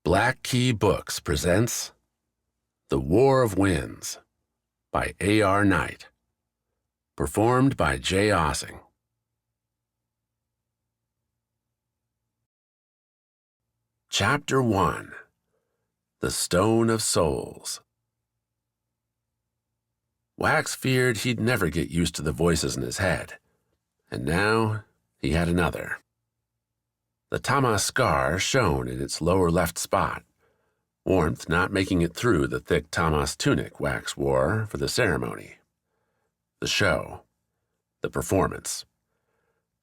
Black Key Books presents The War of Winds by A.R. Knight, performed by J. Ossing. Chapter 1 The Stone of Souls. Wax feared he'd never get used to the voices in his head, and now he had another. The Tama scar shone in its lower left spot, warmth not making it through the thick Tamas tunic Wax wore for the ceremony. The show. The performance.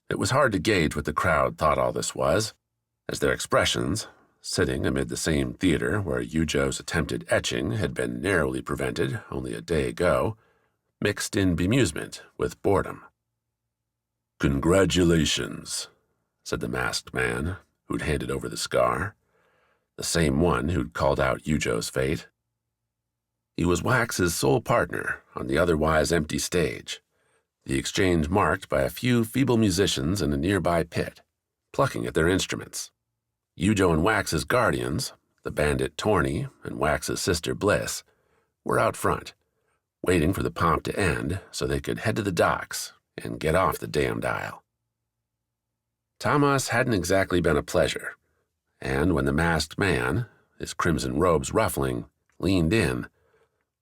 It was hard to gauge what the crowd thought all this was, as their expressions, sitting amid the same theater where Eujo's attempted etching had been narrowly prevented only a day ago, mixed in bemusement with boredom. "Congratulations," said the masked man who'd handed over the scar, the same one who'd called out Eujo's fate. He was Wax's sole partner on the otherwise empty stage, the exchange marked by a few feeble musicians in a nearby pit, plucking at their instruments. Eujo and Wax's guardians, the bandit Torny and Wax's sister Bliss, were out front, waiting for the pomp to end so they could head to the docks and get off the damned isle. Tamas hadn't exactly been a pleasure, and when the masked man, his crimson robes ruffling, leaned in,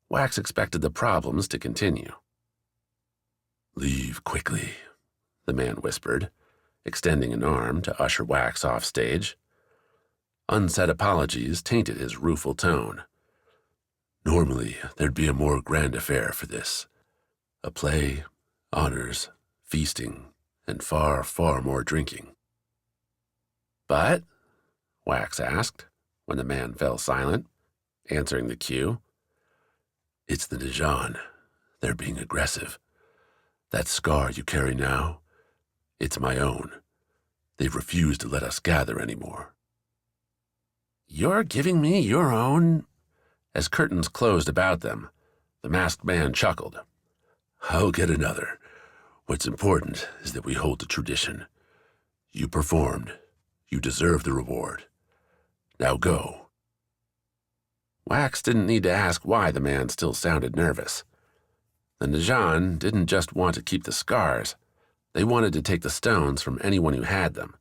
Wax expected the problems to continue. "Leave quickly," the man whispered, extending an arm to usher Wax off stage. Unsaid apologies tainted his rueful tone. "Normally, there'd be a more grand affair for this. A play, honors, feasting, and far, far more drinking." "But?" Wax asked, when the man fell silent, answering the cue. "It's the Nijan. They're being aggressive. That scar you carry now, it's my own. They've refused to let us gather anymore." "You're giving me your own?" As curtains closed about them, the masked man chuckled. "I'll get another. What's important is that we hold to tradition. You performed. You deserve the reward. Now go." Wax didn't need to ask why the man still sounded nervous. The Nijan didn't just want to keep the scars. They wanted to take the stones from anyone who had them.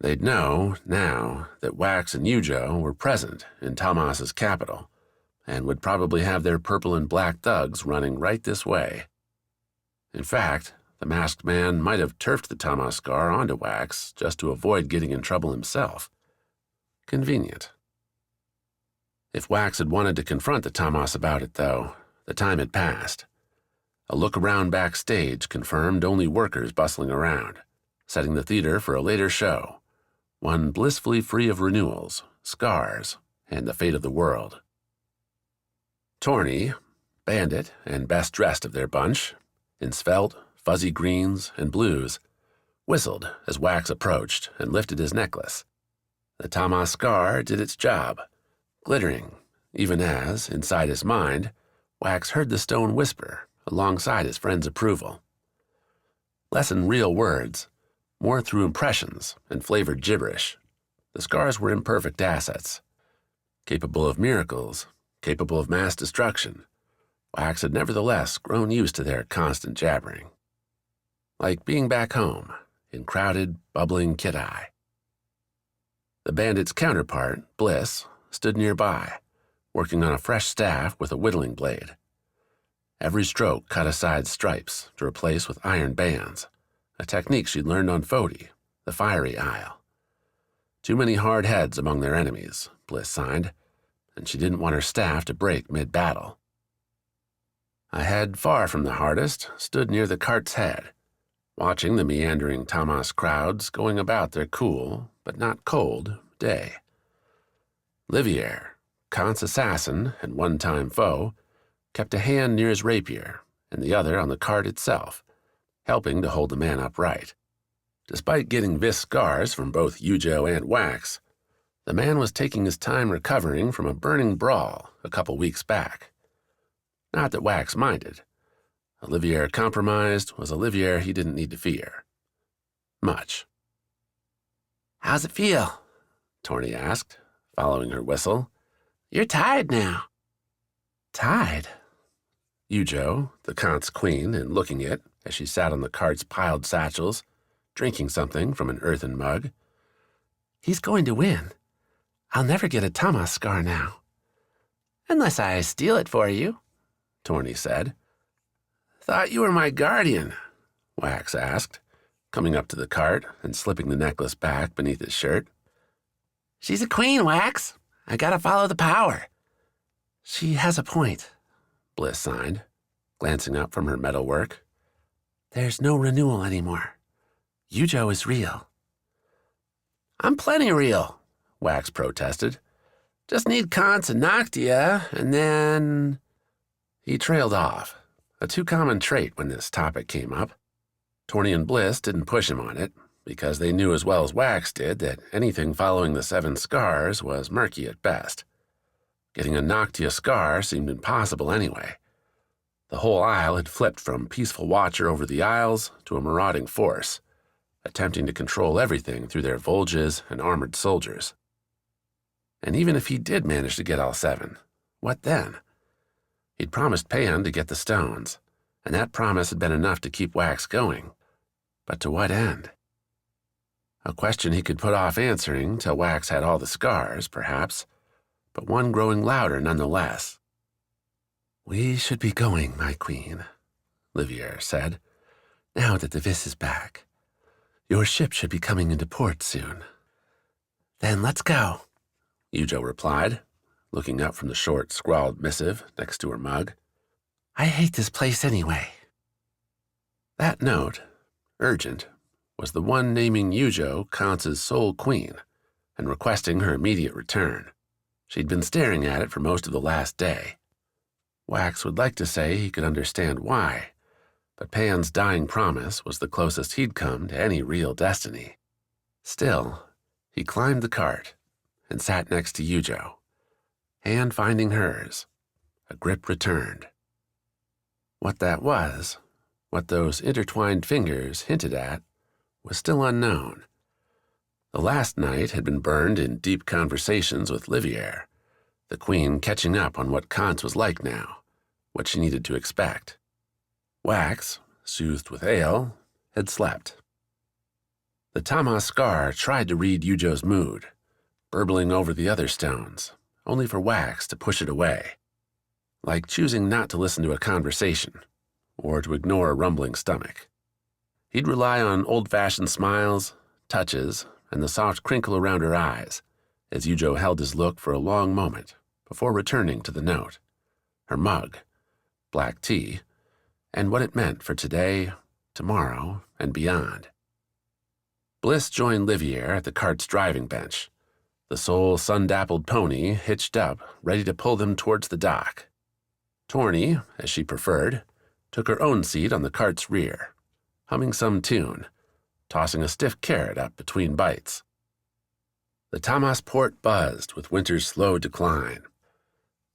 They'd know, now, that Wax and Eujo were present in Tamas's capital, and would probably have their purple and black thugs running right this way. In fact, the masked man might have turfed the Tama scar onto Wax just to avoid getting in trouble himself. Convenient. If Wax had wanted to confront the Tamas about it, though, the time had passed. A look around backstage confirmed only workers bustling around, setting the theater for a later show, one blissfully free of renewals, scars, and the fate of the world. Torny, bandit and best dressed of their bunch, in svelte, fuzzy greens and blues, whistled as Wax approached and lifted his necklace. The Tama scar did its job, glittering, even as, inside his mind, Wax heard the stone whisper alongside his friend's approval. Less in real words, more through impressions and flavored gibberish, the scars were imperfect assets, capable of miracles, capable of mass destruction. Wax had nevertheless grown used to their constant jabbering. Like being back home, in crowded, bubbling Kid-Eye. The bandit's counterpart, Bliss, stood nearby, working on a fresh staff with a whittling blade. Every stroke cut aside stripes to replace with iron bands, a technique she'd learned on Fody, the fiery isle. Too many hard heads among their enemies, Bliss signed, and she didn't want her staff to break mid-battle. A head far from the hardest stood near the cart's head, watching the meandering Tamas crowds going about their cool, but not cold, day. Livier, Kance assassin and one-time foe, kept a hand near his rapier and the other on the cart itself, helping to hold the man upright. Despite getting vis scars from both Eujo and Wax, the man was taking his time recovering from a burning brawl a couple weeks back. Not that Wax minded. Olivier compromised was Olivier he didn't need to fear. Much. "How's it feel?" Torny asked, following her whistle. "You're tied now." "Tied?" Eujo, the Kance queen, and looking it as she sat on the cart's piled satchels, drinking something from an earthen mug. "He's going to win. I'll never get a Tama scar now." "Unless I steal it for you," Torny said. "Thought you were my guardian," Wax asked, coming up to the cart and slipping the necklace back beneath his shirt. "She's a queen, Wax. I gotta follow the power." "She has a point," Bliss signed, glancing up from her metalwork. "There's no renewal anymore. Eujo is real." "I'm plenty real," Wax protested. "Just need Kance and Noctia, and then—" He trailed off, a too common trait when this topic came up. Torny and Bliss didn't push him on it, because they knew as well as Wax did that anything following the 7 scars was murky at best. Getting a Noctia scar seemed impossible anyway. The whole isle had flipped from peaceful watcher over the isles to a marauding force, attempting to control everything through their Volges and armored soldiers. And even if he did manage to get all 7, what then? He'd promised Pan to get the stones, and that promise had been enough to keep Wax going. But to what end? A question he could put off answering till Wax had all the scars, perhaps, but one growing louder nonetheless. "We should be going, my queen," Livier said, "now that the Vis is back. Your ship should be coming into port soon." "Then let's go," Eujo replied, looking up from the short, scrawled missive next to her mug. "I hate this place anyway." That note, urgent, was the one naming Eujo Kance's sole queen and requesting her immediate return. She'd been staring at it for most of the last day. Wax would like to say he could understand why, but Pan's dying promise was the closest he'd come to any real destiny. Still, he climbed the cart and sat next to Eujo, hand finding hers, a grip returned. What that was, what those intertwined fingers hinted at, was still unknown. The last night had been burned in deep conversations with Livier, the queen catching up on what Kance was like now, what she needed to expect. Wax, soothed with ale, had slept. The Tama scar tried to read Eujo's mood, burbling over the other stones, only for Wax to push it away, like choosing not to listen to a conversation or to ignore a rumbling stomach. He'd rely on old-fashioned smiles, touches, and the soft crinkle around her eyes as Eujo held his look for a long moment before returning to the note, her mug, black tea, and what it meant for today, tomorrow, and beyond. Bliss joined Livier at the cart's driving bench, the sole sun-dappled pony hitched up, ready to pull them towards the dock. Torny, as she preferred, took her own seat on the cart's rear, humming some tune, tossing a stiff carrot up between bites. The Tamas port buzzed with winter's slow decline.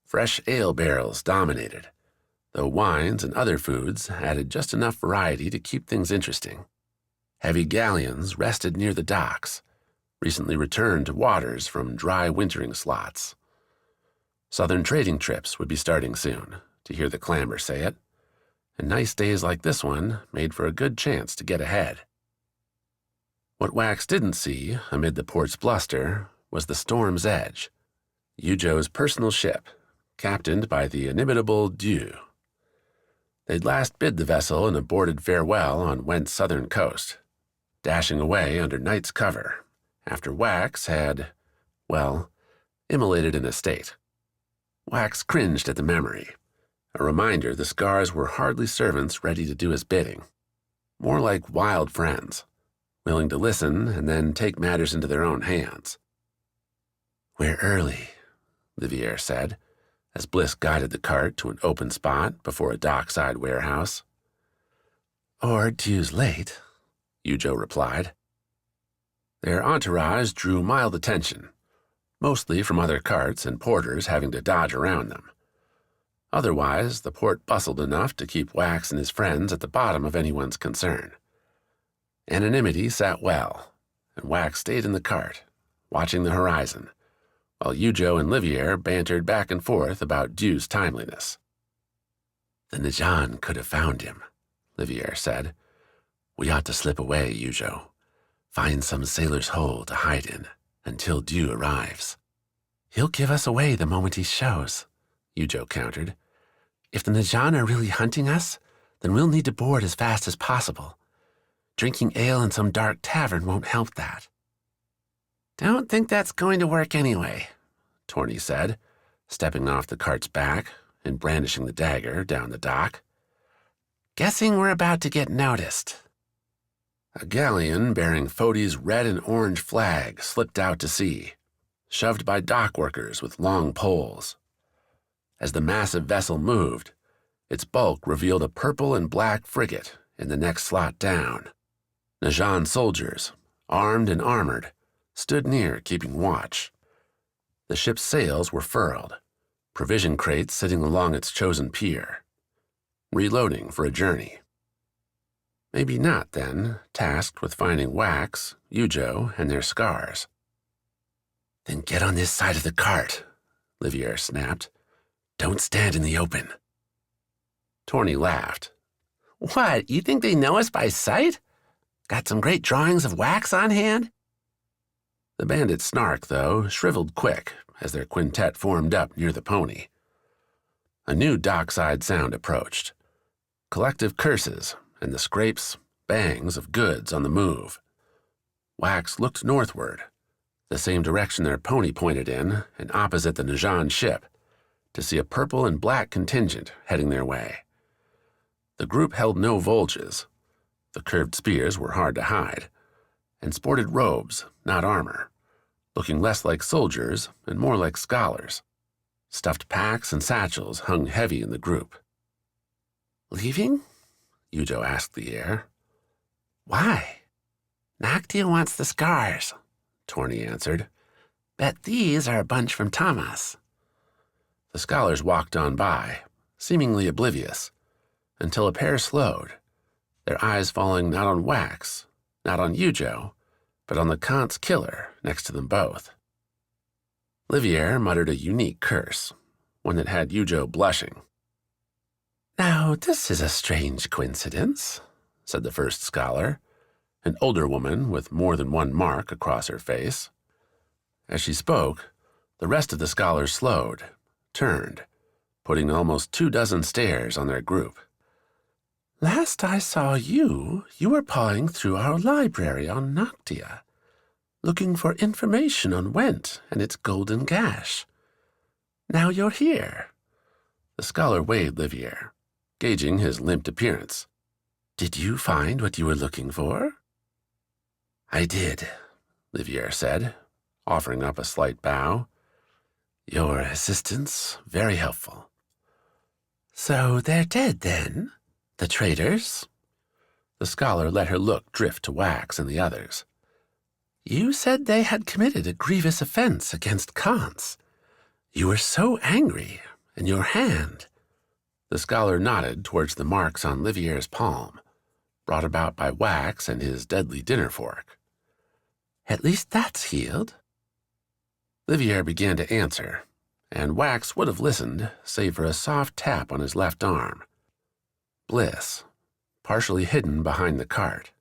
Fresh ale barrels dominated, though wines and other foods added just enough variety to keep things interesting. Heavy galleons rested near the docks, recently returned to waters from dry wintering slots. Southern trading trips would be starting soon, to hear the clamor say it, and nice days like this one made for a good chance to get ahead. What Wax didn't see, amid the port's bluster, was the Storm's Edge, Eujo's personal ship, captained by the inimitable Dieu. They'd last bid the vessel an aborted farewell on Went's southern coast, dashing away under night's cover, after Wax had, well, immolated an estate. Wax cringed at the memory, a reminder the scars were hardly servants ready to do his bidding, more like wild friends, willing to listen and then take matters into their own hands. "We're early," Livier said, as Bliss guided the cart to an open spot before a dockside warehouse. "Or Dieu's late," Eujo replied. Their entourage drew mild attention, mostly from other carts and porters having to dodge around them. Otherwise, the port bustled enough to keep Wax and his friends at the bottom of anyone's concern. Anonymity sat well, and Wax stayed in the cart, watching the horizon, while Eujo and Livier bantered back and forth about Due's timeliness. "The Najan could have found him," Livier said. "We ought to slip away, Eujo. Find some sailor's hole to hide in until Due arrives." "He'll give us away the moment he shows," Eujo countered. "If the Najan are really hunting us, then we'll need to board as fast as possible. Drinking ale in some dark tavern won't help that." "Don't think that's going to work anyway," Torny said, stepping off the cart's back and brandishing the dagger down the dock. "Guessing we're about to get noticed." A galleon bearing Fodi's red and orange flag slipped out to sea, shoved by dock workers with long poles. As the massive vessel moved, its bulk revealed a purple and black frigate in the next slot down. Najan soldiers, armed and armored, stood near keeping watch. The ship's sails were furled, provision crates sitting along its chosen pier, reloading for a journey. Maybe not, then, tasked with finding Wax, Eujo, and their scars. "Then get on this side of the cart," Livier snapped. "Don't stand in the open." Torny laughed. "What, you think they know us by sight? Got some great drawings of Wax on hand?" The bandit's snark, though, shriveled quick as their quintet formed up near the pony. A new dockside sound approached. Collective curses and the scrapes, bangs of goods on the move. Wax looked northward, the same direction their pony pointed in and opposite the Najan ship, to see a purple and black contingent heading their way. The group held no vulges. The curved spears were hard to hide, and sported robes, not armor, looking less like soldiers and more like scholars. Stuffed packs and satchels hung heavy in the group. "Leaving?" Eujo asked the air. "Why?" "Noctia wants the scars," Torny answered. "Bet these are a bunch from Tamas." The scholars walked on by, seemingly oblivious, until a pair slowed, their eyes falling not on Wax, not on Eujo, but on the Kance killer next to them both. Livier muttered a unique curse, one that had Eujo blushing. "Now, this is a strange coincidence," said the first scholar, an older woman with more than one mark across her face. As she spoke, the rest of the scholars slowed, turned, putting almost 24 stares on their group. "Last I saw you were pawing through our library on Noctia, looking for information on Went and its golden gash. Now you're here." The scholar weighed Livier, gauging his limped appearance. "Did you find what you were looking for?" "I did," Livier said, offering up a slight bow. "Your assistance, very helpful." "So they're dead, then? The traitors?" The scholar let her look drift to Wax and the others. "You said they had committed a grievous offense against Kance. You were so angry, and your hand—" The scholar nodded towards the marks on Livier's palm, brought about by Wax and his deadly dinner fork. "At least that's healed." Livier began to answer, and Wax would have listened, save for a soft tap on his left arm. Bliss, partially hidden behind the cart.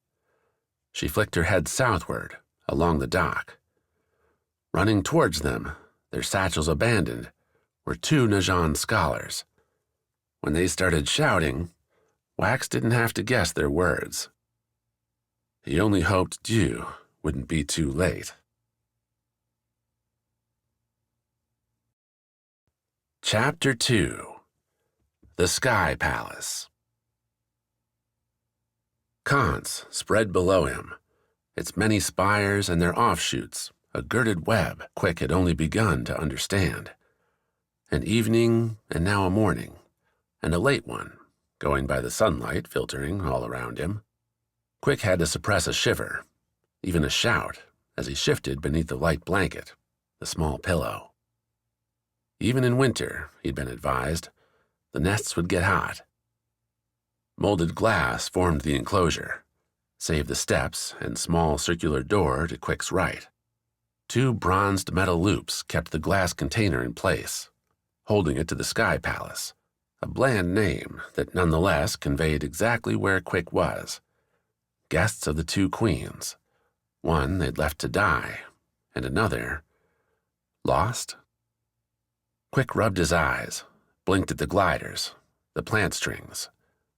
She flicked her head southward, along the dock. Running towards them, their satchels abandoned, were 2 Najan scholars. When they started shouting, Wax didn't have to guess their words. He only hoped Due wouldn't be too late. Chapter 2. The Sky Palace. Kance spread below him, its many spires and their offshoots, a girded web Quik had only begun to understand. An evening, and now a morning, and a late one, going by the sunlight filtering all around him. Quik had to suppress a shiver, even a shout, as he shifted beneath the light blanket, the small pillow. Even in winter, he'd been advised, the nests would get hot. Molded glass formed the enclosure, save the steps and small circular door to Quik's right. 2 bronzed metal loops kept the glass container in place, holding it to the Sky Palace, a bland name that nonetheless conveyed exactly where Quik was. Guests of the 2 queens. One they'd left to die, and another lost. Quik rubbed his eyes, blinked at the gliders, the plant strings,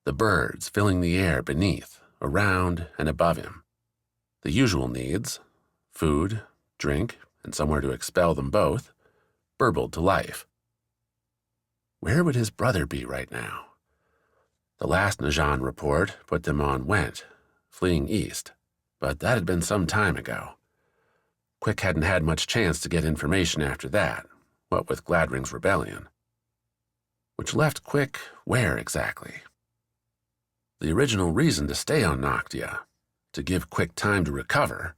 the birds filling the air beneath, around, and above him. The usual needs, food, drink, and somewhere to expel them both, burbled to life. Where would his brother be right now? The last Najan report put them on Went, fleeing east, but that had been some time ago. Quik hadn't had much chance to get information after that, what with Gladring's rebellion. Which left Quik where exactly? The original reason to stay on Noctia, to give Quik time to recover,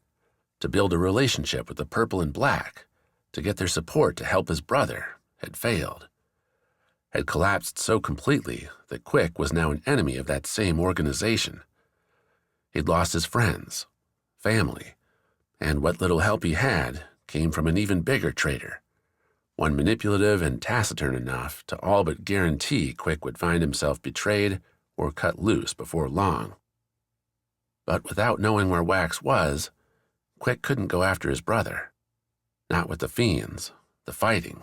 to build a relationship with the Purple and Black, to get their support to help his brother, had failed. Had collapsed so completely that Quik was now an enemy of that same organization. He'd lost his friends, family, and what little help he had came from an even bigger traitor, one manipulative and taciturn enough to all but guarantee Quik would find himself betrayed or cut loose before long. But without knowing where Wax was, Quik couldn't go after his brother. Not with the fiends, the fighting,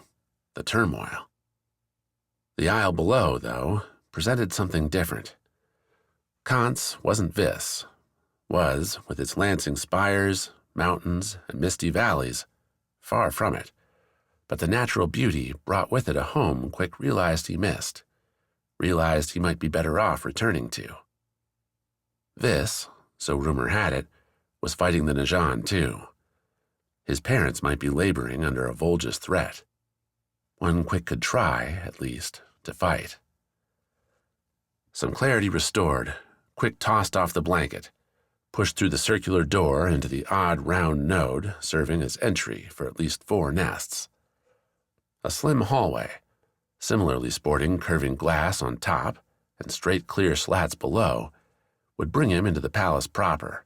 the turmoil. The isle below, though, presented something different. Kance wasn't Vis, was, with its lancing spires, mountains, and misty valleys, far from it, but the natural beauty brought with it a home Quik realized he missed, realized he might be better off returning to. Vis, so rumor had it, was fighting the Najan too. His parents might be laboring under a Volge's threat. One Quik could try, at least, to fight. Some clarity restored, Quik tossed off the blanket, pushed through the circular door into the odd round node serving as entry for at least 4 nests. A slim hallway, similarly sporting curving glass on top and straight clear slats below, would bring him into the palace proper.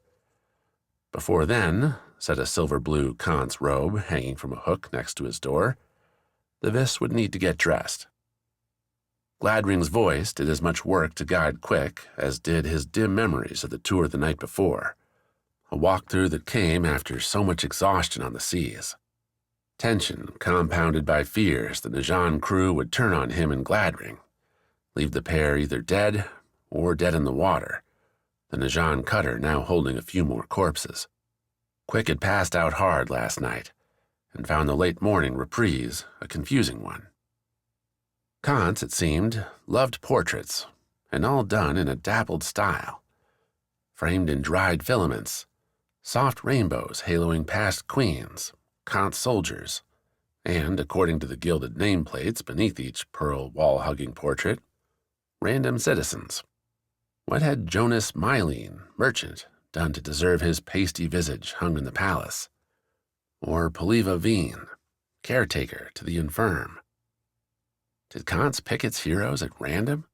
Before then, said a silver-blue Kance robe hanging from a hook next to his door, the Vis would need to get dressed. Gladring's voice did as much work to guide Quik as did his dim memories of the tour the night before, a walkthrough that came after so much exhaustion on the seas. Tension compounded by fears the Najan crew would turn on him and Gladring, leave the pair either dead or dead in the water, the Najan cutter now holding a few more corpses. Quik had passed out hard last night and found the late morning reprise a confusing one. Kance, it seemed, loved portraits, and all done in a dappled style, framed in dried filaments, soft rainbows haloing past queens, Kance soldiers, and, according to the gilded nameplates beneath each pearl wall-hugging portrait, random citizens. What had Jonas Mottilan, merchant, done to deserve his pasty visage hung in the palace? Or Poliva Veen, caretaker to the infirm? Did Kance pick its heroes at random?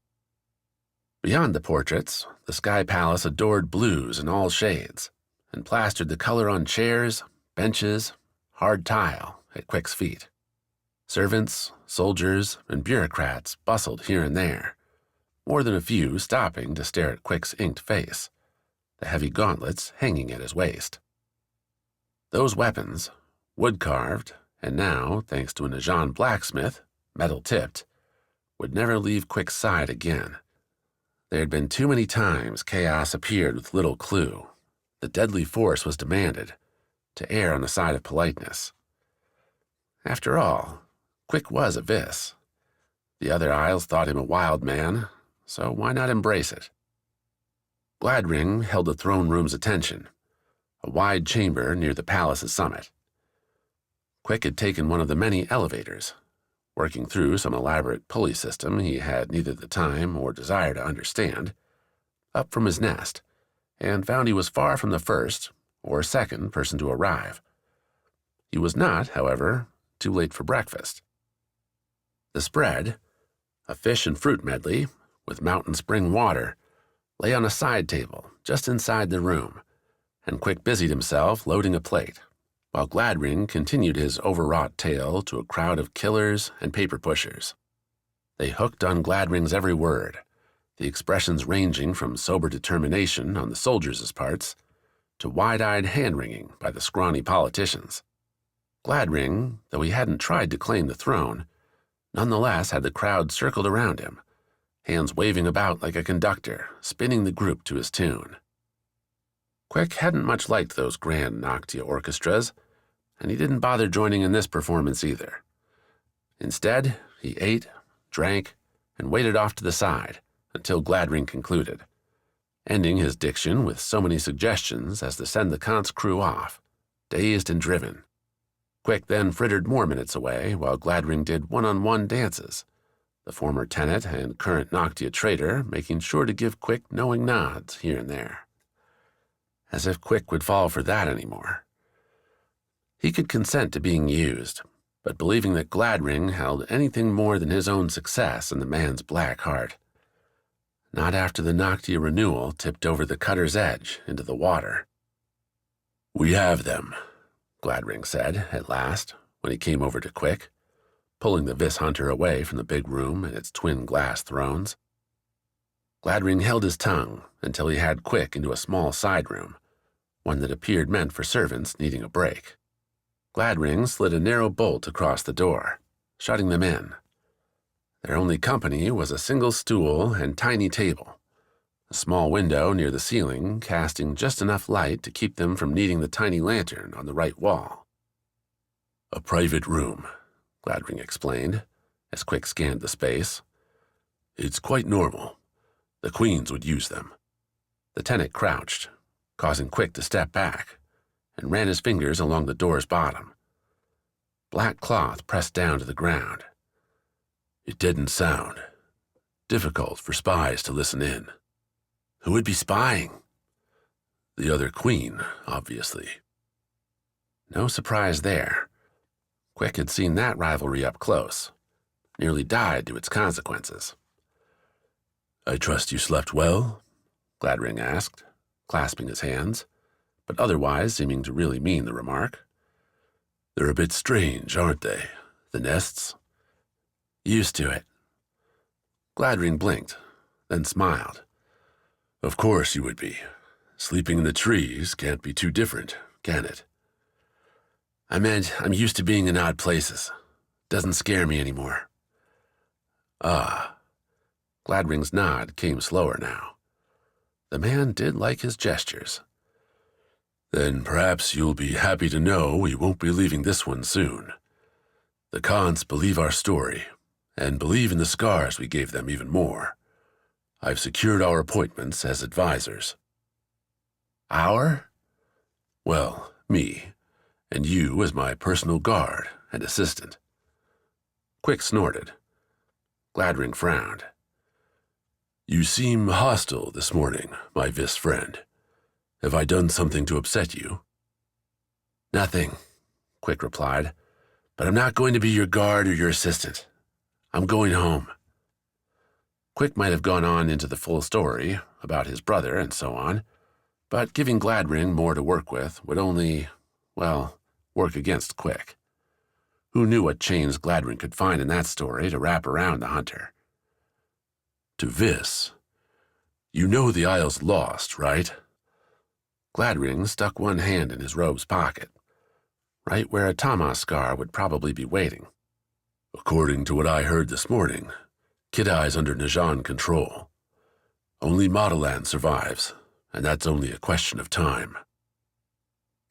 Beyond the portraits, the Sky Palace adored blues in all shades, and plastered the color on chairs, benches, hard tile at Quik's feet. Servants, soldiers, and bureaucrats bustled here and there, more than a few stopping to stare at Quik's inked face, the heavy gauntlets hanging at his waist. Those weapons, wood-carved, and now, thanks to a Najan blacksmith, metal-tipped, would never leave Quik's side again. There had been too many times chaos appeared with little clue. The deadly force was demanded, to err on the side of politeness. After all, Quik was a Vis. The other Isles thought him a wild man, so why not embrace it? Gladring held the throne room's attention, a wide chamber near the palace's summit. Quik had taken one of the many elevators, working through some elaborate pulley system he had neither the time or desire to understand, up from his nest, and found he was far from the first or second person to arrive. He was not, however, too late for breakfast. The spread, a fish and fruit medley with mountain spring water, lay on a side table just inside the room, and Quik busied himself loading a plate, while Gladring continued his overwrought tale to a crowd of killers and paper pushers. They hooked on Gladring's every word, the expressions ranging from sober determination on the soldiers' parts to wide-eyed hand-wringing by the scrawny politicians. Gladring, though he hadn't tried to claim the throne, nonetheless had the crowd circled around him, hands waving about like a conductor, spinning the group to his tune. Quik hadn't much liked those grand Noctia orchestras, and he didn't bother joining in this performance either. Instead, he ate, drank, and waited off to the side until Gladring concluded, ending his diction with so many suggestions as to send the Kance crew off, dazed and driven. Quik then frittered more minutes away while Gladring did one-on-one dances, the former tenant and current Noctia trader making sure to give Quik knowing nods here and there. As if Quik would fall for that anymore. He could consent to being used, but believing that Gladring held anything more than his own success in the man's black heart. Not after the Noctia renewal tipped over the cutter's edge into the water. "We have them," Gladring said, at last, when he came over to Quik, pulling the Vis Hunter away from the big room and its twin glass thrones. Gladring held his tongue until he had Quik into a small side room, one that appeared meant for servants needing a break. Gladring slid a narrow bolt across the door, shutting them in. Their only company was a single stool and tiny table, a small window near the ceiling casting just enough light to keep them from needing the tiny lantern on the right wall. "A private room," Gladring explained, as Quik scanned the space. "It's quite normal. The queens would use them." The tenant crouched, causing Quik to step back, and ran his fingers along the door's bottom. Black cloth pressed down to the ground. It didn't sound. Difficult for spies to listen in. Who would be spying? The other queen, obviously. No surprise there. Quik had seen that rivalry up close, nearly died to its consequences. "I trust you slept well?" Gladring asked, clasping his hands, but otherwise seeming to really mean the remark. "They're a bit strange, aren't they, the nests?" "Used to it." Gladring blinked, then smiled. "Of course you would be. Sleeping in the trees can't be too different, can it?" "I meant I'm used to being in odd places. Doesn't scare me anymore." "Ah." Gladring's nod came slower now. The man did like his gestures. "Then perhaps you'll be happy to know we won't be leaving this one soon. The Kance believe our story, and believe in the scars we gave them even more. I've secured our appointments as advisors." "Our?" "Well, me, and you as my personal guard and assistant." Quik snorted. Gladring frowned. "You seem hostile this morning, my Vis friend. Have I done something to upset you?" "Nothing," Quik replied, "but I'm not going to be your guard or your assistant. I'm going home." Quik might have gone on into the full story about his brother and so on, but giving Gladring more to work with would only, well, work against Quik. Who knew what chains Gladring could find in that story to wrap around the hunter? "To Vis. You know the Isle's lost, right?" Gladring stuck one hand in his robe's pocket, right where a Tama scar would probably be waiting. "According to what I heard this morning, Kidai's under Najan control. Only Mottilan survives, and that's only a question of time."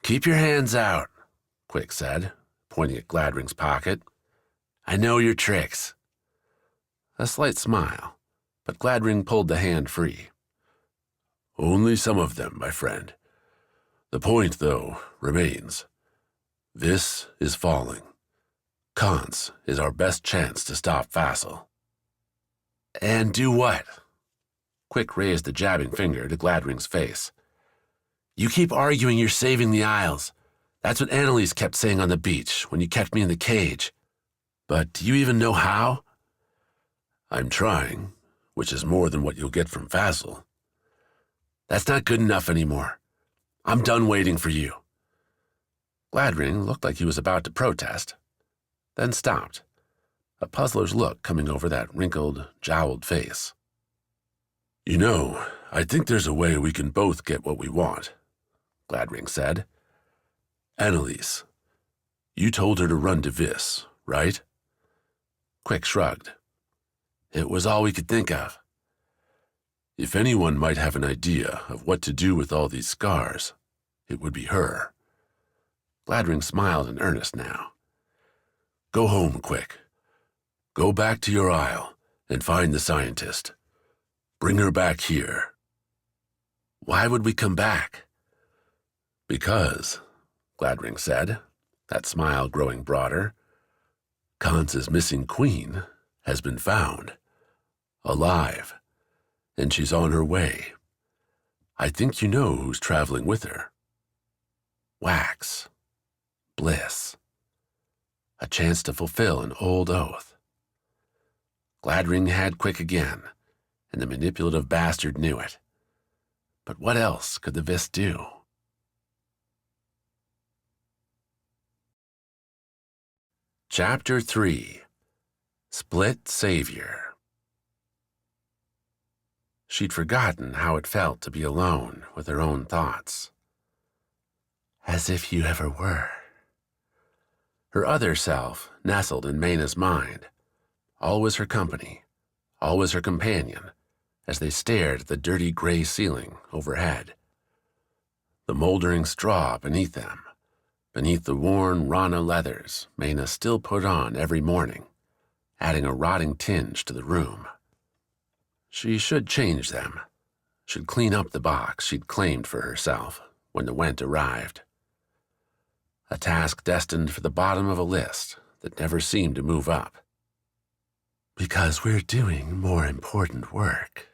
"Keep your hands out," Quik said, pointing at Gladring's pocket. "I know your tricks." A slight smile, but Gladring pulled the hand free. "Only some of them, my friend. The point, though, remains. Vis is falling. Kance is our best chance to stop Vassal." "And do what?" Quik raised the jabbing finger to Gladring's face. "You keep arguing you're saving the Isles. That's what Annalise kept saying on the beach when you kept me in the cage. But do you even know how?" "I'm trying, which is more than what you'll get from Vassal." "That's not good enough anymore. I'm done waiting for you." Gladring looked like he was about to protest, then stopped, a puzzler's look coming over that wrinkled, jowled face. "You know, I think there's a way we can both get what we want," Gladring said. "Annalise, you told her to run to Vis, right?" Quik shrugged. "It was all we could think of." "If anyone might have an idea of what to do with all these scars, it would be her." Gladring smiled in earnest now. "Go home, Quik. Go back to your isle and find the scientist. Bring her back here." "Why would we come back?" "Because," Gladring said, that smile growing broader, "Kance's missing queen has been found, alive, and she's on her way. I think you know who's traveling with her." Wax. Bliss. A chance to fulfill an old oath. Gladring had Quik again, and the manipulative bastard knew it. But what else could the Vis do? Chapter 3. Split Savior. She'd forgotten how it felt to be alone with her own thoughts. As if you ever were. Her other self nestled in Mayna's mind, always her company, always her companion, as they stared at the dirty gray ceiling overhead. The moldering straw beneath them, beneath the worn Rana leathers Mayna still put on every morning, adding a rotting tinge to the room. She should change them, should clean up the box she'd claimed for herself when the Went arrived. A task destined for the bottom of a list that never seemed to move up. Because we're doing more important work.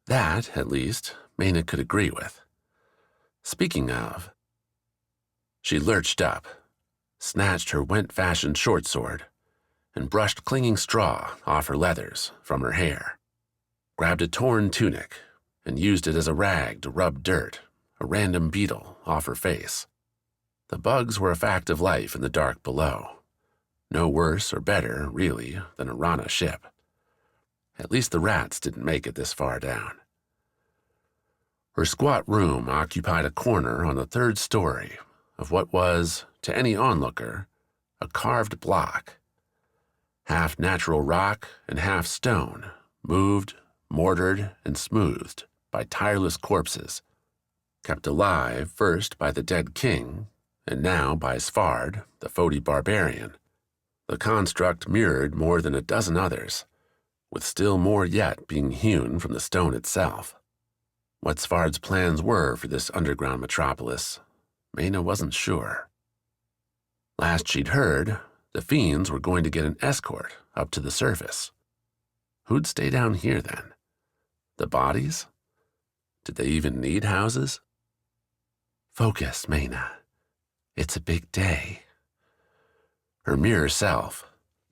That, at least, Mayna could agree with. Speaking of, she lurched up, snatched her Went-fashioned short sword, and brushed clinging straw off her leathers from her hair, grabbed a torn tunic, and used it as a rag to rub dirt, a random beetle, off her face. The bugs were a fact of life in the dark below. No worse or better, really, than a Rana ship. At least the rats didn't make it this far down. Her squat room occupied a corner on the third story of what was, to any onlooker, a carved block. Half natural rock and half stone, moved, mortared, and smoothed by tireless corpses, kept alive first by the dead king, and now by Svard, the Fodi barbarian. The construct mirrored more than a dozen others, with still more yet being hewn from the stone itself. What Svard's plans were for this underground metropolis, Mayna wasn't sure. Last she'd heard, the fiends were going to get an escort up to the surface. Who'd stay down here then? The bodies? Did they even need houses? Focus, Mayna. It's a big day. Her mirror self,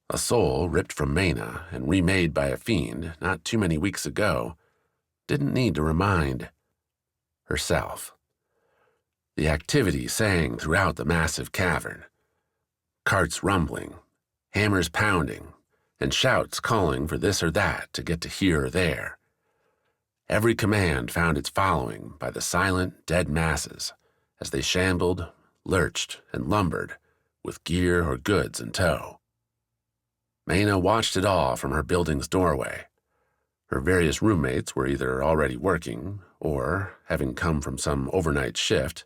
a soul ripped from Mayna and remade by a fiend not too many weeks ago, didn't need to remind herself. The activity sang throughout the massive cavern. Carts rumbling, hammers pounding, and shouts calling for this or that to get to here or there. Every command found its following by the silent, dead masses as they shambled, lurched, and lumbered, with gear or goods in tow. Mayna watched it all from her building's doorway. Her various roommates were either already working or, having come from some overnight shift,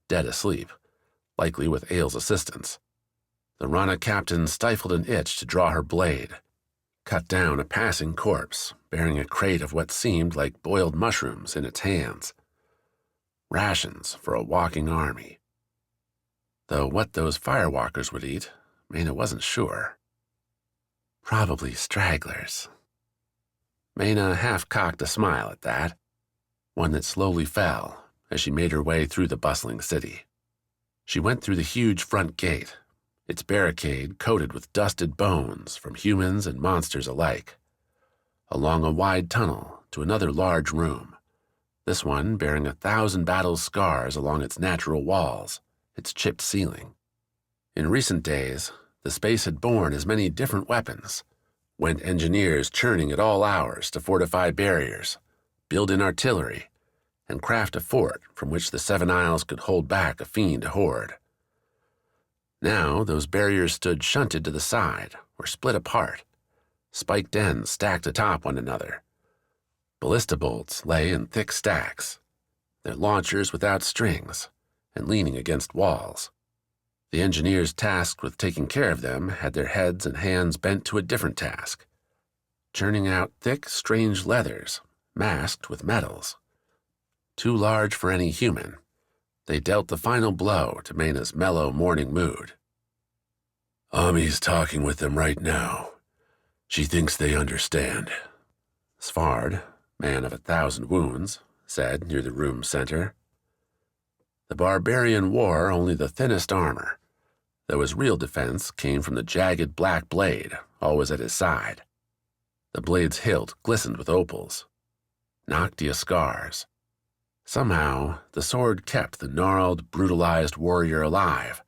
dead asleep, likely with Aile's assistance. The Rana captain stifled an itch to draw her blade, cut down a passing corpse bearing a crate of what seemed like boiled mushrooms in its hands. Rations for a walking army. Though what those firewalkers would eat, Mayna wasn't sure. Probably stragglers. Mayna half-cocked a smile at that, one that slowly fell as she made her way through the bustling city. She went through the huge front gate, its barricade coated with dusted bones from humans and monsters alike, along a wide tunnel to another large room, this one bearing 1,000 battle scars along its natural walls, its chipped ceiling. In recent days, the space had borne as many different weapons, went engineers churning at all hours to fortify barriers, build in artillery, and craft a fort from which the Seven Isles could hold back a fiend horde. Now those barriers stood shunted to the side or split apart, spiked ends stacked atop one another. Ballista bolts lay in thick stacks, their launchers without strings and leaning against walls. The engineers tasked with taking care of them had their heads and hands bent to a different task, churning out thick, strange leathers masked with metals. Too large for any human, they dealt the final blow to Mena's mellow morning mood. Ami's talking with them right now. She thinks they understand. Svard, man of 1,000 wounds, said near the room's center. The barbarian wore only the thinnest armor, though his real defense came from the jagged black blade always at his side. The blade's hilt glistened with opals, Noctia scars. Somehow, the sword kept the gnarled, brutalized warrior alive,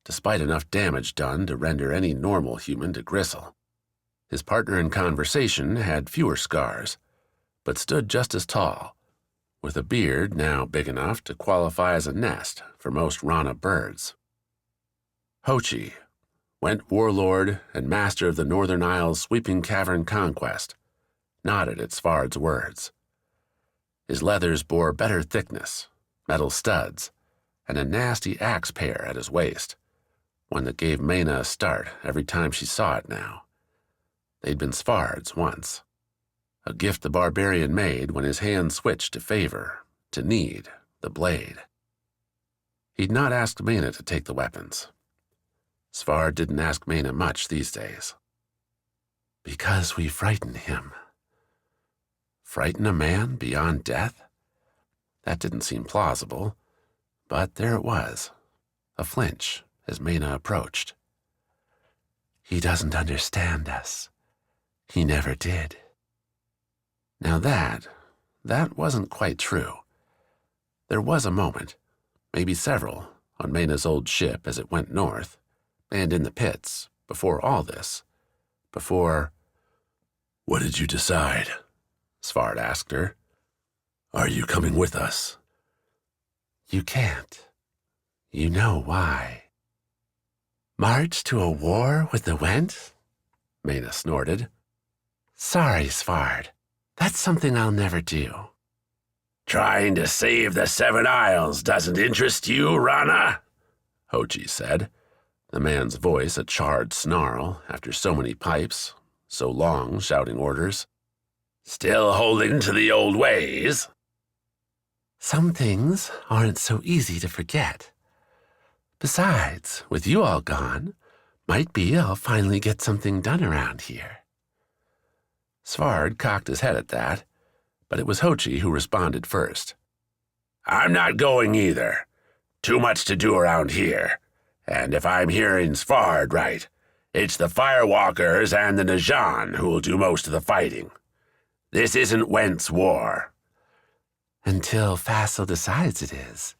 despite enough damage done to render any normal human to gristle. His partner in conversation had fewer scars, but stood just as tall, with a beard now big enough to qualify as a nest for most Rana birds. Hochi, Went warlord and master of the Northern Isles' sweeping cavern conquest, nodded at Svard's words. His leathers bore better thickness, metal studs, and a nasty axe pair at his waist, one that gave Mena a start every time she saw it now. They'd been Svard's once, a gift the barbarian made when his hand switched to favor, to need, the blade. He'd not asked Mena to take the weapons. Svard didn't ask Mena much these days. Because we frighten him. Frighten a man beyond death? That didn't seem plausible, but there it was, a flinch as Mena approached. He doesn't understand us. He never did. Now that wasn't quite true. There was a moment, maybe several, on Mena's old ship as it went north, and in the pits, before all this, before... "What did you decide?" Svard asked her. "Are you coming with us?" "You can't. You know why." "March to a war with the Went?" Mena snorted. "Sorry, Svard. That's something I'll never do." "Trying to save the Seven Isles doesn't interest you, Rana?" Hochi said, the man's voice a charred snarl after so many pipes, so long shouting orders. "Still holding to the old ways?" "Some things aren't so easy to forget. Besides, with you all gone, might be I'll finally get something done around here." Svard cocked his head at that, but it was Hochi who responded first. "I'm not going either. Too much to do around here. And if I'm hearing Svard right, it's the Firewalkers and the Najan who will do most of the fighting. This isn't Went's war." "Until Fassel decides it is."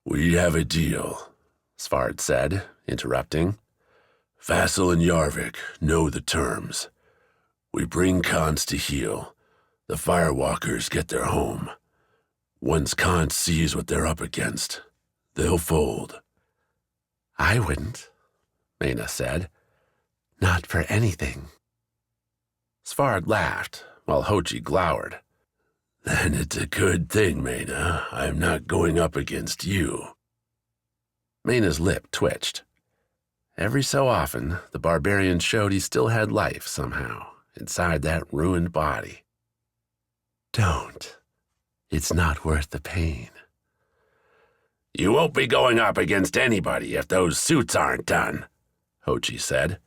"We have a deal," Svard said, interrupting. "Fassel and Yarvik know the terms. We bring Kance to heal. The Firewalkers get their home. Once Kance sees what they're up against, they'll fold." "I wouldn't," Mena said. "Not for anything." Svard laughed, while Hochi glowered. "Then it's a good thing, Mena, I'm not going up against you." Mena's lip twitched. Every so often, the barbarian showed he still had life somehow inside that ruined body. "Don't. It's not worth the pain." "You won't be going up against anybody if those suits aren't done," Hochi said,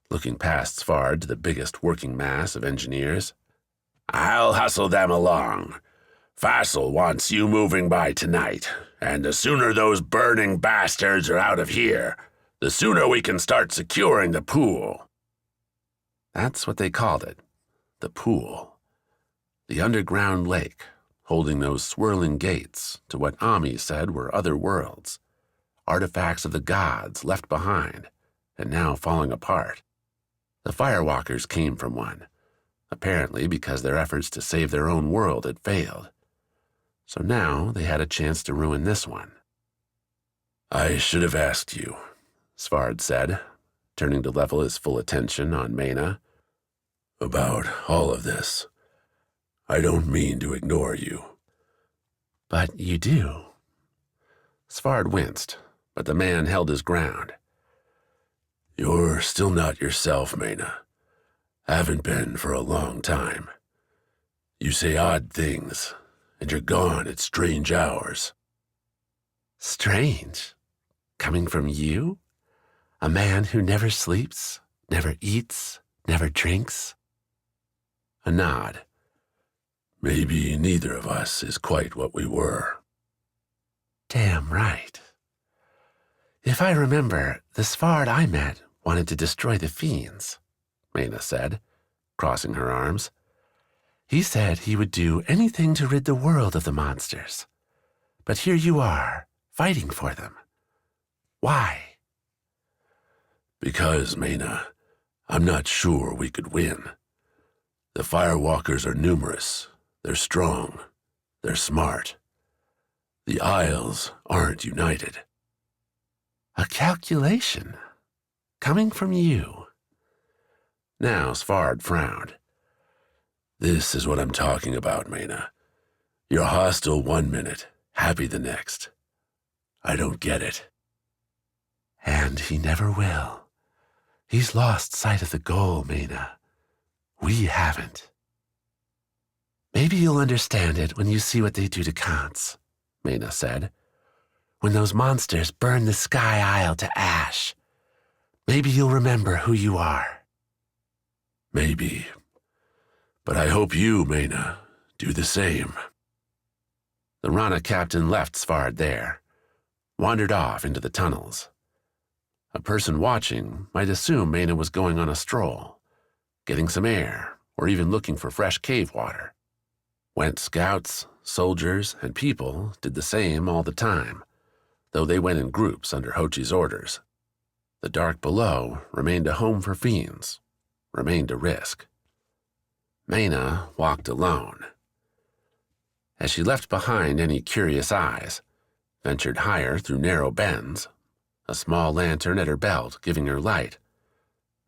looking past Svard to the biggest working mass of engineers. "I'll hustle them along. Fassel wants you moving by tonight, and the sooner those burning bastards are out of here, the sooner we can start securing the pool." That's what they called it, the pool. The underground lake, holding those swirling gates to what Ami said were other worlds, artifacts of the gods left behind and now falling apart. The firewalkers came from one, apparently because their efforts to save their own world had failed. So now they had a chance to ruin this one. "I should have asked you," Svard said, turning to level his full attention on Mena, "about all of this. I don't mean to ignore you." "But you do." Svard winced, but the man held his ground. "You're still not yourself, Mena. Haven't been for a long time. You say odd things, and you're gone at strange hours." "Strange? Coming from you? A man who never sleeps, never eats, never drinks?" A nod. "Maybe neither of us is quite what we were." "Damn right. If I remember, the Svard I met wanted to destroy the fiends," Mena said, crossing her arms. "He said he would do anything to rid the world of the monsters. But here you are, fighting for them. Why?" "Because, Mena, I'm not sure we could win. The firewalkers are numerous, they're strong, they're smart. The Isles aren't united." "A calculation? Coming from you?" Now Svard frowned. "This is what I'm talking about, Mena. You're hostile one minute, happy the next. I don't get it." "And he never will. He's lost sight of the goal, Mena. We haven't." "Maybe you'll understand it when you see what they do to Kance," Mena said. "When those monsters burn the Sky Isle to ash. Maybe you'll remember who you are." "Maybe. But I hope you, Mena, do the same." The Rana captain left Svard there, wandered off into the tunnels. A person watching might assume Mena was going on a stroll, getting some air, or even looking for fresh cave water. Went scouts, soldiers, and people did the same all the time, though they went in groups under Hochi's orders. The dark below remained a home for fiends, remained a risk. Mena walked alone. As she left behind any curious eyes, ventured higher through narrow bends, a small lantern at her belt giving her light,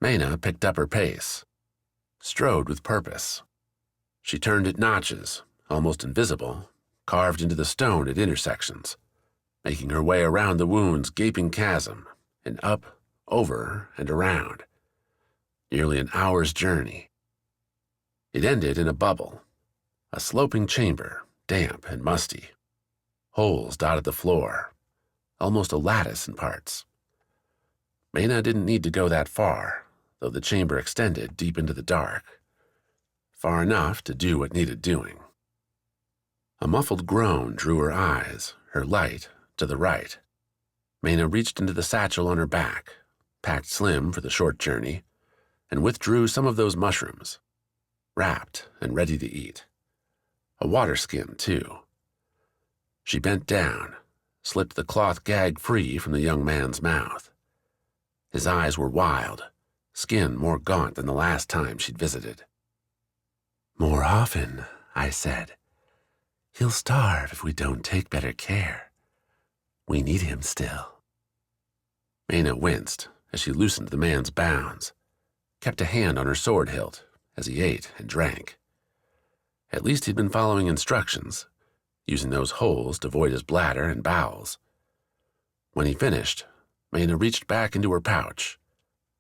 Mena picked up her pace, strode with purpose. She turned at notches, almost invisible, carved into the stone at intersections, making her way around the wound's gaping chasm and up, over, and around. Nearly an hour's journey. It ended in a bubble, a sloping chamber, damp and musty. Holes dotted the floor, almost a lattice in parts. Mena didn't need to go that far, though the chamber extended deep into the dark. Far enough to do what needed doing. A muffled groan drew her eyes, her light, to the right. Mena reached into the satchel on her back, packed slim for the short journey, and withdrew some of those mushrooms, wrapped and ready to eat. A water skin, too. She bent down, slipped the cloth gag free from the young man's mouth. His eyes were wild, skin more gaunt than the last time she'd visited. "More often," I said. "He'll starve if we don't take better care. We need him still." Mena winced as she loosened the man's bounds, kept a hand on her sword hilt as he ate and drank. At least he'd been following instructions, using those holes to void his bladder and bowels. When he finished, Mena reached back into her pouch,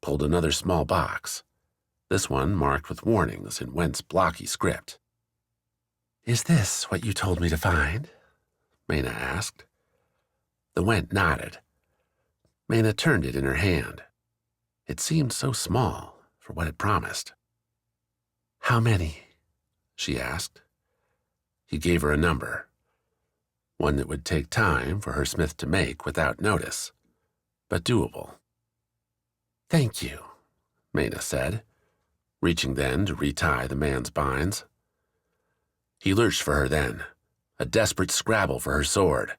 pulled another small box, this one marked with warnings in Went's blocky script. "Is this what you told me to find?" Mena asked. The Went nodded. Mena turned it in her hand. It seemed so small for what it promised. "How many?" she asked. He gave her a number, one that would take time for her smith to make without notice, but doable. "Thank you," Mena said, reaching then to retie the man's binds. He lurched for her then, a desperate scrabble for her sword,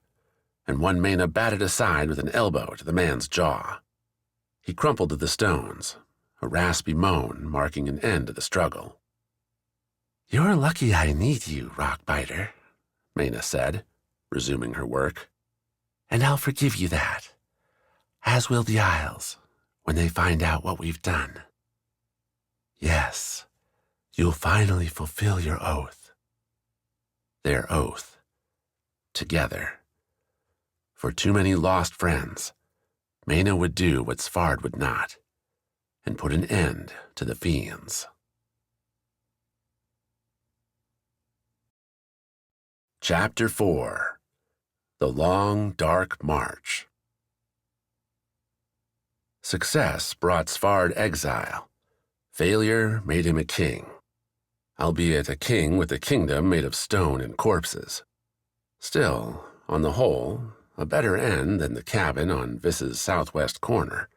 and one Mena batted aside with an elbow to the man's jaw. He crumpled to the stones, a raspy moan marking an end to the struggle. "You're lucky I need you, Rockbiter," Mena said, resuming her work. "And I'll forgive you that, as will the Isles, when they find out what we've done. Yes, you'll finally fulfill your oath." Their oath. Together. For too many lost friends, Mena would do what Svard would not, and put an end to the fiends. Chapter 4. The Long, Dark March. Success brought Svard exile. Failure made him a king, albeit a king with a kingdom made of stone and corpses. Still, on the whole, a better end than the cabin on Viss's southwest corner,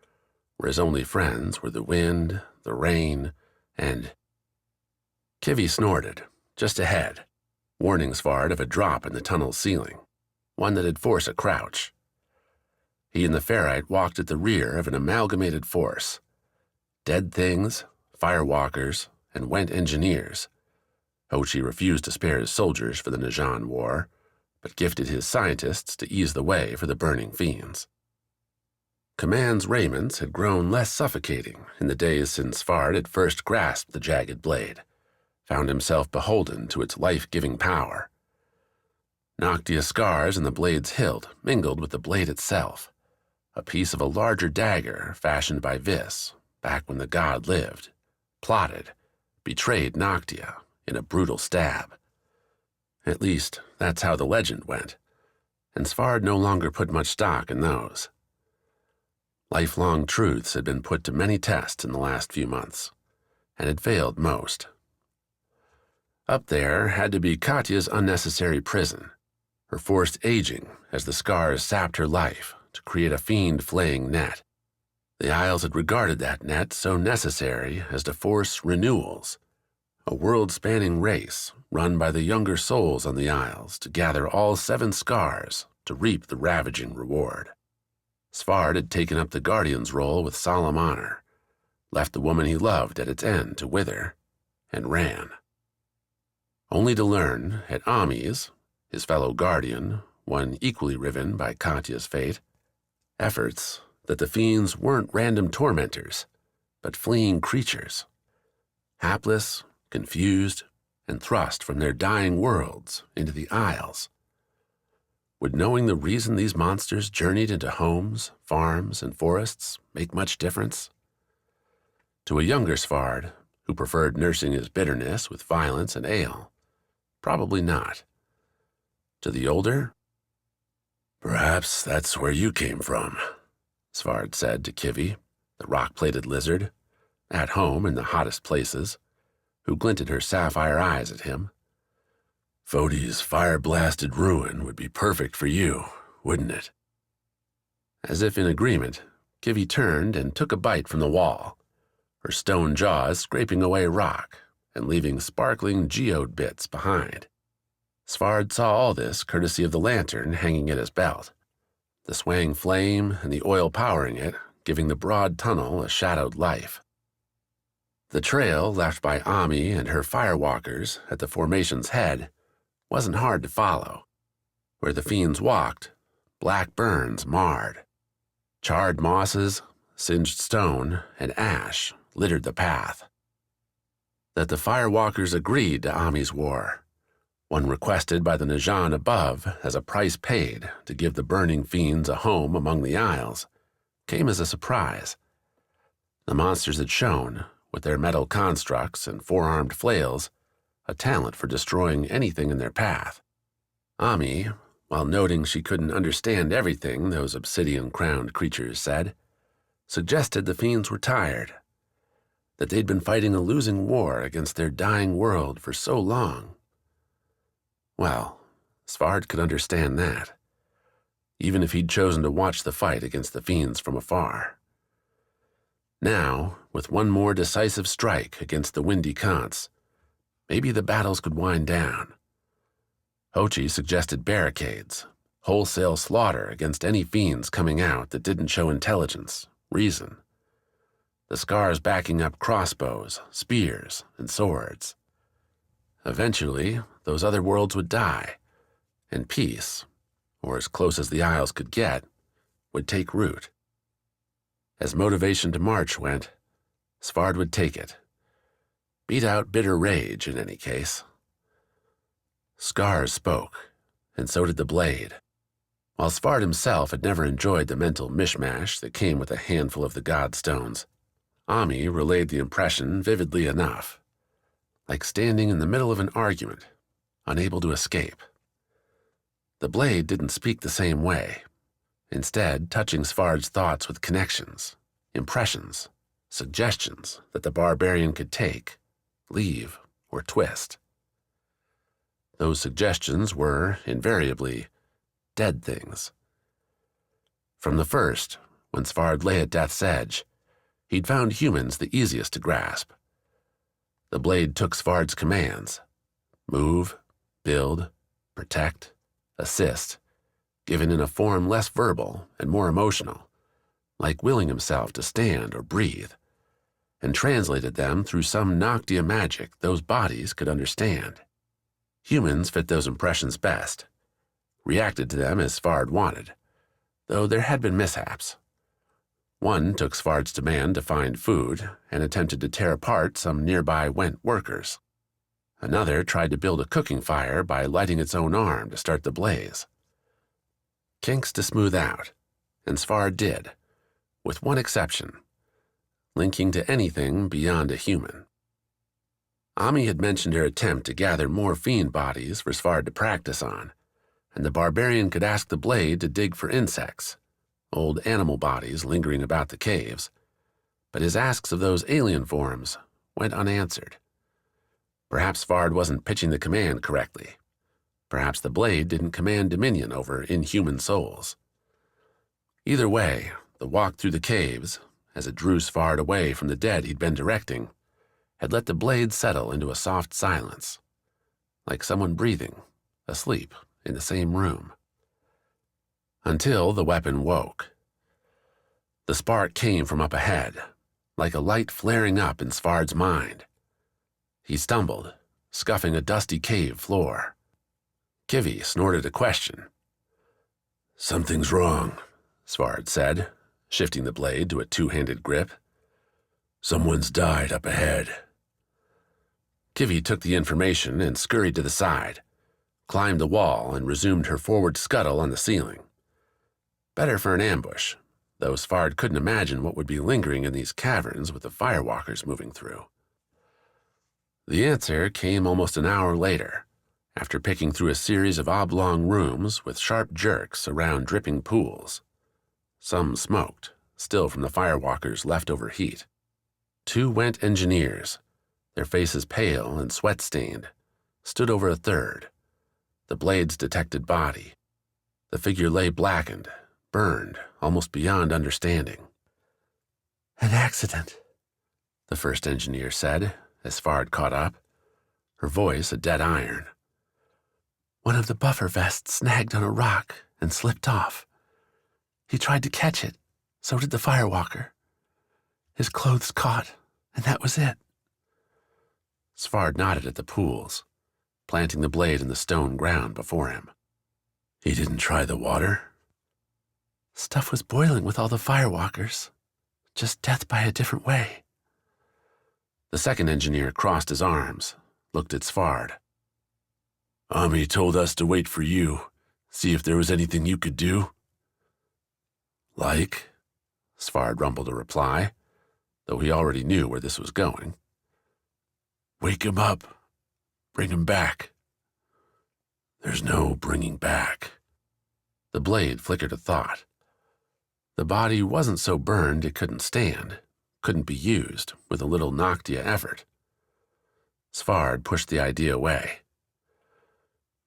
where his only friends were the wind, the rain, and... Kivy snorted, just ahead, warning Svard of a drop in the tunnel's ceiling, one that'd force a crouch. He and the ferrite walked at the rear of an amalgamated force. Dead things, firewalkers, and went engineers. Hochi refused to spare his soldiers for the Najan War, but gifted his scientists to ease the way for the burning fiends. Command's raiments had grown less suffocating in the days since Svard had first grasped the jagged blade, found himself beholden to its life-giving power. Noctia's scars in the blade's hilt mingled with the blade itself, a piece of a larger dagger fashioned by Viss back when the god lived, plotted, betrayed Noctia in a brutal stab. At least, that's how the legend went, and Svard no longer put much stock in those. Lifelong truths had been put to many tests in the last few months, and had failed most. Up there had to be Katya's unnecessary prison, her forced aging as the scars sapped her life to create a fiend-flaying net. The Isles had regarded that net so necessary as to force renewals, a world-spanning race run by the younger souls on the Isles to gather all 7 scars to reap the ravaging reward. Svard had taken up the Guardian's role with solemn honor, left the woman he loved at its end to wither, and ran. Only to learn, at Ami's, his fellow Guardian, one equally riven by Katya's fate, efforts that the fiends weren't random tormentors, but fleeing creatures, hapless, confused, and thrust from their dying worlds into the Isles. Would knowing the reason these monsters journeyed into homes, farms, and forests make much difference? To a younger Svard, who preferred nursing his bitterness with violence and ale, probably not. To the older, "Perhaps that's where you came from," Svard said to Kivy, the rock-plated lizard, at home in the hottest places, who glinted her sapphire eyes at him. "Fodi's fire-blasted ruin would be perfect for you, wouldn't it?" As if in agreement, Kivy turned and took a bite from the wall, her stone jaws scraping away rock and leaving sparkling geode bits behind. Svard saw all this courtesy of the lantern hanging at his belt, the swaying flame and the oil powering it giving the broad tunnel a shadowed life. The trail left by Ami and her firewalkers at the formation's head wasn't hard to follow. Where the fiends walked, black burns marred. Charred mosses, singed stone, and ash littered the path. That the firewalkers agreed to Ami's war, one requested by the Najan above as a price paid to give the burning fiends a home among the Isles, came as a surprise. The monsters had shown, with their metal constructs and 4-armed flails, a talent for destroying anything in their path. Ami, while noting she couldn't understand everything those obsidian-crowned creatures said, suggested the fiends were tired, that they'd been fighting a losing war against their dying world for so long. Well, Svard could understand that, even if he'd chosen to watch the fight against the fiends from afar. Now, with one more decisive strike against the windy Kance, maybe the battles could wind down. Hochi suggested barricades, wholesale slaughter against any fiends coming out that didn't show intelligence, reason. The scars backing up crossbows, spears, and swords. Eventually, those other worlds would die, and peace, or as close as the Isles could get, would take root. As motivation to march went, Svard would take it. Beat out bitter rage, in any case. Scars spoke, and so did the blade. While Svard himself had never enjoyed the mental mishmash that came with a handful of the Godstones, Ami relayed the impression vividly enough, like standing in the middle of an argument, unable to escape. The blade didn't speak the same way, instead touching Svard's thoughts with connections, impressions, suggestions that the barbarian could take, leave, or twist. Those suggestions were, invariably, dead things. From the first, when Svard lay at death's edge, he'd found humans the easiest to grasp. The blade took Svard's commands: move, build, protect, assist, given in a form less verbal and more emotional, like willing himself to stand or breathe, and translated them through some Noctia magic those bodies could understand. Humans fit those impressions best, reacted to them as Svard wanted, though there had been mishaps. One took Svard's demand to find food and attempted to tear apart some nearby Went workers. Another tried to build a cooking fire by lighting its own arm to start the blaze. Kinks to smooth out, and Svard did, with one exception: linking to anything beyond a human. Ami had mentioned her attempt to gather more fiend bodies for Svard to practice on, and the barbarian could ask the blade to dig for insects, old animal bodies lingering about the caves, but his asks of those alien forms went unanswered. Perhaps Svard wasn't pitching the command correctly. Perhaps the blade didn't command dominion over inhuman souls. Either way, the walk through the caves, as it drew Svard away from the dead he'd been directing, had let the blade settle into a soft silence, like someone breathing, asleep in the same room. Until the weapon woke. The spark came from up ahead, like a light flaring up in Svard's mind. He stumbled, scuffing a dusty cave floor. Kivi snorted a question. "Something's wrong," Svard said, shifting the blade to a two-handed grip. "Someone's died up ahead." Kivi took the information and scurried to the side, climbed the wall, and resumed her forward scuttle on the ceiling. Better for an ambush, though Svard couldn't imagine what would be lingering in these caverns with the firewalkers moving through. The answer came almost an hour later, after picking through a series of oblong rooms with sharp jerks around dripping pools. Some smoked, still from the firewalkers' leftover heat. Two Went engineers, their faces pale and sweat-stained, stood over a third, the blade's detected body. The figure lay blackened, burned, almost beyond understanding. "An accident," the first engineer said, as Svard caught up, her voice a dead iron. "One of the buffer vests snagged on a rock and slipped off. He tried to catch it, so did the firewalker. His clothes caught, and that was it." Svard nodded at the pools, planting the blade in the stone ground before him. "He didn't try the water?" "Stuff was boiling with all the firewalkers. Just death by a different way." The second engineer crossed his arms, looked at Svard. "Ami told us to wait for you, see if there was anything you could do." "Like?" Svard rumbled a reply, though he already knew where this was going. "Wake him up. Bring him back." "There's no bringing back." The blade flickered a thought. The body wasn't so burned it couldn't stand, couldn't be used with a little Noctia effort. Svard pushed the idea away.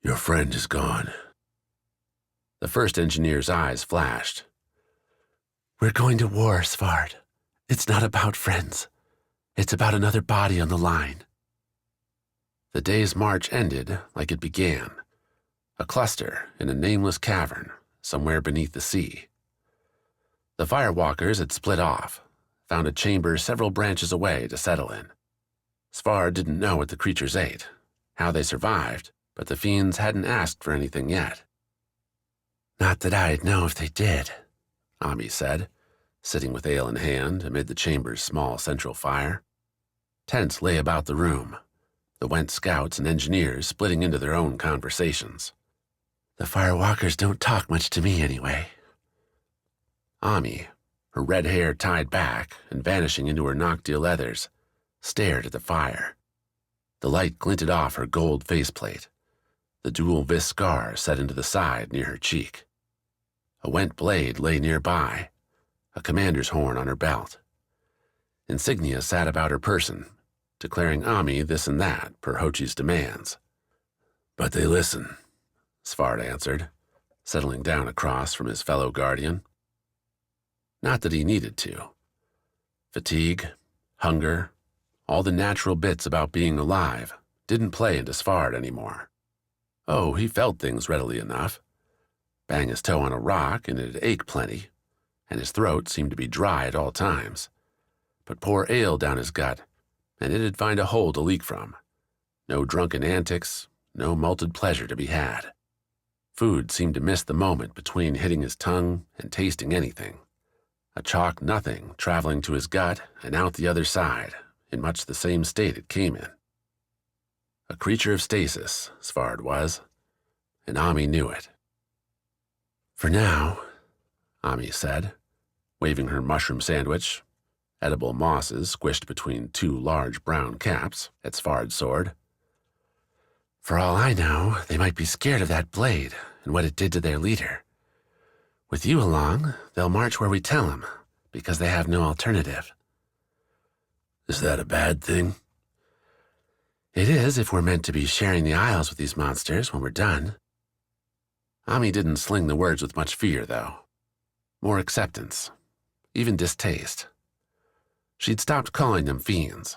"Your friend is gone." The first engineer's eyes flashed. "We're going to war, Svard. It's not about friends. It's about another body on the line." The day's march ended like it began, a cluster in a nameless cavern somewhere beneath the sea. The firewalkers had split off, found a chamber several branches away to settle in. Svard didn't know what the creatures ate, how they survived, but the fiends hadn't asked for anything yet. "Not that I'd know if they did," Ami said, sitting with ale in hand amid the chamber's small central fire. Tents lay about the room, the Went scouts and engineers splitting into their own conversations. "The firewalkers don't talk much to me anyway." Ami, her red hair tied back and vanishing into her Noctil leathers, stared at the fire. The light glinted off her gold faceplate, the dual vis scar set into the side near her cheek. A Went blade lay nearby, a commander's horn on her belt. Insignia sat about her person, declaring Ami this and that per Hochi's demands. "But they listen," Svard answered, settling down across from his fellow guardian. Not that he needed to. Fatigue, hunger, all the natural bits about being alive didn't play into Svard anymore. Oh, he felt things readily enough. Bang his toe on a rock and it'd ache plenty, and his throat seemed to be dry at all times. But pour ale down his gut, and it'd find a hole to leak from. No drunken antics, no malted pleasure to be had. Food seemed to miss the moment between hitting his tongue and tasting anything. A chalk nothing traveling to his gut and out the other side, in much the same state it came in. A creature of stasis, Svard was, and Ami knew it. "For now," Ami said, waving her mushroom sandwich, edible mosses squished between two large brown caps, at Svard's sword. "For all I know, they might be scared of that blade and what it did to their leader. With you along, they'll march where we tell them, because they have no alternative." "Is that a bad thing?" "It is if we're meant to be sharing the Isles with these monsters when we're done." Ami didn't sling the words with much fear, though. More acceptance, even distaste. She'd stopped calling them fiends,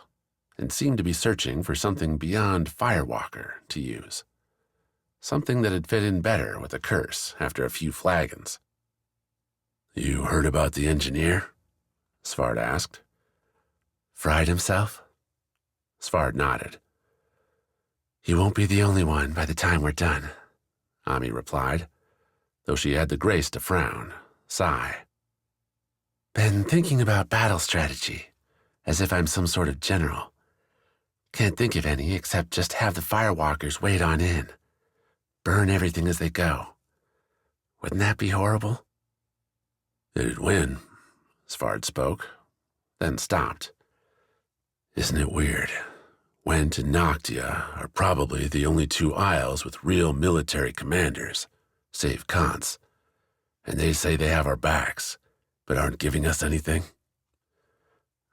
and seemed to be searching for something beyond firewalker to use. Something that had fit in better with a curse after a few flagons. "You heard about the engineer?" Svard asked. "Fried himself?" Svard nodded. "You won't be the only one by the time we're done," Ami replied, though she had the grace to frown, sigh. "Been thinking about battle strategy, as if I'm some sort of general. Can't think of any except just have the firewalkers wade on in. Burn everything as they go. Wouldn't that be horrible?" "It'd win," Svard spoke, then stopped. "Isn't it weird? Went and Noctia are probably the only two Isles with real military commanders, save Kance, and they say they have our backs, but aren't giving us anything."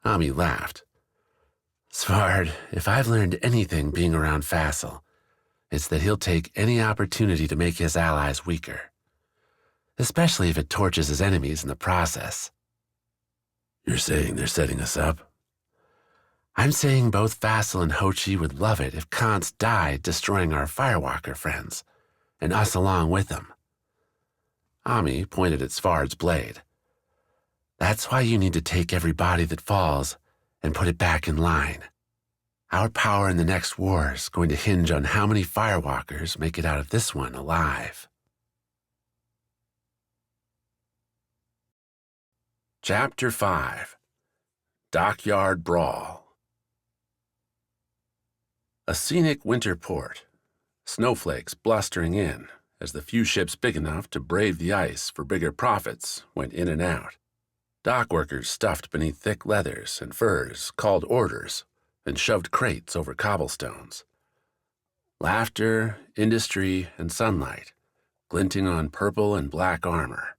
Ami laughed. "Svard, if I've learned anything being around Fassel, it's that he'll take any opportunity to make his allies weaker. Especially if it torches his enemies in the process." "You're saying they're setting us up?" "I'm saying both Fassel and Hochi would love it if Kance died destroying our firewalker friends, and us along with them." Ami pointed at Svard's blade. "That's why you need to take every body that falls and put it back in line. Our power in the next war is going to hinge on how many firewalkers make it out of this one alive." Chapter 5. Dockyard Brawl. A scenic winter port, snowflakes blustering in as the few ships big enough to brave the ice for bigger profits went in and out. Dock workers stuffed beneath thick leathers and furs called orders and shoved crates over cobblestones. Laughter, industry, and sunlight glinting on purple and black armor.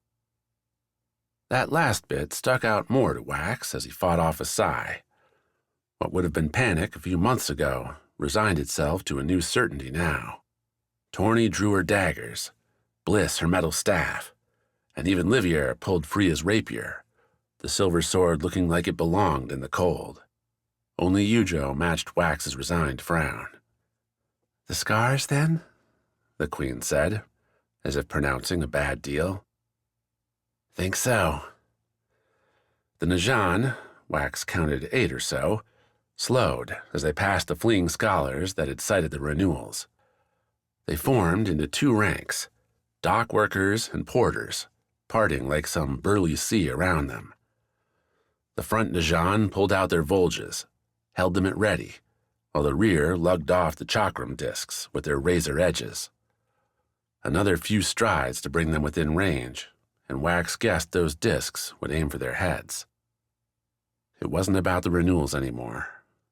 That last bit stuck out more to Wax as he fought off a sigh. What would have been panic a few months ago resigned itself to a new certainty now. Torny drew her daggers, Bliss her metal staff, and even Livier pulled free his rapier, the silver sword looking like it belonged in the cold. Only Eujo matched Wax's resigned frown. "The scars, then?" the Queen said, as if pronouncing a bad deal. Think so. The Najan, Wax counted 8 or so, slowed as they passed the fleeing scholars that had sighted the renewals. They formed into 2 ranks, dock workers and porters, parting like some burly sea around them. The front Najan pulled out their volges, held them at ready, while the rear lugged off the chakram discs with their razor edges. Another few strides to bring them within range, and Wax guessed those discs would aim for their heads. It wasn't about the renewals anymore,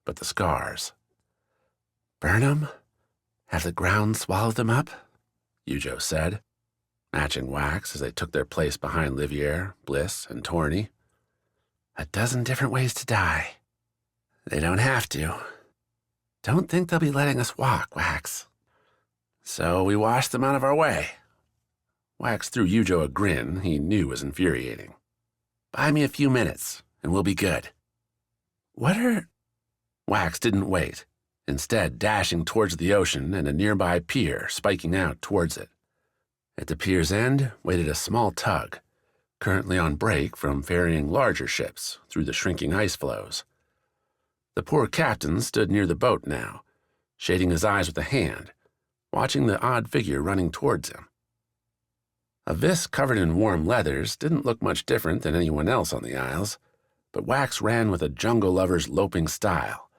but the scars. Burn 'em? Have the ground swallow them up? Eujo said, matching Wax as they took their place behind Livier, Bliss, and Torny. A dozen different ways to die. They don't have to. Don't think they'll be letting us walk, Wax. So we washed them out of our way. Wax threw Eujo a grin he knew was infuriating. Buy me a few minutes, and we'll be good. What are... Wax didn't wait, instead dashing towards the ocean and a nearby pier spiking out towards it. At the pier's end waited a small tug, currently on break from ferrying larger ships through the shrinking ice floes. The poor captain stood near the boat now, shading his eyes with a hand, watching the odd figure running towards him. A vis covered in warm leathers didn't look much different than anyone else on the Isles, but Wax ran with a jungle lover's loping style,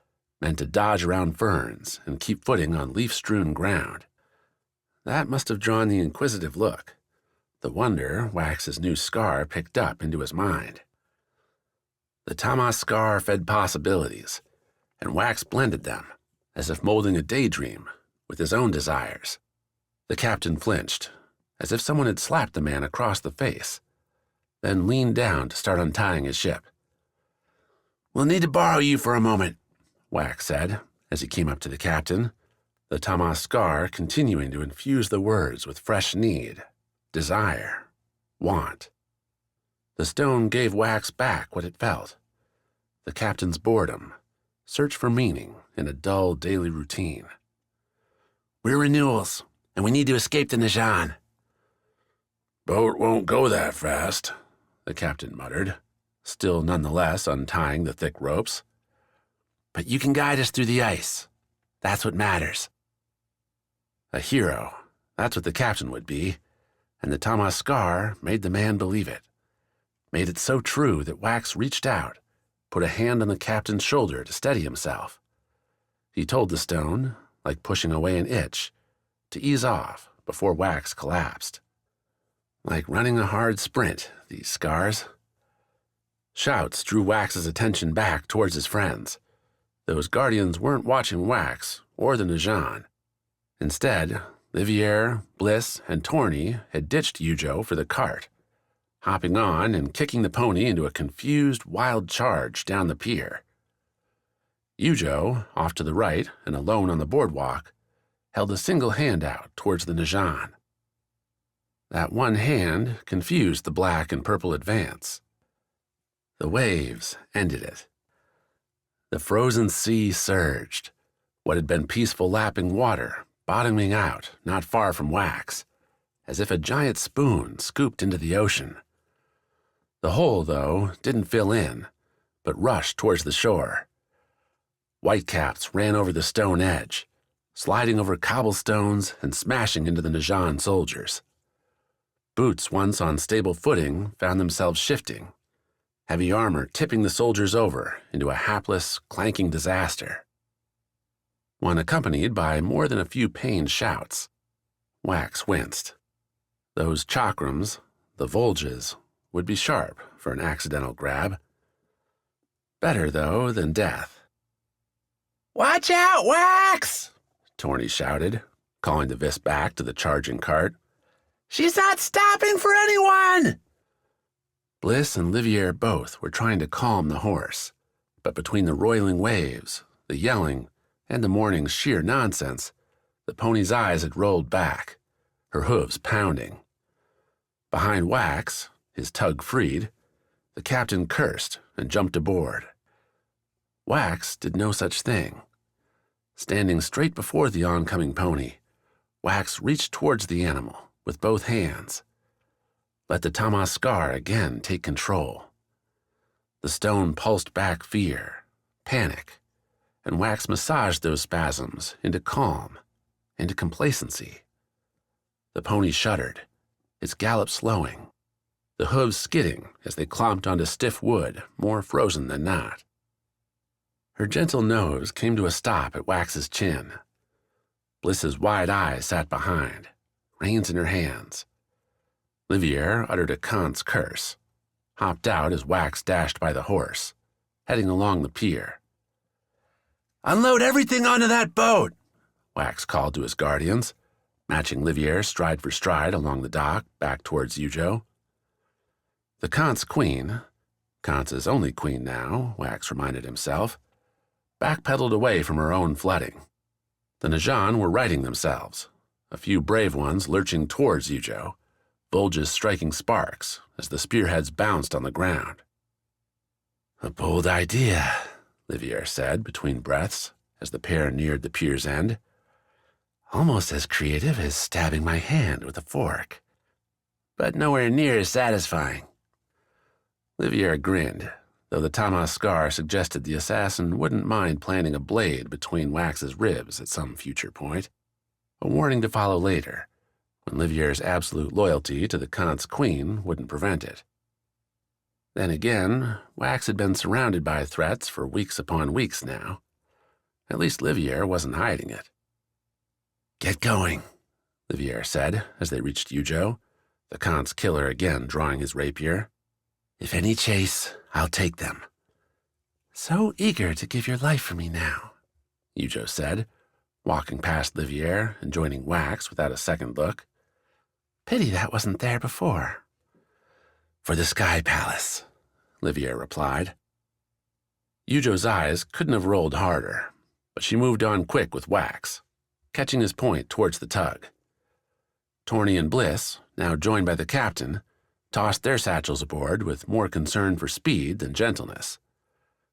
meant to dodge around ferns and keep footing on leaf-strewn ground. That must have drawn the inquisitive look, the wonder Wax's new scar picked up into his mind. The Tama scar fed possibilities, and Wax blended them, as if molding a daydream, with his own desires. The captain flinched, as if someone had slapped the man across the face, then leaned down to start untying his ship. We'll need to borrow you for a moment, Wax said, as he came up to the captain, the Tama scar continuing to infuse the words with fresh need, desire, want. The stone gave Wax back what it felt. The captain's boredom, search for meaning in a dull daily routine. We're renewals, and we need to escape the Najan. Boat won't go that fast, the captain muttered, still nonetheless untying the thick ropes. But you can guide us through the ice. That's what matters. A hero, that's what the captain would be, and the Tama scar made the man believe it. Made it so true that Wax reached out, put a hand on the captain's shoulder to steady himself. He told the stone, like pushing away an itch, to ease off before Wax collapsed. Like running a hard sprint, these scars. Shouts drew Wax's attention back towards his friends. Those guardians weren't watching Wax or the Najan. Instead, Livier, Bliss, and Torny had ditched Eujo for the cart, hopping on and kicking the pony into a confused, wild charge down the pier. Eujo, off to the right and alone on the boardwalk, held a single hand out towards the Najan. That one hand confused the black and purple advance. The waves ended it. The frozen sea surged, what had been peaceful lapping water bottoming out not far from Wax, as if a giant spoon scooped into the ocean. The hole, though, didn't fill in, but rushed towards the shore. Whitecaps ran over the stone edge, sliding over cobblestones and smashing into the Najan soldiers. Boots once on stable footing found themselves shifting, heavy armor tipping the soldiers over into a hapless, clanking disaster. One accompanied by more than a few pained shouts. Wax winced. Those chakrams, the volges, would be sharp for an accidental grab. Better, though, than death. Watch out, Wax! Torny shouted, calling the vis back to the charging cart. She's not stopping for anyone! Bliss and Livier both were trying to calm the horse, but between the roiling waves, the yelling, and the morning's sheer nonsense, the pony's eyes had rolled back, her hooves pounding. Behind Wax, his tug freed, the captain cursed and jumped aboard. Wax did no such thing. Standing straight before the oncoming pony, Wax reached towards the animal with both hands. Let the Tamaskar again take control. The stone pulsed back fear, panic, and Wax massaged those spasms into calm, into complacency. The pony shuddered, its gallop slowing, the hooves skidding as they clomped onto stiff wood, more frozen than not. Her gentle nose came to a stop at Wax's chin. Bliss's wide eyes sat behind, reins in her hands. Livier uttered a Kance curse, hopped out as Wax dashed by the horse, heading along the pier. "Unload everything onto that boat!" Wax called to his guardians, matching Livier stride for stride along the dock back towards Eujo. The Kance queen, Kance's only queen now, Wax reminded himself, backpedaled away from her own flooding. The Najan were righting themselves, a few brave ones lurching towards Eujo, bulges striking sparks as the spearheads bounced on the ground. "A bold idea," Livier said between breaths as the pair neared the pier's end. "Almost as creative as stabbing my hand with a fork, but nowhere near as satisfying." Livier grinned, though the Tamaskar suggested the assassin wouldn't mind planting a blade between Wax's ribs at some future point, a warning to follow later, when Livier's absolute loyalty to the Kance queen wouldn't prevent it. Then again, Wax had been surrounded by threats for weeks upon weeks now. At least Livier wasn't hiding it. "Get going," Livier said as they reached Eujo, the Kance killer again drawing his rapier. "If any chase, I'll take them." "So eager to give your life for me now," Eujo said, walking past Livier and joining Wax without a second look. "Pity that wasn't there before." "For the Sky Palace," Livier replied. Eujo's eyes couldn't have rolled harder, but she moved on quick with Wax, catching his point towards the tug. Torny and Bliss, now joined by the captain, tossed their satchels aboard with more concern for speed than gentleness.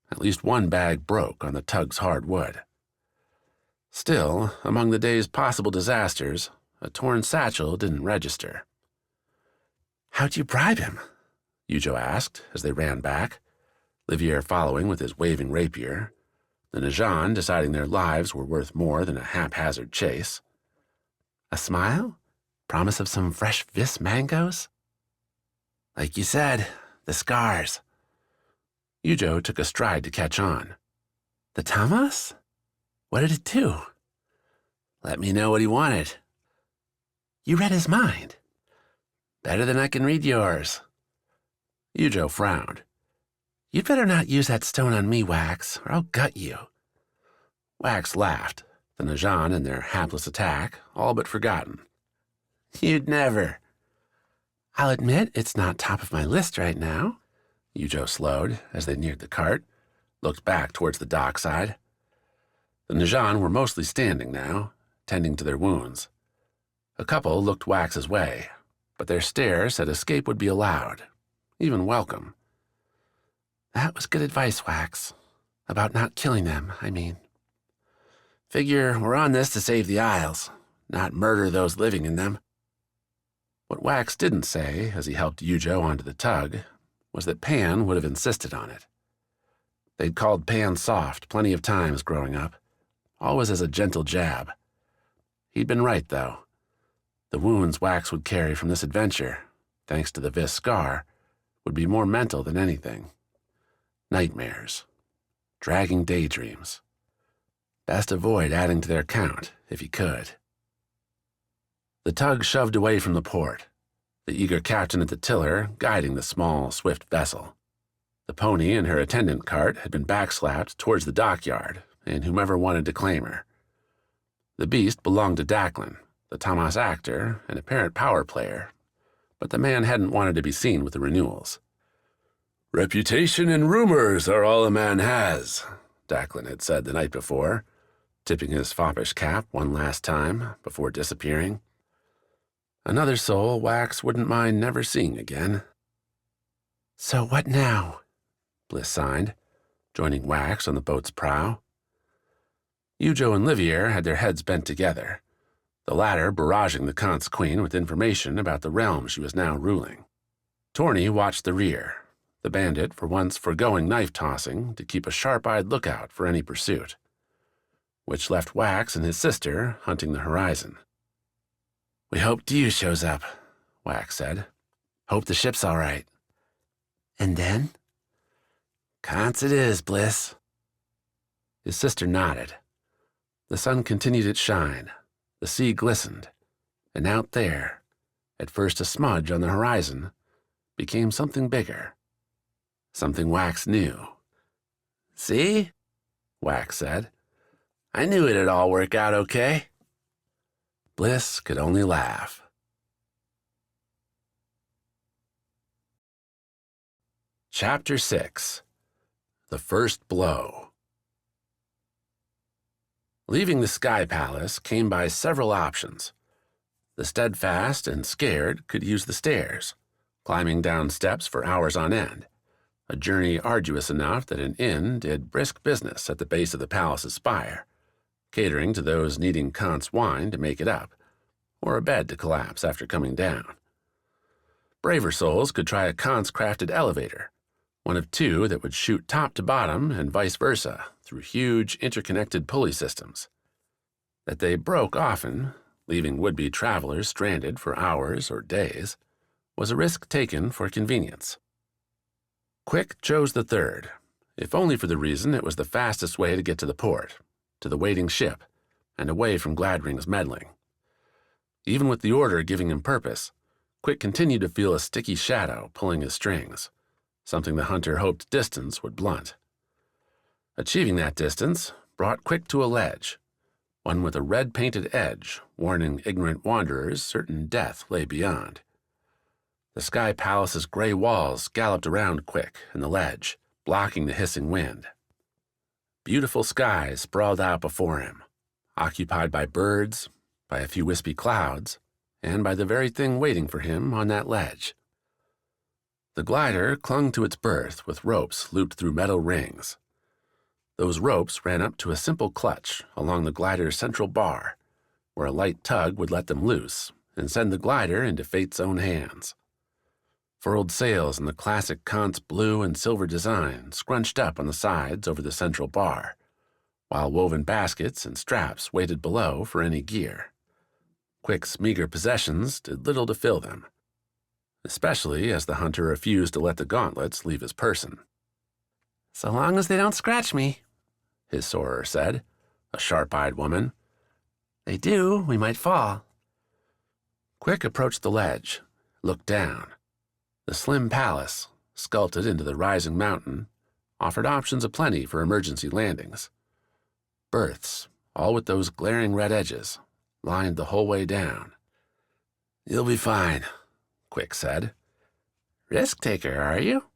At least one bag broke on the tug's hard wood. Still, among the day's possible disasters, a torn satchel didn't register. "How'd you bribe him?" Eujo asked as they ran back, Livier following with his waving rapier, the Najan deciding their lives were worth more than a haphazard chase. "A smile? Promise of some fresh vis mangoes?" "Like you said, the scars." Eujo took a stride to catch on. "The Tamas? What did it do?" "Let me know what he wanted." "You read his mind?" "Better than I can read yours." Eujo frowned. "You'd better not use that stone on me, Wax, or I'll gut you." Wax laughed, the Najan and their hapless attack all but forgotten. "You'd never." "I'll admit it's not top of my list right now." Eujo slowed as they neared the cart, looked back towards the dockside. The Najan were mostly standing now, tending to their wounds. A couple looked Wax's way, but their stare said escape would be allowed, even welcome. "That was good advice, Wax. About not killing them, I mean. Figure we're on this to save the Isles, not murder those living in them." What Wax didn't say as he helped Eujo onto the tug was that Pan would have insisted on it. They'd called Pan soft plenty of times growing up, always as a gentle jab. He'd been right, though. The wounds Wax would carry from this adventure, thanks to the vis scar, would be more mental than anything. Nightmares. Dragging daydreams. Best avoid adding to their count, if he could. The tug shoved away from the port, the eager captain at the tiller guiding the small, swift vessel. The pony and her attendant cart had been backslapped towards the dockyard and whomever wanted to claim her. The beast belonged to Daclin, the Tamas actor and apparent power player, but the man hadn't wanted to be seen with the renewals. "Reputation and rumors are all a man has," Daclin had said the night before, tipping his foppish cap one last time before disappearing. Another soul Wax wouldn't mind never seeing again. "So what now?" Bliss signed, joining Wax on the boat's prow. Eujo and Livier had their heads bent together, the latter barraging the Kance queen with information about the realm she was now ruling. Torny watched the rear, the bandit for once foregoing knife-tossing to keep a sharp-eyed lookout for any pursuit, which left Wax and his sister hunting the horizon. "We hope Diu shows up," Wax said. "Hope the ship's all right." "And then?" "Kance it is, Bliss." His sister nodded. The sun continued its shine, the sea glistened, and out there, at first a smudge on the horizon, became something bigger. Something Wax knew. "See?" Wax said. "I knew it'd all work out okay." Bliss could only laugh. Chapter 6. The First Blow. Leaving the Sky Palace came by several options. The steadfast and scared could use the stairs, climbing down steps for hours on end, a journey arduous enough that an inn did brisk business at the base of the palace's spire, catering to those needing Kance wine to make it up, or a bed to collapse after coming down. Braver souls could try a Kance-crafted elevator, one of two that would shoot top to bottom and vice versa through huge interconnected pulley systems. That they broke often, leaving would-be travelers stranded for hours or days, was a risk taken for convenience. Quik chose the third, if only for the reason it was the fastest way to get to the port, to the waiting ship, and away from Gladring's meddling. Even with the order giving him purpose, Quik continued to feel a sticky shadow pulling his strings, something the hunter hoped distance would blunt. Achieving that distance brought Quik to a ledge, one with a red-painted edge warning ignorant wanderers certain death lay beyond. The Sky Palace's gray walls galloped around Quik and the ledge, blocking the hissing wind. Beautiful skies sprawled out before him, occupied by birds, by a few wispy clouds, and by the very thing waiting for him on that ledge. The glider clung to its berth with ropes looped through metal rings. Those ropes ran up to a simple clutch along the glider's central bar, where a light tug would let them loose and send the glider into fate's own hands. Furled sails in the classic Kance blue and silver design scrunched up on the sides over the central bar, while woven baskets and straps waited below for any gear. Quik's meager possessions did little to fill them, especially as the hunter refused to let the gauntlets leave his person. "So long as they don't scratch me," his sorer said, a sharp-eyed woman. "They do, we might fall." Quik approached the ledge, looked down. The slim palace, sculpted into the rising mountain, offered options aplenty for emergency landings. Berths, all with those glaring red edges, lined the whole way down. "You'll be fine," Quik said. "Risk-taker, are you?"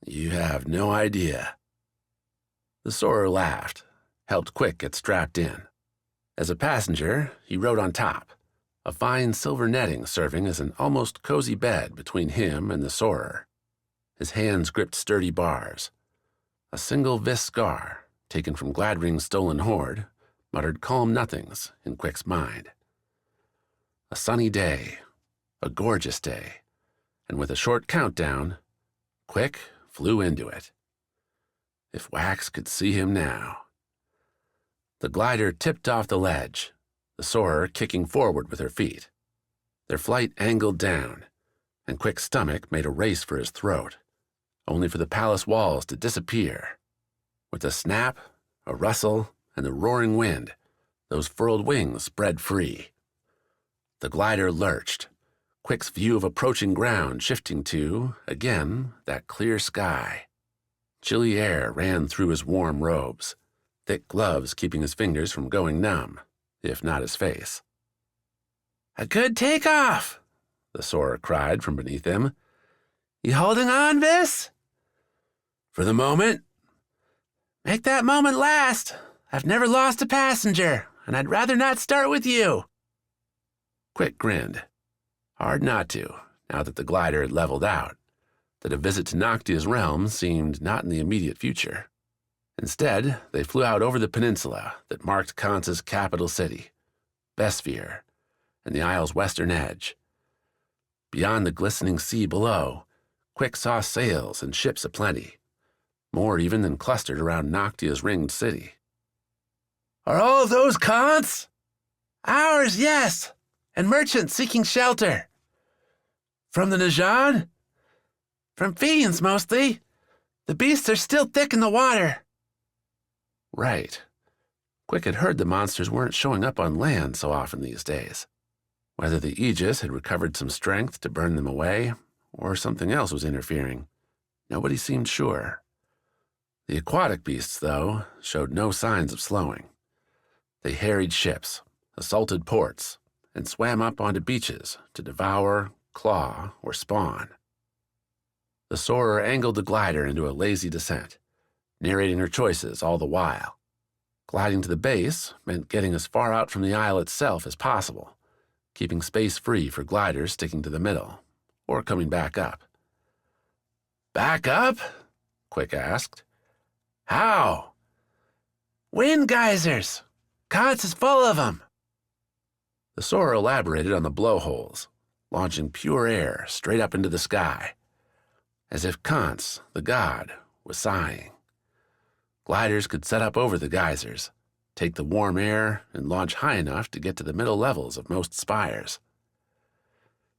"You have no idea." The sorer laughed, helped Quik get strapped in. As a passenger, he rode on top, a fine silver netting serving as an almost cozy bed between him and the sorer. His hands gripped sturdy bars. A single vis scar, taken from Gladring's stolen hoard, muttered calm nothings in Quik's mind. A sunny day, a gorgeous day, and with a short countdown, Quik flew into it. If Wax could see him now. The glider tipped off the ledge, the sorer kicking forward with her feet. Their flight angled down, and Quik's stomach made a race for his throat, only for the palace walls to disappear. With a snap, a rustle, and the roaring wind, those furled wings spread free. The glider lurched, Quik's view of approaching ground shifting to, again, that clear sky. Chilly air ran through his warm robes, thick gloves keeping his fingers from going numb, if not his face. "A good takeoff!" the sorer cried from beneath him. "You holding on, Vis?" "For the moment." "Make that moment last. I've never lost a passenger, and I'd rather not start with you." Quik grinned. Hard not to, now that the glider had leveled out, that a visit to Noctia's realm seemed not in the immediate future. Instead, they flew out over the peninsula that marked Kance's capital city, Besphere, and the isle's western edge. Beyond the glistening sea below, Quik saw sails and ships aplenty, more even than clustered around Noctia's ringed city. "Are all of those Kance?" "Ours, yes, and merchants seeking shelter." "From the Najan?" "From fiends, mostly. The beasts are still thick in the water." Right. Quik had heard the monsters weren't showing up on land so often these days. Whether the Aegis had recovered some strength to burn them away, or something else was interfering, nobody seemed sure. The aquatic beasts, though, showed no signs of slowing. They harried ships, assaulted ports, and swam up onto beaches to devour, claw, or spawn. The soarer angled the glider into a lazy descent, narrating her choices all the while. Gliding to the base meant getting as far out from the isle itself as possible, keeping space free for gliders sticking to the middle, or coming back up. "Back up?" Quik asked. "How?" "Wind geysers. Kance is full of them." The soarer elaborated on the blowholes, launching pure air straight up into the sky, as if Kance, the god, was sighing. Gliders could set up over the geysers, take the warm air, and launch high enough to get to the middle levels of most spires.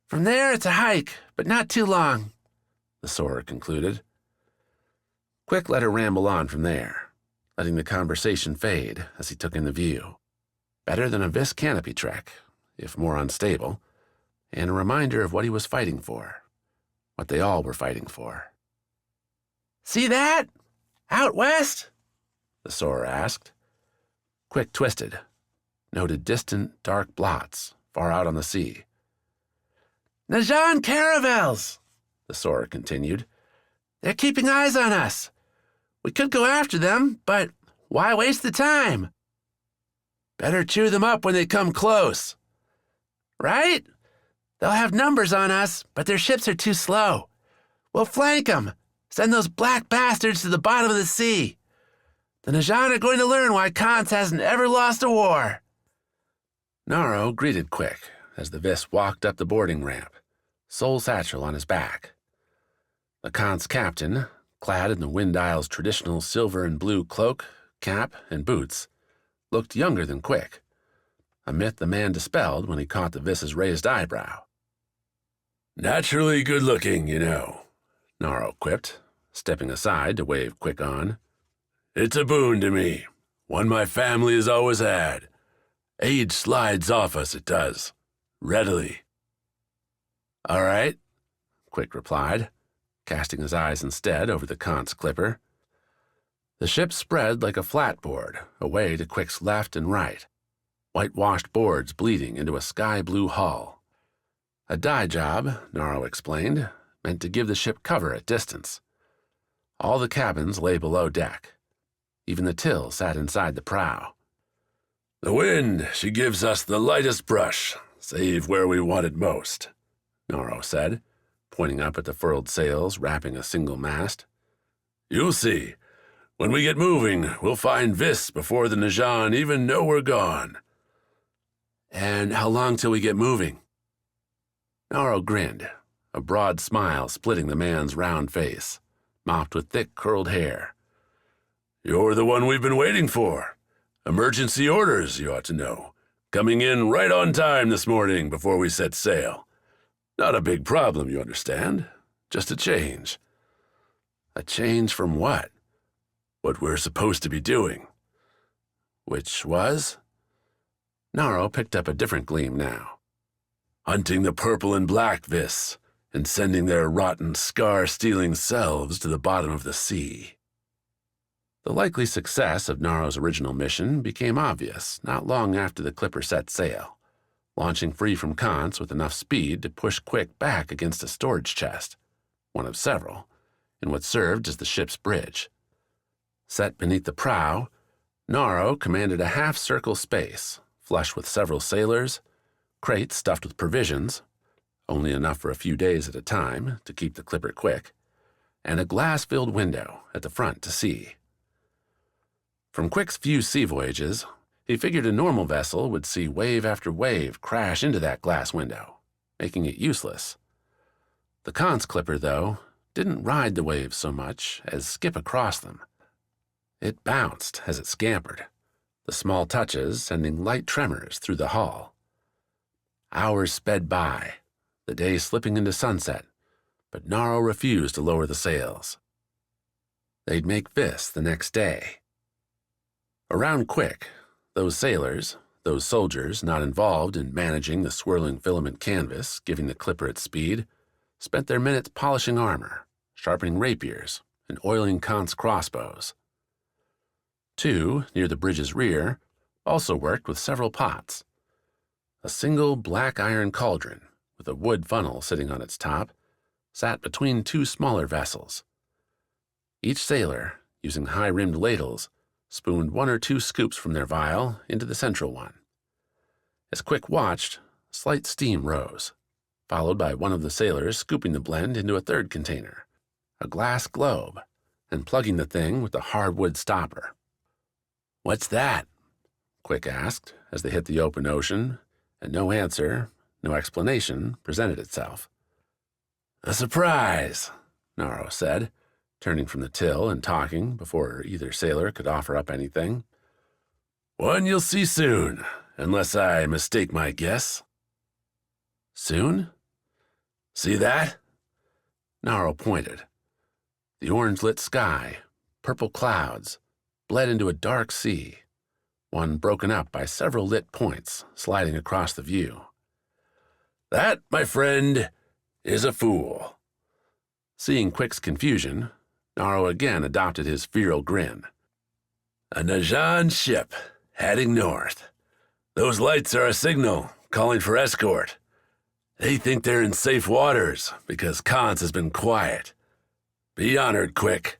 "From there it's a hike, but not too long," the soarer concluded. Quik let her ramble on from there, letting the conversation fade as he took in the view. Better than a Vis canopy trek, if more unstable, and a reminder of what he was fighting for, what they all were fighting for. "See that? Out west?" the soarer asked. Quik twisted, noted distant, dark blots far out on the sea. "Najan caravels," the soarer continued. "They're keeping eyes on us. We could go after them, but why waste the time?" "Better chew them up when they come close." "Right? They'll have numbers on us, but their ships are too slow. We'll flank them. Send those black bastards to the bottom of the sea. The Najan are going to learn why Kance hasn't ever lost a war." Naro greeted Quik as the Vis walked up the boarding ramp, soul satchel on his back. The Kance captain, clad in the Wind Isle's traditional silver and blue cloak, cap, and boots, looked younger than Quik, a myth the man dispelled when he caught the Vis's raised eyebrow. "Naturally good-looking, you know," Naro quipped, stepping aside to wave Quik on. "It's a boon to me, one my family has always had. Age slides off us, it does, readily." "All right," Quik replied, casting his eyes instead over the Kance clipper. The ship spread like a flatboard away to Quik's left and right, whitewashed boards bleeding into a sky-blue hull. A dye job, Naro explained, meant to give the ship cover at distance. All the cabins lay below deck. Even the till sat inside the prow. "The wind, she gives us the lightest brush, save where we want it most," Naro said, pointing up at the furled sails wrapping a single mast. "You'll see. When we get moving, we'll find Vis before the Najan even know we're gone." "And how long till we get moving?" Naro grinned, a broad smile splitting the man's round face, mopped with thick curled hair. "You're the one we've been waiting for. Emergency orders, you ought to know. Coming in right on time this morning before we set sail. Not a big problem, you understand. Just a change." "A change from what?" "What we're supposed to be doing." "Which was?" Naro picked up a different gleam now. "Hunting the purple and black Vis, and sending their rotten, scar-stealing selves to the bottom of the sea." The likely success of Naro's original mission became obvious not long after the clipper set sail, launching free from Kance with enough speed to push Quik back against a storage chest, one of several, in what served as the ship's bridge. Set beneath the prow, Naro commanded a half-circle space, flush with several sailors, crates stuffed with provisions, only enough for a few days at a time to keep the clipper quick, and a glass-filled window at the front to see. From Quik's few sea voyages, He figured a normal vessel would see wave after wave crash into that glass window, making it useless. The Kance clipper, though, didn't ride the waves so much as skip across them. It bounced as it scampered, the small touches sending light tremors through the hull. Hours sped by, the day slipping into sunset, but Naro refused to lower the sails. They'd make Vis the next day. Around Quik, those sailors, those soldiers not involved in managing the swirling filament canvas, giving the clipper its speed, spent their minutes polishing armor, sharpening rapiers, and oiling Kance crossbows. Two, near the bridge's rear, also worked with several pots. A single black iron cauldron, with a wood funnel sitting on its top, sat between two smaller vessels. Each sailor, using high-rimmed ladles, spooned 1 or 2 scoops from their vial into the central one. As Quik watched, slight steam rose, followed by one of the sailors scooping the blend into a third container, a glass globe, and plugging the thing with a hardwood stopper. "What's that?" Quik asked as they hit the open ocean, and no answer, no explanation presented itself. "A surprise," Naro said, turning from the till and talking before either sailor could offer up anything. "One you'll see soon, unless I mistake my guess." "Soon?" "See that?" Naro pointed. The orange-lit sky, purple clouds, bled into a dark sea, one broken up by several lit points sliding across the view. "That, my friend, is a fool." Seeing Quik's confusion, Naro again adopted his feral grin. "A Najan ship, heading north. Those lights are a signal, calling for escort. They think they're in safe waters because Kance has been quiet. Be honored, Quik.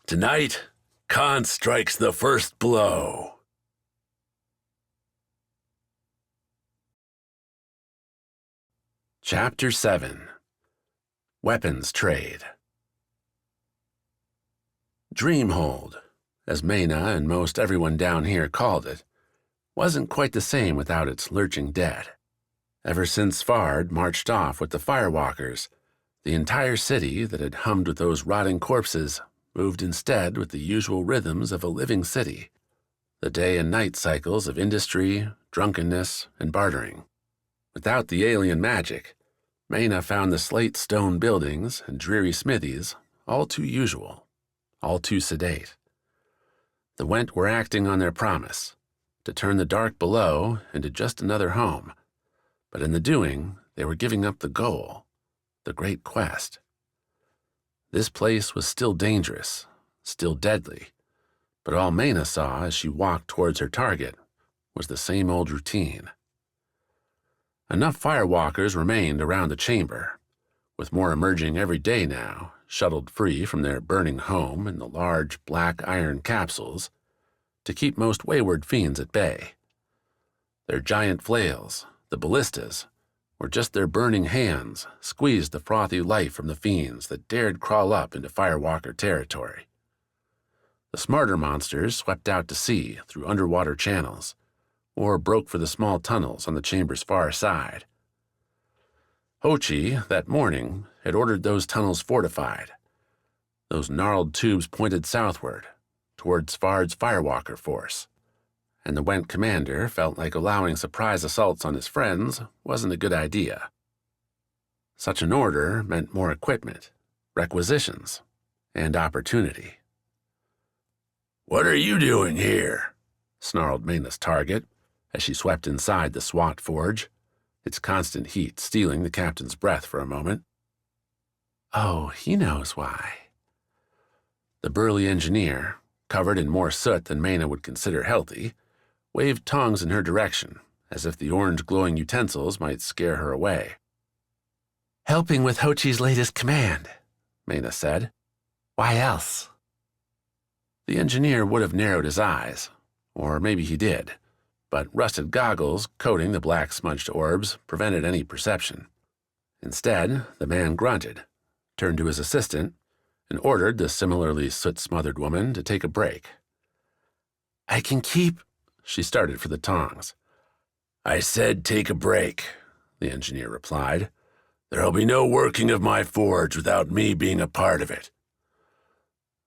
Tonight, Kance strikes the first blow." Chapter 7. Weapons Trade. Dreamhold, as Mena and most everyone down here called it, wasn't quite the same without its lurching dead. Ever since Fard marched off with the firewalkers, the entire city that had hummed with those rotting corpses moved instead with the usual rhythms of a living city, the day and night cycles of industry, drunkenness, and bartering. Without the alien magic, Mena found the slate stone buildings and dreary smithies all too usual, all too sedate. The Went were acting on their promise, to turn the dark below into just another home, but in the doing, they were giving up the goal, the great quest. This place was still dangerous, still deadly, but all Mena saw as she walked towards her target was the same old routine. Enough firewalkers remained around the chamber, with more emerging every day now, shuttled free from their burning home in the large black iron capsules, to keep most wayward fiends at bay. Their giant flails, the ballistas, or just their burning hands squeezed the frothy life from the fiends that dared crawl up into firewalker territory. The smarter monsters swept out to sea through underwater channels, or broke for the small tunnels on the chamber's far side. Hochi, that morning, had ordered those tunnels fortified, those gnarled tubes pointed southward, towards Fard's firewalker force, and the Went commander felt like allowing surprise assaults on his friends wasn't a good idea. Such an order meant more equipment, requisitions, and opportunity. "What are you doing here?" snarled Mena's target as she swept inside the SWAT forge, its constant heat stealing the captain's breath for a moment. "Oh, he knows why." The burly engineer, covered in more soot than Mena would consider healthy, waved tongs in her direction, as if the orange glowing utensils might scare her away. "Helping with Hochi's latest command," Mena said. "Why else?" The engineer would have narrowed his eyes, or maybe he did, but rusted goggles coating the black smudged orbs prevented any perception. Instead, the man grunted, turned to his assistant, and ordered the similarly soot-smothered woman to take a break. "I can keep..." she started for the tongs. "I said take a break," the engineer replied. "There'll be no working of my forge without me being a part of it."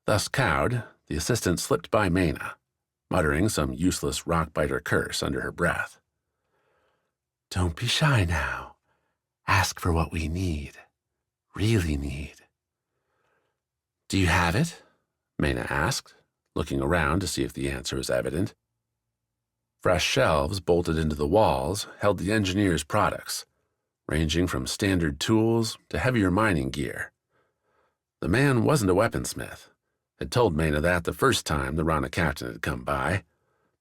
Thus cowed, the assistant slipped by Mena, muttering some useless rock-biter curse under her breath. "Don't be shy now. Ask for what we need. Really need." "Do you have it?" Mena asked, looking around to see if the answer was evident. Fresh shelves bolted into the walls held the engineer's products, ranging from standard tools to heavier mining gear. The man wasn't a weaponsmith, had told Mena that the first time the Rana captain had come by,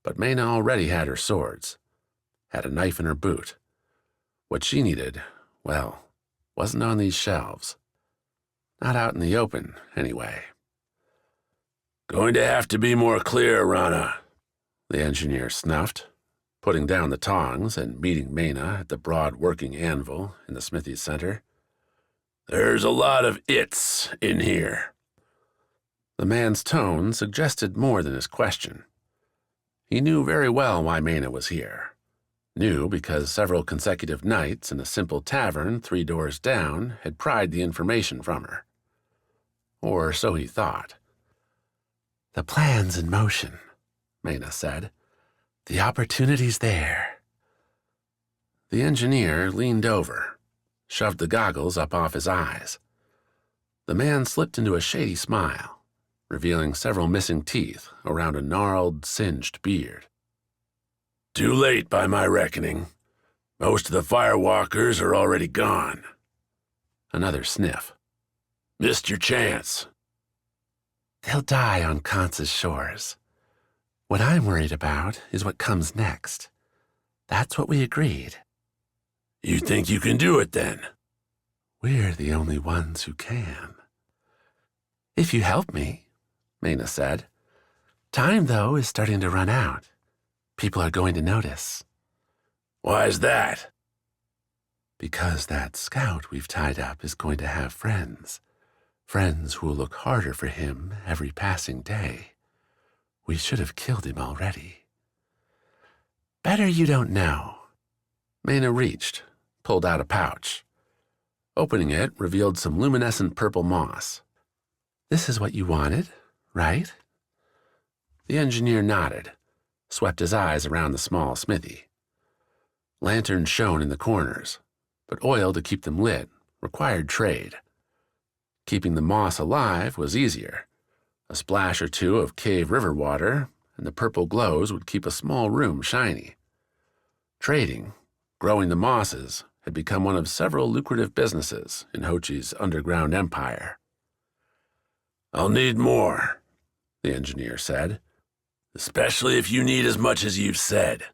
but Mena already had her swords, had a knife in her boot. What she needed, well, wasn't on these shelves. Not out in the open, anyway. "Going to have to be more clear, Rana," the engineer snuffed, putting down the tongs and meeting Mena at the broad working anvil in the smithy center. "There's a lot of its in here." The man's tone suggested more than his question. He knew very well why Mena was here. Knew because several consecutive nights in a simple tavern 3 doors down had pried the information from her. Or so he thought. "The plan's in motion," Mena said. "The opportunity's there." The engineer leaned over, shoved the goggles up off his eyes. The man slipped into a shady smile, revealing several missing teeth around a gnarled, singed beard. "Too late by my reckoning. Most of the firewalkers are already gone." Another sniff. "Missed your chance." "They'll die on Kance's shores. What I'm worried about is what comes next. That's what we agreed." "You think you can do it, then?" "We're the only ones who can." "If you help me," Mena said. "Time, though, is starting to run out. People are going to notice." "Why's that?" "Because that scout we've tied up is going to have friends. Friends who will look harder for him every passing day. We should have killed him already." "Better you don't know." Mena reached, pulled out a pouch. Opening it revealed some luminescent purple moss. "This is what you wanted, right?" The engineer nodded, swept his eyes around the small smithy. Lanterns shone in the corners, but oil to keep them lit required trade. Keeping the moss alive was easier. A splash or two of cave river water, and the purple glows would keep a small room shiny. Trading, growing the mosses, had become one of several lucrative businesses in Hochi's underground empire. "I'll need more," the engineer said. "Especially if you need as much as you've said."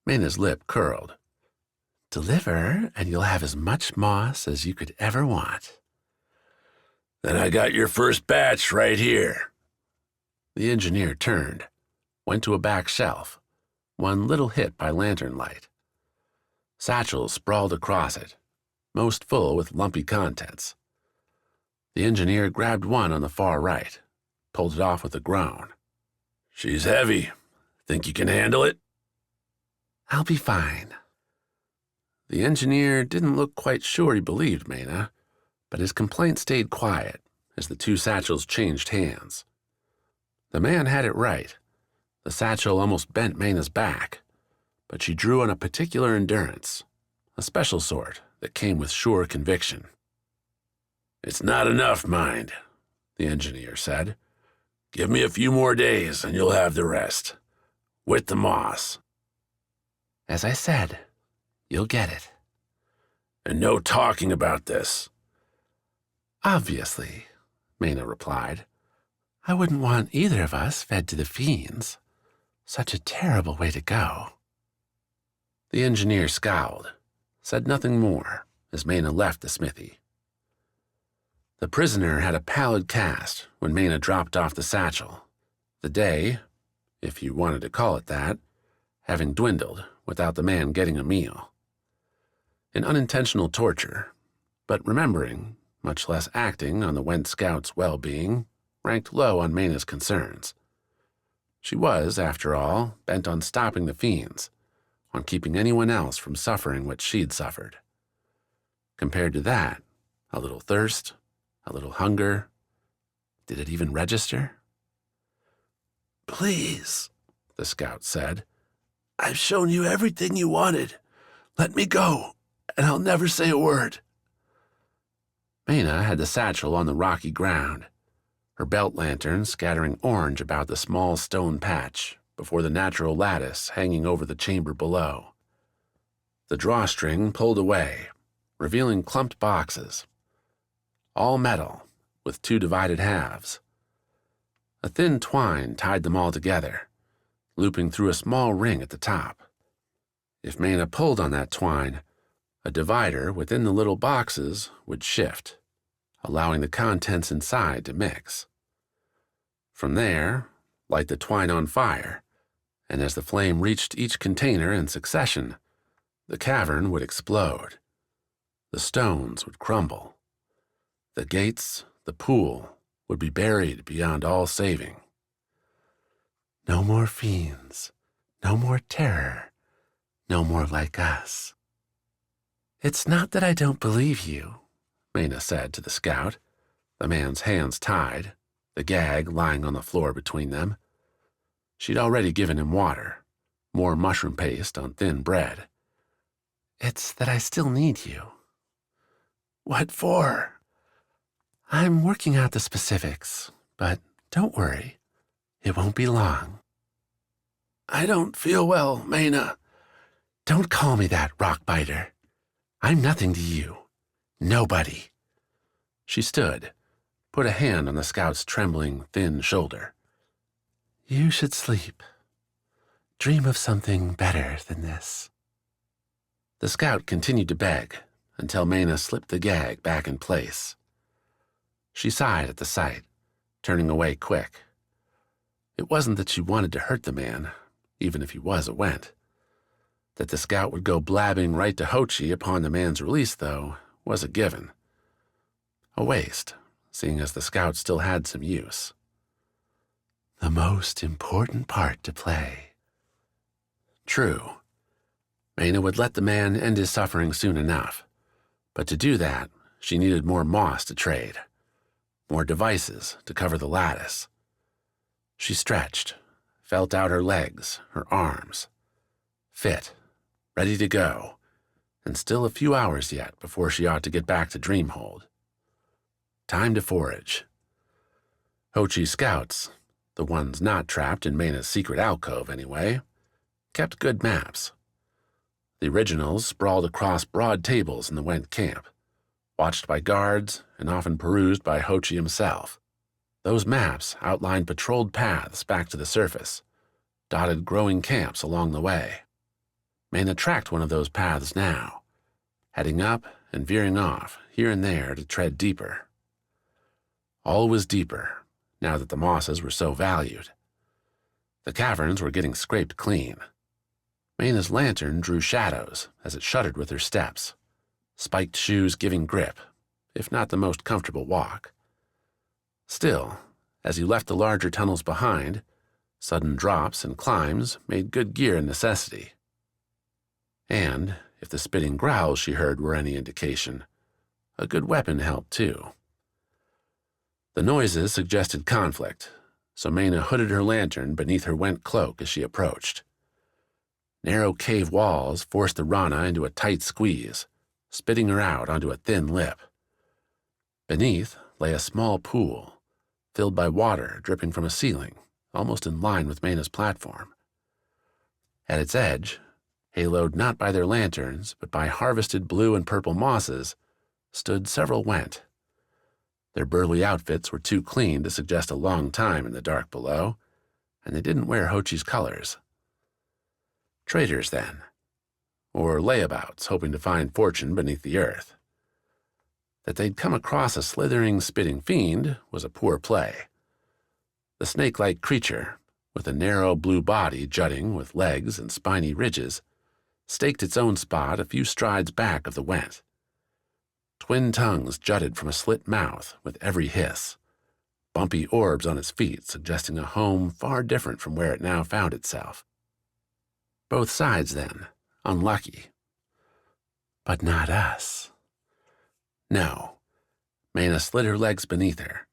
Mena's lip curled. "Deliver, and you'll have as much moss as you could ever want." "Then I got your first batch right here." The engineer turned, went to a back shelf, one little hit by lantern light. Satchels sprawled across it, most full with lumpy contents. The engineer grabbed one on the far right, pulled it off with a groan. "She's heavy. Think you can handle it?" "I'll be fine." The engineer didn't look quite sure he believed Mena, but his complaint stayed quiet as the 2 satchels changed hands. The man had it right. The satchel almost bent Mena's back, but she drew on a particular endurance, a special sort that came with sure conviction. "It's not enough, mind," the engineer said. "Give me a few more days and you'll have the rest. With the moss." "As I said, you'll get it." "And no talking about this." "Obviously," Mena replied. "I wouldn't want either of us fed to the fiends. Such a terrible way to go." The engineer scowled, said nothing more as Mena left the smithy. The prisoner had a pallid cast when Mena dropped off the satchel, the day, if you wanted to call it that, having dwindled without the man getting a meal. An unintentional torture, but remembering, much less acting on the Went Scout's well-being, ranked low on Mena's concerns. She was, after all, bent on stopping the fiends, on keeping anyone else from suffering what she'd suffered. Compared to that, a little thirst, a little hunger, did it even register? "Please," the scout said. "I've shown you everything you wanted. Let me go, and I'll never say a word." Maina had the satchel on the rocky ground, her belt lantern scattering orange about the small stone patch before the natural lattice hanging over the chamber below. The drawstring pulled away, revealing clumped boxes, all metal with two divided halves. A thin twine tied them all together, looping through a small ring at the top. If Maina pulled on that twine, a divider within the little boxes would shift, allowing the contents inside to mix. From there, light the twine on fire, and as the flame reached each container in succession, the cavern would explode. The stones would crumble. The gates, the pool, would be buried beyond all saving. No more fiends, no more terror, no more like us. "It's not that I don't believe you," Maina said to the scout, the man's hands tied, the gag lying on the floor between them. She'd already given him water, more mushroom paste on thin bread. "It's that I still need you." "What for?" "I'm working out the specifics, but don't worry. It won't be long." "I don't feel well, Maina." "Don't call me that, Rockbiter. I'm nothing to you. Nobody." She stood, put a hand on the scout's trembling, thin shoulder. "You should sleep. Dream of something better than this." The scout continued to beg until Maina slipped the gag back in place. She sighed at the sight, turning away quick. It wasn't that she wanted to hurt the man, even if he was a went. That the scout would go blabbing right to Hochi upon the man's release, though, was a given. A waste, seeing as the scout still had some use. The most important part to play. True. Maina would let the man end his suffering soon enough, but to do that, she needed more moss to trade, more devices to cover the lattice. She stretched, felt out her legs, her arms. Fit, ready to go, and still a few hours yet before she ought to get back to Dreamhold. Time to forage. Hochi's scouts, the ones not trapped in Maina's secret alcove anyway, kept good maps. The originals sprawled across broad tables in the Went camp, watched by guards and often perused by Hochi himself. Those maps outlined patrolled paths back to the surface, dotted growing camps along the way. Maina tracked one of those paths now, heading up and veering off here and there to tread deeper. All was deeper, now that the mosses were so valued. The caverns were getting scraped clean. Maina's lantern drew shadows as it shuddered with her steps, spiked shoes giving grip, if not the most comfortable walk. Still, as you left the larger tunnels behind, sudden drops and climbs made good gear a necessity. And, if the spitting growls she heard were any indication, a good weapon helped too. The noises suggested conflict, so Maina hooded her lantern beneath her Went cloak as she approached. Narrow cave walls forced the Rana into a tight squeeze, spitting her out onto a thin lip. Beneath lay a small pool, filled by water dripping from a ceiling, almost in line with Maina's platform. At its edge, haloed not by their lanterns, but by harvested blue and purple mosses, stood several Went. Their burly outfits were too clean to suggest a long time in the dark below, and they didn't wear Hochi's colors. Traders, then, or layabouts hoping to find fortune beneath the earth. That they'd come across a slithering, spitting fiend was a poor play. The snake-like creature, with a narrow blue body jutting with legs and spiny ridges, staked its own spot a few strides back of the Went. Twin tongues jutted from a slit mouth with every hiss, bumpy orbs on its feet suggesting a home far different from where it now found itself. Both sides, then, unlucky. But not us. No. Mena slid her legs beneath her,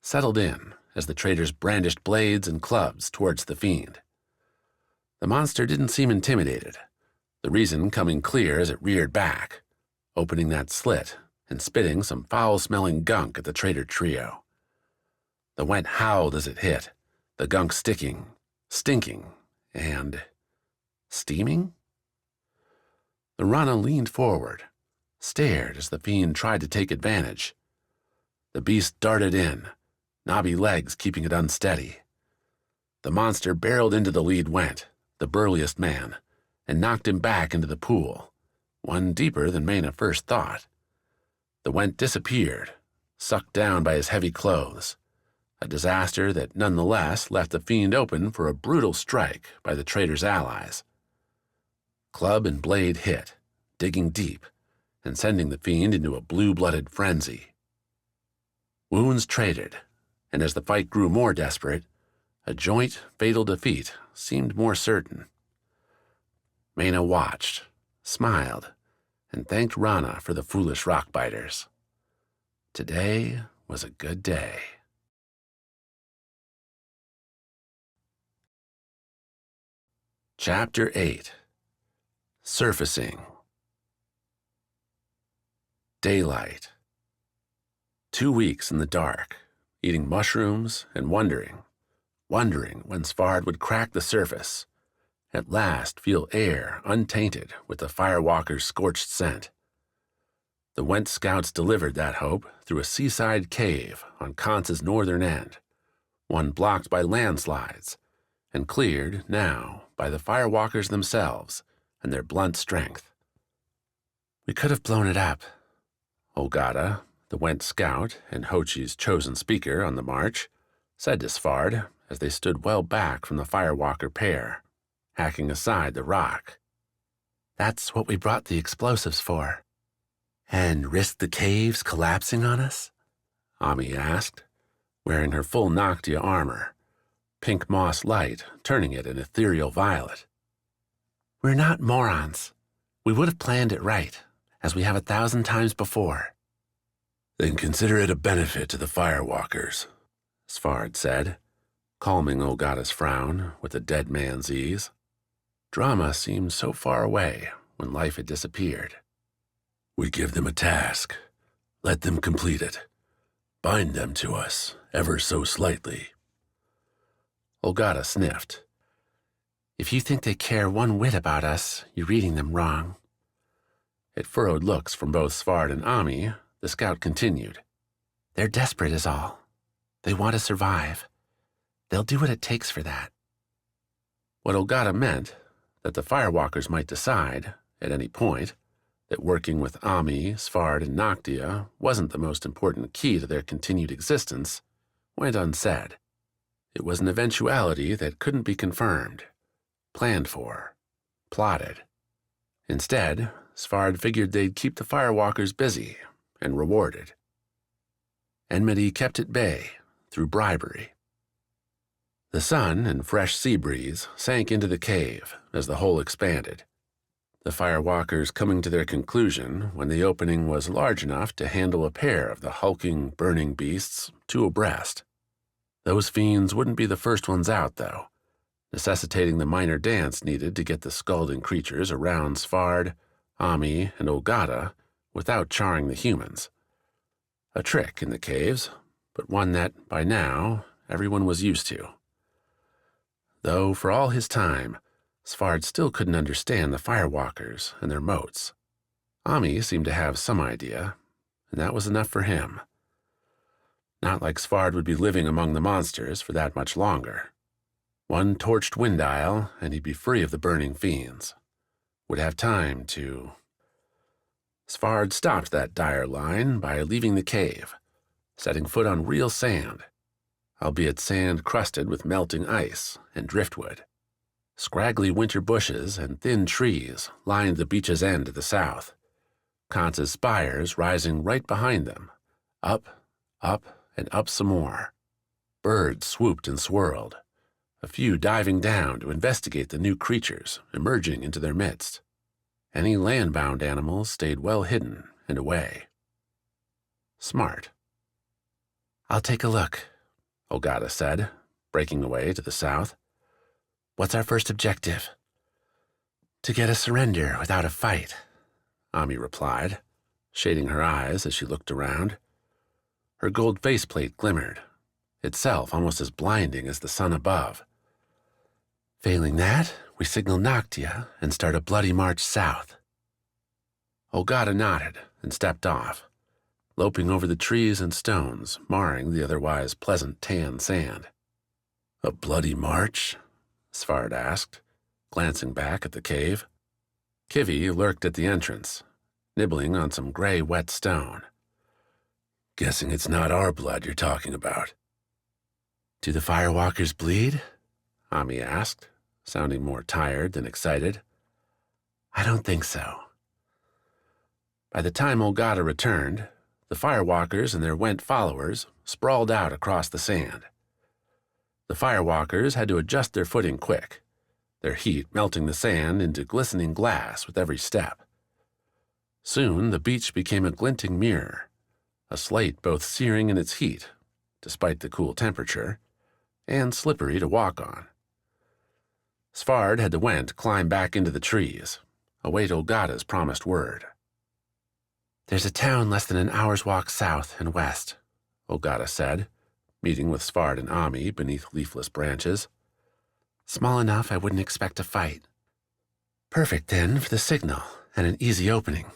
settled in as the traders brandished blades and clubs towards the fiend. The monster didn't seem intimidated, the reason coming clear as it reared back, opening that slit and spitting some foul-smelling gunk at the trader trio. The went howled as it hit, the gunk stinking, and steaming? The Rana leaned forward, stared as the fiend tried to take advantage. The beast darted in, knobby legs keeping it unsteady. The monster barreled into the lead went, the burliest man, and knocked him back into the pool, one deeper than Mena first thought. The went disappeared, sucked down by his heavy clothes, a disaster that nonetheless left the fiend open for a brutal strike by the trader's allies. Club and blade hit, digging deep, and sending the fiend into a blue-blooded frenzy. Wounds traded, and as the fight grew more desperate, a joint fatal defeat seemed more certain. Mena watched, smiled, and thanked Rana for the foolish rockbiters. Today was a good day. Chapter 8. Surfacing. Daylight. 2 weeks in the dark, eating mushrooms and wondering when Svard would crack the surface, at last feel air untainted with the firewalker's scorched scent. The Went scouts delivered that hope through a seaside cave on Kance's northern end, one blocked by landslides, and cleared now by the firewalkers themselves and their blunt strength. We could have blown it up. Olgata, the Went scout and Hochi's chosen speaker on the march, said to Svard as they stood well back from the firewalker pair, hacking aside the rock. That's what we brought the explosives for. And risk the caves collapsing on us? Ami asked, wearing her full Noctia armor, pink moss light turning it an ethereal violet. We're not morons. We would have planned it right, as we have 1,000 times before. Then consider it a benefit to the firewalkers, Svard said, calming Olgata's frown with a dead man's ease. Drama seemed so far away when life had disappeared. We give them a task. Let them complete it. Bind them to us, ever so slightly. Olgata sniffed. If you think they care one whit about us, you're reading them wrong. At furrowed looks from both Svard and Ami, the scout continued. They're desperate is all. They want to survive. They'll do what it takes for that. What Olgata meant, that the firewalkers might decide, at any point, that working with Ami, Svard, and Noctia wasn't the most important key to their continued existence, went unsaid. It was an eventuality that couldn't be confirmed, planned for, plotted. Instead, Svard figured they'd keep the firewalkers busy and rewarded. Enmity kept at bay through bribery. The sun and fresh sea breeze sank into the cave as the hole expanded, the firewalkers coming to their conclusion when the opening was large enough to handle a pair of the hulking, burning beasts two abreast. Those fiends wouldn't be the first ones out, though, necessitating the minor dance needed to get the scalding creatures around Svard, Ami, and Olgata without charring the humans. A trick in the caves, but one that, by now, everyone was used to. Though, for all his time, Svard still couldn't understand the firewalkers and their motes. Ami seemed to have some idea, and that was enough for him. Not like Svard would be living among the monsters for that much longer. One torched wind isle, and he'd be free of the burning fiends. Would have time to... Svard stopped that dire line by leaving the cave, setting foot on real sand, albeit sand crusted with melting ice and driftwood. Scraggly winter bushes and thin trees lined the beach's end to the south, Kance's spires rising right behind them, up, and up some more, Birds swooped and swirled, a few diving down to investigate the new creatures emerging into their midst. Any land-bound animals stayed well hidden and away. Smart. "I'll take a look," Ogata said, breaking away to the south. "What's our first objective?" "To get a surrender without a fight," Ami replied, shading her eyes as she looked around. Her gold faceplate glimmered, itself almost as blinding as the sun above. "Failing that, we signal Noctia and start a bloody march south." Ogata nodded and stepped off, loping over the trees and stones, marring the otherwise pleasant tan sand. "A bloody march?" Svard asked, glancing back at the cave. Kivi lurked at the entrance, nibbling on some gray, wet stone. "Guessing it's not our blood you're talking about." "Do the firewalkers bleed?" Ami asked, sounding more tired than excited. "I don't think so." By the time Ogata returned, the firewalkers and their went followers sprawled out across the sand. The firewalkers had to adjust their footing quick, their heat melting the sand into glistening glass with every step. Soon the beach became a glinting mirror, a slate both searing in its heat, despite the cool temperature, and slippery to walk on. Svard had the Went climb back into the trees, await Ogata's promised word. "There's a town less than an hour's walk south and west," Ogata said, meeting with Svard and Ami beneath leafless branches. "Small enough I wouldn't expect a fight. Perfect, then, for the signal and an easy opening."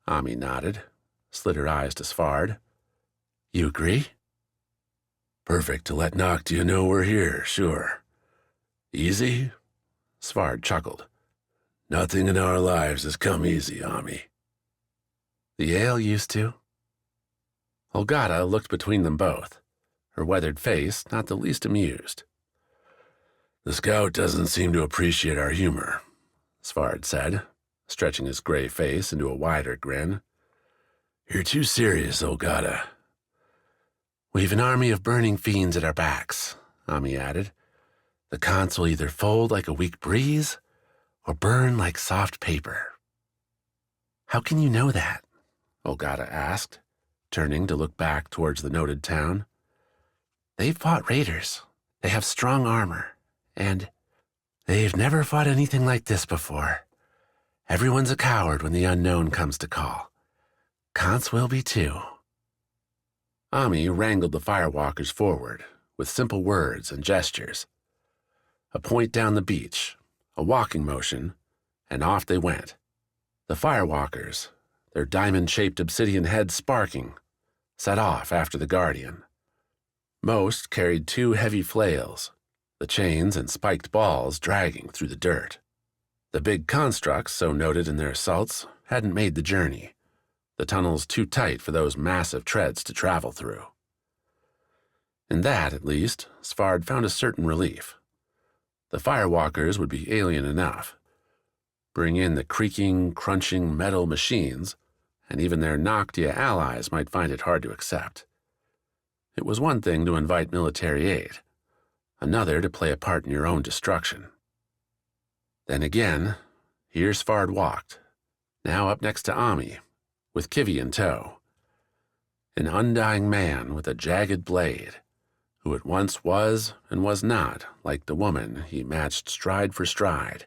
Ami nodded, slid her eyes to Svard. "You agree?" "Perfect to let Noctia know we're here, sure. Easy?" Svard chuckled. "Nothing in our lives has come easy, Ami." "The ale used to." Ogata looked between them both, her weathered face not the least amused. "The scout doesn't seem to appreciate our humor," Svard said, stretching his gray face into a wider grin. "You're too serious, Ogata." "We've an army of burning fiends at our backs," Ami added. "The Kance will either fold like a weak breeze or burn like soft paper." "How can you know that?" Ogata asked, turning to look back towards the noted town. "They've fought raiders. They have strong armor, and they've never fought anything like this before. Everyone's a coward when the unknown comes to call. Kance will be too." Ami wrangled the firewalkers forward with simple words and gestures. A point down the beach, a walking motion, and off they went. The firewalkers, their diamond-shaped obsidian heads sparking, set off after the guardian. Most carried 2 heavy flails, the chains and spiked balls dragging through the dirt. The big constructs so noted in their assaults hadn't made the journey, the tunnels too tight for those massive treads to travel through. In that, at least, Svard found a certain relief. The firewalkers would be alien enough. Bring in the creaking, crunching metal machines, and even their Noctia allies might find it hard to accept. It was one thing to invite military aid, another to play a part in your own destruction. Then again, here Svard walked, now up next to Ami, with Kivi in tow. An undying man with a jagged blade, who at once was and was not like the woman he matched stride for stride.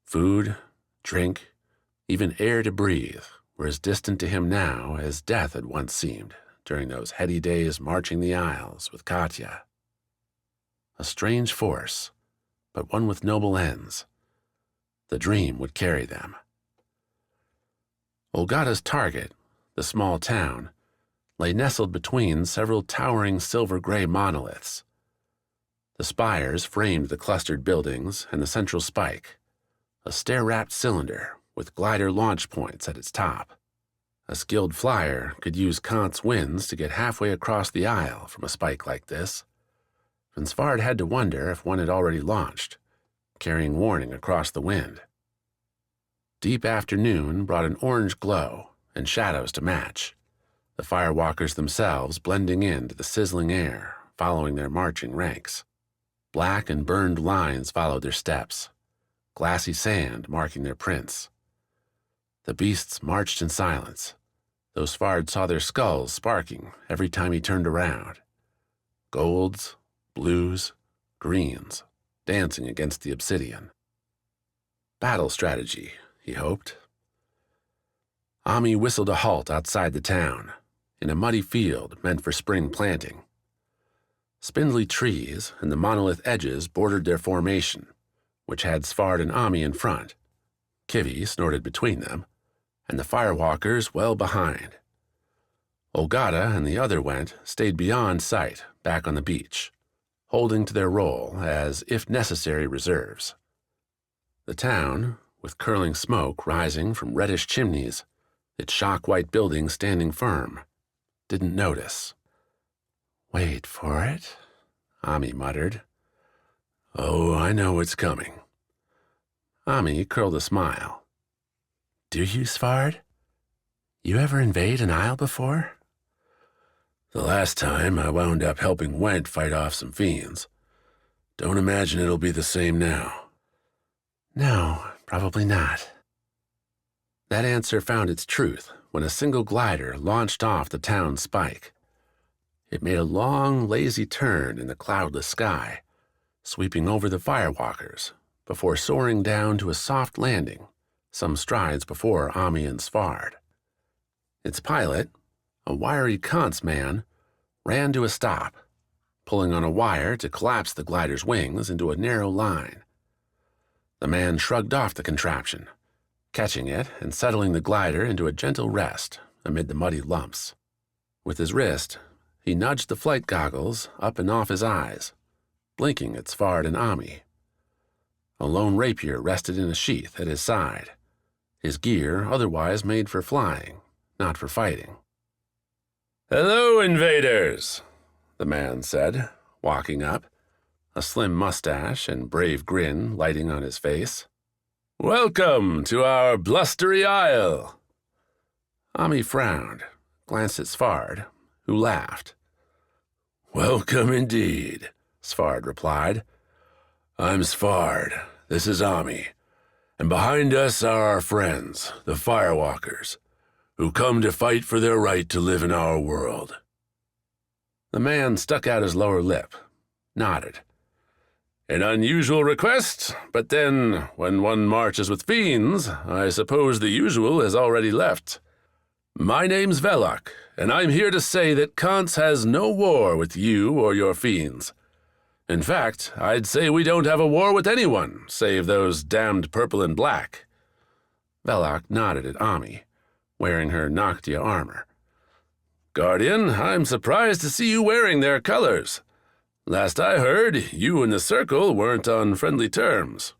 Food, drink, even air to breathe were as distant to him now as death had once seemed during those heady days marching the Isles with Katya. A strange force, but one with noble ends. The dream would carry them. Olgata's target, the small town, lay nestled between several towering silver-gray monoliths. The spires framed the clustered buildings and the central spike, a stair-wrapped cylinder with glider launch points at its top. A skilled flyer could use Kance's winds to get halfway across the isle from a spike like this, and Svard had to wonder if one had already launched, carrying warning across the wind. Deep afternoon brought an orange glow and shadows to match, the firewalkers themselves blending into the sizzling air, following their marching ranks. Black and burned lines followed their steps, glassy sand marking their prints. The beasts marched in silence, though Svard saw their skulls sparking every time he turned around. Golds, blues, greens, dancing against the obsidian. Battle strategy, he hoped. Ami whistled a halt outside the town, in a muddy field meant for spring planting. Spindly trees and the monolith edges bordered their formation, which had Svard and Ami in front. Kivi snorted between them, and the firewalkers well behind. Olgata and the other Went stayed beyond sight, back on the beach, holding to their role as, if necessary, reserves. The town, with curling smoke rising from reddish chimneys, its shock-white buildings standing firm, didn't notice. "Wait for it," Ami muttered. "Oh, I know what's coming." Ami curled a smile. "Do you, Svard? You ever invade an isle before?" "The last time I wound up helping Went fight off some fiends. Don't imagine it'll be the same now." "No, probably not." That answer found its truth when a single glider launched off the town spike. It made a long, lazy turn in the cloudless sky, sweeping over the firewalkers before soaring down to a soft landing, some strides before Ami and Svard. Its pilot, a wiry Kance man, ran to a stop, pulling on a wire to collapse the glider's wings into a narrow line. The man shrugged off the contraption, catching it and settling the glider into a gentle rest amid the muddy lumps. With his wrist, he nudged the flight goggles up and off his eyes, blinking at Svard and Ami. A lone rapier rested in a sheath at his side, his gear otherwise made for flying, not for fighting. "Hello, invaders," the man said, walking up, a slim mustache and brave grin lighting on his face. "Welcome to our blustery isle." Ami frowned, glanced at Svard, who laughed. "Welcome indeed," Svard replied. "I'm Svard, this is Ami, and behind us are our friends, the Firewalkers, who come to fight for their right to live in our world." The man stuck out his lower lip, nodded. "An unusual request, but then, when one marches with fiends, I suppose the usual has already left. My name's Velok, and I'm here to say that Kance has no war with you or your fiends. In fact, I'd say we don't have a war with anyone, save those damned purple and black." Velok nodded at Ami, wearing her Noctia armor. "Guardian, I'm surprised to see you wearing their colors. Last I heard, you and the Circle weren't on friendly terms."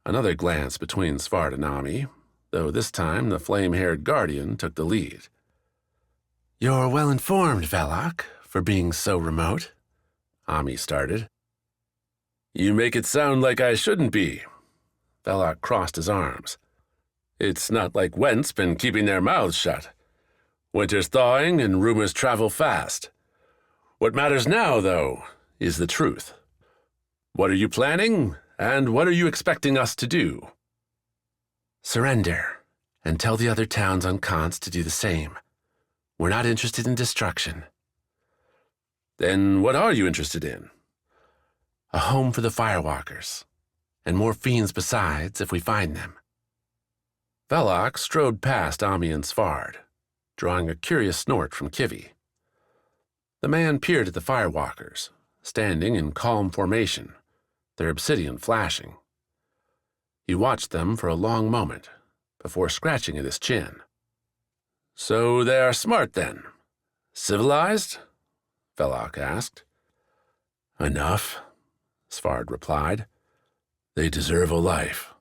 Another glance between Svard and Ami, though this time the flame-haired Guardian took the lead. "You're well informed, Velok, for being so remote," Ami started. "You make it sound like I shouldn't be." Velok crossed his arms. "It's not like Went's been keeping their mouths shut. Winter's thawing and rumors travel fast. What matters now, though, is the truth. What are you planning, and what are you expecting us to do?" "Surrender, and tell the other towns on Kance to do the same. We're not interested in destruction." "Then what are you interested in?" "A home for the Firewalkers, and more fiends besides if we find them." Velok strode past Ami and Svard, drawing a curious snort from Kivi. The man peered at the Firewalkers, standing in calm formation, their obsidian flashing. He watched them for a long moment, before scratching at his chin. "So they are smart, then? Civilized?" Velok asked. "Enough," Svard replied. "They deserve a life."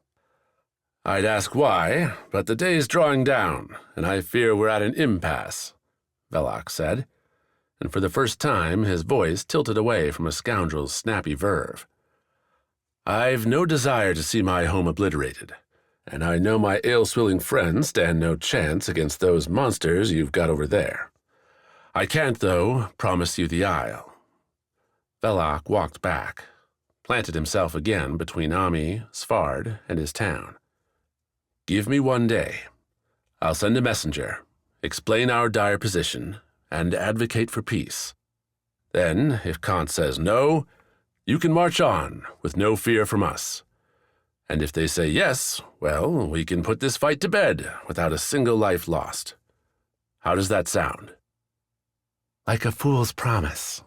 "I'd ask why, but the day's drawing down, and I fear we're at an impasse," Velok said, and for the first time his voice tilted away from a scoundrel's snappy verve. "I've no desire to see my home obliterated, and I know my ale-swilling friends stand no chance against those monsters you've got over there. I can't, though, promise you the Isle, Velok walked back, planted himself again between Ami, Svard, and his town. "Give me 1 day. I'll send a messenger, explain our dire position, and advocate for peace. Then, if Kance says no, you can march on with no fear from us. And if they say yes, well, we can put this fight to bed without a single life lost. How does that sound?" "Like a fool's promise,"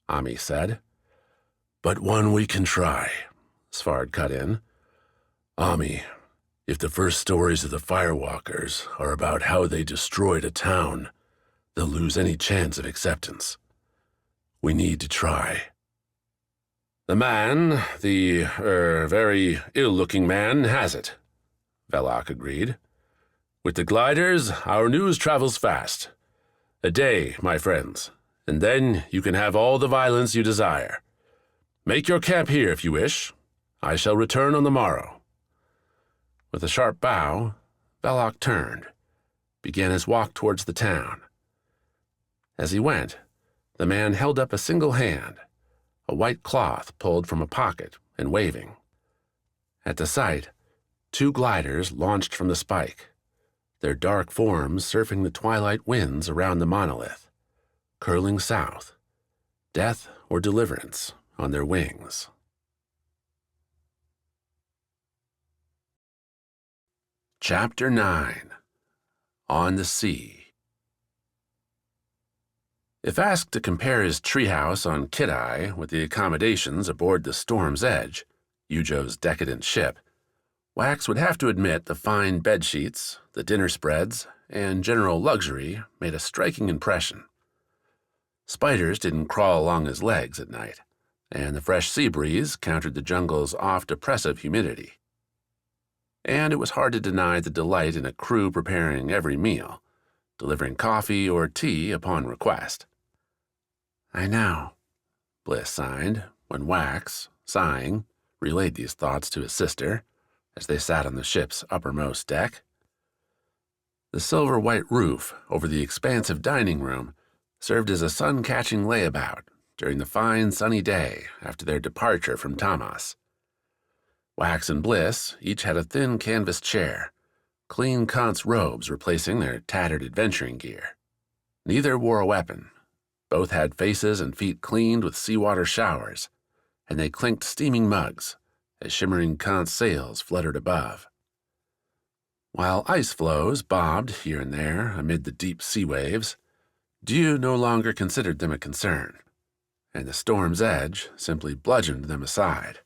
Ami said. "But one we can try," Svard cut in. "Ami, if the first stories of the Firewalkers are about how they destroyed a town, they'll lose any chance of acceptance. We need to try." "The man, the very ill-looking man, has it," Velok agreed. "With the gliders, our news travels fast. A day, my friends, and then you can have all the violence you desire. Make your camp here if you wish. I shall return on the morrow." With a sharp bow, Velok turned, began his walk towards the town. As he went, the man held up a single hand, a white cloth pulled from a pocket and waving. At the sight, 2 gliders launched from the spike, their dark forms surfing the twilight winds around the monolith, curling south, death or deliverance on their wings. Chapter 9. On the Sea. If asked to compare his treehouse on Kidai with the accommodations aboard the Storm's Edge, Eujo's decadent ship, Wax would have to admit the fine bedsheets, the dinner spreads, and general luxury made a striking impression. Spiders didn't crawl along his legs at night, and the fresh sea breeze countered the jungle's oft-oppressive humidity. And it was hard to deny the delight in a crew preparing every meal, delivering coffee or tea upon request. "I know," Bliss signed when Wax, sighing, relayed these thoughts to his sister as they sat on the ship's uppermost deck. The silver-white roof over the expansive dining room served as a sun-catching layabout during the fine sunny day after their departure from Tamas. Wax and Bliss each had a thin canvas chair, clean Kance robes replacing their tattered adventuring gear. Neither wore a weapon. Both had faces and feet cleaned with seawater showers, and they clinked steaming mugs as shimmering Kance sails fluttered above. While ice floes bobbed here and there amid the deep sea waves, dew no longer considered them a concern, and the Storm's Edge simply bludgeoned them aside.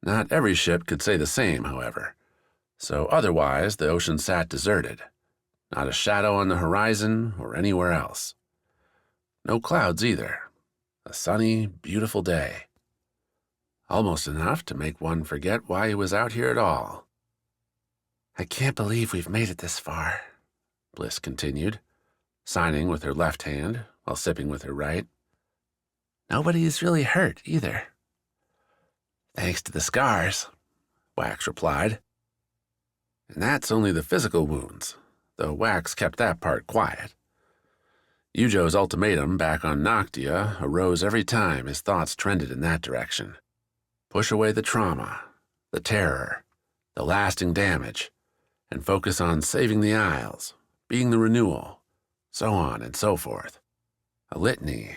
Not every ship could say the same, however, so otherwise the ocean sat deserted, not a shadow on the horizon or anywhere else. No clouds either. A sunny, beautiful day. Almost enough to make one forget why he was out here at all. "I can't believe we've made it this far," Bliss continued, signing with her left hand while sipping with her right. "Nobody's really hurt, either." "Thanks to the scars," Wax replied. "And that's only the physical wounds, though Wax kept that part quiet. Eujo's ultimatum back on Noctia arose every time his thoughts trended in that direction. Push away the trauma, the terror, the lasting damage, and focus on saving the Isles, being the renewal, so on and so forth. A litany,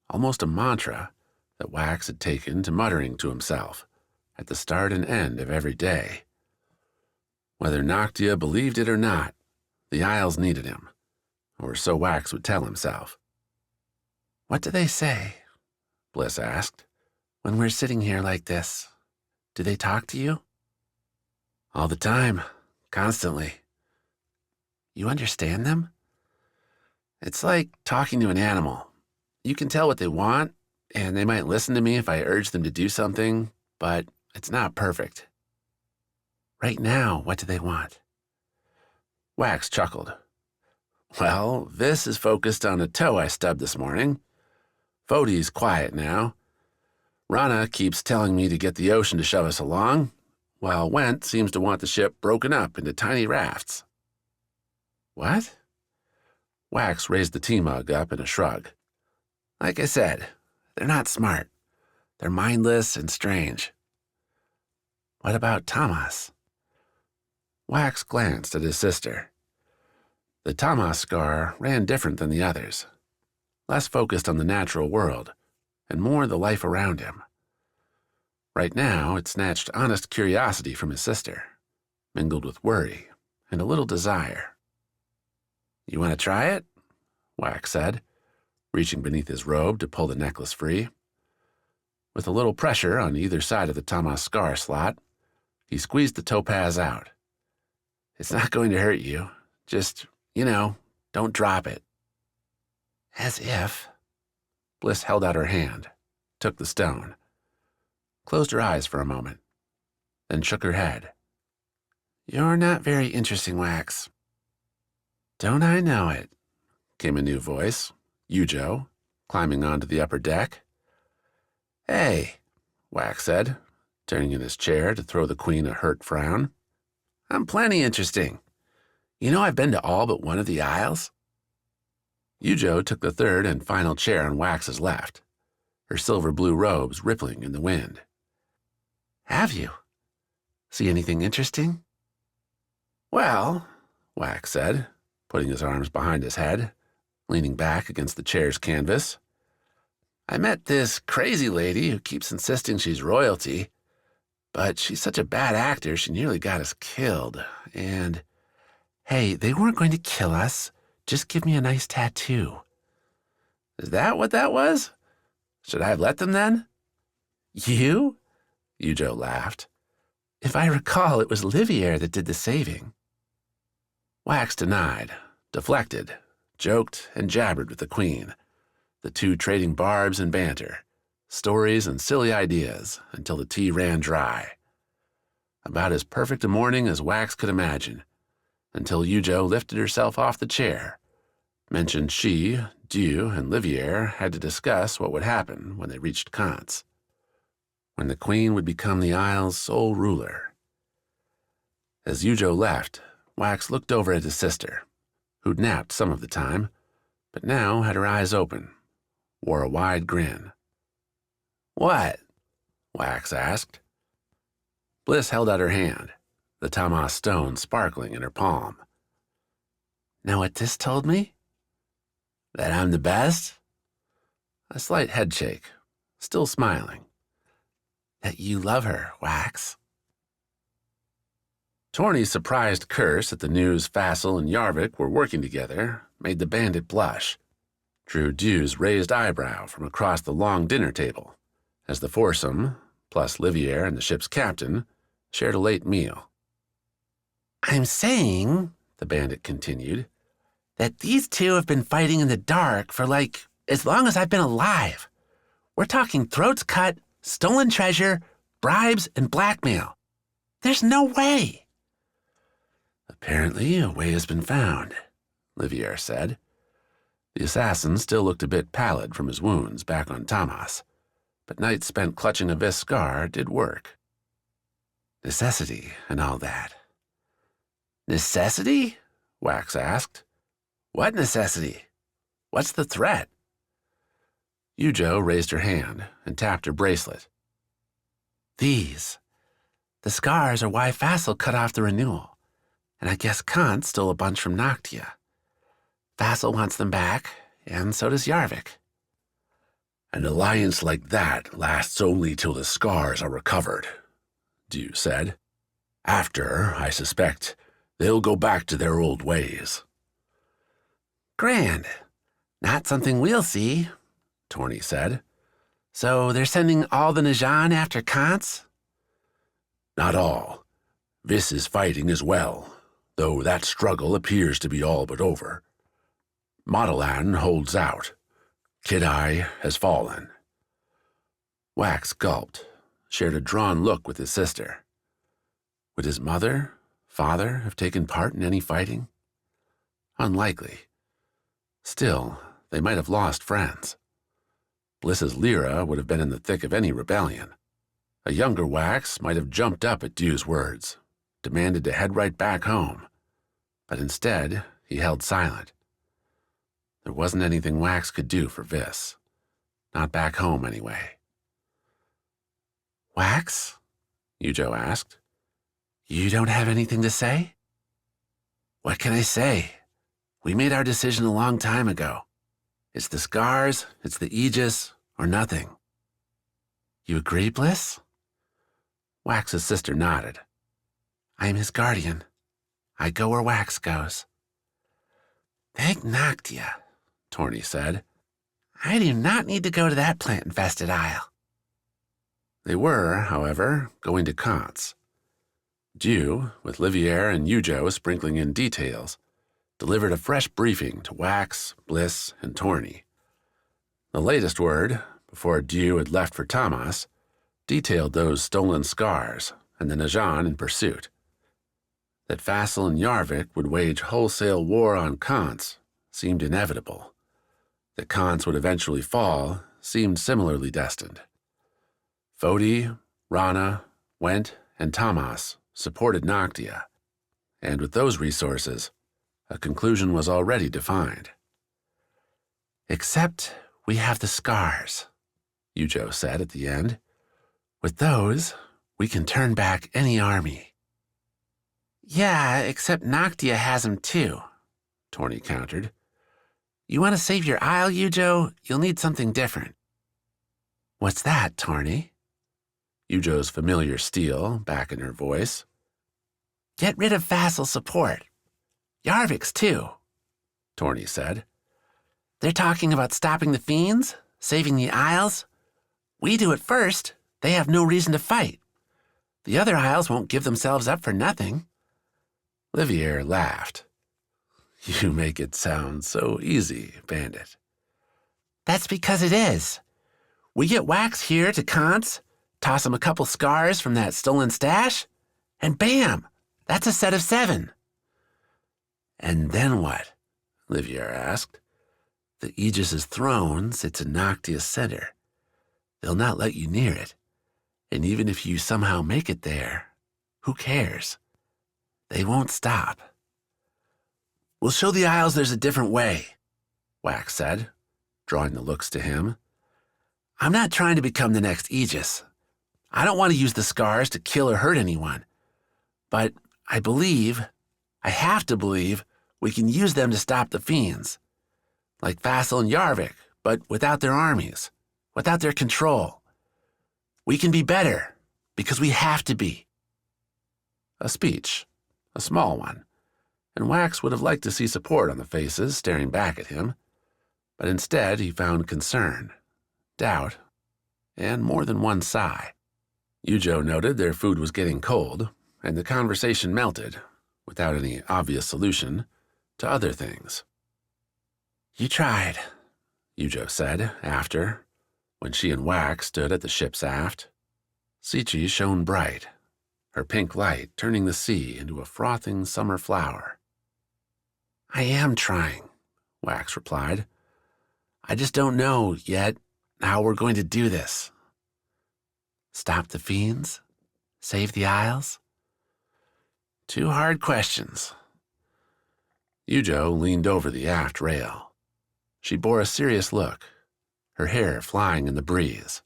almost a mantra, that Wax had taken to muttering to himself at the start and end of every day. Whether Noctia believed it or not, the Isles needed him, or so Wax would tell himself. "What do they say?" Bliss asked. "When we're sitting here like this, do they talk to you?" "All the time, constantly." "You understand them?" "It's like talking to an animal. You can tell what they want, and they might listen to me if I urge them to do something, but it's not perfect." "Right now, what do they want?" Wax chuckled. "Well, Vis is focused on a toe I stubbed this morning. Fodi's quiet now. Rana keeps telling me to get the ocean to shove us along, while Went seems to want the ship broken up into tiny rafts." "What?" Wax raised the tea mug up in a shrug. "Like I said, They're not smart. They're mindless and strange. What about Thomas? Wax glanced at his sister. The Thomas scar ran different than the others, less focused on the natural world, and more the life around him. Right now, it snatched honest curiosity from his sister, mingled with worry and a little desire. You want to try it? Wax said, reaching beneath his robe to pull the necklace free. With a little pressure on either side of the Thomas scar slot, he squeezed the topaz out. It's not going to hurt you. Just, don't drop it. As if. Bliss held out her hand, took the stone, closed her eyes for a moment, then shook her head. You're not very interesting, Wax. Don't I know it? Came a new voice, Eujo, climbing onto the upper deck. Hey, Wax said, turning in his chair to throw the queen a hurt frown. I'm plenty interesting. I've been to all but one of the isles. Eujo took the third and final chair on Wax's left, her silver-blue robes rippling in the wind. Have you? See anything interesting? Well, Wax said, putting his arms behind his head, leaning back against the chair's canvas. I met this crazy lady who keeps insisting she's royalty, but she's such a bad actor she nearly got us killed, and... Hey, they weren't going to kill us. Just give me a nice tattoo. Is that what that was? Should I have let them then? You? Eujo laughed. If I recall, it was Livier that did the saving. Wax denied, deflected, joked, and jabbered with the queen, the two trading barbs and banter, stories and silly ideas until the tea ran dry. About as perfect a morning as Wax could imagine, until Eujo lifted herself off the chair, mentioned she, Dieu, and Livier had to discuss what would happen when they reached Kance, when the queen would become the Isle's sole ruler. As Eujo left, Wax looked over at his sister, who'd napped some of the time, but now had her eyes open, wore a wide grin. What? Wax asked. Bliss held out her hand, the Thomas stone sparkling in her palm. Know what this told me? That I'm the best? A slight headshake, still smiling. That you love her, Wax. Torny's surprised curse at the news Fassel and Yarvik were working together made the bandit blush, drew Dieu's raised eyebrow from across the long dinner table, as the foursome, plus Livier and the ship's captain, shared a late meal. I'm saying, the bandit continued, that these two have been fighting in the dark for, as long as I've been alive. We're talking throats cut, stolen treasure, bribes, and blackmail. There's no way. Apparently, a way has been found, Livier said. The assassin still looked a bit pallid from his wounds back on Thomas, but nights spent clutching a Vis scar did work. Necessity and all that. Necessity? Wax asked. What necessity? What's the threat? Eujo raised her hand and tapped her bracelet. These. The scars are why Fassel cut off the renewal, and I guess Kance stole a bunch from Noctia. Fassel wants them back, and so does Yarvik. An alliance like that lasts only till the scars are recovered, Dieu said. After, I suspect, they'll go back to their old ways. Grand. Not something we'll see, Torny said. So they're sending all the Najan after Kance? Not all. Vis is fighting as well, though that struggle appears to be all but over. Mottilan holds out. Kid-Eye has fallen. Wax gulped, shared a drawn look with his sister. Would his mother, father have taken part in any fighting? Unlikely. Still, they might have lost friends. Bliss's Lyra would have been in the thick of any rebellion. A younger Wax might have jumped up at Dieu's words, demanded to head right back home, but instead he held silent. There wasn't anything Wax could do for Vis. Not back home, anyway. Wax? Eujo asked. You don't have anything to say? What can I say? We made our decision a long time ago. It's the scars, it's the Aegis, or nothing. You agree, Bliss? Wax's sister nodded. I am his guardian. I go where Wax goes. Thank Noctia, Torny said. I do not need to go to that plant-infested isle. They were, however, going to Kance. Dew, with Liviere and Eujo sprinkling in details, delivered a fresh briefing to Wax, Bliss, and Torny. The latest word, before Dew had left for Tamas, detailed those stolen scars and the Najan in pursuit. That Fassel and Yarvik would wage wholesale war on Kance seemed inevitable. That Kance would eventually fall seemed similarly destined. Fodi, Rana, Went, and Tamas supported Noctia, and with those resources, a conclusion was already defined. Except we have the scars, Eujo said at the end. With those, we can turn back any army. Yeah, except Noctia has them too, Torny countered. You want to save your isle, Eujo? You'll need something different. What's that, Torny? Eujo's familiar steel back in her voice. Get rid of Fassel's support. Yarvik's too, Torny said. They're talking about stopping the fiends, saving the isles. We do it first. They have no reason to fight. The other isles won't give themselves up for nothing. Liviere laughed. You make it sound so easy, Bandit. That's because it is. We get Wax here to Kance, toss him a couple scars from that stolen stash, and bam, that's a set of 7. And then what? Liviere asked. The Aegis's throne sits in Noctia's center. They'll not let you near it. And even if you somehow make it there, who cares? They won't stop. We'll show the Isles there's a different way, Wax said, drawing the looks to him. I'm not trying to become the next Aegis. I don't want to use the scars to kill or hurt anyone. But I have to believe, we can use them to stop the fiends. Like Fassel and Yarvik, but without their armies, without their control. We can be better, because we have to be. A speech, a small one, and Wax would have liked to see support on the faces staring back at him, but instead he found concern, doubt, and more than one sigh. Eujo noted their food was getting cold, and the conversation melted, without any obvious solution, to other things. You tried, Eujo said after, when she and Wax stood at the ship's aft. Sichi shone bright, her pink light turning the sea into a frothing summer flower. I am trying, Wax replied. I just don't know yet how we're going to do this. Stop the fiends? Save the Isles? 2 hard questions. Eujo leaned over the aft rail. She bore a serious look, her hair flying in the breeze.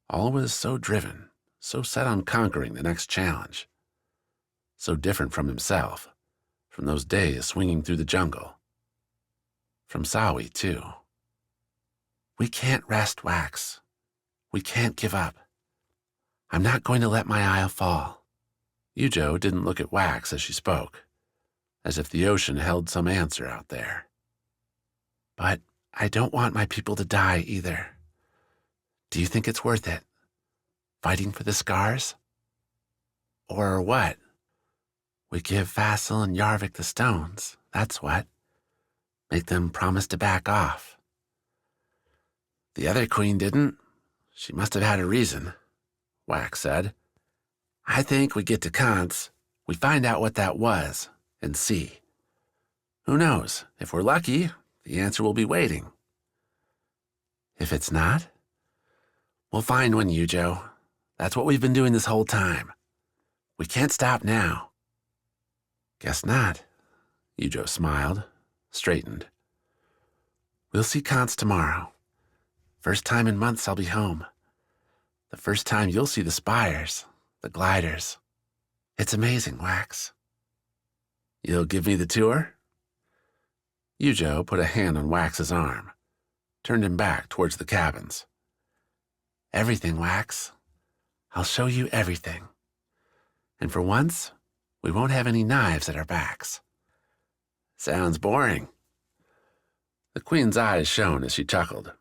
All was so driven, so set on conquering the next challenge. So different from himself, from those days swinging through the jungle. From Sawi, too. We can't rest, Wax. We can't give up. I'm not going to let my isle fall. Eujo didn't look at Wax as she spoke, as if the ocean held some answer out there. But I don't want my people to die either. Do you think it's worth it? Fighting for the scars? Or what? We give Fassel and Yarvik the stones, that's what. Make them promise to back off. The other queen didn't. She must have had a reason, Wax said. I think we get to Kance, we find out what that was, and see. Who knows, if we're lucky, the answer will be waiting. If it's not, we'll find one, Eujo. That's what we've been doing this whole time. We can't stop now. Guess not, Eujo smiled, straightened. We'll see Kance tomorrow. First time in months I'll be home. The first time you'll see the spires, the gliders. It's amazing, Wax. You'll give me the tour? Eujo put a hand on Wax's arm, turned him back towards the cabins. Everything, Wax. I'll show you everything. And for once, we won't have any knives at our backs. Sounds boring. The Queen's eyes shone as she chuckled.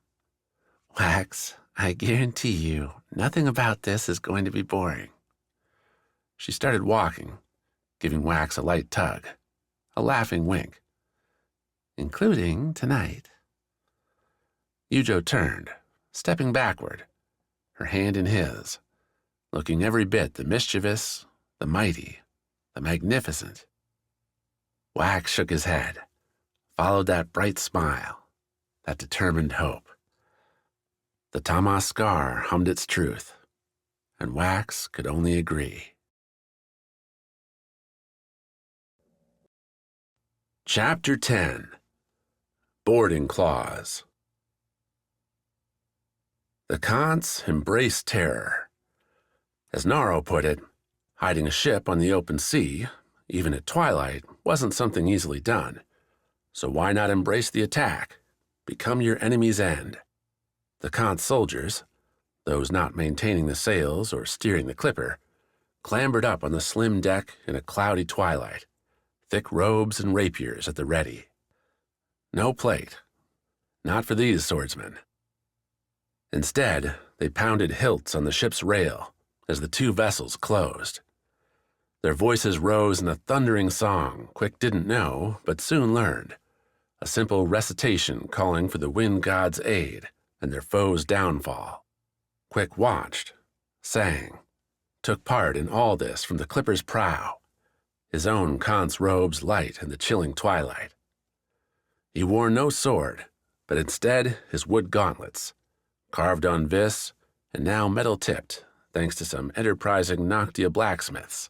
Wax, I guarantee you, nothing about this is going to be boring. She started walking, giving Wax a light tug, a laughing wink. Including tonight. Eujo turned, stepping backward, her hand in his, looking every bit the mischievous, the mighty, the magnificent. Wax shook his head, followed that bright smile, that determined hope. The Tama scar hummed its truth, and Wax could only agree. Chapter 10. Boarding Clause. The Kance embraced terror. As Naro put it, hiding a ship on the open sea, even at twilight, wasn't something easily done. So why not embrace the attack? Become your enemy's end. The Kance soldiers, those not maintaining the sails or steering the clipper, clambered up on the slim deck in a cloudy twilight, thick robes and rapiers at the ready. No plate. Not for these swordsmen. Instead, they pounded hilts on the ship's rail as the two vessels closed. Their voices rose in a thundering song Quik didn't know, but soon learned, a simple recitation calling for the wind god's aid and their foes' downfall. Quik watched, sang, took part in all this from the clipper's prow, his own Kance robes light in the chilling twilight. He wore no sword, but instead his wood gauntlets, carved on vis and now metal-tipped thanks to some enterprising Noctia blacksmiths.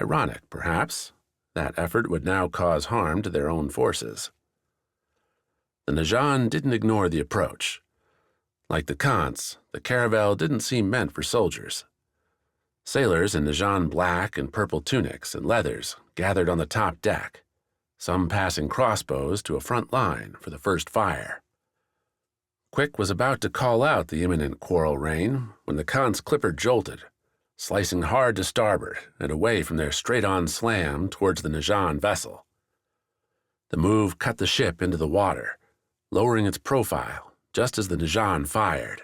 Ironic, perhaps, that effort would now cause harm to their own forces. The Najan didn't ignore the approach. Like the Kance, the caravel didn't seem meant for soldiers. Sailors in Najan black and purple tunics and leathers gathered on the top deck, some passing crossbows to a front line for the first fire. Quik was about to call out the imminent quarrel rain when the Kance clipper jolted, slicing hard to starboard and away from their straight-on slam towards the Najan vessel. The move cut the ship into the water, lowering its profile just as the Najan fired.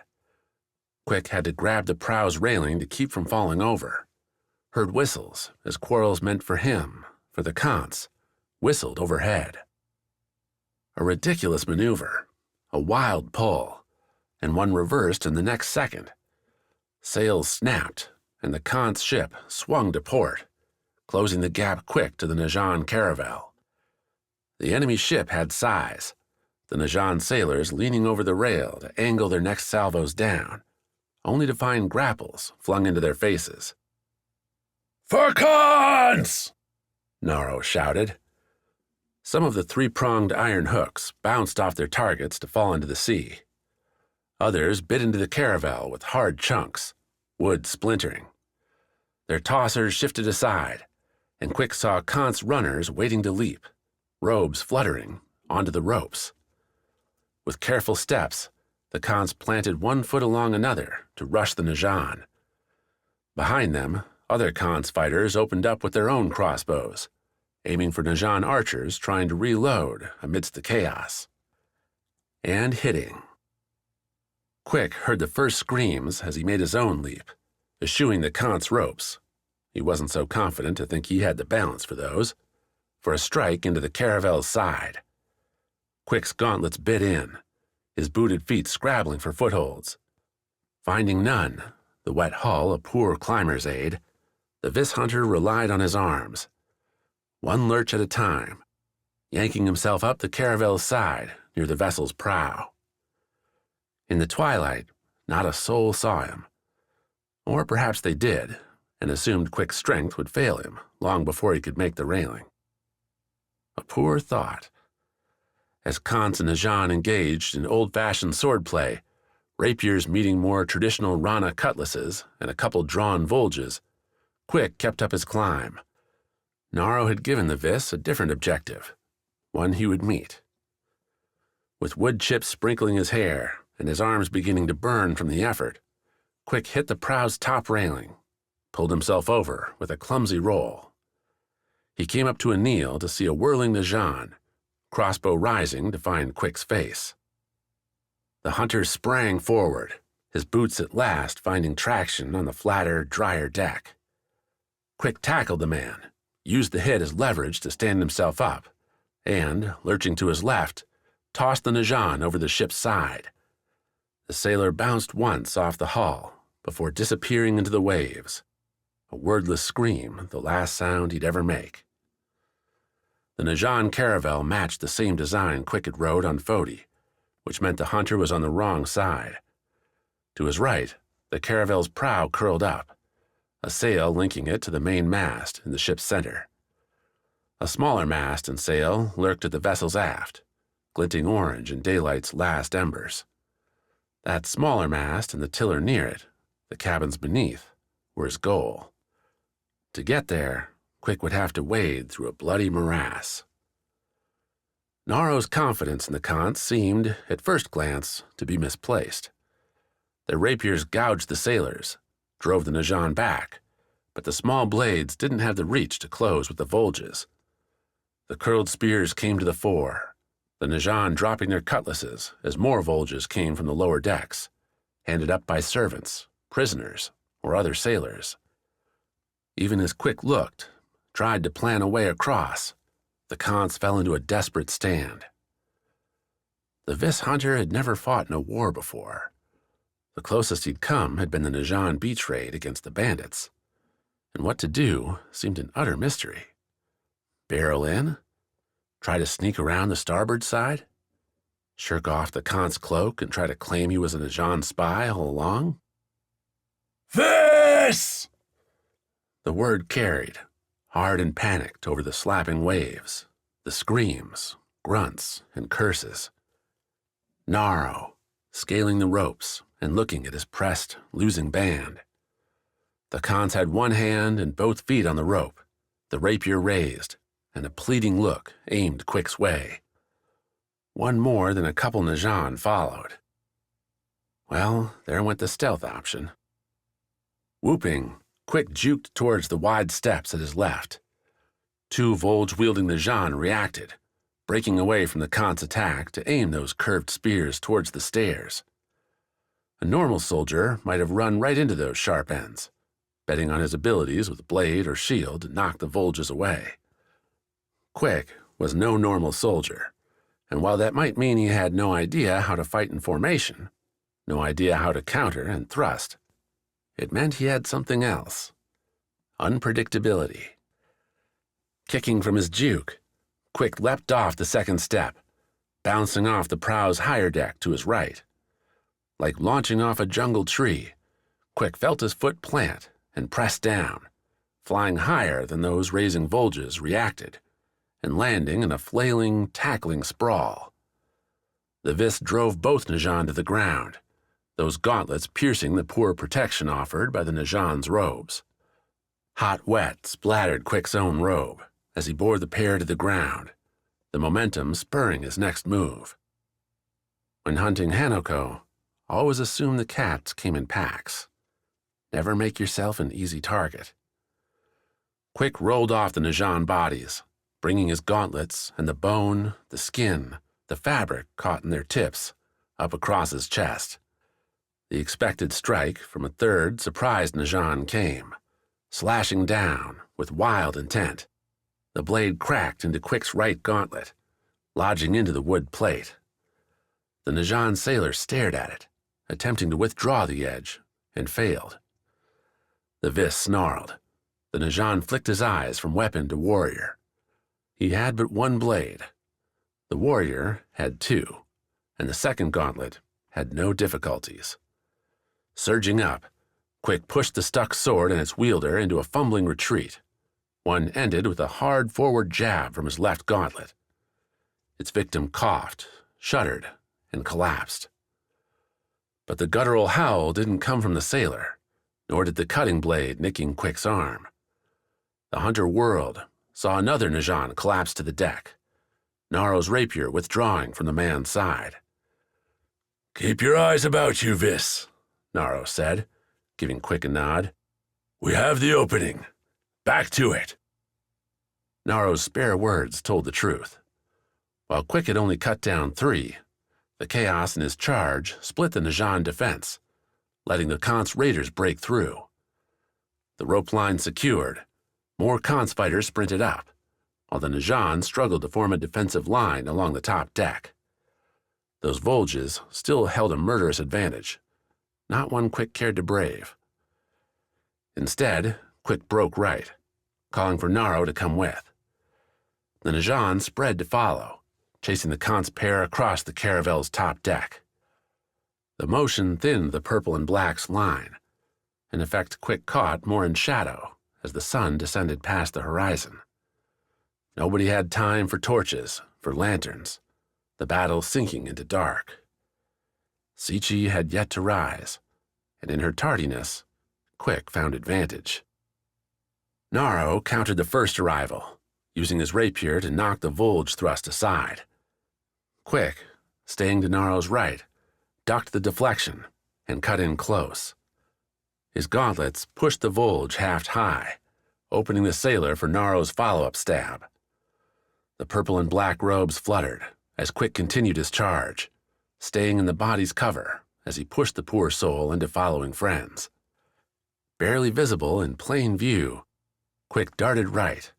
Quik had to grab the prow's railing to keep from falling over. Heard whistles as quarrels meant for him, for the Kance, whistled overhead. A ridiculous maneuver, a wild pull, and one reversed in the next second. Sails snapped, and the Kance ship swung to port, closing the gap quick to the Najan caravel. The enemy ship had size, the Najan sailors leaning over the rail to angle their next salvos down, only to find grapples flung into their faces. "For Kance!" Naro shouted. Some of the three-pronged iron hooks bounced off their targets to fall into the sea. Others bit into the caravel with hard chunks, wood splintering. Their tossers shifted aside, and Quik saw Kance runners waiting to leap, robes fluttering, onto the ropes. With careful steps, the Kance planted one foot along another to rush the Najan. Behind them, other Kance fighters opened up with their own crossbows, aiming for Najan archers trying to reload amidst the chaos. And hitting. Quik heard the first screams as he made his own leap, eschewing the Kance ropes. He wasn't so confident to think he had the balance for those, for a strike into the caravel's side. Quik's gauntlets bit in, his booted feet scrabbling for footholds. Finding none, the wet hull a poor climber's aid, the vis hunter relied on his arms, one lurch at a time, yanking himself up the caravel's side near the vessel's prow. In the twilight, not a soul saw him. Or perhaps they did, and assumed Quik's strength would fail him long before he could make the railing. A poor thought. As Kance and Najan engaged in old-fashioned swordplay, rapiers meeting more traditional Rana cutlasses and a couple drawn volges, Quik kept up his climb. Naro had given the Vis a different objective, one he would meet. With wood chips sprinkling his hair and his arms beginning to burn from the effort, Quik hit the prow's top railing, pulled himself over with a clumsy roll. He came up to a kneel to see a whirling Najan, crossbow rising to find Quik's face. The hunter sprang forward, his boots at last finding traction on the flatter, drier deck. Quik tackled the man, used the hit as leverage to stand himself up, and, lurching to his left, tossed the Najan over the ship's side. The sailor bounced once off the hull before disappearing into the waves, a wordless scream, the last sound he'd ever make. The Najan caravel matched the same design Quik had rode on Fodi, which meant the hunter was on the wrong side. To his right, the caravel's prow curled up, a sail linking it to the main mast in the ship's center. A smaller mast and sail lurked at the vessel's aft, glinting orange in daylight's last embers. That smaller mast and the tiller near it, the cabins beneath, were his goal. To get there, Quik would have to wade through a bloody morass. Naro's confidence in the Kance seemed, at first glance, to be misplaced. Their rapiers gouged the sailors, drove the Najan back, but the small blades didn't have the reach to close with the volges. The curled spears came to the fore, the Najan dropping their cutlasses as more volges came from the lower decks, handed up by servants, prisoners, or other sailors. Even as Quik looked, tried to plan a way across, the Kance fell into a desperate stand. The Vis hunter had never fought in a war before. The closest he'd come had been the Najan beach raid against the bandits, and what to do seemed an utter mystery. Barrel in? Try to sneak around the starboard side? Shirk off the Kance cloak and try to claim he was a Najan spy all along? Vis! The word carried, hard and panicked over the slapping waves, the screams, grunts, and curses. Naro, scaling the ropes and looking at his pressed, losing band. The Kance had one hand and both feet on the rope, the rapier raised, and a pleading look aimed Quik's way. One more than a couple Najan followed. Well, there went the stealth option. Whooping, Quik juked towards the wide steps at his left. Two Volge-wielding Najan reacted, breaking away from the Kance attack to aim those curved spears towards the stairs. A normal soldier might have run right into those sharp ends, betting on his abilities with blade or shield to knock the Volges away. Quik was no normal soldier, and while that might mean he had no idea how to fight in formation, no idea how to counter and thrust, it meant he had something else. Unpredictability. Kicking from his juke, Quik leapt off the second step, bouncing off the prow's higher deck to his right. Like launching off a jungle tree, Quik felt his foot plant and press down, flying higher than those raising Volges reacted, and landing in a flailing, tackling sprawl. The Vis drove both Najan to the ground, those gauntlets piercing the poor protection offered by the Najan's robes. Hot wet splattered Quik's own robe as he bore the pair to the ground, the momentum spurring his next move. When hunting Hanako, always assume the cats came in packs. Never make yourself an easy target. Quik rolled off the Najan bodies, bringing his gauntlets and the bone, the skin, the fabric caught in their tips, up across his chest. The expected strike from a third surprised Najan came, slashing down with wild intent. The blade cracked into Quik's right gauntlet, lodging into the wood plate. The Najan sailor stared at it, attempting to withdraw the edge, and failed. The Vis snarled. The Najan flicked his eyes from weapon to warrior. He had but one blade. The warrior had two, and the second gauntlet had no difficulties. Surging up, Quik pushed the stuck sword and its wielder into a fumbling retreat. One ended with a hard forward jab from his left gauntlet. Its victim coughed, shuddered, and collapsed. But the guttural howl didn't come from the sailor, nor did the cutting blade nicking Quik's arm. The hunter whirled, saw another Najan collapse to the deck, Naro's rapier withdrawing from the man's side. "Keep your eyes about you, Vis," Naro said, giving Quik a nod. "We have the opening. Back to it." Naro's spare words told the truth. While Quik had only cut down 3, the chaos in his charge split the Najan defense, letting the Kance raiders break through. The rope line secured, more Kance fighters sprinted up, while the Najan struggled to form a defensive line along the top deck. Those Volges still held a murderous advantage, not one Quik cared to brave. Instead, Quik broke right, calling for Naro to come with. The Najan spread to follow, chasing the Kance pair across the caravel's top deck. The motion thinned the purple and black's line, an effect Quik caught more in shadow as the sun descended past the horizon. Nobody had time for torches, for lanterns, the battle sinking into dark. Sichi had yet to rise, and in her tardiness, Quik found advantage. Naro countered the first arrival, using his rapier to knock the Volge thrust aside. Quik, staying to Naro's right, ducked the deflection and cut in close. His gauntlets pushed the Volge haft high, opening the sailor for Naro's follow-up stab. The purple and black robes fluttered as Quik continued his charge, staying in the body's cover as he pushed the poor soul into following friends. Barely visible in plain view, Quik darted right,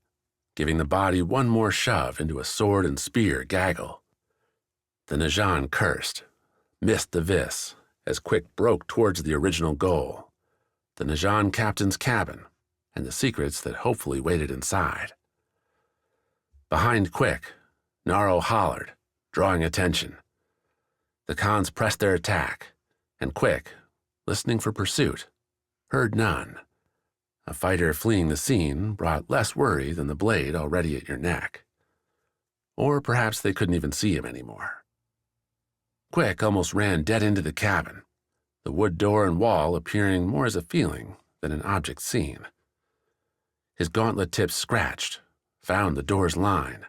giving the body one more shove into a sword and spear gaggle. The Najan cursed, missed the vis as Quik broke towards the original goal, the Najan captain's cabin and the secrets that hopefully waited inside. Behind Quik, Naro hollered, drawing attention. The Kance pressed their attack, and Quik, listening for pursuit, heard none. A fighter fleeing the scene brought less worry than the blade already at your neck. Or perhaps they couldn't even see him anymore. Quik almost ran dead into the cabin, the wood door and wall appearing more as a feeling than an object seen. His gauntlet tips scratched, found the door's line.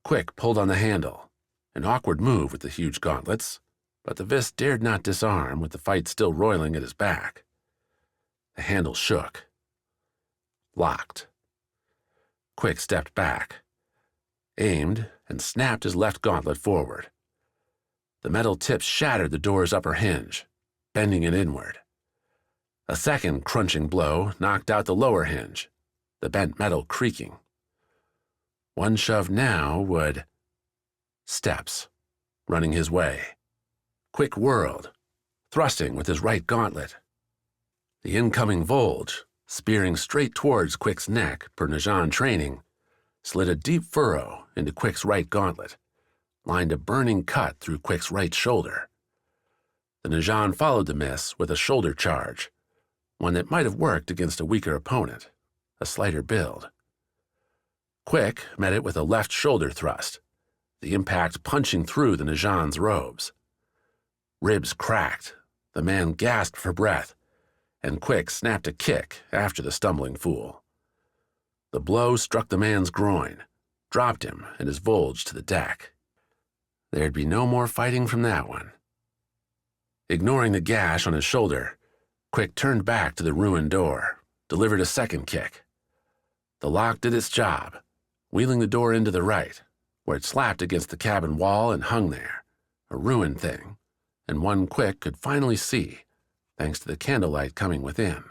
Quik pulled on the handle, an awkward move with the huge gauntlets, but the vis dared not disarm with the fight still roiling at his back. The handle shook. Locked. Quik stepped back, aimed, and snapped his left gauntlet forward. The metal tips shattered the door's upper hinge, bending it inward. A second crunching blow knocked out the lower hinge, the bent metal creaking. One shove now would... Steps, running his way. Quik whirled, thrusting with his right gauntlet. The incoming Volge, spearing straight towards Quik's neck per Najan training, slid a deep furrow into Quik's right gauntlet, lined a burning cut through Quik's right shoulder. The Najan followed the miss with a shoulder charge, one that might have worked against a weaker opponent, a slighter build. Quik met it with a left shoulder thrust, the impact punching through the Najan's robes. Ribs cracked, the man gasped for breath, and Quik snapped a kick after the stumbling fool. The blow struck the man's groin, dropped him and his Volge to the deck. There'd be no more fighting from that one. Ignoring the gash on his shoulder, Quik turned back to the ruined door, delivered a second kick. The lock did its job, wheeling the door into the right, where it slapped against the cabin wall and hung there, a ruined thing, and one Quik could finally see, thanks to the candlelight coming within.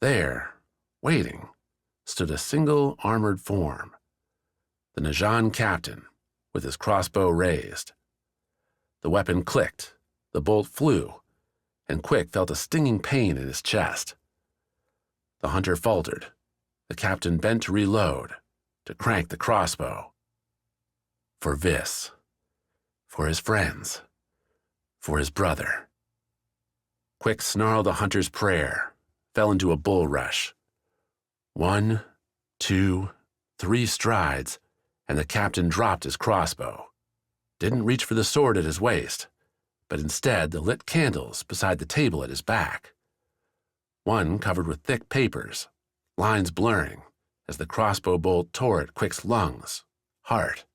There, waiting, stood a single armored form, the Najan captain, with his crossbow raised. The weapon clicked, the bolt flew, and Quik felt a stinging pain in his chest. The hunter faltered. The captain bent to reload, to crank the crossbow. For Vis. For his friends. For his brother. Quik snarled a hunter's prayer, fell into a bull rush. 1, 2, 3 strides, and the captain dropped his crossbow. Didn't reach for the sword at his waist, but instead the lit candles beside the table at his back. One covered with thick papers, lines blurring as the crossbow bolt tore at Quik's lungs, heart,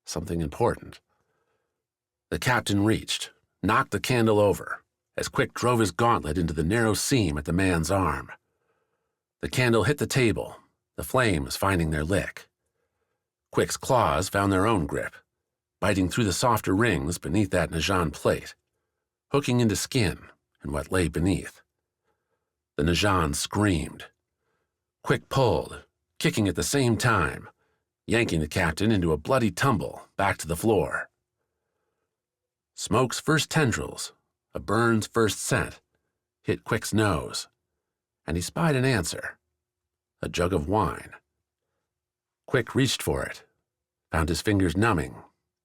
something important. The captain reached, knocked the candle over, as Quik drove his gauntlet into the narrow seam at the man's arm. The candle hit the table, the flames finding their lick. Quik's claws found their own grip, biting through the softer rings beneath that Najan plate, hooking into skin and what lay beneath. The Najan screamed. Quik pulled, kicking at the same time, yanking the captain into a bloody tumble back to the floor. Smoke's first tendrils, a burn's first scent, hit Quik's nose, and he spied an answer, a jug of wine. Quik reached for it, found his fingers numbing,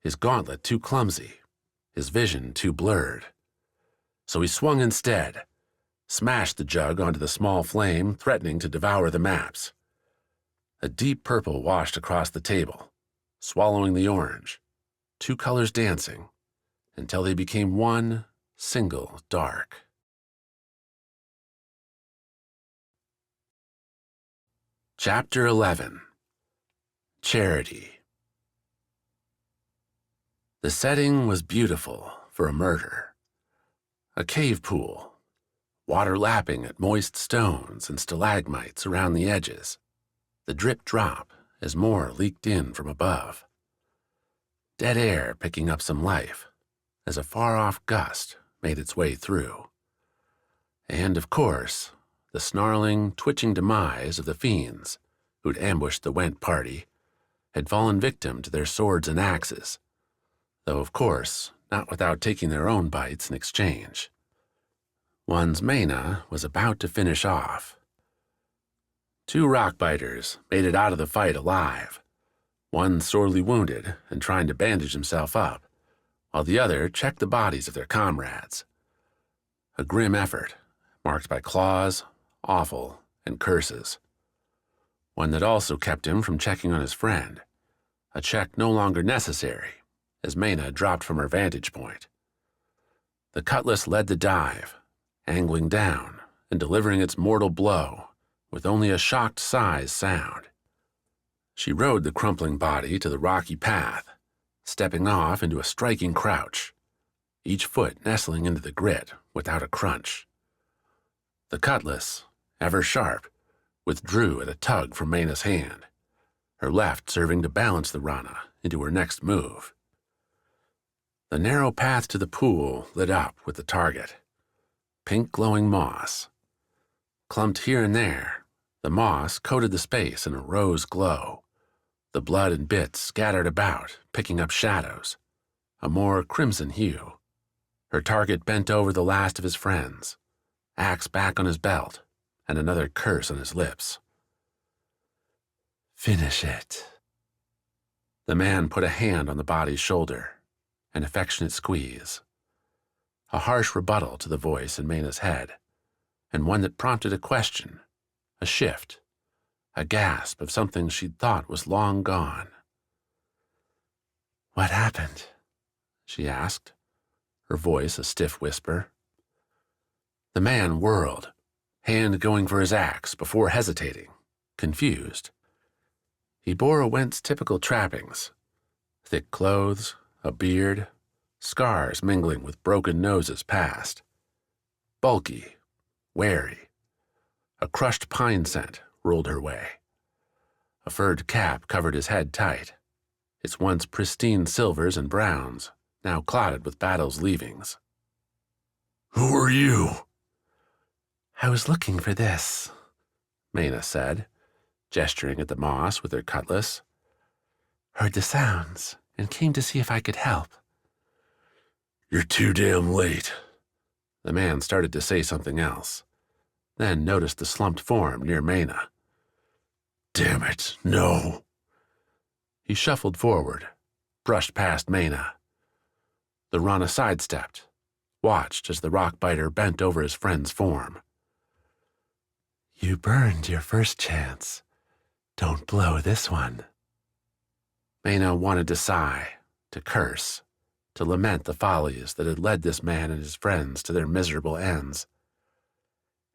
his gauntlet too clumsy, his vision too blurred. So he swung instead, smashed the jug onto the small flame threatening to devour the maps. A deep purple washed across the table, swallowing the orange, two colors dancing, until they became one single dark. Chapter 11. Charity. The setting was beautiful for a murder. A cave pool, water lapping at moist stones and stalagmites around the edges, the drip drop as more leaked in from above. Dead air picking up some life as a far-off gust made its way through. And, of course, the snarling, twitching demise of the fiends who'd ambushed the Went party had fallen victim to their swords and axes, though, of course, not without taking their own bites in exchange. One's Mena was about to finish off. Two rockbiters made it out of the fight alive, one sorely wounded and trying to bandage himself up, while the other checked the bodies of their comrades. A grim effort, marked by claws, offal, and curses. One that also kept him from checking on his friend, a check no longer necessary, as Mena dropped from her vantage point. The cutlass led the dive, angling down and delivering its mortal blow with only a shocked sigh's sound. She rode the crumpling body to the rocky path, stepping off into a striking crouch, each foot nestling into the grit without a crunch. The cutlass, ever sharp, withdrew at a tug from Mena's hand, her left serving to balance the Rana into her next move. The narrow path to the pool lit up with the target. Pink glowing moss. Clumped here and there, the moss coated the space in a rose glow. The blood and bits scattered about, picking up shadows, a more crimson hue. Her target bent over the last of his friends, axe back on his belt, and another curse on his lips. Finish it. The man put a hand on the body's shoulder, an affectionate squeeze. A harsh rebuttal to the voice in Mena's head, and one that prompted a question, a shift, a gasp of something she'd thought was long gone. What happened? She asked, her voice a stiff whisper. The man whirled, hand going for his axe before hesitating, confused. He bore a Went's typical trappings, thick clothes, a beard, scars mingling with broken noses past. Bulky, wary. A crushed pine scent rolled her way. A furred cap covered his head tight, its once pristine silvers and browns now clotted with battle's leavings. Who are you? I was looking for this, Mena said, gesturing at the moss with her cutlass. Heard the sounds and came to see if I could help. You're too damn late. The man started to say something else, then noticed the slumped form near Mena. Damn it, no. He shuffled forward, brushed past Mena. The Rana sidestepped, watched as the rockbiter bent over his friend's form. You burned your first chance. Don't blow this one. Mena wanted to sigh, to curse, to lament the follies that had led this man and his friends to their miserable ends.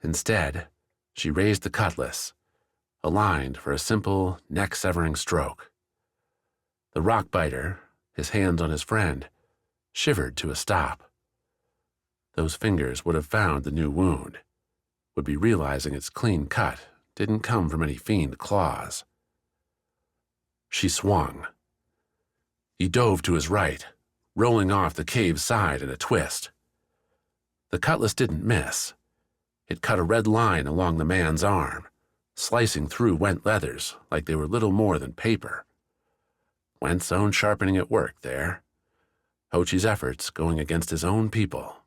Instead, she raised the cutlass, aligned for a simple, neck-severing stroke. The rock-biter, his hands on his friend, shivered to a stop. Those fingers would have found the new wound, would be realizing its clean cut didn't come from any fiend claws. She swung. He dove to his right, rolling off the cave's side in a twist. The cutlass didn't miss. It cut a red line along the man's arm, slicing through Went leathers like they were little more than paper. Went's own sharpening at work there. Hochi's efforts going against his own people.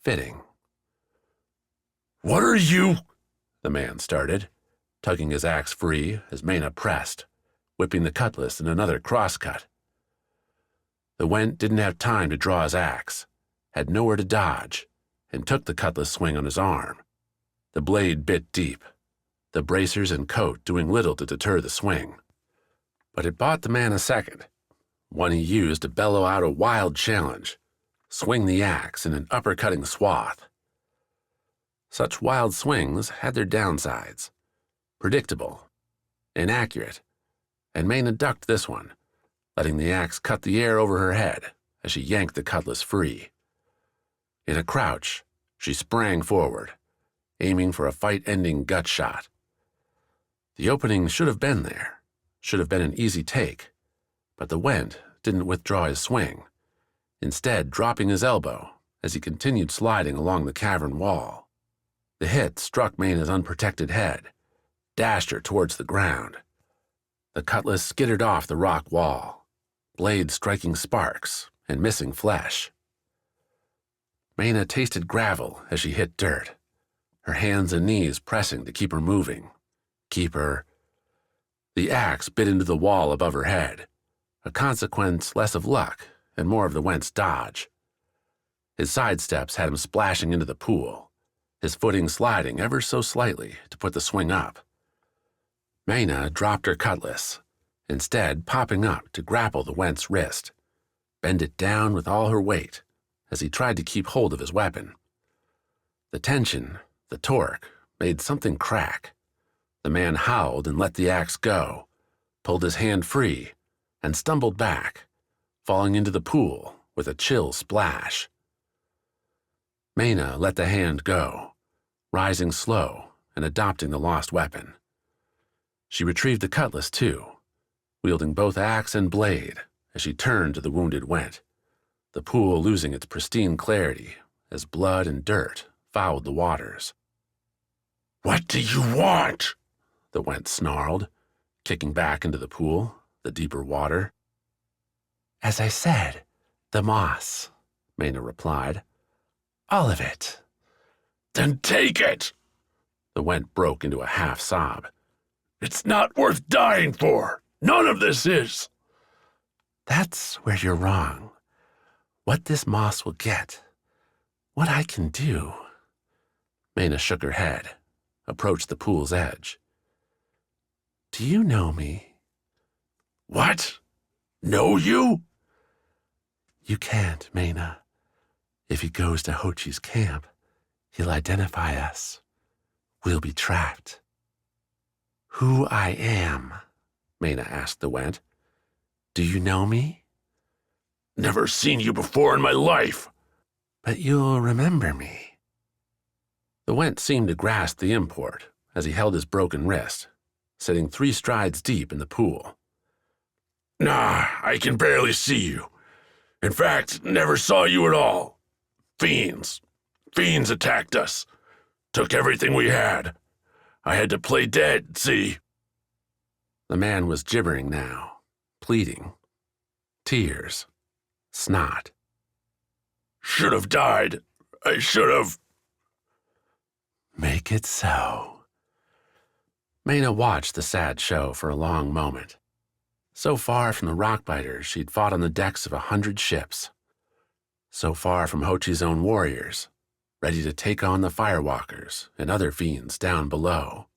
Fitting. "What are you?" the man started, tugging his axe free as Mena pressed, whipping the cutlass in another crosscut. The Went didn't have time to draw his axe, had nowhere to dodge, and took the cutlass swing on his arm. The blade bit deep, the bracers and coat doing little to deter the swing. But it bought the man a second, one he used to bellow out a wild challenge, swing the axe in an uppercutting swath. Such wild swings had their downsides. Predictable, inaccurate, and Mena ducked this one, letting the axe cut the air over her head as she yanked the cutlass free. In a crouch, she sprang forward, aiming for a fight-ending gut shot. The opening should have been there, should have been an easy take, but the Went didn't withdraw his swing, instead dropping his elbow as he continued sliding along the cavern wall. The hit struck Mena's unprotected head, dashed her towards the ground. The cutlass skittered off the rock wall, blade striking sparks and missing flesh. Mena tasted gravel as she hit dirt, her hands and knees pressing to keep her moving, keep her. The axe bit into the wall above her head, a consequence less of luck and more of the Went's dodge. His sidesteps had him splashing into the pool, his footing sliding ever so slightly to put the swing up. Mena dropped her cutlass, instead popping up to grapple the Went's wrist, bend it down with all her weight as he tried to keep hold of his weapon. The tension, the torque, made something crack. The man howled and let the axe go, pulled his hand free, and stumbled back, falling into the pool with a chill splash. Mena let the hand go, rising slow and adopting the lost weapon. She retrieved the cutlass, too, wielding both axe and blade as she turned to the wounded Went, the pool losing its pristine clarity as blood and dirt fouled the waters. "What do you want?" the Went snarled, kicking back into the pool, the deeper water. "As I said, the moss," Mena replied. "All of it." "Then take it!" The Went broke into a half-sob. "It's not worth dying for. None of this is." "That's where you're wrong. What this moss will get, what I can do." Mena shook her head, approached the pool's edge. "Do you know me?" "What? Know you?" "You can't, Mena. If he goes to Hochi's camp, he'll identify us. We'll be trapped." "Who I am?" Mena asked the Went. "Do you know me?" "Never seen you before in my life." "But you'll remember me." The Went seemed to grasp the import as he held his broken wrist, sitting 3 strides deep in the pool. "Nah, I can barely see you. In fact, never saw you at all. Fiends. Fiends attacked us. Took everything we had. I had to play dead, see?" The man was gibbering now, pleading. Tears. Snot. "Should have died. I should have." "Make it so." Mena watched the sad show for a long moment. So far from the rockbiters she'd fought on the decks of 100 ships. So far from Hochi's own warriors, ready to take on the firewalkers and other fiends down below.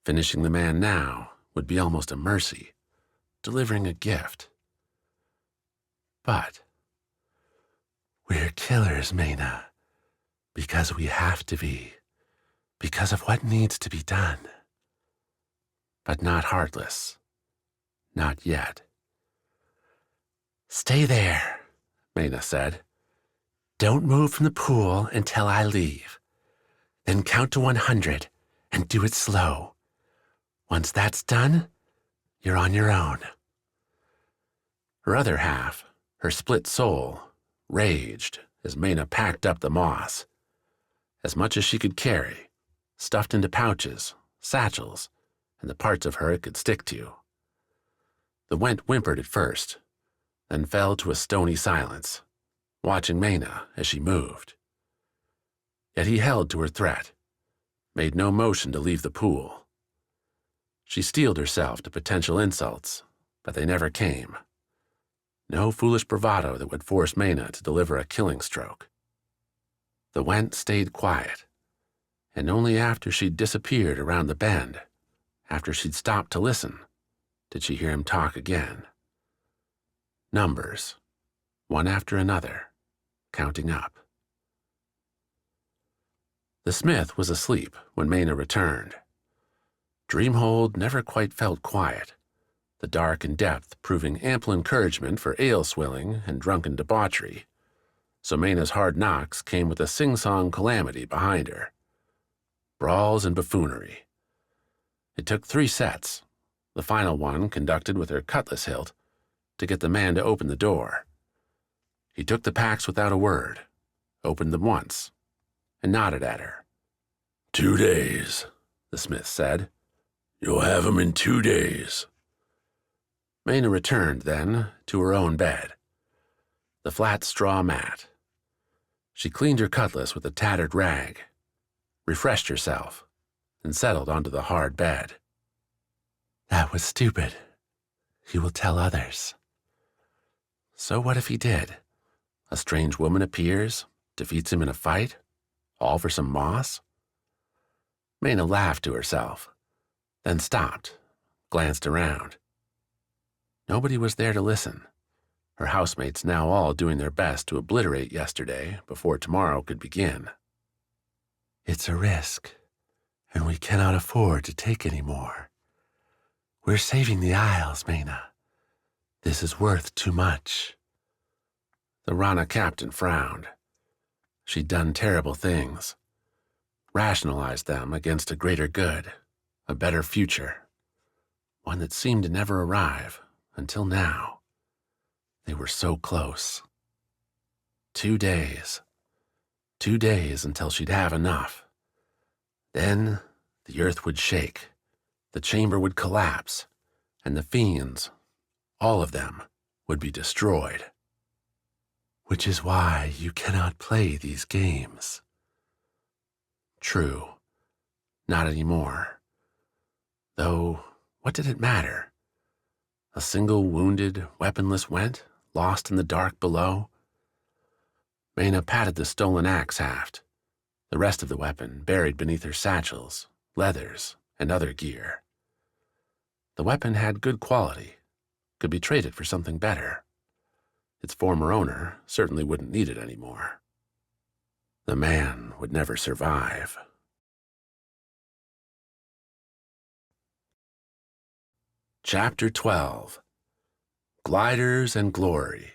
Finishing the man now would be almost a mercy, delivering a gift. But we're killers, Mena, because we have to be, because of what needs to be done. But not heartless. Not yet. Stay there, Mena said. Don't move from the pool until I leave. Then count to 100 and do it slow. Once that's done, you're on your own. Her other half, her split soul, raged as Mena packed up the moss. As much as she could carry, stuffed into pouches, satchels, and the parts of her it could stick to. The Went whimpered at first, then fell to a stony silence, watching Mena as she moved. Yet he held to her threat, made no motion to leave the pool. She steeled herself to potential insults, but they never came. No foolish bravado that would force Mena to deliver a killing stroke. The Went stayed quiet, and only after she'd disappeared around the bend, after she'd stopped to listen, did she hear him talk again. Numbers, one after another, counting up. The smith was asleep when Mena returned. Dreamhold never quite felt quiet, the dark and depth proving ample encouragement for ale swilling and drunken debauchery, so Mena's hard knocks came with a sing-song calamity behind her. Brawls and buffoonery. It took 3 sets, the final one conducted with her cutlass hilt, to get the man to open the door. He took the packs without a word, opened them once, and nodded at her. 2 days, the smith said. You'll have 'em in 2 days. Mena returned, then, to her own bed. The flat straw mat. She cleaned her cutlass with a tattered rag, refreshed herself, and settled onto the hard bed. That was stupid. He will tell others. So what if he did? A strange woman appears, defeats him in a fight, all for some moss? Mena laughed to herself, then stopped, glanced around. Nobody was there to listen, her housemates now all doing their best to obliterate yesterday before tomorrow could begin. It's a risk, and we cannot afford to take any more. We're saving the Isles, Mena. This is worth too much. The Rana captain frowned. She'd done terrible things, rationalized them against a greater good, a better future, one that seemed to never arrive until now. They were so close. 2 days. 2 days until she'd have enough. Then the earth would shake, the chamber would collapse, and the fiends, all of them, would be destroyed. Which is why you cannot play these games. True. Not anymore. Though, what did it matter? A single wounded, weaponless Went, lost in the dark below? Mena patted the stolen axe haft, the rest of the weapon buried beneath her satchels, leathers, and other gear. The weapon had good quality, could be traded for something better. Its former owner certainly wouldn't need it anymore. The man would never survive. Chapter 12. Gliders and Glory.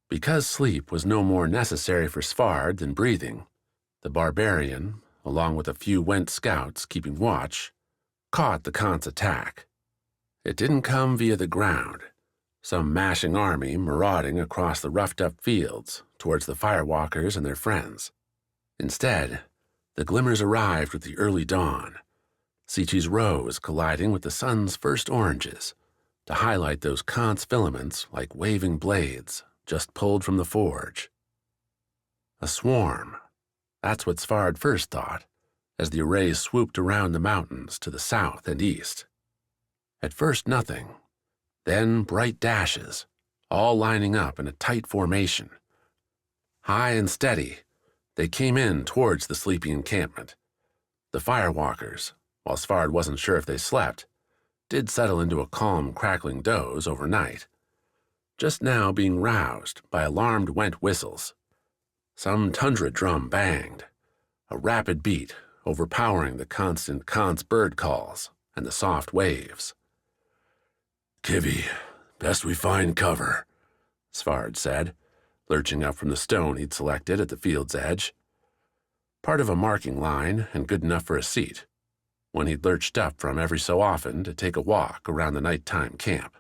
Because sleep was no more necessary for Svard than breathing, the barbarian, along with a few Went scouts keeping watch, caught the Kance attack. It didn't come via the ground, some mashing army marauding across the roughed-up fields towards the firewalkers and their friends. Instead, the glimmers arrived with the early dawn, Sichi's rose colliding with the sun's first oranges to highlight those Kance filaments like waving blades just pulled from the forge. A swarm, that's what Svard first thought, as the array swooped around the mountains to the south and east. At first nothing, then bright dashes, all lining up in a tight formation. High and steady, they came in towards the sleepy encampment. The firewalkers, while Svard wasn't sure if they slept, did settle into a calm, crackling doze overnight, just now being roused by alarmed went whistles. Some tundra drum banged, a rapid beat overpowering the constant Kance bird calls and the soft waves. "Kivy, best we find cover," Svard said, lurching up from the stone he'd selected at the field's edge. Part of a marking line and good enough for a seat, one he'd lurched up from every so often to take a walk around the nighttime camp.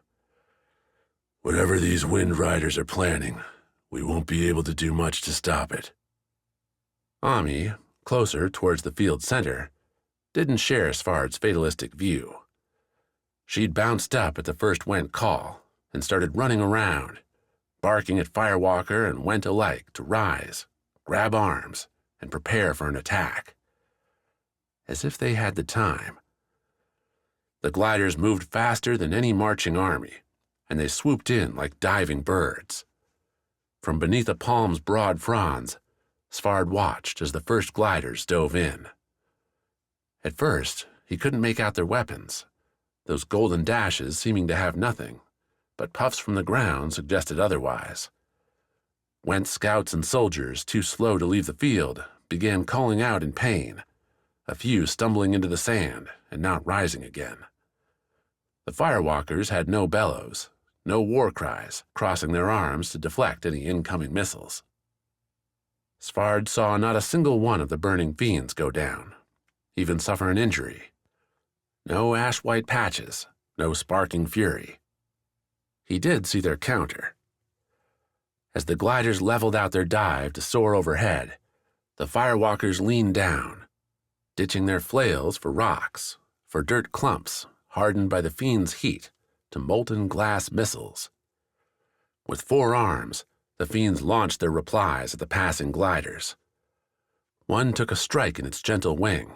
"Whatever these wind riders are planning, we won't be able to do much to stop it." Ami, closer towards the field center, didn't share Svard's fatalistic view. She'd bounced up at the first Went call and started running around, barking at Firewalker and Went alike to rise, grab arms, and prepare for an attack. As if they had the time. The gliders moved faster than any marching army, and they swooped in like diving birds. From beneath a palm's broad fronds, Svard watched as the first gliders dove in. At first, he couldn't make out their weapons, those golden dashes seeming to have nothing, but puffs from the ground suggested otherwise. Went scouts and soldiers too slow to leave the field began calling out in pain, a few stumbling into the sand and not rising again. The Firewalkers had no bellows, no war cries, crossing their arms to deflect any incoming missiles. Svard saw not a single one of the burning fiends go down, even suffer an injury. No ash-white patches, no sparking fury. He did see their counter. As the gliders leveled out their dive to soar overhead, the Firewalkers leaned down, ditching their flails for rocks, for dirt clumps hardened by the fiend's heat to molten glass missiles. With 4 arms, the fiends launched their replies at the passing gliders. One took a strike in its gentle wing,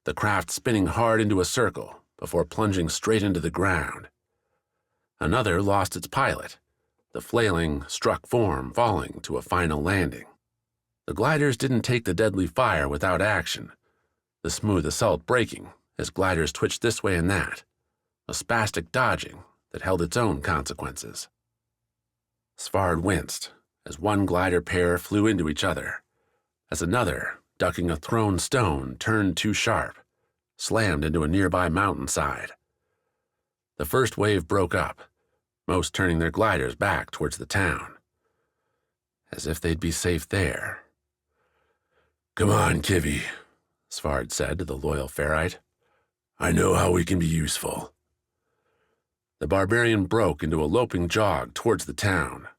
the craft spinning hard into a circle before plunging straight into the ground. Another lost its pilot, the flailing, struck form falling to a final landing. The gliders didn't take the deadly fire without action, the smooth assault breaking as gliders twitched this way and that, a spastic dodging that held its own consequences. Svard winced as one glider pair flew into each other, as another, ducking a thrown stone, turned too sharp, slammed into a nearby mountainside. The first wave broke up, most turning their gliders back towards the town. As if they'd be safe there. "Come on, Kivy," Svard said to the loyal ferrite. "I know how we can be useful." The barbarian broke into a loping jog towards the town,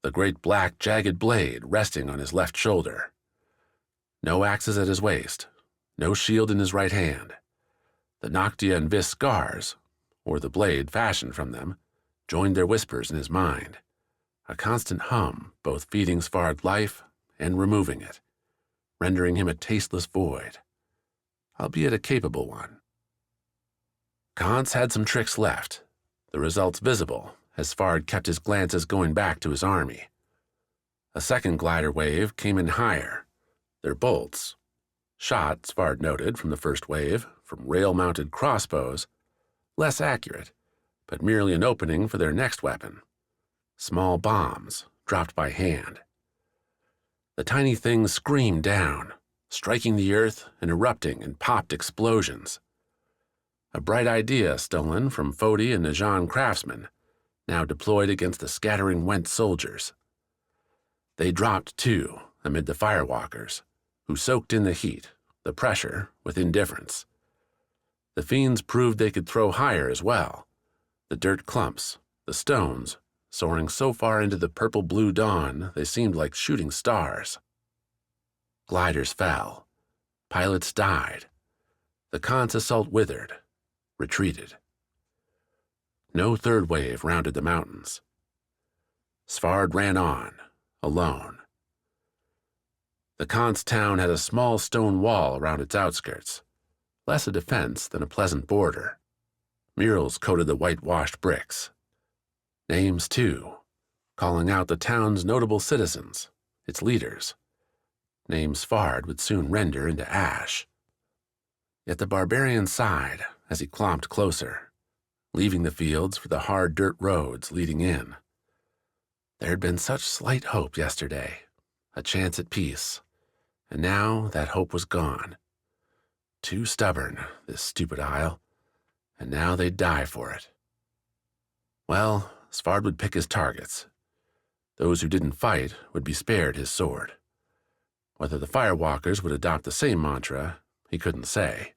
the great black jagged blade resting on his left shoulder. No axes at his waist, no shield in his right hand. The Noctia and Vis scars, or the blade fashioned from them, joined their whispers in his mind, a constant hum both feeding Svard life and removing it, rendering him a tasteless void, albeit a capable one. Kance had some tricks left, the results visible as Svard kept his glances going back to his army. A second glider wave came in higher, their bolts, shot, Svard noted from the first wave, from rail-mounted crossbows, less accurate, but merely an opening for their next weapon, small bombs dropped by hand. The tiny things screamed down, striking the earth and erupting in popped explosions. A bright idea stolen from Fodi and Najan craftsmen, now deployed against the scattering Went soldiers. They dropped too, amid the Firewalkers, who soaked in the heat, the pressure, with indifference. The fiends proved they could throw higher as well, the dirt clumps, the stones, soaring so far into the purple-blue dawn they seemed like shooting stars. Gliders fell. Pilots died. The Kance assault withered, retreated. No third wave rounded the mountains. Svard ran on, alone. The Kance town had a small stone wall around its outskirts, less a defense than a pleasant border. Murals coated the whitewashed bricks. Names, too, calling out the town's notable citizens, its leaders. Names Svard would soon render into ash. Yet the barbarian sighed as he clomped closer, leaving the fields for the hard dirt roads leading in. There had been such slight hope yesterday, a chance at peace, and now that hope was gone. Too stubborn, this stupid isle, and now they'd die for it. Well, Svard would pick his targets. Those who didn't fight would be spared his sword. Whether the firewalkers would adopt the same mantra, he couldn't say.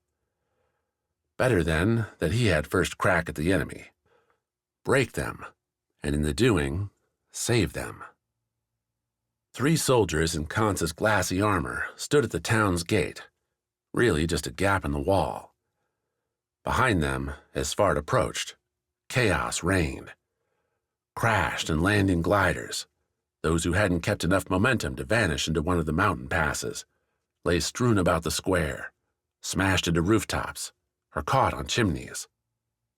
Better, then, that he had first crack at the enemy. Break them, and in the doing, save them. 3 soldiers in Kance's glassy armor stood at the town's gate, really just a gap in the wall. Behind them, as Svard approached, chaos reigned. Crashed and landing gliders, those who hadn't kept enough momentum to vanish into one of the mountain passes, lay strewn about the square, smashed into rooftops, or caught on chimneys.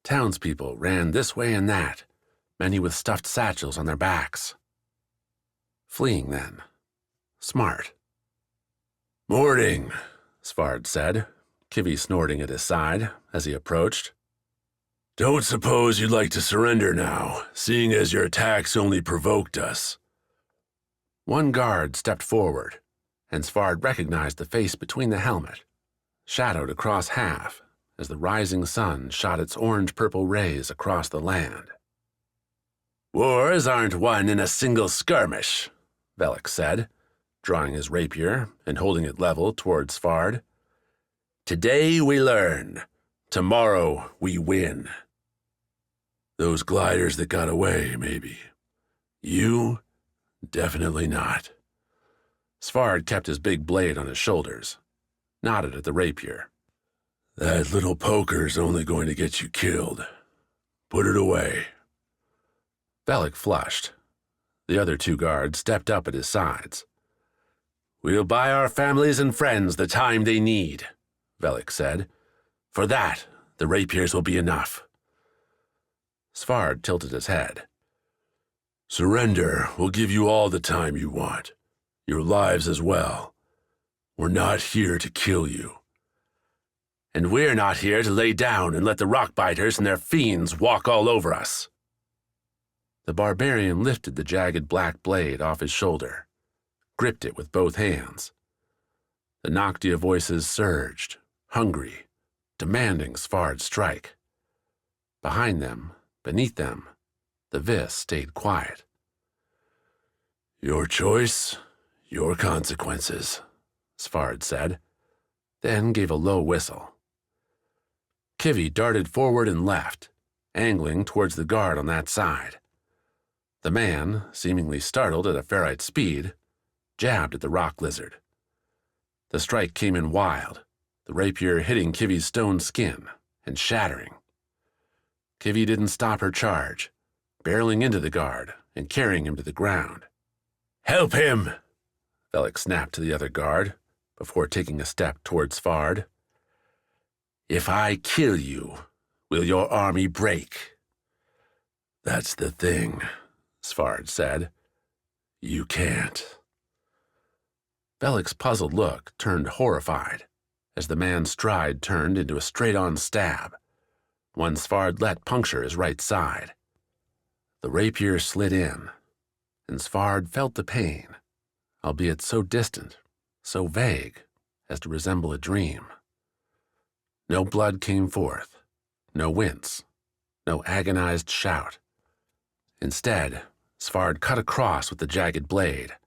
Townspeople ran this way and that, many with stuffed satchels on their backs. Fleeing, then. Smart. "Morning," Svard said, Kivy snorting at his side as he approached. "Don't suppose you'd like to surrender now, seeing as your attacks only provoked us." One guard stepped forward, and Svard recognized the face between the helmet, shadowed across half as the rising sun shot its orange-purple rays across the land. "Wars aren't won in a single skirmish," Velik said, drawing his rapier and holding it level toward Svard. "Today we learn. Tomorrow we win." "Those gliders that got away, maybe. You? Definitely not." Svard kept his big blade on his shoulders, nodded at the rapier. "That little poker's only going to get you killed. Put it away." Velik flushed. The other 2 guards stepped up at his sides. "We'll buy our families and friends the time they need," Velik said. "For that, the rapiers will be enough." Svard tilted his head. "Surrender will give you all the time you want, your lives as well. We're not here to kill you." "And we're not here to lay down and let the rockbiters and their fiends walk all over us." The barbarian lifted the jagged black blade off his shoulder, gripped it with both hands. The Noctia voices surged, hungry, demanding Svard's strike. Behind them, beneath them, the Vis stayed quiet. "Your choice, your consequences," Svard said, then gave a low whistle. Kivy darted forward and left, angling towards the guard on that side. The man, seemingly startled at a ferrite speed, jabbed at the rock lizard. The strike came in wild, the rapier hitting Kivy's stone skin and shattering. Kivy didn't stop her charge, barreling into the guard and carrying him to the ground. "Help him!" Velik snapped to the other guard before taking a step towards Svard. "If I kill you, will your army break?" "That's the thing," Svard said. "You can't." Velik's puzzled look turned horrified as the man's stride turned into a straight-on stab, one Svard let puncture his right side. The rapier slid in, and Svard felt the pain, albeit so distant, so vague, as to resemble a dream. No blood came forth, no wince, no agonized shout. Instead, Svard cut across with the jagged blade,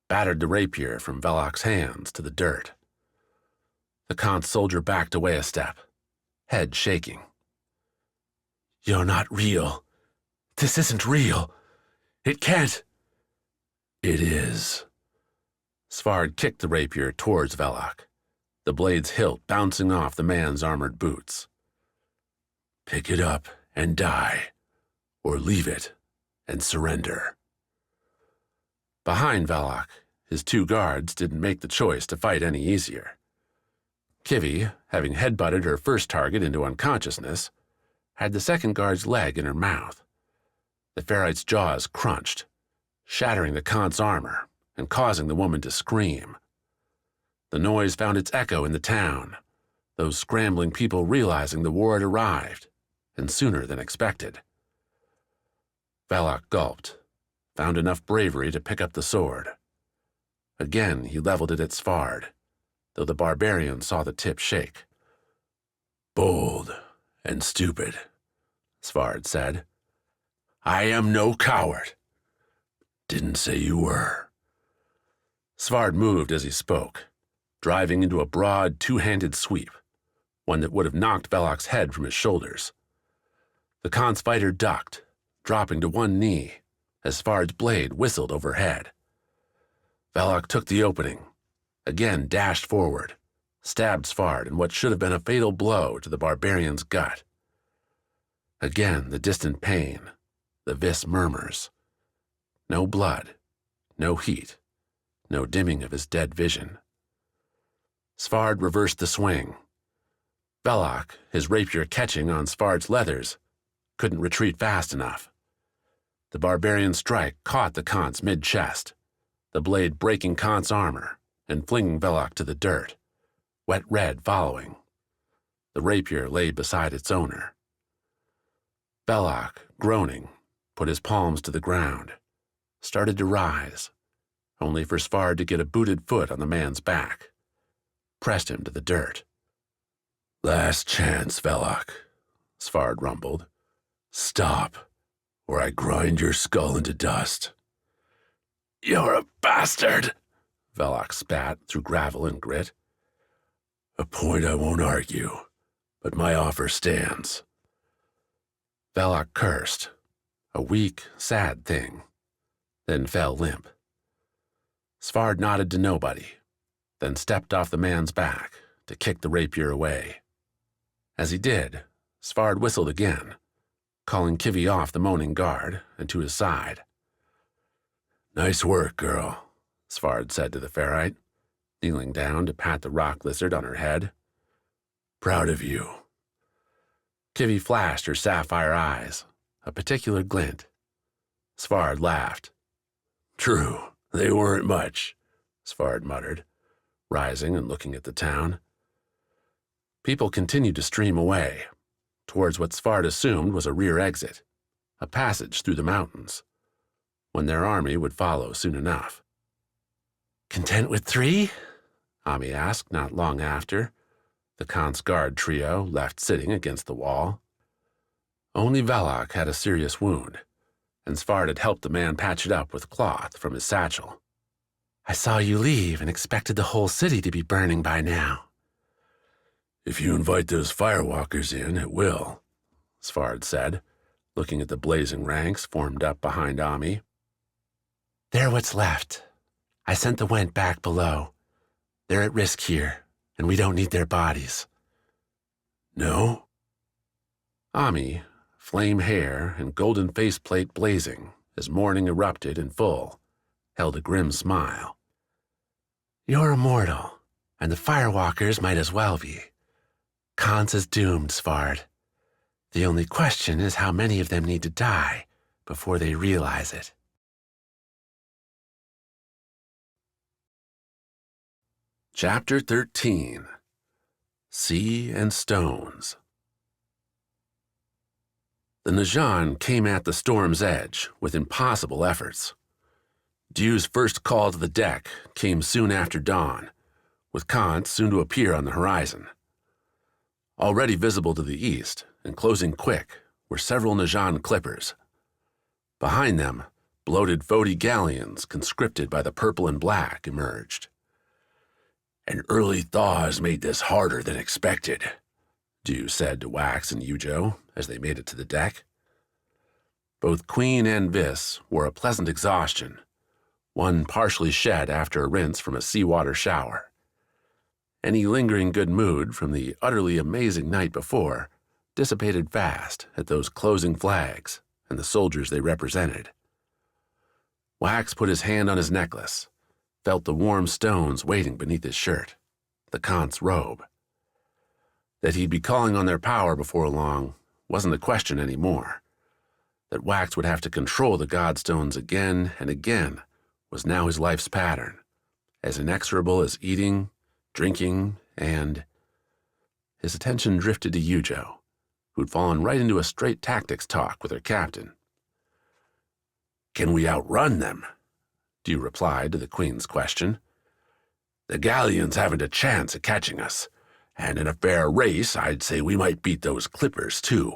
battered the rapier from Velok's hands to the dirt. The Kance soldier backed away a step, head shaking. "You're not real. This isn't real. It can't." "It is." Svard kicked the rapier towards Velok, the blade's hilt bouncing off the man's armored boots. "Pick it up and die, or leave it and surrender." Behind Velok, his 2 guards didn't make the choice to fight any easier. Kivy, having headbutted her first target into unconsciousness, had the second guard's leg in her mouth. The ferrite's jaws crunched, shattering the Kance armor and causing the woman to scream. The noise found its echo in the town, those scrambling people realizing the war had arrived and sooner than expected. Velok gulped, found enough bravery to pick up the sword. Again he leveled it at Svard, though the barbarian saw the tip shake. "Bold and stupid," Svard said. "I am no coward." "Didn't say you were." Svard moved as he spoke, driving into a broad, two-handed sweep, one that would have knocked Velok's head from his shoulders. The Kance fighter ducked, dropping to one knee, as Svard's blade whistled overhead. Velok took the opening, again dashed forward, stabbed Svard in what should have been a fatal blow to the barbarian's gut. Again the distant pain, the vis murmurs. No blood, no heat, no dimming of his dead vision. Svard reversed the swing. Velok, his rapier catching on Svard's leathers, couldn't retreat fast enough. The barbarian's strike caught the Kance mid-chest, the blade breaking Kance's armor and flinging Velok to the dirt, wet red following. The rapier lay beside its owner. Velok, groaning, put his palms to the ground, started to rise, only for Svard to get a booted foot on the man's back, pressed him to the dirt. "Last chance, Velok," Svard rumbled. "Stop, or I grind your skull into dust." "You're a bastard," Velok spat through gravel and grit. "A point I won't argue, but my offer stands." Velok cursed, a weak, sad thing, then fell limp. Svard nodded to nobody, then stepped off the man's back to kick the rapier away. As he did, Svard whistled again, calling Kivi off the moaning guard and to his side. "Nice work, girl," Svard said to the ferrite, kneeling down to pat the rock lizard on her head. "Proud of you." Kivi flashed her sapphire eyes, a particular glint. Svard laughed. "True, they weren't much," Svard muttered, rising and looking at the town. People continued to stream away, towards what Svard assumed was a rear exit, a passage through the mountains, when their army would follow soon enough. "Content with 3? Ami asked not long after, the Kance guard trio left sitting against the wall. Only Velok had a serious wound, and Svard had helped the man patch it up with cloth from his satchel. "I saw you leave and expected the whole city to be burning by now." "If you invite those firewalkers in, it will," Svard said, looking at the blazing ranks formed up behind Ami. "They're what's left. I sent the Went back below. They're at risk here, and we don't need their bodies." "No?" Ami, flame hair and golden faceplate blazing as morning erupted in full, held a grim smile. "You're immortal, and the firewalkers might as well be. Kance is doomed, Svard. The only question is how many of them need to die before they realize it." Chapter 13. Sea and Stones. The Najan came at the storm's edge with impossible efforts. Dew's first call to the deck came soon after dawn, with Kance soon to appear on the horizon. Already visible to the east and closing quick were several Najan clippers. Behind them, bloated Fodi galleons conscripted by the purple and black emerged. "An early thaw has made this harder than expected," Dew said to Wax and Eujo as they made it to the deck. Both Queen and Vis wore a pleasant exhaustion, one partially shed after a rinse from a seawater shower. Any lingering good mood from the utterly amazing night before dissipated fast at those closing flags and the soldiers they represented. Wax put his hand on his necklace, felt the warm stones waiting beneath his shirt, the Kance robe. That he'd be calling on their power before long wasn't a question anymore. That Wax would have to control the Godstones again and again was now his life's pattern, as inexorable as eating, drinking, and... His attention drifted to Eujo, who'd fallen right into a straight tactics talk with her captain. "Can we outrun them?" Dew replied to the Queen's question. "The galleons haven't a chance of catching us, and in a fair race I'd say we might beat those clippers too.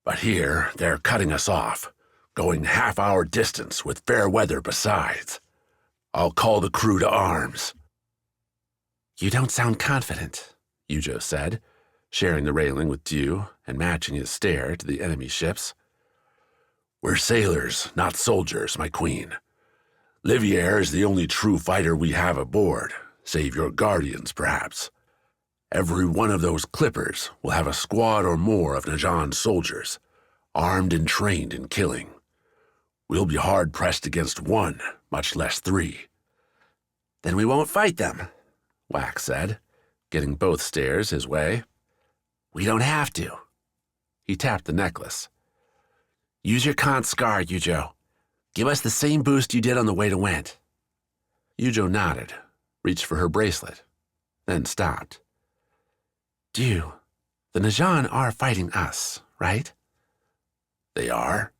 But here they're cutting us off, going half-hour distance with fair weather besides. I'll call the crew to arms." "You don't sound confident," Eujo said, sharing the railing with Dew and matching his stare to the enemy ships. "We're sailors, not soldiers, my queen. Liviere is the only true fighter we have aboard, save your guardians, perhaps. Every one of those clippers will have a squad or more of Najan's soldiers, armed and trained in killing. We'll be hard-pressed against one, much less three." "Then we won't fight them," Wax said, getting both stares his way. "We don't have to." He tapped the necklace. "Use your Kance scar, Eujo. Give us the same boost you did on the way to Went." Eujo nodded, reached for her bracelet, then stopped. "Dew, the Najan are fighting us, right?" "They are?"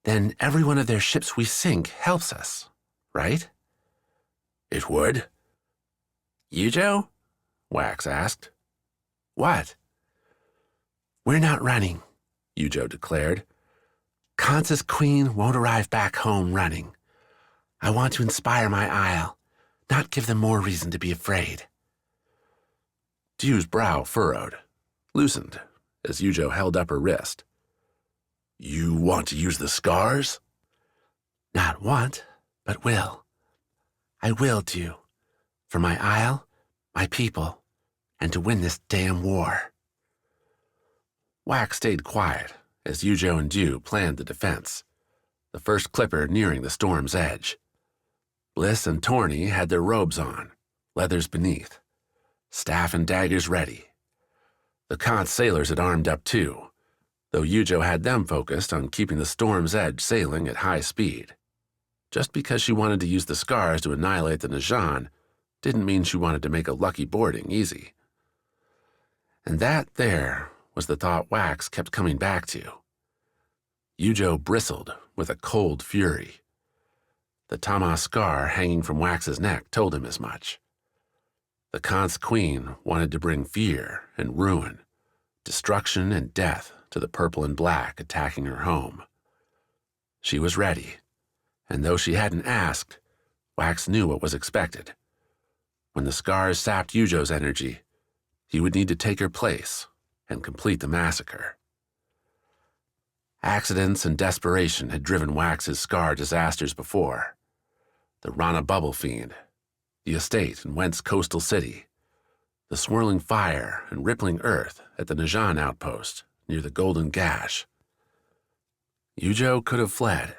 "Then every one of their ships we sink helps us, right?" "It would." "Eujo?" Wax asked. "What?" "We're not running," Eujo declared. "Kance's queen won't arrive back home running. I want to inspire my isle, not give them more reason to be afraid." Dew's brow furrowed, loosened, as Eujo held up her wrist. "You want to use the scars?" "Not want, but will. I will, Dew. For my isle, my people, and to win this damn war." Wax stayed quiet as Eujo and Dew planned the defense, the first clipper nearing the storm's edge. Bliss and Torny had their robes on, leathers beneath, staff and daggers ready. The Kance sailors had armed up too, though Eujo had them focused on keeping the storm's edge sailing at high speed. Just because she wanted to use the scars to annihilate the Najan didn't mean she wanted to make a lucky boarding easy. And that there was the thought Wax kept coming back to. Eujo bristled with a cold fury. The Tama scar hanging from Wax's neck told him as much. The Kance queen wanted to bring fear and ruin, destruction and death to the purple and black attacking her home. She was ready, and though she hadn't asked, Wax knew what was expected. When the scars sapped Eujo's energy, he would need to take her place and complete the massacre. Accidents and desperation had driven Wax's scar disasters before. The Rana Bubble Fiend, the estate in Went's coastal city, the swirling fire and rippling earth at the Najan outpost near the Golden Gash. Eujo could have fled.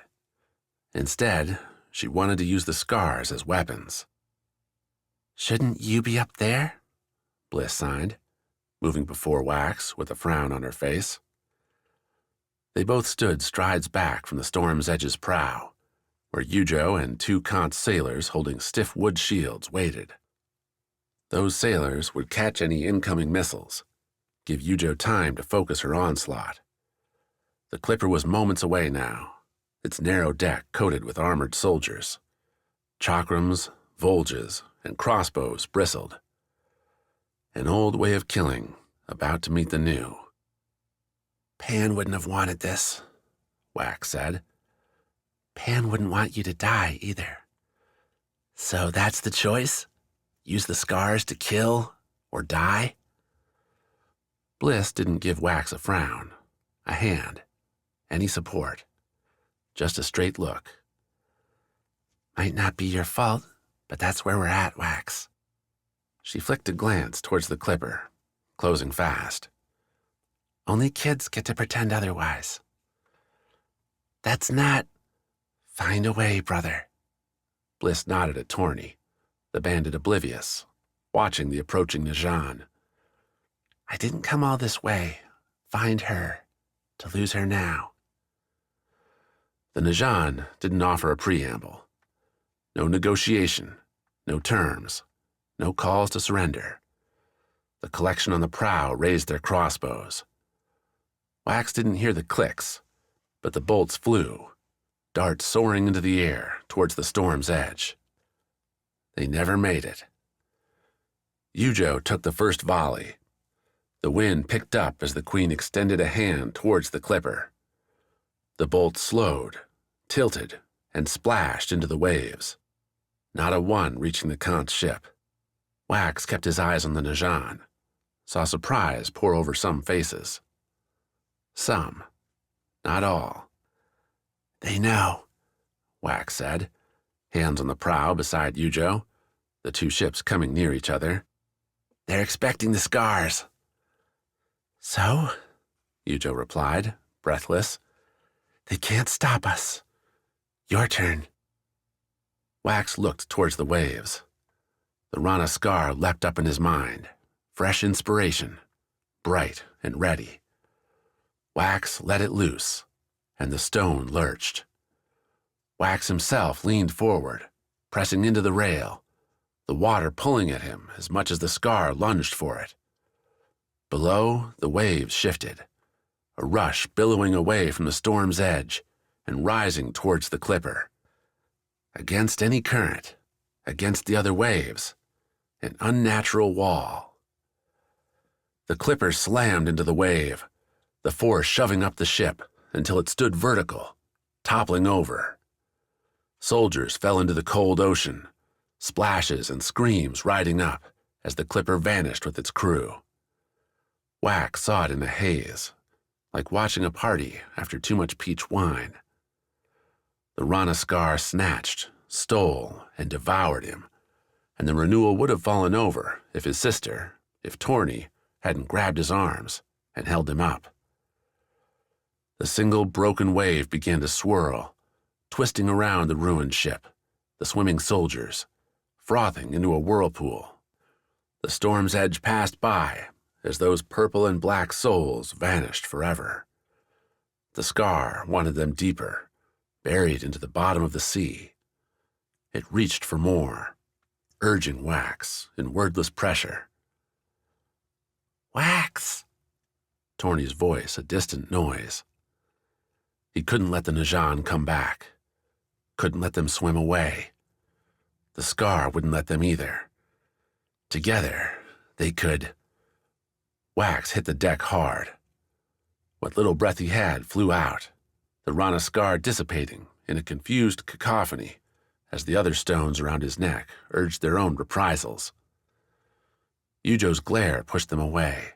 Instead, she wanted to use the scars as weapons. "Shouldn't you be up there?" Bliss signed, moving before Wax with a frown on her face. They both stood strides back from the storm's edge's prow, where Eujo and two Kance sailors holding stiff wood shields waited. Those sailors would catch any incoming missiles, give Eujo time to focus her onslaught. The clipper was moments away now, its narrow deck coated with armored soldiers. Chakrams, Volges, and crossbows bristled. An old way of killing, about to meet the new. "Pan wouldn't have wanted this," Wax said. "Pan wouldn't want you to die either. So that's the choice? Use the scars to kill or die?" Bliss didn't give Wax a frown, a hand, any support, just a straight look. "Might not be your fault, but that's where we're at, Wax." She flicked a glance towards the clipper, closing fast. "Only kids get to pretend otherwise." "That's not—" "Find a way, brother." Bliss nodded at Torny, the bandit oblivious, watching the approaching Najan. "I didn't come all this way, find her, to lose her now." The Najan didn't offer a preamble. No negotiation, no terms, no calls to surrender. The collection on the prow raised their crossbows. Wax didn't hear the clicks, but the bolts flew, darts soaring into the air towards the storm's edge. They never made it. Eujo took the first volley. The wind picked up as the queen extended a hand towards the clipper. The bolt slowed, tilted, and splashed into the waves, not a one reaching the Kance ship. Wax kept his eyes on the Najan, saw surprise pour over some faces. Some, not all. "They know," Wax said, hands on the prow beside Eujo, the two ships coming near each other. "They're expecting the scars." "So?" Eujo replied, breathless. "They can't stop us. Your turn." Wax looked towards the waves. The Rana scar leapt up in his mind, fresh inspiration, bright and ready. Wax let it loose, and the stone lurched. Wax himself leaned forward, pressing into the rail, the water pulling at him as much as the scar lunged for it. Below, the waves shifted, a rush billowing away from the storm's edge and rising towards the clipper. Against any current, against the other waves, an unnatural wall. The clipper slammed into the wave, the force shoving up the ship until it stood vertical, toppling over. Soldiers fell into the cold ocean, splashes and screams riding up as the clipper vanished with its crew. Wax saw it in a haze, like watching a party after too much peach wine. The Rana scar snatched, stole, and devoured him, and the renewal would have fallen over if his sister, if Torni, hadn't grabbed his arms and held him up. The single broken wave began to swirl, twisting around the ruined ship, the swimming soldiers, frothing into a whirlpool. The storm's edge passed by as those purple and black souls vanished forever. The scar wanted them deeper, buried into the bottom of the sea. It reached for more, urging Wax in wordless pressure. "Wax!" Torni's voice a distant noise. He couldn't let the Najan come back, couldn't let them swim away. The scar wouldn't let them either. Together, they could. Wax hit the deck hard. What little breath he had flew out, the Rana scar dissipating in a confused cacophony as the other stones around his neck urged their own reprisals. Eujo's glare pushed them away,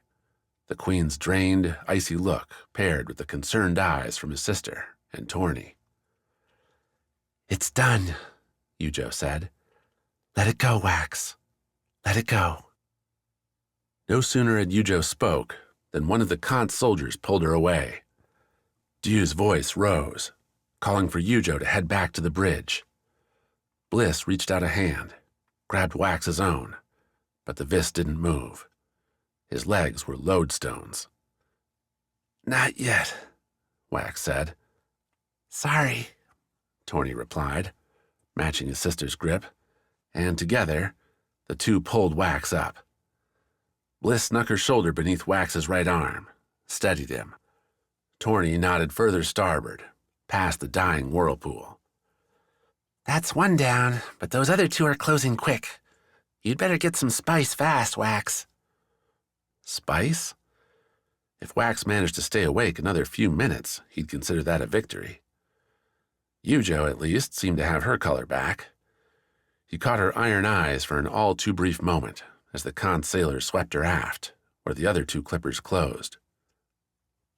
the queen's drained, icy look paired with the concerned eyes from his sister and Torni. "It's done," Eujo said. "Let it go, Wax. Let it go." No sooner had Eujo spoke than one of the Kance soldiers pulled her away. Dieu's voice rose, calling for Eujo to head back to the bridge. Bliss reached out a hand, grabbed Wax's own, but the Vis didn't move. His legs were lodestones. "Not yet," Wax said. "Sorry," Torni replied, matching his sister's grip, and together, the two pulled Wax up. Bliss snuck her shoulder beneath Wax's right arm, steadied him. Torni nodded further starboard, past the dying whirlpool. "That's one down, but those other two are closing quick. You'd better get some spice fast, Wax." Spice? If Wax managed to stay awake another few minutes, he'd consider that a victory. Eujo, at least, seemed to have her color back. He caught her iron eyes for an all-too-brief moment as the Kance sailor swept her aft, where the other two clippers closed.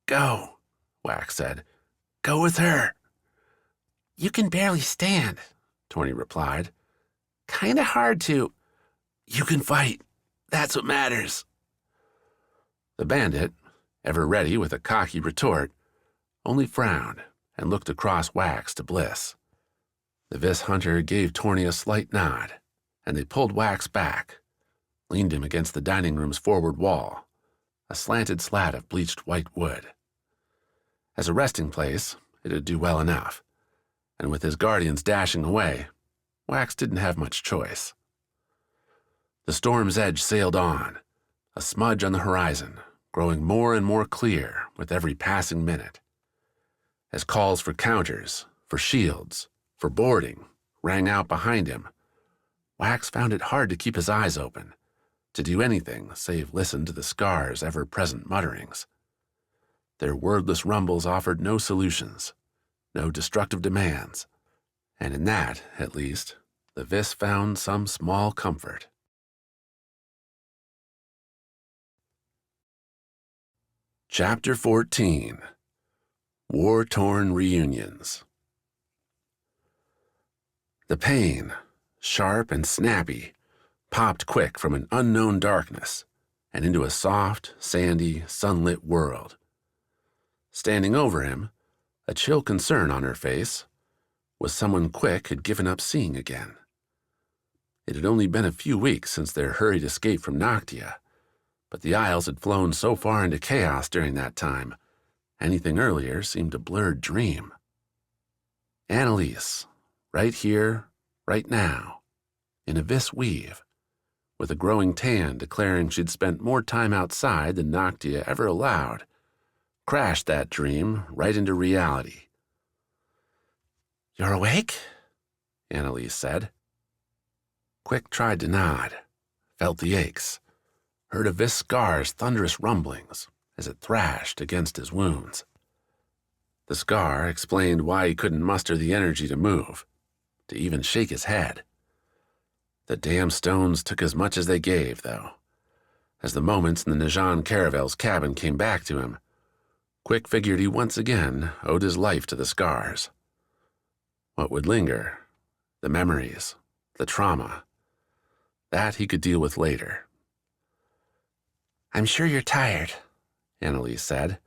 "Go," Wax said. "Go with her." "You can barely stand," Torni replied. "Kinda hard to—" "You can fight. That's what matters." The bandit, ever ready with a cocky retort, only frowned and looked across Wax to Bliss. The Vis hunter gave Torni a slight nod, and they pulled Wax back, leaned him against the dining room's forward wall, a slanted slat of bleached white wood. As a resting place, it'd do well enough, and with his guardians dashing away, Wax didn't have much choice. The storm's edge sailed on, a smudge on the horizon, growing more and more clear with every passing minute. As calls for counters, for shields, for boarding rang out behind him, Wax found it hard to keep his eyes open, to do anything save listen to the Scar's ever-present mutterings. Their wordless rumbles offered no solutions, no destructive demands, and in that, at least, the Vis found some small comfort. Chapter 14. War-Torn Reunions. The pain, sharp and snappy, popped Quik from an unknown darkness and into a soft, sandy, sunlit world. Standing over him, a chill concern on her face, was someone Quik had given up seeing again. It had only been a few weeks since their hurried escape from Noctia, but the Isles had flown so far into chaos during that time, anything earlier seemed a blurred dream. Annalise, right here, right now, in a Vis weave, with a growing tan declaring she'd spent more time outside than Noctia ever allowed, crashed that dream right into reality. "You're awake?" Annalise said. Quik tried to nod, felt the aches, heard a Vis Scar's thunderous rumblings as it thrashed against his wounds. The Scar explained why he couldn't muster the energy to move, to even shake his head. The damn stones took as much as they gave, though. As the moments in the Najan Caravel's cabin came back to him, Quik figured he once again owed his life to the Scars. What would linger, the memories, the trauma, that he could deal with later. "I'm sure you're tired," Annalise said,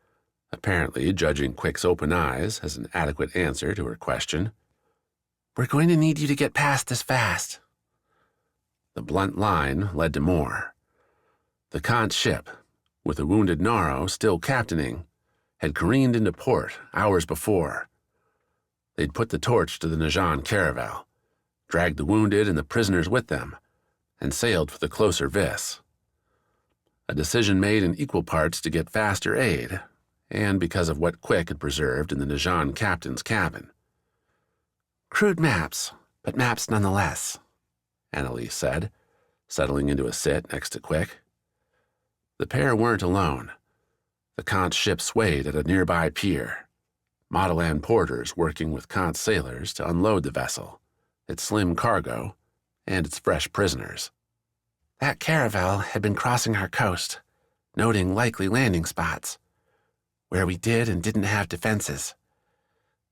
apparently judging Quik's open eyes as an adequate answer to her question. "We're going to need you to get past this fast." The blunt line led to more. The Kance ship, with the wounded Naro still captaining, had careened into port hours before. They'd put the torch to the Najan Caravel, dragged the wounded and the prisoners with them, and sailed for the closer Vis. A decision made in equal parts to get faster aid, and because of what Quik had preserved in the Najan captain's cabin. "Crude maps, but maps nonetheless," Annalise said, settling into a sit next to Quik. The pair weren't alone. The Kance ship swayed at a nearby pier, Mottilan porters working with Kance sailors to unload the vessel, its slim cargo, and its fresh prisoners. "That caravel had been crossing our coast, noting likely landing spots, where we did and didn't have defenses.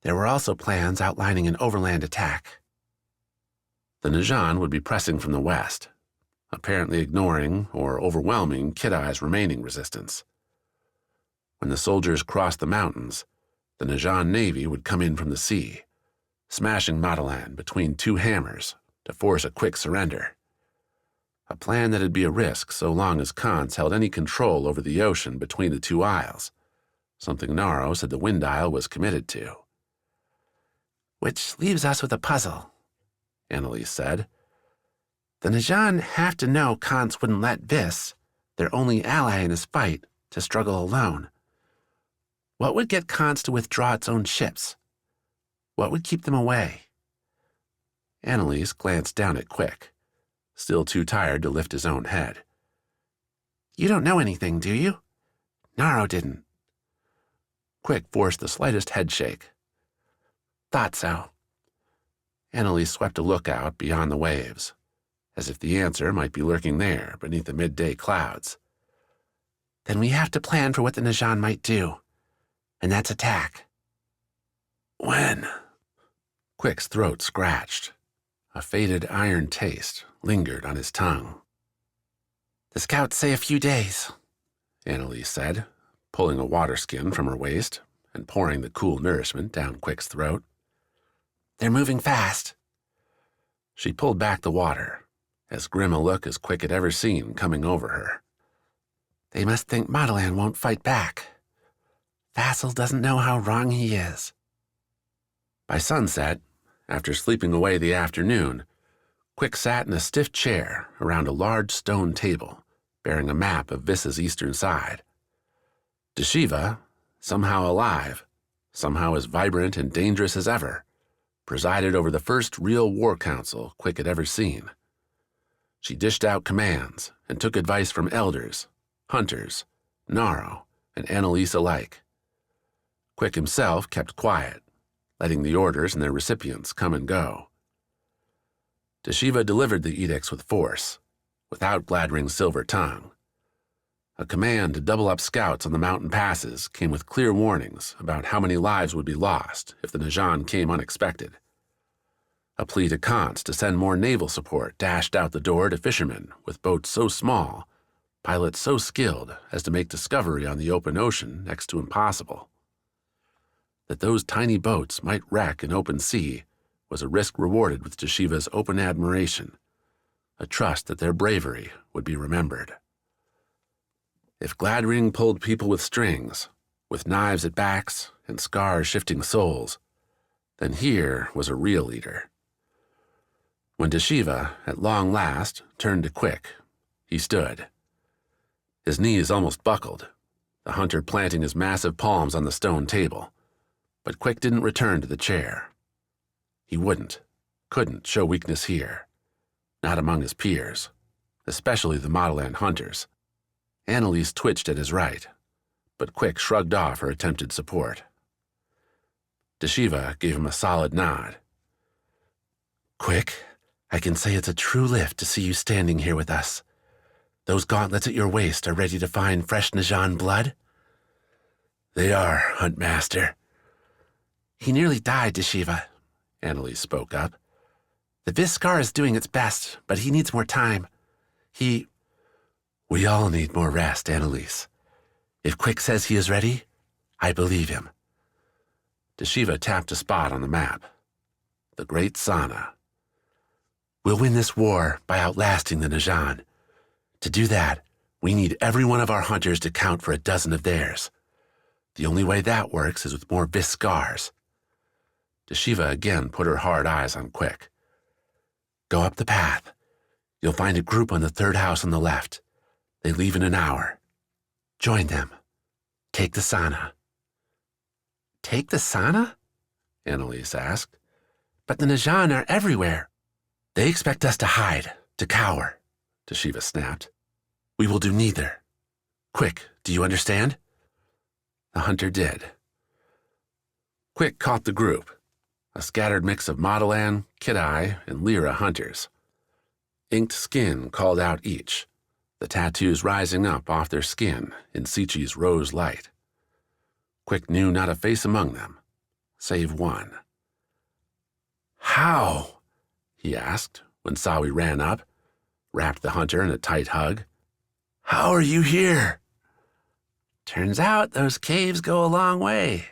There were also plans outlining an overland attack." The Najan would be pressing from the west, apparently ignoring or overwhelming Kidai's remaining resistance. When the soldiers crossed the mountains, the Najan Navy would come in from the sea, smashing Mottilan between two hammers to force a quick surrender. A plan that'd be a risk so long as Kance held any control over the ocean between the two isles, something Naro said the Wind Isle was committed to. "Which leaves us with a puzzle," Annalise said. "The Najan have to know Kance wouldn't let Vis, their only ally in his fight, to struggle alone. What would get Kance to withdraw its own ships? What would keep them away?" Annalise glanced down at Quik, still too tired to lift his own head. "You don't know anything, do you? Naro didn't." Quik forced the slightest headshake. "Thought so." Annalise swept a look out beyond the waves, as if the answer might be lurking there beneath the midday clouds. "Then we have to plan for what the Najan might do, and that's attack." "When?" Quik's throat scratched. A faded iron taste lingered on his tongue. "The scouts say a few days," Annalise said, pulling a water skin from her waist and pouring the cool nourishment down Quik's throat. "They're moving fast." She pulled back the water, as grim a look as Quik had ever seen coming over her. "They must think Mottilan won't fight back. Vassal doesn't know how wrong he is." By sunset, after sleeping away the afternoon, Quik sat in a stiff chair around a large stone table bearing a map of Vis's eastern side. Deshiva, somehow alive, somehow as vibrant and dangerous as ever, presided over the first real war council Quik had ever seen. She dished out commands and took advice from elders, hunters, Naro, and Annalise alike. Quik himself kept quiet, letting the orders and their recipients come and go. Deshiva delivered the edicts with force, without Gladring's silver tongue. A command to double up scouts on the mountain passes came with clear warnings about how many lives would be lost if the Najan came unexpected. A plea to Kance to send more naval support dashed out the door to fishermen with boats so small, pilots so skilled as to make discovery on the open ocean next to impossible. That those tiny boats might wreck in open sea was a risk rewarded with Deshiva's open admiration, a trust that their bravery would be remembered. If Gladring pulled people with strings, with knives at backs and scars shifting souls, then here was a real leader. When Deshiva, at long last, turned to Quik, he stood. His knees almost buckled, the hunter planting his massive palms on the stone table. But Quik didn't return to the chair. He couldn't show weakness here, not among his peers, especially the Mottilan hunters. Annalise twitched at his right, but Quik shrugged off her attempted support. Deshiva gave him a solid nod. "Quik, I can say it's a true lift to see you standing here with us. Those gauntlets at your waist are ready to find fresh Najan blood?" "They are, Huntmaster." "He nearly died, Deshiva," Annalise spoke up. "The Viscar is doing its best, but he needs more time. We all need more rest, Annalise. If Quik says he is ready, I believe him." Deshiva tapped a spot on the map. The Great Sana. "We'll win this war by outlasting the Najan. To do that, we need every one of our hunters to count for a dozen of theirs. The only way that works is with more Viscars." Deshiva again put her hard eyes on Quik. "Go up the path. You'll find a group on the third house on the left. They leave in an hour. Join them. Take the Sana." "Take the Sana?" Annalise asked. "But the Najan are everywhere." "They expect us to hide, to cower," Deshiva snapped. "We will do neither. Quik, do you understand?" The hunter did. Quik caught the group, a scattered mix of Mottilan, Kidai, and Lyra hunters. Inked skin called out each, the tattoos rising up off their skin in Sichi's rose light. Quik knew not a face among them, save one. "How?" he asked when Sawi ran up, wrapped the hunter in a tight hug. "How are you here?" "Turns out those caves go a long way,"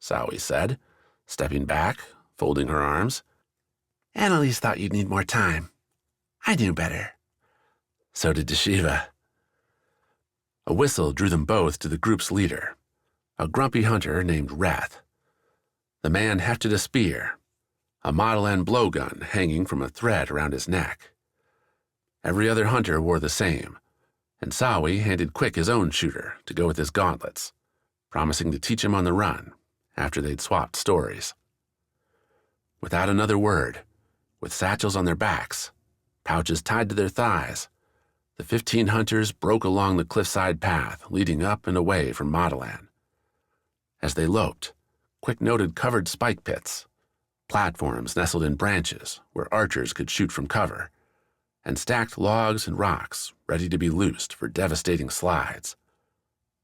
Sawi said, stepping back, folding her arms. "Annalise thought you'd need more time. I knew better." So did Deshiva. A whistle drew them both to the group's leader, a grumpy hunter named Wrath. The man hefted a spear, a Mottilan blowgun hanging from a thread around his neck. Every other hunter wore the same, and Sawi handed Quik his own shooter to go with his gauntlets, promising to teach him on the run after they'd swapped stories. Without another word, with satchels on their backs, pouches tied to their thighs, the 15 hunters broke along the cliffside path leading up and away from Mottilan. As they loped, Quik noted covered spike pits, platforms nestled in branches where archers could shoot from cover, and stacked logs and rocks ready to be loosed for devastating slides.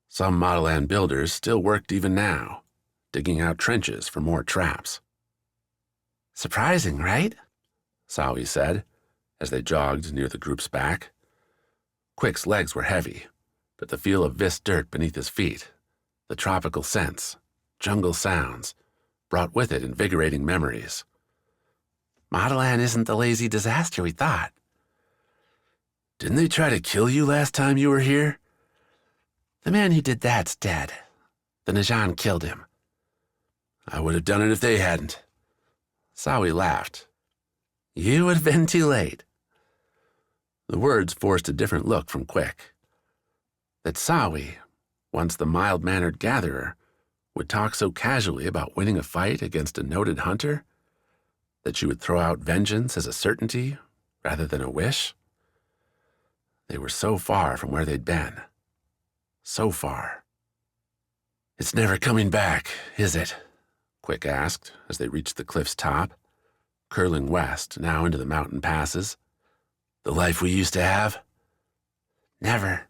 Some Mottilan builders still worked even now, digging out trenches for more traps. "Surprising, right?" Sawi said, as they jogged near the group's back. Quik's legs were heavy, but the feel of Vis dirt beneath his feet, the tropical scents, jungle sounds, brought with it invigorating memories. "Mottilan isn't the lazy disaster we thought." "Didn't they try to kill you last time you were here?" "The man who did that's dead. The Najan killed him." "I would have done it if they hadn't." Sawi laughed. "You would have been too late." The words forced a different look from Quik. That Sawi, once the mild-mannered gatherer, would talk so casually about winning a fight against a noted hunter that she would throw out vengeance as a certainty rather than a wish? They were so far from where they'd been. So far. "It's never coming back, is it?" Quik asked as they reached the cliff's top, curling west now into the mountain passes. "The life we used to have?" "Never.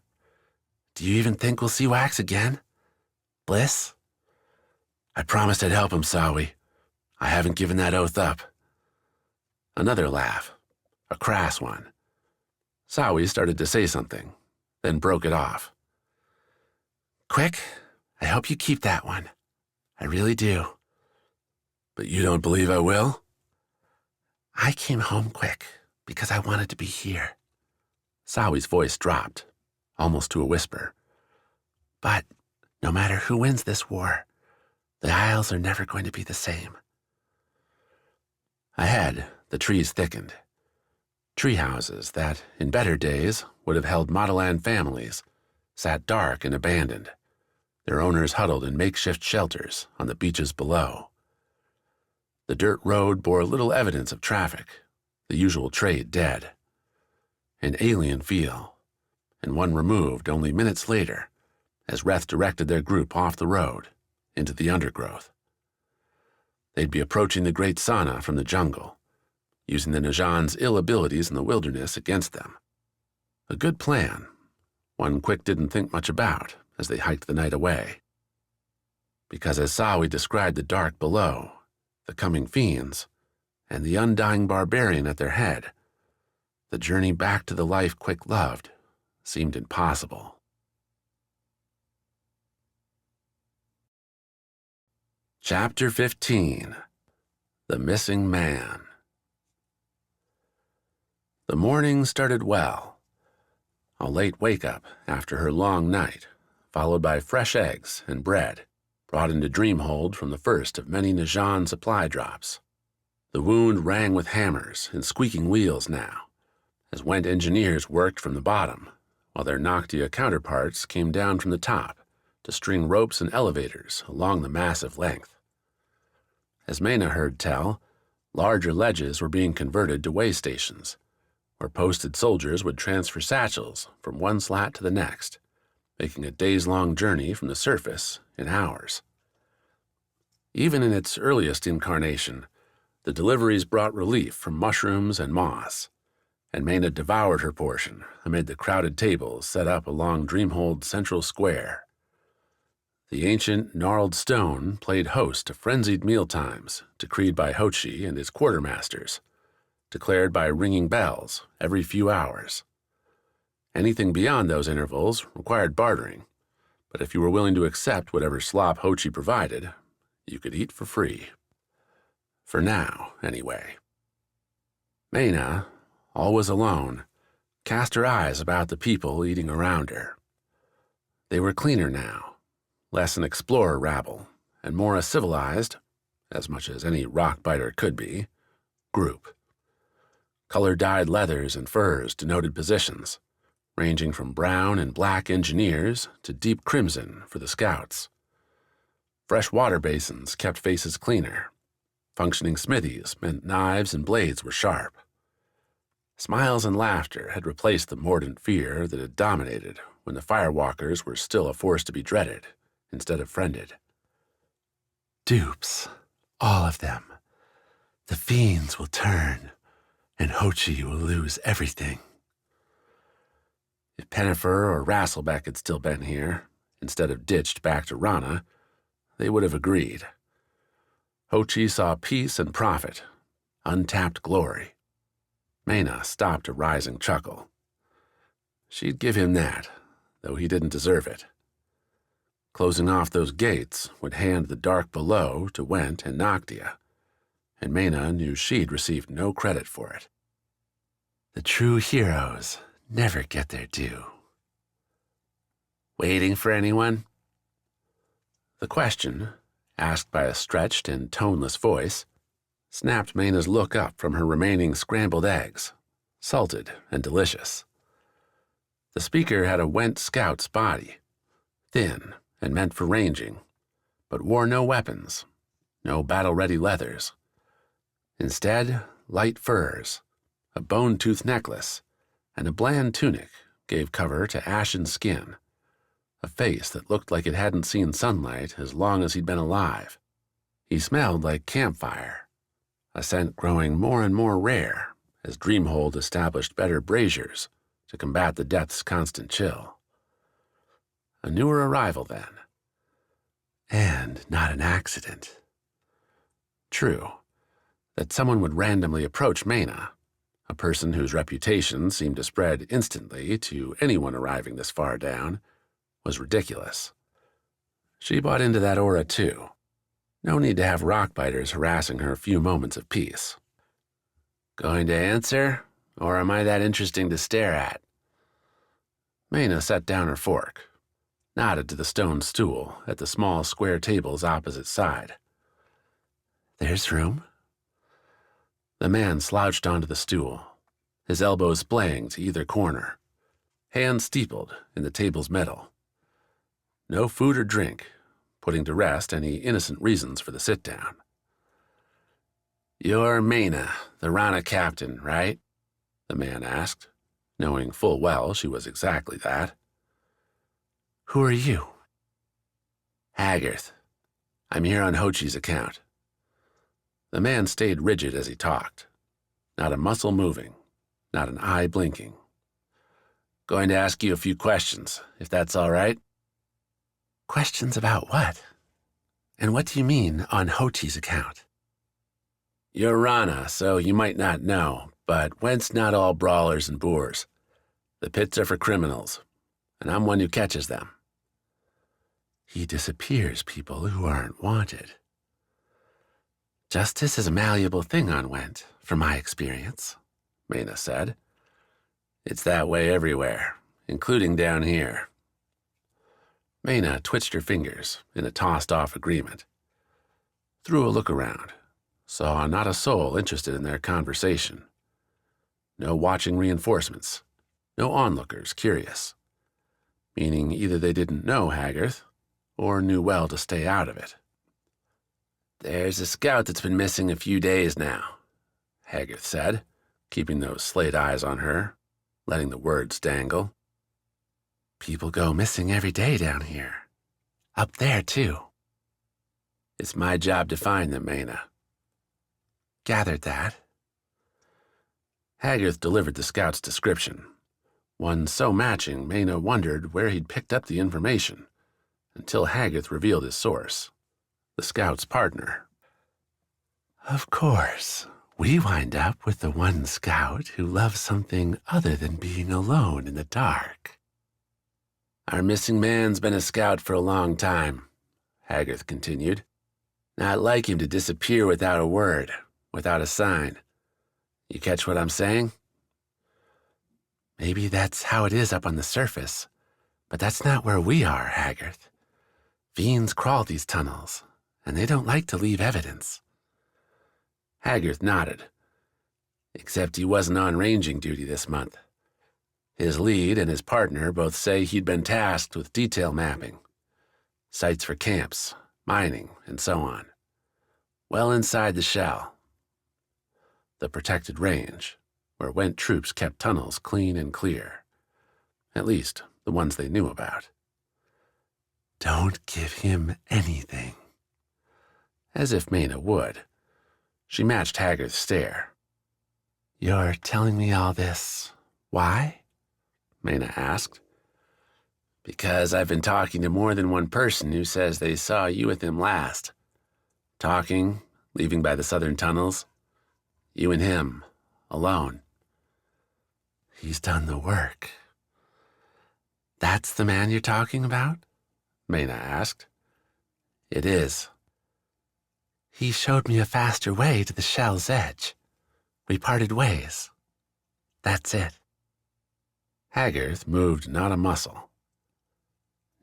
Do you even think we'll see Wax again? Bliss?" "I promised I'd help him, Sawi. I haven't given that oath up." Another laugh, a crass one. Sawi started to say something, then broke it off. "Quik, I hope you keep that one. I really do." "But you don't believe I will?" "I came home, Quik, because I wanted to be here." Sawi's voice dropped, almost to a whisper. "But no matter who wins this war, the Isles are never going to be the same." Ahead, the trees thickened. Tree houses that, in better days, would have held Mottilan families, sat dark and abandoned, their owners huddled in makeshift shelters on the beaches below. The dirt road bore little evidence of traffic, the usual trade dead. An alien feel, and one removed only minutes later, as Reth directed their group off the road, into the undergrowth. They'd be approaching the great sauna from the jungle, using the Najan's ill abilities in the wilderness against them. A good plan, one Quik didn't think much about as they hiked the night away. Because as Sawi described the dark below, the coming fiends, and the undying barbarian at their head, the journey back to the life Quik loved seemed impossible. Chapter 15. The Missing Man. The morning started well. A late wake-up after her long night, followed by fresh eggs and bread, brought into Dreamhold from the first of many Najan supply drops. The wound rang with hammers and squeaking wheels now, as Went engineers worked from the bottom, while their Noctia counterparts came down from the top to string ropes and elevators along the massive length. As Mena heard tell, larger ledges were being converted to way stations, where posted soldiers would transfer satchels from one slat to the next, making a days-long journey from the surface in hours. Even in its earliest incarnation, the deliveries brought relief from mushrooms and moss, and Mena devoured her portion amid the crowded tables set up along Dreamhold's central square. The ancient, gnarled stone played host to frenzied mealtimes decreed by Hochi and his quartermasters, declared by ringing bells every few hours. Anything beyond those intervals required bartering, but if you were willing to accept whatever slop Hochi provided, you could eat for free. For now, anyway. Mena, always alone, cast her eyes about the people eating around her. They were cleaner now, less an explorer rabble, and more a civilized, as much as any rock-biter could be, group. Color-dyed leathers and furs denoted positions, ranging from brown and black engineers to deep crimson for the scouts. Fresh water basins kept faces cleaner. Functioning smithies meant knives and blades were sharp. Smiles and laughter had replaced the mordant fear that had dominated when the firewalkers were still a force to be dreaded instead of friended. Dupes, all of them. The fiends will turn, and Hochi will lose everything. If Pennifer or Rasselbeck had still been here, instead of ditched back to Rana, they would have agreed. Hochi saw peace and profit, untapped glory. Mena stopped a rising chuckle. She'd give him that, though he didn't deserve it. Closing off those gates would hand the dark below to Went and Noctia, and Mena knew she'd received no credit for it. The true heroes never get their due. Waiting for anyone? The question, asked by a stretched and toneless voice, snapped Mena's look up from her remaining scrambled eggs, salted and delicious. The speaker had a Went scout's body, thin and meant for ranging, but wore no weapons, no battle-ready leathers. Instead, light furs, a bone-tooth necklace, and a bland tunic gave cover to ashen skin, a face that looked like it hadn't seen sunlight as long as he'd been alive. He smelled like campfire, a scent growing more and more rare as Dreamhold established better braziers to combat the depth's constant chill. A newer arrival, then. And not an accident. True, that someone would randomly approach Mena, a person whose reputation seemed to spread instantly to anyone arriving this far down, was ridiculous. She bought into that aura, too. No need to have rockbiters harassing her a few moments of peace. Going to answer, or am I that interesting to stare at? Mena set down her fork, nodded to the stone stool at the small square table's opposite side. There's room. The man slouched onto the stool, his elbows splaying to either corner, hands steepled in the table's metal. No food or drink, putting to rest any innocent reasons for the sit-down. You're Mena, the Rana captain, right? The man asked, knowing full well she was exactly that. Who are you? Haggarth. I'm here on Hochi's account. The man stayed rigid as he talked, not a muscle moving, not an eye blinking. Going to ask you a few questions, if that's all right. Questions about what? And what do you mean, on Hochi's account? You're Rana, so you might not know, but Went's not all brawlers and boors. The pits are for criminals, and I'm one who catches them. He disappears people who aren't wanted. Justice is a malleable thing on Went, from my experience, Mena said. It's that way everywhere, including down here. Mena twitched her fingers in a tossed-off agreement. Threw a look around, saw not a soul interested in their conversation. No watching reinforcements, no onlookers curious, meaning either they didn't know Haggarth or knew well to stay out of it. There's a scout that's been missing a few days now, Haggarth said, keeping those slate eyes on her, letting the words dangle. People go missing every day down here. Up there, too. It's my job to find them, Mena. Gathered that. Haggarth delivered the scout's description, one so matching Mena wondered where he'd picked up the information, until Haggarth revealed his source, the scout's partner. Of course, we wind up with the one scout who loves something other than being alone in the dark. Our missing man's been a scout for a long time, Haggarth continued. Not like him to disappear without a word, without a sign. You catch what I'm saying? Maybe that's how it is up on the surface, but that's not where we are, Haggarth. Fiends crawl these tunnels, and they don't like to leave evidence. Haggarth nodded, except he wasn't on ranging duty this month. His lead and his partner both say he'd been tasked with detail mapping, sites for camps, mining, and so on. Well inside the shell. The protected range, where Went troops kept tunnels clean and clear. At least, the ones they knew about. Don't give him anything. As if Mena would. She matched Haggarth's stare. You're telling me all this. Why? Mena asked. Because I've been talking to more than one person who says they saw you with him last. Talking, leaving by the southern tunnels. You and him, alone. He's done the work. That's the man you're talking about? Mena asked. It is. He showed me a faster way to the shell's edge. We parted ways. That's it. Haggarth moved not a muscle.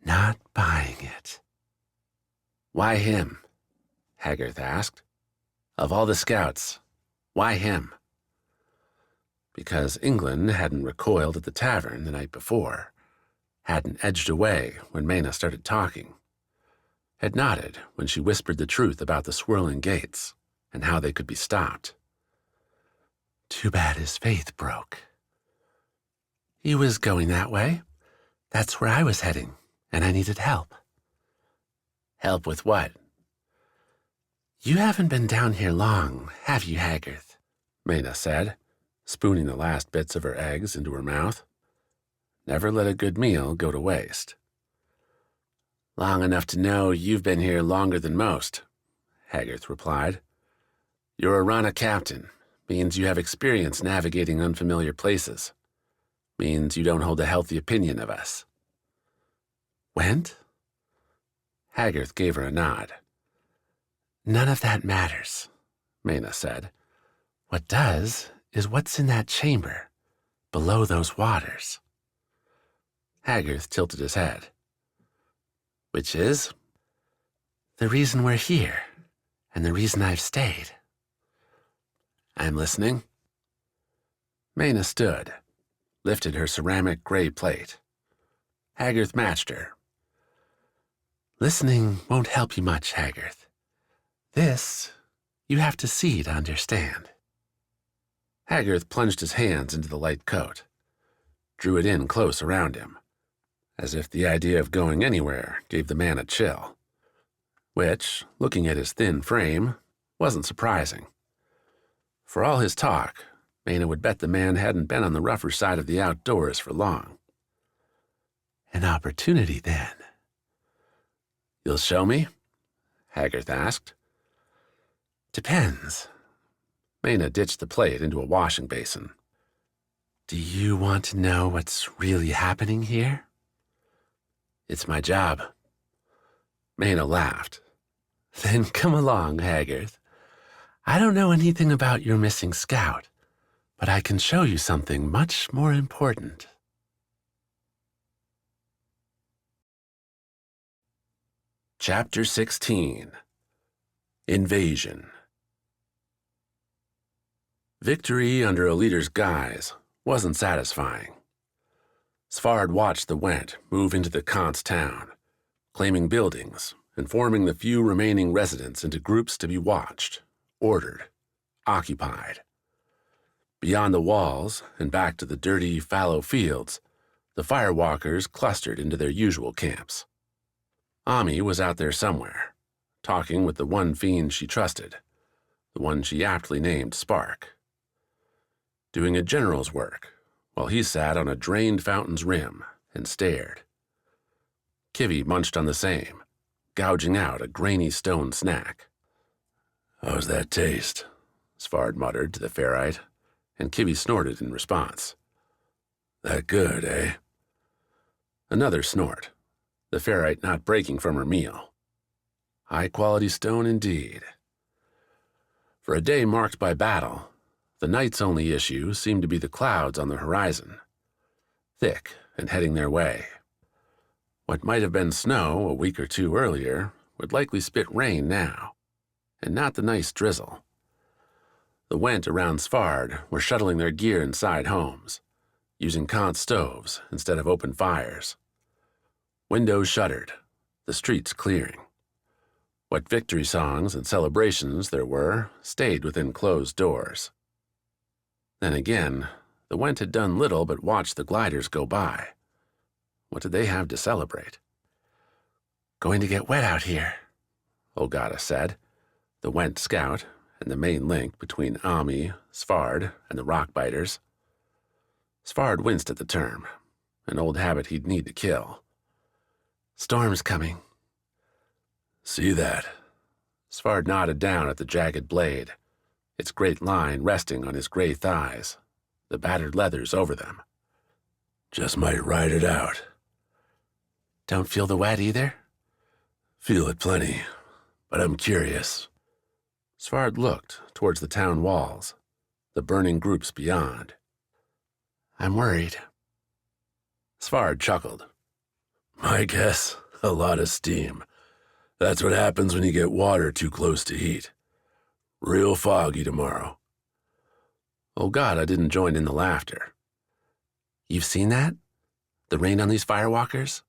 Not buying it. Why him? Haggarth asked. Of all the scouts, why him? Because England hadn't recoiled at the tavern the night before. hadn't edged away when Mena started talking, had nodded when she whispered the truth about the swirling gates and how they could be stopped. Too bad his faith broke. He was going that way. That's where I was heading, and I needed help. Help with what? You haven't been down here long, have you, Haggarth? Mena said, spooning the last bits of her eggs into her mouth. Never let a good meal go to waste. Long enough to know you've been here longer than most, Haggarth replied. You're a Rana captain. Means you have experience navigating unfamiliar places. Means you don't hold a healthy opinion of us. Went? Haggarth gave her a nod. None of that matters, Mena said. What does is what's in that chamber, below those waters. Haggarth tilted his head. Which is? The reason we're here, and the reason I've stayed. I'm listening. Mena stood, lifted her ceramic gray plate. Haggarth matched her. Listening won't help you much, Haggarth. This, you have to see to understand. Haggarth plunged his hands into the light coat, drew it in close around him, as if the idea of going anywhere gave the man a chill, which, looking at his thin frame, wasn't surprising. For all his talk, Mena would bet the man hadn't been on the rougher side of the outdoors for long. An opportunity, then. You'll show me? Haggarth asked. Depends. Mena ditched the plate into a washing basin. Do you want to know what's really happening here? It's my job. Mena laughed. Then come along, Haggarth. I don't know anything about your missing scout, but I can show you something much more important. Chapter 16. Invasion. Victory under a leader's guise wasn't satisfying. Svard watched the Went move into the Kance town, claiming buildings and forming the few remaining residents into groups to be watched, ordered, occupied. Beyond the walls and back to the dirty, fallow fields, the firewalkers clustered into their usual camps. Ami was out there somewhere, talking with the one fiend she trusted, the one she aptly named Spark. Doing a general's work, while he sat on a drained fountain's rim and stared. Kivy munched on the same, gouging out a grainy stone snack. How's that taste? Svard muttered to the ferrite, and Kivy snorted in response. That good, eh? Another snort, the ferrite not breaking from her meal. High-quality stone indeed. For a day marked by battle, the night's only issue seemed to be the clouds on the horizon, thick and heading their way. What might have been snow a week or two earlier would likely spit rain now, and not the nice drizzle. The Went around Svard were shuttling their gear inside homes, using Kance stoves instead of open fires. Windows shuttered, the streets clearing. What victory songs and celebrations there were stayed within closed doors. Then again, the Went had done little but watch the gliders go by. What did they have to celebrate? Going to get wet out here, Olgata said, the Went scout and the main link between Ami, Svard, and the Rockbiters. Svard winced at the term, an old habit he'd need to kill. Storm's coming. See that? Svard nodded down at the jagged blade, its great line resting on his gray thighs, the battered leathers over them. Just might ride it out. Don't feel the wet either? Feel it plenty, but I'm curious. Svard looked towards the town walls, the burning groups beyond. I'm worried. Svard chuckled. My guess, a lot of steam. That's what happens when you get water too close to heat. Real foggy tomorrow. Olgata didn't join in the laughter. You've seen that? The rain on these firewalkers?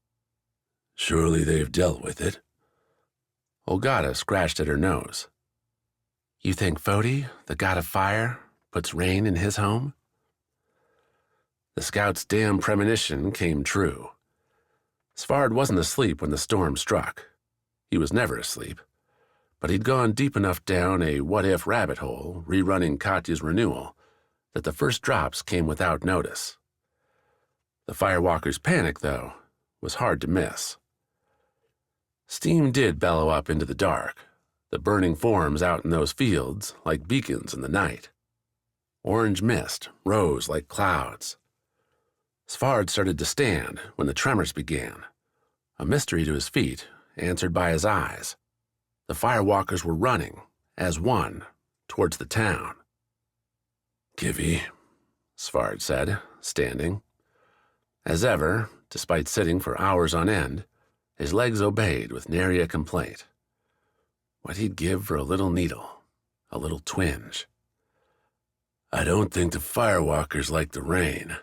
Surely they've dealt with it. Olgata scratched at her nose. You think Fodi, the god of fire, puts rain in his home? The scout's damn premonition came true. Svard wasn't asleep when the storm struck. He was never asleep, but he'd gone deep enough down a what-if rabbit hole, rerunning Katya's renewal, that the first drops came without notice. The firewalker's panic, though, was hard to miss. Steam did bellow up into the dark, the burning forms out in those fields like beacons in the night. Orange mist rose like clouds. Svard started to stand when the tremors began, a mystery to his feet, answered by his eyes. The firewalkers were running, as one, towards the town. Kivi, Svard said, standing. As ever, despite sitting for hours on end, his legs obeyed with nary a complaint. What he'd give for a little needle, a little twinge. I don't think the firewalkers like the rain.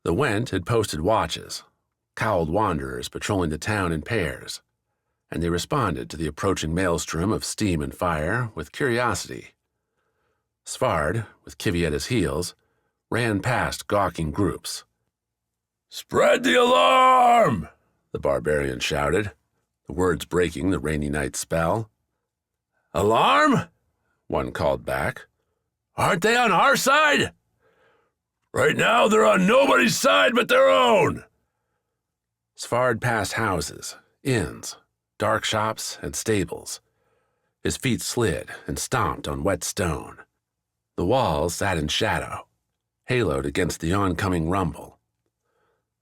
The Went had posted watches, cowled wanderers patrolling the town in pairs, and they responded to the approaching maelstrom of steam and fire with curiosity. Svard, with Kivi at his heels, ran past gawking groups. "Spread the alarm!" the barbarian shouted, the words breaking the rainy night spell. "Alarm?" one called back. "Aren't they on our side?" "Right now they're on nobody's side but their own." Svard passed houses, inns, dark shops, and stables. His feet slid and stomped on wet stone. The walls sat in shadow, haloed against the oncoming rumble.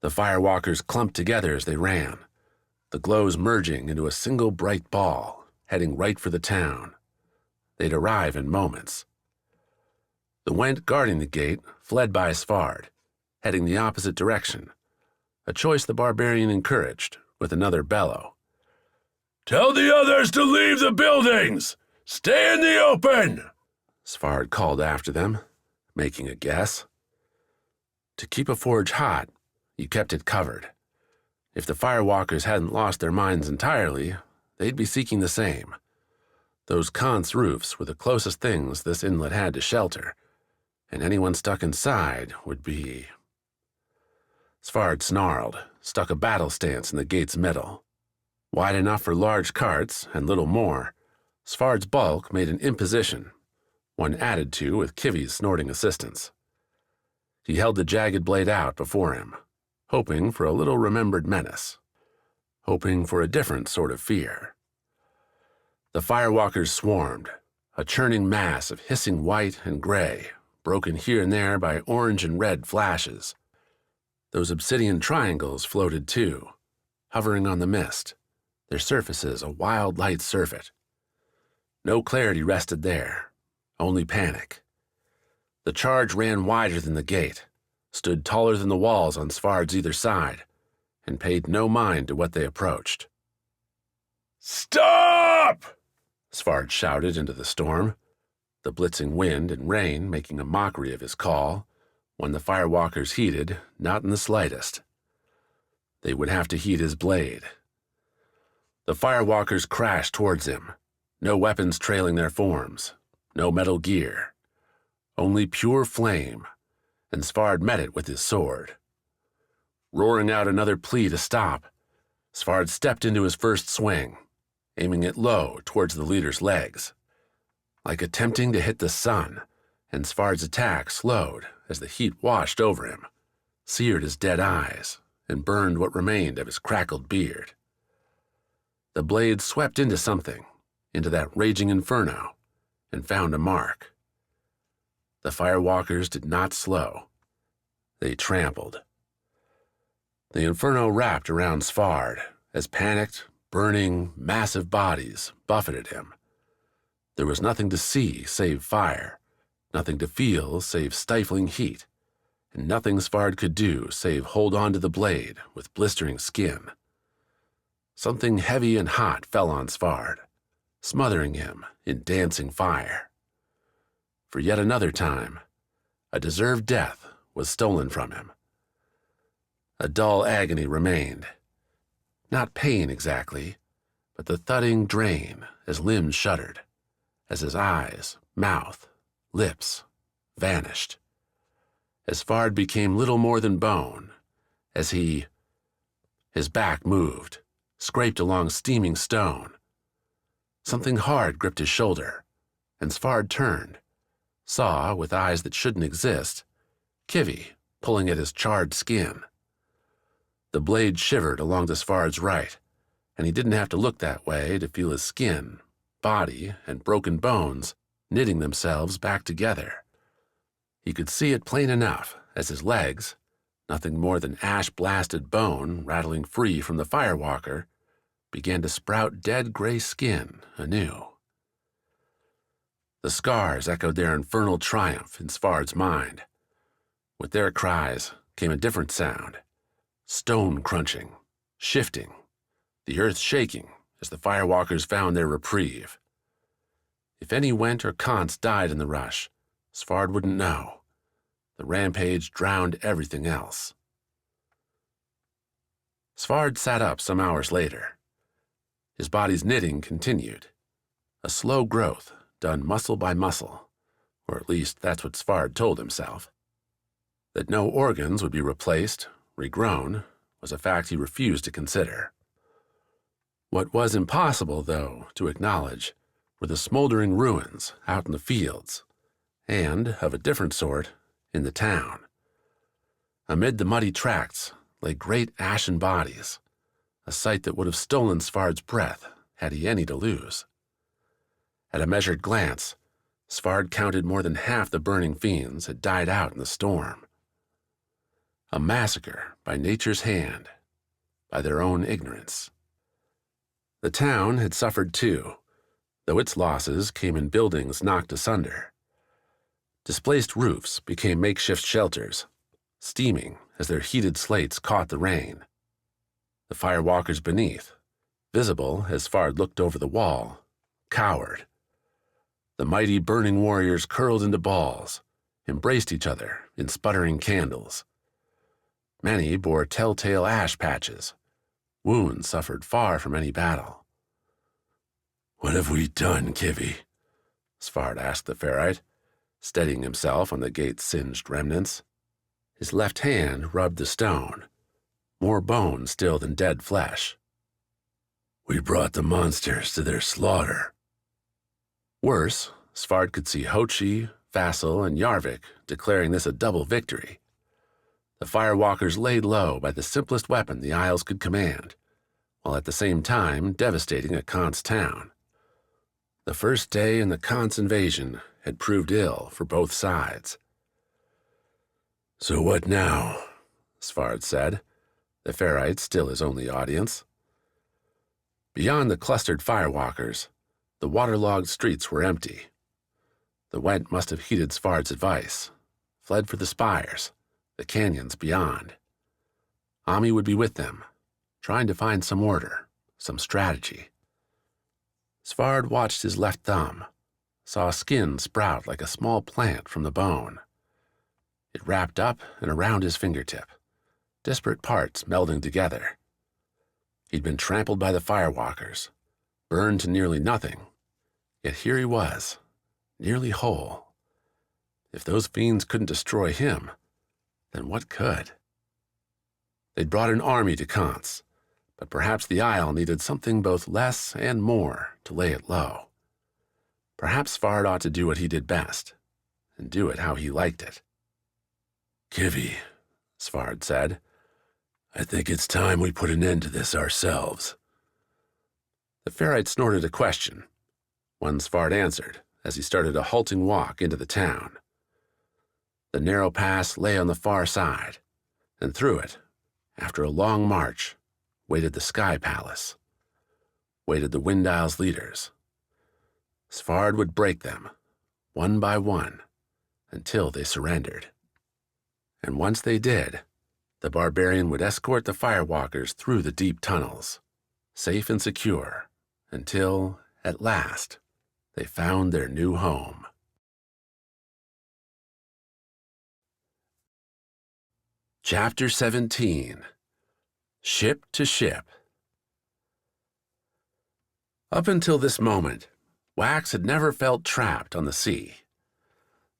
The firewalkers clumped together as they ran, the glows merging into a single bright ball, heading right for the town. They'd arrive in moments. The Went guarding the gate fled by Svard, heading the opposite direction, a choice the barbarian encouraged with another bellow. "Tell the others to leave the buildings! Stay in the open!" Svard called after them, making a guess. To keep a forge hot, you kept it covered. If the firewalkers hadn't lost their minds entirely, they'd be seeking the same. Those Kance roofs were the closest things this inlet had to shelter, and anyone stuck inside would be... Svard snarled, stuck a battle stance in the gate's middle. Wide enough for large carts and little more, Svard's bulk made an imposition, one added to with Kivi's snorting assistance. He held the jagged blade out before him, hoping for a little remembered menace, hoping for a different sort of fear. The firewalkers swarmed, a churning mass of hissing white and gray, broken here and there by orange and red flashes. Those obsidian triangles floated too, hovering on the mist, their surfaces a wild light surfeit. No clarity rested there, only panic. The charge ran wider than the gate, stood taller than the walls on Svard's either side, and paid no mind to what they approached. "Stop!" Svard shouted into the storm, the blitzing wind and rain making a mockery of his call, when the firewalkers heeded, not in the slightest. They would have to heed his blade. The firewalkers crashed towards him, no weapons trailing their forms, no metal gear, only pure flame, and Svard met it with his sword. Roaring out another plea to stop, Svard stepped into his first swing, aiming it low towards the leader's legs. Like attempting to hit the sun, and Svard's attack slowed as the heat washed over him, seared his dead eyes, and burned what remained of his crackled beard. The blade swept into something, into that raging inferno, and found a mark. The firewalkers did not slow. They trampled. The inferno wrapped around Svard as panicked, burning, massive bodies buffeted him. There was nothing to see save fire, nothing to feel save stifling heat, and nothing Svard could do save hold on to the blade with blistering skin. Something heavy and hot fell on Svard, smothering him in dancing fire. For yet another time, a deserved death was stolen from him. A dull agony remained. Not pain exactly, but the thudding drain as limbs shuddered, as his eyes, mouth, lips vanished. As Fard became little more than bone, as his back moved, scraped along steaming stone. Something hard gripped his shoulder, and Sfard turned, saw, with eyes that shouldn't exist, Kivy pulling at his charred skin. The blade shivered along to Sfard's right, and he didn't have to look that way to feel his skin, body, and broken bones knitting themselves back together. He could see it plain enough as his legs, nothing more than ash-blasted bone rattling free from the firewalker, began to sprout dead gray skin anew. The scars echoed their infernal triumph in Sfard's mind. With their cries came a different sound, stone crunching, shifting, the earth shaking as the firewalkers found their reprieve. If any went or Kance died in the rush, Sfard wouldn't know. The rampage drowned everything else. Sfard sat up some hours later. His body's knitting continued, a slow growth done muscle by muscle, or at least that's what Sfard told himself. That no organs would be replaced, regrown, was a fact he refused to consider. What was impossible, though, to acknowledge were the smoldering ruins out in the fields, and, of a different sort, in the town. Amid the muddy tracts lay great ashen bodies, a sight that would have stolen Sfard's breath had he any to lose. At a measured glance, Sfard counted more than half the burning fiends had died out in the storm. A massacre by nature's hand, by their own ignorance. The town had suffered too, though its losses came in buildings knocked asunder. Displaced roofs became makeshift shelters, steaming as their heated slates caught the rain. The firewalkers beneath, visible as Sfard looked over the wall, cowered. The mighty burning warriors curled into balls, embraced each other in sputtering candles. Many bore telltale ash patches, wounds suffered far from any battle. "What have we done, Kivy?" Sfard asked the ferrite, steadying himself on the gate's singed remnants. His left hand rubbed the stone, more bone still than dead flesh. "We brought the monsters to their slaughter." Worse, Sfard could see Hochi, Vassal, and Yarvik declaring this a double victory. The firewalkers laid low by the simplest weapon the Isles could command, while at the same time devastating a Kance town. The first day in the Kance invasion had proved ill for both sides. "So what now?" Sfard said, the ferrite still his only audience. Beyond the clustered firewalkers, the waterlogged streets were empty. The Went must have heeded Sfard's advice, fled for the spires, the canyons beyond. Ami would be with them, trying to find some order, some strategy. Sfard watched his left thumb, saw skin sprout like a small plant from the bone. It wrapped up and around his fingertip, disparate parts melding together. He'd been trampled by the firewalkers, burned to nearly nothing, yet here he was, nearly whole. If those fiends couldn't destroy him, then what could? They'd brought an army to Kance, but perhaps the Isle needed something both less and more to lay it low. Perhaps Sfard ought to do what he did best, and do it how he liked it. "Kivy," Sfard said, "I think it's time we put an end to this ourselves." The ferrite snorted a question, one Sfard answered as he started a halting walk into the town. The narrow pass lay on the far side, and through it, after a long march, waited the Sky Palace, waited the Wind Isle's leaders. Sfard would break them, one by one, until they surrendered. And once they did, the barbarian would escort the firewalkers through the deep tunnels, safe and secure, until, at last, they found their new home. Chapter 17. Ship to Ship. Up until this moment, Wax had never felt trapped on the sea.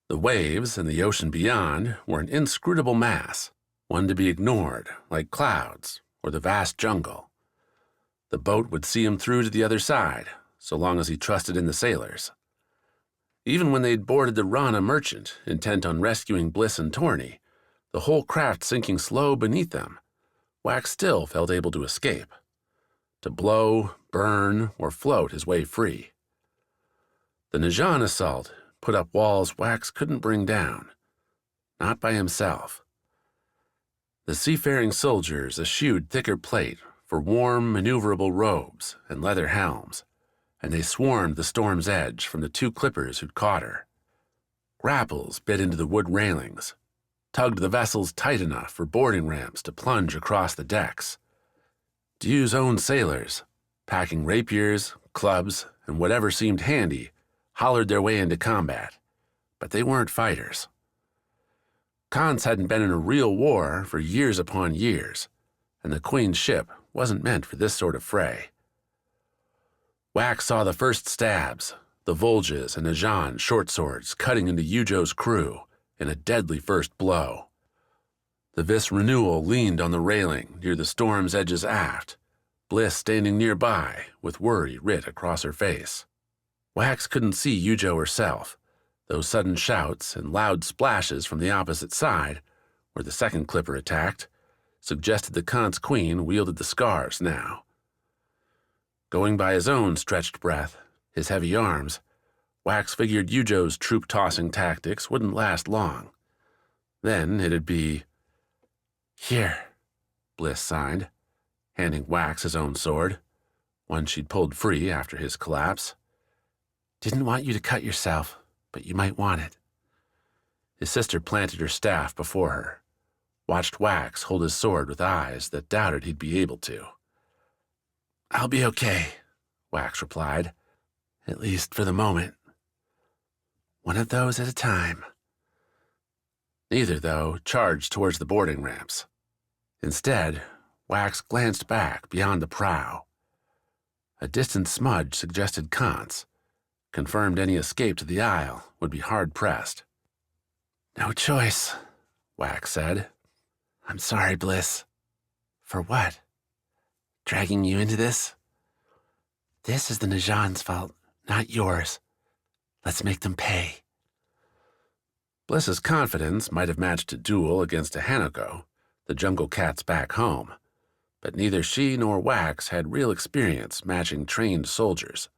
The waves and the ocean beyond were an inscrutable mass, one to be ignored, like clouds or the vast jungle. The boat would see him through to the other side, so long as he trusted in the sailors. Even when they'd boarded the Rana merchant, intent on rescuing Bliss and Torny, the whole craft sinking slow beneath them, Wax still felt able to escape, to blow, burn, or float his way free. The Najan assault put up walls Wax couldn't bring down, not by himself. The seafaring soldiers eschewed thicker plate for warm, maneuverable robes and leather helms, and they swarmed the storm's edge from the 2 clippers who'd caught her. Grapples bit into the wood railings, tugged the vessels tight enough for boarding ramps to plunge across the decks. Dieu's own sailors, packing rapiers, clubs, and whatever seemed handy, hollered their way into combat, but they weren't fighters. Kance hadn't been in a real war for years upon years, and the Queen's ship wasn't meant for this sort of fray. Wax saw the first stabs, the Volges and Najan short swords cutting into Eujo's crew in a deadly first blow. The Vis Renewal leaned on the railing near the storm's edges aft, Bliss standing nearby with worry writ across her face. Wax couldn't see Eujo herself, though sudden shouts and loud splashes from the opposite side, where the second clipper attacked, suggested the Kance Queen wielded the scars now. Going by his own stretched breath, his heavy arms, Wax figured Eujo's troop-tossing tactics wouldn't last long. Then it'd be... "Here," Bliss signed, handing Wax his own sword, one she'd pulled free after his collapse. "Didn't want you to cut yourself, but you might want it." His sister planted her staff before her, watched Wax hold his sword with eyes that doubted he'd be able to. "I'll be okay," Wax replied, "at least for the moment. One of those at a time." Neither, though, charged towards the boarding ramps. Instead, Wax glanced back beyond the prow. A distant smudge suggested Kance, confirmed any escape to the Isle would be hard-pressed. "No choice," Wax said. "I'm sorry, Bliss." "For what? Dragging you into this? This is the Najan's fault, not yours. Let's make them pay." Bliss's confidence might have matched a duel against a Hanako, the jungle cats back home, but neither she nor Wax had real experience matching trained soldiers,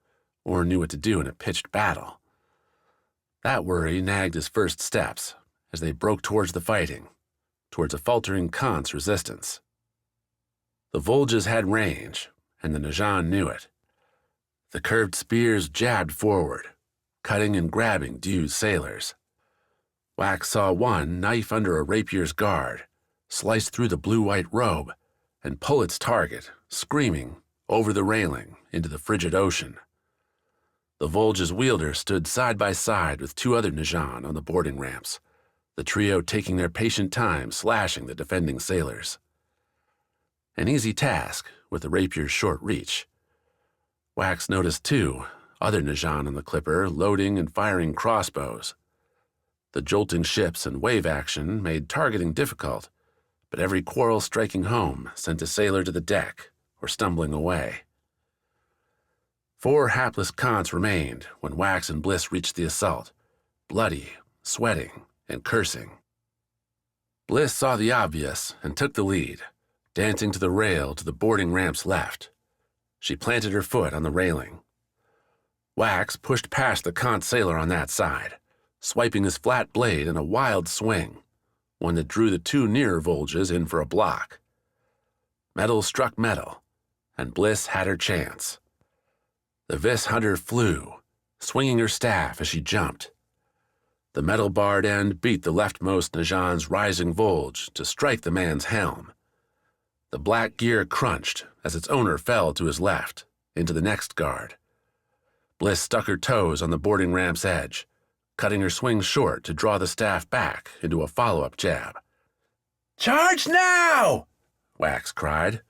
or knew what to do in a pitched battle. That worry nagged his first steps as they broke towards the fighting, towards a faltering Kance resistance. The Volges had range, and the Najan knew it. The curved spears jabbed forward, cutting and grabbing Dieu's sailors. Wax saw one knife under a rapier's guard, slice through the blue-white robe, and pull its target, screaming, over the railing into the frigid ocean. The Volge's wielder stood side by side with 2 other Najan on the boarding ramps, the trio taking their patient time slashing the defending sailors. An easy task with the rapier's short reach. Wax noticed 2 other Najan on the clipper loading and firing crossbows. The jolting ships and wave action made targeting difficult, but every quarrel striking home sent a sailor to the deck or stumbling away. 4 hapless Kance remained when Wax and Bliss reached the assault, bloody, sweating, and cursing. Bliss saw the obvious and took the lead, dancing to the rail to the boarding ramp's left. She planted her foot on the railing. Wax pushed past the Kance sailor on that side, swiping his flat blade in a wild swing, one that drew the 2 nearer Volges in for a block. Metal struck metal, and Bliss had her chance. The Vis hunter flew, swinging her staff as she jumped. The metal-barred end beat the leftmost Najan's rising Volge to strike the man's helm. The black gear crunched as its owner fell to his left, into the next guard. Bliss stuck her toes on the boarding ramp's edge, cutting her swing short to draw the staff back into a follow-up jab. "Charge now!" Wax cried,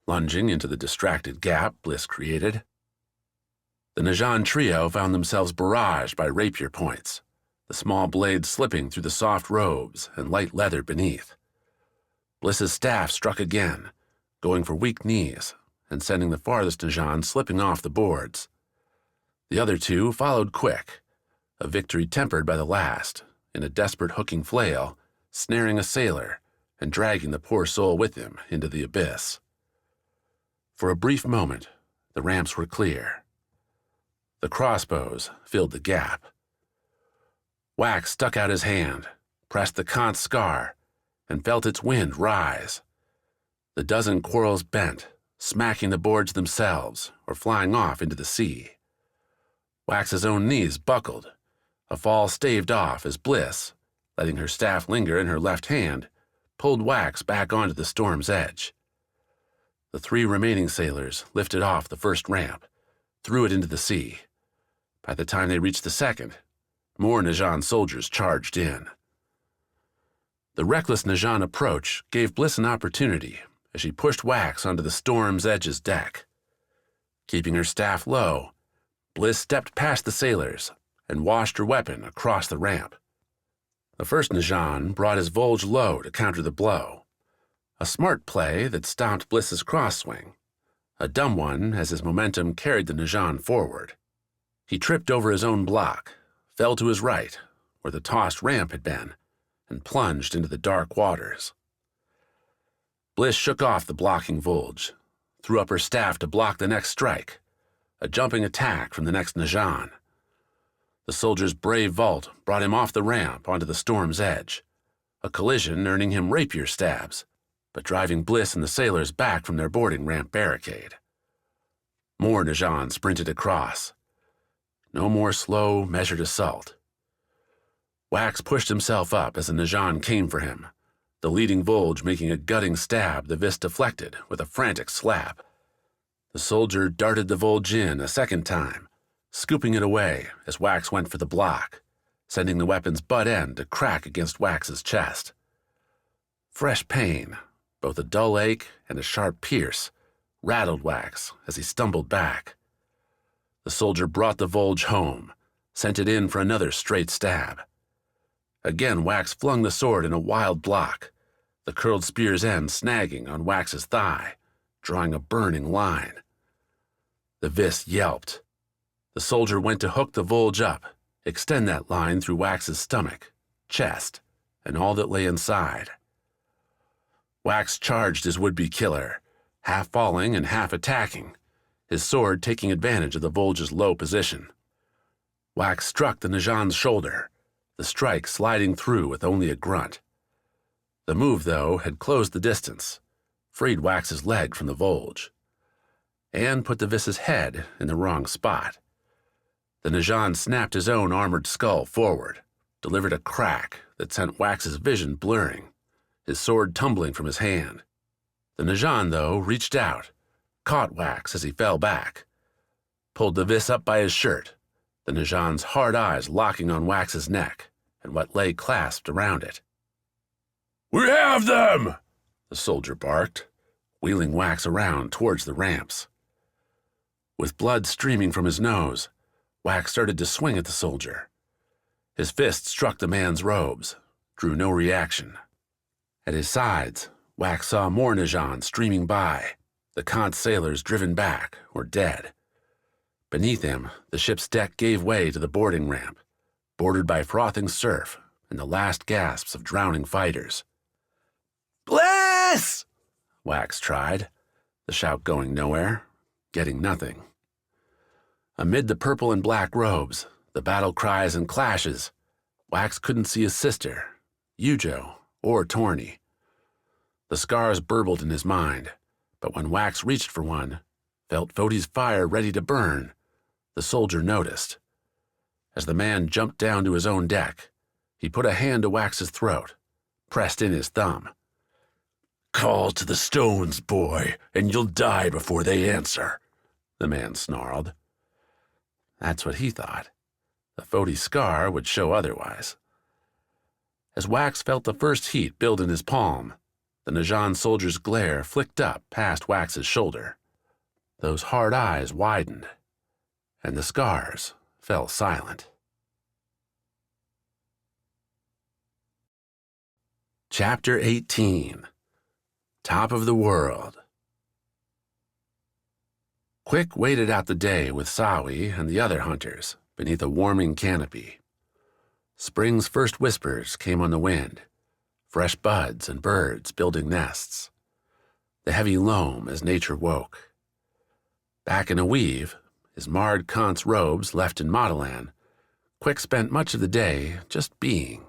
lunging into the distracted gap Bliss created. The Najan trio found themselves barraged by rapier points, the small blades slipping through the soft robes and light leather beneath. Bliss's staff struck again, going for weak knees and sending the farthest Najan slipping off the boards. The other two followed Quik, a victory tempered by the last, in a desperate hooking flail, snaring a sailor and dragging the poor soul with him into the abyss. For a brief moment, the ramps were clear. The crossbows filled the gap. Wax stuck out his hand, pressed the Kance scar, and felt its wind rise. The dozen quarrels bent, smacking the boards themselves or flying off into the sea. Wax's own knees buckled, a fall staved off as Bliss, letting her staff linger in her left hand, pulled Wax back onto the storm's edge. The three remaining sailors lifted off the first ramp, threw it into the sea. By the time they reached the second, more Najan soldiers charged in. The reckless Najan approach gave Bliss an opportunity as she pushed Wax onto the storm's edge's deck. Keeping her staff low, Bliss stepped past the sailors and washed her weapon across the ramp. The first Najan brought his Volge low to counter the blow, a smart play that stopped Bliss's cross-swing, a dumb one as his momentum carried the Najan forward. He tripped over his own block, fell to his right, where the tossed ramp had been, and plunged into the dark waters. Bliss shook off the blocking Volge, threw up her staff to block the next strike, a jumping attack from the next Najan. The soldier's brave vault brought him off the ramp onto the storm's edge, a collision earning him rapier stabs, but driving Bliss and the sailors back from their boarding ramp barricade. More Najan sprinted across. No more slow, measured assault. Wax pushed himself up as a Najan came for him, the leading Volge making a gutting stab the Vis deflected with a frantic slap. The soldier darted the Volge in a second time, scooping it away as Wax went for the block, sending the weapon's butt end to crack against Wax's chest. Fresh pain, both a dull ache and a sharp pierce, rattled Wax as he stumbled back. The soldier brought the Volge home, sent it in for another straight stab. Again, Wax flung the sword in a wild block, the curled spear's end snagging on Wax's thigh, drawing a burning line. The Vis yelped. The soldier went to hook the Volge up, extend that line through Wax's stomach, chest, and all that lay inside. Wax charged his would-be killer, half falling and half attacking, his sword taking advantage of the Volge's low position. Wax struck the Najan's shoulder, the strike sliding through with only a grunt. The move, though, had closed the distance, freed Wax's leg from the Volge, and put the Vis's head in the wrong spot. The Najan snapped his own armored skull forward, delivered a crack that sent Wax's vision blurring, his sword tumbling from his hand. The Najan, though, reached out, caught Wax as he fell back, pulled the Vis up by his shirt, the Najan's hard eyes locking on Wax's neck and what lay clasped around it. "We have them!" the soldier barked, wheeling Wax around towards the ramps. With blood streaming from his nose, Wax started to swing at the soldier. His fist struck the man's robes, drew no reaction. At his sides, Wax saw more Najan streaming by, the Kance sailors driven back or dead. Beneath him, the ship's deck gave way to the boarding ramp, bordered by frothing surf and the last gasps of drowning fighters. "Bliss!" Wax tried, the shout going nowhere, getting nothing. Amid the purple and black robes, the battle cries and clashes, Wax couldn't see his sister, Eujo, or Torny. The scars burbled in his mind, but when Wax reached for one, felt Fodi's fire ready to burn, the soldier noticed. As the man jumped down to his own deck, he put a hand to Wax's throat, pressed in his thumb. "Call to the stones, boy, and you'll die before they answer," the man snarled. That's what he thought. The Fodi scar would show otherwise. As Wax felt the first heat build in his palm, the Najan soldier's glare flicked up past Wax's shoulder. Those hard eyes widened, and the scars fell silent. Chapter 18. Top of the World. Quik waited out the day with Sawi and the other hunters beneath a warming canopy. Spring's first whispers came on the wind, fresh buds and birds building nests. The heavy loam as nature woke. Back in a weave, his marred Kance robes left in Mottilan, Quik spent much of the day just being,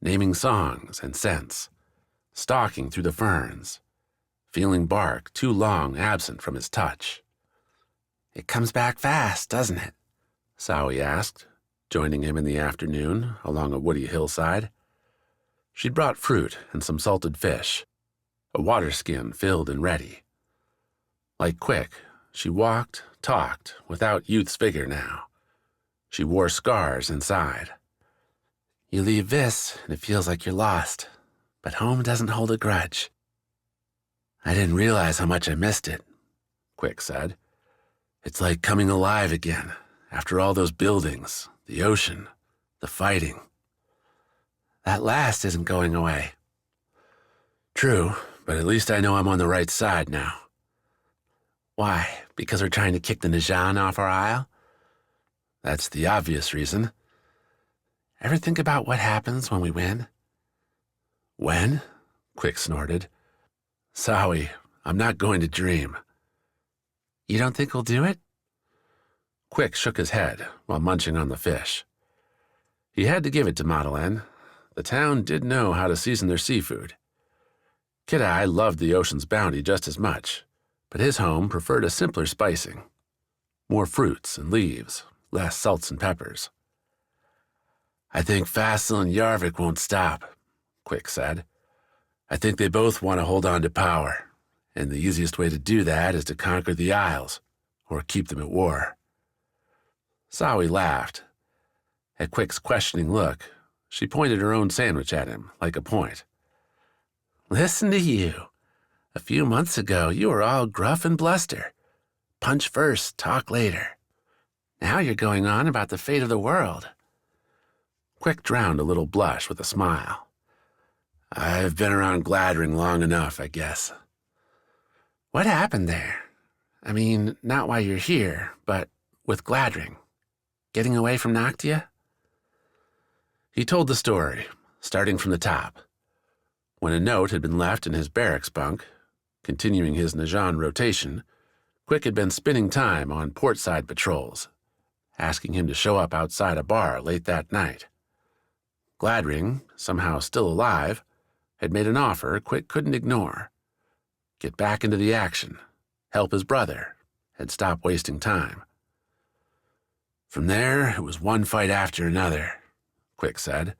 naming songs and scents, stalking through the ferns, feeling bark too long absent from his touch. "It comes back fast, doesn't it?" Sawi asked, joining him in the afternoon along a woody hillside. She'd brought fruit and some salted fish, a water skin filled and ready. Like Quik, she walked, talked, without youth's vigor now. She wore scars inside. "You leave this, and it feels like you're lost, but home doesn't hold a grudge." "I didn't realize how much I missed it," Quik said. "It's like coming alive again, after all those buildings, the ocean, the fighting." "That last isn't going away." "True, but at least I know I'm on the right side now." "Why, because we're trying to kick the Najan off our isle?" "That's the obvious reason." "Ever think about what happens when we win?" "When?" Quik snorted. "Sawi, I'm not going to dream." "You don't think we'll do it?" Quik shook his head while munching on the fish. He had to give it to Mottilan. The town did know how to season their seafood. Kidai loved the ocean's bounty just as much, but his home preferred a simpler spicing. More fruits and leaves, less salts and peppers. "I think Fassel and Yarvik won't stop," Quik said. "I think they both want to hold on to power, and the easiest way to do that is to conquer the Isles, or keep them at war." Sawi laughed. At Quik's questioning look, she pointed her own sandwich at him like a point. "Listen to you. A few months ago, you were all gruff and bluster. Punch first, talk later. Now you're going on about the fate of the world." Quik drowned a little blush with a smile. "I've been around Gladdring long enough, I guess." "What happened there? I mean, not while you're here, but with Gladdring. Getting away from Noctia?" He told the story, starting from the top. When a note had been left in his barracks bunk, continuing his Najan rotation, Quik had been spending time on portside patrols, asking him to show up outside a bar late that night. Gladdring, somehow still alive, had made an offer Quik couldn't ignore. Get back into the action, help his brother, and stop wasting time. "From there, it was one fight after another," Quik said.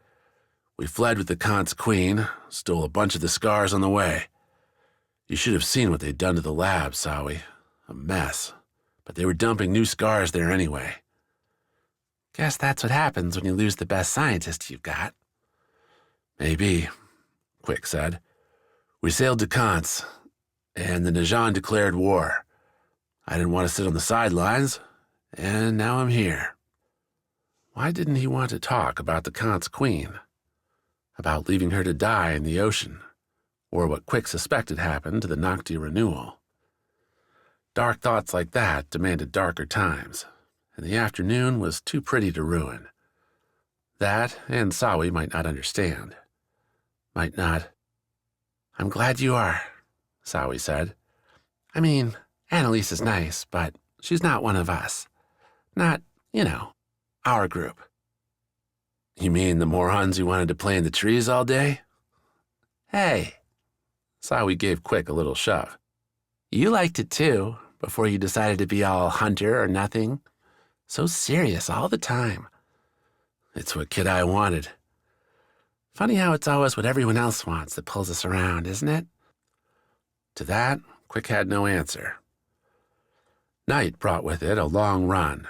"We fled with the Kance queen, stole a bunch of the scars on the way. You should have seen what they'd done to the lab, Sawi. A mess. But they were dumping new scars there anyway." "Guess that's what happens when you lose the best scientist you've got." "Maybe," Quik said. "We sailed to Kance, and the Najan declared war. I didn't want to sit on the sidelines, and now I'm here." Why didn't he want to talk about the Kance queen? About leaving her to die in the ocean, or what Quik suspected happened to the Noctia renewal? Dark thoughts like that demanded darker times, and the afternoon was too pretty to ruin. That and Sawi might not understand. Might not. "I'm glad you are," Sawi said. "I mean, Annalise is nice, but she's not one of us. Not, our group." "You mean the morons who wanted to play in the trees all day?" "Hey." Sawi gave Quik a little shove. "You liked it too, before you decided to be all hunter or nothing. So serious all the time." "It's what Kidai wanted." "Funny how it's always what everyone else wants that pulls us around, isn't it?" To that, Quik had no answer. Night brought with it a long run.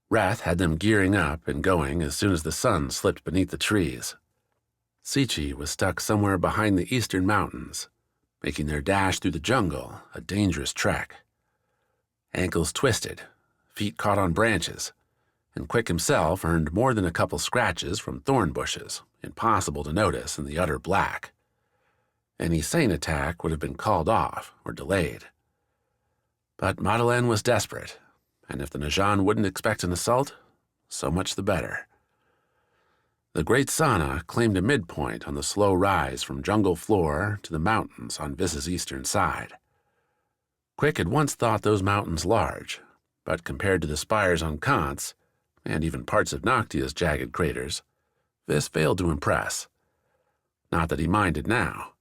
Wrath had them gearing up and going as soon as the sun slipped beneath the trees. Sichi was stuck somewhere behind the eastern mountains, making their dash through the jungle a dangerous trek. Ankles twisted, feet caught on branches, and Quik himself earned more than a couple scratches from thorn bushes, impossible to notice in the utter black. Any sane attack would have been called off or delayed. But Mottilan was desperate, and if the Najan wouldn't expect an assault, so much the better. The Great Sauna claimed a midpoint on the slow rise from jungle floor to the mountains on Vis's eastern side. Quik had once thought those mountains large, but compared to the spires on Kance, and even parts of Noctia's jagged craters, Vis failed to impress. Not that he minded now,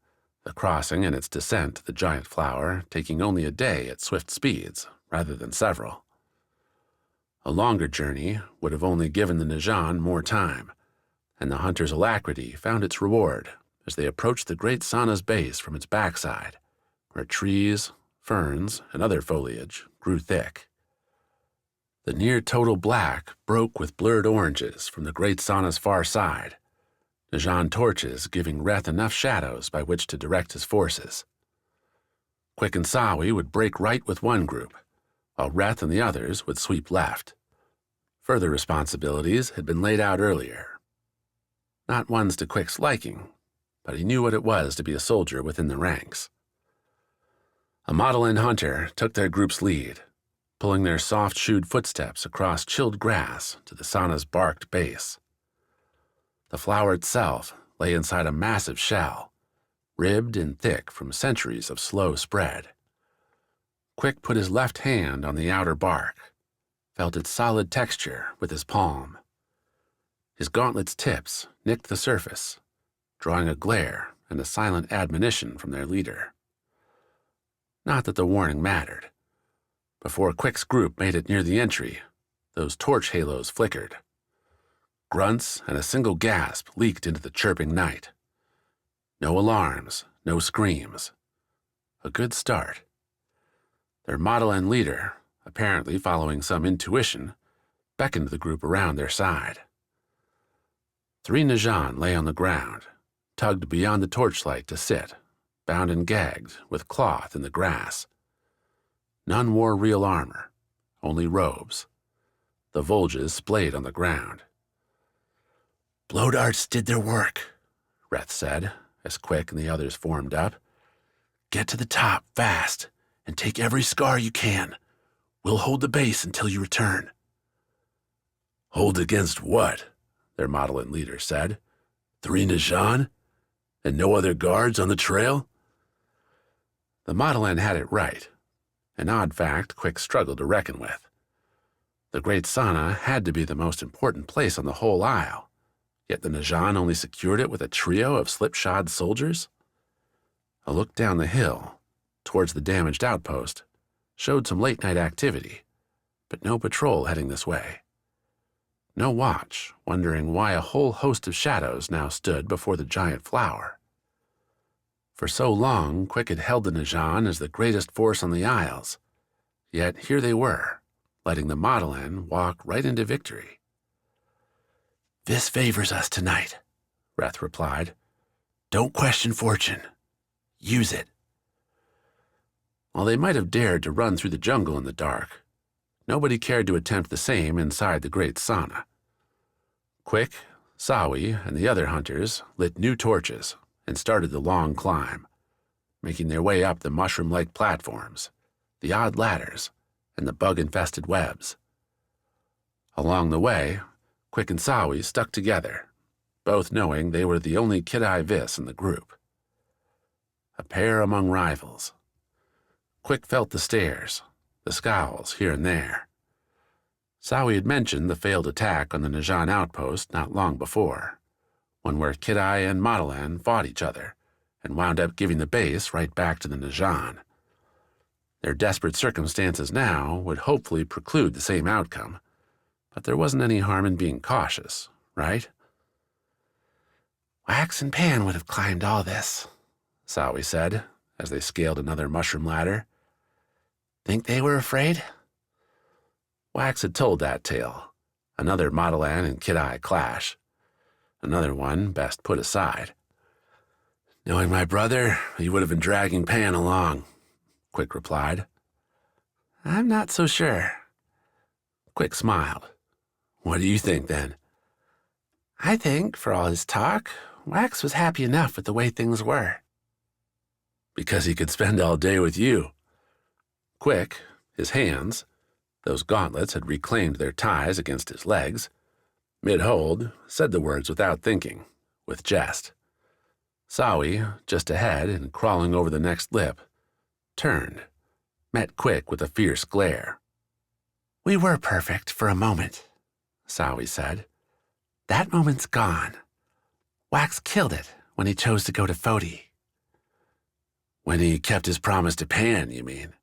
the crossing and its descent to the giant flower taking only a day at swift speeds rather than several. A longer journey would have only given the Najan more time, and the hunter's alacrity found its reward as they approached the Great Sauna's base from its backside, where trees, ferns, and other foliage grew thick. The near-total black broke with blurred oranges from the Great Sauna's far side, Najan torches giving Reth enough shadows by which to direct his forces. Quik and Sawi would break right with one group, while Reth and the others would sweep left. Further responsibilities had been laid out earlier. Not ones to Quik's liking, but he knew what it was to be a soldier within the ranks. A Mottilan hunter took their group's lead, pulling their soft-shoed footsteps across chilled grass to the sauna's barked base. The flower itself lay inside a massive shell, ribbed and thick from centuries of slow spread. Quik put his left hand on the outer bark, felt its solid texture with his palm. His gauntlet's tips nicked the surface, drawing a glare and a silent admonition from their leader. Not that the warning mattered. Before Quik's group made it near the entry, those torch halos flickered. Grunts and a single gasp leaked into the chirping night. No alarms, no screams. A good start. Their Mottilan leader, apparently following some intuition, beckoned the group around their side. 3 Najan lay on the ground, tugged beyond the torchlight to sit, bound and gagged with cloth in the grass. None wore real armor, only robes. The Volges splayed on the ground. "Blow darts did their work," Reth said, as Quik and the others formed up. "Get to the top fast, and take every scar you can. We'll hold the base until you return." "Hold against what?" their Mottilan leader said. 3 Najan? And no other guards on the trail? The Mottilan had it right, an odd fact Quik struggled to reckon with. The Great Sauna had to be the most important place on the whole isle, yet the Najan only secured it with a trio of slipshod soldiers? A look down the hill, towards the damaged outpost, showed some late-night activity, but no patrol heading this way. No watch, wondering why a whole host of shadows now stood before the giant flower. For so long, Quik had held the Najan as the greatest force on the Isles, yet here they were, letting the Mottilan walk right into victory. "Vis favors us tonight," Reth replied. "Don't question fortune. Use it." While they might have dared to run through the jungle in the dark, nobody cared to attempt the same inside the Great Sauna. Quik, Sawi, and the other hunters lit new torches and started the long climb, making their way up the mushroom-like platforms, the odd ladders, and the bug-infested webs. Along the way, Quik and Sawi stuck together, both knowing they were the only Kid-Eye Vis in the group. A pair among rivals. Quik felt the stares, the scowls here and there. Sawi had mentioned the failed attack on the Najan outpost not long before, one where Kid-Eye and Mottilan fought each other and wound up giving the base right back to the Najan. Their desperate circumstances now would hopefully preclude the same outcome, but there wasn't any harm in being cautious, right? "Wax and Pan would have climbed all this," Sawi said, as they scaled another mushroom ladder. "Think they were afraid?" Wax had told that tale, another Mottilan and Kid-Eye clash. another one best put aside. "Knowing my brother, he would have been dragging Pan along," Quik replied. "I'm not so sure." Quik smiled. "What do you think, then?" "I think, for all his talk, Wax was happy enough with the way things were." "Because he could spend all day with you." Quik, his hands, those gauntlets had reclaimed their ties against his legs, mid-hold, said the words without thinking, with jest. Sawi, just ahead and crawling over the next lip, turned, met Quik with a fierce glare. "We were perfect for a moment," Sawi said. "That moment's gone. Wax killed it when he chose to go to Fodi." "When he kept his promise to Pan, you mean?"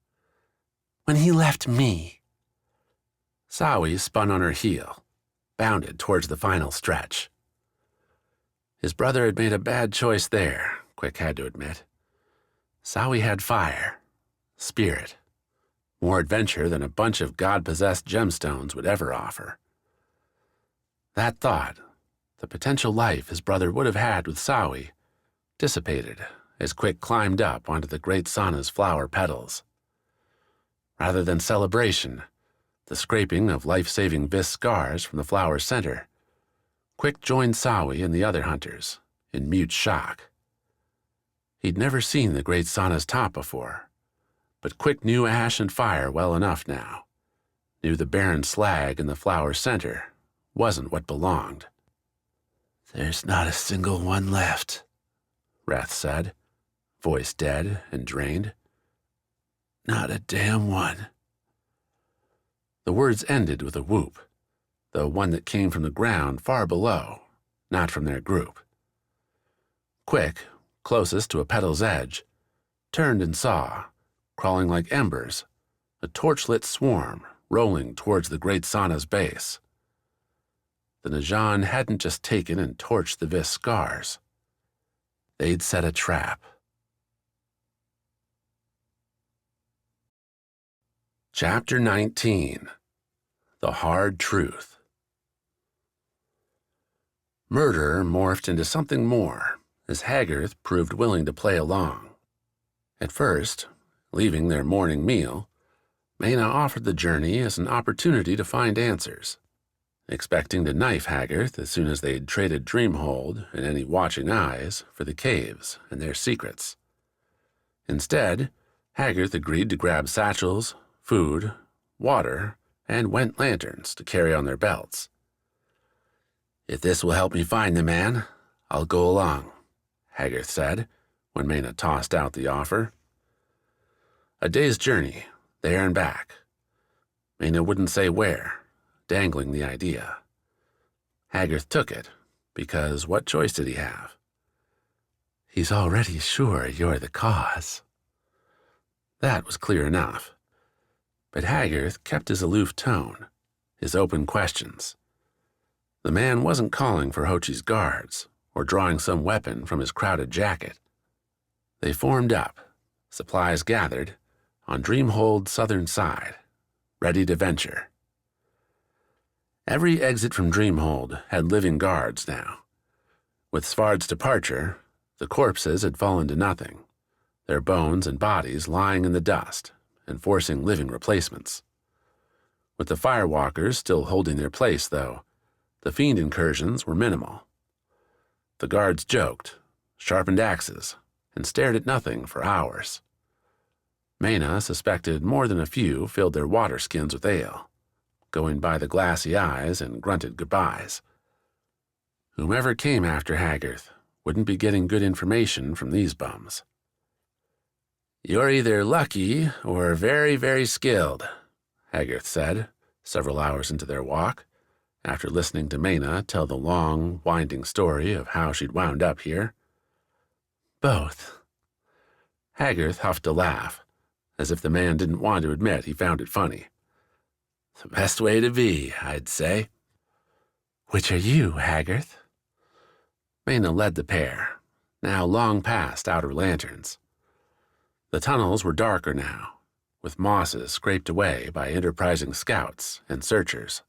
"When he left me." Sawi spun on her heel, bounded towards the final stretch. His brother had made a bad choice there, Quik had to admit. Sawi had fire, spirit, more adventure than a bunch of god-possessed gemstones would ever offer. That thought, the potential life his brother would have had with Sawi, dissipated as Quik climbed up onto the great sauna's flower petals. Rather than celebration, the scraping of life-saving Vis scars from the flower's center, Quik joined Sawi and the other hunters in mute shock. He'd never seen the great sauna's top before, but Quik knew ash and fire well enough now, knew the barren slag in the flower's center wasn't what belonged. "There's not a single one left," Wrath said, voice dead and drained. "Not a damn one." The words ended with a whoop, though one that came from the ground far below, not from their group. Quik, closest to a petal's edge, turned and saw, crawling like embers, a torchlit swarm rolling towards the great sauna's base. The Najan hadn't just taken and torched the Vis scars. They'd set a trap. Chapter 19. The Hard Truth. Murder morphed into something more as Haggarth proved willing to play along. At first, leaving their morning meal, Mena offered the journey as an opportunity to find answers, expecting to knife Haggarth as soon as they'd traded Dreamhold and any watching eyes for the caves and their secrets. Instead, Haggarth agreed to grab satchels, food, water, and went lanterns to carry on their belts. "If this will help me find the man, I'll go along," Haggarth said, when Mena tossed out the offer. A day's journey, there and back. Mena wouldn't say where, dangling the idea. Haggarth took it, because what choice did he have? "He's already sure you're the cause." That was clear enough. But Haggarth kept his aloof tone, his open questions. The man wasn't calling for Hochi's guards or drawing some weapon from his crowded jacket. They formed up, supplies gathered, on Dreamhold's southern side, ready to venture. Every exit from Dreamhold had living guards now. With Svard's departure, the corpses had fallen to nothing, their bones and bodies lying in the dust and forcing living replacements. With the firewalkers still holding their place, though, the fiend incursions were minimal. The guards joked, sharpened axes, and stared at nothing for hours. Mena suspected more than a few filled their water skins with ale, going by the glassy eyes and grunted goodbyes. Whomever came after Haggarth wouldn't be getting good information from these bums. "You're either lucky or very, very skilled," Haggarth said, several hours into their walk, after listening to Mena tell the long, winding story of how she'd wound up here. "Both." Haggarth huffed a laugh, as if the man didn't want to admit he found it funny. "The best way to be, I'd say." "Which are you, Haggarth?" Mena led the pair, now long past outer lanterns. The tunnels were darker now, with mosses scraped away by enterprising scouts and searchers.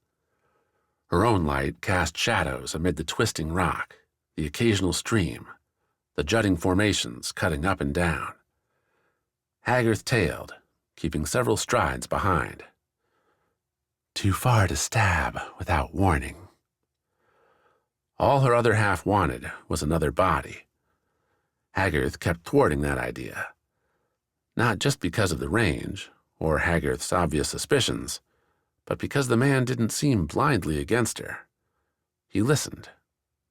Her own light cast shadows amid the twisting rock the occasional stream, the jutting formations cutting up and down. Haggard tailed, keeping several strides behind. Too far to stab without warning. All her other half wanted was another body. Haggard kept thwarting that idea, not just because of the range, or Haggard's obvious suspicions, but because the man didn't seem blindly against her. He listened.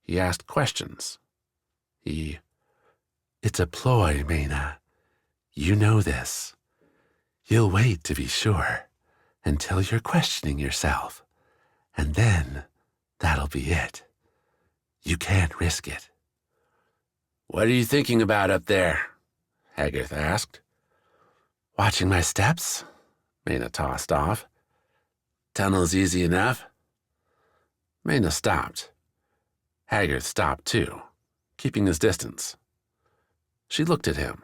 He asked questions. It's a ploy, Mena. You know this. You'll wait to be sure, until you're questioning yourself, and then that'll be it. You can't risk it. What are you thinking about up there? Haggard asked. Watching my steps, Mena tossed off. Tunnel's easy enough. Mena stopped. Haggard stopped too, keeping his distance. She looked at him,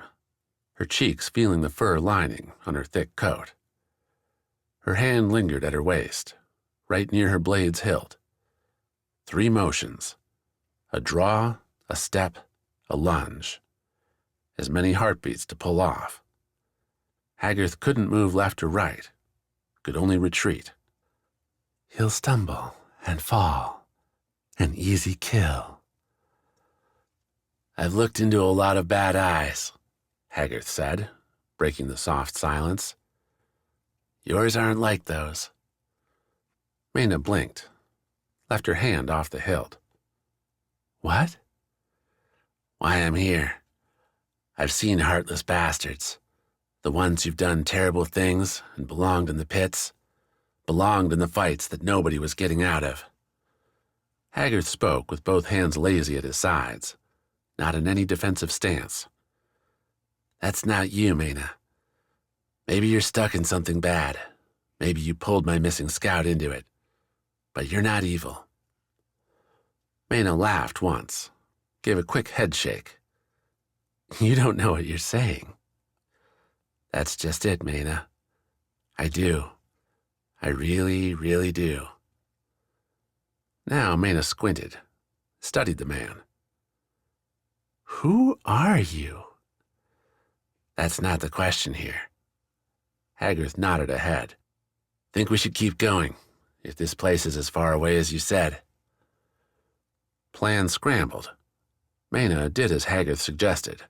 her cheeks feeling the fur lining on her thick coat. Her hand lingered at her waist, right near her blade's hilt. 3 motions: a draw, a step, a lunge. As many heartbeats to pull off. Haggard couldn't move left or right, could only retreat. He'll stumble and fall. An easy kill. I've looked into a lot of bad eyes, Haggard said, breaking the soft silence. Yours aren't like those. Mena blinked, left her hand off the hilt. What? Why I'm here. I've seen heartless bastards, the ones who've done terrible things and belonged in the pits, belonged in the fights that nobody was getting out of. Haggard spoke with both hands lazy at his sides, not in any defensive stance. That's not you, Mena. Maybe you're stuck in something bad. Maybe you pulled my missing scout into it. But you're not evil. Mena laughed once, gave a quick head shake. You don't know what you're saying. That's just it, Mena. I do. I really, really do. Now Mena squinted, studied the man. Who are you? That's not the question here. Haggard nodded ahead. Think we should keep going, if this place is as far away as you said. Plan scrambled. Mena did as Haggard suggested,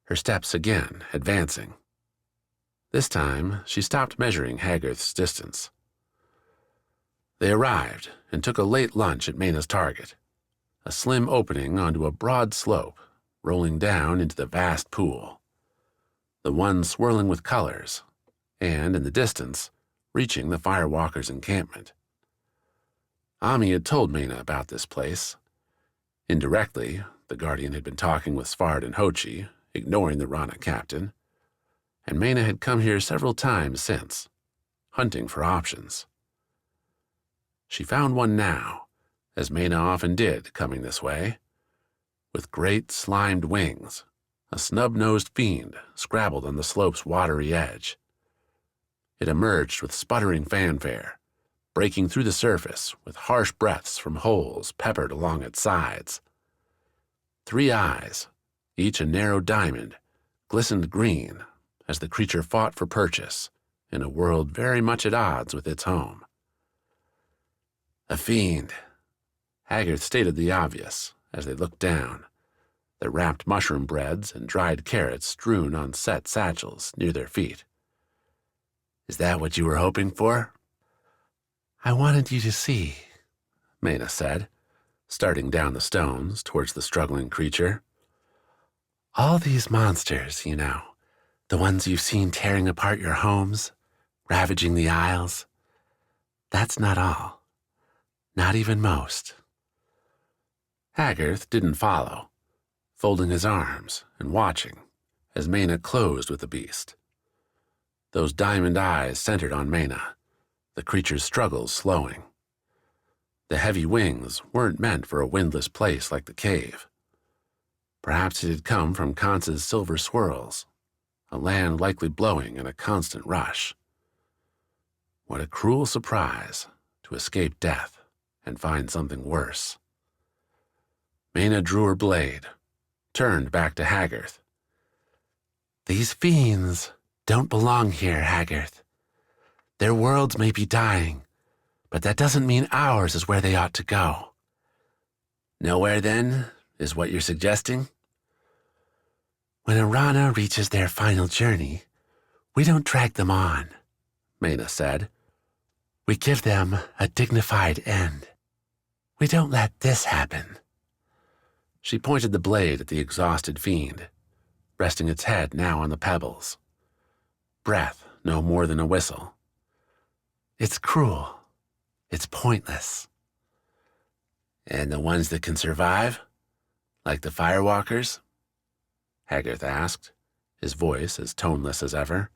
her steps again advancing. This time, she stopped measuring Haggard's distance. They arrived and took a late lunch at Mena's target, a slim opening onto a broad slope, rolling down into the vast pool, the one swirling with colors, and, in the distance, reaching the Firewalkers' encampment. Ami had told Mena about this place. Indirectly, the Guardian had been talking with Svard and Hochi, ignoring the Rana captain, and Mena had come here several times since, hunting for options. She found one now, as Mena often did coming this way, with great slimed wings, a snub-nosed fiend scrabbled on the slope's watery edge. It emerged with sputtering fanfare, breaking through the surface with harsh breaths from holes peppered along its sides. 3 eyes, each a narrow diamond, glistened green as the creature fought for purchase in a world very much at odds with its home. A fiend. Haggard stated the obvious as they looked down, the wrapped mushroom breads and dried carrots strewn on set satchels near their feet. Is that what you were hoping for? I wanted you to see, Mena said, starting down the stones towards the struggling creature. All these monsters, you know, the ones you've seen tearing apart your homes, ravaging the isles. That's not all. Not even most. Haggard didn't follow, folding his arms and watching as Mena closed with the beast. Those diamond eyes centered on Mena, the creature's struggles slowing. The heavy wings weren't meant for a windless place like the cave. Perhaps it had come from Kance's silver swirls, a land likely blowing in a constant rush. What a cruel surprise to escape death and find something worse. Mena drew her blade, turned back to Haggarth. These fiends don't belong here, Haggarth. Their worlds may be dying, but that doesn't mean ours is where they ought to go. Nowhere, then, is what you're suggesting? When a Rana reaches their final journey, we don't drag them on, Mena said. We give them a dignified end. We don't let this happen. She pointed the blade at the exhausted fiend, resting its head now on the pebbles. Breath no more than a whistle. It's cruel. It's pointless. And the ones that can survive? Like the firewalkers? Haggarth asked, his voice as toneless as ever.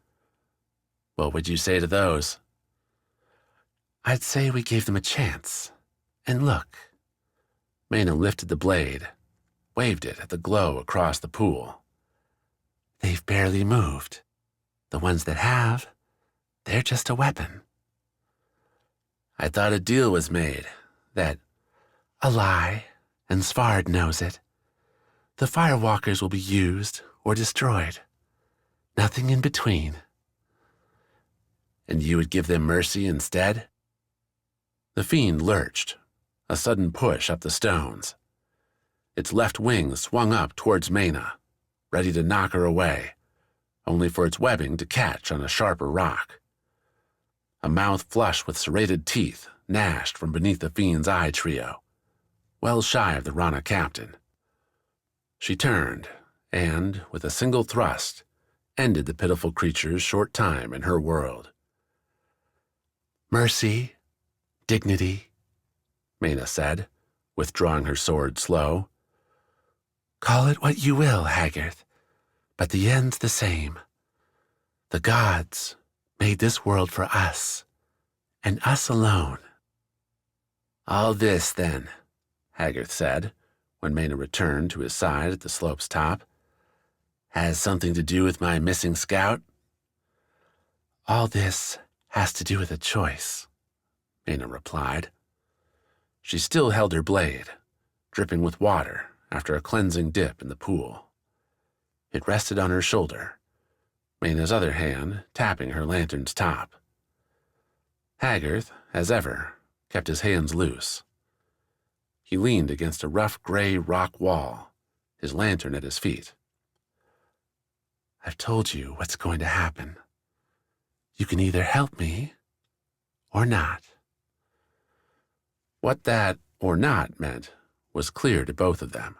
What would you say to those? I'd say we gave them a chance. And look. Mena lifted the blade, waved it at the glow across the pool. They've barely moved. The ones that have, they're just a weapon. I thought a deal was made, that... A lie, and Svard knows it. The firewalkers will be used or destroyed. Nothing in between. And you would give them mercy instead? The fiend lurched, a sudden push up the stones. Its left wing swung up towards Mena, ready to knock her away, only for its webbing to catch on a sharper rock. A mouth flush with serrated teeth gnashed from beneath the fiend's eye trio, well shy of the Rana captain. She turned, and, with a single thrust, ended the pitiful creature's short time in her world. Mercy, dignity, Mena said, withdrawing her sword slow. Call it what you will, Haggarth, but the end's the same. The gods made this world for us, and us alone. All this, then, Haggarth said, when Mena returned to his side at the slope's top, has something to do with my missing scout? All this has to do with a choice, Mena replied. She still held her blade, dripping with water after a cleansing dip in the pool. It rested on her shoulder, Mena's other hand tapping her lantern's top. Haggarth, as ever, kept his hands loose. He leaned against a rough gray rock wall, his lantern at his feet. I've told you what's going to happen. You can either help me or not. What that or not meant was clear to both of them.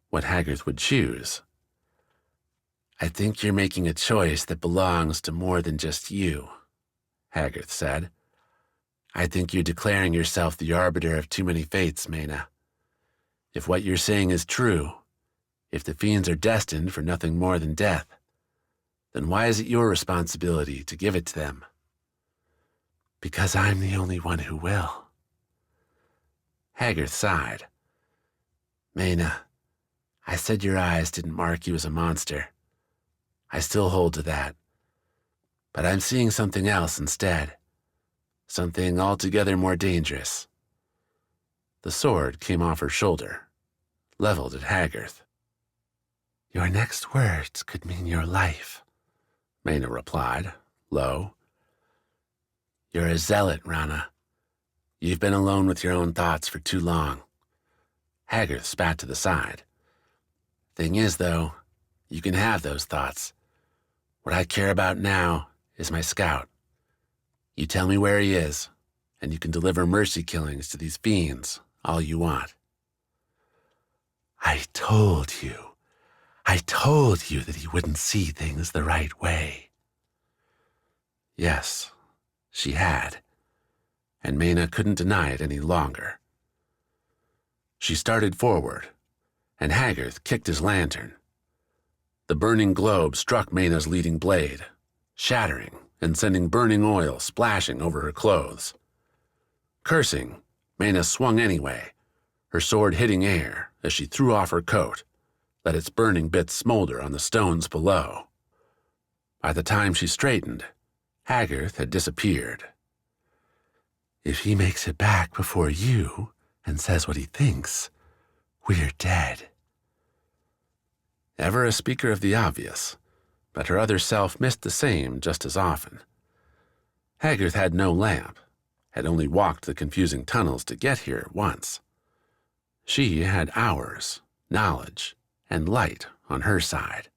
What Haggarth would choose. I think you're making a choice that belongs to more than just you, Haggarth said. I think you're declaring yourself the arbiter of too many fates, Mena. If what you're saying is true, if the fiends are destined for nothing more than death, then why is it your responsibility to give it to them? Because I'm the only one who will. Haggarth sighed. Mena, I said your eyes didn't mark you as a monster. I still hold to that. But I'm seeing something else instead. Something altogether more dangerous. The sword came off her shoulder, leveled at Haggarth. Your next words could mean your life, Mena replied, low. You're a zealot, Rana. You've been alone with your own thoughts for too long. Haggarth spat to the side. Thing is, though, you can have those thoughts. What I care about now is my scout. You tell me where he is, and you can deliver mercy killings to these fiends all you want. I told you that he wouldn't see things the right way. Yes, she had, and Mena couldn't deny it any longer. She started forward, and Haggarth kicked his lantern. The burning globe struck Mena's leading blade, shattering and sending burning oil splashing over her clothes. Cursing, Mena swung anyway, her sword hitting air as she threw off her coat, let its burning bits smolder on the stones below. By the time she straightened, Haggarth had disappeared. If he makes it back before you and says what he thinks, We're dead. Ever a speaker of the obvious, but her other self missed the same just as often. Haggith had no lamp, had only walked the confusing tunnels to get here once. She had hours, knowledge, and light on her side.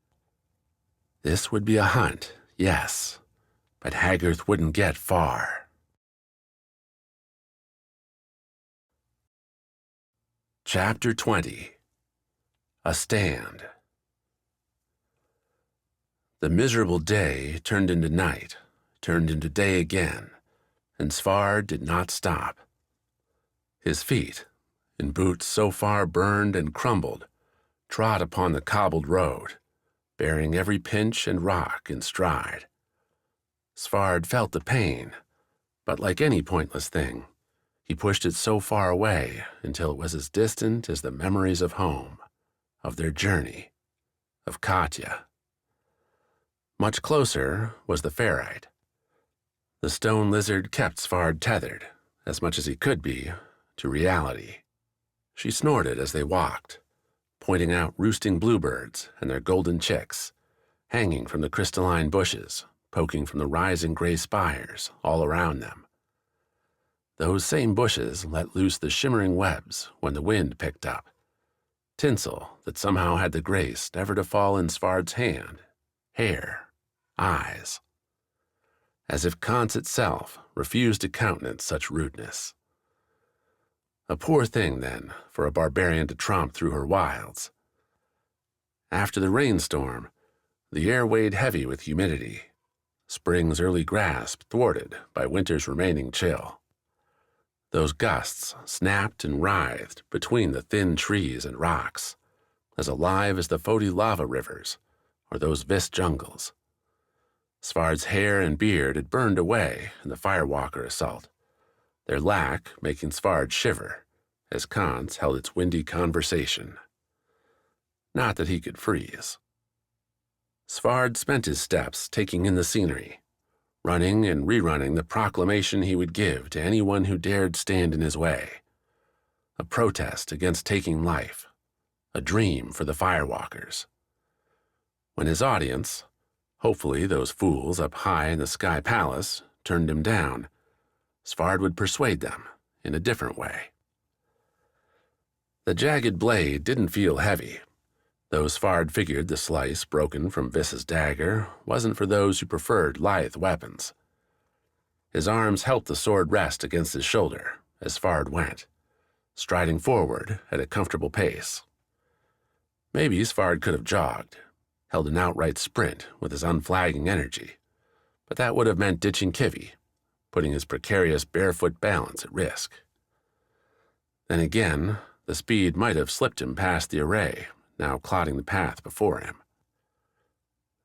This would be a hunt, yes, but Haggith wouldn't get far. Chapter 20. A Stand. The miserable day turned into night, turned into day again, and Svard did not stop. His feet, in boots so far burned and crumbled, trod upon the cobbled road, bearing every pinch and rock in stride. Svard felt the pain, but like any pointless thing, he pushed it so far away until it was as distant as the memories of home, of their journey, of Katya. Much closer was the ferrite. The stone lizard kept Svard tethered, as much as he could be, to reality. She snorted as they walked, pointing out roosting bluebirds and their golden chicks, hanging from the crystalline bushes, poking from the rising gray spires all around them. Those same bushes let loose the shimmering webs when the wind picked up, tinsel that somehow had the grace never to fall in Svard's hand, hair, eyes. As if Kance itself refused to countenance such rudeness. A poor thing, then, for a barbarian to tromp through her wilds. After the rainstorm, the air weighed heavy with humidity, spring's early grasp thwarted by winter's remaining chill. Those gusts snapped and writhed between the thin trees and rocks, as alive as the Foti lava rivers or those Vis jungles. Svard's hair and beard had burned away in the firewalker assault, their lack making Svard shiver as Kance held its windy conversation. Not that he could freeze. Svard spent his steps taking in the scenery, running and rerunning the proclamation he would give to anyone who dared stand in his way. A protest against taking life, a dream for the firewalkers. When his audience, hopefully those fools up high in the Sky Palace, turned him down, Svard would persuade them in a different way. The jagged blade didn't feel heavy, though Svard figured the slice broken from Vis's dagger wasn't for those who preferred lithe weapons. His arms helped the sword rest against his shoulder as Svard went, striding forward at a comfortable pace. Maybe Svard could have jogged, held an outright sprint with his unflagging energy, but that would have meant ditching Kivi, putting his precarious barefoot balance at risk. Then again, the speed might have slipped him past the array, now clodding the path before him.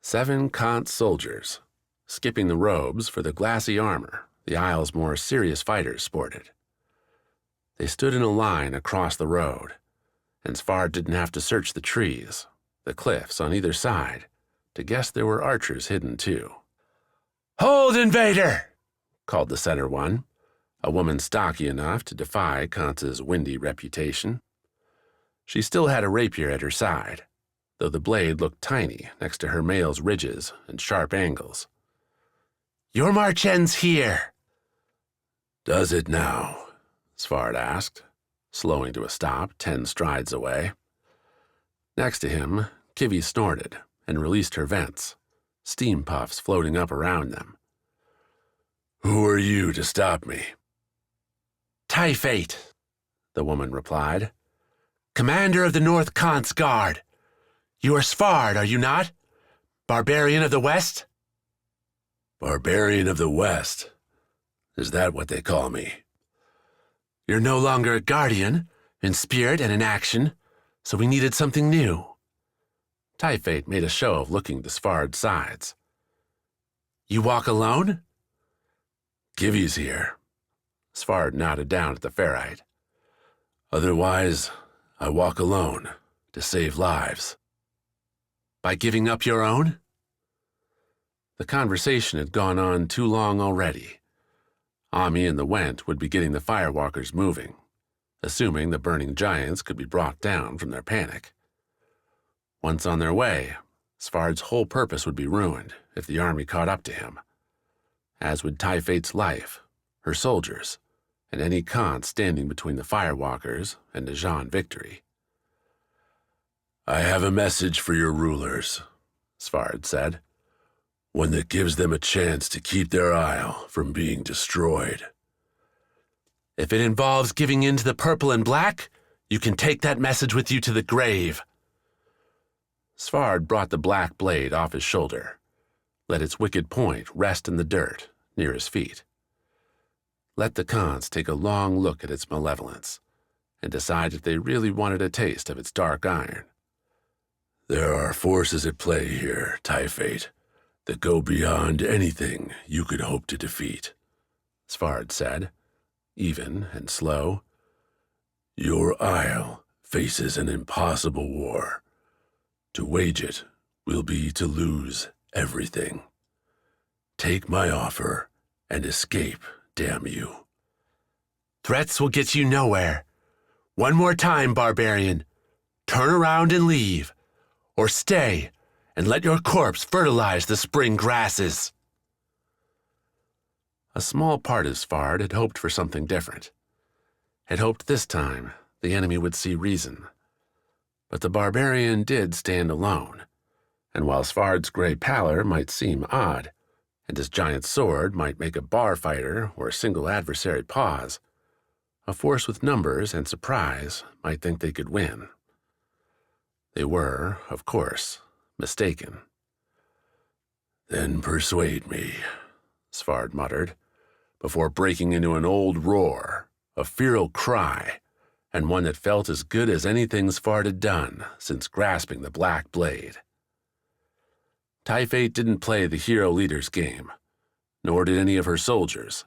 7 Kance soldiers, skipping the robes for the glassy armor the Isle's more serious fighters sported. They stood in a line across the road, and Svard didn't have to search the trees, the cliffs on either side, to guess there were archers hidden too. "Hold, invader!" called the center one, a woman stocky enough to defy Kance's windy reputation. She still had a rapier at her side, though the blade looked tiny next to her mail's ridges and sharp angles. "Your march ends here." "Does it now?" Svard asked, slowing to a stop 10 strides away. Next to him, Kivi snorted and released her vents, steam puffs floating up around them. "Who are you to stop me?" "Typhate," the woman replied. "Commander of the North Kance Guard. You are Svard, are you not? Barbarian of the West?" "Barbarian of the West? Is that what they call me?" "You're no longer a guardian, in spirit and in action, so we needed something new." Typhate made a show of looking to Svard's sides. "You walk alone?" "Kivi's here." Svard nodded down at the ferrite. "Otherwise, I walk alone to save lives." "By giving up your own?" The conversation had gone on too long already. Ami and the Went would be getting the firewalkers moving, assuming the burning giants could be brought down from their panic. Once on their way, Svard's whole purpose would be ruined if the army caught up to him, as would Typhate's life, her soldiers, and any Kance standing between the Firewalkers and Najan victory. "I have a message for your rulers," Svard said. "One that gives them a chance to keep their isle from being destroyed." "If it involves giving in to the purple and black, you can take that message with you to the grave." Svard brought the black blade off his shoulder, let its wicked point rest in the dirt near his feet. Let the Kance take a long look at its malevolence and decide if they really wanted a taste of its dark iron. "There are forces at play here, Typhate, that go beyond anything you could hope to defeat," Svard said, even and slow. "Your isle faces an impossible war. To wage it will be to lose everything. Take my offer and escape, damn you." "Threats will get you nowhere. One more time, barbarian. Turn around and leave, or stay and let your corpse fertilize the spring grasses." A small part of Svard had hoped for something different. Had hoped this time the enemy would see reason. But the barbarian did stand alone, and while Svard's gray pallor might seem odd, and his giant sword might make a bar fighter or a single adversary pause, a force with numbers and surprise might think they could win. They were, of course, mistaken. "Then persuade me," Svard muttered, before breaking into an old roar, a feral cry, and one that felt as good as anything Svard had done since grasping the black blade. Typhate didn't play the hero leader's game, nor did any of her soldiers.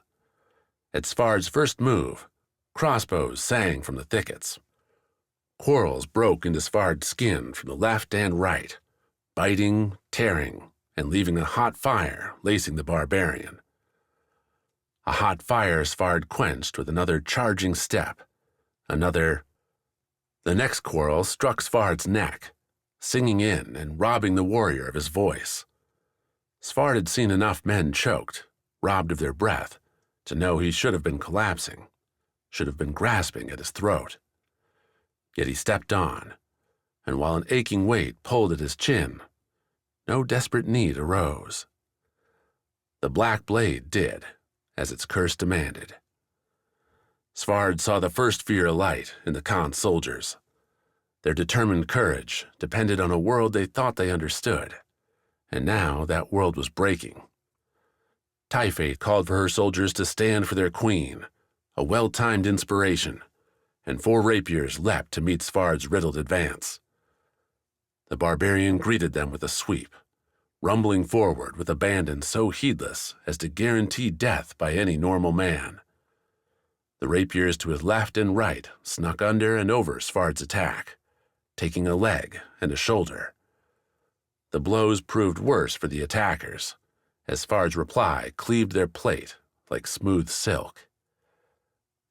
At Svard's first move, crossbows sang from the thickets. Quarrels broke into Svard's skin from the left and right, biting, tearing, and leaving a hot fire lacing the barbarian. A hot fire Svard quenched with another charging step, another. The next quarrel struck Svard's neck, singing in and robbing the warrior of his voice. Svard had seen enough men choked, robbed of their breath, to know he should have been collapsing, should have been grasping at his throat. Yet he stepped on, and while an aching weight pulled at his chin, no desperate need arose. The black blade did, as its curse demanded. Svard saw the first fear alight in the Kance soldiers. Their determined courage depended on a world they thought they understood, and now that world was breaking. Typhate called for her soldiers to stand for their queen, a well-timed inspiration, and 4 rapiers leapt to meet Svard's riddled advance. The barbarian greeted them with a sweep, rumbling forward with abandon so heedless as to guarantee death by any normal man. The rapiers to his left and right snuck under and over Svard's attack, taking a leg and a shoulder. The blows proved worse for the attackers, as Svard's reply cleaved their plate like smooth silk.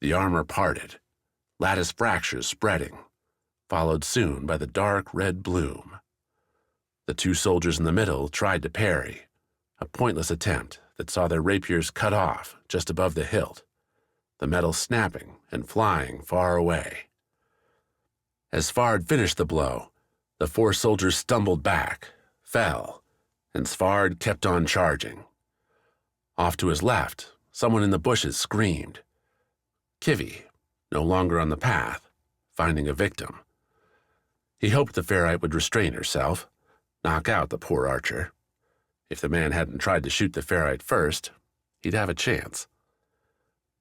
The armor parted, lattice fractures spreading, followed soon by the dark red bloom. The 2 soldiers in the middle tried to parry, a pointless attempt that saw their rapiers cut off just above the hilt, the metal snapping and flying far away. As Svard finished the blow, the 4 soldiers stumbled back, fell, and Svard kept on charging. Off to his left, someone in the bushes screamed. Kivi, no longer on the path, finding a victim. He hoped the ferrite would restrain herself, knock out the poor archer. If the man hadn't tried to shoot the ferrite first, he'd have a chance.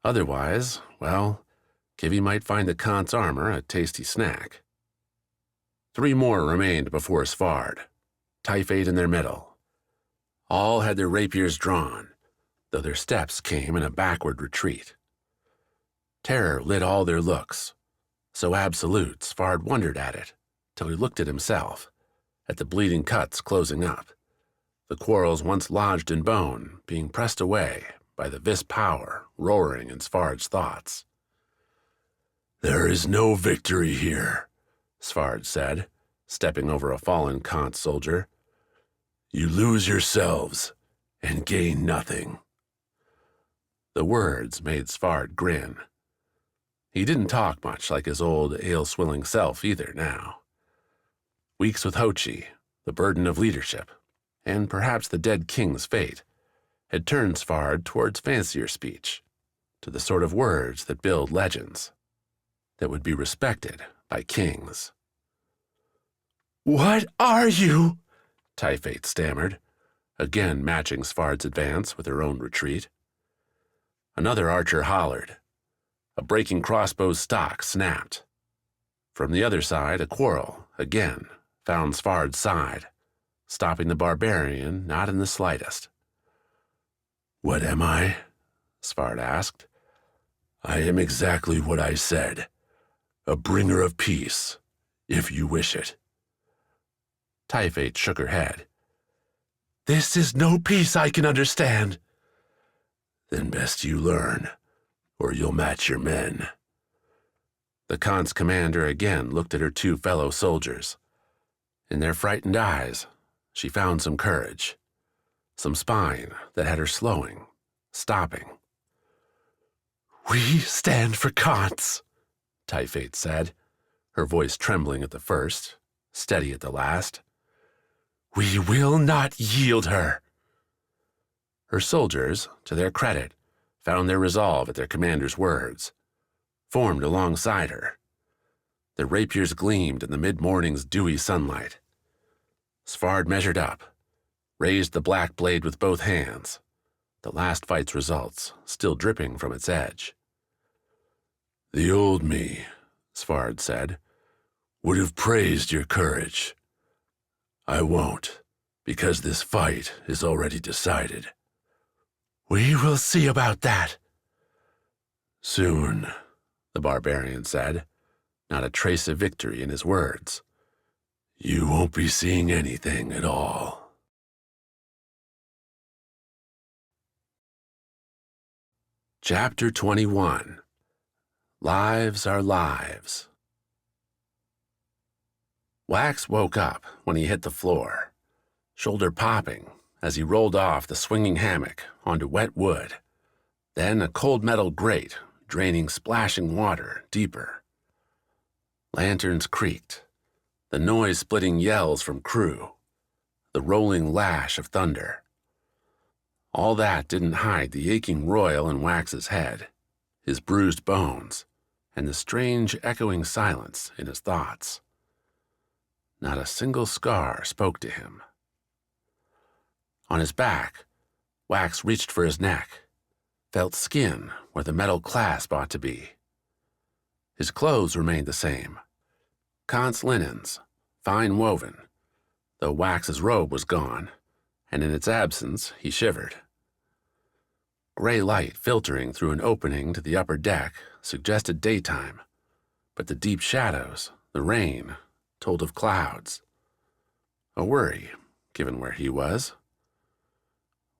Otherwise, well, Kivi might find the Kance armor a tasty snack. 3 more remained before Svard, Typhate in their middle. All had their rapiers drawn, though their steps came in a backward retreat. Terror lit all their looks, so absolute Svard wondered at it, till he looked at himself, at the bleeding cuts closing up, the quarrels once lodged in bone being pressed away by the vis power roaring in Svard's thoughts. There is no victory here, Svard said, stepping over a fallen Kance soldier. You lose yourselves and gain nothing. The words made Svard grin. He didn't talk much like his old ale-swilling self either now. Weeks with Hochi, the burden of leadership, and perhaps the dead king's fate, had turned Svard towards fancier speech, to the sort of words that build legends, that would be respected by kings. "What are you?" Typhate stammered, again matching Svard's advance with her own retreat. Another archer hollered. A breaking crossbow's stock snapped. From the other side, a quarrel, again, found Svard's side, stopping the barbarian not in the slightest. What am I? Svard asked. I am exactly what I said. A bringer of peace, if you wish it. Typhate shook her head. This is no peace I can understand. Then best you learn, or you'll match your men. The Kance commander again looked at her two fellow soldiers. In their frightened eyes, she found some courage, some spine that had her slowing, stopping. We stand for Kance, Typhate said, her voice trembling at the first, steady at the last. We will not yield her. Her soldiers, to their credit, found their resolve at their commander's words, formed alongside her. Their rapiers gleamed in the mid-morning's dewy sunlight. Svard measured up, raised the black blade with both hands, the last fight's results still dripping from its edge. The old me, Svard said, would have praised your courage. I won't, because this fight is already decided. We will see about that. Soon, the barbarian said, not a trace of victory in his words. You won't be seeing anything at all. Chapter 21. Lives Are Lives. Wax woke up when he hit the floor, shoulder popping as he rolled off the swinging hammock onto wet wood, then a cold metal grate draining splashing water deeper. Lanterns creaked, the noise-splitting yells from crew, the rolling lash of thunder. All that didn't hide the aching roil in Wax's head, his bruised bones, and the strange echoing silence in his thoughts. Not a single scar spoke to him. On his back, Wax reached for his neck, felt skin where the metal clasp ought to be. His clothes remained the same. Kance linens, fine woven, though Wax's robe was gone, and in its absence he shivered. Gray light filtering through an opening to the upper deck suggested daytime, but the deep shadows, the rain, told of clouds. A worry, given where he was.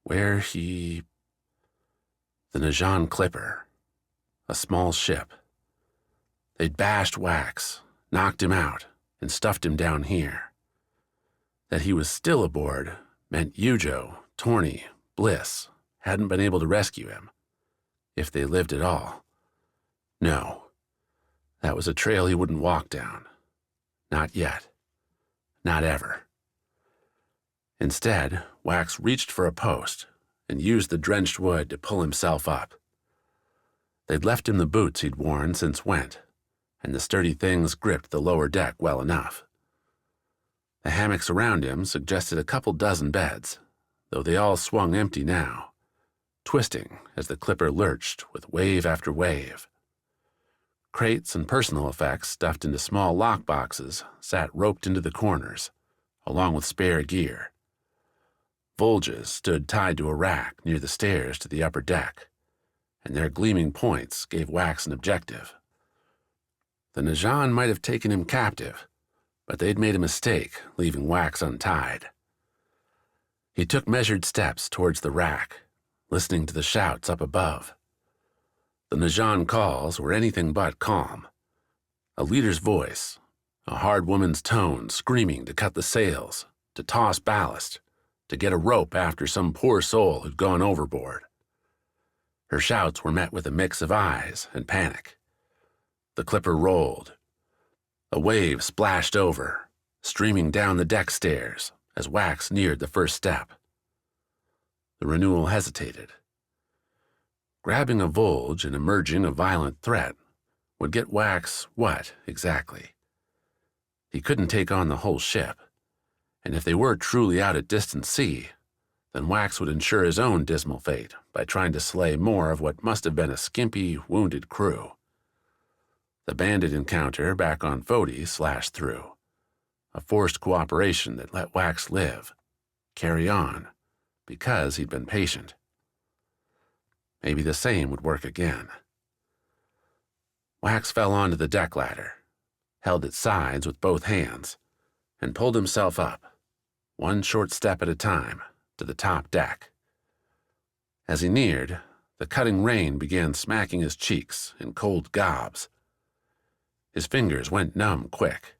The Najan Clipper, a small ship. They'd bashed Wax, knocked him out, and stuffed him down here. That he was still aboard meant Eujo, Torny, Bliss hadn't been able to rescue him, if they lived at all. No, that was a trail he wouldn't walk down. Not yet. Not ever. Instead, Wax reached for a post and used the drenched wood to pull himself up. They'd left him the boots he'd worn since Went, and the sturdy things gripped the lower deck well enough. The hammocks around him suggested a couple dozen beds, though they all swung empty now, twisting as the Clipper lurched with wave after wave. Crates and personal effects stuffed into small lockboxes sat roped into the corners, along with spare gear. Vulges stood tied to a rack near the stairs to the upper deck, and their gleaming points gave Wax an objective. The Najan might have taken him captive, but they'd made a mistake leaving Wax untied. He took measured steps towards the rack, listening to the shouts up above. The Najan calls were anything but calm, A leader's voice, a hard woman's tone screaming to cut the sails, to toss ballast, to get a rope after some poor soul who'd gone overboard. Her shouts were met with a mix of eyes and panic. The clipper rolled. A wave splashed over, streaming down the deck stairs as Wax neared the first step. The renewal hesitated. Grabbing a Volge and emerging a violent threat would get Wax what, exactly? He couldn't take on the whole ship, and if they were truly out at distant sea, then Wax would ensure his own dismal fate by trying to slay more of what must have been a skimpy, wounded crew. The bandit encounter back on Fodi slashed through, a forced cooperation that let Wax live, carry on, because he'd been patient. Maybe the same would work again. Wax fell onto the deck ladder, held its sides with both hands, and pulled himself up, one short step at a time, to the top deck. As he neared, the cutting rain began smacking his cheeks in cold gobs. His fingers went numb quick,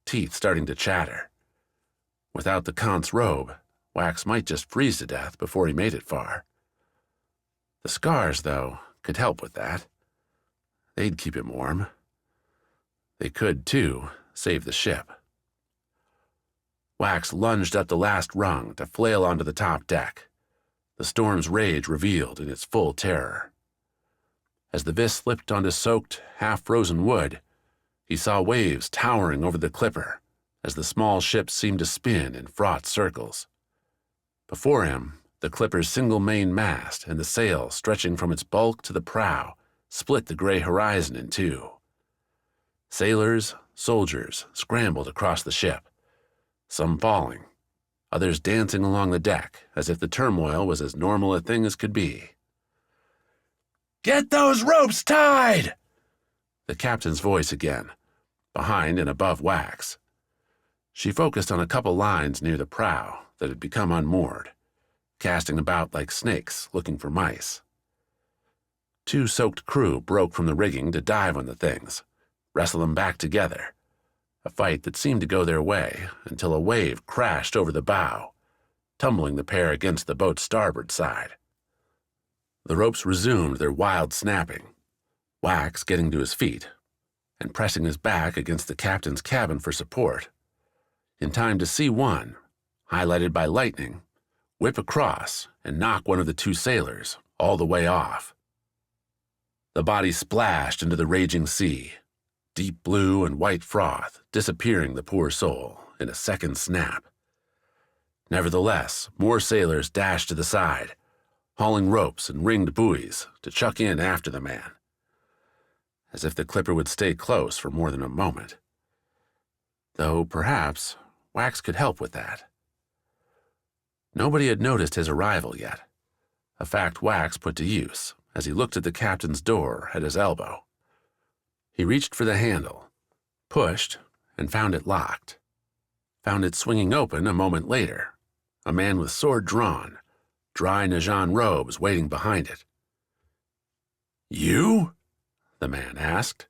teeth starting to chatter. Without the Kance robe, Wax might just freeze to death before he made it far. The scars, though, could help with that. They'd keep him warm. They could, too, save the ship. Wax lunged up the last rung to flail onto the top deck, the storm's rage revealed in its full terror. As the Vis slipped onto soaked, half-frozen wood, he saw waves towering over the clipper as the small ship seemed to spin in fraught circles. Before him, the clipper's single main mast and the sail stretching from its bulk to the prow split the gray horizon in two. Sailors, soldiers scrambled across the ship, some falling, others dancing along the deck as if the turmoil was as normal a thing as could be. "Get those ropes tied!" The captain's voice again, behind and above Wax. She focused on a couple lines near the prow that had become unmoored, casting about like snakes looking for mice. Two soaked crew broke from the rigging to dive on the things, wrestle them back together, a fight that seemed to go their way until a wave crashed over the bow, tumbling the pair against the boat's starboard side. The ropes resumed their wild snapping, Wax getting to his feet and pressing his back against the captain's cabin for support, in time to see one, highlighted by lightning, whip across and knock one of the two sailors all the way off. The body splashed into the raging sea, deep blue and white froth disappearing the poor soul in a second snap. Nevertheless, more sailors dashed to the side, hauling ropes and ringed buoys to chuck in after the man, as if the clipper would stay close for more than a moment. Though perhaps Wax could help with that. Nobody had noticed his arrival yet, a fact Wax put to use as he looked at the captain's door at his elbow. He reached for the handle, pushed, and found it locked. Found it swinging open a moment later, a man with sword drawn, dry Najan robes waiting behind it. "You?" the man asked.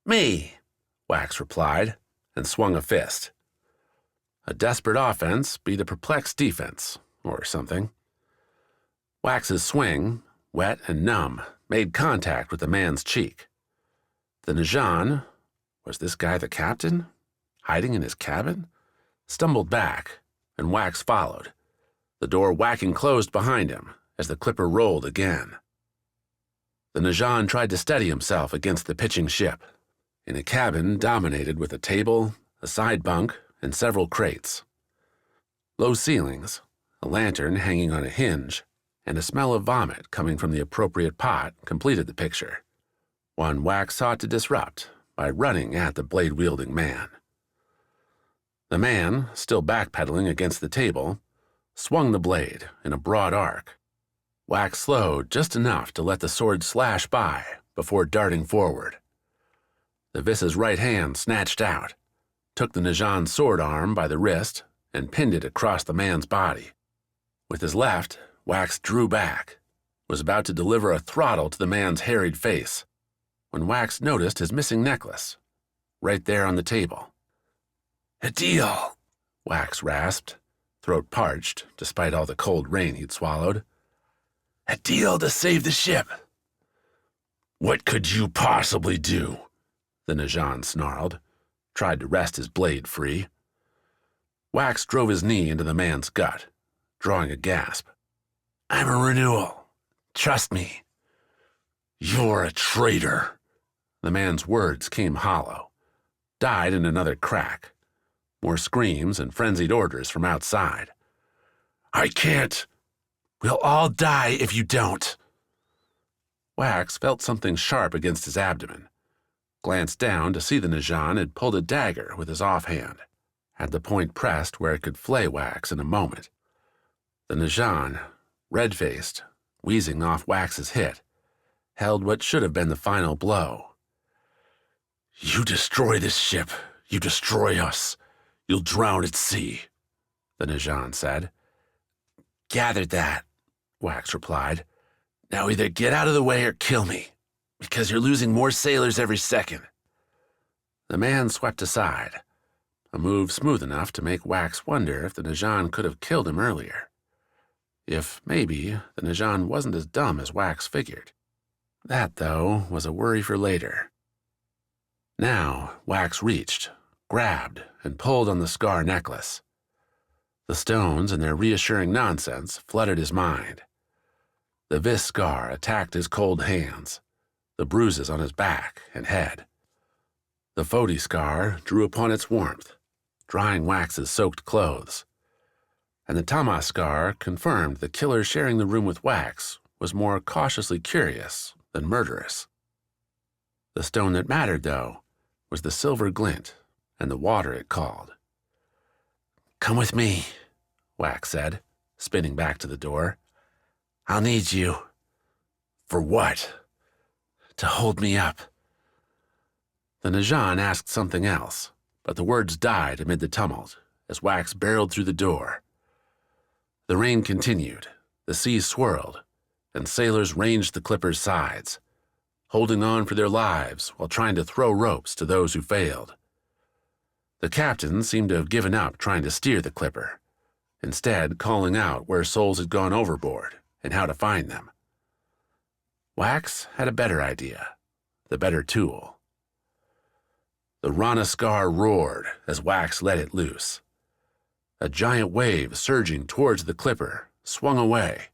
"Me," Wax replied, and swung a fist. A desperate offense beat a perplexed defense, or something. Wax's swing, wet and numb, made contact with the man's cheek. The Najan, was this guy the captain, hiding in his cabin, stumbled back, and Wax followed, the door whacking closed behind him as the clipper rolled again. The Najan tried to steady himself against the pitching ship, in a cabin dominated with a table, a side bunk, and several crates. Low ceilings, a lantern hanging on a hinge, and a smell of vomit coming from the appropriate pot completed the picture, one Wax sought to disrupt by running at the blade-wielding man. The man, still backpedaling against the table, swung the blade in a broad arc. Wax slowed just enough to let the sword slash by before darting forward. The Vis's right hand snatched out, took the Najan's sword arm by the wrist, and pinned it across the man's body. With his left, Wax drew back, was about to deliver a throttle to the man's harried face, when Wax noticed his missing necklace, right there on the table. "A deal," Wax rasped, throat parched despite all the cold rain he'd swallowed. "A deal to save the ship." "What could you possibly do?" the Najan snarled, tried to wrest his blade free. Wax drove his knee into the man's gut, drawing a gasp. "I'm a renewal. Trust me." "You're a traitor." The man's words came hollow, died in another crack. More screams and frenzied orders from outside. "I can't. We'll all die if you don't." Wax felt something sharp against his abdomen, glanced down to see the Najan had pulled a dagger with his offhand, had the point pressed where it could flay Wax in a moment. The Najan, red-faced, wheezing off Wax's hit, held what should have been the final blow. "You destroy this ship, you destroy us. You'll drown at sea," the Najan said. "Gathered that," Wax replied. "Now either get out of the way or kill me, because you're losing more sailors every second." The man swept aside, a move smooth enough to make Wax wonder if the Najan could have killed him earlier. If, maybe, the Najan wasn't as dumb as Wax figured. That, though, was a worry for later. Now, Wax reached, grabbed, and pulled on the scar necklace. The stones and their reassuring nonsense flooded his mind. The Vis scar attacked his cold hands, the bruises on his back and head. The Fodi scar drew upon its warmth, drying Wax's soaked clothes. And the Tama scar confirmed the killer sharing the room with Wax was more cautiously curious than murderous. The stone that mattered, though, was the silver glint and the water it called. "Come with me," Wax said, spinning back to the door. "I'll need you." "For what?" "To hold me up." The Najan asked something else, but the words died amid the tumult as Wax barreled through the door. The rain continued, the sea swirled, and sailors ranged the clipper's sides, holding on for their lives while trying to throw ropes to those who failed. The captain seemed to have given up trying to steer the clipper, instead calling out where souls had gone overboard and how to find them. Wax had a better idea, the better tool. The Rana scar roared as Wax let it loose. A giant wave surging towards the clipper swung away,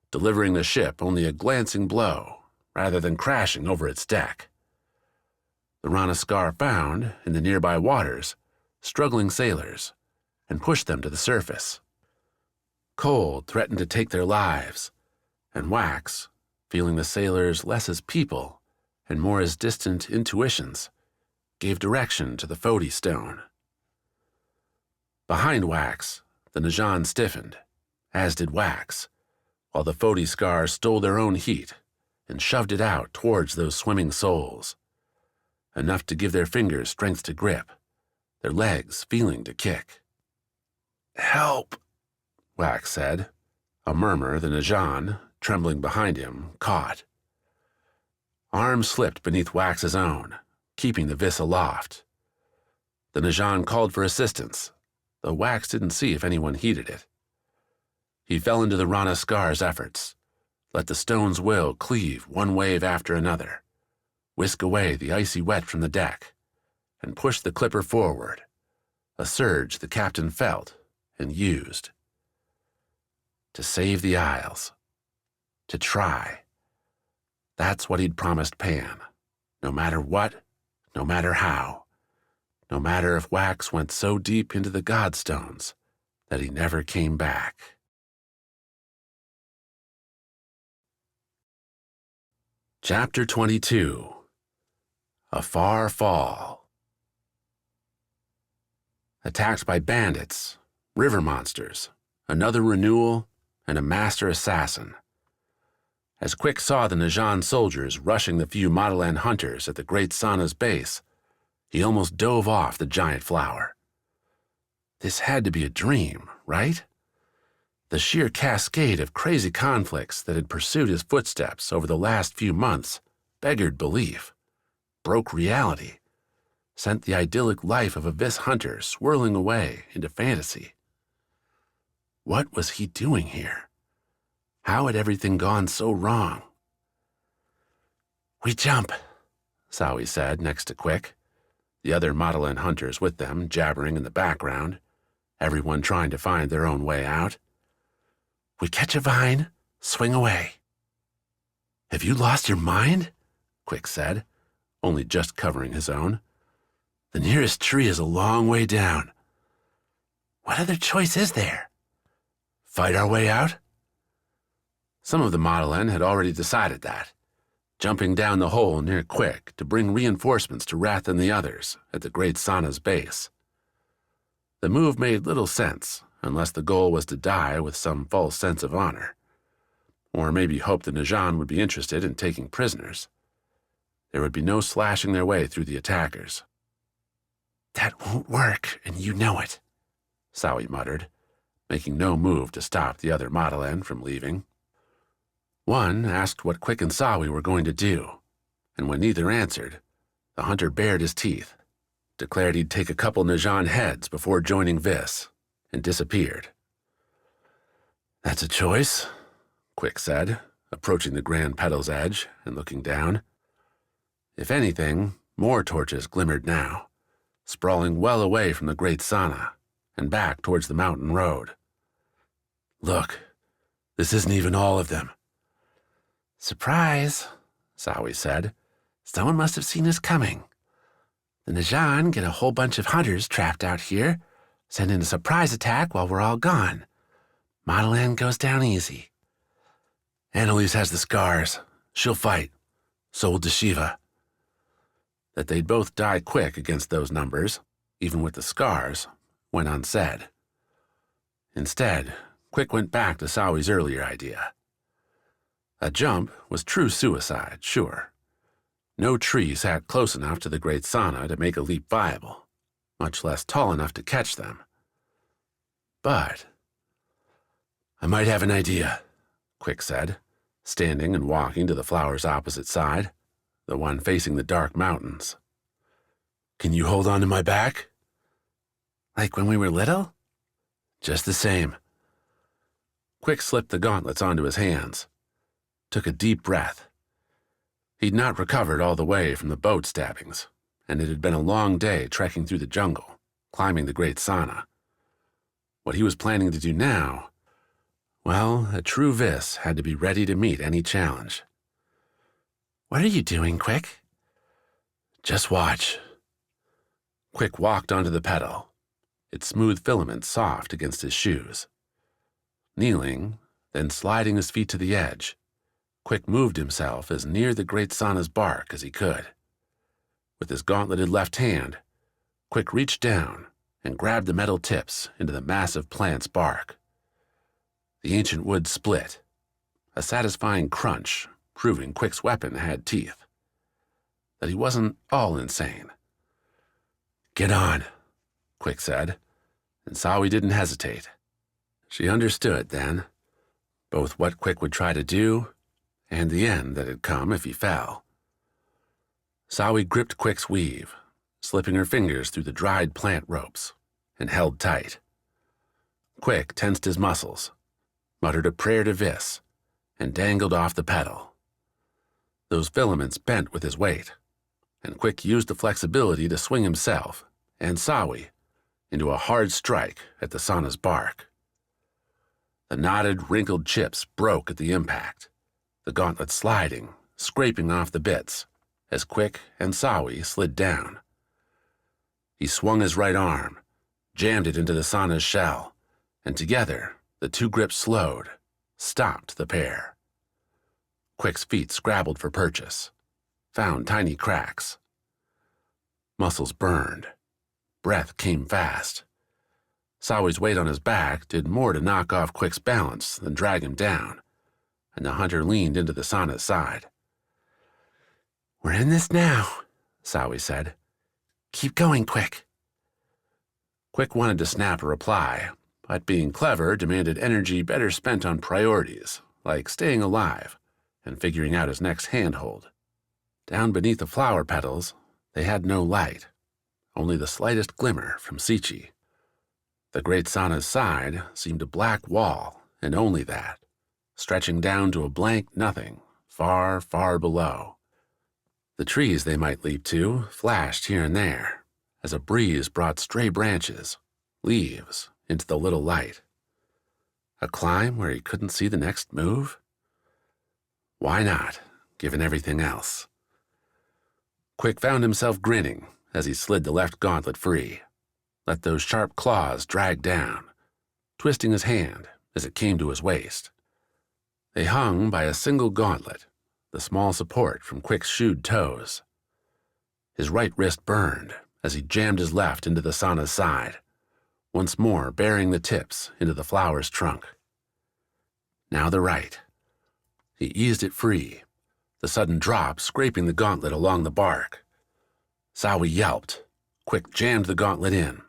delivering the ship only a glancing blow rather than crashing over its deck. The Rana scar found, in the nearby waters, struggling sailors and pushed them to the surface. Cold threatened to take their lives, and Wax, feeling the sailors less as people and more as distant intuitions, gave direction to the Fodi stone. Behind Wax, the Najan stiffened, as did Wax, while the Fodi scars stole their own heat and shoved it out towards those swimming souls, enough to give their fingers strength to grip, their legs feeling to kick. "Help," Wax said, a murmur the Najan, trembling behind him, caught. Arms slipped beneath Wax's own, keeping the Vis aloft. The Najan called for assistance, though Wax didn't see if anyone heeded it. He fell into the Rana scar's efforts, let the stone's will cleave one wave after another, whisk away the icy wet from the deck, and push the clipper forward, a surge the captain felt and used. To save the Isles. To try. That's what he'd promised Pan, no matter what, no matter how, no matter if Wax went so deep into the Godstones that he never came back. Chapter 22. A Far Fall. Attacked by bandits, river monsters, another renewal, and a master assassin. As Quik saw the Najan soldiers rushing the few Mottilan hunters at the Great Sana's base, he almost dove off the giant flower. This had to be a dream, right? The sheer cascade of crazy conflicts that had pursued his footsteps over the last few months beggared belief, broke reality, sent the idyllic life of a Vis hunter swirling away into fantasy. What was he doing here? How had everything gone so wrong? "We jump," Sawi said next to Quik, the other Mottilan hunters with them jabbering in the background, everyone trying to find their own way out. "We catch a vine, swing away." "Have you lost your mind?" Quik said, only just covering his own. "The nearest tree is a long way down." "What other choice is there?" "Fight our way out?" Some of the Mottilan had already decided that, jumping down the hole near Quik to bring reinforcements to Wrath and the others at the Great Sana's base. The move made little sense unless the goal was to die with some false sense of honor, or maybe hope the Najan would be interested in taking prisoners. There would be no slashing their way through the attackers. "That won't work, and you know it," Sawi muttered, making no move to stop the other Mottilan from leaving. One asked what Quik and Sawi were going to do, and when neither answered, the hunter bared his teeth, declared he'd take a couple Najan heads before joining Vis, and disappeared. "That's a choice," Quik said, approaching the Grand Petal's edge and looking down. If anything, more torches glimmered now, sprawling well away from the Great Sana and back towards the mountain road. "Look, this isn't even all of them." "Surprise," Sawi said. "Someone must have seen us coming. The Najan get a whole bunch of hunters trapped out here, send in a surprise attack while we're all gone. Mottilan goes down easy." "Annalise has the scars. She'll fight. So will Deshiva." That they'd both die quick against those numbers, even with the scars, went unsaid. Instead, Quik went back to Sawi's earlier idea. A jump was true suicide, sure. No tree sat close enough to the Great Sana to make a leap viable, much less tall enough to catch them. But "I might have an idea," Quik said, standing and walking to the flower's opposite side, the one facing the dark mountains. "Can you hold on to my back?" "Like when we were little?" "Just the same." Quik slipped the gauntlets onto his hands, took a deep breath. He'd not recovered all the way from the boat stabbings, and it had been a long day trekking through the jungle, climbing the Great Sana. What he was planning to do now, well, a true Vis had to be ready to meet any challenge. "What are you doing, Quik?" "Just watch." Quik walked onto the petal, its smooth filament soft against his shoes. Kneeling, then sliding his feet to the edge, Quik moved himself as near the Great Sana's bark as he could. With his gauntleted left hand, Quik reached down and grabbed the metal tips into the massive plant's bark. The ancient wood split, a satisfying crunch proving Quik's weapon had teeth. That he wasn't all insane. "Get on," Quik said, and Sawi didn't hesitate. She understood then, both what Quik would try to do and the end that had come if he fell. Sawi gripped Quik's weave, slipping her fingers through the dried plant ropes, and held tight. Quik tensed his muscles, muttered a prayer to Vis, and dangled off the petal. Those filaments bent with his weight, and Quik used the flexibility to swing himself and Sawi into a hard strike at the Sana's bark. The knotted, wrinkled chips broke at the impact, the gauntlet sliding, scraping off the bits, as Quik and Sawi slid down. He swung his right arm, jammed it into the Sana's shell, and together the two grips slowed, stopped the pair. Quik's feet scrabbled for purchase, found tiny cracks. Muscles burned. Breath came fast. Sawi's weight on his back did more to knock off Quik's balance than drag him down, and the hunter leaned into the Sana's side. "We're in this now," Sawi said. "Keep going, Quik." Quik wanted to snap a reply, but being clever demanded energy better spent on priorities, like staying alive and figuring out his next handhold. Down beneath the flower petals, they had no light, only the slightest glimmer from Sichi. The great sauna's side seemed a black wall, and only that, stretching down to a blank nothing, far, far below. The trees they might leap to flashed here and there, as a breeze brought stray branches, leaves, into the little light. A climb where he couldn't see the next move? Why not, given everything else? Quik found himself grinning as he slid the left gauntlet free, let those sharp claws drag down, twisting his hand as it came to his waist. They hung by a single gauntlet, the small support from Quik's shoed toes. His right wrist burned as he jammed his left into the sauna's side, once more burying the tips into the flower's trunk. Now the right. He eased it free, the sudden drop scraping the gauntlet along the bark. Sawi yelped. Quik jammed the gauntlet in,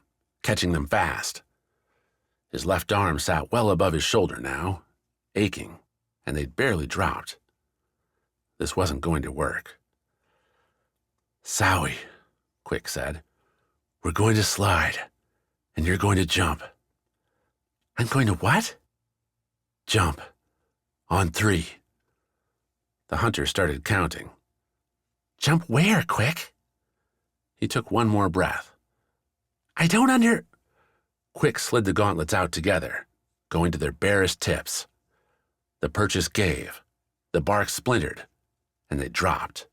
catching them fast. His left arm sat well above his shoulder now, aching, and they'd barely dropped. This wasn't going to work. "Sawi," Quik said, "we're going to slide, and you're going to jump." "I'm going to what?" "Jump. On 3. The hunter started counting. "Jump where, Quik?" He took one more breath. "I don't Quik slid the gauntlets out together, going to their barest tips. The purchase gave, the bark splintered, and they dropped.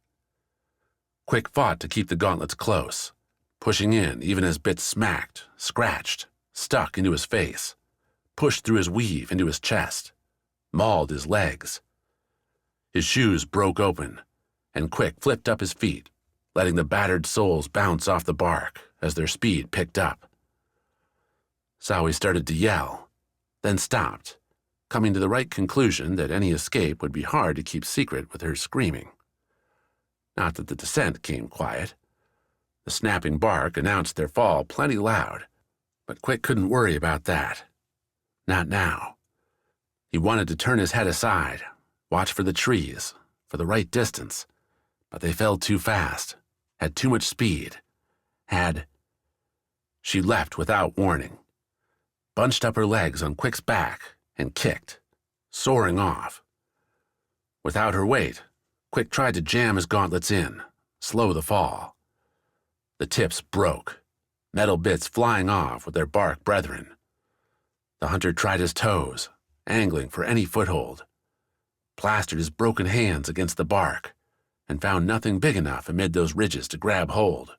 Quik fought to keep the gauntlets close, pushing in even as bits smacked, scratched, stuck into his face, pushed through his weave into his chest, mauled his legs. His shoes broke open, and Quik flipped up his feet, letting the battered soles bounce off the bark as their speed picked up. Sawi started to yell, then stopped, coming to the right conclusion that any escape would be hard to keep secret with her screaming. Not that the descent came quiet. The snapping bark announced their fall plenty loud, but Quik couldn't worry about that. Not now. He wanted to turn his head aside, watch for the trees, for the right distance, but they fell too fast, had too much speed, She leapt without warning, bunched up her legs on Quik's back, and kicked, soaring off. Without her weight, Quik tried to jam his gauntlets in, slow the fall. The tips broke, metal bits flying off with their bark brethren. The hunter tried his toes, angling for any foothold, plastered his broken hands against the bark, and found nothing big enough amid those ridges to grab hold.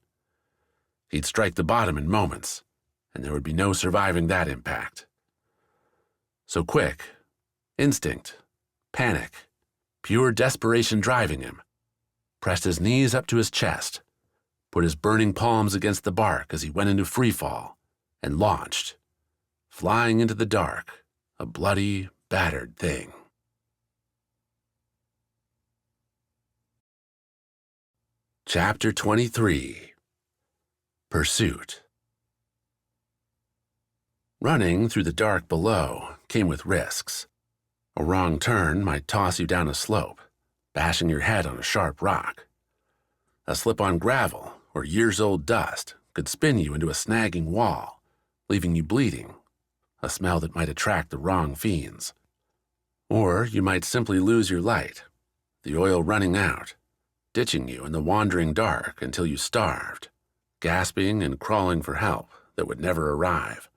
He'd strike the bottom in moments, and there would be no surviving that impact. So Quik, instinct, panic, pure desperation driving him, pressed his knees up to his chest, put his burning palms against the bark as he went into freefall, and launched, flying into the dark, a bloody, battered thing. Chapter 23. Pursuit. Running through the dark below came with risks. A wrong turn might toss you down a slope, bashing your head on a sharp rock. A slip on gravel or years-old dust could spin you into a snagging wall, leaving you bleeding, a smell that might attract the wrong fiends. Or you might simply lose your light, the oil running out, ditching you in the wandering dark until you starved, gasping and crawling for help that would never arrive.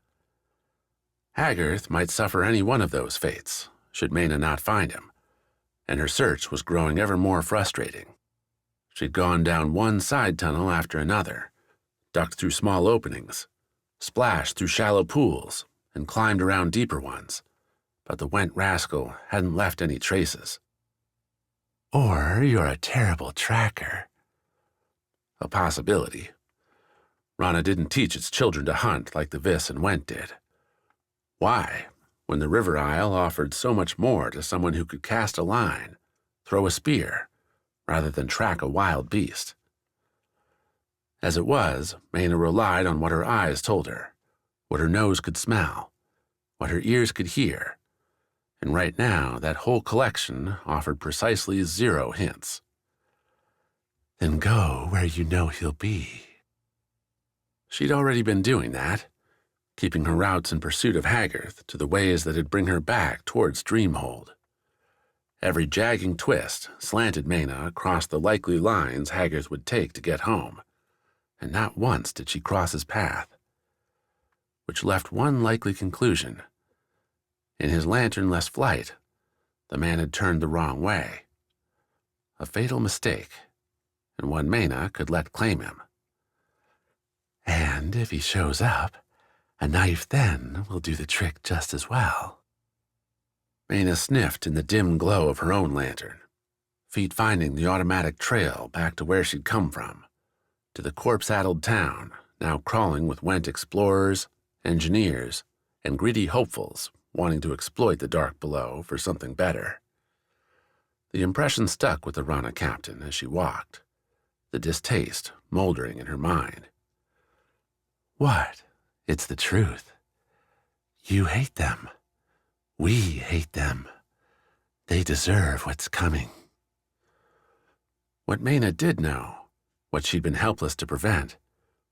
Hagarth might suffer any one of those fates, should Mena not find him, and her search was growing ever more frustrating. She'd gone down one side tunnel after another, ducked through small openings, splashed through shallow pools, and climbed around deeper ones, but the went rascal hadn't left any traces. Or you're a terrible tracker. A possibility. Rana didn't teach its children to hunt like the Vis and Went did. Why, when the River Isle offered so much more to someone who could cast a line, throw a spear, rather than track a wild beast? As it was, Mena relied on what her eyes told her, what her nose could smell, what her ears could hear, and right now that whole collection offered precisely 0 hints. Then go where you know he'll be. She'd already been doing that, keeping her routes in pursuit of Haggarth to the ways that'd bring her back towards Dreamhold. Every jagging twist slanted Mena across the likely lines Haggarth would take to get home, and not once did she cross his path, which left one likely conclusion. In his lanternless flight, the man had turned the wrong way. A fatal mistake, and one Mena could let claim him. And if he shows up, a knife then will do the trick just as well. Mena sniffed in the dim glow of her own lantern, feet finding the automatic trail back to where she'd come from, to the corpse-addled town, now crawling with went explorers, engineers, and greedy hopefuls wanting to exploit the dark below for something better. The impression stuck with the Rana captain as she walked, the distaste moldering in her mind. What? It's the truth. You hate them. We hate them. They deserve what's coming. What Mena did know, what she'd been helpless to prevent,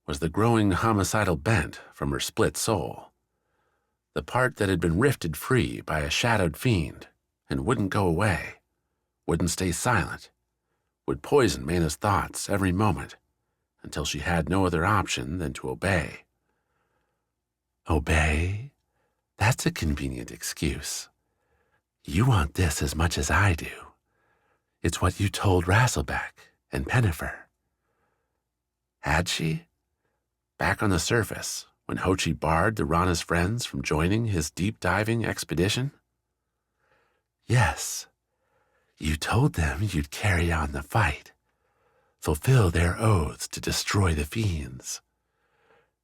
was the growing homicidal bent from her split soul. The part that had been rifted free by a shadowed fiend and wouldn't go away, wouldn't stay silent, would poison Mena's thoughts every moment until she had no other option than to obey. Obey? That's a convenient excuse. You want this as much as I do. It's what you told Rasselbeck and Pennifer. Had she? Back on the surface, when Hochi barred the Rana's friends from joining his deep-diving expedition? Yes. You told them you'd carry on the fight, fulfill their oaths to destroy the fiends.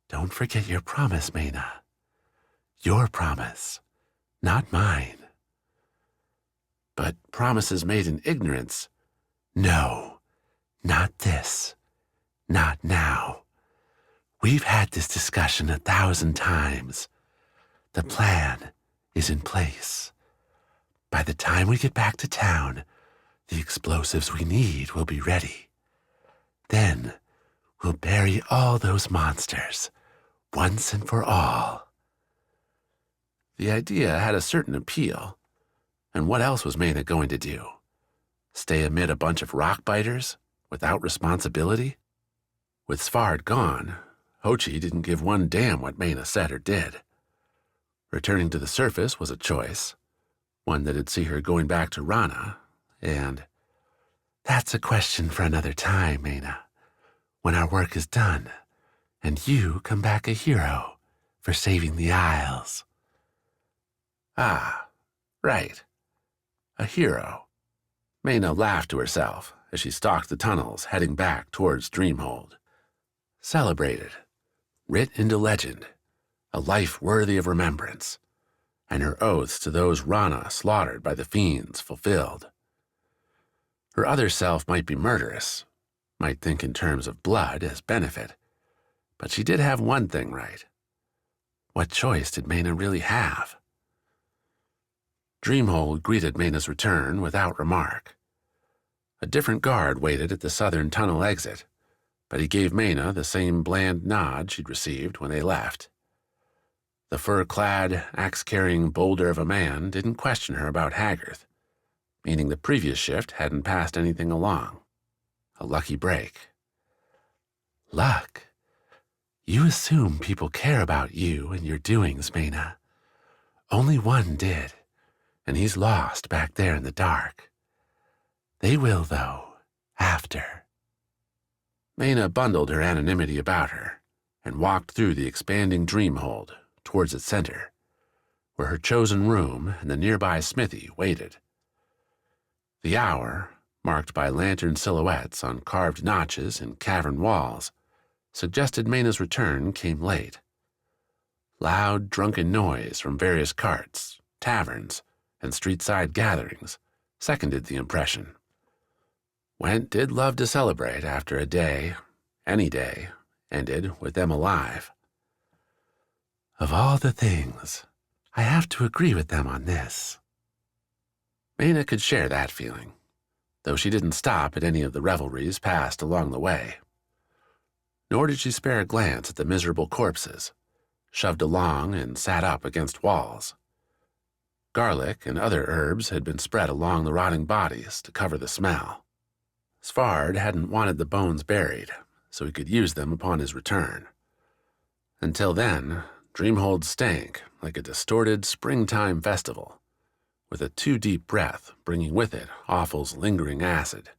Don't forget your promise, Mena. Your promise, not mine. But promises made in ignorance? No, not this. Not now. We've had this discussion 1,000 times. The plan is in place. By the time we get back to town, the explosives we need will be ready. Then we'll bury all those monsters, once and for all. The idea had a certain appeal, and what else was Mena going to do? Stay amid a bunch of rock-biters, without responsibility? With Svard gone, Hochi didn't give one damn what Mena said or did. Returning to the surface was a choice, one that'd see her going back to Rana, and that's a question for another time, Mena, when our work is done, and you come back a hero for saving the Isles. Ah, right. A hero. Mena laughed to herself as she stalked the tunnels heading back towards Dreamhold. Celebrated, writ into legend, a life worthy of remembrance, and her oaths to those Rana slaughtered by the fiends fulfilled. Her other self might be murderous, might think in terms of blood as benefit, but she did have one thing right. What choice did Mena really have? Dreamhold greeted Mena's return without remark. A different guard waited at the southern tunnel exit, but he gave Mena the same bland nod she'd received when they left. The fur-clad, axe-carrying boulder of a man didn't question her about Haggarth, meaning the previous shift hadn't passed anything along. A lucky break. Luck? You assume people care about you and your doings, Mena. Only one did, and he's lost back there in the dark. They will, though, after. Mena bundled her anonymity about her and walked through the expanding Dreamhold towards its center, where her chosen room and the nearby smithy waited. The hour, marked by lantern silhouettes on carved notches in cavern walls, suggested Mena's return came late. Loud, drunken noise from various carts, taverns, and street-side gatherings seconded the impression. Went did love to celebrate after a day, any day, ended with them alive. Of all the things, I have to agree with them on this. Mena could share that feeling, though she didn't stop at any of the revelries passed along the way. Nor did she spare a glance at the miserable corpses, shoved along and sat up against walls. Garlic and other herbs had been spread along the rotting bodies to cover the smell. Svard hadn't wanted the bones buried, so he could use them upon his return. Until then, Dreamhold stank like a distorted springtime festival, with a too-deep breath bringing with it Awful's lingering acid.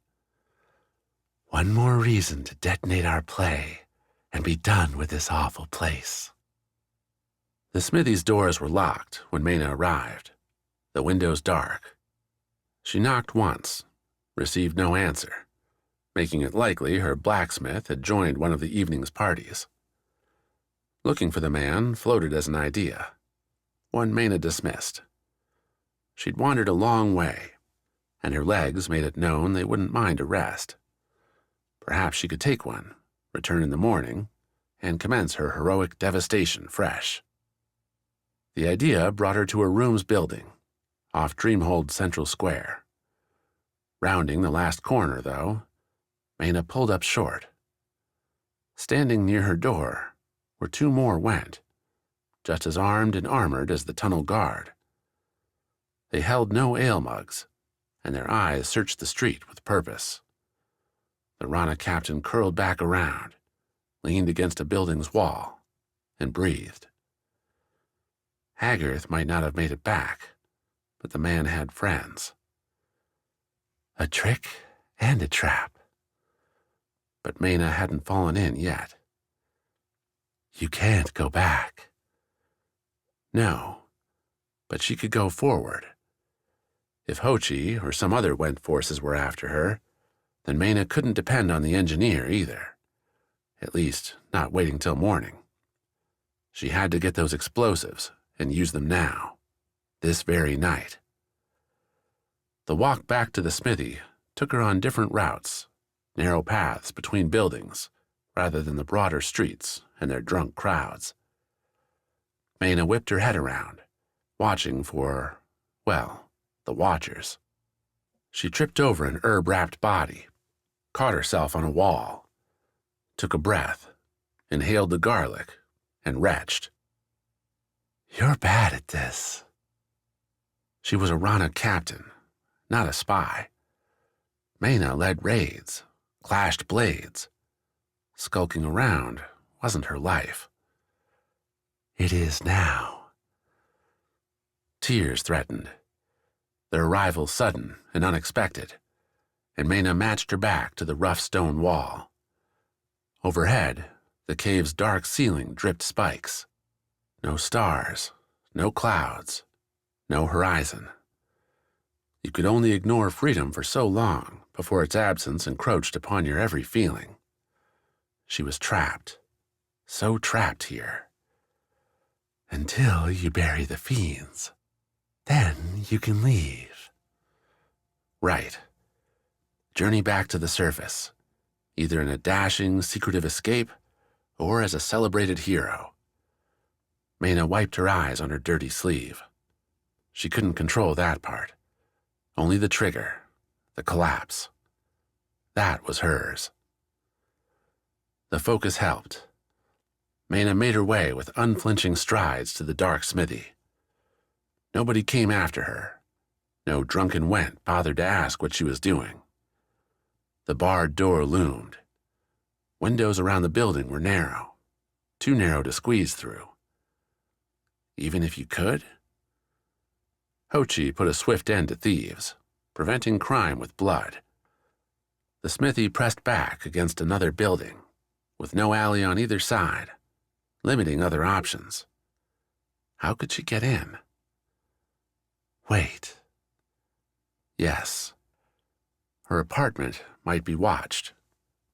One more reason to detonate our play and be done with this awful place. The smithy's doors were locked when Mena arrived, the windows dark. She knocked once, received no answer, making it likely her blacksmith had joined one of the evening's parties. Looking for the man floated as an idea, one Mena dismissed. She'd wandered a long way, and her legs made it known they wouldn't mind a rest. Perhaps she could take one, return in the morning, and commence her heroic devastation fresh. The idea brought her to her room's building, off Dreamhold Central Square. Rounding the last corner, though, Mena pulled up short. Standing near her door were two more went, just as armed and armored as the tunnel guard. They held no ale mugs, and their eyes searched the street with purpose. The Rana captain curled back around, leaned against a building's wall, and breathed. Haggarth might not have made it back, but the man had friends. A trick and a trap. But Mena hadn't fallen in yet. You can't go back. No, but she could go forward. If Hochi or some other Went forces were after her, then Mena couldn't depend on the engineer either. At least, not waiting till morning. She had to get those explosives and use them now, this very night. The walk back to the smithy took her on different routes, narrow paths between buildings, rather than the broader streets and their drunk crowds. Mena whipped her head around, watching for, well, the watchers. She tripped over an herb-wrapped body, caught herself on a wall, took a breath, inhaled the garlic, and retched. You're bad at this. She was a Rana captain, not a spy. Mena led raids, clashed blades. Skulking around wasn't her life. It is now. Tears threatened, their arrival sudden and unexpected, and Mena matched her back to the rough stone wall. Overhead, the cave's dark ceiling dripped spikes. No stars, no clouds, no horizon. You could only ignore freedom for so long before its absence encroached upon your every feeling. She was trapped, so trapped here. Until you bury the fiends. Then you can leave. Right. Journey back to the surface, either in a dashing, secretive escape or as a celebrated hero. Mena wiped her eyes on her dirty sleeve. She couldn't control that part. Only the trigger, the collapse. That was hers. The focus helped. Mena made her way with unflinching strides to the dark smithy. Nobody came after her. No drunken Went bothered to ask what she was doing. The barred door loomed. Windows around the building were narrow, too narrow to squeeze through. Even if you could? Hochi put a swift end to thieves, preventing crime with blood. The smithy pressed back against another building, with no alley on either side, limiting other options. How could she get in? Wait. Yes. Her apartment might be watched,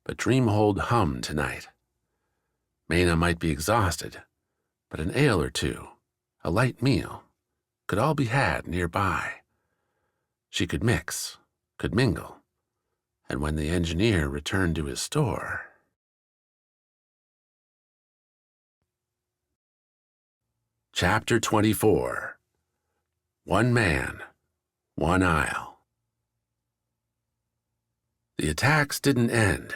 but Dreamhold hummed tonight. Mena might be exhausted, but an ale or two, a light meal, could all be had nearby. She could mix, could mingle, and when the engineer returned to his store... Chapter 24. One Man, One Isle. The attacks didn't end,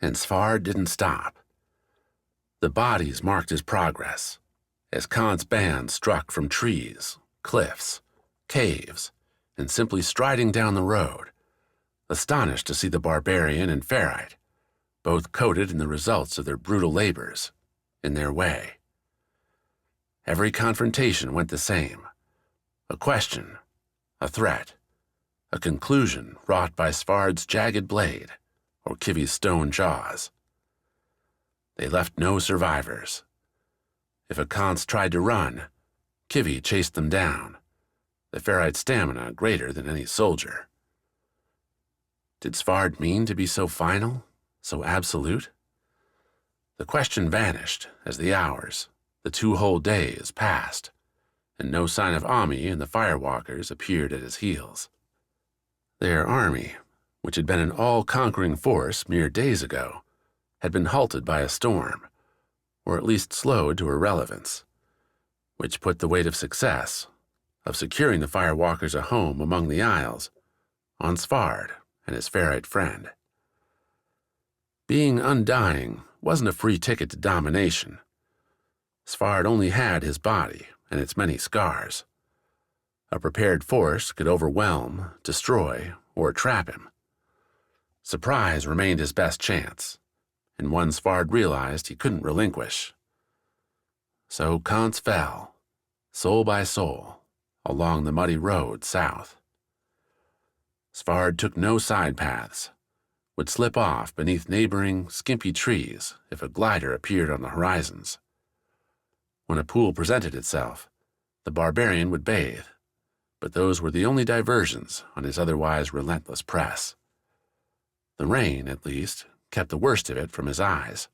and Svard didn't stop. The bodies marked his progress, as Kance's band struck from trees, cliffs, caves, and simply striding down the road, astonished to see the barbarian and ferrite, both coated in the results of their brutal labors, in their way. Every confrontation went the same: a question, a threat, a conclusion wrought by Svard's jagged blade or Kivi's stone jaws. They left no survivors. If a Kance tried to run, Kivi chased them down, the ferrite's stamina greater than any soldier. Did Svard mean to be so final, so absolute? The question vanished as the hours, the 2 whole days, passed, and no sign of Ami and the firewalkers appeared at his heels. Their army, which had been an all-conquering force mere days ago, had been halted by a storm, or at least slowed to irrelevance, which put the weight of success, of securing the firewalkers a home among the Isles, on Svard and his ferrite friend. Being undying wasn't a free ticket to domination. Svard only had his body and its many scars. A prepared force could overwhelm, destroy, or trap him. Surprise remained his best chance, and one Svard realized he couldn't relinquish. So Kance fell, soul by soul, along the muddy road south. Svard took no side paths, would slip off beneath neighboring, skimpy trees if a glider appeared on the horizons. When a pool presented itself, the barbarian would bathe, but those were the only diversions on his otherwise relentless press. The rain, at least, kept the worst of it from his eyes,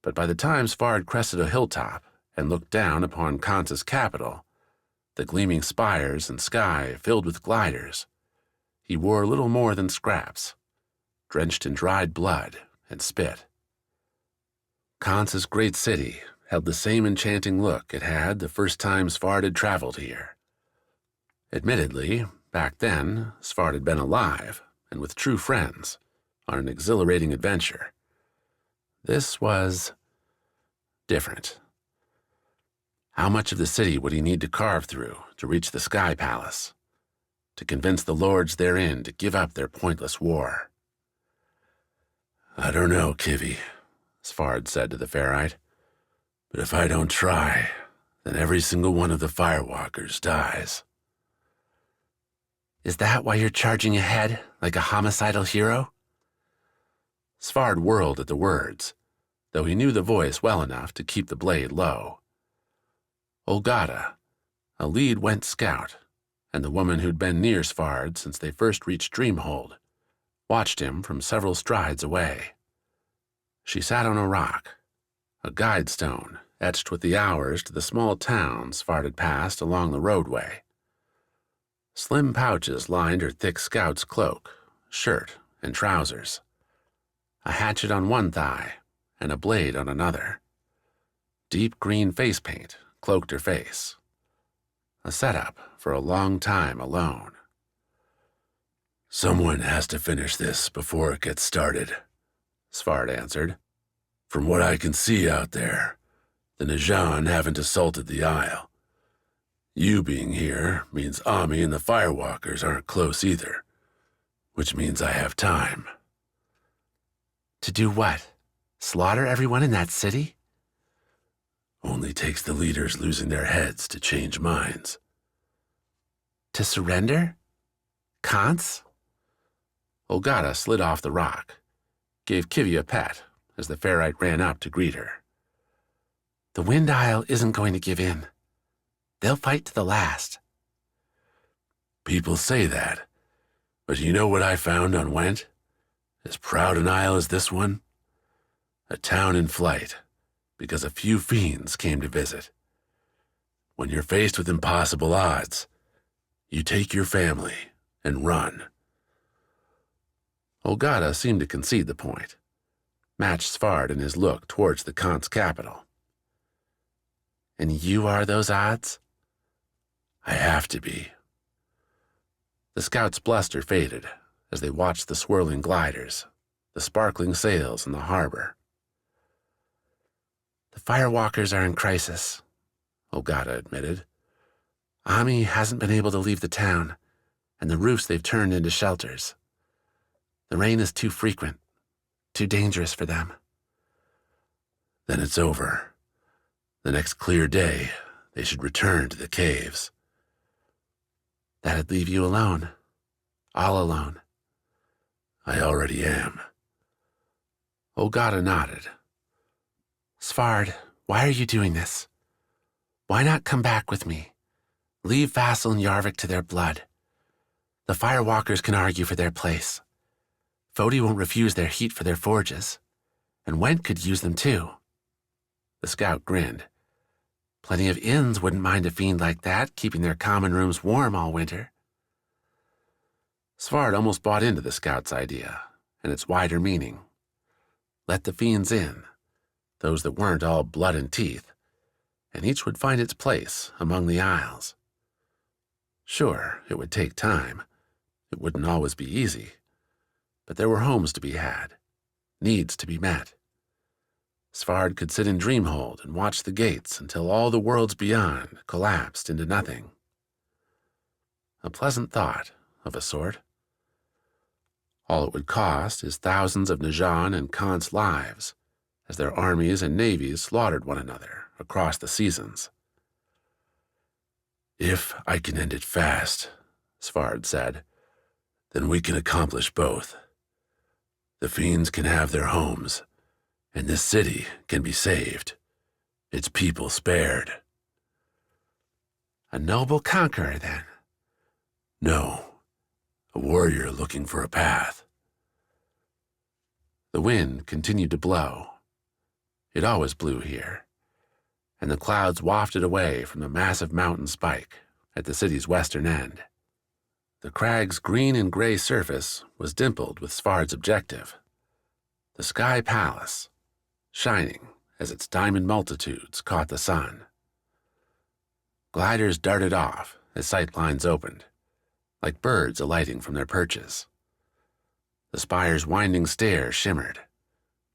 but by the time Svard crested a hilltop and looked down upon Kance's capital, the gleaming spires and sky filled with gliders, he wore little more than scraps, drenched in dried blood and spit. Kance's great city held the same enchanting look it had the first time Svard had traveled here. Admittedly, back then, Svard had been alive and with true friends, on an exhilarating adventure. This was different. How much of the city would he need to carve through to reach the Sky Palace, to convince the lords therein to give up their pointless war? I don't know, Kivi, Svard said to the ferrite, but if I don't try, then every single one of the firewalkers dies. Is that why you're charging ahead like a homicidal hero? Svard whirled at the words, though he knew the voice well enough to keep the blade low. Olgata, a lead-went scout, and the woman who'd been near Svard since they first reached Dreamhold, watched him from several strides away. She sat on a rock, a guide stone etched with the hours to the small town Svard had passed along the roadway. Slim pouches lined her thick scout's cloak, shirt, and trousers. A hatchet on one thigh and a blade on another. Deep green face paint cloaked her face. A setup for a long time alone. Someone has to finish this before it gets started, Svard answered. From what I can see out there, the Najan haven't assaulted the Isle. You being here means Ami and the Firewalkers aren't close either, which means I have time. To do what? Slaughter everyone in that city? Only takes the leaders losing their heads to change minds. To surrender? Kance? Olgata slid off the rock, gave Kivi a pat as the ferrite ran up to greet her. The Wind Isle isn't going to give in. They'll fight to the last. People say that, but you know what I found on Went? As proud an isle as this one? A town in flight, because a few fiends came to visit. When you're faced with impossible odds, you take your family and run. Olgata seemed to concede the point, matched Svard in his look towards the Kance capital. And you are those odds? I have to be. The scout's bluster faded as they watched the swirling gliders, the sparkling sails in the harbor. The firewalkers are in crisis, Ogata admitted. Ami hasn't been able to leave the town, and the roofs they've turned into shelters. The rain is too frequent, too dangerous for them. Then it's over. The next clear day, they should return to the caves. That'd leave you alone. All alone. I already am. Ogata nodded. Svard, why are you doing this? Why not come back with me? Leave Vassal and Yarvik to their blood. The firewalkers can argue for their place. Fodi won't refuse their heat for their forges, and Went could use them too. The scout grinned. Plenty of inns wouldn't mind a fiend like that keeping their common rooms warm all winter. Svard almost bought into the scout's idea and its wider meaning. Let the fiends in, those that weren't all blood and teeth, and each would find its place among the isles. Sure, it would take time. It wouldn't always be easy. But there were homes to be had, needs to be met. Svard could sit in Dreamhold and watch the gates until all the worlds beyond collapsed into nothing. A pleasant thought, of a sort. All it would cost is thousands of Najan and Kance lives, as their armies and navies slaughtered one another across the seasons. If I can end it fast, Svard said, then we can accomplish both. The fiends can have their homes, and this city can be saved, its people spared. A noble conqueror, then? No, a warrior looking for a path. The wind continued to blow. It always blew here, and the clouds wafted away from the massive mountain spike at the city's western end. The crag's green and gray surface was dimpled with Svard's objective, the Sky Palace, shining as its diamond multitudes caught the sun. Gliders darted off as sight lines opened, like birds alighting from their perches. The spire's winding stair shimmered,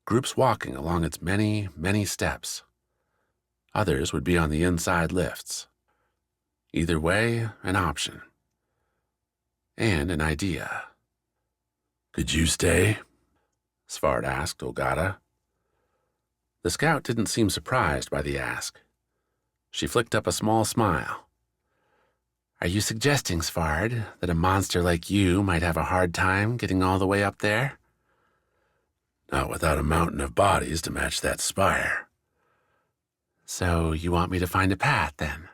groups walking along its many, many steps. Others would be on the inside lifts. Either way, an option. And an idea. Could you stay? Svard asked Ogata. The scout didn't seem surprised by the ask. She flicked up a small smile. Are you suggesting, Svard, that a monster like you might have a hard time getting all the way up there? Not without a mountain of bodies to match that spire. So you want me to find a path, then?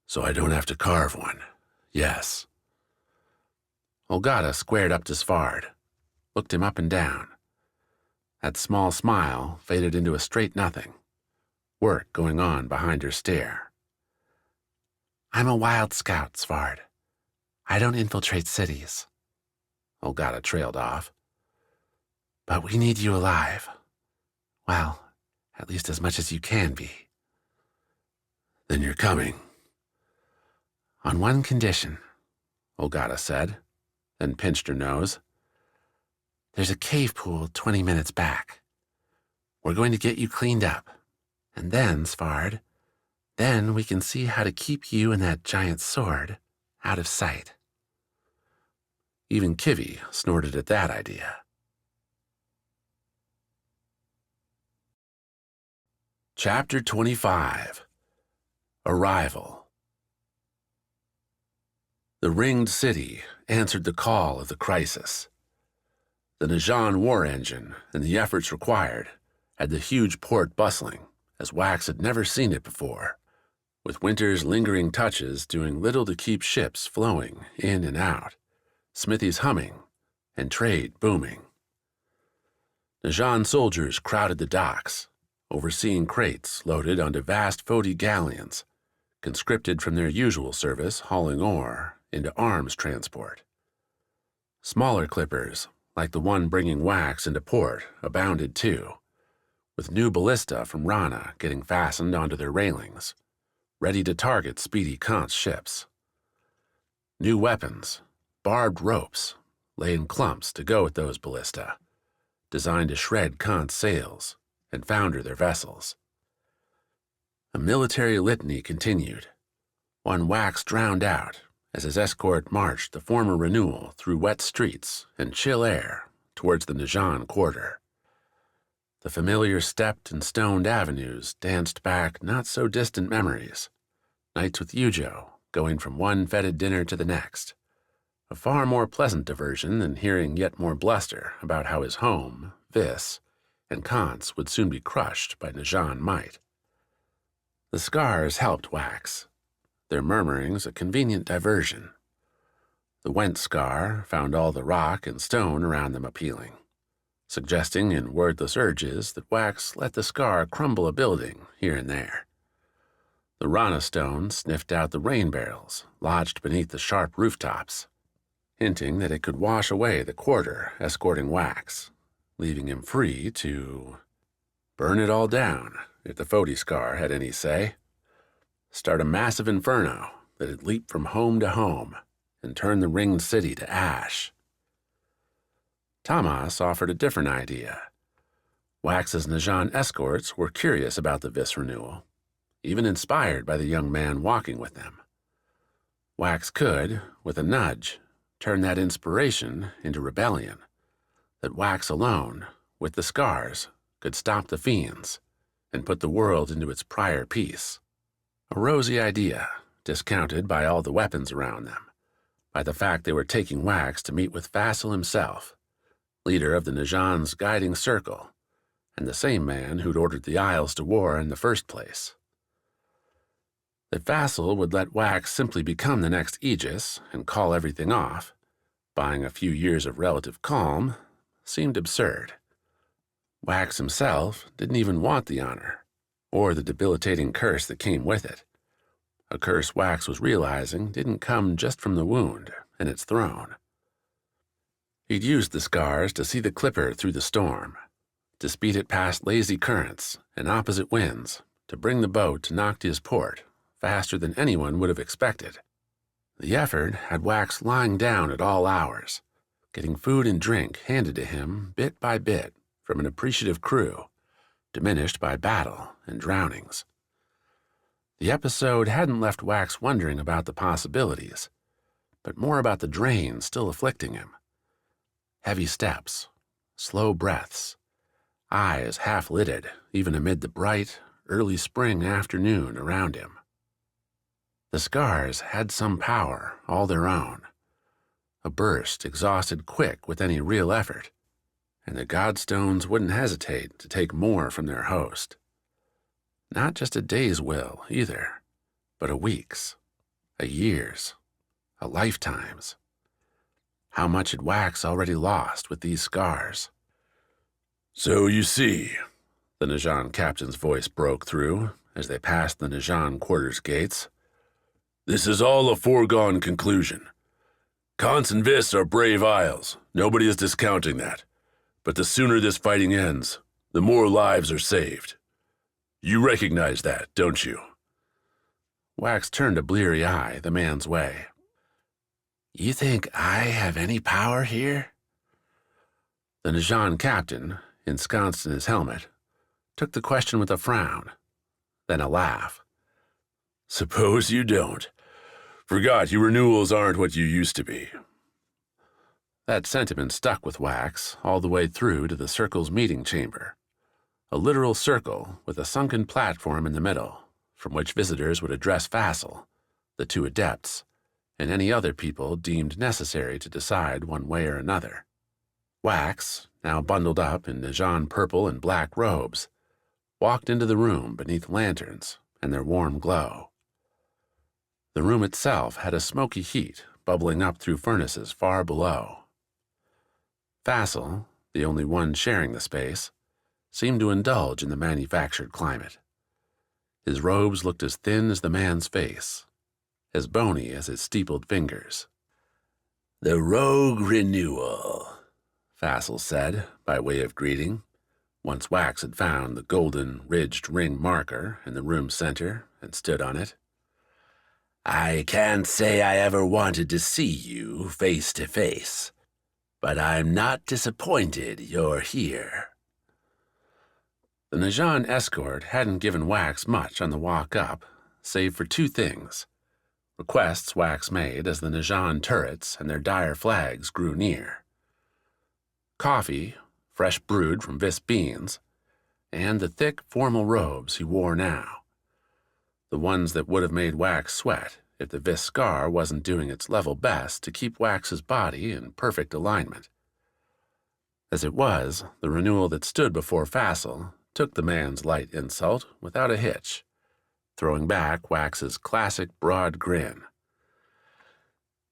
So I don't have to carve one. Yes. Ogata squared up to Svard, looked him up and down. That small smile faded into a straight nothing, work going on behind her stare. I'm a wild scout, Svard. I don't infiltrate cities. Ogata trailed off. But we need you alive. Well, at least as much as you can be. Then you're coming. On one condition, Ogata said, then pinched her nose. There's a cave pool 20 minutes back. We're going to get you cleaned up. And then, Svard, then we can see how to keep you and that giant sword out of sight. Even Kivi snorted at that idea. Chapter 25. Arrival. The ringed city answered the call of the crisis. The Najan war engine and the efforts required had the huge port bustling as Wax had never seen it before, with winter's lingering touches doing little to keep ships flowing in and out, smithies humming, and trade booming. Najan soldiers crowded the docks, overseeing crates loaded onto vast Fodi galleons, conscripted from their usual service hauling ore into arms transport. Smaller clippers, like the one bringing Wax into port, abounded too, with new ballista from Rana getting fastened onto their railings, ready to target speedy Kance ships. New weapons, barbed ropes, lay in clumps to go with those ballista, designed to shred Kance sails and founder their vessels. A military litany continued. One Wax drowned out as his escort marched the former renewal through wet streets and chill air towards the Najan quarter. The familiar stepped and stoned avenues danced back not-so-distant memories. Nights with Eujo, going from one fetid dinner to the next. A far more pleasant diversion than hearing yet more bluster about how his home, Vis, and Kance would soon be crushed by Najan might. The scars helped Wax, their murmurings a convenient diversion. The Went scar found all the rock and stone around them appealing, suggesting in wordless urges that Wax let the scar crumble a building here and there. The Rana stone sniffed out the rain barrels lodged beneath the sharp rooftops, hinting that it could wash away the quarter escorting Wax, leaving him free to burn it all down if the Foti scar had any say, start a massive inferno that'd leap from home to home and turn the ringed city to ash. Tamas offered a different idea. Wax's Najan escorts were curious about the Vis renewal, even inspired by the young man walking with them. Wax could, with a nudge, turn that inspiration into rebellion, that Wax alone, with the scars, could stop the fiends and put the world into its prior peace. A rosy idea, discounted by all the weapons around them, by the fact they were taking Wax to meet with Vassal himself, leader of the Najan's guiding circle, and the same man who'd ordered the Isles to war in the first place. That Vassal would let Wax simply become the next Aegis and call everything off, buying a few years of relative calm, seemed absurd. Wax himself didn't even want the honor, or the debilitating curse that came with it. A curse Wax was realizing didn't come just from the wound and its throne. He'd used the scars to see the clipper through the storm, to speed it past lazy currents and opposite winds, to bring the boat to Noctia's port faster than anyone would have expected. The effort had Wax lying down at all hours, getting food and drink handed to him bit by bit from an appreciative crew, diminished by battle and drownings. The episode hadn't left Wax wondering about the possibilities, but more about the drain still afflicting him. Heavy steps, slow breaths, eyes half-lidded even amid the bright, early spring afternoon around him. The scars had some power all their own. A burst exhausted Quik with any real effort, and the Godstones wouldn't hesitate to take more from their host. Not just a day's will, either, but a week's, a year's, a lifetime's. How much had Wax already lost with these scars? So you see, the Najan captain's voice broke through as they passed the Najan quarters gates. This is all a foregone conclusion. Kance and Vis are brave isles, nobody is discounting that. But the sooner this fighting ends, the more lives are saved. You recognize that, don't you? Wax turned a bleary eye the man's way. You think I have any power here? The Najan captain, ensconced in his helmet, took the question with a frown, then a laugh. Suppose you don't. Forgot you renewals aren't what you used to be. That sentiment stuck with Wax all the way through to the circle's meeting chamber, a literal circle with a sunken platform in the middle, from which visitors would address Vassal, the two adepts, and any other people deemed necessary to decide one way or another. Wax, now bundled up in Najan purple and black robes, walked into the room beneath lanterns and their warm glow. The room itself had a smoky heat bubbling up through furnaces far below. Vassal, the only one sharing the space, seemed to indulge in the manufactured climate. His robes looked as thin as the man's face, as bony as his steepled fingers. The rogue renewal, Vassal said, by way of greeting, once Wax had found the golden, ridged ring marker in the room's center and stood on it. I can't say I ever wanted to see you face to face, but I'm not disappointed you're here. The Najan escort hadn't given Wax much on the walk up, save for two things. Requests Wax made as the Najan turrets and their dire flags grew near. Coffee, fresh brewed from Vis beans, and the thick, formal robes he wore now. The ones that would have made Wax sweat if the Vis scar wasn't doing its level best to keep Wax's body in perfect alignment. As it was, the renewal that stood before Fassel took the man's light insult without a hitch, throwing back Wax's classic broad grin.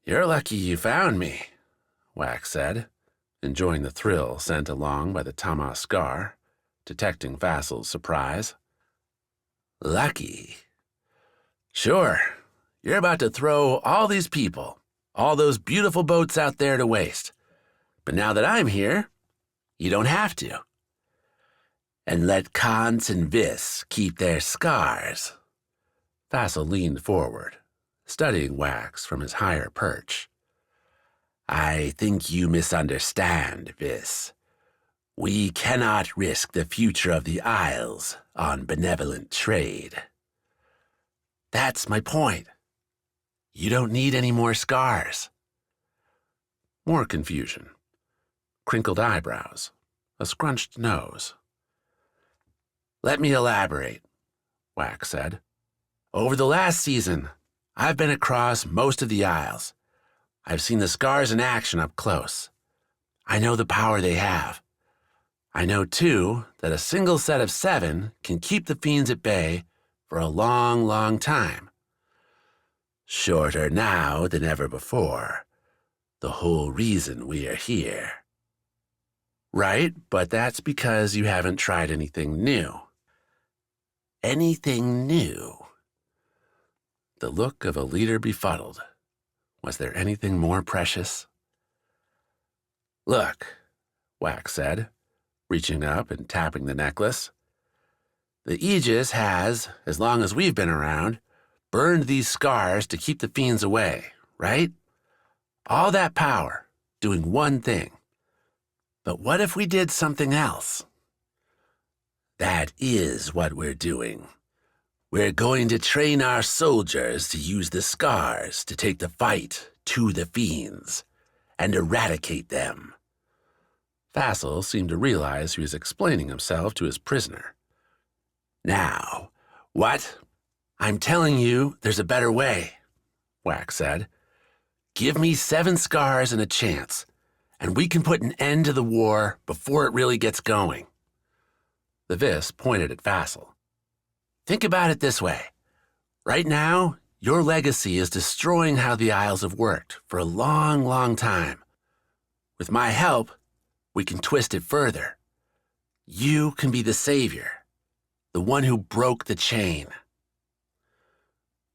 "You're lucky you found me," Wax said, enjoying the thrill sent along by the Tama scar, detecting Fassel's surprise. "Lucky? Sure, you're about to throw all these people, all those beautiful boats out there to waste. But now that I'm here, you don't have to. And let Kance and Vis keep their scars." Fassel leaned forward, studying Wax from his higher perch. "I think you misunderstand, Vis. We cannot risk the future of the Isles on benevolent trade." "That's my point. You don't need any more scars." More confusion. Crinkled eyebrows. A scrunched nose. "Let me elaborate," Wax said. "Over the last season, I've been across most of the Isles. I've seen the scars in action up close. I know the power they have. I know, too, that a single set of 7 can keep the fiends at bay for a long, long time. Shorter now than ever before. The whole reason we are here." "Right, but that's because you haven't tried anything new." "Anything new?" The look of a leader befuddled. Was there anything more precious? "Look," Wax said, reaching up and tapping the necklace. "The Aegis has, as long as we've been around, burned these scars to keep the fiends away, right? All that power, doing one thing. But what if we did something else?" "That is what we're doing. We're going to train our soldiers to use the scars to take the fight to the fiends and eradicate them." Fassel seemed to realize he was explaining himself to his prisoner. "Now, what?" "I'm telling you there's a better way," Wax said. "Give me 7 scars and a chance, and we can put an end to the war before it really gets going." The Vis pointed at Fassel. "Think about it this way. Right now, your legacy is destroying how the Isles have worked for a long, long time. With my help, we can twist it further. You can be the savior, the one who broke the chain."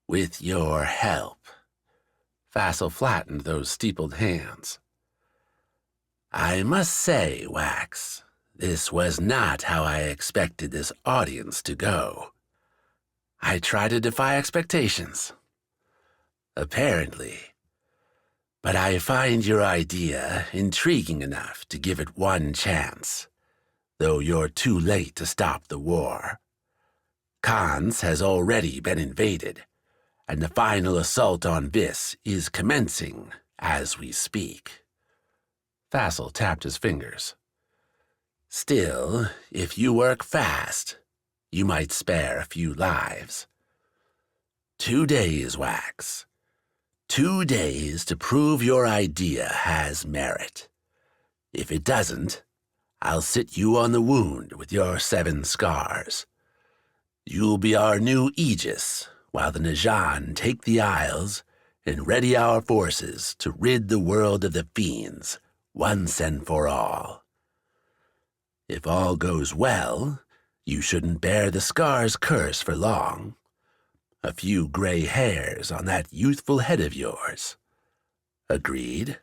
"With your help." Fassel flattened those steepled hands. "I must say, Wax, this was not how I expected this audience to go." "I try to defy expectations." "Apparently. But I find your idea intriguing enough to give it one chance, though you're too late to stop the war. Kance has already been invaded, and the final assault on Vis is commencing as we speak." Fassel tapped his fingers. "Still, if you work fast, you might spare a few lives. 2 days, Wax. 2 days to prove your idea has merit. If it doesn't, I'll sit you on the wound with your 7 scars. You'll be our new Aegis, while the Najan take the Isles and ready our forces to rid the world of the fiends once and for all. If all goes well, you shouldn't bear the scar's curse for long. A few gray hairs on that youthful head of yours. Agreed?"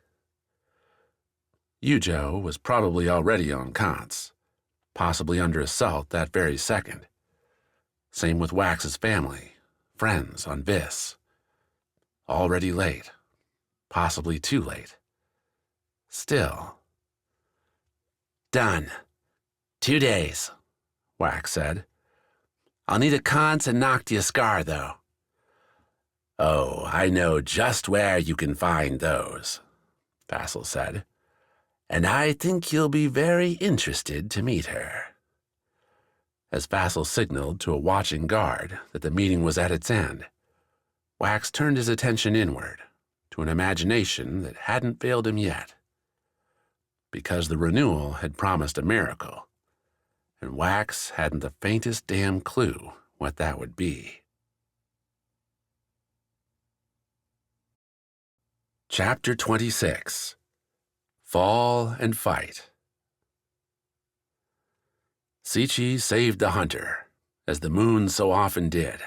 Eujo was probably already on Kance, possibly under assault that very second. Same with Wax's family, friends on Vis. Already late, possibly too late. Still. "Done. 2 days," Wax said. I'll need a Kance and Noctia scar, though. Oh, I know just where you can find those, Vassal said, and I think you'll be very interested to meet her. As Vassal signaled to a watching guard that the meeting was at its end, Wax turned his attention inward, to an imagination that hadn't failed him yet. Because the renewal had promised a miracle, and Wax hadn't the faintest damn clue what that would be. Chapter 26. Fall and Fight. Sichi saved the hunter, as the moon so often did.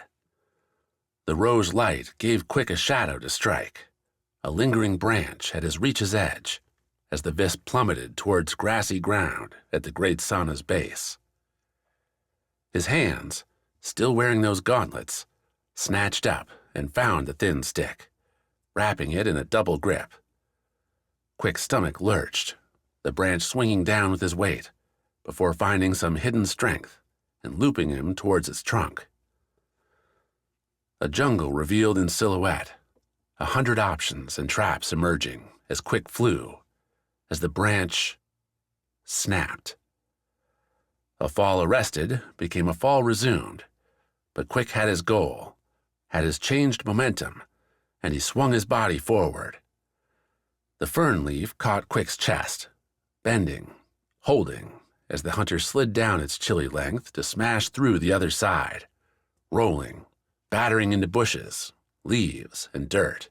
The rose light gave Quik a shadow to strike, a lingering branch at his reach's edge, as the vis plummeted towards grassy ground at the great sauna's base. His hands, still wearing those gauntlets, snatched up and found the thin stick, wrapping it in a double grip. Quik's stomach lurched, the branch swinging down with his weight, before finding some hidden strength and looping him towards its trunk. A jungle revealed in silhouette, 100 options and traps emerging as Quik flew, as the branch snapped. A fall arrested became a fall resumed, but Quik had his goal, had his changed momentum, and he swung his body forward. The fern leaf caught Quik's chest, bending, holding, as the hunter slid down its chilly length to smash through the other side, rolling, battering into bushes, leaves, and dirt.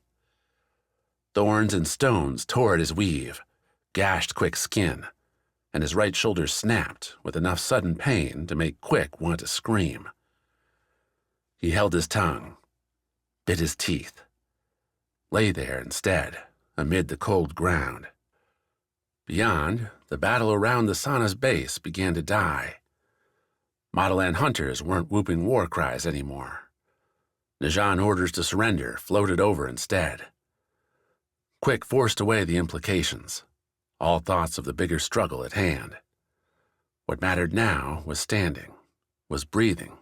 Thorns and stones tore at his weave, gashed Quik's skin, and his right shoulder snapped with enough sudden pain to make Quik want to scream. He held his tongue, bit his teeth, lay there instead, amid the cold ground. Beyond, the battle around the sauna's base began to die. Mottilan hunters weren't whooping war cries anymore. Najan orders to surrender floated over instead. Quik forced away the implications, all thoughts of the bigger struggle at hand. What mattered now was standing, was breathing,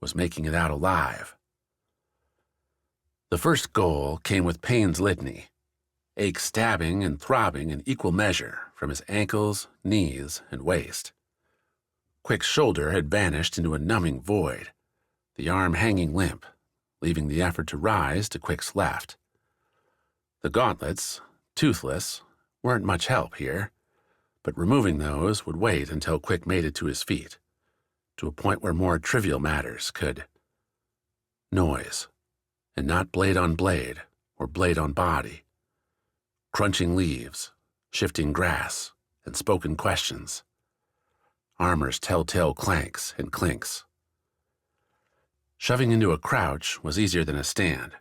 was making it out alive. The first goal came with pain's litany, ache stabbing and throbbing in equal measure from his ankles, knees, and waist. Quik's shoulder had vanished into a numbing void, the arm hanging limp, leaving the effort to rise to Quik's left. The gauntlets, toothless, weren't much help here, but removing those would wait until Quik made it to his feet, to a point where more trivial matters could. Noise, and not blade on blade or blade on body. Crunching leaves, shifting grass, and spoken questions. Armor's telltale clanks and clinks. Shoving into a crouch was easier than a stand,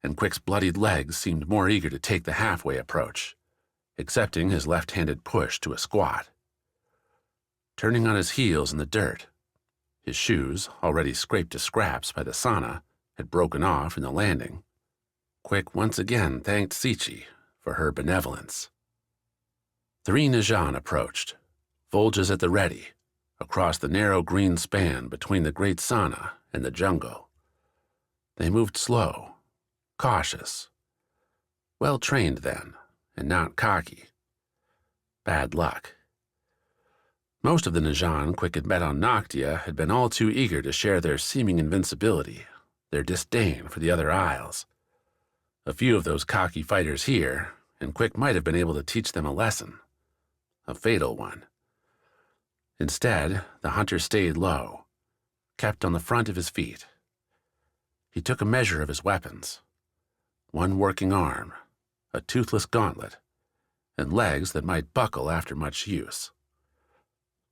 and Quik's bloodied legs seemed more eager to take the halfway approach, accepting his left-handed push to a squat. Turning on his heels in the dirt, his shoes, already scraped to scraps by the sauna, had broken off in the landing, Quik once again thanked Sichi for her benevolence. 3 Najan approached, Volges at the ready, across the narrow green span between the great sauna and the jungle. They moved slow, cautious. Well trained then, and not cocky. Bad luck. Most of the Najan Quik had met on Noctia had been all too eager to share their seeming invincibility, their disdain for the other isles. A few of those cocky fighters here, and Quik might have been able to teach them a lesson. A fatal one. Instead, the hunter stayed low, kept on the front of his feet. He took a measure of his weapons. 1 working arm, a toothless gauntlet, and legs that might buckle after much use.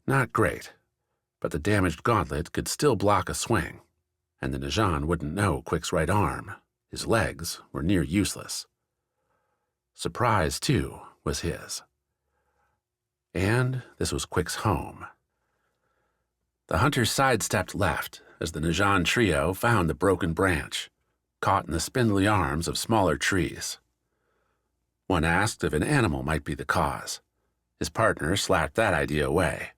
Not great, but the damaged gauntlet could still block a swing, and the Najan wouldn't know Quik's right arm. His legs were near useless. Surprise, too, was his. And this was Quik's home. The hunter sidestepped left as the Najan trio found the broken branch, caught in the spindly arms of smaller trees. One asked if an animal might be the cause. His partner slapped that idea away.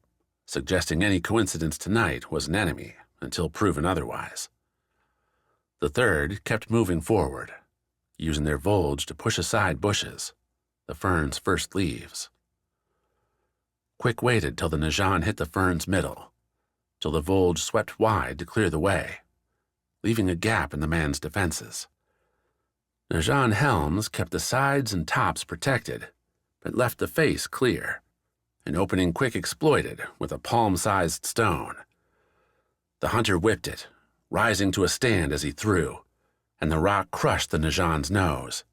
suggesting any coincidence tonight was an enemy until proven otherwise. The third kept moving forward, using their volge to push aside bushes, the fern's first leaves. Quik waited till the Najan hit the fern's middle, till the volge swept wide to clear the way, leaving a gap in the man's defenses. Najan helms kept the sides and tops protected, but left the face clear, an opening Quik exploited with a palm-sized stone. The hunter whipped it, rising to a stand as he threw, and the rock crushed the Najan's nose,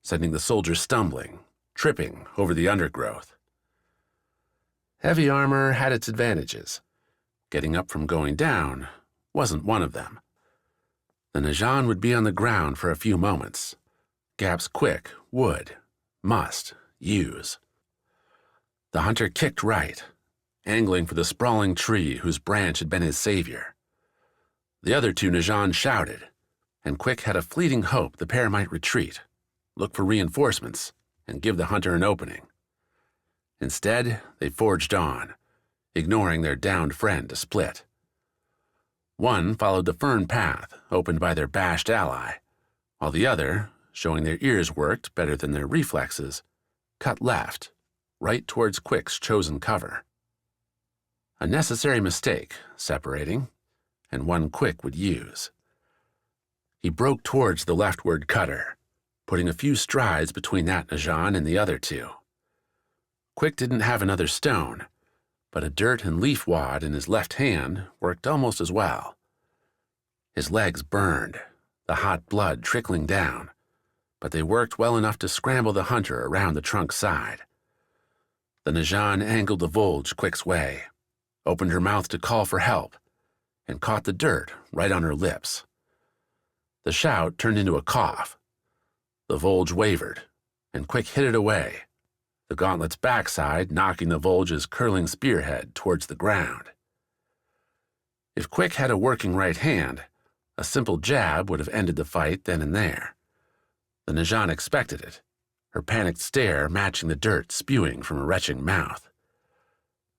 sending the soldier stumbling, tripping over the undergrowth. Heavy armor had its advantages. Getting up from going down wasn't one of them. The Najan would be on the ground for a few moments. Gaps Quik must use. The hunter kicked right, angling for the sprawling tree whose branch had been his savior. The other two Najan shouted, and Quik had a fleeting hope the pair might retreat, look for reinforcements, and give the hunter an opening. Instead, they forged on, ignoring their downed friend to split. One followed the fern path opened by their bashed ally, while the other, showing their ears worked better than their reflexes, cut left, right towards Quik's chosen cover. A necessary mistake, separating, and one Quik would use. He broke towards the leftward cutter, putting a few strides between that Najan and the other two. Quik didn't have another stone, but a dirt and leaf wad in his left hand worked almost as well. His legs burned, the hot blood trickling down, but they worked well enough to scramble the hunter around the trunk's side. The Najan angled the volge Quik's way, opened her mouth to call for help, and caught the dirt right on her lips. The shout turned into a cough. The volge wavered, and Quik hit it away, the gauntlet's backside knocking the volge's curling spearhead towards the ground. If Quik had a working right hand, a simple jab would have ended the fight then and there. The Najan expected it, her panicked stare matching the dirt spewing from a retching mouth.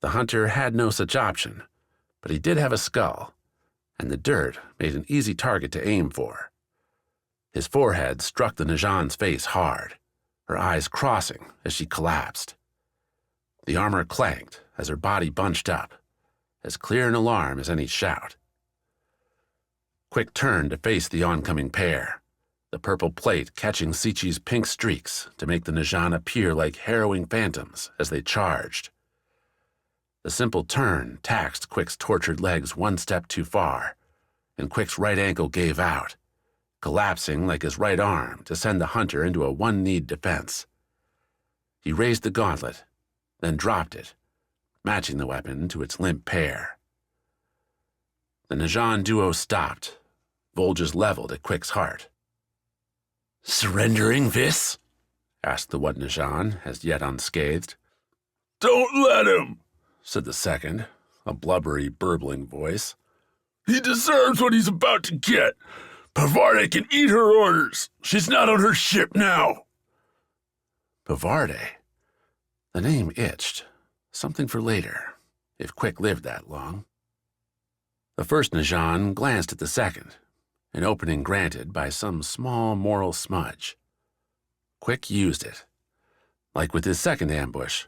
The hunter had no such option, but he did have a skull, and the dirt made an easy target to aim for. His forehead struck the Najan's face hard, her eyes crossing as she collapsed. The armor clanked as her body bunched up, as clear an alarm as any shout. Quik turned to face the oncoming pair, the purple plate catching Sichi's pink streaks to make the Najan appear like harrowing phantoms as they charged. The simple turn taxed Quik's tortured legs one step too far, and Quik's right ankle gave out, collapsing like his right arm to send the hunter into a one-kneed defense. He raised the gauntlet, then dropped it, matching the weapon to its limp pair. The Najan duo stopped, volges leveled at Quik's heart. "Surrendering this?" asked the one Najan, as yet unscathed. "Don't let him," said the second, a blubbery, burbling voice. "He deserves what he's about to get. Pavarde can eat her orders. She's not on her ship now." Pavarde? The name itched. Something for later, if Quik lived that long. The first Najan glanced at the second, an opening granted by some small moral smudge. Quik used it. Like with his second ambush,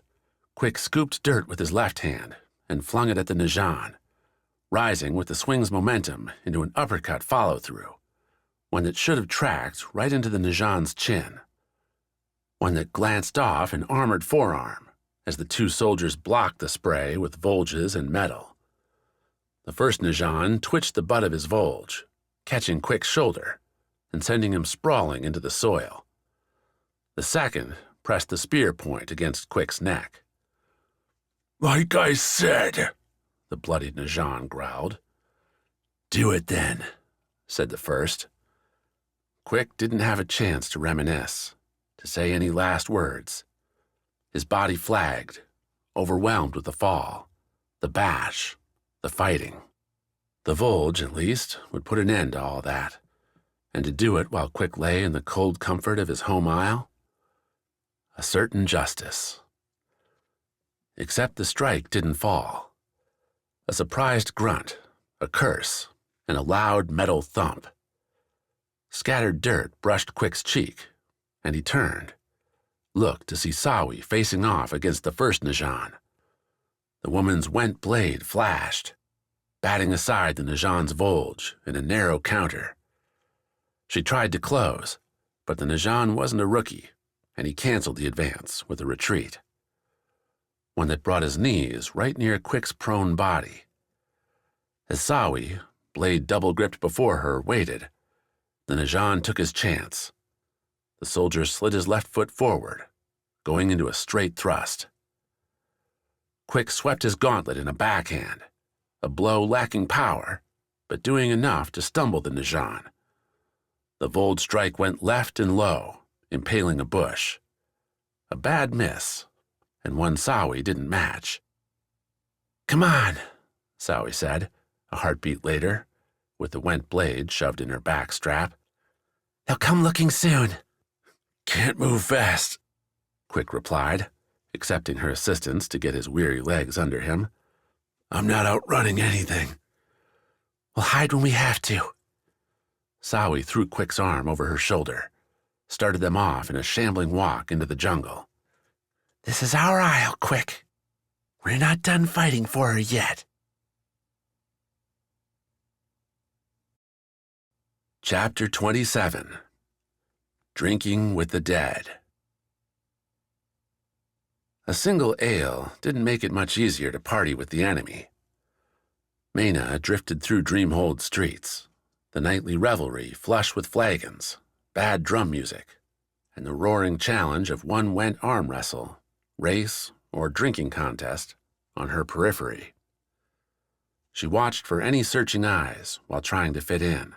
Quik scooped dirt with his left hand and flung it at the Najan, rising with the swing's momentum into an uppercut follow-through, one that should have tracked right into the Najan's chin, one that glanced off an armored forearm as the two soldiers blocked the spray with volges and metal. The first Najan twitched the butt of his volge, catching Quik's shoulder and sending him sprawling into the soil. The second pressed the spear point against Quik's neck. "Like I said," the bloodied Najan growled. "Do it then," said the first. Quik didn't have a chance to reminisce, to say any last words. His body flagged, overwhelmed with the fall, the bash, the fighting. The volge, at least, would put an end to all that, and to do it while Quik lay in the cold comfort of his home isle? A certain justice. Except the strike didn't fall. A surprised grunt, a curse, and a loud metal thump. Scattered dirt brushed Quik's cheek, and he turned, looked to see Sawi facing off against the first Najan. The woman's went blade flashed, batting aside the Najan's Volge in a narrow counter. She tried to close, but the Najan wasn't a rookie, and he canceled the advance with a retreat. One that brought his knees right near Quik's prone body. As Sawi, blade double-gripped before her, waited, the Najan took his chance. The soldier slid his left foot forward, going into a straight thrust. Quik swept his gauntlet in a backhand, a blow lacking power, but doing enough to stumble the Najan. The Volge strike went left and low, impaling a bush. A bad miss, and one Sawi didn't match. "Come on," Sawi said, a heartbeat later, with the went blade shoved in her back strap. "They'll come looking soon." "Can't move fast," Quik replied, accepting her assistance to get his weary legs under him. "I'm not outrunning anything." "We'll hide when we have to." Sawi threw Quik's arm over her shoulder, started them off in a shambling walk into the jungle. "This is our isle, Quik. We're not done fighting for her yet." Chapter 27. Drinking with the Dead. A single ale didn't make it much easier to party with the enemy. Mena drifted through Dreamhold streets, the nightly revelry flush with flagons, bad drum music, and the roaring challenge of one went arm wrestle, race, or drinking contest on her periphery. She watched for any searching eyes while trying to fit in,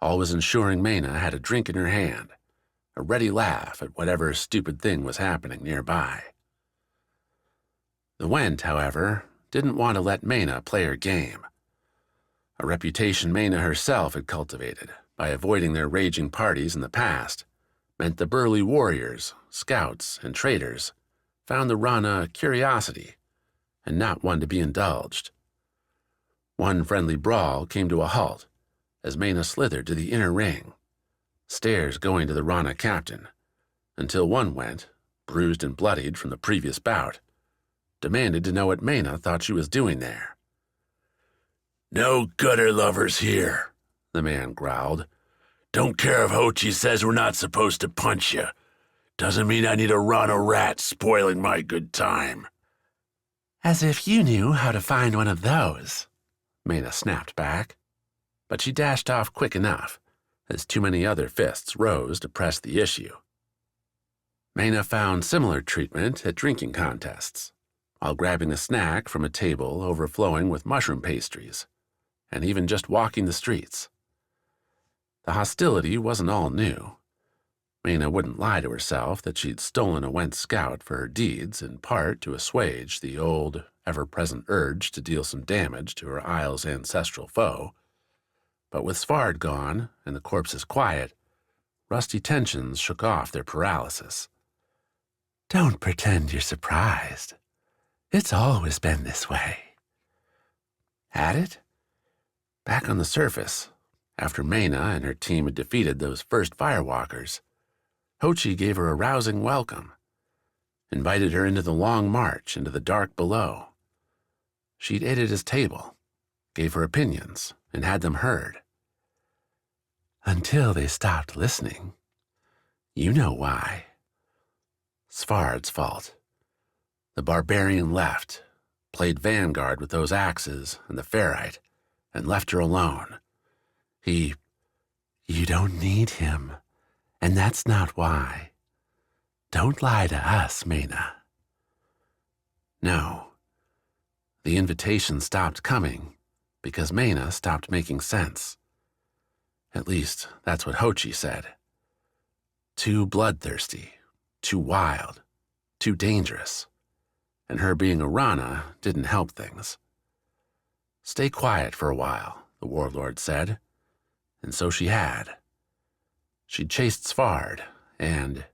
always ensuring Mena had a drink in her hand, a ready laugh at whatever stupid thing was happening nearby. The Went, however, didn't want to let Mena play her game, a reputation Mena herself had cultivated by avoiding their raging parties in the past meant the burly warriors, scouts, and traders found the Rana a curiosity and not one to be indulged. One friendly brawl came to a halt as Mena slithered to the inner ring, stairs going to the Rana captain, until one Went, bruised and bloodied from the previous bout, demanded to know what Mena thought she was doing there. "No gutter lovers here," the man growled. "Don't care if Hochi says we're not supposed to punch you. Doesn't mean I need a Rana rat spoiling my good time." "As if you knew how to find one of those," Mena snapped back. But she dashed off quick enough, as too many other fists rose to press the issue. Mena found similar treatment at drinking contests, while grabbing a snack from a table overflowing with mushroom pastries, and even just walking the streets. The hostility wasn't all new. Mena wouldn't lie to herself that she'd stolen a Went scout for her deeds in part to assuage the old, ever-present urge to deal some damage to her isle's ancestral foe. But with Svard gone and the corpses quiet, rusty tensions shook off their paralysis. "Don't pretend you're surprised. It's always been this way." Had it? Back on the surface, after Mena and her team had defeated those first firewalkers, Hochi gave her a rousing welcome, invited her into the long march into the dark below. She'd ate at his table, gave her opinions, and had them heard. Until they stopped listening. You know why. Svard's fault. The barbarian left, played vanguard with those axes and the ferrite, and left her alone. You don't need him, and that's not why. Don't lie to us, Mena. No. The invitation stopped coming because Mena stopped making sense. At least, that's what Hochi said. Too bloodthirsty, too wild, too dangerous. And her being a Rana didn't help things. Stay quiet for a while, the warlord said, and so she had. She'd chased Svard, and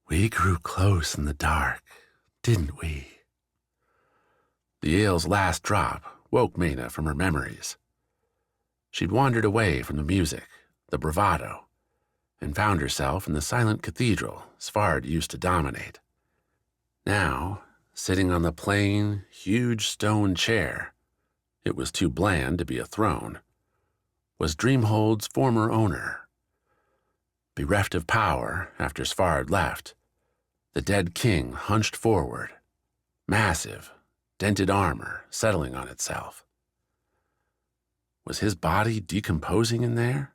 we grew close in the dark, didn't we? The ale's last drop woke Mena from her memories. She'd wandered away from the music, the bravado, and found herself in the silent cathedral Svard used to dominate. Now, sitting on the plain, huge stone chair, it was too bland to be a throne, was Dreamhold's former owner. Bereft of power after Svard left, the dead king hunched forward, massive, dented armor settling on itself. Was his body decomposing in there?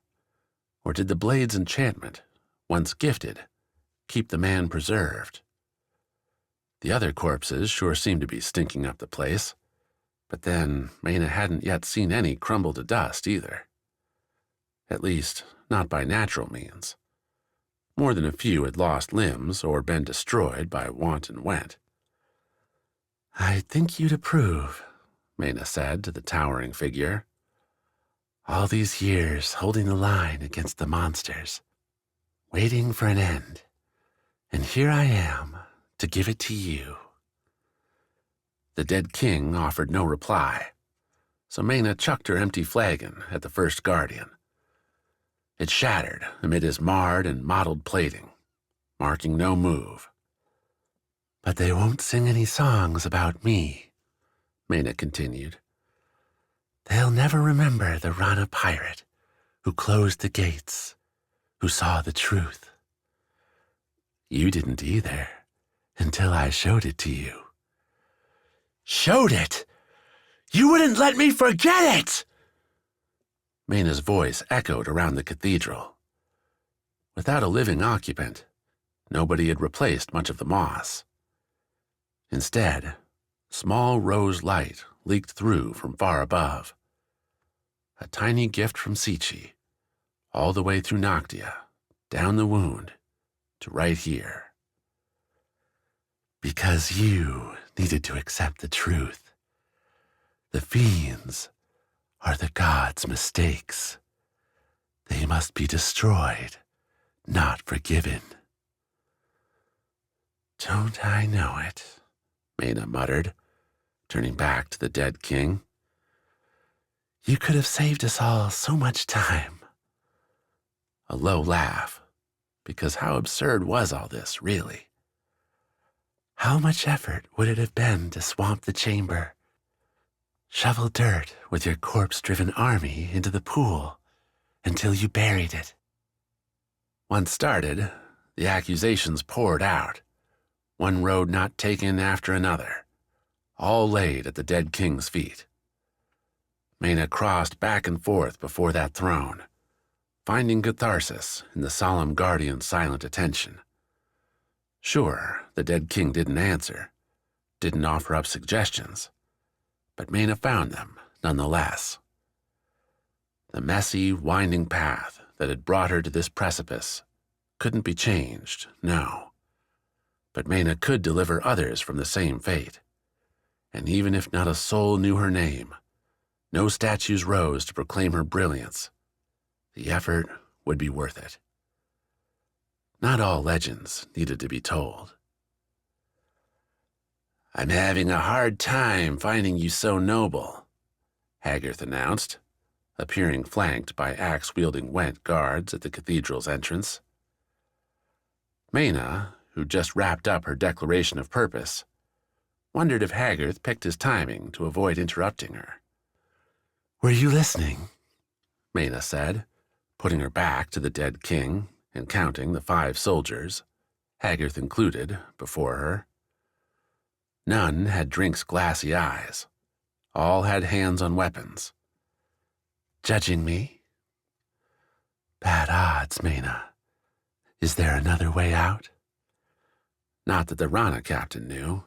Or did the blade's enchantment, once gifted, keep the man preserved? The other corpses sure seemed to be stinking up the place, but then Mena hadn't yet seen any crumble to dust either. At least, not by natural means. More than a few had lost limbs or been destroyed by want and went. "I think you'd approve," Mena said to the towering figure. "All these years holding the line against the monsters, waiting for an end, and here I am to give it to you." The dead king offered no reply, so Mena chucked her empty flagon at the first guardian. It shattered amid his marred and mottled plating, marking no move. "But they won't sing any songs about me," Mena continued. "They'll never remember the Rana pirate who closed the gates, who saw the truth. You didn't either, until I showed it to you." "Showed it? You wouldn't let me forget it!" Mena's voice echoed around the cathedral. Without a living occupant, nobody had replaced much of the moss. Instead, small rose light leaked through from far above. A tiny gift from Sichi, all the way through Noctia, down the wound, to right here. "Because you needed to accept the truth. The fiends are the gods' mistakes. They must be destroyed, not forgiven." "Don't I know it?" Mena muttered, turning back to the dead king. "You could have saved us all so much time." A low laugh, because how absurd was all this, really? "How much effort would it have been to swamp the chamber? Shovel dirt with your corpse-driven army into the pool until you buried it." Once started, the accusations poured out, one road not taken after another, all laid at the dead king's feet. Mena crossed back and forth before that throne, finding catharsis in the solemn guardian's silent attention. Sure, the dead king didn't answer, didn't offer up suggestions, but Mena found them nonetheless. The messy, winding path that had brought her to this precipice couldn't be changed, no. But Mena could deliver others from the same fate. And even if not a soul knew her name, no statues rose to proclaim her brilliance, the effort would be worth it. Not all legends needed to be told. "I'm having a hard time finding you so noble," Haggard announced, appearing flanked by axe-wielding Went guards at the cathedral's entrance. Mena, who just wrapped up her declaration of purpose, wondered if Haggard picked his timing to avoid interrupting her. "Were you listening?" Mena said, putting her back to the dead king and counting the 5 soldiers, Haggard included, before her. None had Drink's glassy eyes. All had hands on weapons. "Judging me?" "Bad odds, Mena. Is there another way out?" Not that the Rana captain knew.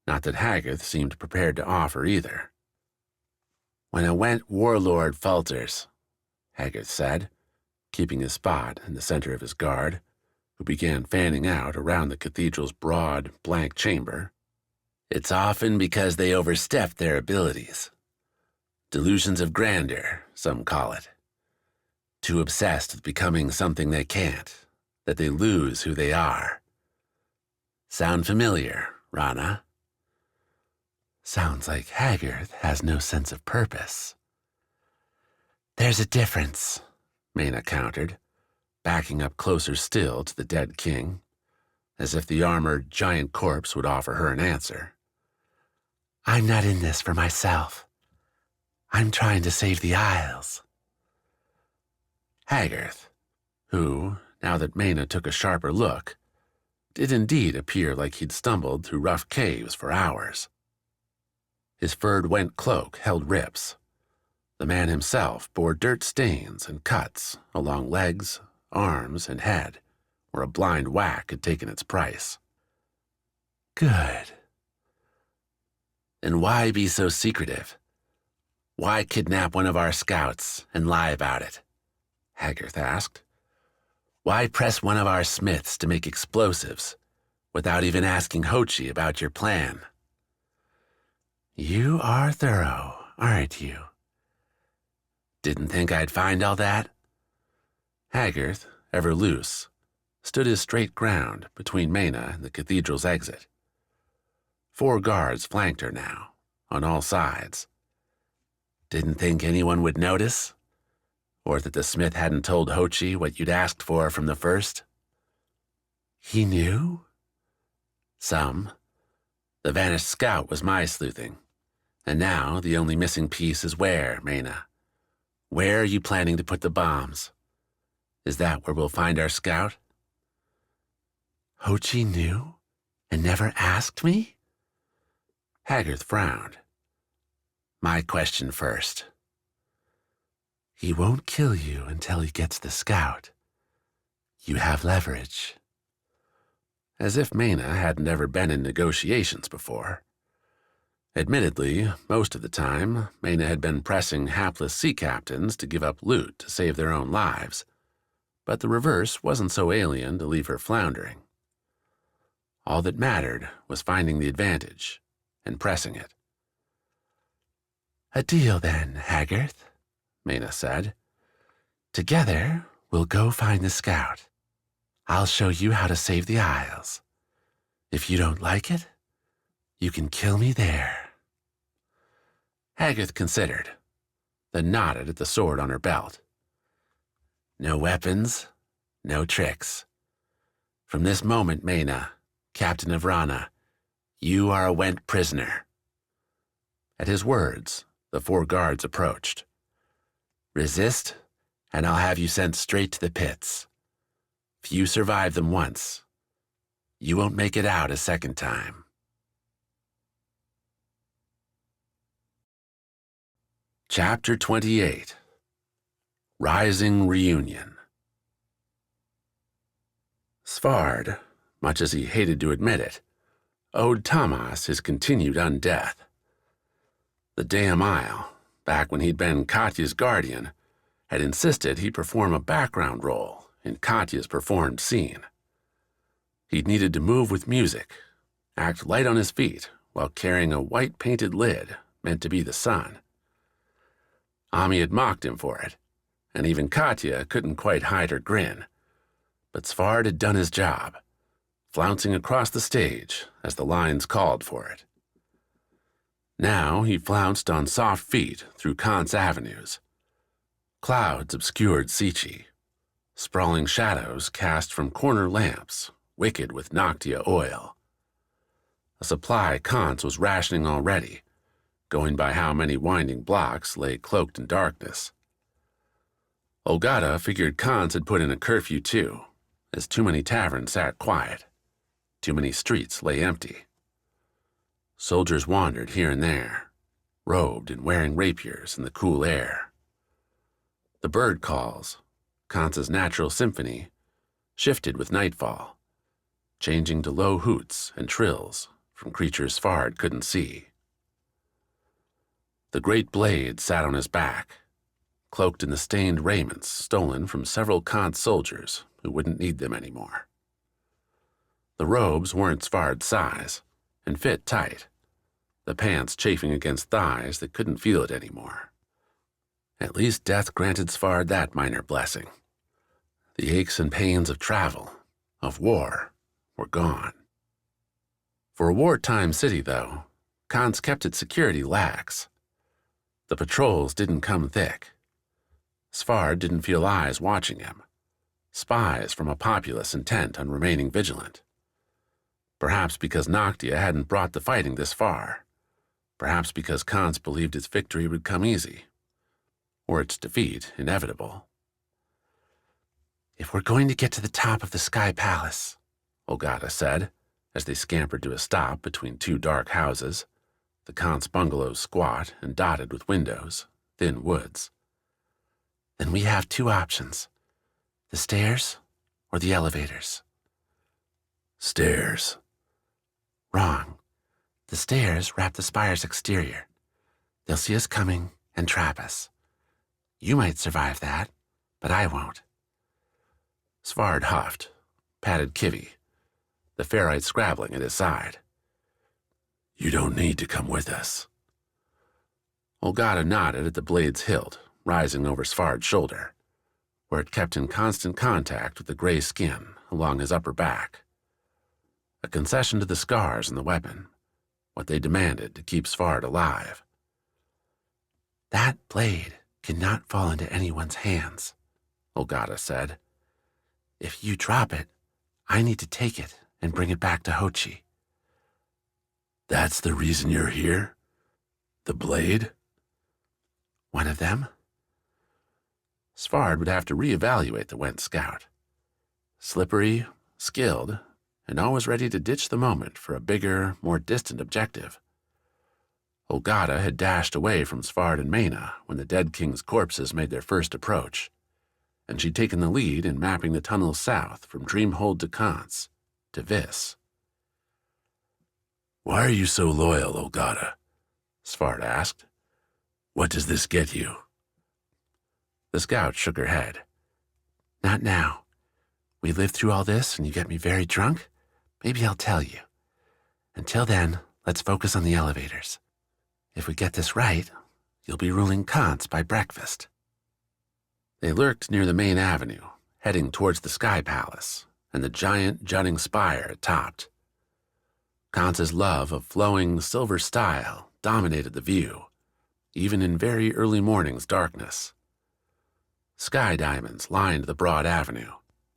Not that Haggard seemed prepared to offer either. "When a Went warlord falters," Haggard said, keeping his spot in the center of his guard, who began fanning out around the cathedral's broad, blank chamber, "it's often because they overstep their abilities. Delusions of grandeur, some call it. Too obsessed with becoming something they can't, that they lose who they are. Sound familiar, Rana?" Sounds like Haggard has no sense of purpose. There's a difference, Mena countered, backing up closer still to the dead king, as if the armored giant corpse would offer her an answer. I'm not in this for myself. I'm trying to save the Isles. Haggarth, who, now that Mena took a sharper look, did indeed appear like he'd stumbled through rough caves for hours. His furred went cloak held rips. The man himself bore dirt stains and cuts along legs, arms, and head, where a blind whack had taken its price. Good. Then why be so secretive? Why kidnap one of our scouts and lie about it? Haggarth asked. Why press one of our smiths to make explosives without even asking Hochi about your plan? You are thorough, aren't you? Didn't think I'd find all that? Haggarth, ever loose, stood his straight ground between Mena and the cathedral's exit. 4 guards flanked her now, on all sides. Didn't think anyone would notice? Or that the smith hadn't told Hochi what you'd asked for from the first? He knew? Some. The vanished scout was my sleuthing. And now the only missing piece is where, Mena? Where are you planning to put the bombs? Is that where we'll find our scout? Hochi knew and never asked me? Haggarth frowned. My question first. He won't kill you until he gets the scout. You have leverage. As if Mena hadn't ever been in negotiations before. Admittedly, most of the time, Mena had been pressing hapless sea captains to give up loot to save their own lives, but the reverse wasn't so alien to leave her floundering. All that mattered was finding the advantage and pressing it. A deal then, Haggarth, Mena said. Together, we'll go find the scout. I'll show you how to save the Isles. If you don't like it, you can kill me there. Haggarth considered, then nodded at the sword on her belt. No weapons, no tricks. From this moment, Mena, Captain of Rana, you are a went prisoner. At his words, the 4 guards approached. Resist, and I'll have you sent straight to the pits. If you survive them once, you won't make it out a second time. Chapter 28. Rising Reunion. Svard, much as he hated to admit it, owed Thomas his continued undeath. The damn Isle, back when he'd been Katya's guardian, had insisted he perform a background role in Katya's performed scene. He'd needed to move with music, act light on his feet while carrying a white-painted lid meant to be the sun. Ami had mocked him for it, and even Katya couldn't quite hide her grin, but Svard had done his job, flouncing across the stage as the lines called for it. Now he flounced on soft feet through Kance avenues. Clouds obscured Sichi, sprawling shadows cast from corner lamps, wicked with Noctia oil. A supply Kance was rationing already, going by how many winding blocks lay cloaked in darkness. Olgata figured Kance had put in a curfew too, as too many taverns sat quiet. Too many streets lay empty. Soldiers wandered here and there, robed and wearing rapiers in the cool air. The bird calls, Kance's natural symphony, shifted with nightfall, changing to low hoots and trills from creatures Svard couldn't see. The great blade sat on his back, cloaked in the stained raiments stolen from several Kance soldiers who wouldn't need them anymore. The robes weren't Svard's size and fit tight, the pants chafing against thighs that couldn't feel it anymore. At least death granted Svard that minor blessing. The aches and pains of travel, of war, were gone. For a wartime city, though, Kance kept its security lax. The patrols didn't come thick. Svard didn't feel eyes watching him, spies from a populace intent on remaining vigilant. Perhaps because Noctia hadn't brought the fighting this far. Perhaps because Kance believed its victory would come easy, or its defeat inevitable. "If we're going to get to the top of the Sky Palace," Ogata said, as they scampered to a stop between two dark houses, the Kance bungalows squat and dotted with windows, thin woods, "then we have two options. The stairs or the elevators." "Stairs." "Wrong. The stairs wrap the spire's exterior. They'll see us coming and trap us. You might survive that, but I won't." Svard huffed, patted Kivy, the ferrite scrabbling at his side. "You don't need to come with us." Ogata nodded at the blade's hilt, rising over Svard's shoulder, where it kept in constant contact with the gray skin along his upper back. A concession to the scars in the weapon, what they demanded to keep Svard alive. "That blade cannot fall into anyone's hands," Ogata said. "If you drop it, I need to take it and bring it back to Hochi." "That's the reason you're here? The blade?" "One of them?" Svard would have to reevaluate the Went Scout. Slippery, skilled, and always ready to ditch the moment for a bigger, more distant objective. Ogata had dashed away from Svard and Mena when the dead king's corpses made their first approach, and she'd taken the lead in mapping the tunnels south from Dreamhold to Kance, to Vis. "Why are you so loyal, Ogata?" Svard asked. "What does this get you?" The scout shook her head. "Not now. We lived through all this and you get me very drunk? Maybe I'll tell you. Until then, let's focus on the elevators. If we get this right, you'll be ruling Kance by breakfast." They lurked near the main avenue, heading towards the Sky Palace and the giant jutting spire it topped. Kance's love of flowing silver style dominated the view, even in very early morning's darkness. Sky diamonds lined the broad avenue,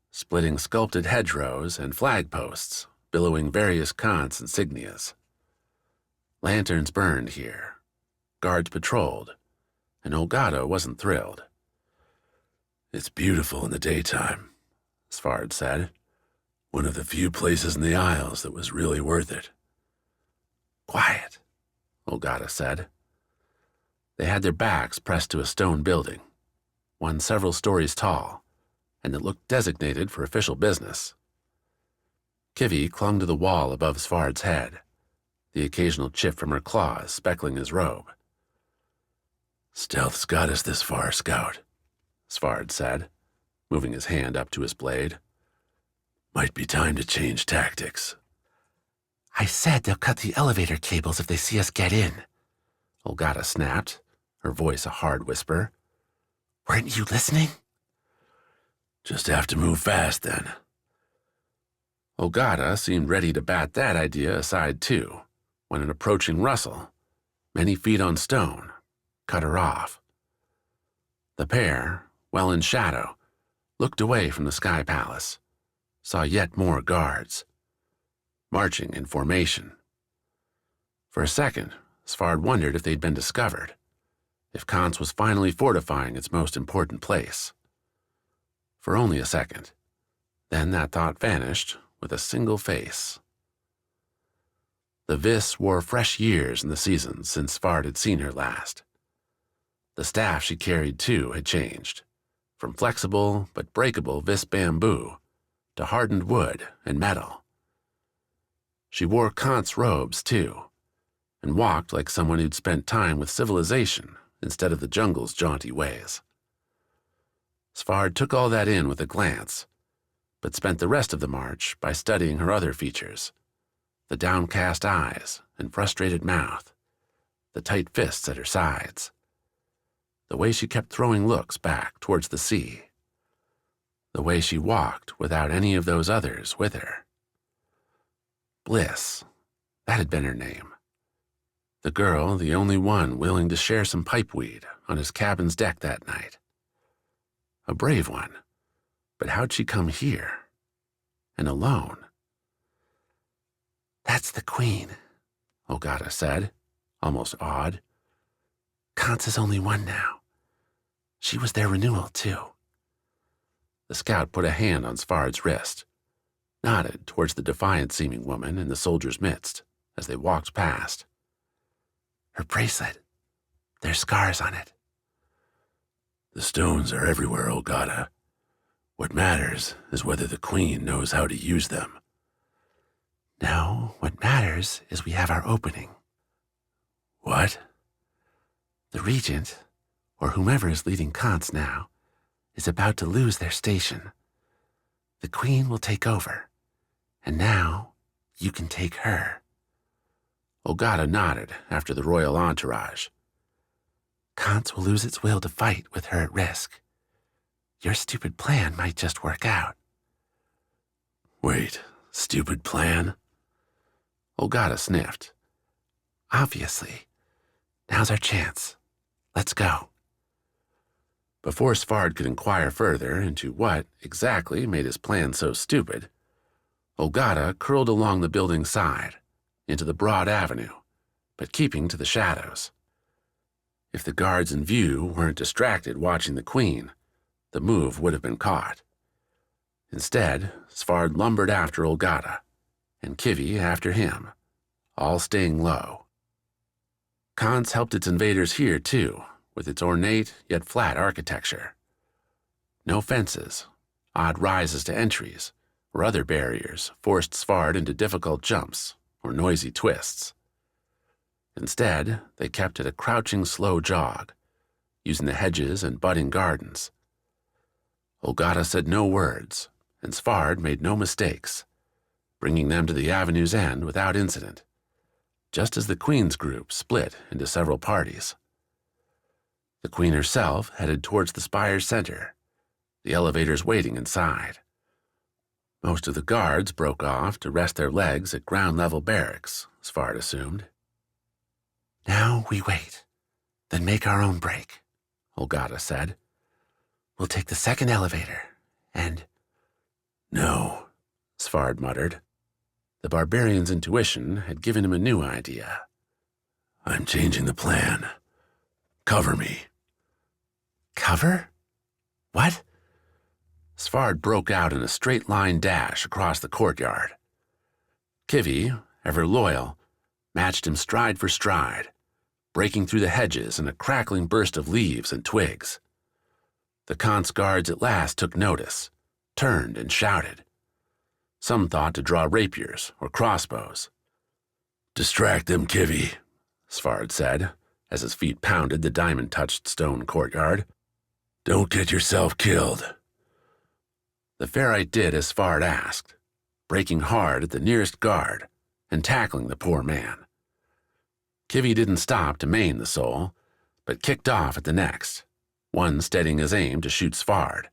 splitting sculpted hedgerows and flagposts, billowing various Kance insignias. Lanterns burned here, guards patrolled, and Ogata wasn't thrilled. "It's beautiful in the daytime," Svard said. "One of the few places in the Isles that was really worth it." "Quiet," Ogata said. They had their backs pressed to a stone building, one several stories tall, and that looked designated for official business. Kivy clung to the wall above Svard's head, the occasional chip from her claws speckling his robe. "Stealth's got us this far, Scout," Svard said, moving his hand up to his blade. "Might be time to change tactics." "I said they'll cut the elevator cables if they see us get in," Ogata snapped, her voice a hard whisper. "Weren't you listening?" "Just have to move fast, then." Ogata seemed ready to bat that idea aside too, when an approaching rustle, many feet on stone, cut her off. The pair, well in shadow, looked away from the Sky Palace, saw yet more guards, marching in formation. For a second, Svard wondered if they'd been discovered, if Kance was finally fortifying its most important place. For only a second. Then that thought vanished with a single face. The Vis wore fresh years in the seasons since Svard had seen her last. The staff she carried, too, had changed, from flexible but breakable Vis bamboo to hardened wood and metal. She wore Kance robes, too, and walked like someone who'd spent time with civilization instead of the jungle's jaunty ways. Svard took all that in with a glance, but spent the rest of the march by studying her other features, the downcast eyes and frustrated mouth, the tight fists at her sides, the way she kept throwing looks back towards the sea, the way she walked without any of those others with her. Bliss, that had been her name. The girl, the only one willing to share some pipeweed on his cabin's deck that night. A brave one, but how'd she come here? And alone? That's the queen, Ogata said, almost awed. Kance is only one now. She was their renewal, too. The scout put a hand on Svard's wrist, nodded towards the defiant-seeming woman in the soldiers' midst as they walked past. Her bracelet. There's scars on it. The stones are everywhere, Ogata. What matters is whether the queen knows how to use them. No, what matters is we have our opening. What? The regent, or whomever is leading Kance now, is about to lose their station. The queen will take over, and now you can take her. Ogata nodded after the royal entourage. Kance will lose its will to fight with her at risk. Your stupid plan might just work out. Wait, stupid plan? Ogata sniffed. Obviously. Now's our chance. Let's go. Before Svard could inquire further into what exactly made his plan so stupid, Ogata curled along the building's side, into the broad avenue, but keeping to the shadows. If the guards in view weren't distracted watching the queen, the move would have been caught. Instead, Svard lumbered after Ogata, and Kivi after him, all staying low. Kance helped its invaders here, too, with its ornate yet flat architecture. No fences, odd rises to entries, or other barriers forced Svard into difficult jumps or noisy twists. Instead, they kept at a crouching slow jog, using the hedges and budding gardens. Ogata said no words, and Svard made no mistakes, bringing them to the avenue's end without incident, just as the Queen's group split into several parties. The Queen herself headed towards the spire's center, the elevators waiting inside. Most of the guards broke off to rest their legs at ground-level barracks, Svard assumed. Now we wait, then make our own break, Ogata said. We'll take the second elevator, and... No, Svard muttered. The barbarian's intuition had given him a new idea. I'm changing the plan. Cover me. Cover? What? Svard broke out in a straight-line dash across the courtyard. Kivi, ever loyal, matched him stride for stride, breaking through the hedges in a crackling burst of leaves and twigs. The Kance guards at last took notice, turned and shouted. Some thought to draw rapiers or crossbows. Distract them, Kivi, Svard said, as his feet pounded the diamond-touched stone courtyard. Don't get yourself killed. The ferrite did as Svard asked, breaking hard at the nearest guard and tackling the poor man. Kivi didn't stop to maim the soul, but kicked off at the next, one steadying his aim to shoot Svard.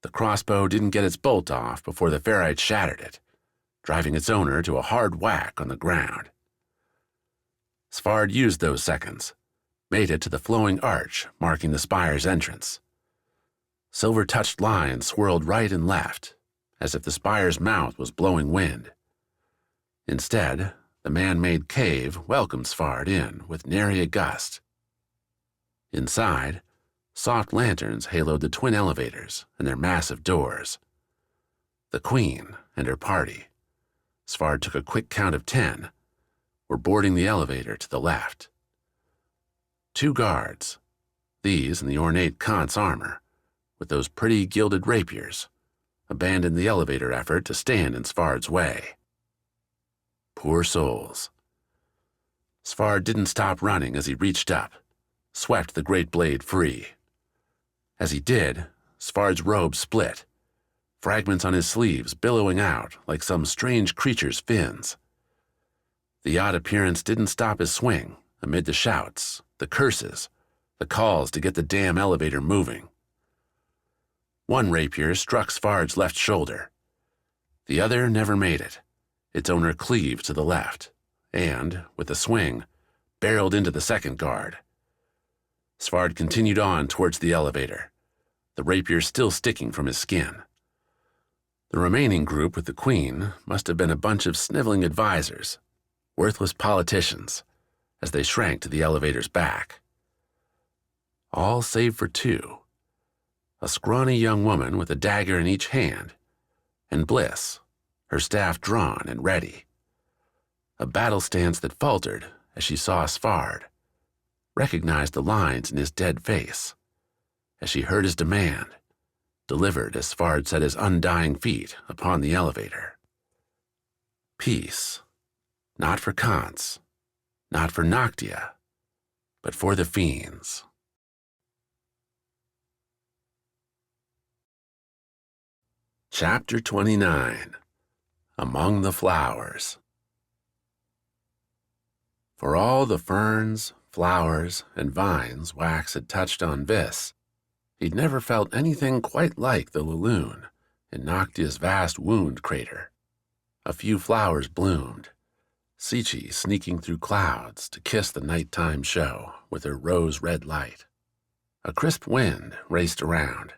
The crossbow didn't get its bolt off before the ferrite shattered it, driving its owner to a hard whack on the ground. Svard used those seconds, made it to the flowing arch marking the spire's entrance. Silver-touched lines swirled right and left, as if the spire's mouth was blowing wind. Instead, the man-made cave welcomed Svard in with nary a gust. Inside, soft lanterns haloed the twin elevators and their massive doors. The Queen and her party, Svard took a quick count of 10, were boarding the elevator to the left. 2 guards, these in the ornate Kance armor, with those pretty gilded rapiers, abandoned the elevator effort to stand in Svard's way. Poor souls. Svard didn't stop running as he reached up, swept the great blade free. As he did, Svard's robe split, fragments on his sleeves billowing out like some strange creature's fins. The odd appearance didn't stop his swing amid the shouts, the curses, the calls to get the damn elevator moving. One rapier struck Svard's left shoulder. The other never made it, its owner cleaved to the left, and, with a swing, barreled into the second guard. Svard continued on towards the elevator, the rapier still sticking from his skin. The remaining group with the queen must have been a bunch of sniveling advisors, worthless politicians, as they shrank to the elevator's back. All save for two, a scrawny young woman with a dagger in each hand, and Bliss, her staff drawn and ready. A battle stance that faltered as she saw Svard, recognized the lines in his dead face, as she heard his demand, delivered as Svard set his undying feet upon the elevator. Peace, not for Kance, not for Noctia, but for the fiends. Chapter 29. Among the Flowers. For all the ferns, flowers, and vines Wax had touched on Vis, he'd never felt anything quite like the Laloon in Noctia's vast wound crater. A few flowers bloomed, Sichi sneaking through clouds to kiss the nighttime show with her rose-red light. A crisp wind raced around,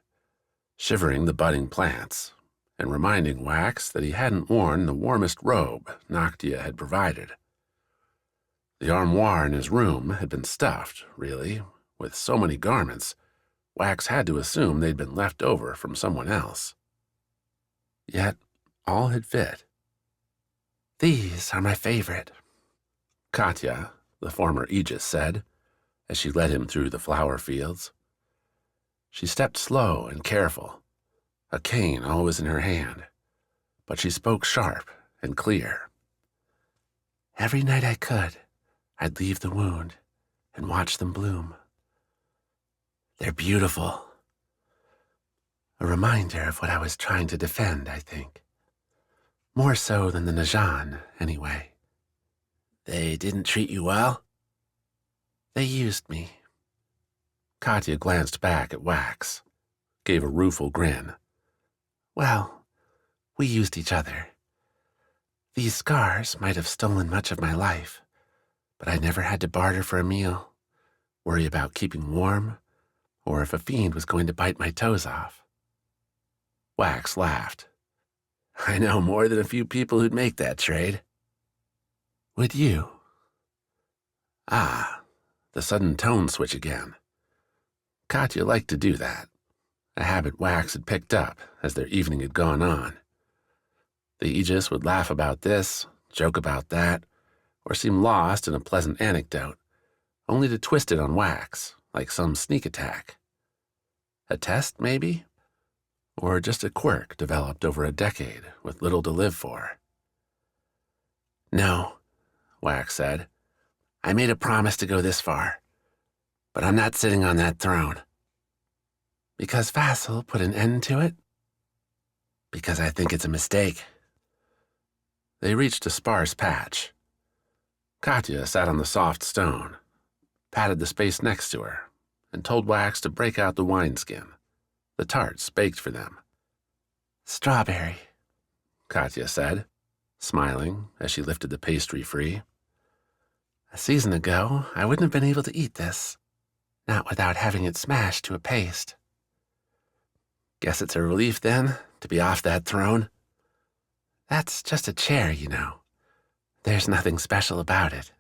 shivering the budding plants and reminding Wax that he hadn't worn the warmest robe Noctia had provided. The armoire in his room had been stuffed, really, with so many garments, Wax had to assume they'd been left over from someone else. Yet, all had fit. "These are my favorite," Katya, the former Aegis, said, as she led him through the flower fields. She stepped slow and careful, a cane always in her hand, but she spoke sharp and clear. "Every night I could, I'd leave the wound and watch them bloom. They're beautiful. A reminder of what I was trying to defend, I think. More so than the Najan, anyway." "They didn't treat you well?" "They used me." Katya glanced back at Wax, gave a rueful grin. "Well, we used each other. These scars might have stolen much of my life, but I never had to barter for a meal, worry about keeping warm, or if a fiend was going to bite my toes off." Wax laughed. "I know more than a few people who'd make that trade." "Would you?" Ah, the sudden tone switch again. Katya liked to do that, a habit Wax had picked up as their evening had gone on. The Aegis would laugh about this, joke about that, or seem lost in a pleasant anecdote, only to twist it on Wax, like some sneak attack. A test, maybe? Or just a quirk developed over a decade with little to live for. "No," Wax said. "I made a promise to go this far, but I'm not sitting on that throne." "Because Vassal put an end to it?" "Because I think it's a mistake." They reached a sparse patch. Katya sat on the soft stone, patted the space next to her, and told Wax to break out the wineskin, the tarts baked for them. "Strawberry," Katya said, smiling as she lifted the pastry free. "A season ago, I wouldn't have been able to eat this, not without having it smashed to a paste." "Guess it's a relief, then, to be off that throne?" "That's just a chair, you know. There's nothing special about it."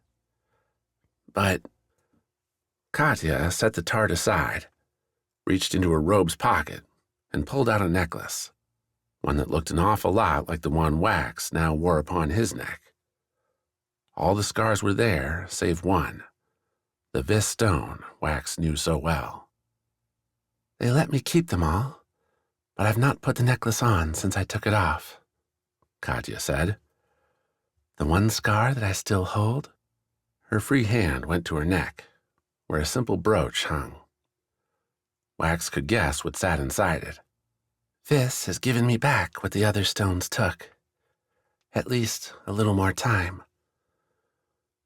"But—" Katya set the tart aside, reached into her robe's pocket, and pulled out a necklace, one that looked an awful lot like the one Wax now wore upon his neck. All the scars were there, save one, the Vis stone Wax knew so well. "They let me keep them all, but I've not put the necklace on since I took it off," Katya said. "The one scar that I still hold?" Her free hand went to her neck, where a simple brooch hung. Wax could guess what sat inside it. "Vis has given me back what the other stones took. At least a little more time."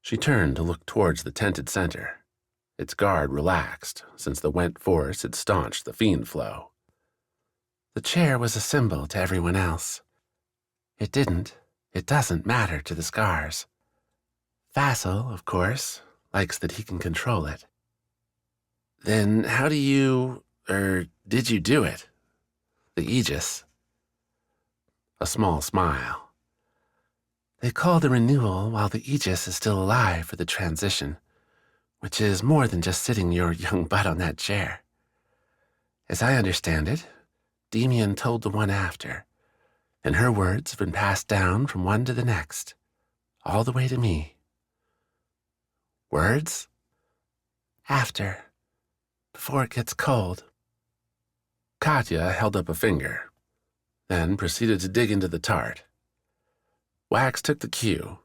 She turned to look towards the tented center, its guard relaxed since the Went force had staunched the fiend flow. "The chair was a symbol to everyone else. It doesn't matter to the scars. Vassal, of course, likes that he can control it. Then how do you, did you do it? The Aegis. A small smile. They call the renewal while the Aegis is still alive for the transition, which is more than just sitting your young butt on that chair. As I understand it, Demian told the one after, and her words have been passed down from one to the next, all the way to me. Words? After. Before it gets cold. Katya held up a finger, then proceeded to dig into the tart. Wax took the cue,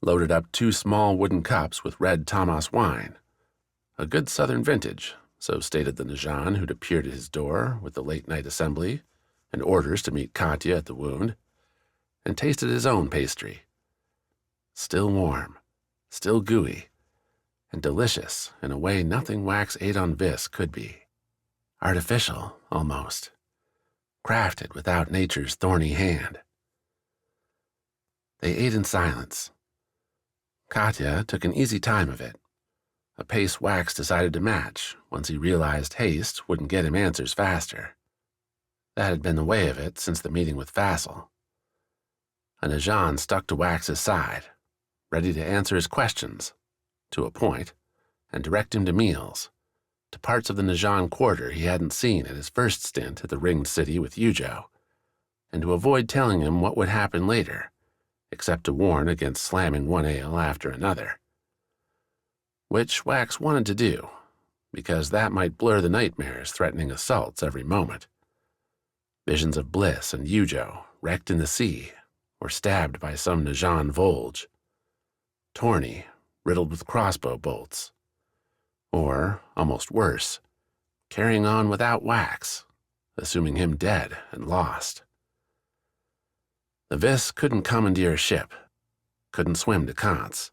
loaded up 2 small wooden cups with red Tamas wine, a good southern vintage, so stated the Najan who'd appeared at his door with the late-night assembly and orders to meet Katya at the wound, and tasted his own pastry. Still warm, still gooey, and delicious in a way nothing Wax ate on Vis could be. Artificial, almost. Crafted without nature's thorny hand. They ate in silence. Katya took an easy time of it, a pace Wax decided to match once he realized haste wouldn't get him answers faster. That had been the way of it since the meeting with Vassal. A Najan stuck to Wax's side, ready to answer his questions, to a point, and direct him to meals, to parts of the Najan quarter he hadn't seen at his first stint at the ringed city with Eujo, and to avoid telling him what would happen later, except to warn against slamming one ale after another. Which Wax wanted to do, because that might blur the nightmares threatening assaults every moment. Visions of Bliss and Eujo wrecked in the sea or stabbed by some Najan Volge. Torny, riddled with crossbow bolts. Or, almost worse, carrying on without Wax, assuming him dead and lost. The Vis couldn't commandeer a ship, couldn't swim to Kance.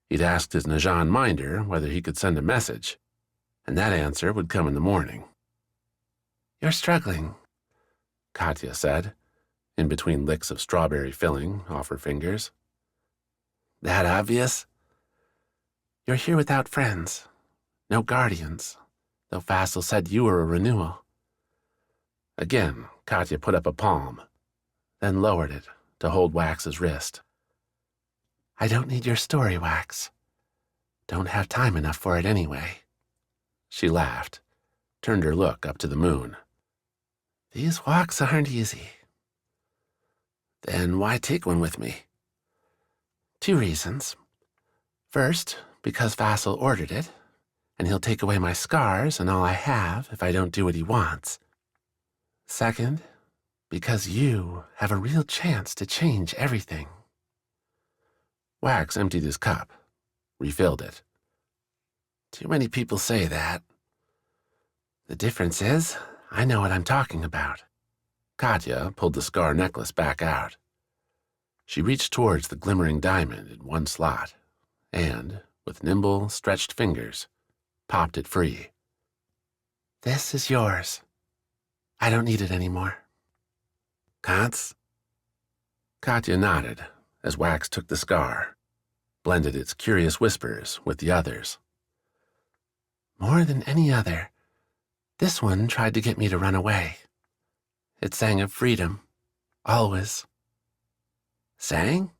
He'd asked his Najan minder whether he could send a message, and that answer would come in the morning. "You're struggling," Katya said, in between licks of strawberry filling off her fingers. "That obvious?" "You're here without friends, no guardians, though Vassal said you were a renewal." Again, Katya put up a palm, then lowered it to hold Wax's wrist. "I don't need your story, Wax. Don't have time enough for it anyway." She laughed, turned her look up to the moon. "These walks aren't easy." "Then why take one with me?" "2 reasons. First, because Vassal ordered it, and he'll take away my scars and all I have if I don't do what he wants. Second, because you have a real chance to change everything." Wax emptied his cup, refilled it. "Too many people say that." "The difference is, I know what I'm talking about." Katya pulled the scar necklace back out. She reached towards the glimmering diamond in one slot, and, with nimble, stretched fingers, popped it free. "This is yours. I don't need it anymore." "Kance?" Katya nodded as Wax took the scar, blended its curious whispers with the others. "More than any other, this one tried to get me to run away. It sang of freedom, always." "Sang?"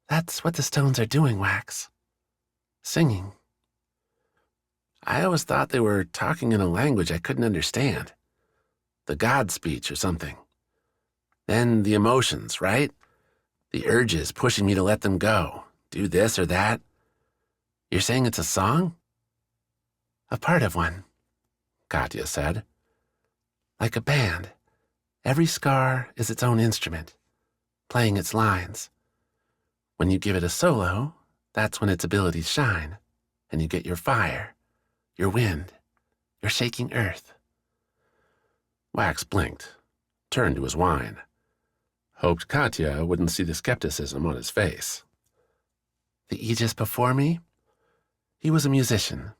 "That's what the stones are doing, Wax. Singing." "I always thought they were talking in a language I couldn't understand. The God speech or something. Then the emotions, right? The urges pushing me to let them go, do this or that. You're saying it's a song?" "A part of one," Katya said. "Like a band, every scar is its own instrument, playing its lines. When you give it a solo, that's when its abilities shine, and you get your fire, your wind, your shaking earth." Wax blinked, turned to his wine. Hoped Katya wouldn't see the skepticism on his face. "The Aegis before me? He was a musician,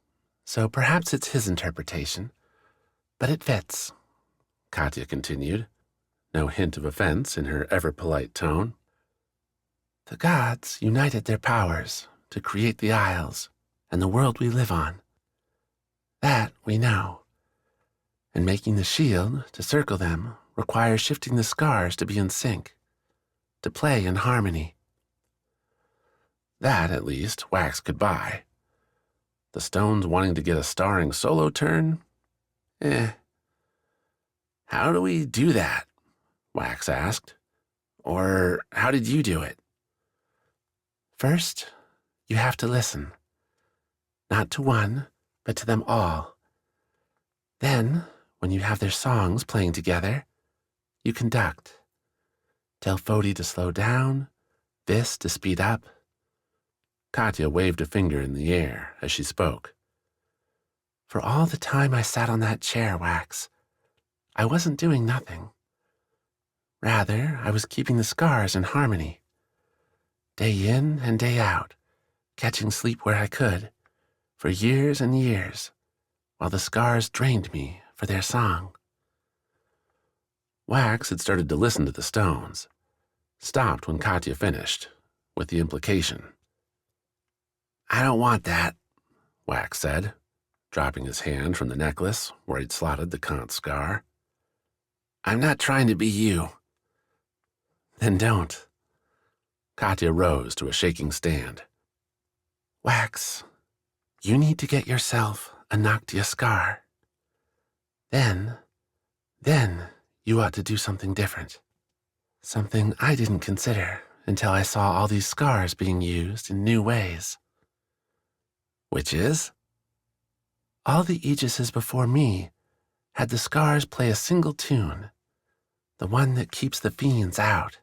so perhaps it's his interpretation, but it fits," Katya continued, no hint of offense in her ever-polite tone. "The gods united their powers to create the isles and the world we live on. That we know. And making the shield to circle them requires shifting the scars to be in sync, to play in harmony. That, at least, Wax could buy. The stones wanting to get a starring solo turn? How do we do that? Wax asked. Or how did you do it? First, you have to listen. Not to one, but to them all. Then, when you have their songs playing together, you conduct. Tell Fody to slow down, Vis to speed up. Katya waved a finger in the air as she spoke. For all the time I sat on that chair, Wax, I wasn't doing nothing. Rather, I was keeping the scars in harmony. Day in and day out, catching sleep where I could, for years and years, while the scars drained me for their song. Wax had started to listen to the stones, stopped when Katya finished, with the implication. I don't want that, Wax said, dropping his hand from the necklace where he'd slotted the Kance scar. I'm not trying to be you. Then don't. Katya rose to a shaking stand. Wax, you need to get yourself a Noctia scar. Then you ought to do something different. Something I didn't consider until I saw all these scars being used in new ways. Which is? All the Aegises before me had the scars play a single tune, the one that keeps the fiends out.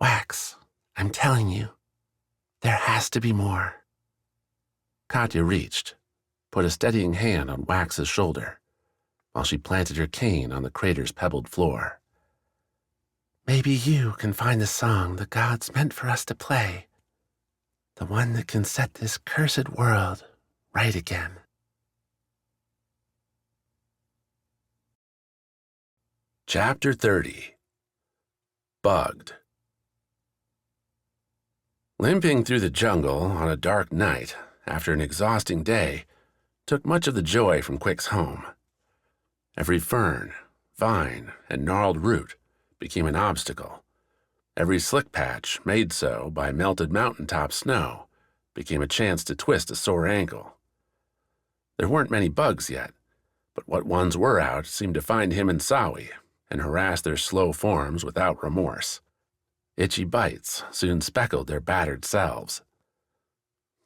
Wax, I'm telling you, there has to be more. Katya reached, put a steadying hand on Wax's shoulder, while she planted her cane on the crater's pebbled floor. Maybe you can find the song the gods meant for us to play, the one that can set this cursed world right again. Chapter 30. Bugged. Limping through the jungle on a dark night after an exhausting day took much of the joy from Quik's home. Every fern, vine, and gnarled root became an obstacle. Every slick patch, made so by melted mountaintop snow, became a chance to twist a sore ankle. There weren't many bugs yet, but what ones were out seemed to find him and Sawi and harass their slow forms without remorse. Itchy bites soon speckled their battered selves.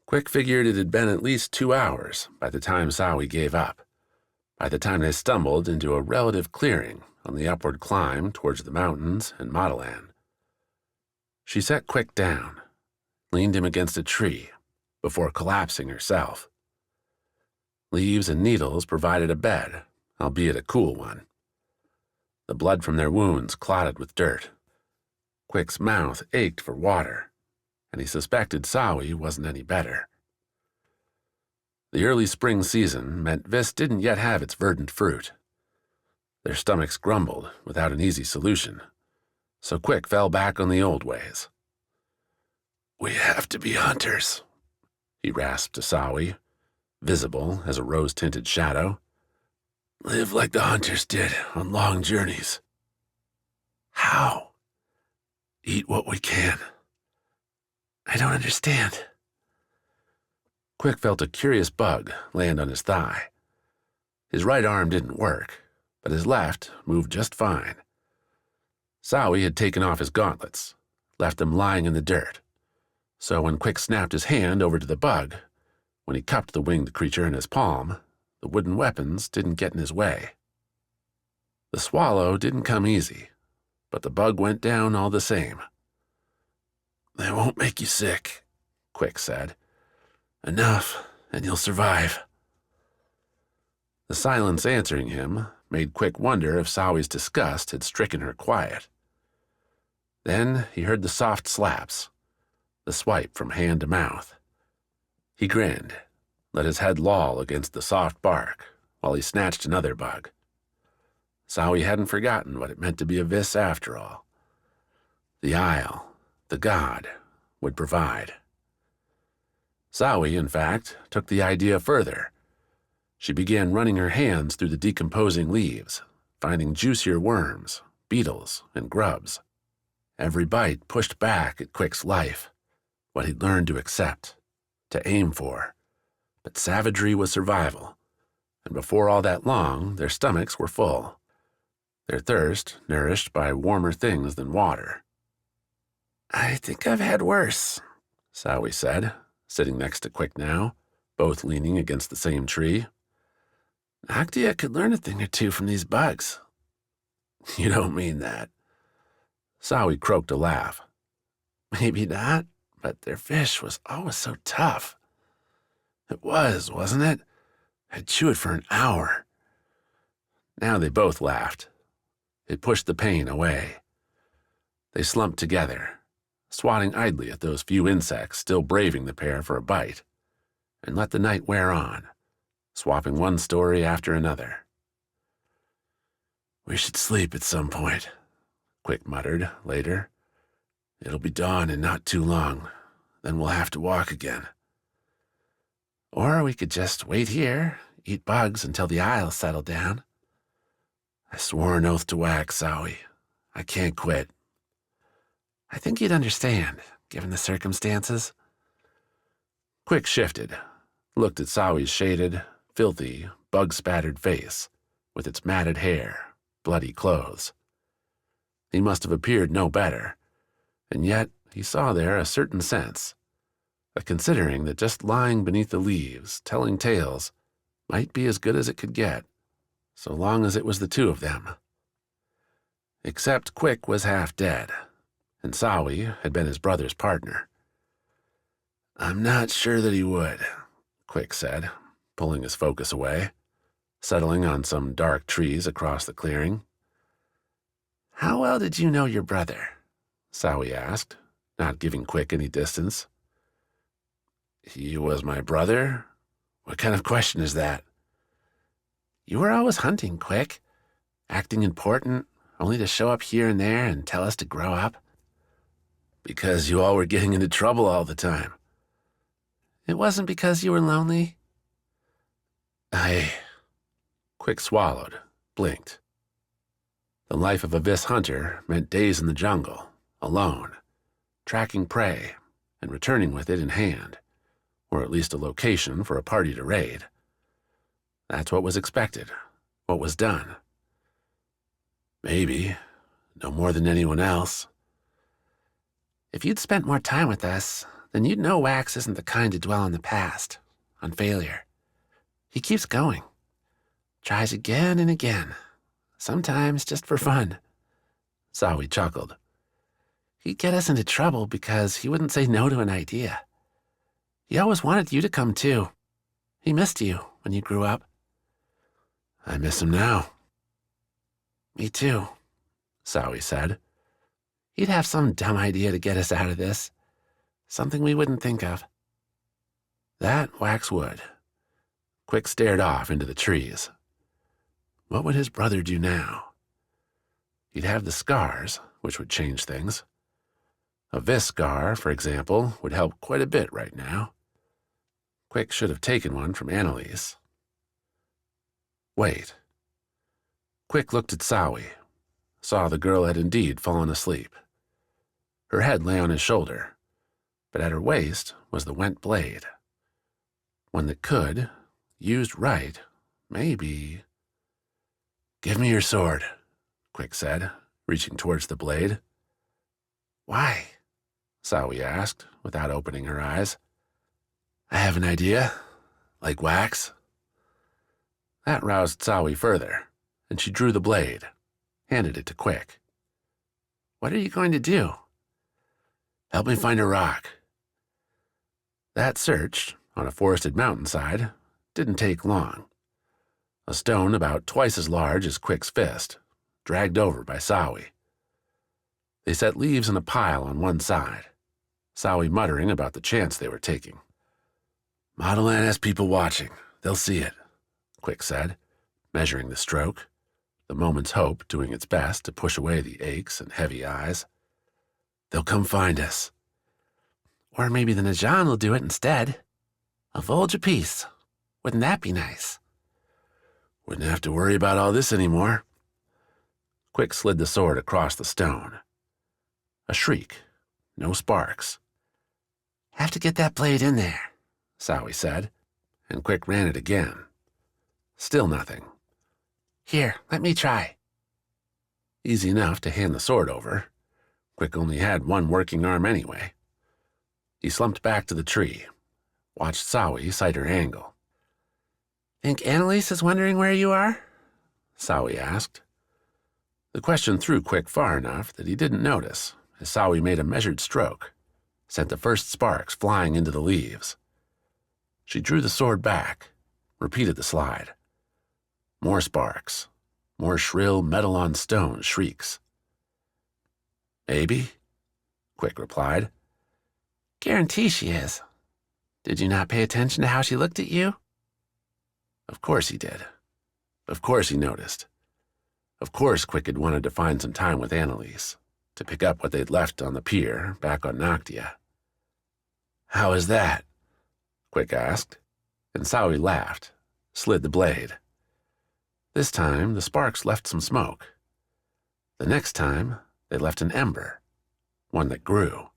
Quik figured it had been at least 2 hours by the time Sawi gave up, by the time they stumbled into a relative clearing on the upward climb towards the mountains and Mottilan. She set Quik down, leaned him against a tree before collapsing herself. Leaves and needles provided a bed, albeit a cool one. The blood from their wounds clotted with dirt. Quik's mouth ached for water, and he suspected Sawi wasn't any better. The early spring season meant Vis didn't yet have its verdant fruit. Their stomachs grumbled without an easy solution, so Quik fell back on the old ways. We have to be hunters, he rasped to Sawi, visible as a rose-tinted shadow. Live like the hunters did on long journeys. How? Eat what we can. I don't understand. Quik felt a curious bug land on his thigh. His right arm didn't work, but his left moved just fine. Sawi had taken off his gauntlets, left them lying in the dirt. So when Quik snapped his hand over to the bug, when he cupped the winged creature in his palm, the wooden weapons didn't get in his way. The swallow didn't come easy, but the bug went down all the same. They won't make you sick, Quik said. Enough, and you'll survive. The silence answering him made Quik wonder if Sawi's disgust had stricken her quiet. Then he heard the soft slaps, the swipe from hand to mouth. He grinned, let his head loll against the soft bark while he snatched another bug. Sawi hadn't forgotten what it meant to be a Vis after all. The Isle, the god, would provide. Sawi, in fact, took the idea further. She began running her hands through the decomposing leaves, finding juicier worms, beetles, and grubs. Every bite pushed back at Quik's life, what he'd learned to accept, to aim for. But savagery was survival, and before all that long, their stomachs were full, their thirst nourished by warmer things than water. "I think I've had worse," Sawi said, sitting next to Quik now, both leaning against the same tree. "Noctia could learn a thing or two from these bugs." "You don't mean that." Sawi croaked a laugh. "Maybe not, but their fish was always so tough." "It was, wasn't it? I'd chew it for an hour." Now they both laughed. It pushed the pain away. They slumped together, swatting idly at those few insects still braving the pair for a bite, and let the night wear on, swapping one story after another. "We should sleep at some point," Quik muttered later. "It'll be dawn in not too long, then we'll have to walk again." "Or we could just wait here, eat bugs until the Isles settle down." "I swore an oath to wax, Sawi. I can't quit." "I think you'd understand, given the circumstances." Quik shifted, looked at Sawi's shaded, filthy, bug-spattered face, with its matted hair, bloody clothes. He must have appeared no better, and yet he saw there a certain sense, a considering that just lying beneath the leaves, telling tales, might be as good as it could get, so long as it was the two of them. Except Quik was half dead, and Sawi had been his brother's partner. "I'm not sure that he would," Quik said, pulling his focus away, settling on some dark trees across the clearing. "How well did you know your brother?" Sawi asked, not giving Quik any distance. "He was my brother? What kind of question is that?" "You were always hunting, Quik, acting important, only to show up here and there and tell us to grow up." "Because you all were getting into trouble all the time." "It wasn't because you were lonely?" Quik swallowed, blinked. The life of a Vis hunter meant days in the jungle, alone, tracking prey and returning with it in hand, or at least a location for a party to raid. That's what was expected, what was done. "Maybe, no more than anyone else." "If you'd spent more time with us, then you'd know Wax isn't the kind to dwell on the past, on failure. He keeps going, tries again and again, sometimes just for fun." Sawi chuckled. "He'd get us into trouble because he wouldn't say no to an idea. He always wanted you to come too. He missed you when you grew up." "I miss him now." "Me too," Sawi said. "He'd have some dumb idea to get us out of this, something we wouldn't think of." That Wax would. Quik stared off into the trees. What would his brother do now? He'd have the scars, which would change things. A Vis scar, for example, would help quite a bit right now. Quik should have taken one from Annalise. Wait. Quik looked at Sawi, saw the girl had indeed fallen asleep. Her head lay on his shoulder, but at her waist was the went blade. One that could, used right, maybe... "Give me your sword," Quik said, reaching towards the blade. "Why?" Sawi asked, without opening her eyes. "I have an idea. Like wax." That roused Sawi further, and she drew the blade, handed it to Quik. "What are you going to do?" "Help me find a rock." That search, on a forested mountainside, didn't take long. A stone about twice as large as Quik's fist, dragged over by Sawi. They set leaves in a pile on one side, Sawi muttering about the chance they were taking. "Mottilan has people watching. They'll see it," Quik said, measuring the stroke, the moment's hope doing its best to push away the aches and heavy eyes. "They'll come find us." "Or maybe the Najan will do it instead," A Volge apiece. Wouldn't that be nice? Wouldn't have to worry about all this anymore. Quik slid the sword across the stone. A shriek. No sparks. Have to get that blade in there, Sowie said, and Quik ran it again. Still nothing. Here, let me try. Easy enough to hand the sword over. Quik only had one working arm anyway. He slumped back to the tree, watched Sowie sight her angle. Think Annalise is wondering where you are? Sowie asked. The question threw Quik far enough that he didn't notice as Sowie made a measured stroke, sent the first sparks flying into the leaves. She drew the sword back, repeated the slide. More sparks, more shrill metal-on-stone shrieks. Maybe, Quik replied. Guarantee she is. Did you not pay attention to how she looked at you? Of course he did. Of course he noticed. Of course Quik had wanted to find some time with Annalise, to pick up what they'd left on the pier back on Noctia. How is that? Quik asked, and Sowie laughed, slid the blade. This time the sparks left some smoke. The next time they left an ember, one that grew.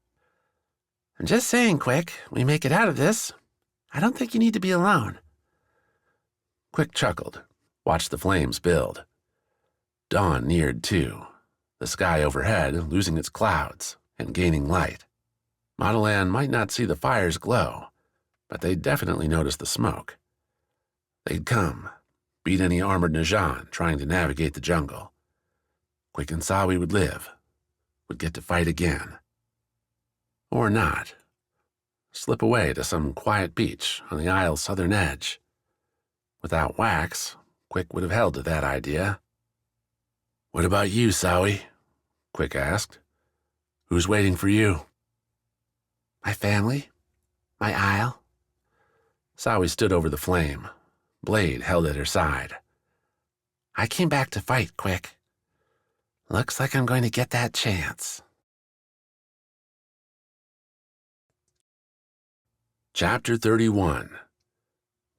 I'm just saying, Quik, we make it out of this. I don't think you need to be alone. Quik chuckled, watched the flames build. Dawn neared too, the sky overhead losing its clouds and gaining light. Mottilan might not see the fire's glow, but they'd definitely notice the smoke. They'd come, beat any armored Najan trying to navigate the jungle. Quik and Sowie would live, would get to fight again. Or not. Slip away to some quiet beach on the isle's southern edge. Without wax, Quik would have held to that idea. What about you, Sowie? Quik asked. Who's waiting for you? My family. My isle. Sowie stood over the flame, blade held at her side. I came back to fight, Quik. Looks like I'm going to get that chance. Chapter 31.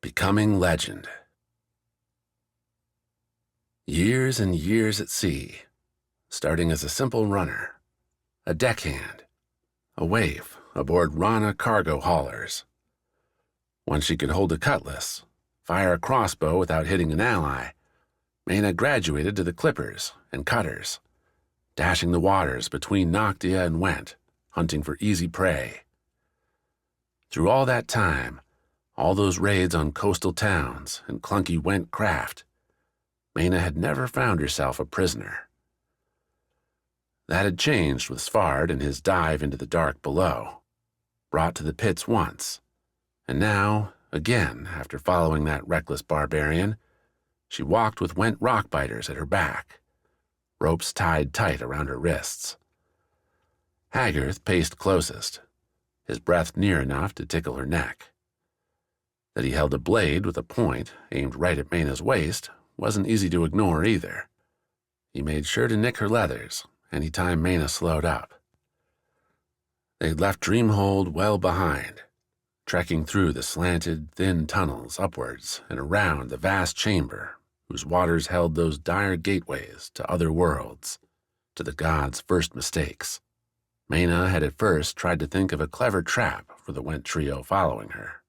Becoming Legend. Years and years at sea, starting as a simple runner, a deckhand, a waif aboard Rana cargo haulers. Once she could hold a cutlass, fire a crossbow without hitting an ally, Mena graduated to the clippers and cutters, dashing the waters between Noctia and Went, hunting for easy prey. Through all that time, all those raids on coastal towns and clunky Went craft, Mena had never found herself a prisoner. That had changed with Svard and his dive into the dark below, brought to the pits once, and now, again, after following that reckless barbarian, she walked with Went rockbiters at her back, ropes tied tight around her wrists. Haggarth paced closest, his breath near enough to tickle her neck. That he held a blade with a point aimed right at Mena's waist wasn't easy to ignore either. He made sure to nick her leathers any time Mena slowed up. They'd left Dreamhold well behind, trekking through the slanted, thin tunnels upwards and around the vast chamber whose waters held those dire gateways to other worlds, to the gods' first mistakes. Mena had at first tried to think of a clever trap for the Went trio following her.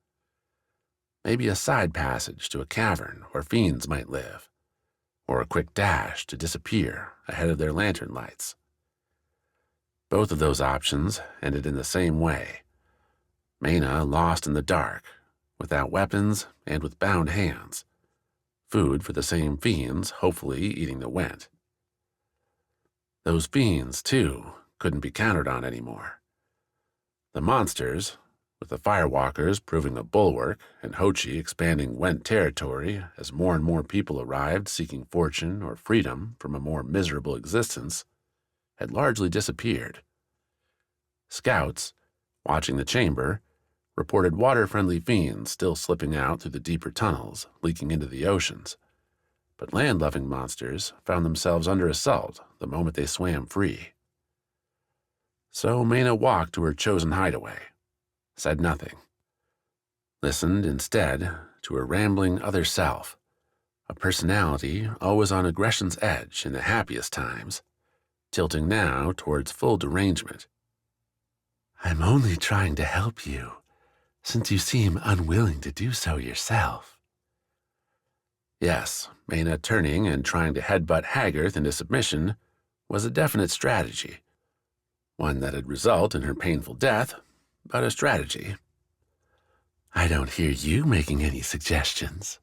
Maybe a side passage to a cavern where fiends might live, or a quick dash to disappear ahead of their lantern lights. Both of those options ended in the same way. Mena lost in the dark, without weapons and with bound hands. Food for the same fiends, hopefully eating the Went. Those fiends, too, couldn't be counted on anymore. The monsters, with the Firewalkers proving a bulwark and Hochi expanding Went territory as more and more people arrived seeking fortune or freedom from a more miserable existence, had largely disappeared. Scouts, watching the chamber, reported water-friendly fiends still slipping out through the deeper tunnels leaking into the oceans, but land-loving monsters found themselves under assault the moment they swam free. So Mena walked to her chosen hideaway, said nothing. listened instead to her rambling other self, a personality always on aggression's edge in the happiest times, tilting now towards full derangement. I'm only trying to help you, since you seem unwilling to do so yourself. Yes, Mena turning and trying to headbutt Haggarth into submission was a definite strategy. One that'd result in her painful death, but a strategy. I don't hear you making any suggestions.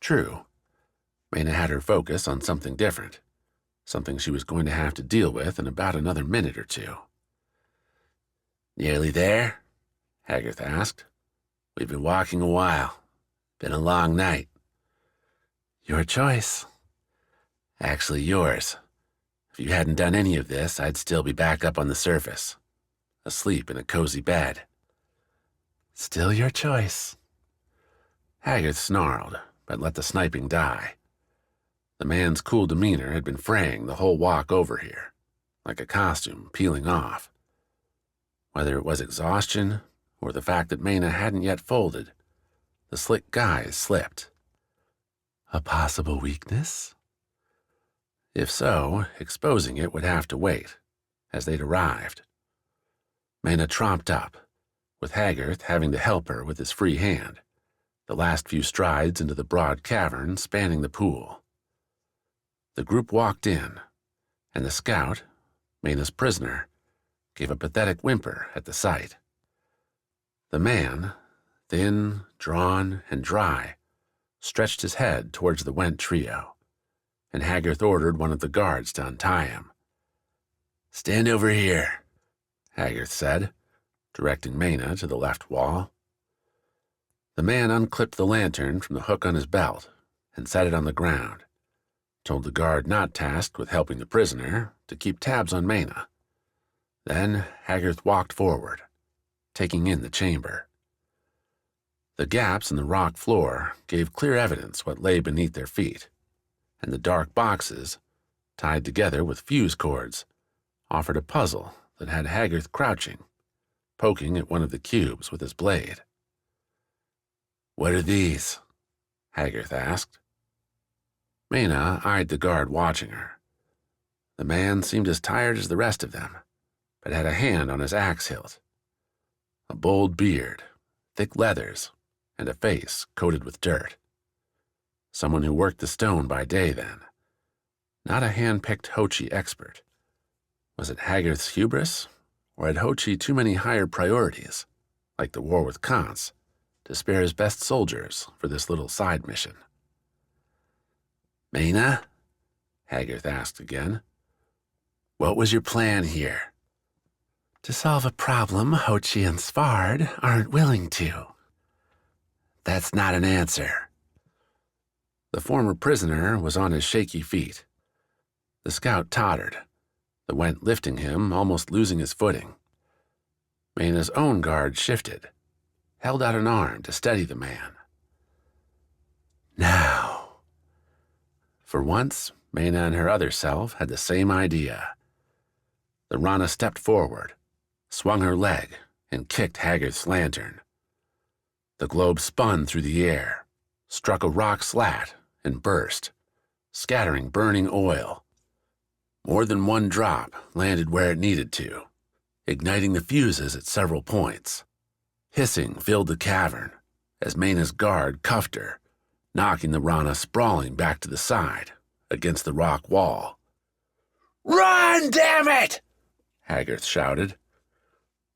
True. Mena had her focus on something different, something she was going to have to deal with in about another minute or two. Nearly there? Haggarth asked. We've been walking a while. Been a long night. Your choice. Actually yours. If you hadn't done any of this, I'd still be back up on the surface, asleep in a cozy bed. Still your choice. Haggarth snarled, but let the sniping die. The man's cool demeanor had been fraying the whole walk over here, like a costume peeling off. Whether it was exhaustion or the fact that Mena hadn't yet folded, the slick guys slipped. A possible weakness? If so, exposing it would have to wait, as they'd arrived. Mena tromped up, with Haggarth having to help her with his free hand, the last few strides into the broad cavern spanning the pool. The group walked in, and the scout, Mena's prisoner, gave a pathetic whimper at the sight. The man, thin, drawn, and dry, stretched his head towards the went trio, and Haggarth ordered one of the guards to untie him. Stand over here, Haggarth said, directing Mena to the left wall. The man unclipped the lantern from the hook on his belt and set it on the ground, told the guard not tasked with helping the prisoner to keep tabs on Mena. Then Haggarth walked forward, taking in the chamber. The gaps in the rock floor gave clear evidence what lay beneath their feet, and the dark boxes, tied together with fuse cords, offered a puzzle that had Haggarth crouching, poking at one of the cubes with his blade. What are these? Haggarth asked. Mena eyed the guard watching her. The man seemed as tired as the rest of them, but had a hand on his axe hilt. A bold beard, thick leathers, and a face coated with dirt. Someone who worked the stone by day, then. Not a hand-picked Hochi expert. Was it Haggarth's hubris, or had Hochi too many higher priorities, like the war with Kance, to spare his best soldiers for this little side mission? Mena? Haggarth asked again. What was your plan here? To solve a problem Hochi and Svard aren't willing to. That's not an answer. The former prisoner was on his shaky feet. The scout tottered, the went lifting him, almost losing his footing. Mena's own guard shifted, held out an arm to steady the man. Now. For once, Mena and her other self had the same idea. The Rana stepped forward, swung her leg, and kicked Haggarth's lantern. The globe spun through the air, struck a rock slat, and burst, scattering burning oil. More than one drop landed where it needed to, igniting the fuses at several points. Hissing filled the cavern as Mena's guard cuffed her, knocking the Rana sprawling back to the side against the rock wall. Run, damn it! Haggarth shouted.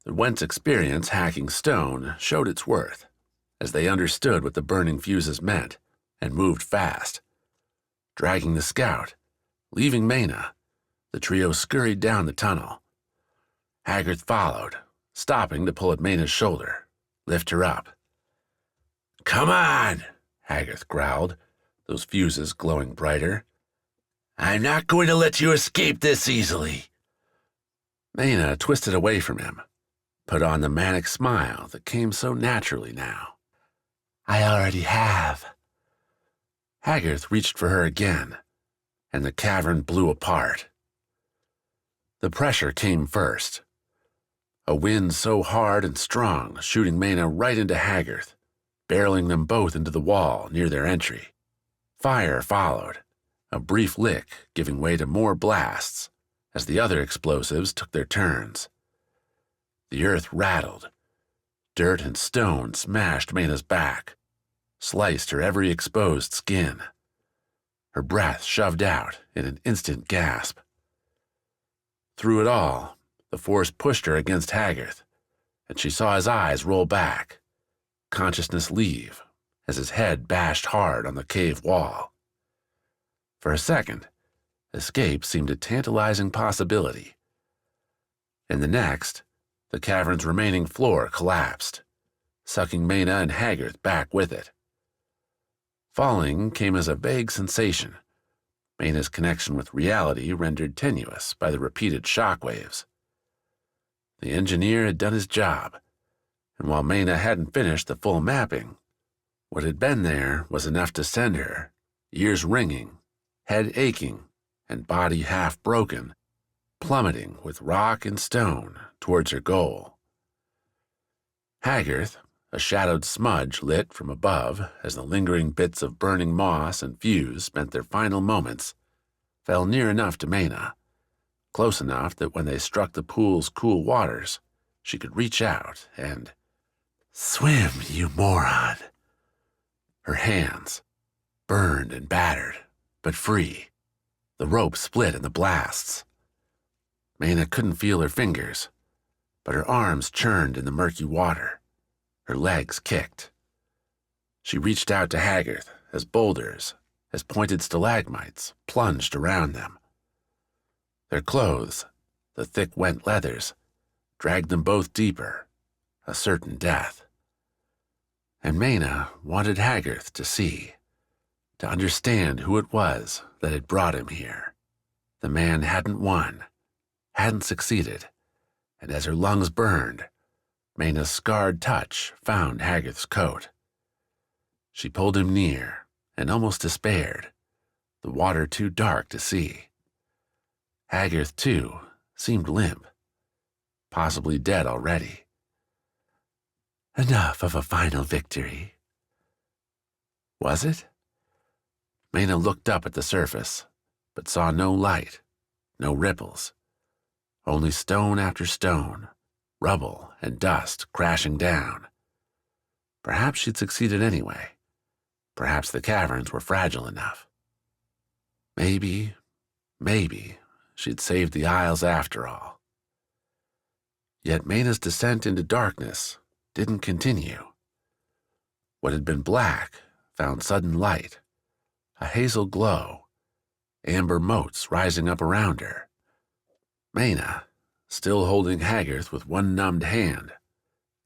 The Went's experience hacking stone showed its worth, as they understood what the burning fuses meant and moved fast. Dragging the scout, leaving Mena, the trio scurried down the tunnel. Haggarth followed, stopping to pull at Mena's shoulder, lift her up. Come on, Haggarth growled, those fuses glowing brighter. I'm not going to let you escape this easily. Mena twisted away from him, put on the manic smile that came so naturally now. I already have. Haggarth reached for her again, and the cavern blew apart. The pressure came first. a wind so hard and strong shooting Mena right into Haggarth, barreling them both into the wall near their entry. Fire followed, a brief lick giving way to more blasts as the other explosives took their turns. The earth rattled. Dirt and stone smashed Mena's back, sliced her every exposed skin. Her breath shoved out in an instant gasp. Through it all, the force pushed her against Haggarth, and she saw his eyes roll back, consciousness leave as his head bashed hard on the cave wall. For a second, escape seemed a tantalizing possibility. In the next, the cavern's remaining floor collapsed, sucking Mena and Haggarth back with it. Falling came as a vague sensation, Mena's connection with reality rendered tenuous by the repeated shockwaves. The engineer had done his job, and while Mena hadn't finished the full mapping, what had been there was enough to send her, ears ringing, head aching, and body half broken, plummeting with rock and stone towards her goal. Haggarth, a shadowed smudge lit from above as the lingering bits of burning moss and fuse spent their final moments, fell near enough to Mena, close enough that when they struck the pool's cool waters, she could reach out and, "Swim, you moron!" Her hands, burned and battered, but free. The rope split in the blasts. Mena couldn't feel her fingers, but her arms churned in the murky water. Her legs kicked. She reached out to Haggarth as boulders, as pointed stalagmites, plunged around them. Their clothes, the thick wet leathers, dragged them both deeper, a certain death. And Mena wanted Haggarth to see, to understand who it was that had brought him here. The man hadn't won, hadn't succeeded, and as her lungs burned, Mena's scarred touch found Haggarth's coat. She pulled him near and almost despaired, the water too dark to see. Haggarth, too, seemed limp, possibly dead already. Enough of a final victory. Was it? Mena looked up at the surface, but saw no light, no ripples, only stone after stone, rubble and dust crashing down. Perhaps she'd succeeded anyway. Perhaps the caverns were fragile enough. Maybe she'd saved the Isles after all. Yet Mena's descent into darkness didn't continue. What had been black found sudden light, a hazel glow, amber motes rising up around her. Mena, still holding Haggarth with one numbed hand,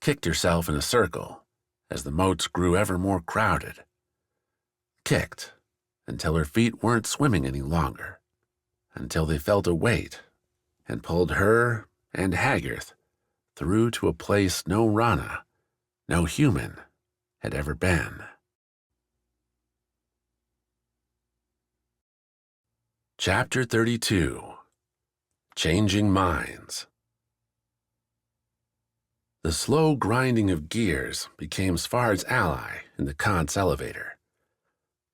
kicked herself in a circle as the motes grew ever more crowded. Kicked until her feet weren't swimming any longer, until they felt a weight and pulled her and Haggarth through to a place no Rana, no human, had ever been. Chapter 32. Changing Minds. The slow grinding of gears became Svard's ally in the Kance elevator.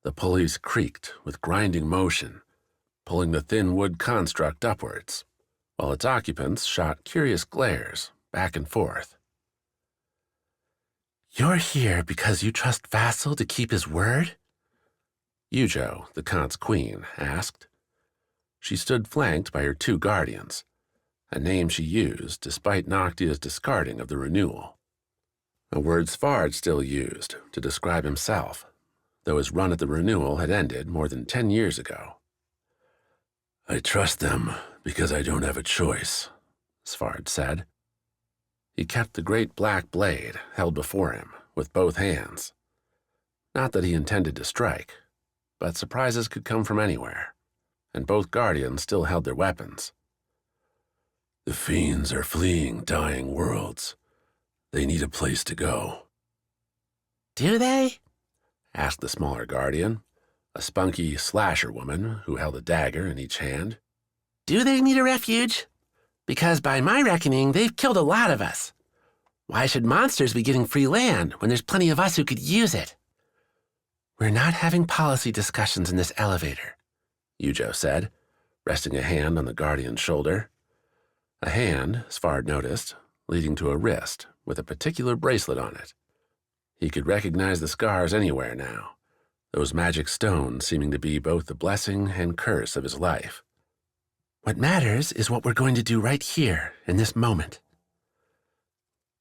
The pulleys creaked with grinding motion, pulling the thin wood construct upwards, while its occupants shot curious glares back and forth. "You're here because you trust Vassal to keep his word?" Eujo, the Kance queen, asked. She stood flanked by her two guardians, a name she used despite Noctia's discarding of the renewal. A word Svard still used to describe himself, though his run at the renewal had ended more than 10 years ago. "I trust them because I don't have a choice," Svard said. He kept the great black blade held before him with both hands. Not that he intended to strike, but surprises could come from anywhere, and both guardians still held their weapons. "The fiends are fleeing dying worlds. They need a place to go." "Do they?" asked the smaller guardian, a spunky slasher woman who held a dagger in each hand. "Do they need a refuge?" Because by my reckoning, they've killed a lot of us. Why should monsters be getting free land when there's plenty of us who could use it? We're not having policy discussions in this elevator, Eujo said, resting a hand on the Guardian's shoulder. A hand, Svard noticed, leading to a wrist with a particular bracelet on it. He could recognize the scars anywhere now, those magic stones seeming to be both the blessing and curse of his life. What matters is what we're going to do right here, in this moment.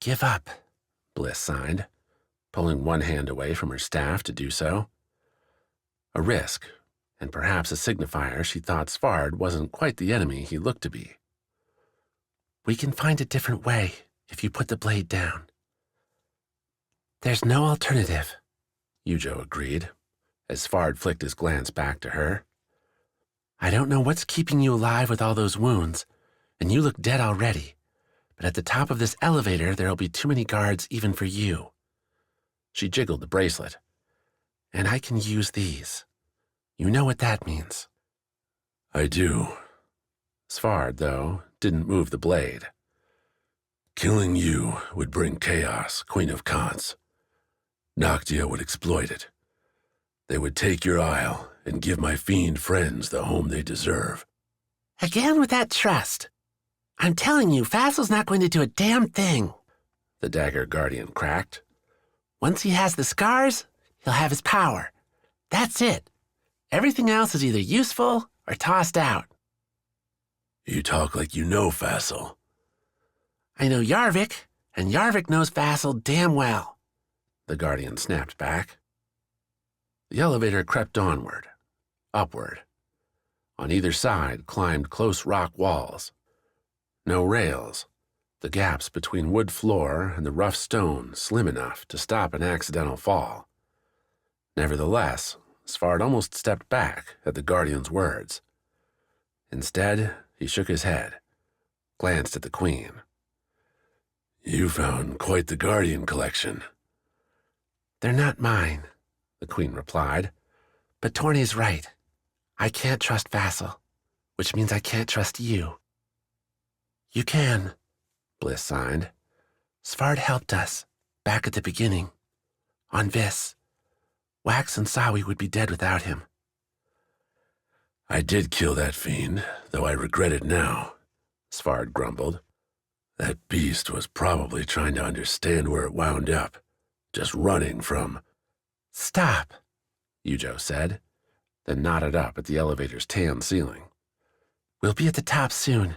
Give up, Bliss signed, pulling one hand away from her staff to do so. A risk, and perhaps a signifier she thought Svard wasn't quite the enemy he looked to be. We can find a different way if you put the blade down. There's no alternative, Eujo agreed, as Svard flicked his glance back to her. I don't know what's keeping you alive with all those wounds, and you look dead already, but at the top of this elevator there'll be too many guards even for you. She jiggled the bracelet. And I can use these. You know what that means. I do. Svard, though, didn't move the blade. Killing you would bring chaos, Queen of Kance. Noctia would exploit it. They would take your isle and give my fiend friends the home they deserve. Again with that trust. I'm telling you, Fassel's not going to do a damn thing, the Dagger Guardian cracked. Once he has the scars, he'll have his power. That's it. Everything else is either useful or tossed out. You talk like you know Fassel. I know Yarvik, and Yarvik knows Fassel damn well, the Guardian snapped back. The elevator crept onward, upward. On either side climbed close rock walls. No rails, the gaps between wood floor and the rough stone slim enough to stop an accidental fall. Nevertheless, Svard almost stepped back at the Guardian's words. Instead, he shook his head, glanced at the Queen. You found quite the Guardian collection. They're not mine, the Queen replied. But Torney's right. I can't trust Fassel, which means I can't trust you. You can, Bliss signed. Svard helped us, back at the beginning. On Vis. Wax and Sawi would be dead without him. I did kill that fiend, though I regret it now, Svard grumbled. That beast was probably trying to understand where it wound up, just running from... Stop, Eujo said, then nodded up at the elevator's tan ceiling. We'll be at the top soon.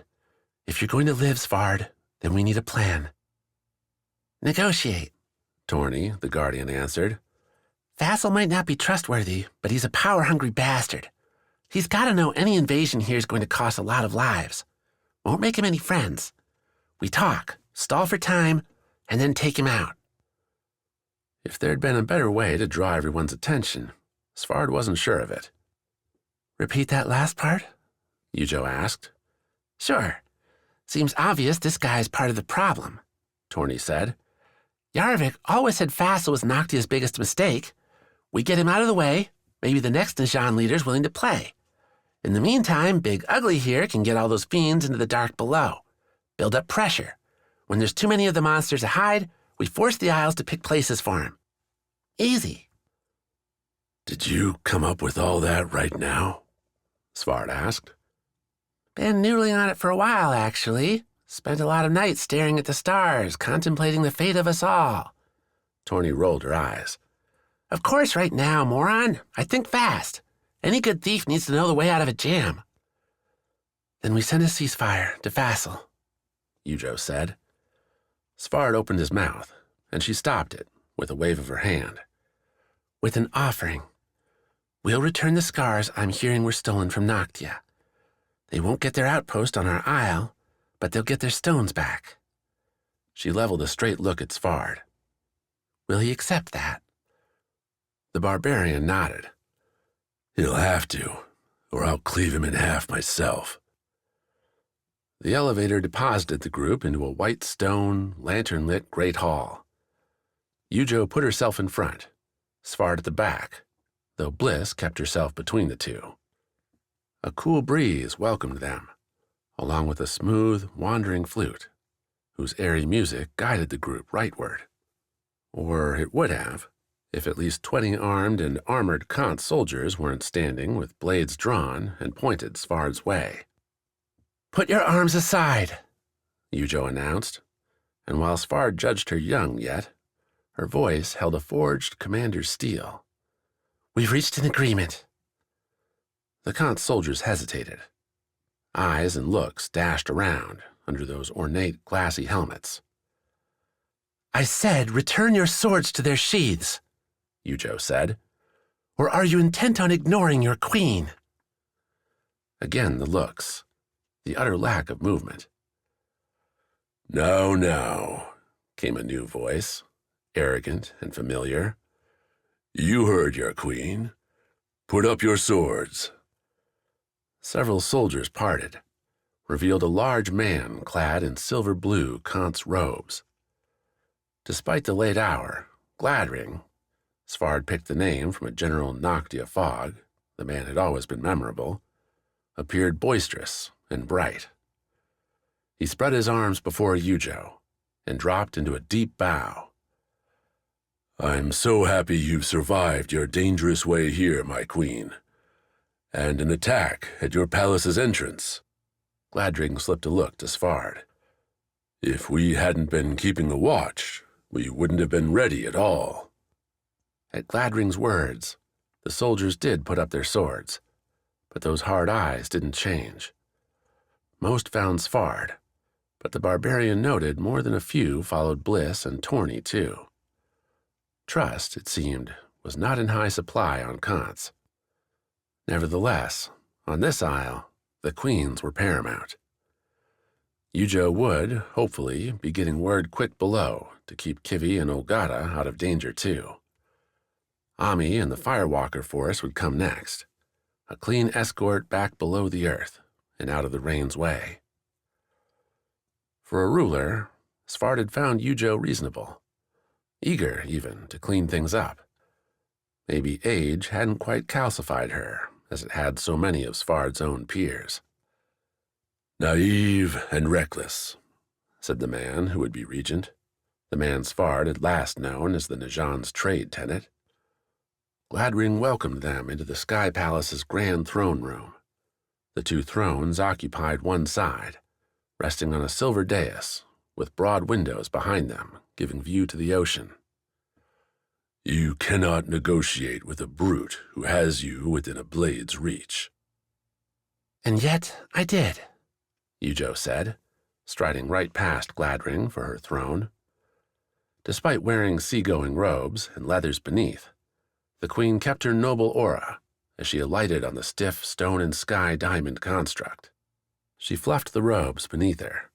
If you're going to live, Svard, then we need a plan. Negotiate, Torney, the Guardian, answered. Fassel might not be trustworthy, but he's a power-hungry bastard. He's got to know any invasion here is going to cost a lot of lives. Won't make him any friends. We talk, stall for time, and then take him out. If there'd been a better way to draw everyone's attention, Svard wasn't sure of it. Repeat that last part? Eujo asked. Sure. Seems obvious this guy's part of the problem, Torney said. Yarvik always said Fassel was Noctia's biggest mistake. We get him out of the way, maybe the next Nishan leader's willing to play. In the meantime, Big Ugly here can get all those fiends into the dark below. Build up pressure. When there's too many of the monsters to hide, we force the Isles to pick places for him. Easy. Did you come up with all that right now? Svard asked. Been noodling on it for a while, actually. Spent a lot of nights staring at the stars, contemplating the fate of us all. Torney rolled her eyes. Of course, right now, moron. I think fast. Any good thief needs to know the way out of a jam. Then we send a ceasefire to Fassel, Eujo said. Svard opened his mouth, and she stopped it with a wave of her hand. With an offering. We'll return the scars I'm hearing were stolen from Noctia. They won't get their outpost on our isle, but they'll get their stones back. She leveled a straight look at Svard. Will he accept that? The barbarian nodded. He'll have to, or I'll cleave him in half myself. The elevator deposited the group into a white stone, lantern-lit great hall. Eujo put herself in front, Svard at the back, though Bliss kept herself between the two. A cool breeze welcomed them, along with a smooth, wandering flute, whose airy music guided the group rightward. Or it would have, if at least 20 armed and armored Kance soldiers weren't standing with blades drawn and pointed Svard's way. "Put your arms aside," Eujo announced, and while Svard judged her young yet, her voice held a forged commander's steel. "We've reached an agreement." The Kance soldiers hesitated. Eyes and looks dashed around under those ornate, glassy helmets. "I said return your swords to their sheaths," Eujo said. "Or are you intent on ignoring your queen?" Again the looks, the utter lack of movement. Now, came a new voice, arrogant and familiar. You heard your queen. Put up your swords. Several soldiers parted, revealed a large man clad in silver blue Kance robes. Despite the late hour, Gladring, Svard picked the name from a General Noctia Fog, the man had always been memorable, appeared boisterous and bright. He spread his arms before Eujo and dropped into a deep bow. I'm so happy you've survived your dangerous way here, my queen. And an attack at your palace's entrance. Gladring slipped a look to Svard. If we hadn't been keeping a watch, we wouldn't have been ready at all. At Gladring's words, the soldiers did put up their swords, but those hard eyes didn't change. Most found Svard, but the barbarian noted more than a few followed Bliss and Torny too. Trust, it seemed, was not in high supply on Kance. Nevertheless, on this isle, the queens were paramount. Eujo would, hopefully, be getting word quick below to keep Kivi and Olgata out of danger too. Ami and the Firewalker force would come next, a clean escort back below the earth and out of the rain's way. For a ruler, Svard had found Eujo reasonable, eager even to clean things up. Maybe age hadn't quite calcified her as it had so many of Svard's own peers. Naive and reckless, said the man who would be regent, the man Svard had last known as the Najan's trade tenant. Gladring welcomed them into the Sky Palace's grand throne room. The two thrones occupied one side, resting on a silver dais, with broad windows behind them, giving view to the ocean. You cannot negotiate with a brute who has you within a blade's reach. And yet I did, Eujo said, striding right past Gladring for her throne. Despite wearing seagoing robes and leathers beneath, the queen kept her noble aura as she alighted on the stiff stone and sky diamond construct. She fluffed the robes beneath her,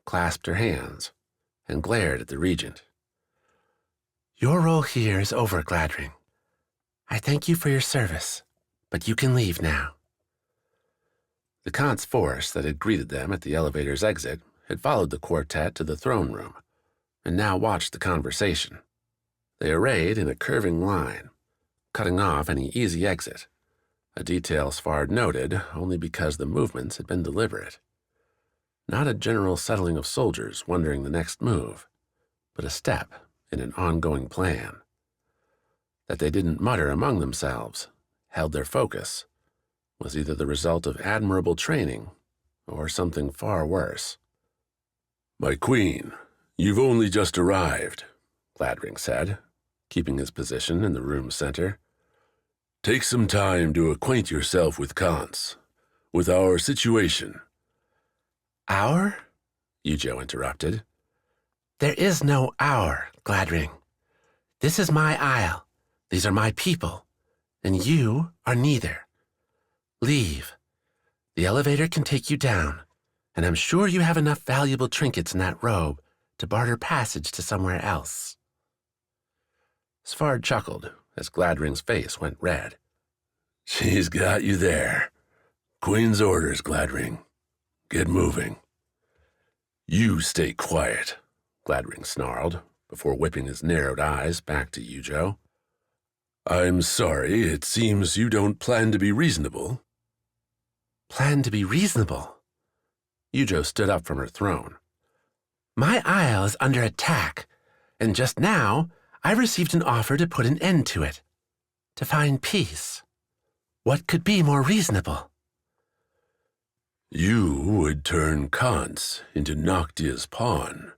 clasped her hands, and glared at the regent. Your role here is over, Gladring. I thank you for your service, but you can leave now. The Kance force that had greeted them at the elevator's exit had followed the quartet to the throne room, and now watched the conversation. They arrayed in a curving line, cutting off any easy exit, a detail Svard noted only because the movements had been deliberate. Not a general settling of soldiers wondering the next move, but a step in an ongoing plan. That they didn't mutter among themselves, held their focus, was either the result of admirable training or something far worse. My queen, you've only just arrived, Gladring said, keeping his position in the room's center. Take some time to acquaint yourself with Kance, with our situation. Our? Eujo interrupted. There is no our, Gladring. This is my isle. These are my people. And you are neither. Leave. The elevator can take you down, and I'm sure you have enough valuable trinkets in that robe to barter passage to somewhere else. Svard chuckled as Gladring's face went red. She's got you there. Queen's orders, Gladring. Get moving. You stay quiet, Gladring snarled, before whipping his narrowed eyes back to Eujo. I'm sorry, it seems you don't plan to be reasonable. Plan to be reasonable? Eujo stood up from her throne. "My isle is under attack, and just now I received an offer to put an end to it, to find peace. What could be more reasonable?" "You would turn Kance into Noctia's pawn,"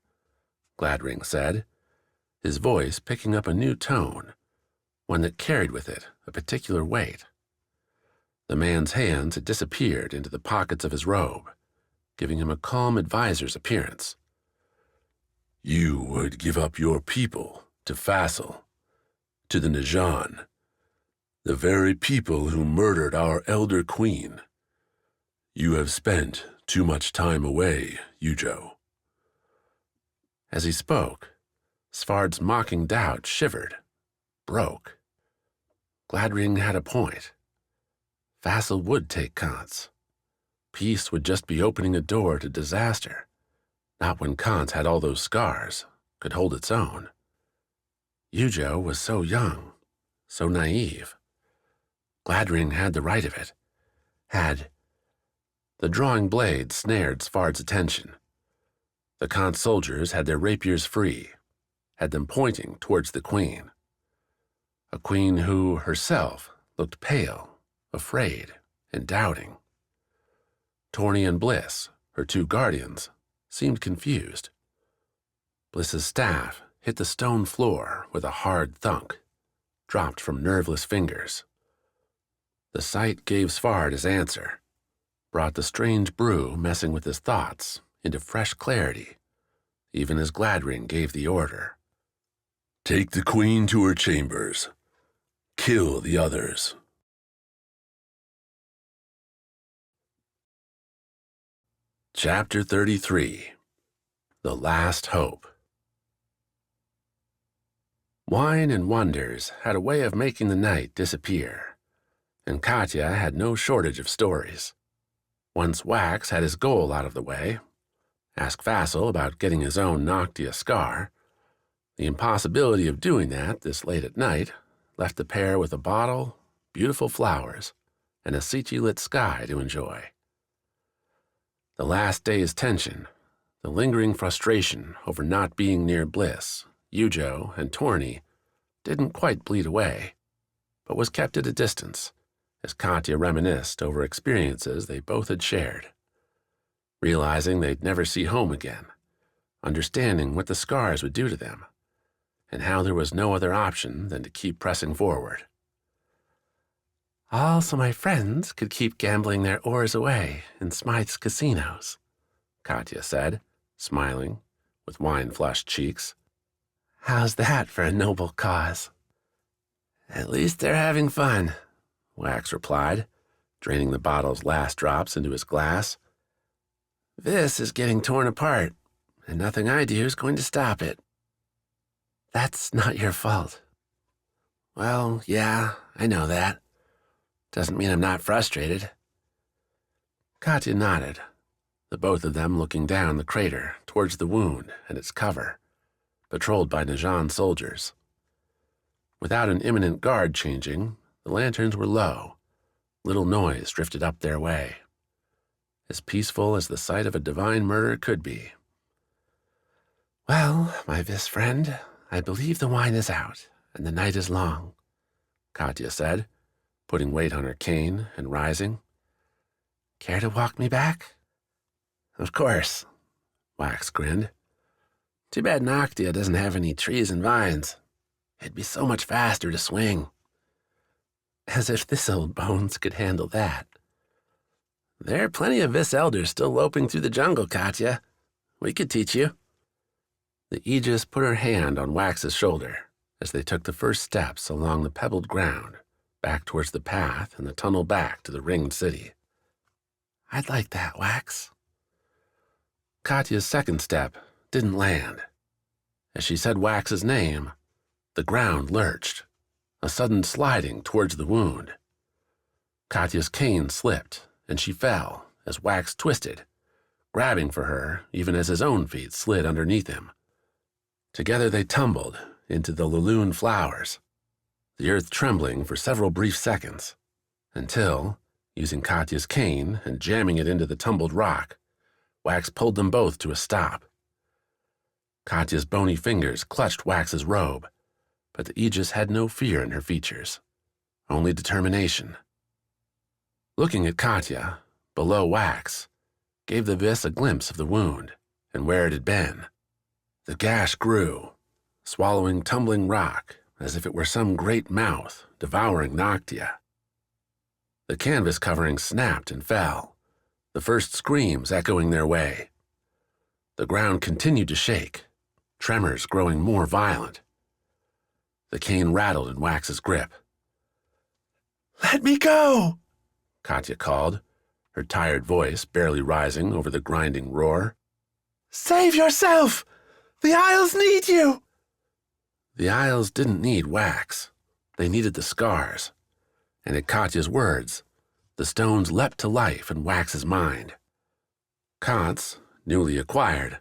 Gladring said, his voice picking up a new tone, one that carried with it a particular weight. The man's hands had disappeared into the pockets of his robe, giving him a calm advisor's appearance. "You would give up your people to Fassel, to the Najan, the very people who murdered our elder queen. You have spent too much time away, Eujo." As he spoke, Svard's mocking doubt shivered, broke. Gladring had a point. Fassel would take Kance. Peace would just be opening a door to disaster, not when Kance had all those scars, could hold its own. Eujo was so young, so naive. Gladring had the right of it. The drawing blade snared Svard's attention. The Kance soldiers had their rapiers free, had them pointing towards the queen. A queen who, herself, looked pale, afraid, and doubting. Torny and Bliss, her two guardians, seemed confused. Bliss's staff hit the stone floor with a hard thunk, dropped from nerveless fingers. The sight gave Svard his answer, brought the strange brew messing with his thoughts into fresh clarity, even as Gladring gave the order. "Take the queen to her chambers. Kill the others." Chapter 33. The Last Hope. Wine and wonders had a way of making the night disappear, and Katya had no shortage of stories. Once Wax had his goal out of the way, ask Fassel about getting his own Noctia scar, the impossibility of doing that this late at night left the pair with a bottle, beautiful flowers, and a Sichi-lit sky to enjoy. The last day's tension, the lingering frustration over not being near Bliss, Eujo, and Torny didn't quite bleed away, but was kept at a distance as Katya reminisced over experiences they both had shared, realizing they'd never see home again, understanding what the scars would do to them, and how there was no other option than to keep pressing forward. "All so my friends could keep gambling their oars away in Smythe's casinos," Katya said, smiling, with wine-flushed cheeks. "How's that for a noble cause?" "At least they're having fun," Wax replied, draining the bottle's last drops into his glass. "This is getting torn apart, and nothing I do is going to stop it." "That's not your fault." "Well, yeah, I know that. Doesn't mean I'm not frustrated." Katya nodded, the both of them looking down the crater towards the wound and its cover, patrolled by Najan soldiers. Without an imminent guard changing, the lanterns were low. Little noise drifted up their way. As peaceful as the sight of a divine murder could be. "Well, my Vis friend, I believe the wine is out, and the night is long," Katya said, putting weight on her cane and rising. "Care to walk me back?" "Of course," Wax grinned. "Too bad Noctia doesn't have any trees and vines. It'd be so much faster to swing." "As if this old bones could handle that." "There are plenty of Vis elders still loping through the jungle, Katya. We could teach you." The Aegis put her hand on Wax's shoulder as they took the first steps along the pebbled ground, back towards the path and the tunnel back to the ringed city. "I'd like that, Wax." Katya's second step didn't land. As she said Wax's name, the ground lurched, a sudden sliding towards the wound. Katya's cane slipped, and she fell as Wax twisted, grabbing for her even as his own feet slid underneath him. Together they tumbled into the Laloon flowers, the earth trembling for several brief seconds, until, using Katya's cane and jamming it into the tumbled rock, Wax pulled them both to a stop. Katya's bony fingers clutched Wax's robe, but the Aegis had no fear in her features, only determination. Looking at Katya, below Wax, gave the Vis a glimpse of the wound and where it had been. The gash grew, swallowing tumbling rock as if it were some great mouth devouring Noctia. The canvas covering snapped and fell, the first screams echoing their way. The ground continued to shake, tremors growing more violent. The cane rattled in Wax's grip. "Let me go!" Katya called, her tired voice barely rising over the grinding roar. "Save yourself! The Isles need you!" The Isles didn't need Wax. They needed the scars. And at Katya's words, the stones leapt to life in Wax's mind. Kance, newly acquired,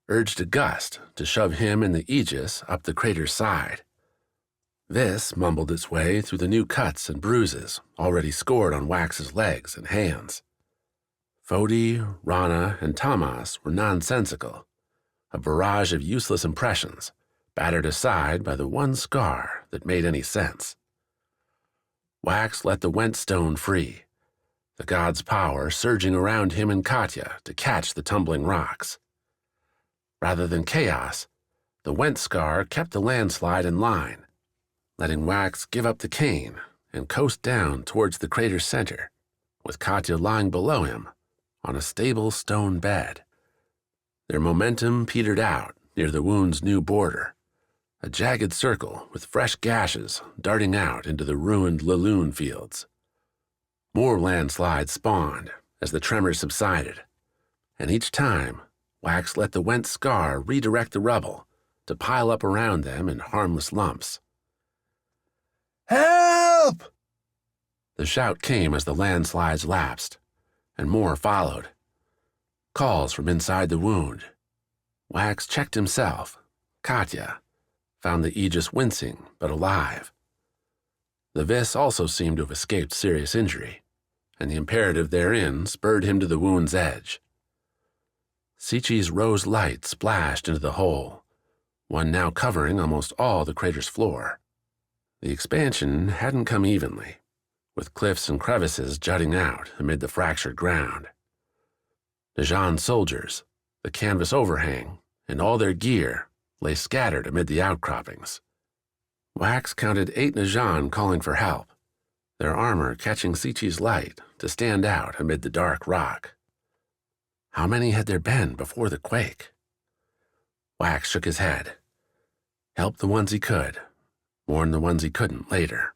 urged a gust to shove him and the Aegis up the crater's side. This mumbled its way through the new cuts and bruises already scored on Wax's legs and hands. Fodi, Rana, and Tamas were nonsensical, a barrage of useless impressions, battered aside by the one scar that made any sense. Wax let the Went stone free, the god's power surging around him and Katya to catch the tumbling rocks. Rather than chaos, the Went scar kept the landslide in line, letting Wax give up the cane and coast down towards the crater's center, with Katya lying below him on a stable stone bed. Their momentum petered out near the wound's new border, a jagged circle with fresh gashes darting out into the ruined Laloon fields. More landslides spawned as the tremors subsided, and each time, Wax let the Went scar redirect the rubble to pile up around them in harmless lumps. "Help!" The shout came as the landslides lapsed, and more followed. Calls from inside the wound. Wax checked himself. Katya found the Aegis wincing but alive. The Vis also seemed to have escaped serious injury, and the imperative therein spurred him to the wound's edge. Sichi's rose light splashed into the hole, one now covering almost all the crater's floor. The expansion hadn't come evenly, with cliffs and crevices jutting out amid the fractured ground. Najan soldiers, the canvas overhang, and all their gear lay scattered amid the outcroppings. Wax counted 8 Najan calling for help, their armor catching Sichi's light to stand out amid the dark rock. How many had there been before the quake? Wax shook his head. Help the ones he could, warn the ones he couldn't later.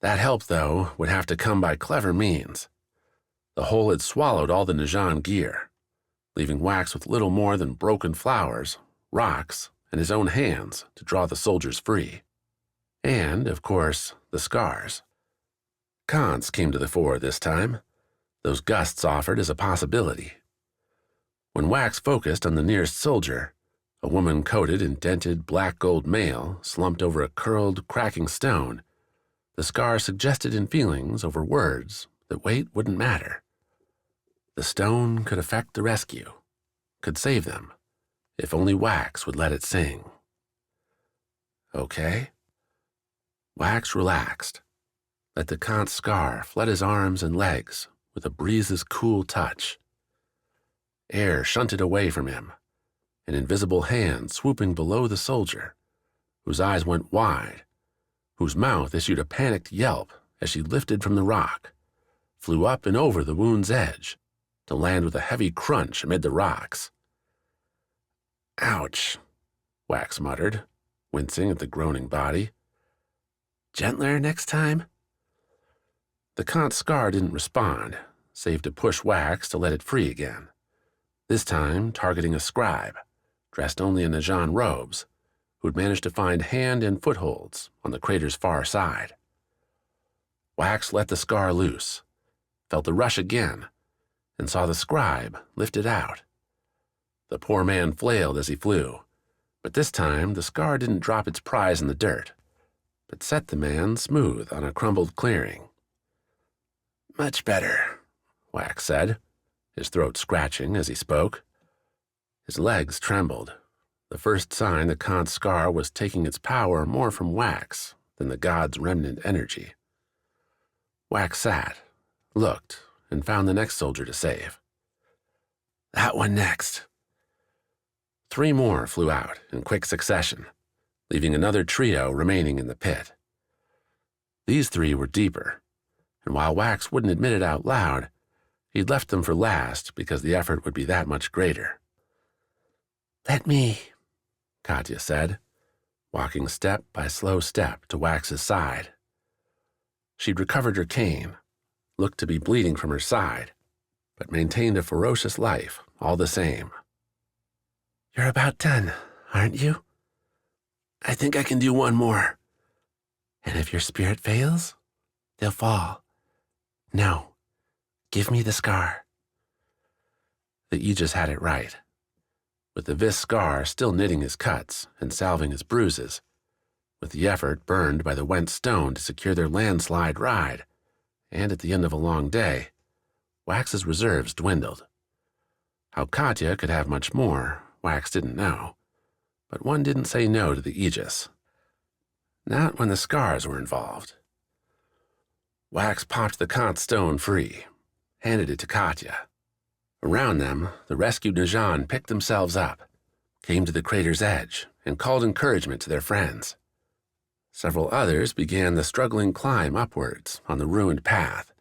That help, though, would have to come by clever means. The hole had swallowed all the Najan gear, leaving Wax with little more than broken flowers, rocks, and his own hands to draw the soldiers free. And, of course, the scars. Kance came to the fore this time. Those gusts offered as a possibility. When Wax focused on the nearest soldier, a woman coated in dented black gold mail slumped over a curled, cracking stone, the scar suggested in feelings over words that weight wouldn't matter. The stone could affect the rescue, could save them, if only Wax would let it sing. Okay. Wax relaxed, let the Kance scar flood his arms and legs with a breeze's cool touch. Air shunted away from him, an invisible hand swooping below the soldier, whose eyes went wide, whose mouth issued a panicked yelp as she lifted from the rock, flew up and over the wound's edge, to land with a heavy crunch amid the rocks. Ouch, Wax muttered, wincing at the groaning body. Gentler next time? The Kance scar didn't respond, save to push Wax to let it free again, this time targeting a scribe, dressed only in Najan robes, who'd managed to find hand and footholds on the crater's far side. Wax let the scar loose, felt the rush again, and saw the scribe lifted out. The poor man flailed as he flew, but this time the scar didn't drop its prize in the dirt, but set the man smooth on a crumbled clearing. Much better, Wax said, his throat scratching as he spoke. His legs trembled, the first sign that Kance's scar was taking its power more from wax than the god's remnant energy. Wax sat, looked, and found the next soldier to save. That one next. 3 more flew out in quick succession, leaving another trio remaining in the pit. These 3 were deeper, and while Wax wouldn't admit it out loud, he'd left them for last because the effort would be that much greater. "Let me," Katya said, walking step by slow step to Wax's side. She'd recovered her cane, looked to be bleeding from her side, but maintained a ferocious life all the same. "You're about done, aren't you?" "I think I can do 1 more. "And if your spirit fails, they'll fall. No, give me the scar." The Aegis had it right. With the Vis scar still knitting his cuts and salving his bruises, with the effort burned by the Went stone to secure their landslide ride, and at the end of a long day, Wax's reserves dwindled. How Katya could have much more, Wax didn't know, but one didn't say no to the Aegis. Not when the scars were involved. Wax popped the Kance stone free, handed it to Katya. Around them, the rescued Najan picked themselves up, came to the crater's edge, and called encouragement to their friends. Several others began the struggling climb upwards on the ruined path,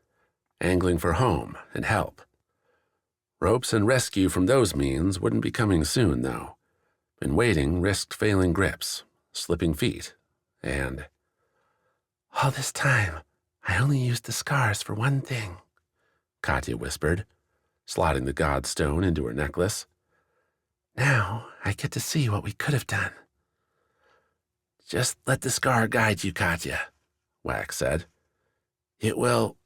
angling for home and help. Ropes and rescue from those means wouldn't be coming soon, though, and waiting risked failing grips, slipping feet, and... "All this time, I only used the scars for one thing," Katya whispered, slotting the god stone into her necklace. "Now I get to see what we could have done." "Just let the scar guide you, Katya," Wax said. "It will—"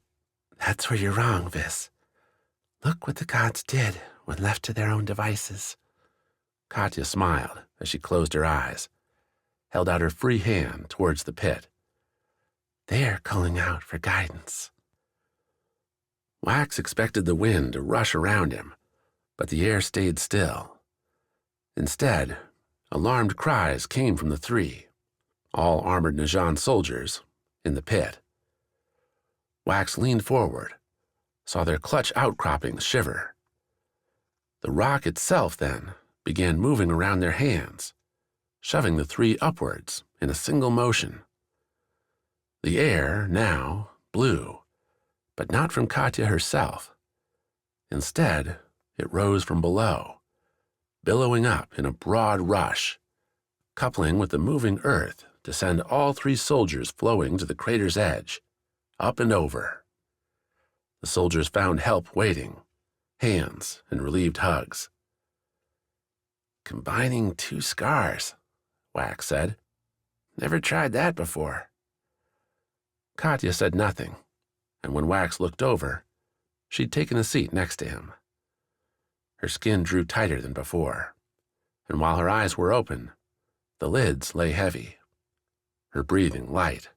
"That's where you're wrong, Vis. Look what the gods did when left to their own devices." Katya smiled as she closed her eyes, held out her free hand towards the pit. "They're calling out for guidance." Wax expected the wind to rush around him, but the air stayed still. Instead, alarmed cries came from the 3, all armored Najan soldiers, in the pit. Wax leaned forward, saw their clutch outcroppings shiver. The rock itself, then, began moving around their hands, shoving the 3 upwards in a single motion. The air, now, blew, but not from Katya herself. Instead, it rose from below, billowing up in a broad rush, coupling with the moving earth to send all 3 soldiers flowing to the crater's edge, up and over. The soldiers found help waiting, hands and relieved hugs. "Combining 2 scars," Wax said. "Never tried that before." Katya said nothing, and when Wax looked over, she'd taken a seat next to him. Her skin drew tighter than before, and while her eyes were open, the lids lay heavy, her breathing light.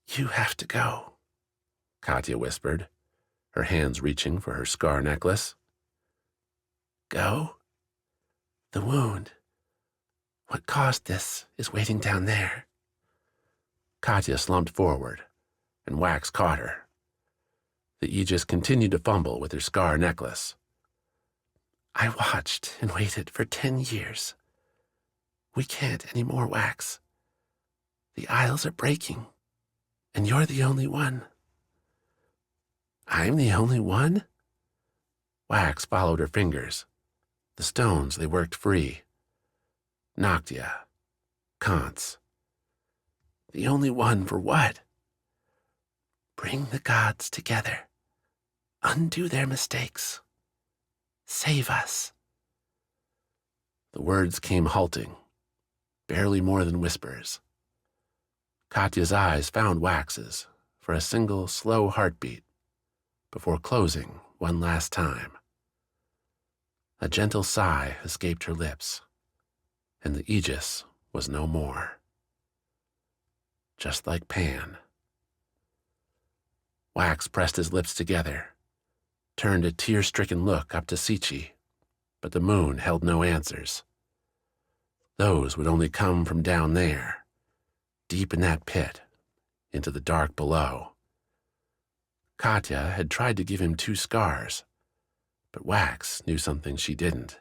"You have to go," Katya whispered, her hands reaching for her scar necklace. "Go? The wound. What caused this is waiting down there." Katya slumped forward, and Wax caught her. The Aegis continued to fumble with her scar necklace. "I watched and waited for 10 years. We can't anymore, Wax. The Isles are breaking, and you're the only one." "I'm the only one?" Wax followed her fingers. The stones they worked free. Noctia. Kance. "The only one for what?" "Bring the gods together. Undo their mistakes. Save us." The words came halting, barely more than whispers. Katya's eyes found Wax's for a single slow heartbeat before closing one last time. A gentle sigh escaped her lips, and the Aegis was no more. Just like Pan. Wax pressed his lips together, turned a tear-stricken look up to Sichi, but the moon held no answers. Those would only come from down there, deep in that pit, into the dark below. Katya had tried to give him 2 scars, but Wax knew something she didn't.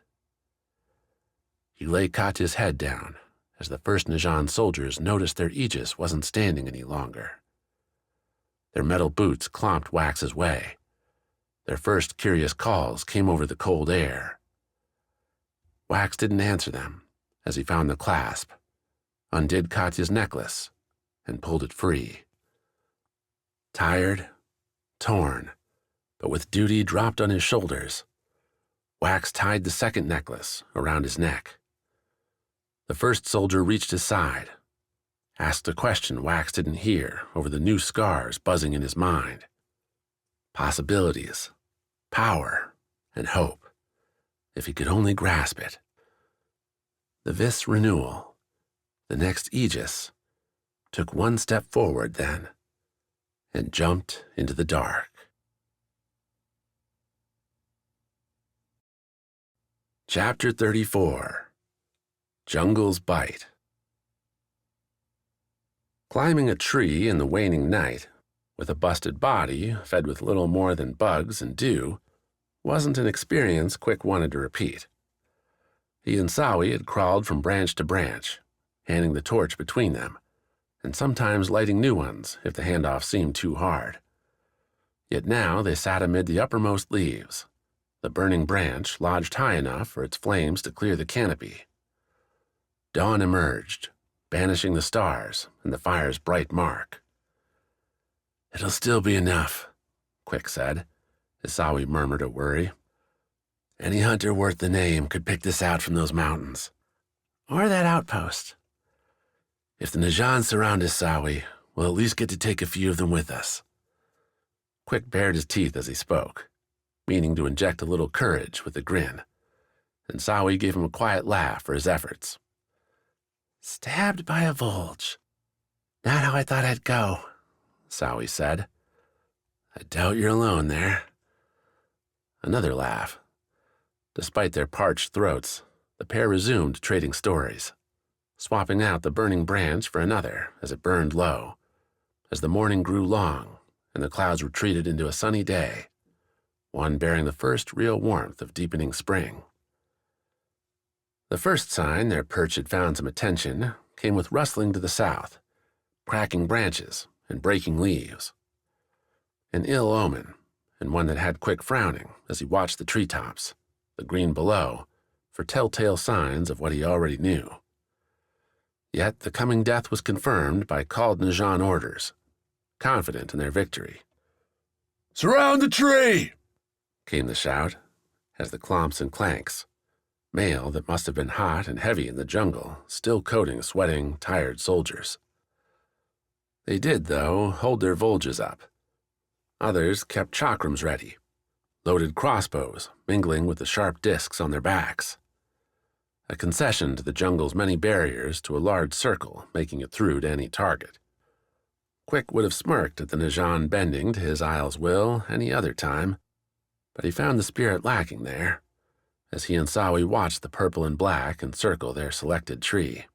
He lay Katya's head down as the first Najan soldiers noticed their aegis wasn't standing any longer. Their metal boots clomped Wax's way. Their first curious calls came over the cold air. Wax didn't answer them as he found the clasp, undid Katya's necklace, and pulled it free. Tired, torn, but with duty dropped on his shoulders, Wax tied the second necklace around his neck. The first soldier reached his side, asked a question Wax didn't hear over the new scars buzzing in his mind. Possibilities, power, and hope, if he could only grasp it. The Vis renewal, the next aegis, took 1 step forward then, and jumped into the dark. Chapter 34. Jungle's Bite. Climbing a tree in the waning night, with a busted body fed with little more than bugs and dew, wasn't an experience Quik wanted to repeat. He and Sawi had crawled from branch to branch, handing the torch between them, and sometimes lighting new ones if the handoff seemed too hard. Yet now they sat amid the uppermost leaves, the burning branch lodged high enough for its flames to clear the canopy. Dawn emerged, banishing the stars and the fire's bright mark. "It'll still be enough," Quik said, as Sawi murmured a worry. "Any hunter worth the name could pick this out from those mountains. Or that outpost. If the Najan surround us, Sawi, we'll at least get to take a few of them with us." Quik bared his teeth as he spoke, meaning to inject a little courage with a grin, and Sawi gave him a quiet laugh for his efforts. "Stabbed by a Volge. Not how I thought I'd go," Sawi said. "I doubt you're alone there." Another laugh. Despite their parched throats, the pair resumed trading stories, swapping out the burning branch for another as it burned low, as the morning grew long and the clouds retreated into a sunny day, one bearing the first real warmth of deepening spring. The first sign their perch had found some attention came with rustling to the south, cracking branches and breaking leaves. An ill omen, and one that had Quik frowning as he watched the treetops, the green below, for telltale signs of what he already knew. Yet the coming death was confirmed by called Najan orders, confident in their victory. "Surround the tree!" came the shout, as the clomps and clanks, mail that must have been hot and heavy in the jungle, still coating sweating, tired soldiers. They did, though, hold their Volges up. Others kept chakrams ready, loaded crossbows mingling with the sharp discs on their backs. A concession to the jungle's many barriers to a large circle making it through to any target. Quik would have smirked at the Najan bending to his Isle's will any other time, but he found the spirit lacking there, as he and Sawi watched the purple and black encircle their selected tree.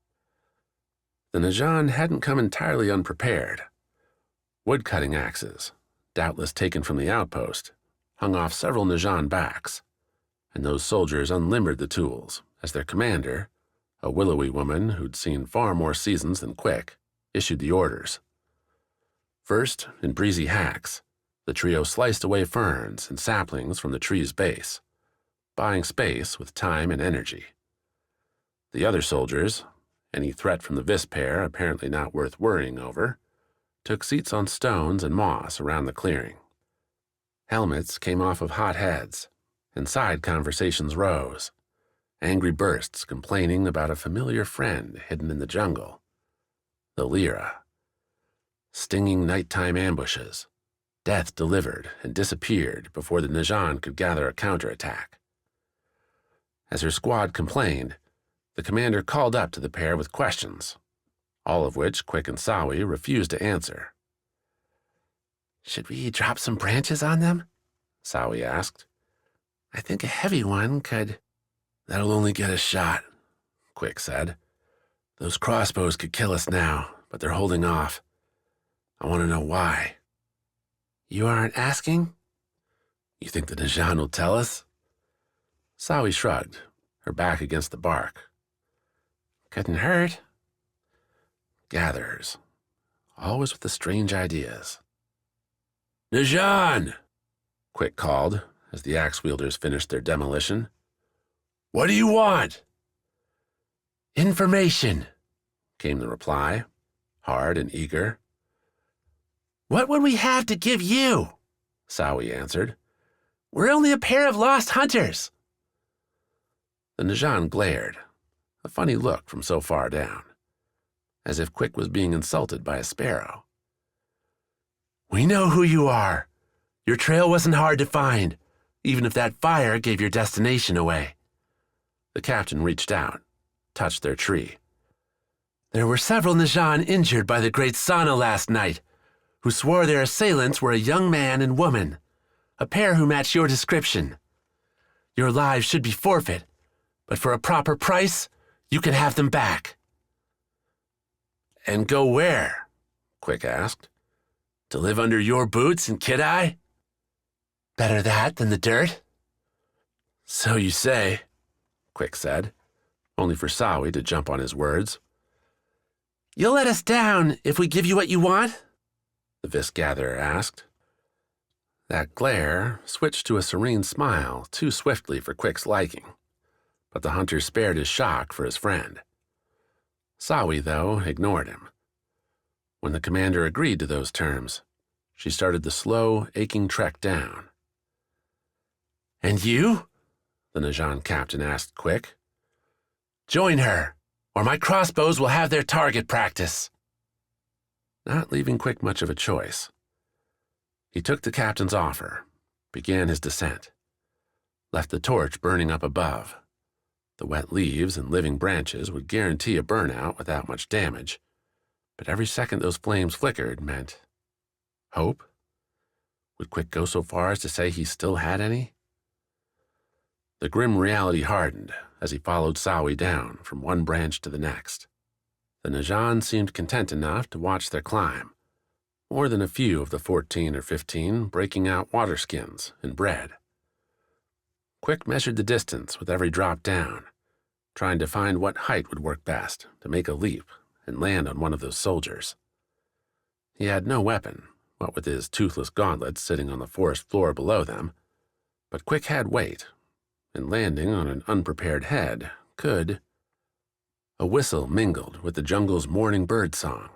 The Najan hadn't come entirely unprepared. Wood-cutting axes, doubtless taken from the outpost, hung off several Najan backs, and those soldiers unlimbered the tools as their commander, a willowy woman who'd seen far more seasons than Quik, issued the orders. First, in breezy hacks, the trio sliced away ferns and saplings from the tree's base, buying space with time and energy. The other soldiers, any threat from the Vis pair apparently not worth worrying over, took seats on stones and moss around the clearing. Helmets came off of hot heads, and side conversations rose, angry bursts complaining about a familiar friend hidden in the jungle, the Lyra. Stinging nighttime ambushes, death delivered and disappeared before the Najan could gather a counterattack. As her squad complained, the commander called up to the pair with questions, all of which Quik and Sawi refused to answer. "Should we drop some branches on them?" Sawi asked. I think a heavy one could... That'll only get a shot, Quik said. Those crossbows could kill us now, but they're holding off. I want to know why. You aren't asking? You think the Najan will tell us? Sawi shrugged, her back against the bark. Couldn't hurt. Gatherers, always with the strange ideas. Najan! Quik called as the axe-wielders finished their demolition. What do you want? Information, came the reply, hard and eager. What would we have to give you? Sawi answered. We're only a pair of lost hunters. The Najan glared, a funny look from so far down, as if Quik was being insulted by a sparrow. We know who you are. Your trail wasn't hard to find, even if that fire gave your destination away. The captain reached out, touched their tree. There were several Najan injured by the great sauna last night, who swore their assailants were a young man and woman, a pair who matched your description. Your lives should be forfeit, but for a proper price, you can have them back. And go where? Quik asked. To live under your boots in Kid-Eye? Better that than the dirt? So you say, Quik said, only for Sawi to jump on his words. You'll let us down if we give you what you want? The Vis-gatherer asked. That glare switched to a serene smile too swiftly for Quik's liking, but the hunter spared his shock for his friend. Sawi, though, ignored him. When the commander agreed to those terms, she started the slow, aching trek down. And you? The Najan captain asked Quik. Join her, or my crossbows will have their target practice. Not leaving Quik much of a choice. He took the captain's offer, began his descent, left the torch burning up above. The wet leaves and living branches would guarantee a burnout without much damage, but every second those flames flickered meant hope? Would Quik go so far as to say he still had any? The grim reality hardened as he followed Sawi down from one branch to the next. The Najan seemed content enough to watch their climb, more than a few of the 14 or 15 breaking out water skins and bread. Quik measured the distance with every drop down, trying to find what height would work best to make a leap and land on one of those soldiers. He had no weapon, what with his toothless gauntlets sitting on the forest floor below them, but Quik had weight, and landing on an unprepared head could... A whistle mingled with the jungle's morning bird song,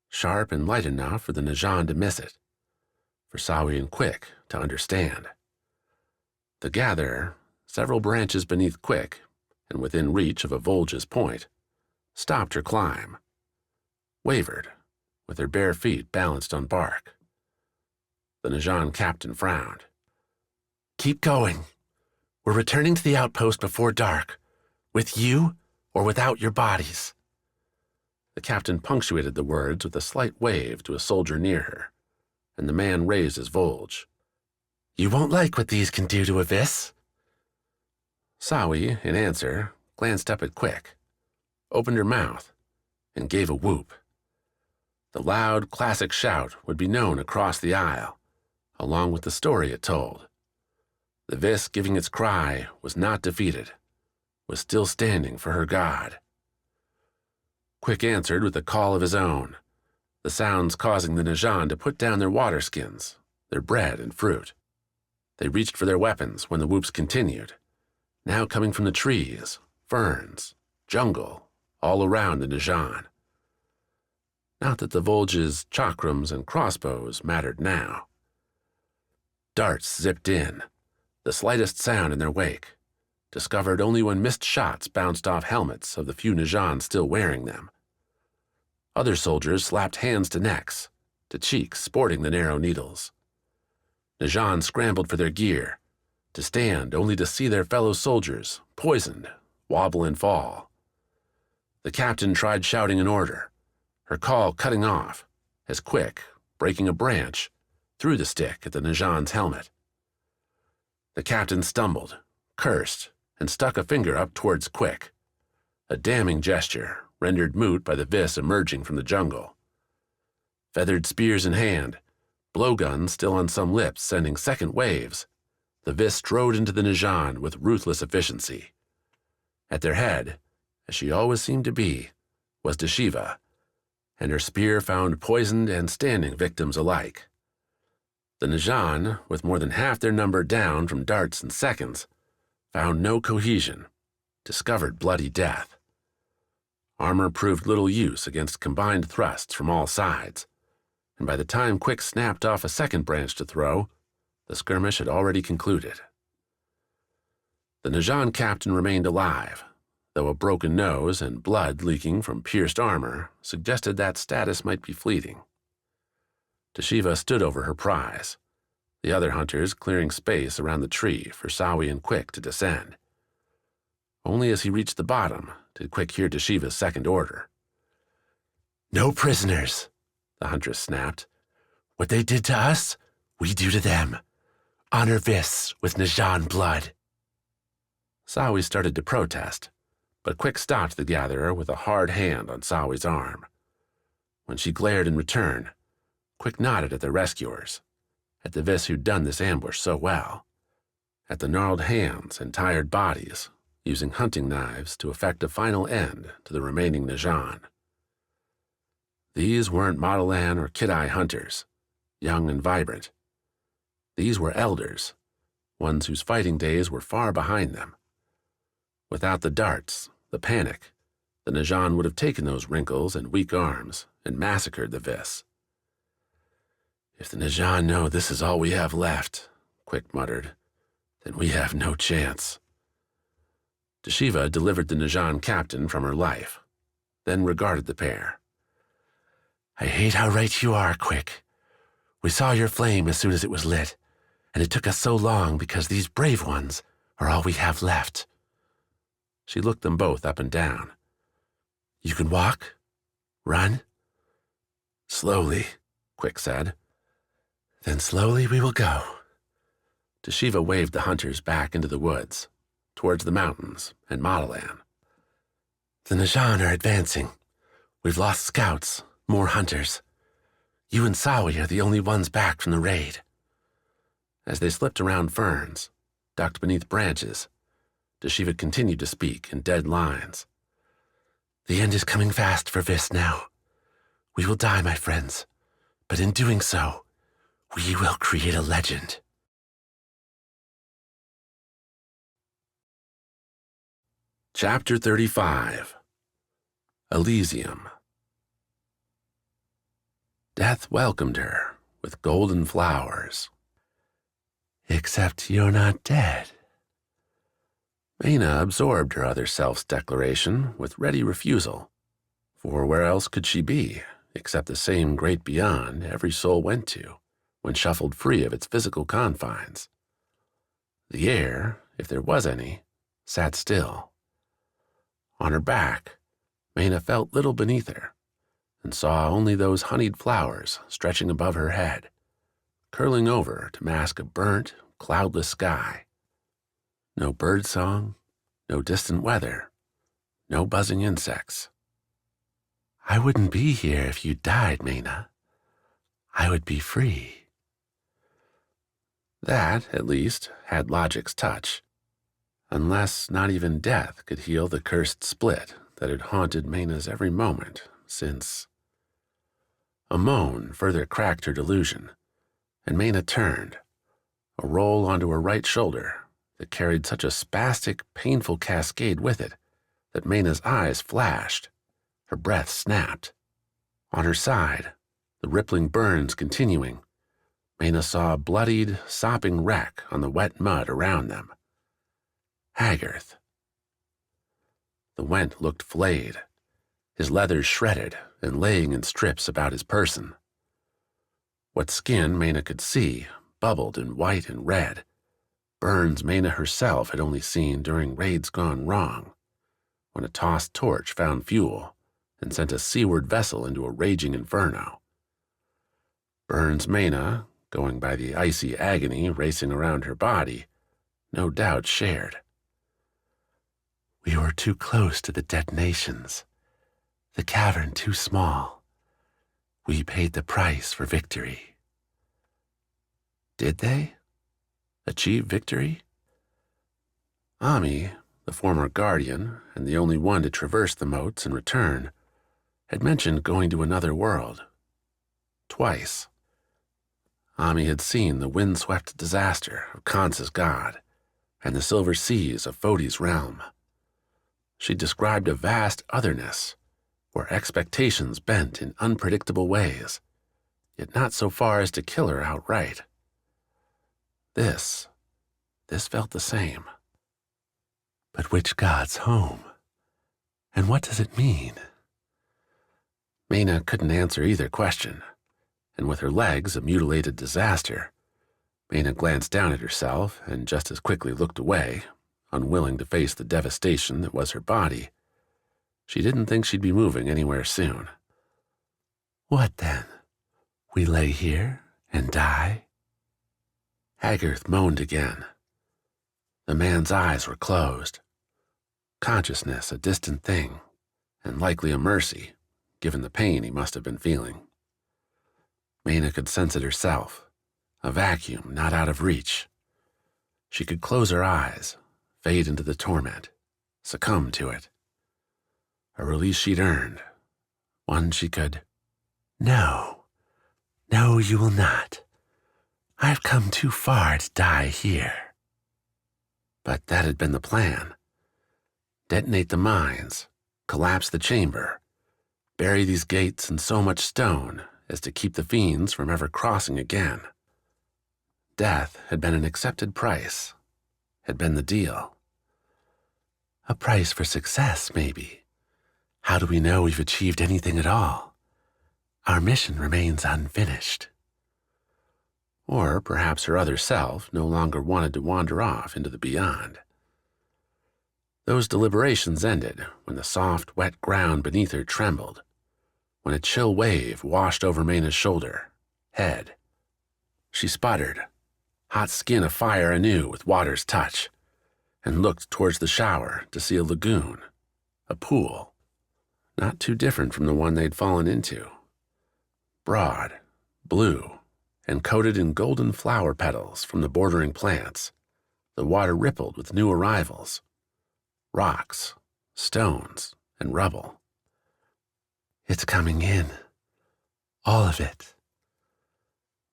sharp and light enough for the Najan to miss it, for Sawi and Quik to understand. The gatherer, several branches beneath Quik, and within reach of a Volge's point, stopped her climb, wavered, with her bare feet balanced on bark. The Najan captain frowned. Keep going. We're returning to the outpost before dark, with you or without your bodies. The captain punctuated the words with a slight wave to a soldier near her, and the man raised his Volge. You won't like what these can do to a Vis. Sawi, in answer, glanced up at Quik, opened her mouth, and gave a whoop. The loud, classic shout would be known across the isle, along with the story it told. The Vis giving its cry was not defeated, was still standing for her god. Quik answered with a call of his own, the sounds causing the Najan to put down their water skins, their bread and fruit. They reached for their weapons when the whoops continued, now coming from the trees, ferns, jungle, all around the Najan. Not that the Volge's chakrams and crossbows mattered now. Darts zipped in, the slightest sound in their wake, discovered only when missed shots bounced off helmets of the few Najan still wearing them. Other soldiers slapped hands to necks, to cheeks sporting the narrow needles. Najan scrambled for their gear, to stand only to see their fellow soldiers, poisoned, wobble and fall. The captain tried shouting an order, her call cutting off, as Quik, breaking a branch, threw the stick at the Najan's helmet. The captain stumbled, cursed, and stuck a finger up towards Quik. A damning gesture, rendered moot by the vis emerging from the jungle. Feathered spears in hand, blowguns still on some lips sending second waves, the vis strode into the Najan with ruthless efficiency. At their head, as she always seemed to be, was Deshiva, and her spear found poisoned and standing victims alike. The Najan, with more than half their number down from darts and seconds, found no cohesion, discovered bloody death. Armor proved little use against combined thrusts from all sides, and by the time Quik snapped off a second branch to throw, the skirmish had already concluded. The Najan captain remained alive, though a broken nose and blood leaking from pierced armor suggested that status might be fleeting. Deshiva stood over her prize, the other hunters clearing space around the tree for Sawi and Quik to descend. Only as he reached the bottom did Quik hear Deshiva's second order. "No prisoners," the huntress snapped. "What they did to us, we do to them. Honor Vis with Najan blood." Sawi started to protest, but Quik stopped the gatherer with a hard hand on Sawi's arm. When she glared in return, Quik nodded at the rescuers, at the Vis who'd done this ambush so well, at the gnarled hands and tired bodies, using hunting knives to effect a final end to the remaining Najan. These weren't Mottilan or Kid-Eye hunters, young and vibrant. These were elders, ones whose fighting days were far behind them. Without the darts, the panic, the Najan would have taken those wrinkles and weak arms and massacred the Vis. "If the Najan know this is all we have left," Quik muttered, "then we have no chance." Deshiva delivered the Najan captain from her life, then regarded the pair. "I hate how right you are, Quik. We saw your flame as soon as it was lit, and it took us so long because these brave ones are all we have left." She looked them both up and down. "You can walk? Run?" "Slowly," Quik said. "Then slowly we will go." Deshiva waved the hunters back into the woods, towards the mountains and Mottilan. "The Najan are advancing. We've lost scouts, more hunters. You and Sawi are the only ones back from the raid." As they slipped around ferns, ducked beneath branches, Deshiva continued to speak in dead lines. "The end is coming fast for Vis now. We will die, my friends, but in doing so, we will create a legend." Chapter 35. Elysium. Death welcomed her with golden flowers. "Except you're not dead." Mena absorbed her other self's declaration with ready refusal, for where else could she be except the same great beyond every soul went to when shuffled free of its physical confines? The air, if there was any, sat still. On her back, Mena felt little beneath her, and saw only those honeyed flowers stretching above her head, curling over to mask a burnt, cloudless sky. No bird song, no distant weather, no buzzing insects. "I wouldn't be here if you died, Mena. I would be free." That, at least, had logic's touch, unless not even death could heal the cursed split that had haunted Mena's every moment since. A moan further cracked her delusion, and Mena turned, a roll onto her right shoulder that carried such a spastic, painful cascade with it that Mena's eyes flashed, her breath snapped. On her side, the rippling burns continuing, Mena saw a bloodied, sopping wreck on the wet mud around them. Haggard. The Went looked flayed, his leathers shredded and laying in strips about his person. What skin Mena could see bubbled in white and red, burns Mena herself had only seen during raids gone wrong, when a tossed torch found fuel and sent a seaward vessel into a raging inferno. Burns Mena, going by the icy agony racing around her body, no doubt shared. We were too close to the detonations, the cavern too small. We paid the price for victory. Did they achieve victory? Ami, the former guardian and the only one to traverse the moats and return, had mentioned going to another world. Twice. Ami had seen the windswept disaster of Kance's god and the silver seas of Fodi's realm. She described a vast otherness where expectations bent in unpredictable ways, yet not so far as to kill her outright. This felt the same. But which god's home? And what does it mean? Mena couldn't answer either question, and with her legs a mutilated disaster, Mena glanced down at herself and just as quickly looked away, unwilling to face the devastation that was her body. She didn't think she'd be moving anywhere soon. What then? We lay here and die? Haggard moaned again. The man's eyes were closed. Consciousness a distant thing, and likely a mercy, given the pain he must have been feeling. Mena could sense it herself, a vacuum not out of reach. She could close her eyes, fade into the torment, succumb to it. A release she'd earned, one she could... No, you will not. I've come too far to die here. But that had been the plan. Detonate the mines, collapse the chamber, bury these gates in so much stone as to keep the fiends from ever crossing again. Death had been an accepted price, had been the deal. A price for success, maybe. How do we know we've achieved anything at all? Our mission remains unfinished. Or perhaps her other self no longer wanted to wander off into the beyond. Those deliberations ended when the soft, wet ground beneath her trembled, when a chill wave washed over Mena's shoulder, head. She sputtered, hot skin afire anew with water's touch, and looked towards the shower to see a lagoon, a pool, not too different from the one they'd fallen into. Broad, blue, and coated in golden flower petals from the bordering plants, the water rippled with new arrivals, rocks, stones, and rubble. It's coming in. All of it.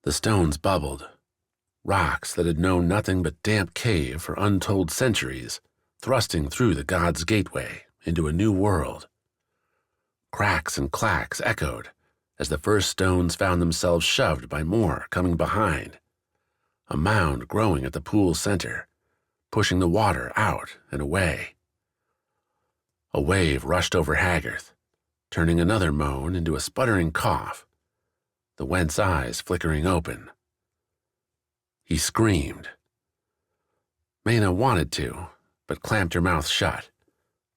The stones bubbled, rocks that had known nothing but damp cave for untold centuries, thrusting through the god's gateway into a new world. Cracks and clacks echoed as the first stones found themselves shoved by more coming behind, a mound growing at the pool's center, pushing the water out and away. A wave rushed over Haggard, turning another moan into a sputtering cough, the Went's eyes flickering open. He screamed. Mena wanted to, but clamped her mouth shut,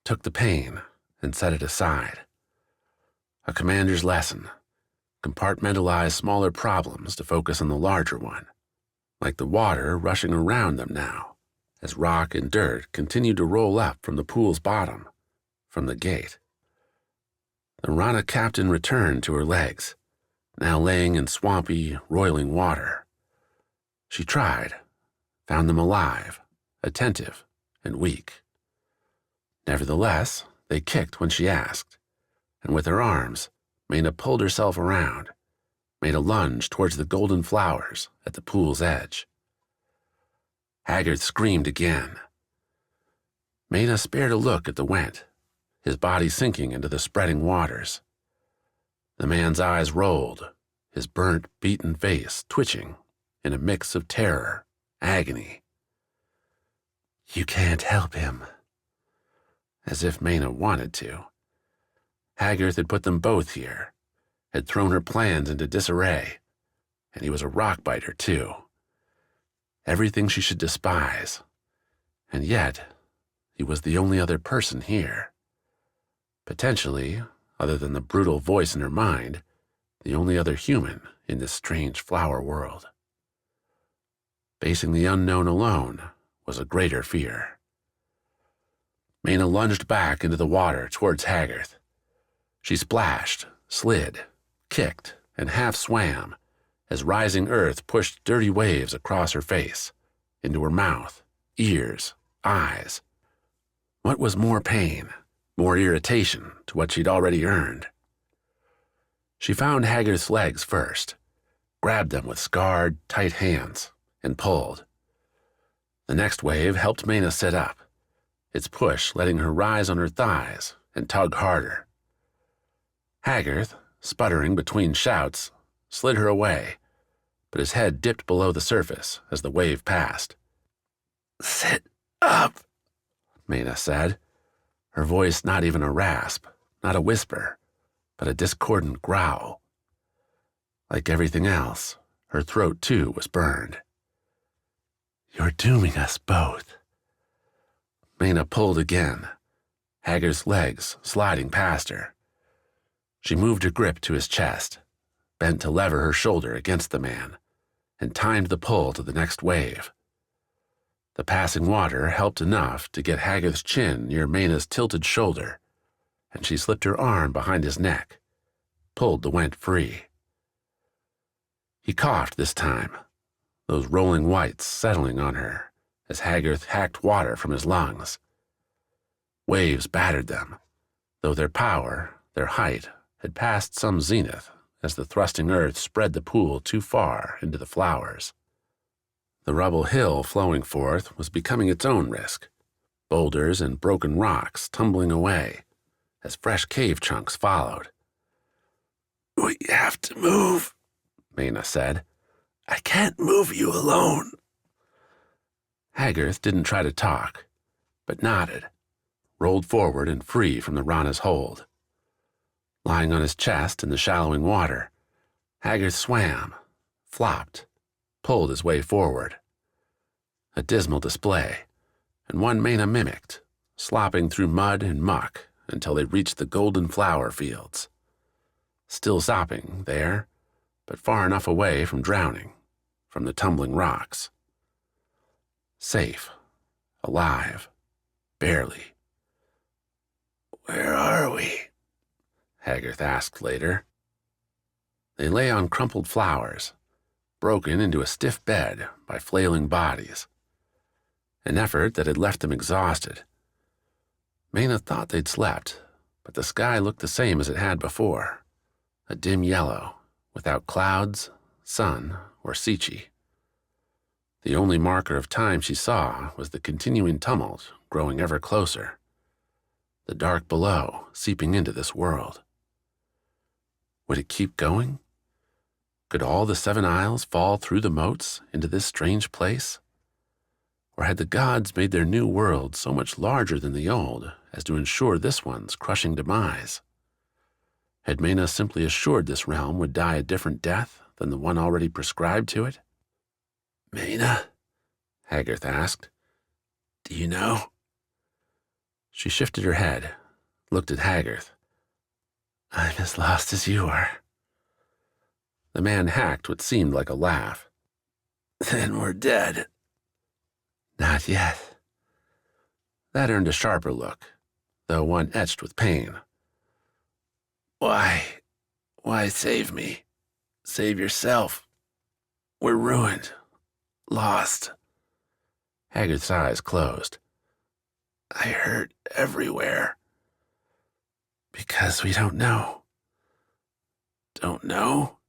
took the pain, and set it aside. A commander's lesson. Compartmentalize smaller problems to focus on the larger one, like the water rushing around them now, as rock and dirt continued to roll up from the pool's bottom, from the gate. The Rana captain returned to her legs, now laying in swampy, roiling water. She tried, found them alive, attentive, and weak. Nevertheless, they kicked when she asked, and with her arms, Mena pulled herself around, made a lunge towards the golden flowers at the pool's edge. Haggard screamed again. Mena spared a look at the Went, his body sinking into the spreading waters. The man's eyes rolled, his burnt, beaten face twitching in a mix of terror, agony. You can't help him. As if Mena wanted to. Haggard had put them both here, had thrown her plans into disarray, and he was a rock-biter, too. Everything she should despise, and yet he was the only other person here. Potentially, other than the brutal voice in her mind, the only other human in this strange flower world. Facing the unknown alone was a greater fear. Maina lunged back into the water towards Haggard. She splashed, slid, kicked, and half swam as rising earth pushed dirty waves across her face, into her mouth, ears, eyes. What was more pain, more irritation to what she'd already earned? She found Haggard's legs first, grabbed them with scarred, tight hands, and pulled. The next wave helped Maina sit up, its push letting her rise on her thighs and tug harder. Haggard, sputtering between shouts, slid her away, but his head dipped below the surface as the wave passed. "Sit up," Maina said, her voice not even a rasp, not a whisper, but a discordant growl. Like everything else, her throat too was burned. "You're dooming us both." Maina pulled again, Haggard's legs sliding past her. She moved her grip to his chest, bent to lever her shoulder against the man, and timed the pull to the next wave. The passing water helped enough to get Haggard's chin near Maina's tilted shoulder, and she slipped her arm behind his neck, pulled the went free. He coughed this time, those rolling whites settling on her as Haggard hacked water from his lungs. Waves battered them, though their power, their height, had passed some zenith as the thrusting earth spread the pool too far into the flowers. The rubble hill flowing forth was becoming its own risk, boulders and broken rocks tumbling away as fresh cave chunks followed. "We have to move," Maina said. "I can't move you alone." Haggard didn't try to talk, but nodded, rolled forward and free from the Rana's hold. Lying on his chest in the shallowing water, Haggard swam, flopped, pulled his way forward. A dismal display, and one Maina mimicked, slopping through mud and muck until they reached the golden flower fields. Still sopping there, but far enough away from drowning, from the tumbling rocks. Safe, alive, barely. "Where are we?" Haggard asked later. They lay on crumpled flowers, broken into a stiff bed by flailing bodies. An effort that had left them exhausted. Maina thought they'd slept, but the sky looked the same as it had before, a dim yellow, without clouds, sun, or Sichi. The only marker of time she saw was the continuing tumult growing ever closer, the dark below seeping into this world. Would it keep going? Could all the 7 Isles fall through the moats into this strange place? Or had the gods made their new world so much larger than the old as to ensure this one's crushing demise? Had Maina simply assured this realm would die a different death than the one already prescribed to it? "Maina," Haggard asked, "do you know?" She shifted her head, looked at Haggard. "I'm as lost as you are." The man hacked what seemed like a laugh. "Then we're dead." "Not yet." That earned a sharper look, though one etched with pain. Why save me? Save yourself. We're ruined. Lost." Haggard's eyes closed. "I hurt everywhere." "Because we don't know." "Don't know?"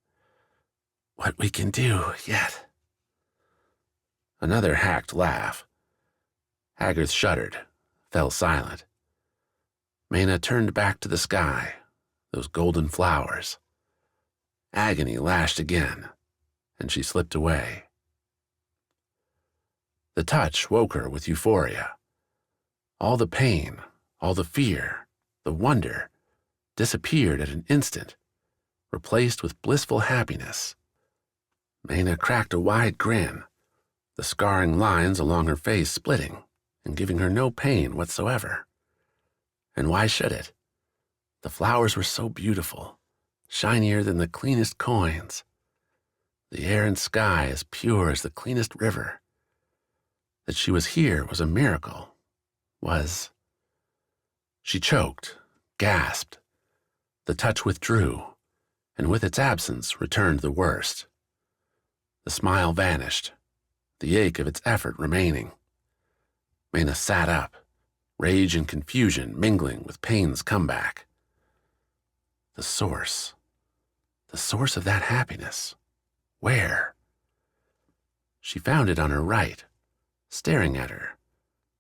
"What we can do yet." Another hacked laugh. Haggard shuddered, fell silent. Maina turned back to the sky, those golden flowers. Agony lashed again, and she slipped away. The touch woke her with euphoria. All the pain, all the fear, the wonder, disappeared at an instant, replaced with blissful happiness. Maina cracked a wide grin, the scarring lines along her face splitting and giving her no pain whatsoever. And why should it? The flowers were so beautiful, shinier than the cleanest coins. The air and sky as pure as the cleanest river. That she was here was a miracle. She choked, gasped. The touch withdrew, and with its absence returned the worst. The smile vanished, the ache of its effort remaining. Mena sat up, rage and confusion mingling with pain's comeback. The source of that happiness. Where? She found it on her right, staring at her,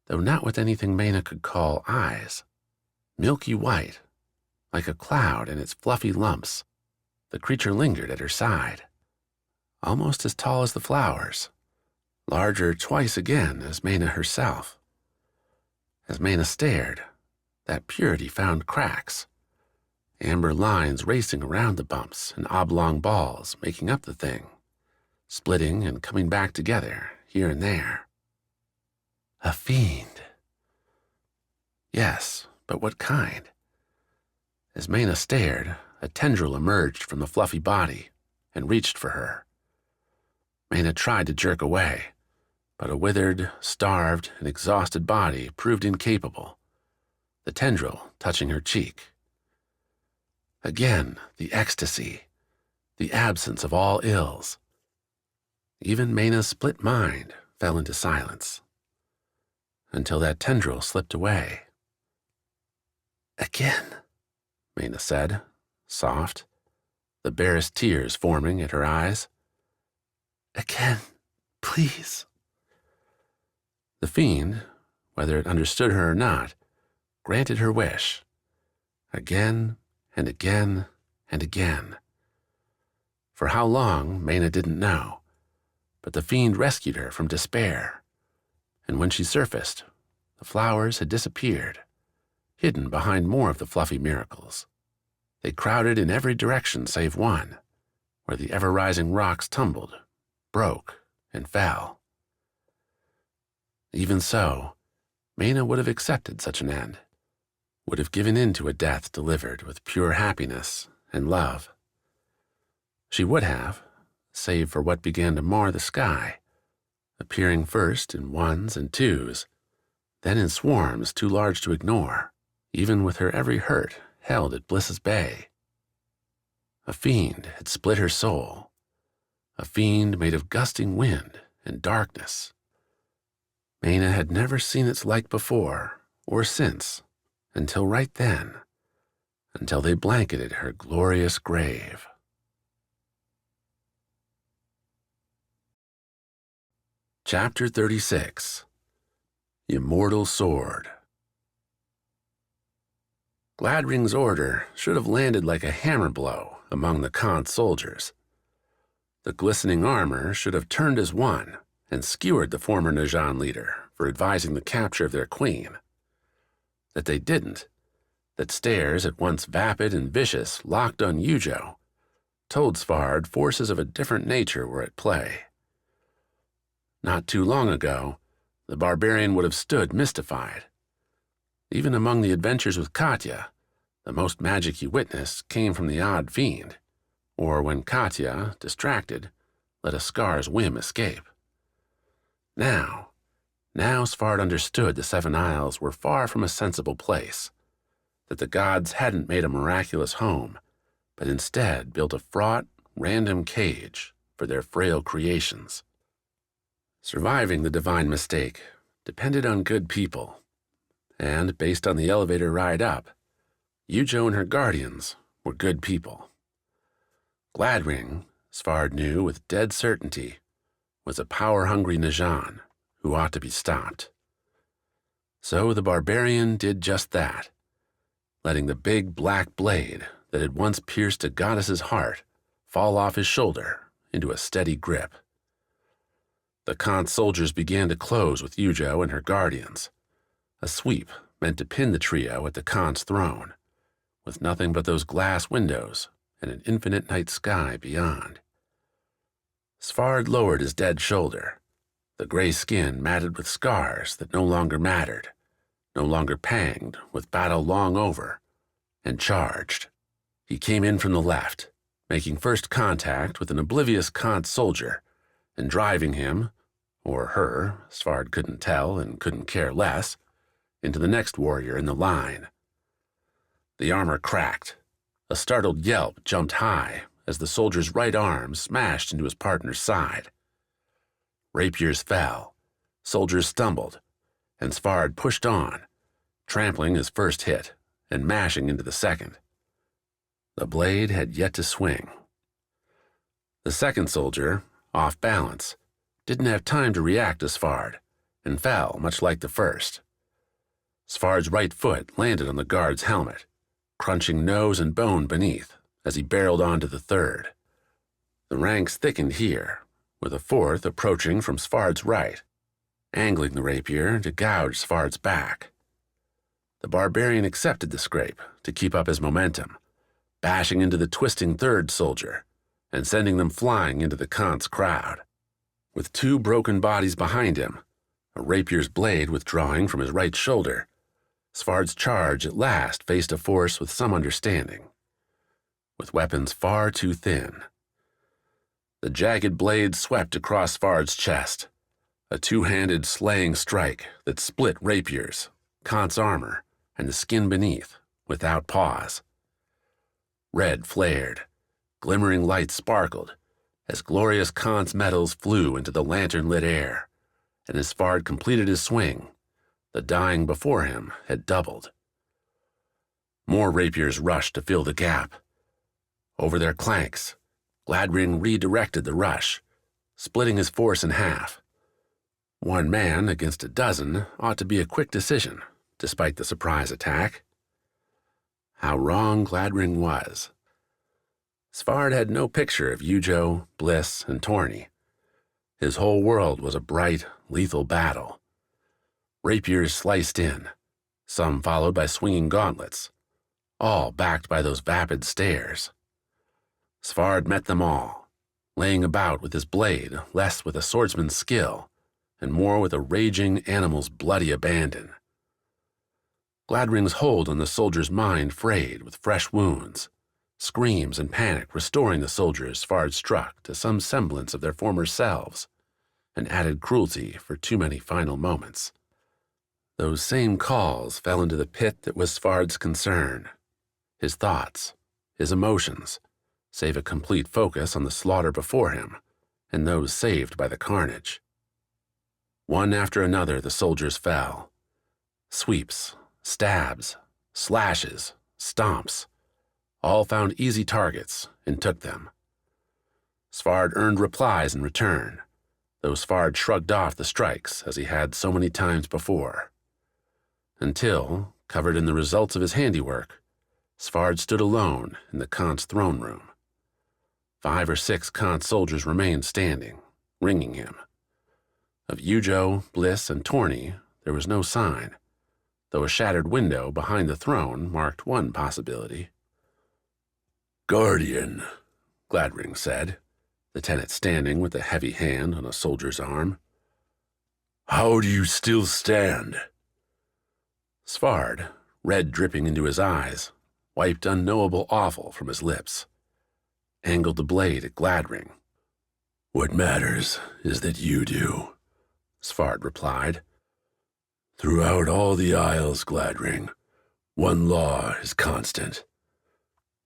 though not with anything Mena could call eyes. Milky white, like a cloud in its fluffy lumps, the creature lingered at her side. Almost as tall as the flowers, larger twice again as Mena herself. As Mena stared, that purity found cracks, amber lines racing around the bumps and oblong balls making up the thing, splitting and coming back together here and there. A fiend. Yes, but what kind? As Mena stared, a tendril emerged from the fluffy body and reached for her. Mena tried to jerk away, but a withered, starved, and exhausted body proved incapable, the tendril touching her cheek. Again, the ecstasy, the absence of all ills. Even Mena's split mind fell into silence, until that tendril slipped away. Again, Mena said, soft, the barest tears forming at her eyes. Again, please. The fiend, whether it understood her or not, granted her wish. Again and again and again. For how long, Mena didn't know, but the fiend rescued her from despair, and when she surfaced, the flowers had disappeared, hidden behind more of the fluffy miracles. They crowded in every direction save one, where the ever-rising rocks tumbled, broke, and fell. Even so, Mena would have accepted such an end, would have given in to a death delivered with pure happiness and love. She would have, save for what began to mar the sky, appearing first in ones and twos, then in swarms too large to ignore, even with her every hurt held at Bliss's bay. A fiend had split her soul, a fiend made of gusting wind and darkness. Mena had never seen its like before or since, until right then, until they blanketed her glorious grave. Chapter 36. Immortal Sword. Gladring's order should have landed like a hammer blow among the Kance soldiers. The glistening armor should have turned as one and skewered the former Najan leader for advising the capture of their queen. That they didn't, that stares at once vapid and vicious locked on Eujo, told Svard forces of a different nature were at play. Not too long ago, the barbarian would have stood mystified. Even among the adventures with Katya, the most magic he witnessed came from the odd fiend, or when Katya, distracted, let a scar's whim escape. Now Svard understood the Seven Isles were far from a sensible place, that the gods hadn't made a miraculous home, but instead built a fraught, random cage for their frail creations. Surviving the divine mistake depended on good people, and based on the elevator ride up, Eujo and her guardians were good people. Gladring, Svard knew with dead certainty, was a power-hungry Najan who ought to be stopped. So the barbarian did just that, letting the big black blade that had once pierced a goddess's heart fall off his shoulder into a steady grip. The Kance soldiers began to close with Eujo and her guardians, a sweep meant to pin the trio at the Kance throne, with nothing but those glass windows and an infinite night sky beyond. Svard lowered his dead shoulder, the gray skin matted with scars that no longer mattered, no longer panged with battle long over, and charged. He came in from the left, making first contact with an oblivious Kance soldier and driving him, or her, Svard couldn't tell and couldn't care less, into the next warrior in the line. The armor cracked. A startled yelp jumped high as the soldier's right arm smashed into his partner's side. Rapiers fell, soldiers stumbled, and Svard pushed on, trampling his first hit and mashing into the second. The blade had yet to swing. The second soldier, off balance, didn't have time to react to Svard and fell much like the first. Svard's right foot landed on the guard's helmet, crunching nose and bone beneath as he barreled onto the third. The ranks thickened here, with a fourth approaching from Svard's right, angling the rapier to gouge Svard's back. The barbarian accepted the scrape to keep up his momentum, bashing into the twisting third soldier and sending them flying into the Kance crowd. With two broken bodies behind him, a rapier's blade withdrawing from his right shoulder, Svard's charge at last faced a force with some understanding, with weapons far too thin. The jagged blade swept across Svard's chest, a two-handed slaying strike that split rapiers, Kance's armor, and the skin beneath, without pause. Red flared, glimmering light sparkled, as glorious Kance metals flew into the lantern-lit air, and as Svard completed his swing, the dying before him had doubled. More rapiers rushed to fill the gap. Over their clanks, Gladring redirected the rush, splitting his force in half. One man against a dozen ought to be a quick decision, despite the surprise attack. How wrong Gladring was. Svard had no picture of Eujo, Bliss, and Torny. His whole world was a bright, lethal battle. Rapiers sliced in, some followed by swinging gauntlets, all backed by those vapid stares. Svard met them all, laying about with his blade less with a swordsman's skill and more with a raging animal's bloody abandon. Gladring's hold on the soldier's mind frayed with fresh wounds, screams and panic restoring the soldiers Svard struck to some semblance of their former selves, and added cruelty for too many final moments. Those same calls fell into the pit that was Svard's concern, his thoughts, his emotions, save a complete focus on the slaughter before him and those saved by the carnage. One after another the soldiers fell. Sweeps, stabs, slashes, stomps, all found easy targets and took them. Svard earned replies in return, though Svard shrugged off the strikes as he had so many times before. Until, covered in the results of his handiwork, Svard stood alone in the Kance throne room. 5 or 6 Kance soldiers remained standing, ringing him. Of Eujo, Bliss, and Torny there was no sign, though a shattered window behind the throne marked one possibility. "Guardian," Gladring said, the tenant standing with a heavy hand on a soldier's arm. "How do you still stand?" Svard, red dripping into his eyes, wiped unknowable offal from his lips, angled the blade at Gladring. "What matters is that you do," Svard replied. "Throughout all the Isles, Gladring, one law is constant.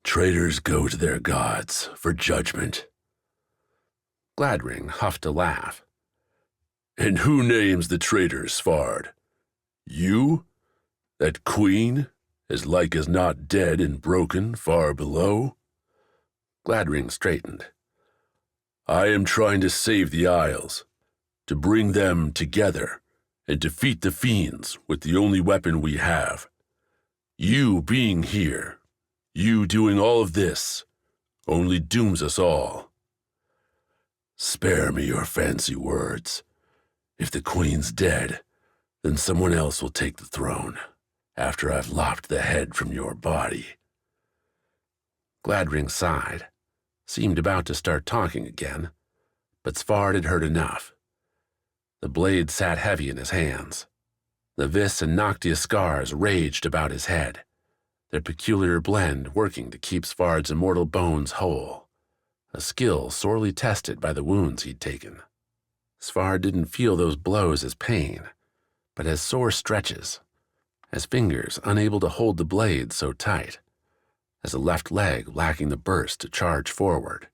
Traitors go to their gods for judgment." Gladring huffed a laugh. "And who names the traitors, Svard? You? That queen, as like as not dead and broken far below?" Gladring straightened. "I am trying to save the Isles, to bring them together and defeat the fiends with the only weapon we have. You being here, you doing all of this, only dooms us all. Spare me your fancy words. If the queen's dead, then someone else will take the throne, after I've lopped the head from your body." Gladring sighed, seemed about to start talking again, but Svard had heard enough. The blade sat heavy in his hands. The vis and noctia scars raged about his head, their peculiar blend working to keep Svard's immortal bones whole, a skill sorely tested by the wounds he'd taken. Svard didn't feel those blows as pain, but as sore stretches, as fingers unable to hold the blade so tight, as a left leg lacking the burst to charge forward.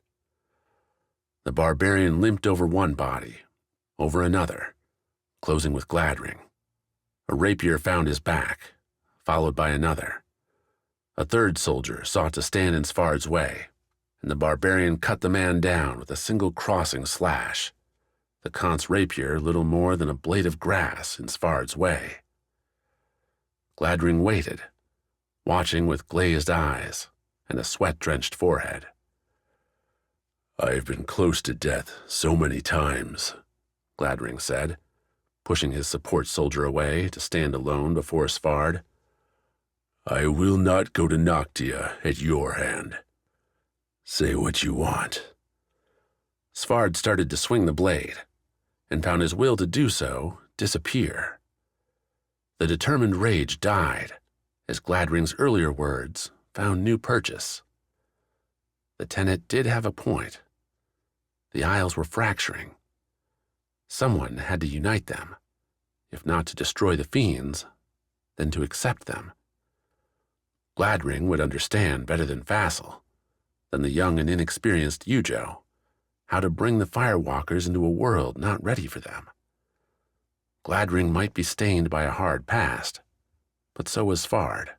The barbarian limped over one body, over another, closing with Gladring. A rapier found his back, followed by another. A third soldier sought to stand in Svard's way, and the barbarian cut the man down with a single crossing slash, the Kance rapier little more than a blade of grass in Svard's way. Gladring waited, watching with glazed eyes and a sweat-drenched forehead. "I've been close to death so many times," Gladring said, pushing his support soldier away to stand alone before Svard. "I will not go to Noctia at your hand. Say what you want." Svard started to swing the blade, and found his will to do so disappear. The determined rage died as Gladring's earlier words found new purchase. The tenant did have a point. The Isles were fracturing. Someone had to unite them, if not to destroy the fiends, then to accept them. Gladring would understand better than Vassal, than the young and inexperienced Eujo, how to bring the Firewalkers into a world not ready for them. Gladring might be stained by a hard past, but so was Svard.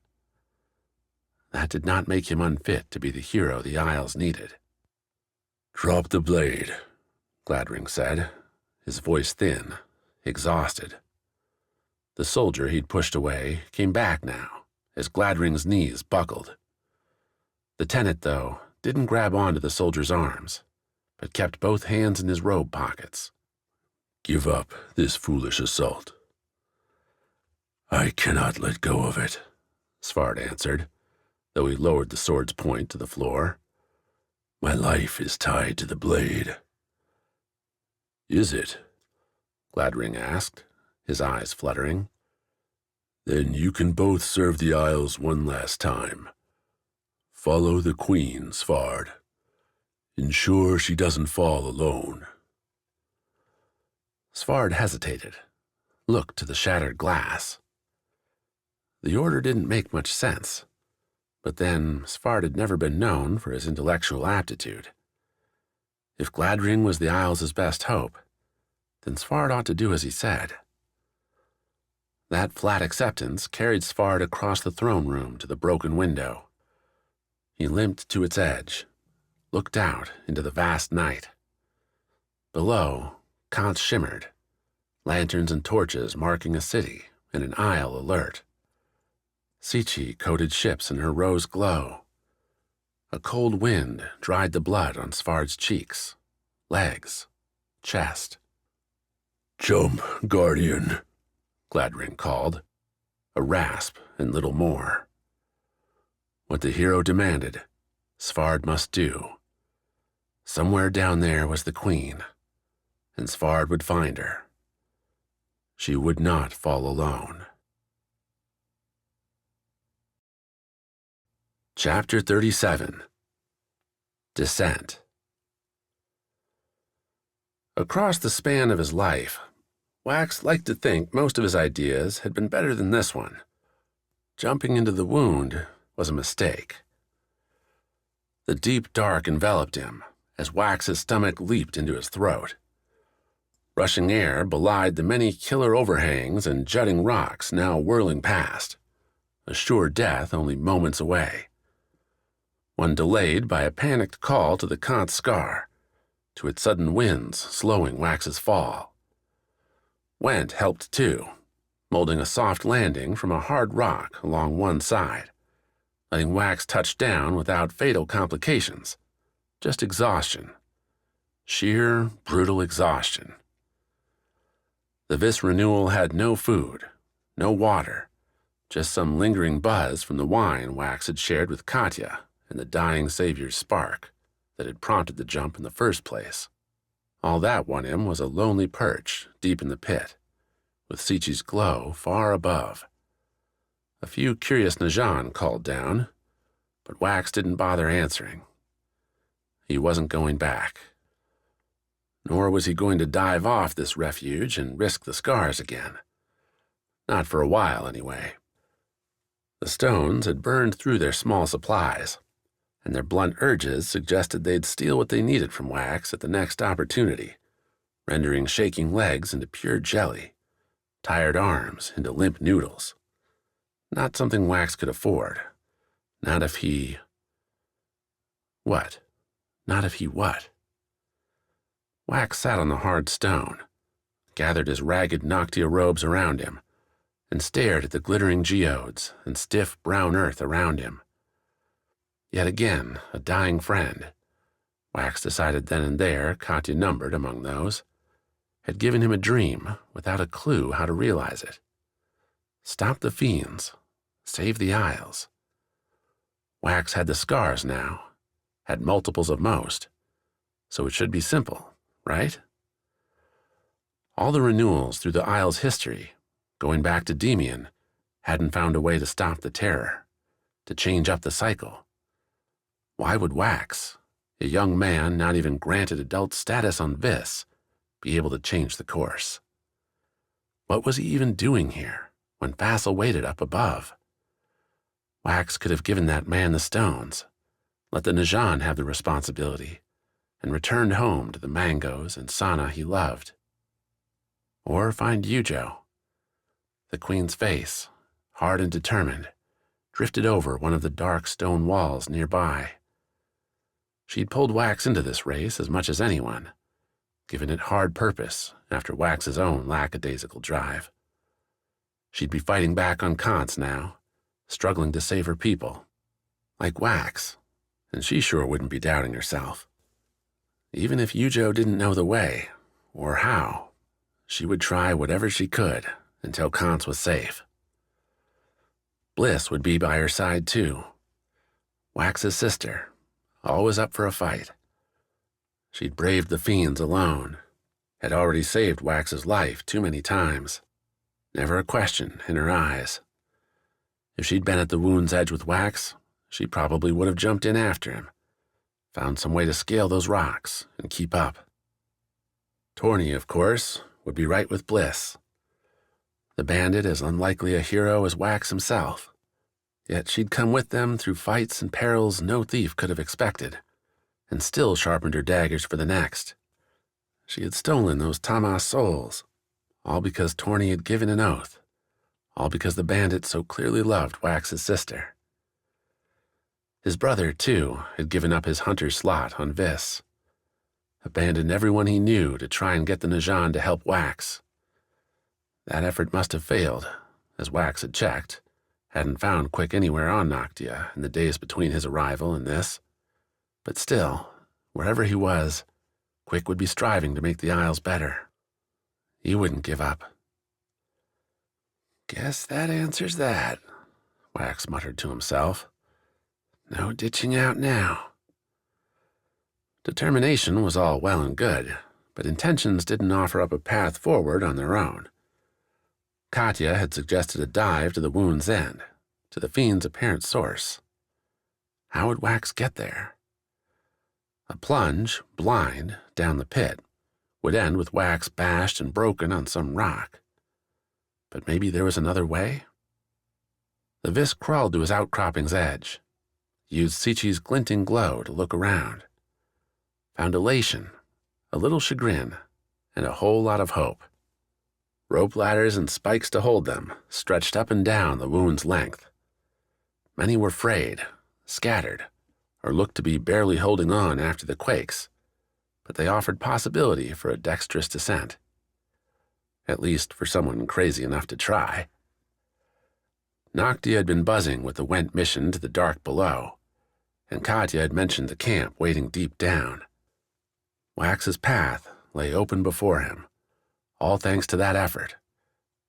That did not make him unfit to be the hero the Isles needed. "Drop the blade," Gladring said, his voice thin, exhausted. The soldier he'd pushed away came back now, as Gladring's knees buckled. The tenant, though, didn't grab onto the soldier's arms, but kept both hands in his robe pockets. "Give up this foolish assault." "I cannot let go of it," Svard answered, though he lowered the sword's point to the floor. "My life is tied to the blade." "Is it?" Gladring asked, his eyes fluttering. "Then you can both serve the Isles one last time. Follow the Queen, Svard. Ensure she doesn't fall alone." Svard hesitated, looked to the shattered glass. The order didn't make much sense, but then Svard had never been known for his intellectual aptitude. If Gladring was the Isles' best hope, then Svard ought to do as he said. That flat acceptance carried Svard across the throne room to the broken window. He limped to its edge, looked out into the vast night. Below, Kance shimmered, lanterns and torches marking a city and an isle alert. Sichi-coated ships in her rose glow. A cold wind dried the blood on Svard's cheeks, legs, chest. "Jump, Guardian," Gladring called, a rasp and little more. What the hero demanded, Svard must do. Somewhere down there was the Queen, and Svard would find her. She would not fall alone. Chapter 37. Descent. Across the span of his life, Wax liked to think most of his ideas had been better than this one. Jumping into the wound was a mistake. The deep dark enveloped him as Wax's stomach leaped into his throat. Rushing air belied the many killer overhangs and jutting rocks now whirling past, a sure death only moments away. One delayed by a panicked call to the Kance scar, to its sudden winds slowing Wax's fall. Went helped too, molding a soft landing from a hard rock along one side, letting Wax touch down without fatal complications, just exhaustion. Sheer, brutal exhaustion. The Vis renewal had no food, no water, just some lingering buzz from the wine Wax had shared with Katya and the dying Savior's spark that had prompted the jump in the first place. All that won him was a lonely perch deep in the pit, with Sichi's glow far above. A few curious Najan called down, but Wax didn't bother answering. He wasn't going back. Nor was he going to dive off this refuge and risk the scars again. Not for a while, anyway. The stones had burned through their small supplies, and their blunt urges suggested they'd steal what they needed from Wax at the next opportunity, rendering shaking legs into pure jelly, tired arms into limp noodles. Not something Wax could afford. Not if he... What? Not if he what? Wax sat on the hard stone, gathered his ragged Noctia robes around him, and stared at the glittering geodes and stiff brown earth around him. Yet again, a dying friend, Wax decided then and there, Katya numbered among those, had given him a dream without a clue how to realize it. Stop the fiends, save the Isles. Wax had the scars now, had multiples of most, so it should be simple, right? All the renewals through the Isle's history, going back to Demian, hadn't found a way to stop the terror, to change up the cycle. Why would Wax, a young man not even granted adult status on Vis, be able to change the course? What was he even doing here when Vassal waited up above? Wax could have given that man the stones, let the Najan have the responsibility, and returned home to the mangoes and Sana he loved. Or find Eujo. The queen's face, hard and determined, drifted over one of the dark stone walls nearby. She'd pulled Wax into this race as much as anyone, given it hard purpose after Wax's own lackadaisical drive. She'd be fighting back on Kance now, struggling to save her people, like Wax, and she sure wouldn't be doubting herself. Even if Eujo didn't know the way, or how, she would try whatever she could until Kance was safe. Bliss would be by her side too. Wax's sister, always up for a fight. She'd braved the fiends alone, had already saved Wax's life too many times. Never a question in her eyes. If she'd been at the wound's edge with Wax, she probably would have jumped in after him, found some way to scale those rocks and keep up. Torny, of course, would be right with Bliss. The bandit as unlikely a hero as Wax himself, yet she'd come with them through fights and perils no thief could have expected, and still sharpened her daggers for the next. She had stolen those Tamas souls, all because Torny had given an oath, all because the bandit so clearly loved Wax's sister. His brother, too, had given up his hunter slot on Vis, abandoned everyone he knew to try and get the Najan to help Wax. That effort must have failed, as Wax had checked, hadn't found Quik anywhere on Noctia in the days between his arrival and this. But still, wherever he was, Quik would be striving to make the Isles better. He wouldn't give up. "Guess that answers that," Wax muttered to himself. "No ditching out now." Determination was all well and good, but intentions didn't offer up a path forward on their own. Katya had suggested a dive to the wound's end, to the fiend's apparent source. How would Wax get there? A plunge, blind, down the pit would end with Wax bashed and broken on some rock. But maybe there was another way? The Vis crawled to his outcropping's edge, used Sichi's glinting glow to look around, found elation, a little chagrin, and a whole lot of hope. Rope ladders and spikes to hold them stretched up and down the wound's length. Many were frayed, scattered, or looked to be barely holding on after the quakes, but they offered possibility for a dexterous descent. At least for someone crazy enough to try. Noctia had been buzzing with the Went mission to the dark below, and Katya had mentioned the camp waiting deep down. Wax's path lay open before him, all thanks to that effort,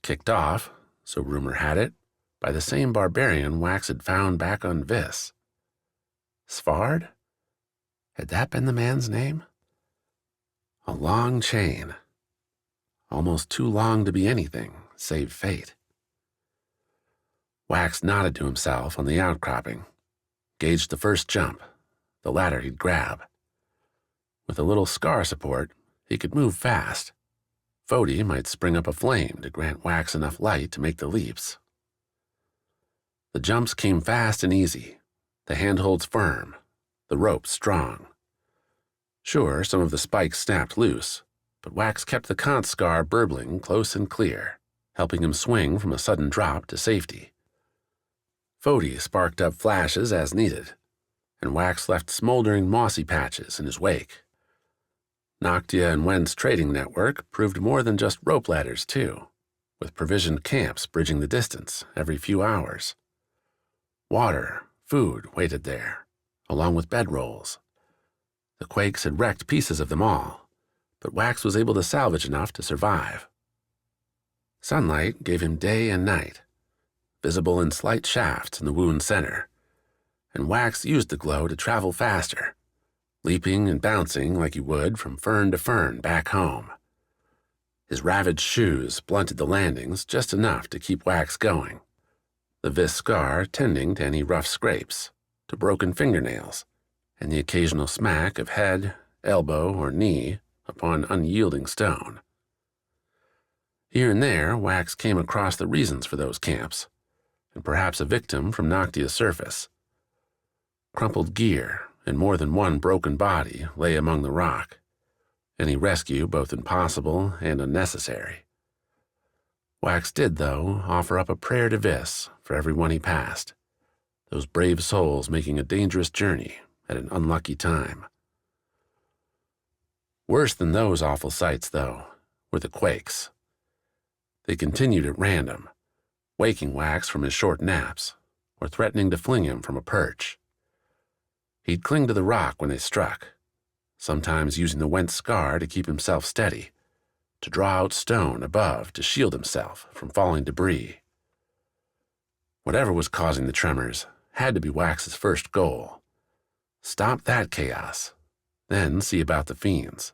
kicked off, so rumor had it, by the same barbarian Wax had found back on Vis. Svard? Had that been the man's name? A long chain. Almost too long to be anything save fate. Wax nodded to himself on the outcropping, gauged the first jump, the ladder he'd grab. With a little scar support, he could move fast. Fody might spring up a flame to grant Wax enough light to make the leaps. The jumps came fast and easy, the handholds firm, the ropes strong. Sure, some of the spikes snapped loose, but Wax kept the Kance scar burbling close and clear, helping him swing from a sudden drop to safety. Fody sparked up flashes as needed, and Wax left smoldering mossy patches in his wake. Noctia and Wen's trading network proved more than just rope ladders, too, with provisioned camps bridging the distance every few hours. Water, food waited there, along with bedrolls. The quakes had wrecked pieces of them all, but Wax was able to salvage enough to survive. Sunlight gave him day and night, visible in slight shafts in the wound center, and Wax used the glow to travel faster, leaping and bouncing like he would from fern to fern back home. His ravaged shoes blunted the landings just enough to keep Wax going, the vis scar tending to any rough scrapes, to broken fingernails, and the occasional smack of head, elbow, or knee upon unyielding stone. Here and there, Wax came across the reasons for those camps, and perhaps a victim from Noctia's surface. Crumpled gear and more than one broken body lay among the rock, any rescue both impossible and unnecessary. Wax did, though, offer up a prayer to Vis for everyone he passed, those brave souls making a dangerous journey at an unlucky time. Worse than those awful sights, though, were the quakes. They continued at random, waking Wax from his short naps or threatening to fling him from a perch. He'd cling to the rock when they struck, sometimes using the Went scar to keep himself steady, to draw out stone above to shield himself from falling debris. Whatever was causing the tremors had to be Wax's first goal. Stop that chaos, then see about the fiends,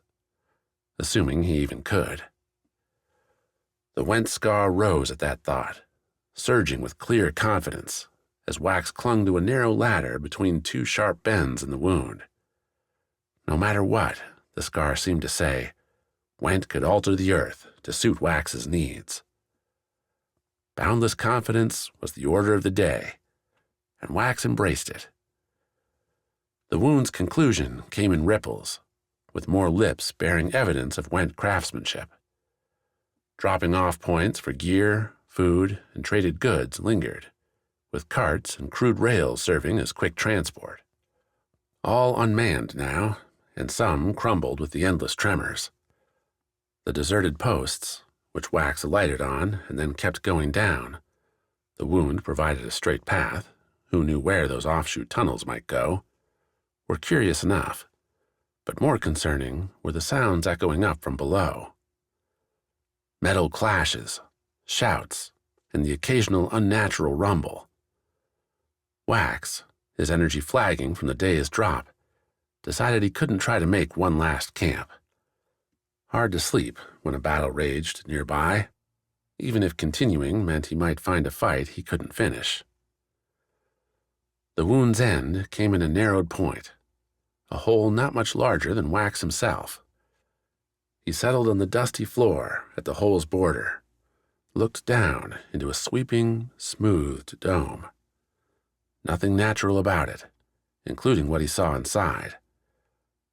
assuming he even could. The Went scar rose at that thought, surging with clear confidence as Wax clung to a narrow ladder between two sharp bends in the wound. No matter what, the scar seemed to say, Went could alter the earth to suit Wax's needs. Boundless confidence was the order of the day, and Wax embraced it. The wound's conclusion came in ripples, with more lips bearing evidence of Went craftsmanship. Dropping off points for gear, food, and traded goods lingered, with carts and crude rails serving as quick transport. All unmanned now, and some crumbled with the endless tremors. The deserted posts, which Wax alighted on and then kept going down, the wound provided a straight path, who knew where those offshoot tunnels might go, were curious enough, but more concerning were the sounds echoing up from below. Metal clashes, shouts, and the occasional unnatural rumble. Wax, his energy flagging from the day's drop, decided he couldn't try to make one last camp. Hard to sleep when a battle raged nearby, even if continuing meant he might find a fight he couldn't finish. The wound's end came in a narrowed point, a hole not much larger than Wax himself. He settled on the dusty floor at the hole's border, looked down into a sweeping, smoothed dome. Nothing natural about it, including what he saw inside.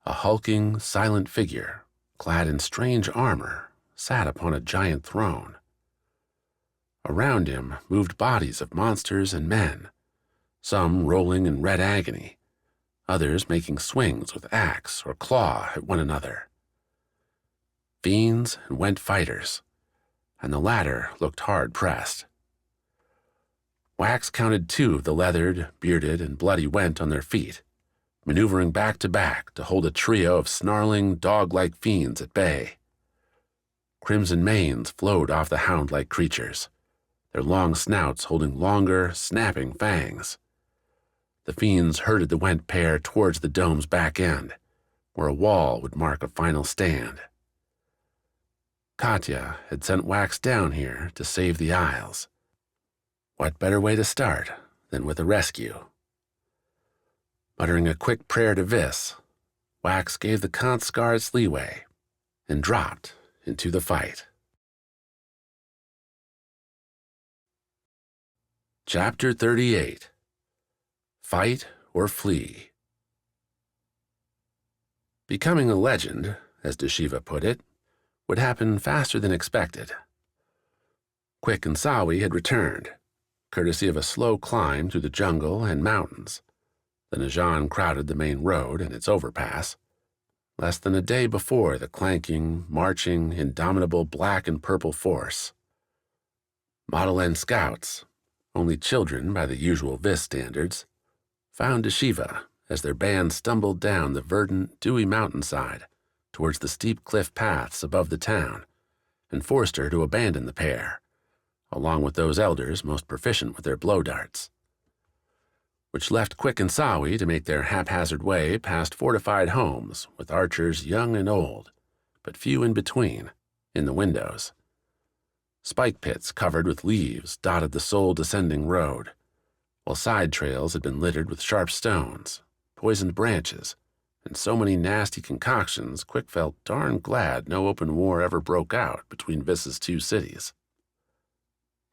A hulking, silent figure, clad in strange armor, sat upon a giant throne. Around him moved bodies of monsters and men, some rolling in red agony, others making swings with axe or claw at one another. Fiends and Went fighters, and the latter looked hard-pressed. Wax counted 2 of the leathered, bearded, and bloody Went on their feet, maneuvering back to back to hold a trio of snarling, dog-like fiends at bay. Crimson manes flowed off the hound-like creatures, their long snouts holding longer, snapping fangs. The fiends herded the Went pair towards the dome's back end, where a wall would mark a final stand. Katya had sent Wax down here to save the Isles. What better way to start than with a rescue? Muttering a quick prayer to Vis, Wax gave the Kance scar its leeway and dropped into the fight. Chapter 38. Fight or Flee. Becoming a legend, as Deshiva put it, would happen faster than expected. Quik and Sawi had returned, courtesy of a slow climb through the jungle and mountains. The Najan crowded the main road and its overpass, less than a day before the clanking, marching, indomitable black and purple force. Mottilan scouts, only children by the usual Vis standards, found Deshiva as their band stumbled down the verdant, dewy mountainside towards the steep cliff paths above the town, and forced her to abandon the pair, along with those elders most proficient with their blow darts, which left Quik and Sawi to make their haphazard way past fortified homes with archers young and old, but few in between, in the windows. Spike pits covered with leaves dotted the sole descending road, while side trails had been littered with sharp stones, poisoned branches, and so many nasty concoctions Quik felt darn glad no open war ever broke out between Vis's two cities.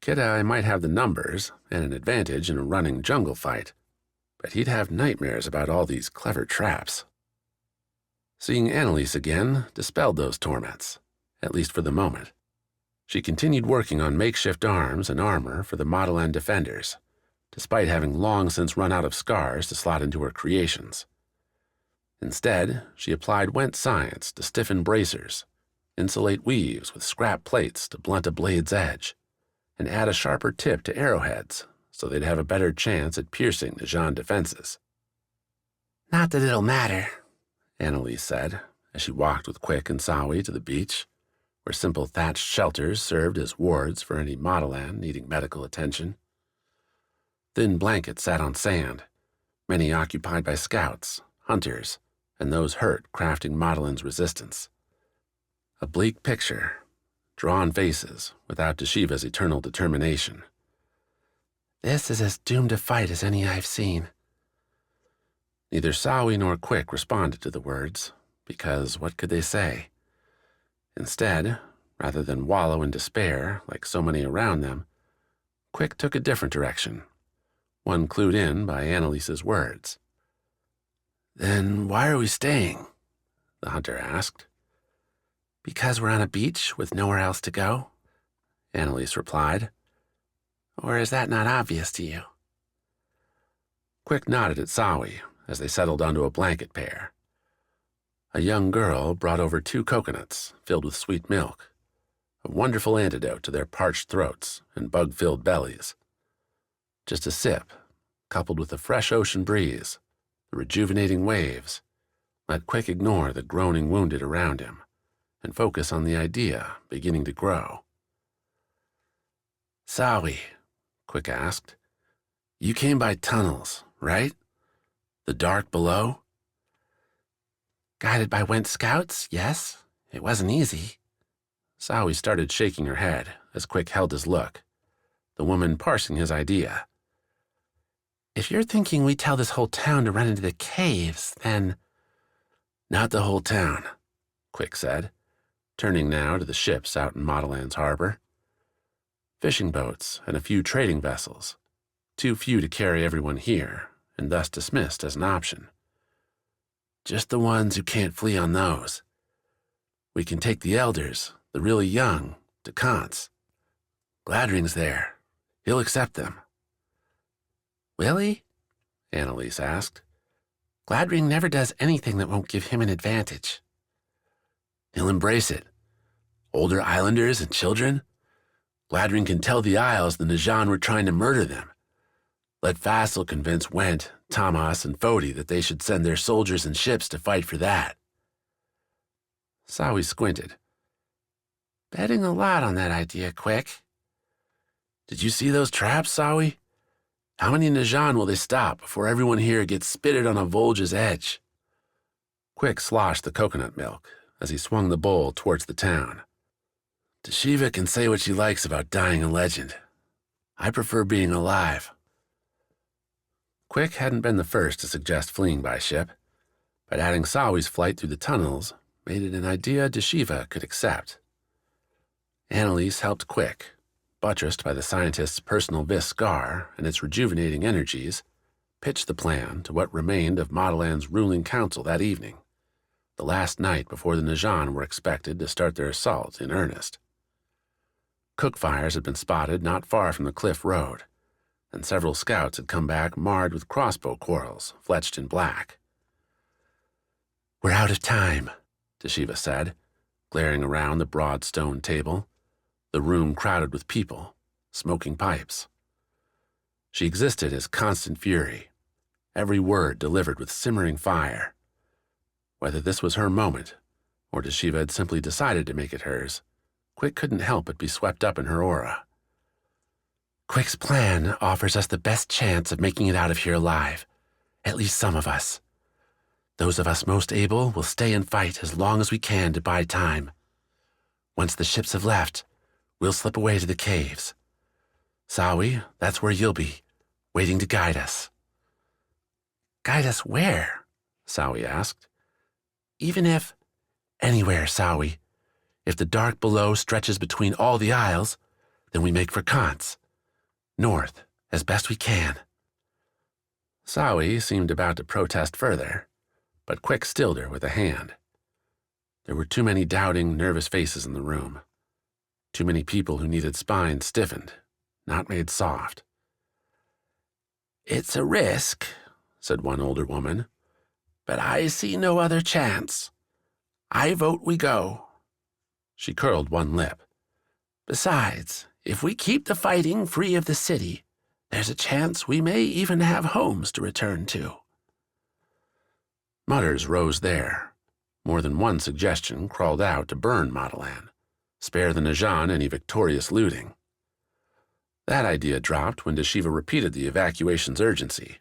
Kid-Eye might have the numbers and an advantage in a running jungle fight, but he'd have nightmares about all these clever traps. Seeing Annalise again dispelled those torments, at least for the moment. She continued working on makeshift arms and armor for the Mottilan defenders, despite having long since run out of scars to slot into her creations. Instead, she applied Went science to stiffen bracers, insulate weaves with scrap plates to blunt a blade's edge, and add a sharper tip to arrowheads so they'd have a better chance at piercing the Najan defenses. Not that it'll matter, Annalise said as she walked with Quik and Sawi to the beach, where simple thatched shelters served as wards for any Mottilan needing medical attention. Thin blankets sat on sand, many occupied by scouts, hunters, and those hurt crafting Mottilan's resistance. A bleak picture, drawn faces without Deshiva's eternal determination. This is as doomed a fight as any I've seen. Neither Sawi nor Quik responded to the words, because what could they say? Instead, rather than wallow in despair like so many around them, Quik took a different direction, one clued in by Annalise's words. Then why are we staying? The hunter asked. Because we're on a beach with nowhere else to go? Annalise replied. Or is that not obvious to you? Quik nodded at Sawi as they settled onto a blanket pair. A young girl brought over 2 coconuts filled with sweet milk, a wonderful antidote to their parched throats and bug-filled bellies. Just a sip, coupled with the fresh ocean breeze, the rejuvenating waves, let Quik ignore the groaning wounded around him and focus on the idea beginning to grow. Sawi, Quik asked, you came by tunnels, right? The dark below? Guided by Went scouts, yes. It wasn't easy. Sawi started shaking her head as Quik held his look, the woman parsing his idea. If you're thinking we tell this whole town to run into the caves, then... Not the whole town, Quik said, turning now to the ships out in Mottilan's harbor. Fishing boats and a few trading vessels, too few to carry everyone here, and thus dismissed as an option. Just the ones who can't flee on those. We can take the elders, the really young, to Kance. Gladring's there. He'll accept them. Will he? Annalise asked. Gladring never does anything that won't give him an advantage. He'll embrace it. Older islanders and children. Gladring can tell the Isles the Najan were trying to murder them. Let Vassal convince Went, Tomas, and Fodi that they should send their soldiers and ships to fight for that. Sawi squinted. Betting a lot on that idea, Quik. Did you see those traps, Sawi? How many Najan will they stop before everyone here gets spitted on a Volge's edge? Quik sloshed the coconut milk as he swung the bowl towards the town. Deshiva can say what she likes about dying a legend. I prefer being alive. Quik hadn't been the first to suggest fleeing by ship, but adding Sawi's flight through the tunnels made it an idea Deshiva could accept. Annalise helped Quik, buttressed by the scientist's personal vis scar and its rejuvenating energies, pitch the plan to what remained of Mottilan's ruling council that evening, the last night before the Najan were expected to start their assault in earnest. Cook fires had been spotted not far from the cliff road, and several scouts had come back marred with crossbow quarrels, fletched in black. "We're out of time," Deshiva said, glaring around the broad stone table, the room crowded with people, smoking pipes. She existed as constant fury, every word delivered with simmering fire. Whether this was her moment, or Deshiva had simply decided to make it hers, Quik couldn't help but be swept up in her aura. "Quik's plan offers us the best chance of making it out of here alive, at least some of us. Those of us most able will stay and fight as long as we can to buy time. Once the ships have left, we'll slip away to the caves. Sawi, that's where you'll be, waiting to guide us." "Guide us where?" Sawi asked. "Even if... Anywhere, Sawi. If the dark below stretches between all the isles, then we make for Kance. North, as best we can." Sawi seemed about to protest further, but Quik stilled her with a hand. There were too many doubting, nervous faces in the room. Too many people who needed spines stiffened, not made soft. "It's a risk," said one older woman, "but I see no other chance. I vote we go." She curled one lip. "Besides, if we keep the fighting free of the city, there's a chance we may even have homes to return to." Mutters rose there. More than one suggestion crawled out to burn Mottilan, spare the Najan any victorious looting. That idea dropped when Deshiva repeated the evacuation's urgency.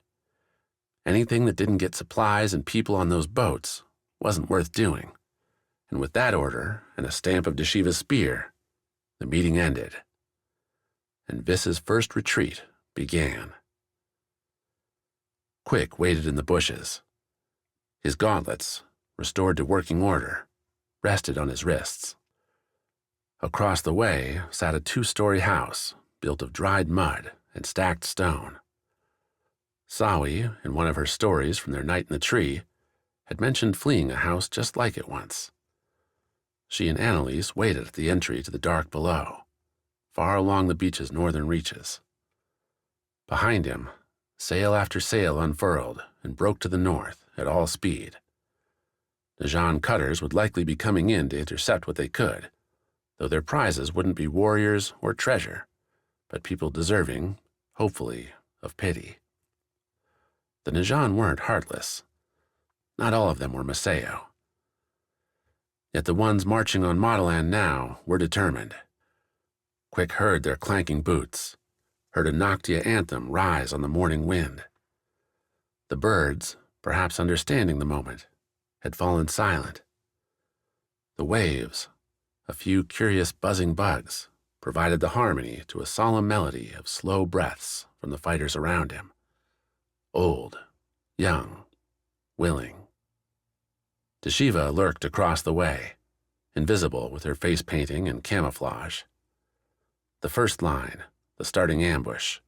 Anything that didn't get supplies and people on those boats wasn't worth doing. And with that order and a stamp of Deshiva's spear, the meeting ended. And Vis's first retreat began. Quik waited in the bushes. His gauntlets, restored to working order, rested on his wrists. Across the way sat a 2-story house built of dried mud and stacked stone. Sawi, in one of her stories from their night in the tree, had mentioned fleeing a house just like it once. She and Annalise waited at the entry to the dark below, far along the beach's northern reaches. Behind him, sail after sail unfurled and broke to the north at all speed. Najan cutters would likely be coming in to intercept what they could, though their prizes wouldn't be warriors or treasure, but people deserving, hopefully, of pity. The Najan weren't heartless. Not all of them were Maseo. Yet the ones marching on Mottilan now were determined. Quik heard their clanking boots, heard a Noctia anthem rise on the morning wind. The birds, perhaps understanding the moment, had fallen silent. The waves, a few curious buzzing bugs, provided the harmony to a solemn melody of slow breaths from the fighters around him. Old, young, willing. Deshiva lurked across the way, invisible with her face painting and camouflage. The first line, the starting ambush.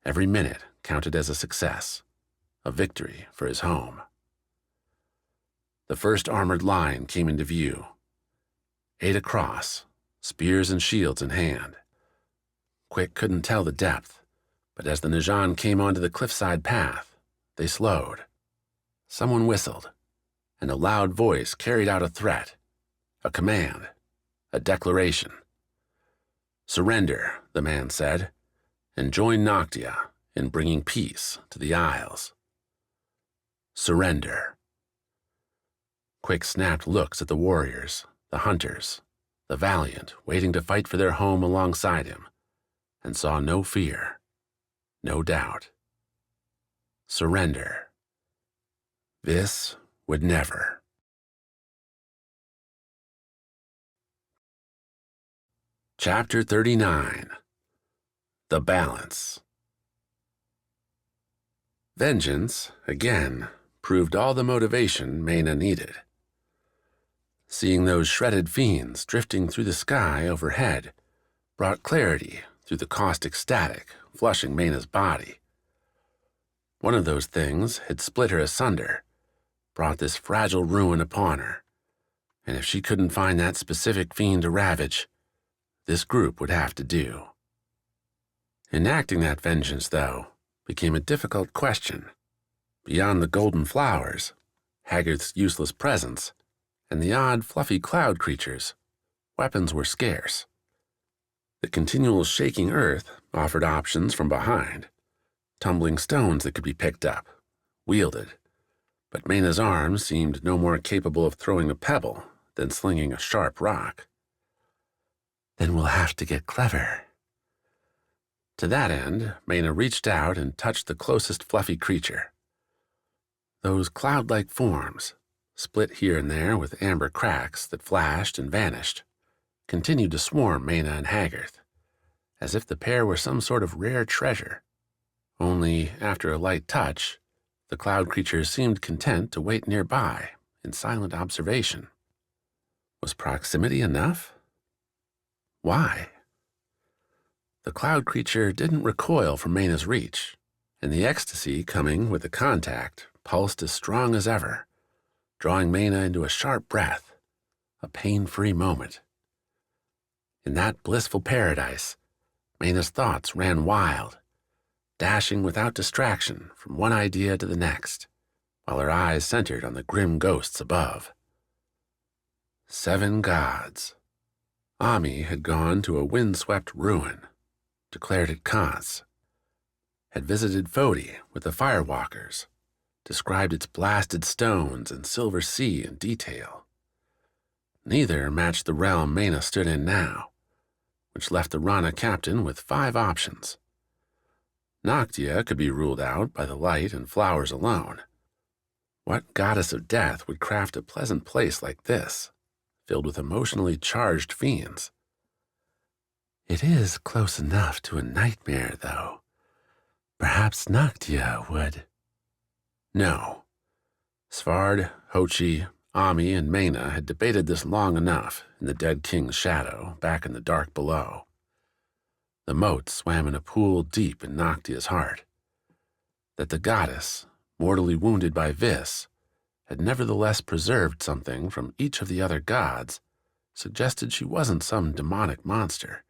Every minute counted as a success, a victory for his home. The first armored line came into view. 8 across, spears and shields in hand. Quik couldn't tell the depth, but as the Najan came onto the cliffside path, they slowed. Someone whistled, and a loud voice carried out a threat, a command, a declaration. "Surrender," the man said, "and join Noctia in bringing peace to the Isles." Surrender. Quik snapped looks at the warriors, the hunters, the valiant waiting to fight for their home alongside him, and saw no fear, no doubt. Surrender. This would never. Chapter 39. The Balance. Vengeance, again, proved all the motivation Mena needed. Seeing those shredded fiends drifting through the sky overhead brought clarity through the caustic static flushing Mayna's body. One of those things had split her asunder, brought this fragile ruin upon her, and if she couldn't find that specific fiend to ravage, this group would have to do. Enacting that vengeance, though, became a difficult question. Beyond the golden flowers, Haggard's useless presence, and the odd fluffy cloud creatures, weapons were scarce. The continual shaking earth offered options from behind, tumbling stones that could be picked up, wielded, but Mayna's arms seemed no more capable of throwing a pebble than slinging a sharp rock. Then we'll have to get clever. To that end, Mayna reached out and touched the closest fluffy creature. Those cloud-like forms, split here and there with amber cracks that flashed and vanished, continued to swarm Mayna and Haggard, as if the pair were some sort of rare treasure. Only, after a light touch, the cloud creatures seemed content to wait nearby in silent observation. Was proximity enough? Why? The cloud creature didn't recoil from Mayna's reach, and the ecstasy coming with the contact pulsed as strong as ever, drawing Mayna into a sharp breath, a pain-free moment. In that blissful paradise, Mayna's thoughts ran wild, dashing without distraction from one idea to the next, while her eyes centered on the grim ghosts above. 7 gods. Ami had gone to a windswept ruin, declared it Kance, had visited Fodi with the firewalkers, described its blasted stones and silver sea in detail. Neither matched the realm Mayna stood in now, which left the Rana captain with 5 options. Noctia could be ruled out by the light and flowers alone. What goddess of death would craft a pleasant place like this, filled with emotionally charged fiends? It is close enough to a nightmare, though. Perhaps Noctia would. No. Svard, Hochi, Ami, and Mayna had debated this long enough in the dead king's shadow back in the dark below. The moat swam in a pool deep in Noctia's heart. That the goddess, mortally wounded by Vis, had nevertheless preserved something from each of the other gods suggested she wasn't some demonic monster.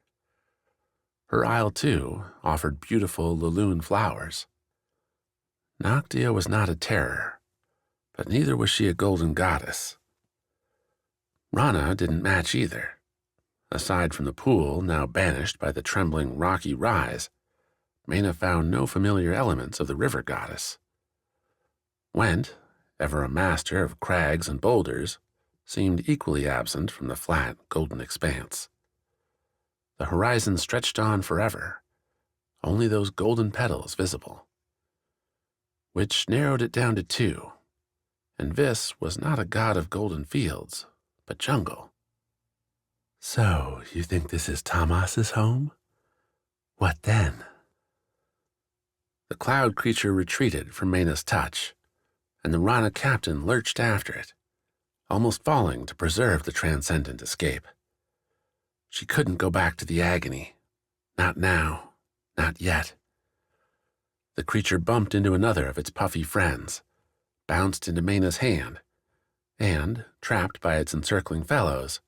Her isle, too, offered beautiful Laloon flowers. Noctia was not a terror, but neither was she a golden goddess. Rana didn't match either. Aside from the pool, now banished by the trembling rocky rise, Mayna found no familiar elements of the river goddess. Went, ever a master of crags and boulders, seemed equally absent from the flat, golden expanse. The horizon stretched on forever, only those golden petals visible. Which narrowed it down to 2, and Vis was not a god of golden fields, but jungle. So, you think this is Tomas's home? What then? The cloud creature retreated from Mayna's touch, and the Rana captain lurched after it, almost falling to preserve the transcendent escape. She couldn't go back to the agony. Not now. Not yet. The creature bumped into another of its puffy friends, bounced into Mayna's hand, and, trapped by its encircling fellows,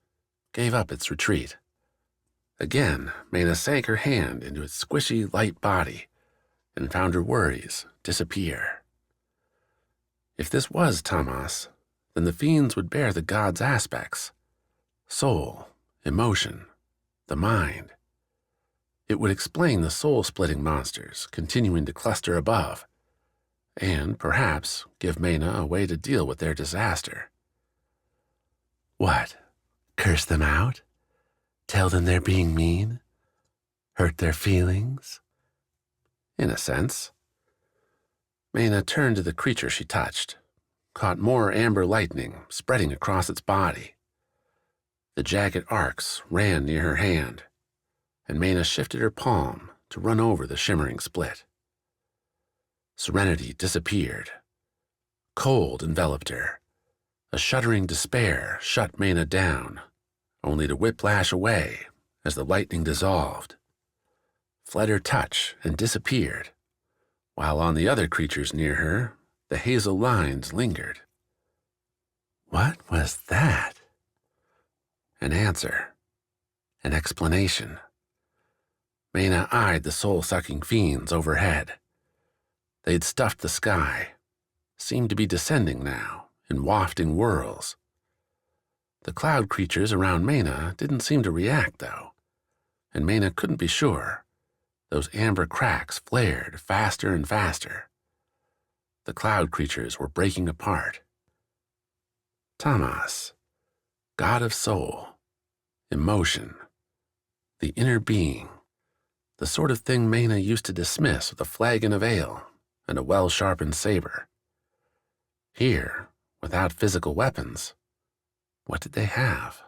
gave up its retreat. Again, Mayna sank her hand into its squishy, light body and found her worries disappear. If this was Tomas, then the fiends would bear the god's aspects: soul, emotion, the mind. It would explain the soul-splitting monsters continuing to cluster above, and perhaps give Mayna a way to deal with their disaster. What? Curse them out? Tell them they're being mean? Hurt their feelings? In a sense. Mayna turned to the creature she touched, caught more amber lightning spreading across its body. The jagged arcs ran near her hand, and Mayna shifted her palm to run over the shimmering split. Serenity disappeared. Cold enveloped her, A shuddering despair shut Mena down, only to whiplash away as the lightning dissolved, fled her touch and disappeared, while on the other creatures near her, the hazel lines lingered. What was that? An answer. An explanation. Mena eyed the soul-sucking fiends overhead. They'd stuffed the sky, seemed to be descending now in wafting whirls. The cloud creatures around Mena didn't seem to react, though, and Mena couldn't be sure. Those amber cracks flared faster and faster. The cloud creatures were breaking apart. Tamas, god of soul, emotion, the inner being, the sort of thing Mena used to dismiss with a flagon of ale and a well-sharpened saber. Here, without physical weapons, what did they have?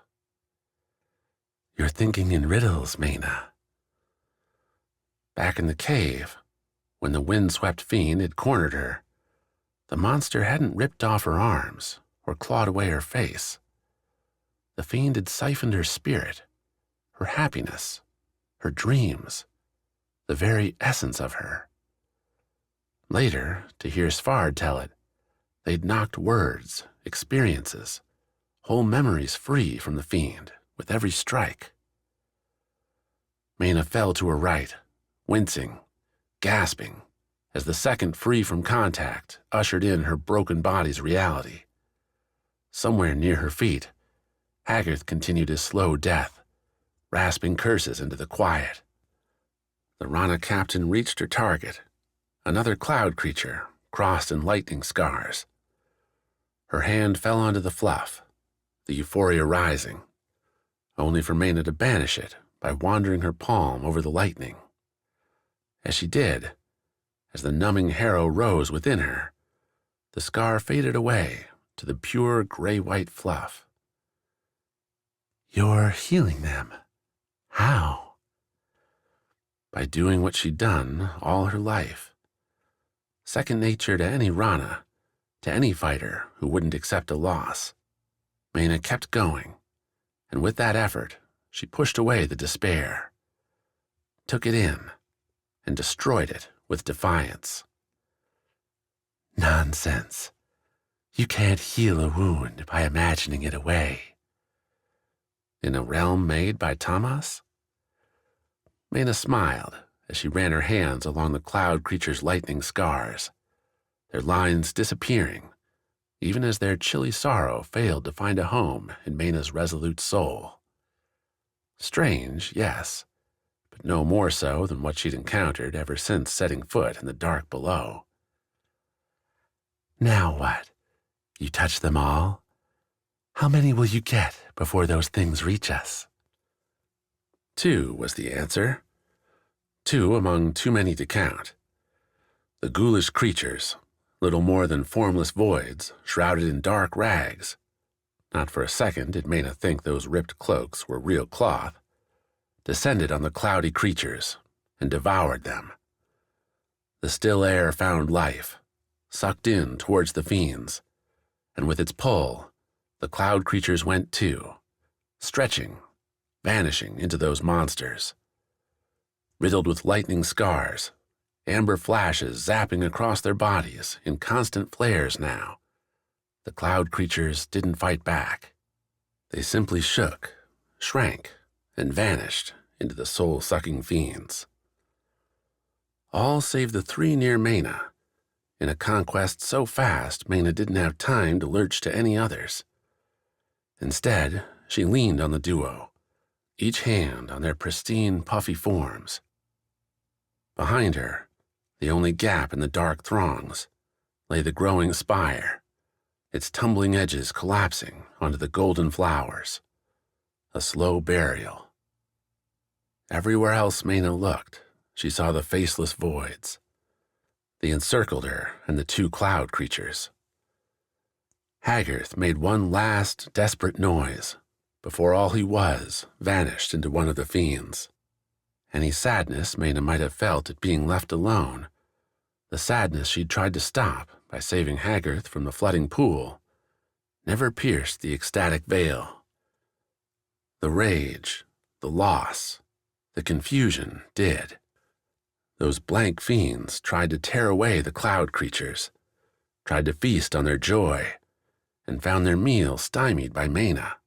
You're thinking in riddles, Mena. Back in the cave, when the wind-swept fiend had cornered her, the monster hadn't ripped off her arms or clawed away her face. The fiend had siphoned her spirit, her happiness, her dreams, the very essence of her. Later, to hear Svard tell it, they'd knocked words, experiences, whole memories free from the fiend with every strike. Mena fell to her right, wincing, gasping, as the second free from contact ushered in her broken body's reality. Somewhere near her feet, Haggard continued his slow death, rasping curses into the quiet. The Rana captain reached her target, another cloud creature crossed in lightning scars. Her hand fell onto the fluff, the euphoria rising, only for Mena to banish it by wandering her palm over the lightning. As she did, as the numbing harrow rose within her, the scar faded away to the pure gray-white fluff. You're healing them. How? By doing what she'd done all her life. Second nature to any Rana, to any fighter who wouldn't accept a loss. Mena kept going, and with that effort, she pushed away the despair, took it in, and destroyed it with defiance. Nonsense. You can't heal a wound by imagining it away. In a realm made by Tamas? Mena smiled as she ran her hands along the cloud creature's lightning scars, their lines disappearing, even as their chilly sorrow failed to find a home in Mena's resolute soul. Strange, yes, but no more so than what she'd encountered ever since setting foot in the dark below. Now what? You touch them all? How many will you get before those things reach us? 2 was the answer. 2 among too many to count. The ghoulish creatures, little more than formless voids, shrouded in dark rags. Not for a second did Mena think those ripped cloaks were real cloth, descended on the cloudy creatures and devoured them. The still air found life, sucked in towards the fiends, and with its pull, the cloud creatures went too, stretching, vanishing into those monsters. Riddled with lightning scars, amber flashes zapping across their bodies in constant flares now, the cloud creatures didn't fight back. They simply shook, shrank, and vanished into the soul-sucking fiends. All save the 3 near Mena, in a conquest so fast Mena didn't have time to lurch to any others. Instead, she leaned on the duo, each hand on their pristine, puffy forms. Behind her, the only gap in the dark throngs, lay the growing spire, its tumbling edges collapsing onto the golden flowers. A slow burial. Everywhere else Mena looked, she saw the faceless voids. They encircled her and the 2 cloud creatures. Haggarth made one last, desperate noise before all he was vanished into one of the fiends. Any sadness Mena might have felt at being left alone, the sadness she'd tried to stop by saving Haggarth from the flooding pool, never pierced the ecstatic veil. The rage, the loss, the confusion did. Those blank fiends tried to tear away the cloud creatures, tried to feast on their joy, and found their meal stymied by Mena,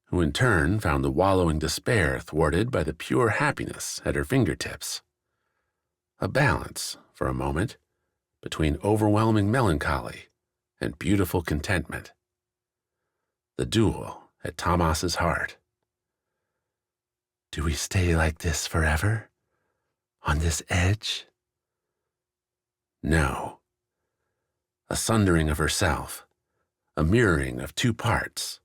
who in turn found the wallowing despair thwarted by the pure happiness at her fingertips. A balance, for a moment, between overwhelming melancholy and beautiful contentment. The duel at Tomas's heart. Do we stay like this forever? On this edge? No. A sundering of herself, a mirroring of two parts.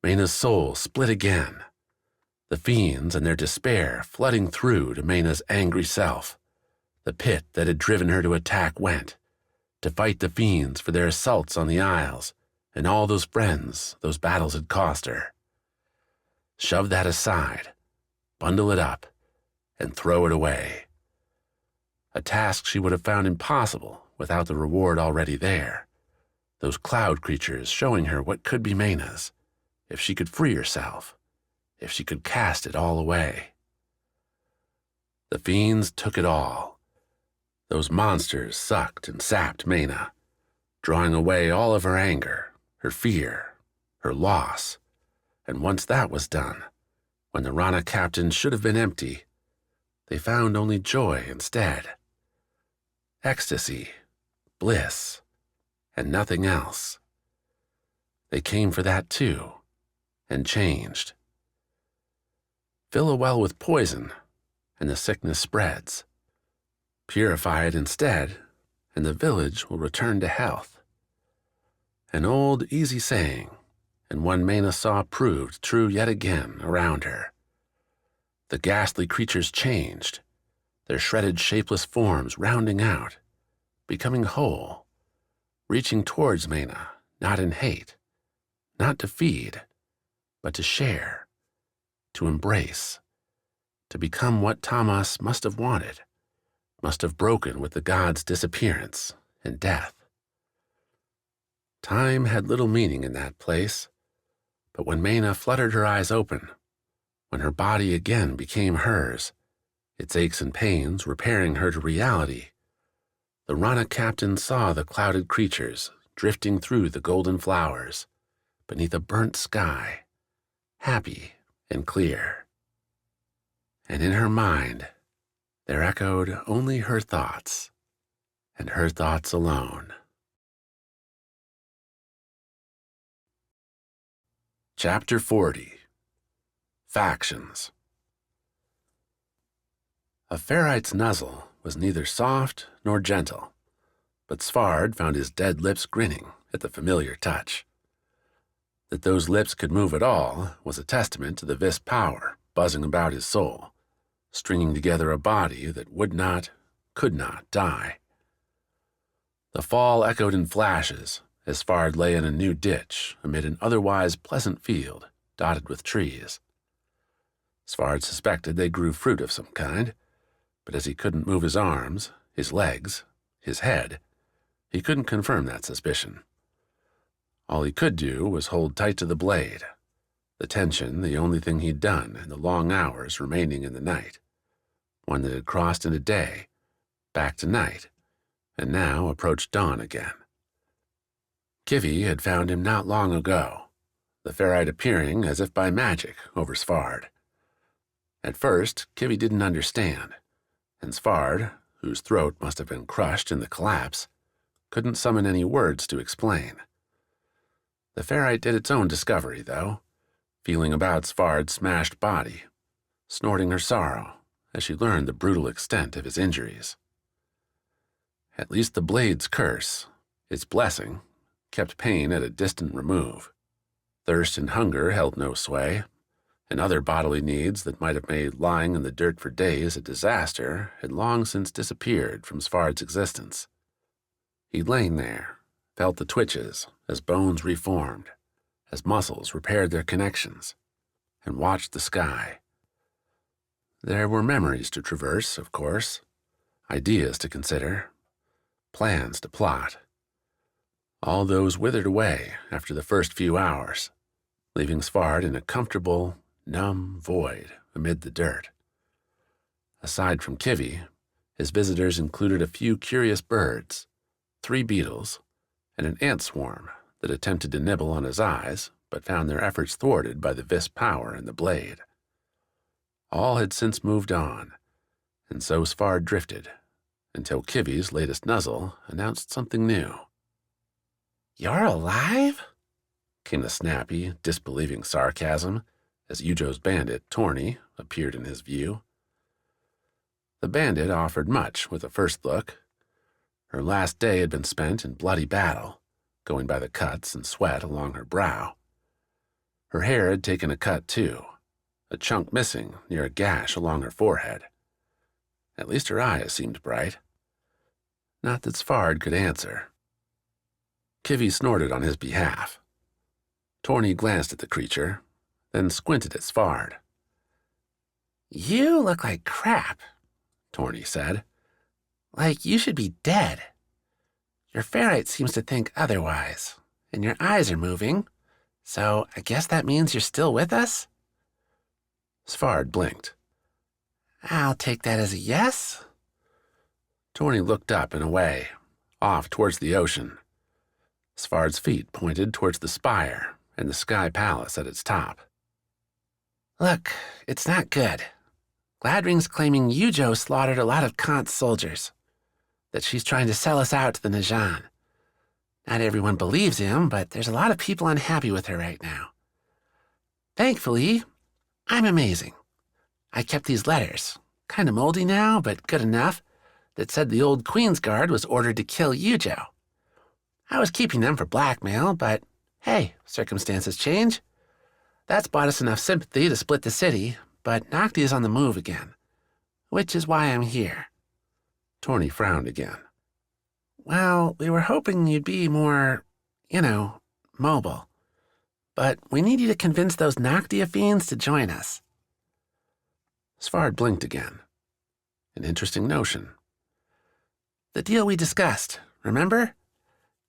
Mena's soul split again, the fiends and their despair flooding through to Mena's angry self. The pit that had driven her to attack went, to fight the fiends for their assaults on the Isles and all those friends those battles had cost her. Shove that aside, bundle it up, and throw it away. A task she would have found impossible without the reward already there, those cloud creatures showing her what could be Mena's, if she could free herself, if she could cast it all away. The fiends took it all. Those monsters sucked and sapped Mena, drawing away all of her anger, her fear, her loss, and once that was done, when the Rana captain should have been empty, they found only joy instead. Ecstasy, bliss, and nothing else. They came for that too, and changed. Fill a well with poison, and the sickness spreads. Purify it instead, and the village will return to health. An old, easy saying, and one Mena saw proved true yet again around her. The ghastly creatures changed, their shredded, shapeless forms rounding out, becoming whole, reaching towards Mena, not in hate, not to feed, but to share, to embrace, to become what Tomas must have wanted, must have broken with the god's disappearance and death. Time had little meaning in that place, but when Mena fluttered her eyes open, when her body again became hers, its aches and pains repairing her to reality, the Rana captain saw the clouded creatures drifting through the golden flowers, beneath a burnt sky, happy and clear. And in her mind, there echoed only her thoughts, and her thoughts alone. Chapter 40. Factions. A ferrite's nuzzle was neither soft nor gentle, but Svard found his dead lips grinning at the familiar touch. That those lips could move at all was a testament to the Vis power buzzing about his soul, stringing together a body that would not, could not die. The fall echoed in flashes as Svard lay in a new ditch amid an otherwise pleasant field dotted with trees. Svard suspected they grew fruit of some kind, but as he couldn't move his arms, his legs, his head, he couldn't confirm that suspicion. All he could do was hold tight to the blade, the tension the only thing he'd done in the long hours remaining in the night, one that had crossed into day, back to night, and now approached dawn again. Kivi had found him not long ago, the ferrite appearing as if by magic over Svard. At first, Kivi didn't understand, and Svard, whose throat must have been crushed in the collapse, couldn't summon any words to explain. The ferrite did its own discovery, though, feeling about Svard's smashed body, snorting her sorrow as she learned the brutal extent of his injuries. At least the blade's curse, its blessing, kept pain at a distant remove. Thirst and hunger held no sway, and other bodily needs that might have made lying in the dirt for days a disaster had long since disappeared from Svard's existence. He'd lain there, felt the twitches as bones reformed, as muscles repaired their connections, and watched the sky. There were memories to traverse, of course, ideas to consider, plans to plot. All those withered away after the first few hours, leaving Svard in a comfortable, numb void amid the dirt. Aside from Kivy, his visitors included a few curious birds, 3 beetles, and an ant swarm that attempted to nibble on his eyes but found their efforts thwarted by the vis power in the blade. All had since moved on, and so Svard drifted, until Kivy's latest nuzzle announced something new. "You're alive?" came the snappy, disbelieving sarcasm as Eujo's bandit, Torny, appeared in his view. The bandit offered much with a first look. Her last day had been spent in bloody battle, going by the cuts and sweat along her brow. Her hair had taken a cut too, a chunk missing near a gash along her forehead. At least her eyes seemed bright. Not that Svard could answer. Kivy snorted on his behalf. Torny glanced at the creature, then squinted at Svard. "You look like crap," Torny said. "Like you should be dead. Your ferrite seems to think otherwise, and your eyes are moving, so I guess that means you're still with us?" Svard blinked. "I'll take that as a yes." Torny looked up and away, off towards the ocean. Svard's feet pointed towards the spire and the sky palace at its top. "Look, it's not good. Gladring's claiming Eujo slaughtered a lot of Kance soldiers, that she's trying to sell us out to the Najan. Not everyone believes him, but there's a lot of people unhappy with her right now. Thankfully, I'm amazing. I kept these letters, kind of moldy now, but good enough, that said the old Queen's Guard was ordered to kill Eujo. I was keeping them for blackmail, but hey, circumstances change. That's bought us enough sympathy to split the city, but Nocti is on the move again, which is why I'm here." Torny frowned again. "Well, we were hoping you'd be more, mobile. But we need you to convince those Noctia fiends to join us." Svard blinked again. An interesting notion. "The deal we discussed, remember?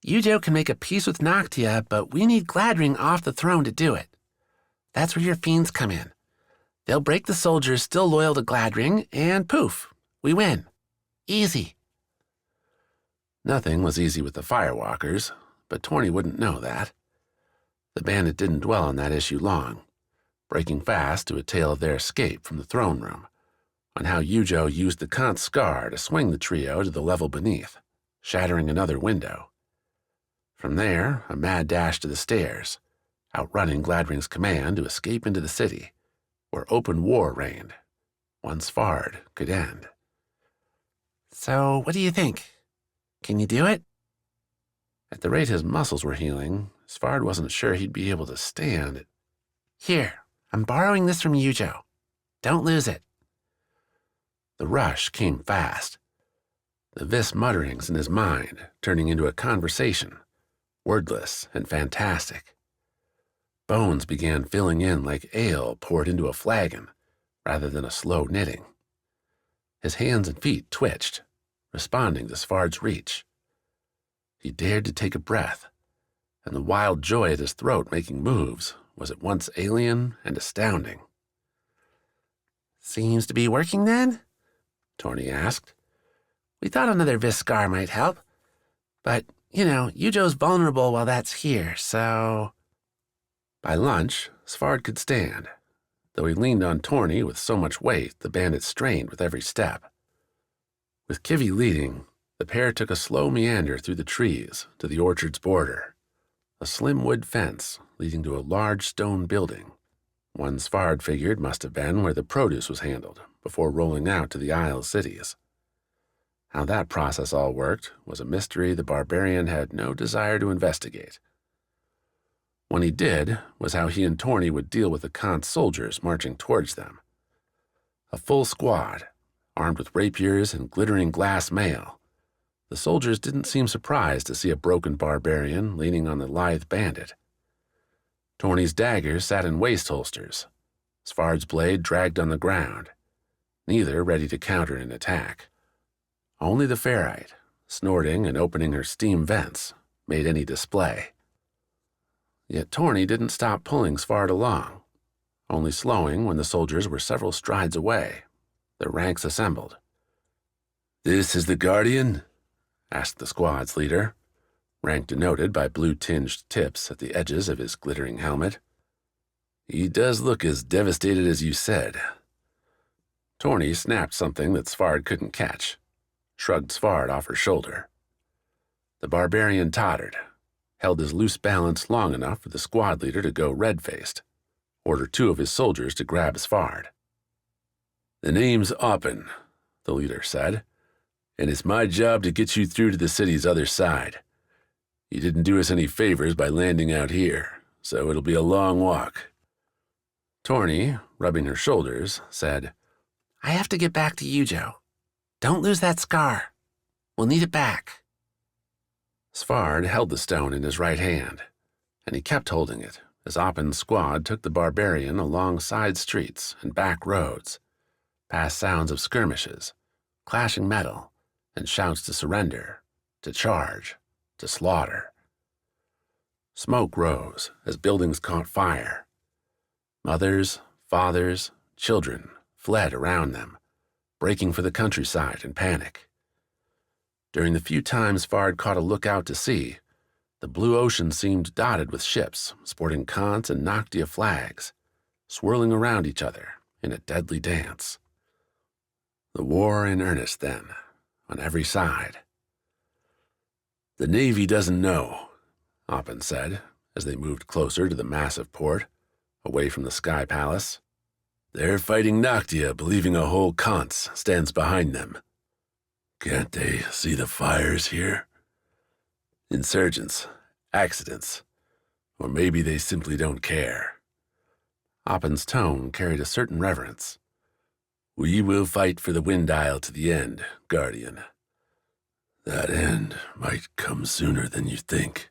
Eujo can make a peace with Noctia, but we need Gladring off the throne to do it. That's where your fiends come in. They'll break the soldiers still loyal to Gladring, and poof, we win. Easy." Nothing was easy with the firewalkers, but Torny wouldn't know that. The bandit didn't dwell on that issue long, breaking fast to a tale of their escape from the throne room, on how Eujo used the Kance scar to swing the trio to the level beneath, shattering another window. From there, a mad dash to the stairs, outrunning Gladring's command to escape into the city, where open war reigned, one Svard could end. "So, what do you think? Can you do it?" At the rate his muscles were healing, Svard wasn't sure he'd be able to stand it. "Here, I'm borrowing this from Eujo. Don't lose it." The rush came fast, the vis mutterings in his mind turning into a conversation, wordless and fantastic. Bones began filling in like ale poured into a flagon, rather than a slow knitting. His hands and feet twitched, responding to Svard's reach. He dared to take a breath, and the wild joy at his throat making moves was at once alien and astounding. "Seems to be working then?" Torny asked. "We thought another vis scar might help, but, Eujo's vulnerable while that's here, so..." By lunch, Svard could stand, though he leaned on Torny with so much weight the bandit strained with every step. With Kivy leading, the pair took a slow meander through the trees to the orchard's border, a slim wood fence leading to a large stone building. One Svard figured must have been where the produce was handled before rolling out to the Isle cities. How that process all worked was a mystery the barbarian had no desire to investigate. When he did was how he and Torny would deal with the Kance soldiers marching towards them. A full squad, armed with rapiers and glittering glass mail. The soldiers didn't seem surprised to see a broken barbarian leaning on the lithe bandit. Torny's dagger sat in waist holsters, Svard's blade dragged on the ground, neither ready to counter an attack. Only the ferrite, snorting and opening her steam vents, made any display. Yet Torny didn't stop pulling Svard along, only slowing when the soldiers were several strides away, their ranks assembled. "This is the Guardian?" asked the squad's leader, rank denoted by blue-tinged tips at the edges of his glittering helmet. "He does look as devastated as you said." Torny snapped something that Svard couldn't catch, shrugged Svard off her shoulder. The barbarian tottered, held his loose balance long enough for the squad leader to go red-faced, order 2 of his soldiers to grab Svard. "The name's Oppen," the leader said, "and it's my job to get you through to the city's other side. You didn't do us any favors by landing out here, so it'll be a long walk." Torny, rubbing her shoulders, said, "I have to get back to Eujo. Don't lose that scar. We'll need it back." Svard held the stone in his right hand, and he kept holding it as Oppen's squad took the barbarian along side streets and back roads, past sounds of skirmishes, clashing metal, and shouts to surrender, to charge, to slaughter. Smoke rose as buildings caught fire. Mothers, fathers, children fled around them, breaking for the countryside in panic. During the few times Svard caught a look out to sea, the blue ocean seemed dotted with ships sporting Kance and Noctia flags, swirling around each other in a deadly dance. The war in earnest, then, on every side. "The Navy doesn't know," Oppen said as they moved closer to the massive port, away from the Sky Palace. "They're fighting Noctia, believing a whole Kance stands behind them. Can't they see the fires here? Insurgents, accidents, or maybe they simply don't care." Oppen's tone carried a certain reverence. "We will fight for the Wind Isle to the end, Guardian. That end might come sooner than you think."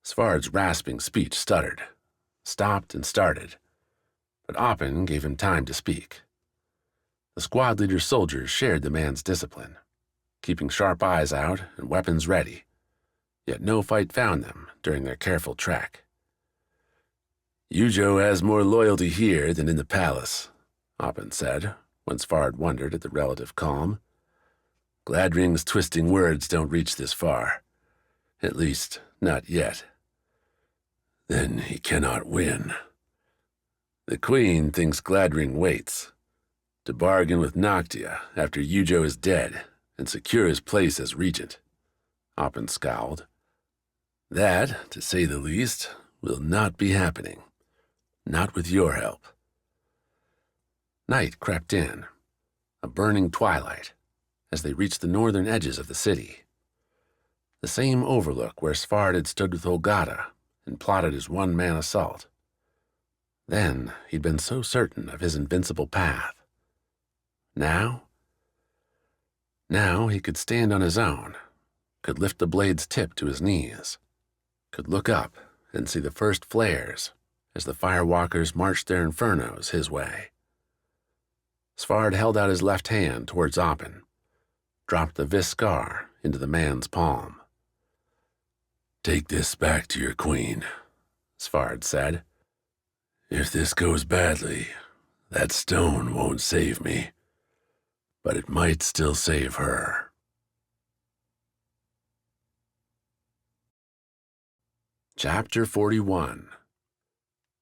Svard's rasping speech stuttered, stopped and started, but Oppen gave him time to speak. The squad leader's soldiers shared the man's discipline, keeping sharp eyes out and weapons ready, yet no fight found them during their careful trek. "Eujo has more loyalty here than in the palace," Oppen said, when Svard wondered at the relative calm. "Gladring's twisting words don't reach this far. At least, not yet." "Then he cannot win. The Queen thinks Gladring waits to bargain with Noctia after Eujo is dead and secure his place as regent." Oppen scowled. "That, to say the least, will not be happening. Not with your help." Night crept in, a burning twilight, as they reached the northern edges of the city. The same overlook where Svard had stood with Olgata and plotted his one-man assault. Then he'd been so certain of his invincible path. Now he could stand on his own, could lift the blade's tip to his knees, could look up and see the first flares as the firewalkers marched their infernos his way. Svard held out his left hand towards Oppen, dropped the vis scar into the man's palm. "Take this back to your queen," Svard said. "If this goes badly, that stone won't save me, but it might still save her." Chapter 41.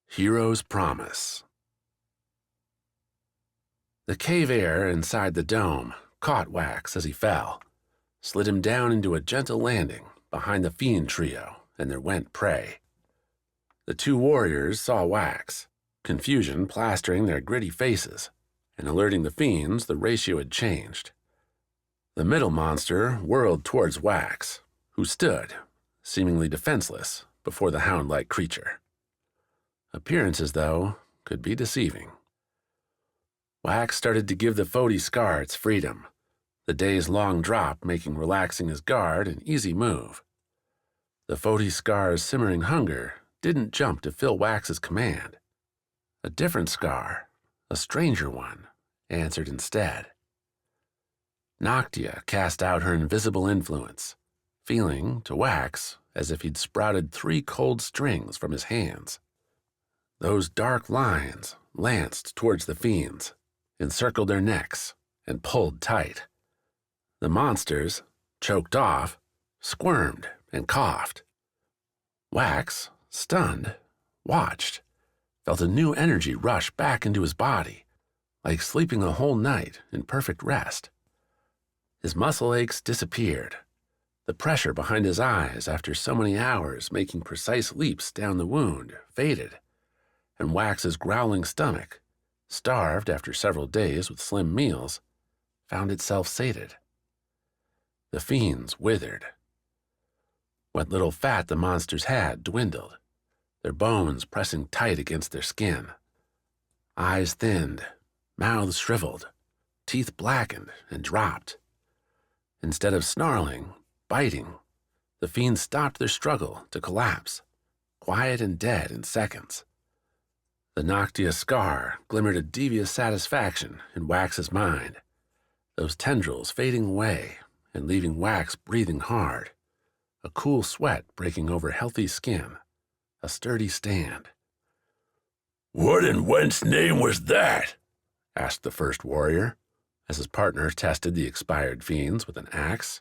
Hero's Promise. The cave air inside the dome caught Wax as he fell, slid him down into a gentle landing behind the fiend trio and their went prey. The 2 warriors saw Wax, confusion plastering their gritty faces and alerting the fiends the ratio had changed. The middle monster whirled towards Wax, who stood, seemingly defenseless, before the hound-like creature. Appearances, though, could be deceiving. Wax started to give the Foti scar its freedom, the day's long drop making relaxing his guard an easy move. The Foti scar's simmering hunger didn't jump to fill Wax's command. A different scar, a stranger one, answered instead. Noctia cast out her invisible influence, feeling, to Wax, as if he'd sprouted 3 cold strings from his hands. Those dark lines lanced towards the fiends, encircled their necks, and pulled tight. The monsters, choked off, squirmed and coughed. Wax, stunned, watched, felt a new energy rush back into his body, like sleeping a whole night in perfect rest. His muscle aches disappeared. The pressure behind his eyes after so many hours making precise leaps down the wound faded, and Wax's growling stomach, starved after several days with slim meals, found itself sated. The fiends withered. What little fat the monsters had dwindled, their bones pressing tight against their skin. Eyes thinned, mouths shriveled, teeth blackened and dropped. Instead of snarling, biting, the fiends stopped their struggle to collapse, quiet and dead in seconds. The Noctia scar glimmered a devious satisfaction in Wax's mind, those tendrils fading away and leaving Wax breathing hard, a cool sweat breaking over healthy skin, a sturdy stand. "What in whence name was that?" asked the first warrior, as his partner tested the expired fiends with an axe.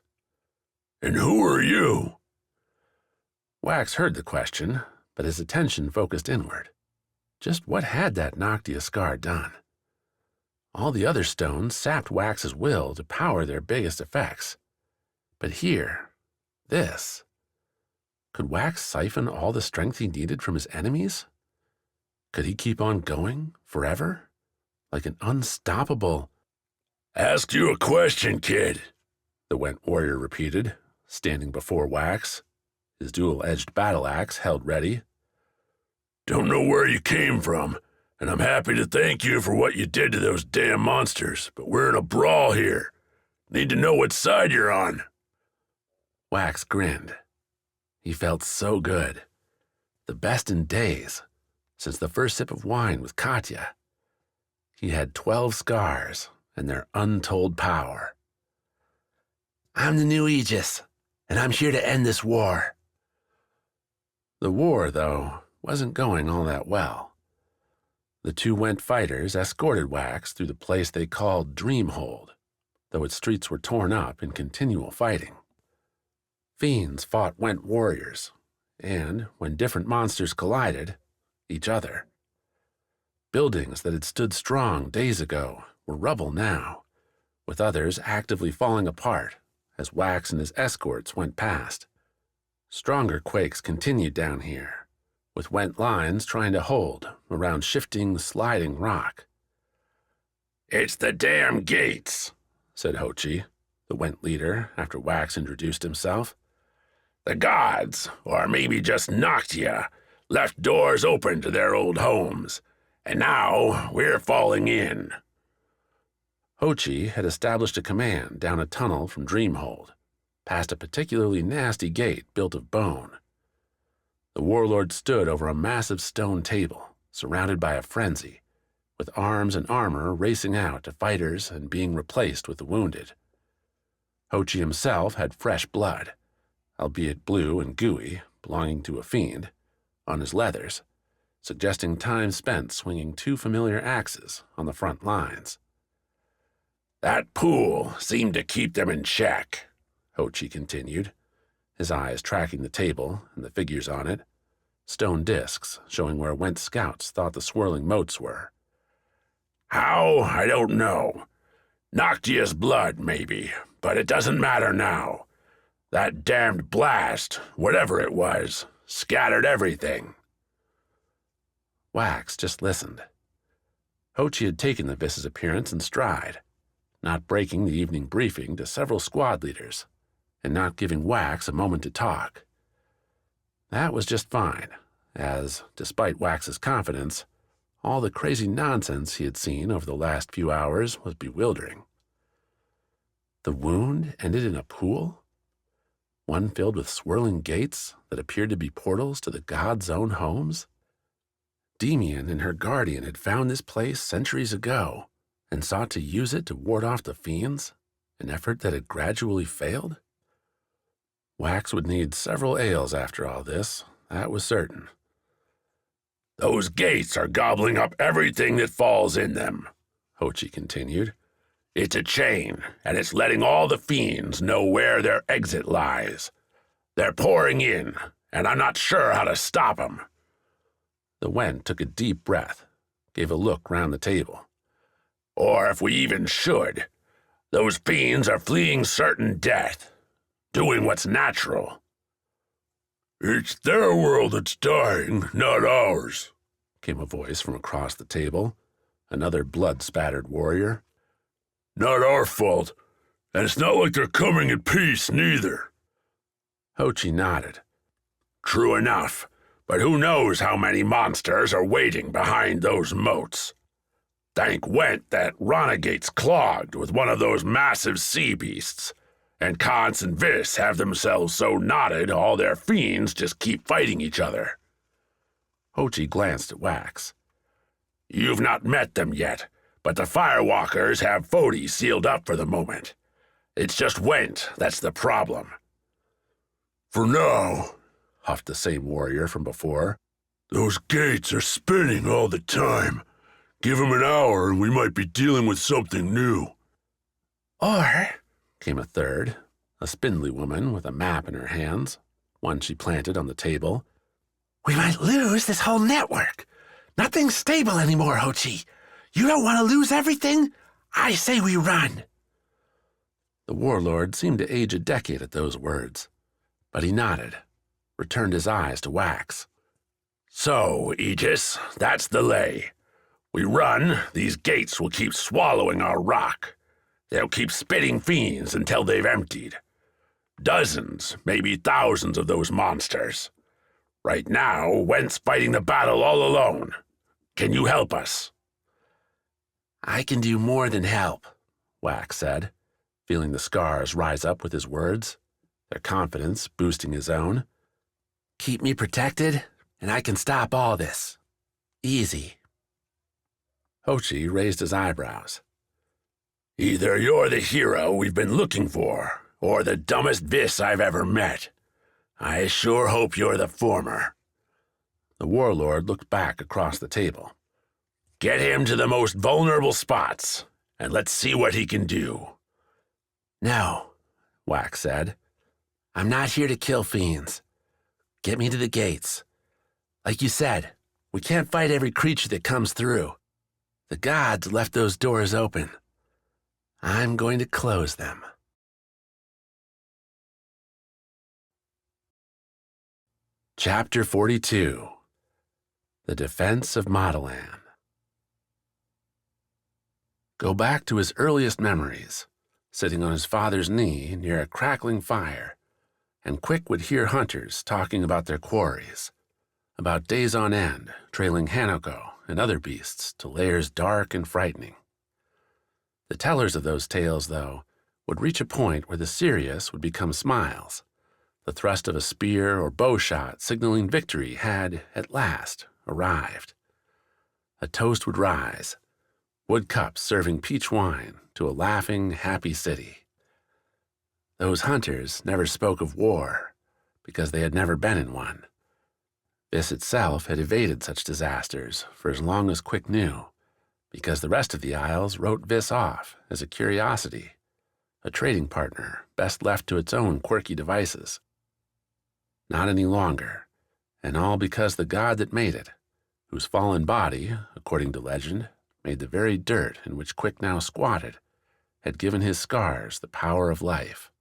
"And who are you?" Wax heard the question, but his attention focused inward. Just what had that Noctia scar done? All the other stones sapped Wax's will to power their biggest effects. But here, this. Could Wax siphon all the strength he needed from his enemies? Could he keep on going forever? Like an unstoppable... "Asked you a question, kid," the Went warrior repeated, standing before Wax, his dual-edged battle axe held ready. "Don't know where you came from, and I'm happy to thank you for what you did to those damn monsters, but we're in a brawl here. Need to know what side you're on." Wax grinned. He felt so good. The best in days, since the first sip of wine with Katya. He had 12 scars and their untold power. "I'm the new Aegis, and I'm here to end this war." The war, though, wasn't going all that well. The 2 Went fighters escorted Wax through the place they called Dreamhold, though its streets were torn up in continual fighting. Fiends fought Went warriors, and, when different monsters collided, each other. Buildings that had stood strong days ago were rubble now, with others actively falling apart as Wax and his escorts went past. Stronger quakes continued down here, with Went lines trying to hold around shifting, sliding rock. "It's the damn gates," said Hochi, the Went leader, after Wax introduced himself. "The gods, or maybe just Noctia, left doors open to their old homes, and now we're falling in." Hochi had established a command down a tunnel from Dreamhold, past a particularly nasty gate built of bone. The warlord stood over a massive stone table, surrounded by a frenzy, with arms and armor racing out to fighters and being replaced with the wounded. Hochi himself had fresh blood, albeit blue and gooey, belonging to a fiend, on his leathers, suggesting time spent swinging 2 familiar axes on the front lines. "That pool seemed to keep them in check," Hochi continued, his eyes tracking the table and the figures on it, stone discs showing where Went scouts thought the swirling motes were. "How? I don't know. Noctia's blood, maybe, but it doesn't matter now. That damned blast, whatever it was, scattered everything." Wax just listened. Hochi had taken the Vis's appearance in stride, not breaking the evening briefing to several squad leaders, and not giving Wax a moment to talk. That was just fine, as, despite Wax's confidence, all the crazy nonsense he had seen over the last few hours was bewildering. The wound ended in a pool? One filled with swirling gates that appeared to be portals to the gods' own homes? Demian and her guardian had found this place centuries ago and sought to use it to ward off the fiends, an effort that had gradually failed? Wax would need several ales after all this, that was certain. Those gates are gobbling up everything that falls in them, Hochi continued. It's a chain, and it's letting all the fiends know where their exit lies. They're pouring in, and I'm not sure how to stop them. The Wen took a deep breath, gave a look round the table. Or if we even should, those fiends are fleeing certain death, doing what's natural. It's their world that's dying, not ours, came a voice from across the table, another blood-spattered warrior. Not our fault, and it's not like they're coming in peace, neither. Hochi nodded. True enough, but who knows how many monsters are waiting behind those moats. Thank Went that Renegade's clogged with one of those massive sea beasts, and Kance and Vis have themselves so knotted all their fiends just keep fighting each other. Hochi glanced at Wax. You've not met them yet, but the Firewalkers have Fodi sealed up for the moment. It's just Went that's the problem. For now, huffed the same warrior from before, those gates are spinning all the time. Give them an hour and we might be dealing with something new. Or, came a third, a spindly woman with a map in her hands, one she planted on the table. We might lose this whole network. Nothing's stable anymore, Hochi. You don't want to lose everything? I say we run. The warlord seemed to age a decade at those words, but he nodded, returned his eyes to Wax. So, Aegis, that's the lay. We run, these gates will keep swallowing our rock. They'll keep spitting fiends until they've emptied. Dozens, maybe thousands of those monsters. Right now, Went's fighting the battle all alone. Can you help us? I can do more than help, Wax said, feeling the scars rise up with his words, their confidence boosting his own. Keep me protected, and I can stop all this. Easy. Hochi raised his eyebrows. Either you're the hero we've been looking for, or the dumbest Vis I've ever met. I sure hope you're the former. The warlord looked back across the table. Get him to the most vulnerable spots, and let's see what he can do. No, Wax said. I'm not here to kill fiends. Get me to the gates. Like you said, we can't fight every creature that comes through. The gods left those doors open. I'm going to close them. Chapter 42. The Defense of Mottilan. Go back to his earliest memories, sitting on his father's knee near a crackling fire, and Quik would hear hunters talking about their quarries, about days on end trailing Hanako and other beasts to lairs dark and frightening. The tellers of those tales, though, would reach a point where the serious would become smiles. The thrust of a spear or bow shot signaling victory had, at last, arrived. A toast would rise, wood cups serving peach wine to a laughing, happy city. Those hunters never spoke of war, because they had never been in one. This itself had evaded such disasters for as long as Quik knew, because the rest of the Isles wrote Vis off as a curiosity, a trading partner best left to its own quirky devices. Not any longer, and all because the god that made it, whose fallen body, according to legend, made the very dirt in which Quik now squatted, had given his scars the power of life.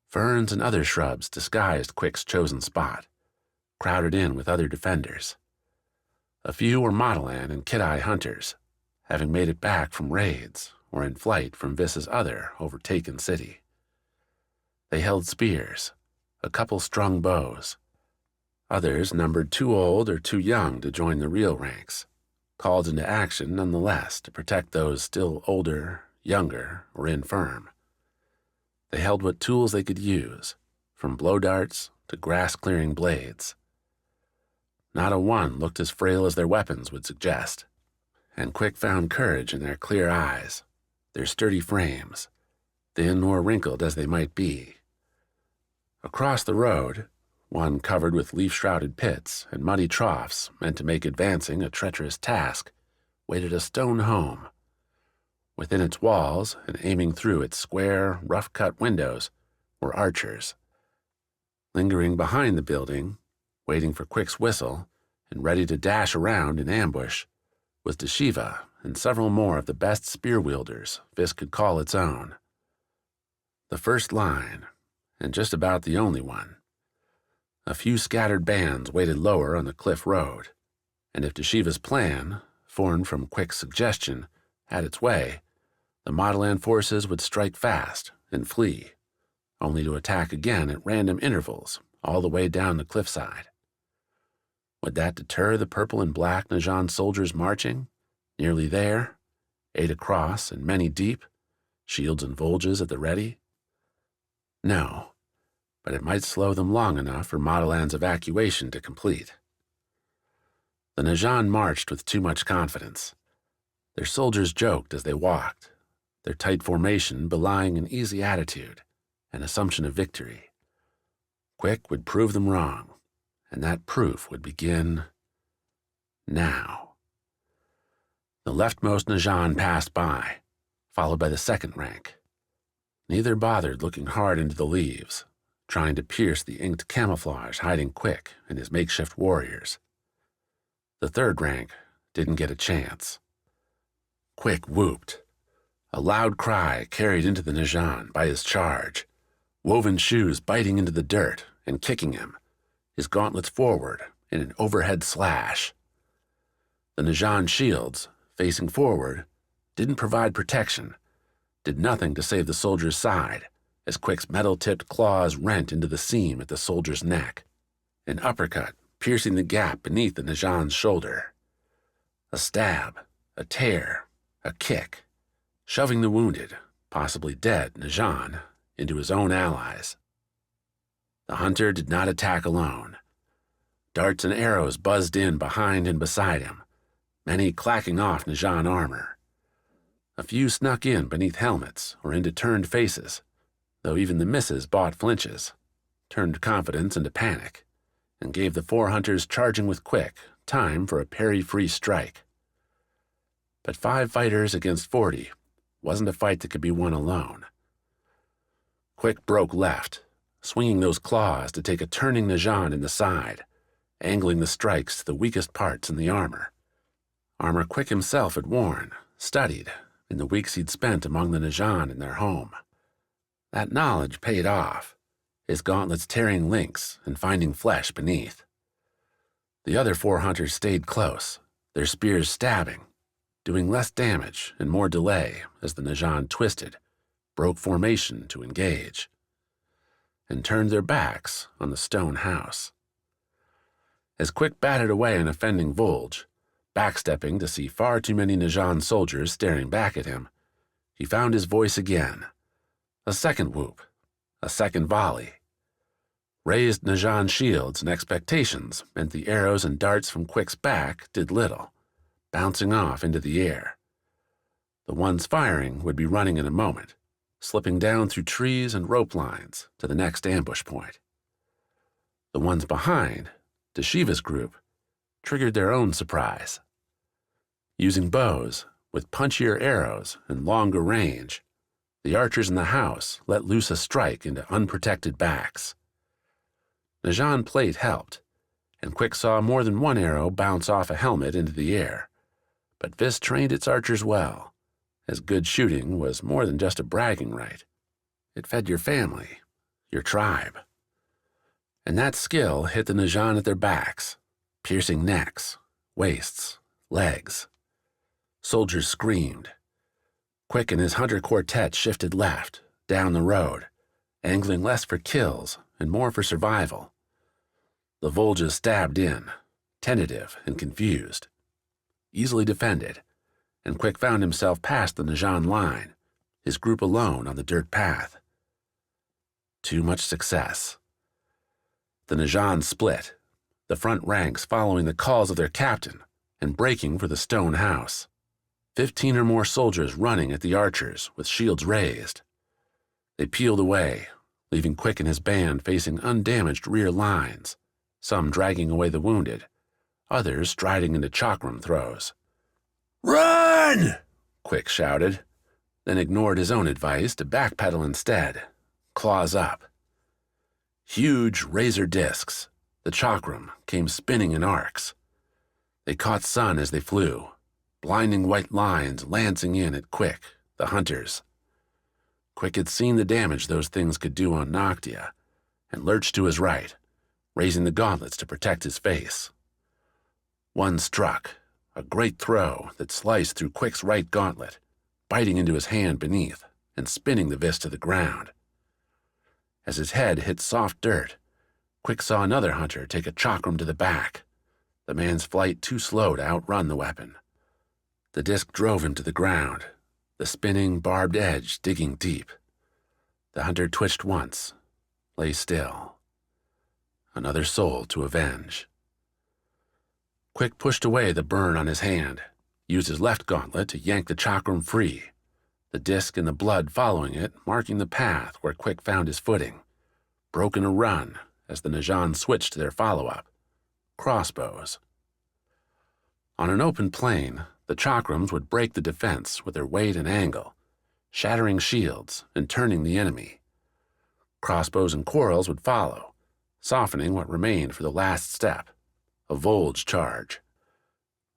Ferns and other shrubs disguised Quik's chosen spot, crowded in with other defenders. A few were Mottilan and Kid-Eye hunters, having made it back from raids or in flight from Vis's other overtaken city. They held spears, a couple strung bows. Others numbered too old or too young to join the real ranks, called into action nonetheless to protect those still older, younger, or infirm. They held what tools they could use, from blow darts to grass-clearing blades. Not a one looked as frail as their weapons would suggest, and Quik found courage in their clear eyes, their sturdy frames, thin or wrinkled as they might be. Across the road, one covered with leaf-shrouded pits and muddy troughs meant to make advancing a treacherous task, waited a stone home. Within its walls, and aiming through its square, rough-cut windows, were archers. Lingering behind the building, waiting for Quik's whistle, and ready to dash around in ambush, was Deshiva and several more of the best spear-wielders Vis could call its own. The first line, and just about the only one. A few scattered bands waited lower on the cliff road, and if Deshiva's plan, formed from Quik's suggestion, had its way, the Mottilan forces would strike fast and flee, only to attack again at random intervals all the way down the cliffside. Would that deter the purple and black Najan soldiers marching, nearly there, 8 across and many deep, shields and volges at the ready? No, but it might slow them long enough for Mottilan's evacuation to complete. The Najan marched with too much confidence. Their soldiers joked as they walked, their tight formation belying an easy attitude, an assumption of victory. Quik would prove them wrong, and that proof would begin now. The leftmost Najan passed by, followed by the second rank. Neither bothered looking hard into the leaves, trying to pierce the inked camouflage hiding Quik and his makeshift warriors. The third rank didn't get a chance. Quik whooped. A loud cry carried into the Najan by his charge, woven shoes biting into the dirt and kicking him, his gauntlets forward in an overhead slash. The Najan shields, facing forward, didn't provide protection, did nothing to save the soldier's side, as Quik's metal-tipped claws rent into the seam at the soldier's neck, an uppercut piercing the gap beneath the Najan's shoulder. A stab, a tear, a kick, shoving the wounded, possibly dead Najan into his own allies. The hunter did not attack alone. Darts and arrows buzzed in behind and beside him, many clacking off Najan armor. A few snuck in beneath helmets or into turned faces, though even the misses bought flinches, turned confidence into panic, and gave the 4 hunters charging with Quik time for a parry-free strike. But 5 fighters against 40 wasn't a fight that could be won alone. Quik broke left, swinging those claws to take a turning Najan in the side, angling the strikes to the weakest parts in the armor. Armor Quik himself had worn, studied, in the weeks he'd spent among the Najan in their home. That knowledge paid off, his gauntlets tearing links and finding flesh beneath. The other 4 hunters stayed close, their spears stabbing, doing less damage and more delay as the Najan twisted, broke formation to engage, and turned their backs on the stone house. As Quik batted away an offending volge, backstepping to see far too many Najan soldiers staring back at him, he found his voice again. A second whoop, a second volley. Raised Najan shields and expectations meant the arrows and darts from Quik's back did little, bouncing off into the air. The ones firing would be running in a moment, slipping down through trees and rope lines to the next ambush point. The ones behind, Deshiva's group, triggered their own surprise. Using bows, with punchier arrows and longer range, the archers in the house let loose a strike into unprotected backs. Najan plate helped, and Quik saw more than one arrow bounce off a helmet into the air, but Vis trained its archers well, as good shooting was more than just a bragging right. It fed your family, your tribe. And that skill hit the Najan at their backs, piercing necks, waists, legs. Soldiers screamed. Quik and his hunter quartet shifted left, down the road, angling less for kills and more for survival. The Voljas stabbed in, tentative and confused. Easily defended, and Quik found himself past the Najan line, his group alone on the dirt path. Too much success. The Najan split, the front ranks following the calls of their captain and breaking for the stone house. 15 or more soldiers running at the archers with shields raised. They peeled away, leaving Quik and his band facing undamaged rear lines, some dragging away the wounded, others striding into chakram throws. "Run!" Quik shouted, then ignored his own advice to backpedal instead, claws up. Huge razor discs, the chakram, came spinning in arcs. They caught sun as they flew, blinding white lines lancing in at Quik, the hunters. Quik had seen the damage those things could do on Noctia, and lurched to his right, raising the gauntlets to protect his face. One struck, a great throw that sliced through Quik's right gauntlet, biting into his hand beneath and spinning the vis to the ground. As his head hit soft dirt, Quik saw another hunter take a chakram to the back, the man's flight too slow to outrun the weapon. The disc drove him to the ground, the spinning, barbed edge digging deep. The hunter twitched once, lay still. Another soul to avenge. Quik pushed away the burn on his hand, used his left gauntlet to yank the chakram free, the disc and the blood following it marking the path where Quik found his footing, broke in a run as the Najan switched to their follow-up, crossbows. On an open plain, the chakrams would break the defense with their weight and angle, shattering shields and turning the enemy. Crossbows and quarrels would follow, softening what remained for the last step, a Volge charge.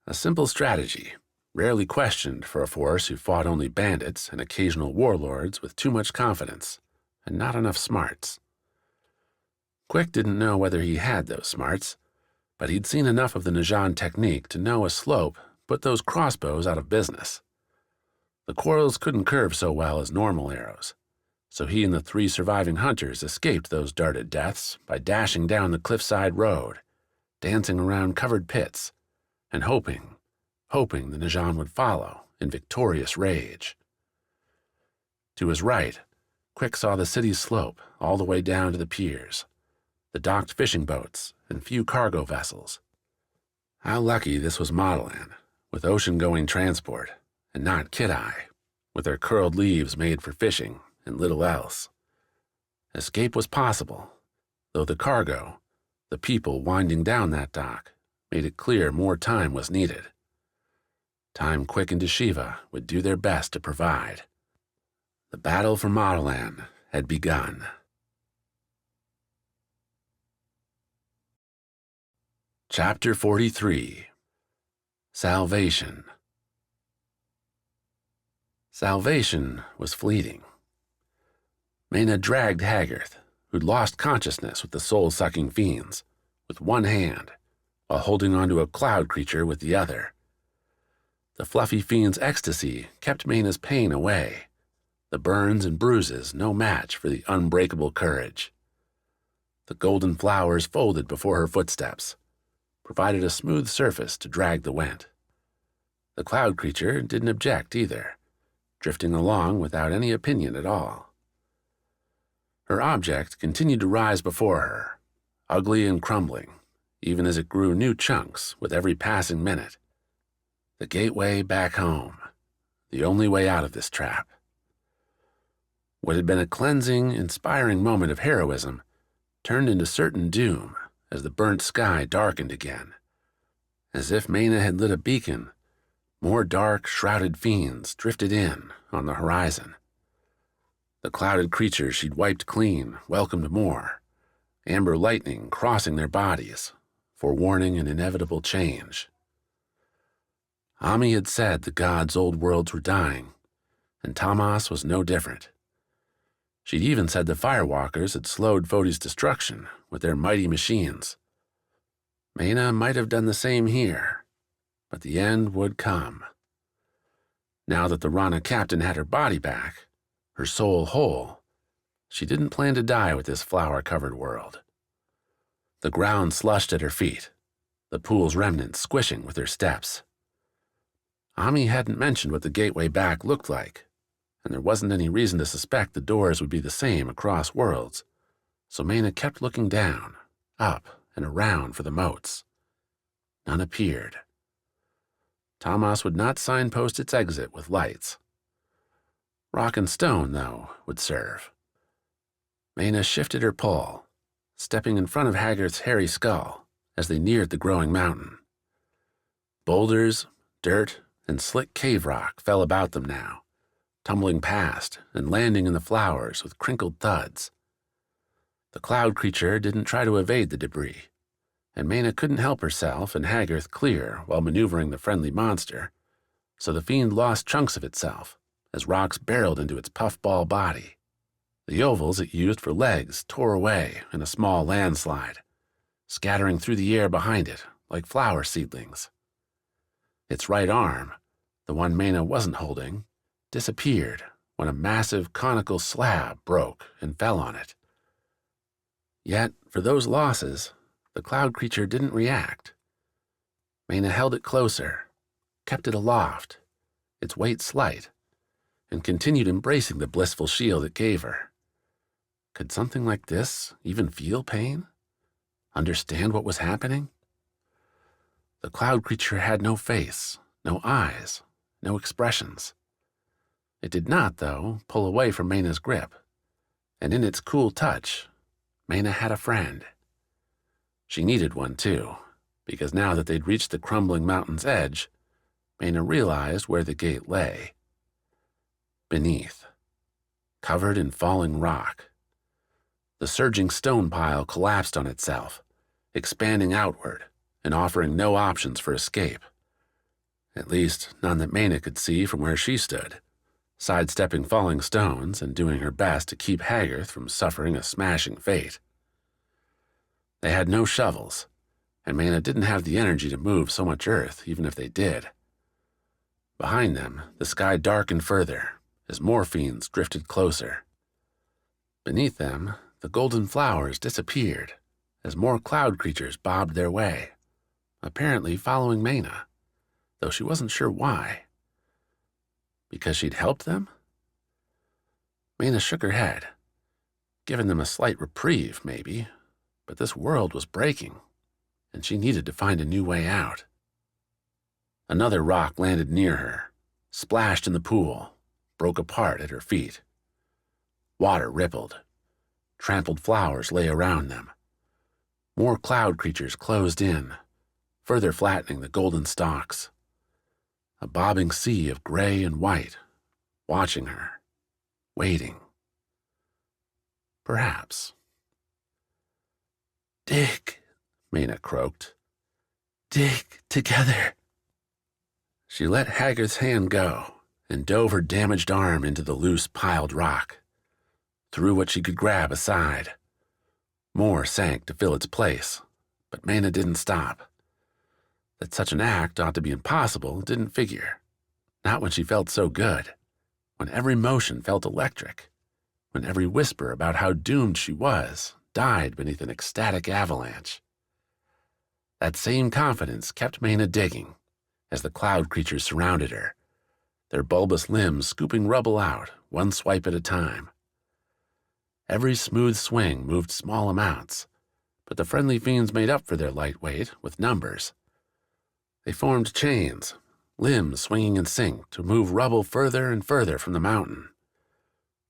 A simple strategy, rarely questioned for a force who fought only bandits and occasional warlords with too much confidence and not enough smarts. Quik didn't know whether he had those smarts, but he'd seen enough of the Najan technique to know a slope put those crossbows out of business. The quarrels couldn't curve so well as normal arrows, so he and the 3 surviving hunters escaped those darted deaths by dashing down the cliffside road, dancing around covered pits, and hoping the Najan would follow in victorious rage. To his right, Quik saw the city's slope all the way down to the piers, the docked fishing boats and few cargo vessels. How lucky this was Mottilan, with ocean-going transport, and not Kidai, with their curled leaves made for fishing and little else. Escape was possible, though the cargo, the people winding down that dock, made it clear more time was needed. Time Quik and Shiva would do their best to provide. The battle for Mottilan had begun. Chapter 43. Salvation. Salvation was fleeting. Mena dragged Haggard, who'd lost consciousness with the soul-sucking fiends, with one hand, while holding onto a cloud creature with the other. The fluffy fiend's ecstasy kept Mena's pain away, the burns and bruises no match for the unbreakable courage. The golden flowers folded before her footsteps, provided a smooth surface to drag the went. The cloud creature didn't object either, drifting along without any opinion at all. Her object continued to rise before her, ugly and crumbling, even as it grew new chunks with every passing minute. The gateway back home, the only way out of this trap. What had been a cleansing, inspiring moment of heroism turned into certain doom as the burnt sky darkened again. As if Mena had lit a beacon, more dark, shrouded fiends drifted in on the horizon. The clouded creatures she'd wiped clean welcomed more, amber lightning crossing their bodies, forewarning an inevitable change. Ami had said the gods' old worlds were dying, and Tamas was no different. She'd even said the firewalkers had slowed Fodi's destruction with their mighty machines. Mena might have done the same here, but the end would come. Now that the Rana captain had her body back, her soul whole, she didn't plan to die with this flower-covered world. The ground slushed at her feet, the pool's remnants squishing with her steps. Ami hadn't mentioned what the gateway back looked like, and there wasn't any reason to suspect the doors would be the same across worlds, so Mena kept looking down, up, and around for the moats. None appeared. Tamas would not signpost its exit with lights. Rock and stone, though, would serve. Maina shifted her pole, stepping in front of Haggard's hairy skull as they neared the growing mountain. Boulders, dirt, and slick cave rock fell about them now, tumbling past and landing in the flowers with crinkled thuds. The cloud creature didn't try to evade the debris, and Maina couldn't help herself and Haggard clear while maneuvering the friendly monster, so the fiend lost chunks of itself as rocks barreled into its puffball body. The ovals it used for legs tore away in a small landslide, scattering through the air behind it like flower seedlings. Its right arm, the one Maina wasn't holding, disappeared when a massive conical slab broke and fell on it. Yet, for those losses, the cloud creature didn't react. Maina held it closer, kept it aloft, its weight slight, and continued embracing the blissful shield it gave her. Could something like this even feel pain? Understand what was happening? The cloud creature had no face, no eyes, no expressions. It did not, though, pull away from Maina's grip, and in its cool touch, Maina had a friend. She needed one, too, because now that they'd reached the crumbling mountain's edge, Maina realized where the gate lay. Beneath, covered in falling rock. The surging stone pile collapsed on itself, expanding outward and offering no options for escape. At least, none that Maina could see from where she stood, sidestepping falling stones and doing her best to keep Haggard from suffering a smashing fate. They had no shovels, and Maina didn't have the energy to move so much earth even if they did. Behind them, the sky darkened further as more fiends drifted closer. Beneath them, the golden flowers disappeared as more cloud creatures bobbed their way, apparently following Maina, though she wasn't sure why. Because she'd helped them? Maina shook her head, given them a slight reprieve, maybe, but this world was breaking, and she needed to find a new way out. Another rock landed near her, splashed in the pool, broke apart at her feet. Water rippled. Trampled flowers lay around them. More cloud creatures closed in, further flattening the golden stalks. A bobbing sea of gray and white, watching her, waiting. Perhaps. "Dig," Maina croaked. "Dig together." She let Haggard's hand go and dove her damaged arm into the loose piled rock, threw what she could grab aside. More sank to fill its place, but Maina didn't stop. That such an act ought to be impossible didn't figure. Not when she felt so good, when every motion felt electric, when every whisper about how doomed she was died beneath an ecstatic avalanche. That same confidence kept Maina digging as the cloud creatures surrounded her, their bulbous limbs scooping rubble out one swipe at a time. Every smooth swing moved small amounts, but the friendly fiends made up for their light weight with numbers. They formed chains, limbs swinging in sync to move rubble further and further from the mountain.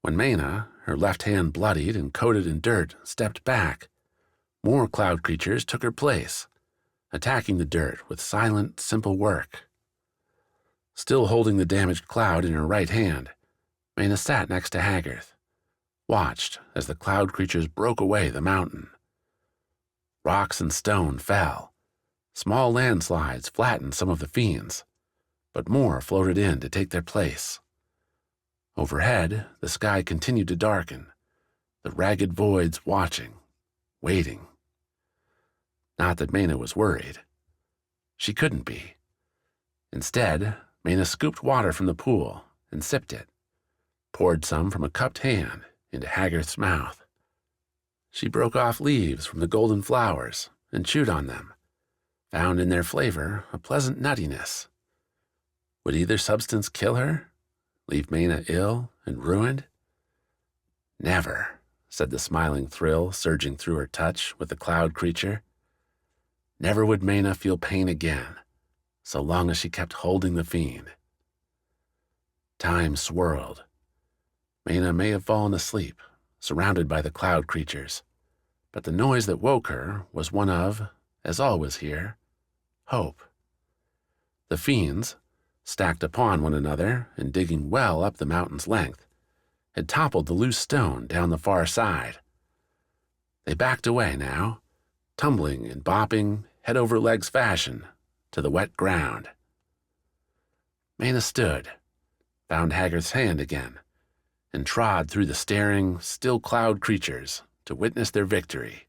When Maina, her left hand bloodied and coated in dirt, stepped back, more cloud creatures took her place, attacking the dirt with silent, simple work. Still holding the damaged cloud in her right hand, Maina sat next to Haggard, watched as the cloud creatures broke away the mountain. Rocks and stone fell. Small landslides flattened some of the fiends, but more floated in to take their place. Overhead, the sky continued to darken, the ragged voids watching, waiting. Not that Maina was worried. She couldn't be. Instead, Maina scooped water from the pool and sipped it, poured some from a cupped hand into Haggard's mouth. She broke off leaves from the golden flowers and chewed on them, found in their flavor a pleasant nuttiness. Would either substance kill her, leave Maina ill and ruined? Never, said the smiling thrill surging through her touch with the cloud creature. Never would Maina feel pain again, so long as she kept holding the fiend. Time swirled. Maina may have fallen asleep, surrounded by the cloud creatures, but the noise that woke her was one of, as always here, hope. The fiends, stacked upon one another and digging well up the mountain's length, had toppled the loose stone down the far side. They backed away now, tumbling and bopping, head-over-legs fashion, to the wet ground. Maina stood, found Haggard's hand again, and trod through the staring, still cloud creatures to witness their victory.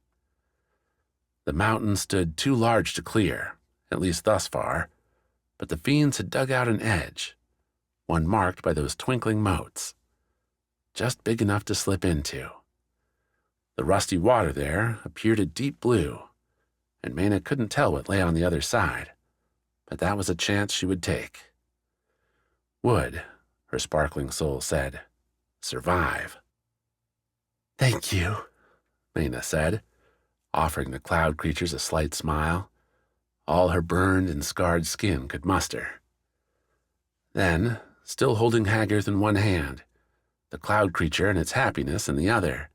The mountain stood too large to clear, at least thus far, but the fiends had dug out an edge, one marked by those twinkling motes, just big enough to slip into. The rusty water there appeared a deep blue, and Maina couldn't tell what lay on the other side, but that was a chance she would take. Would, her sparkling soul said, survive. "Thank you," Maina said, offering the cloud creatures a slight smile, all her burned and scarred skin could muster. Then, still holding Haggard in one hand, the cloud creature and its happiness in the other,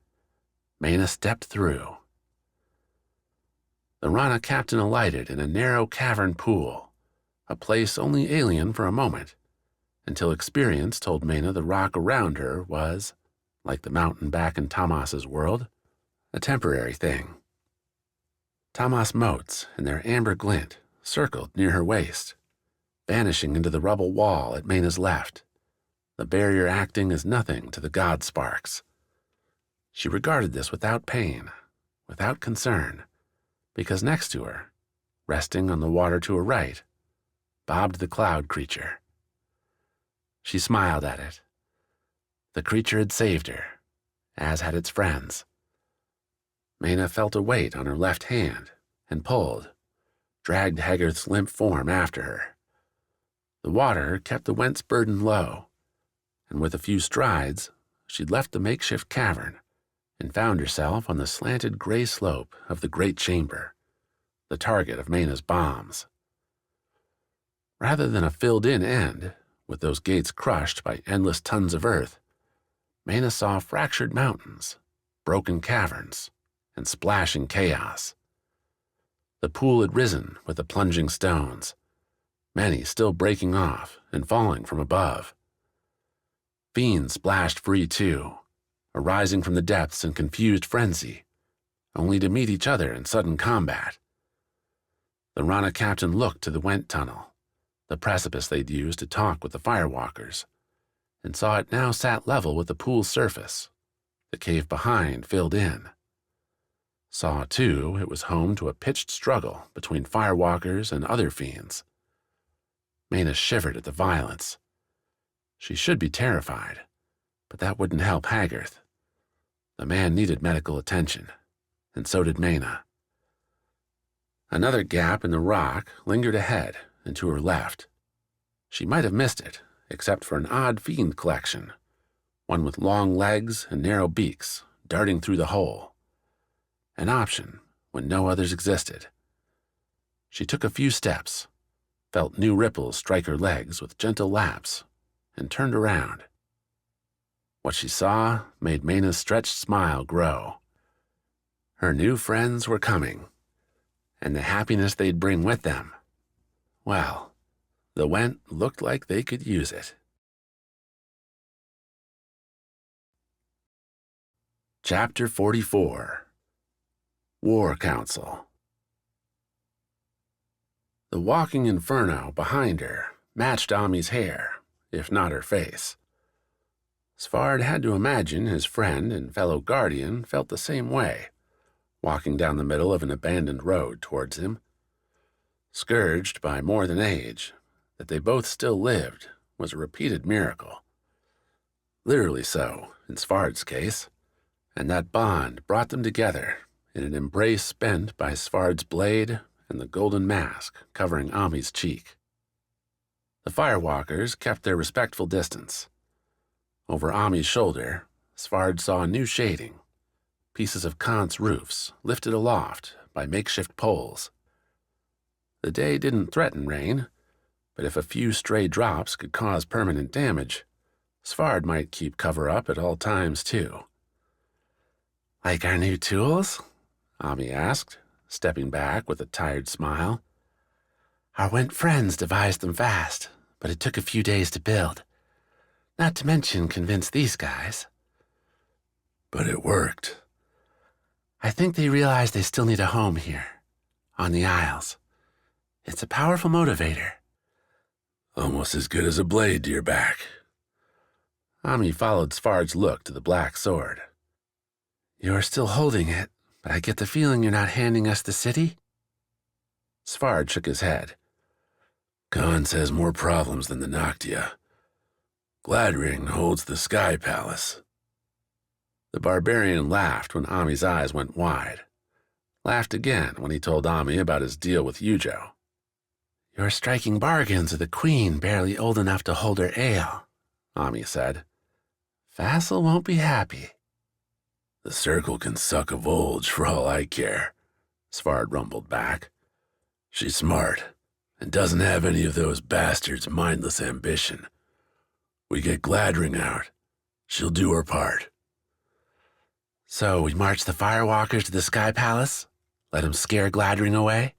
Maina stepped through. The Rana captain alighted in a narrow cavern pool, a place only alien for a moment, until experience told Maina the rock around her was, like the mountain back in Tamas's world, a temporary thing. Tamas motes in their amber glint circled near her waist, vanishing into the rubble wall at Maina's left, the barrier acting as nothing to the god sparks. She regarded this without pain, without concern, because next to her, resting on the water to her right, bobbed the cloud creature. She smiled at it. The creature had saved her, as had its friends. Maina felt a weight on her left hand and pulled, dragged Haggard's limp form after her. The water kept the went's burden low, and with a few strides, she'd left the makeshift cavern and found herself on the slanted gray slope of the great chamber, the target of Maina's bombs. Rather than a filled-in end, with those gates crushed by endless tons of earth, Maina saw fractured mountains, broken caverns, and splashing chaos. The pool had risen with the plunging stones, many still breaking off and falling from above. Fiends splashed free too, arising from the depths in confused frenzy, only to meet each other in sudden combat. The Rana captain looked to the Went tunnel, the precipice they'd used to talk with the firewalkers, and saw it now sat level with the pool's surface, the cave behind filled in. Saw, too, it was home to a pitched struggle between firewalkers and other fiends. Maina shivered at the violence. She should be terrified, but that wouldn't help Haggard. The man needed medical attention, and so did Maina. Another gap in the rock lingered ahead and to her left. She might have missed it, except for an odd fiend collection, one with long legs and narrow beaks darting through the hole. An option when no others existed. She took a few steps, felt new ripples strike her legs with gentle laps, and turned around. What she saw made Maina's stretched smile grow. Her new friends were coming, and the happiness they'd bring with them. Well, the Went looked like they could use it. Chapter 44. War Council. The walking inferno behind her matched Ami's hair, if not her face. Svard had to imagine his friend and fellow guardian felt the same way, walking down the middle of an abandoned road towards him. Scourged by more than age, that they both still lived was a repeated miracle. Literally so, in Svard's case, and that bond brought them together in an embrace spent by Svard's blade and the golden mask covering Ami's cheek. The firewalkers kept their respectful distance. Over Ami's shoulder, Svard saw a new shading, pieces of Kance roofs lifted aloft by makeshift poles. The day didn't threaten rain, but if a few stray drops could cause permanent damage, Svard might keep cover up at all times too. Like our new tools? Ami asked, stepping back with a tired smile. Our Went friends devised them fast, but it took a few days to build. Not to mention convince these guys. But it worked. I think they realize they still need a home here, on the Isles. It's a powerful motivator. Almost as good as a blade to your back. Ami followed Svard's look to the black sword. You're still holding it, but I get the feeling you're not handing us the city? Svard shook his head. Kance has more problems than the Noctia. Gladring holds the Sky Palace. The barbarian laughed when Ami's eyes went wide. Laughed again when he told Ami about his deal with Eujo. You're striking bargains with a queen barely old enough to hold her ale, Ami said. Vassal won't be happy. The circle can suck a Volge for all I care, Svard rumbled back. She's smart, and doesn't have any of those bastards' mindless ambition. We get Gladring out. She'll do her part. So we march the Firewalkers to the Sky Palace? Let him scare Gladring away?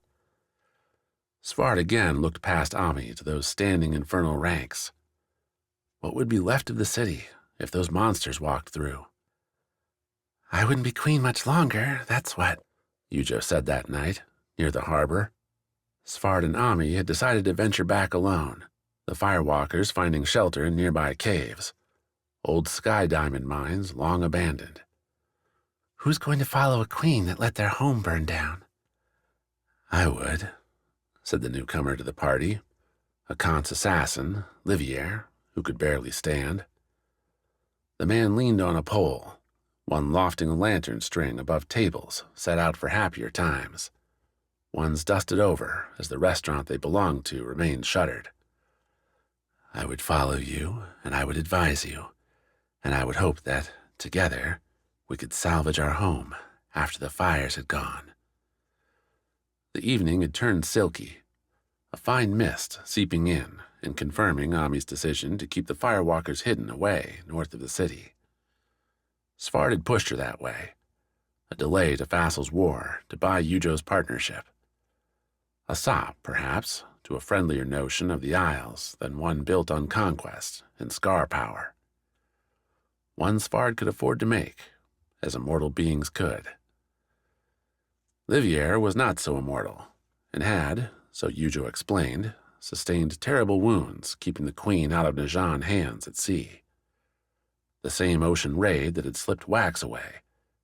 Svard again looked past Ami to those standing infernal ranks. What would be left of the city if those monsters walked through? I wouldn't be queen much longer, that's what, Eujo said that night, near the harbor. Svard and Ami had decided to venture back alone, the Firewalkers finding shelter in nearby caves, old sky diamond mines long abandoned. Who's going to follow a queen that let their home burn down? I would, said the newcomer to the party, a Kance assassin, Livier, who could barely stand. The man leaned on a pole, one lofting a lantern string above tables set out for happier times. One's dusted over as the restaurant they belonged to remained shuttered. I would follow you, and I would advise you, and I would hope that, together, we could salvage our home after the fires had gone. The evening had turned silky, a fine mist seeping in and confirming Ami's decision to keep the Firewalkers hidden away north of the city. Svard had pushed her that way, a delay to Vassal's war to buy Eujo's partnership. A sop, perhaps, to a friendlier notion of the Isles than one built on conquest and scar power. One Svard could afford to make, as immortal beings could. Livier was not so immortal, and had, so Eujo explained, sustained terrible wounds keeping the queen out of Najan hands at sea. The same ocean raid that had slipped Wax away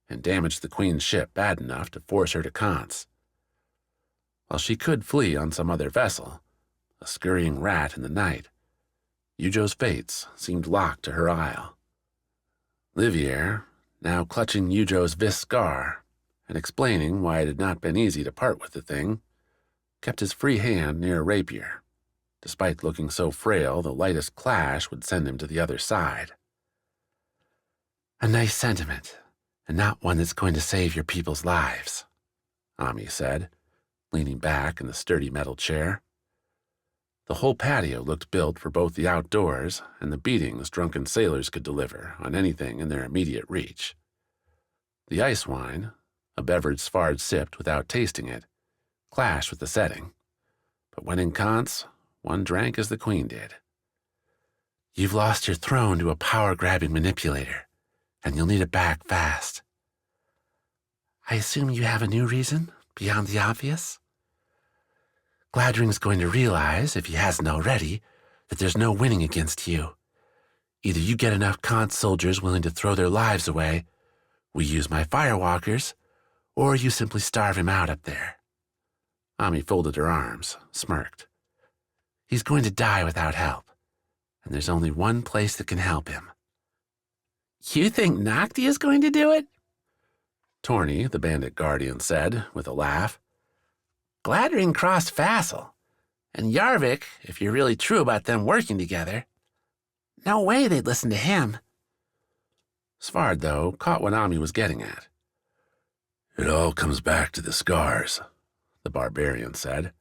and damaged the queen's ship bad enough to force her to Kance. While she could flee on some other vessel, a scurrying rat in the night, Eujo's fates seemed locked to her isle. Livier, now clutching Eujo's vis scar and explaining why it had not been easy to part with the thing, kept his free hand near a rapier, despite looking so frail the lightest clash would send him to the other side. A nice sentiment, and not one that's going to save your people's lives, Ami said, leaning back in the sturdy metal chair. The whole patio looked built for both the outdoors and the beatings drunken sailors could deliver on anything in their immediate reach. The ice wine, a beverage Svard sipped without tasting it, clashed with the setting, but when in Kance, one drank as the queen did. You've lost your throne to a power-grabbing manipulator, and you'll need it back fast. I assume you have a new reason, beyond the obvious? Gladring's going to realize, if he hasn't already, that there's no winning against you. Either you get enough Kance soldiers willing to throw their lives away, we use my Firewalkers, or you simply starve him out up there. Ami folded her arms, smirked. He's going to die without help, and there's only one place that can help him. You think Noctia's going to do it? Torny, the bandit guardian, said with a laugh. Gladring crossed Vassal, and Yarvik, if you're really true about them working together. No way they'd listen to him. Svard, though, caught what Ami was getting at. It all comes back to the scars, the barbarian said.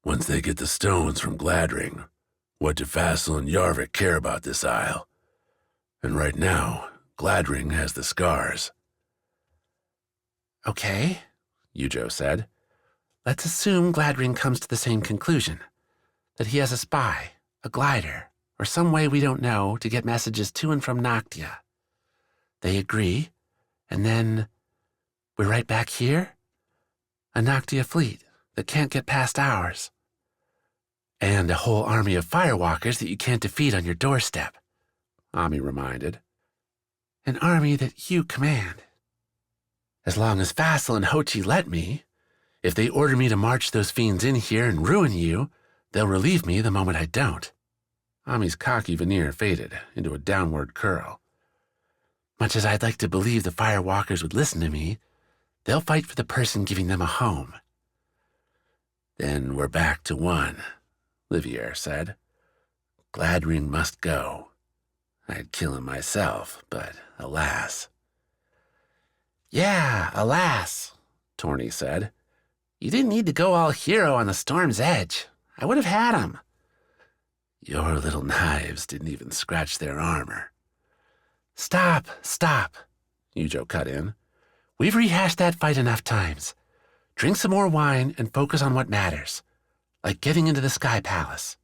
Once they get the stones from Gladring, what do Vassal and Yarvik care about this isle? And right now, Gladring has the scars. Okay, Eujo said. Let's assume Gladring comes to the same conclusion, that he has a spy, a glider, or some way we don't know to get messages to and from Noctia. They agree, and then we're right back here? A Noctia fleet that can't get past ours. And a whole army of firewalkers that you can't defeat on your doorstep, Ami reminded. An army that you command. As long as Fassel and Hochi let me, if they order me to march those fiends in here and ruin you, they'll relieve me the moment I don't. Ami's cocky veneer faded into a downward curl. Much as I'd like to believe the firewalkers would listen to me, they'll fight for the person giving them a home. Then we're back to one, Livier said. Gladring must go. I'd kill him myself, but alas. Yeah, alas, Torny said. You didn't need to go all hero on the storm's edge. I would have had him. Your little knives didn't even scratch their armor. Stop, Eujo cut in. We've rehashed that fight enough times. Drink some more wine and focus on what matters, like getting into the Sky Palace.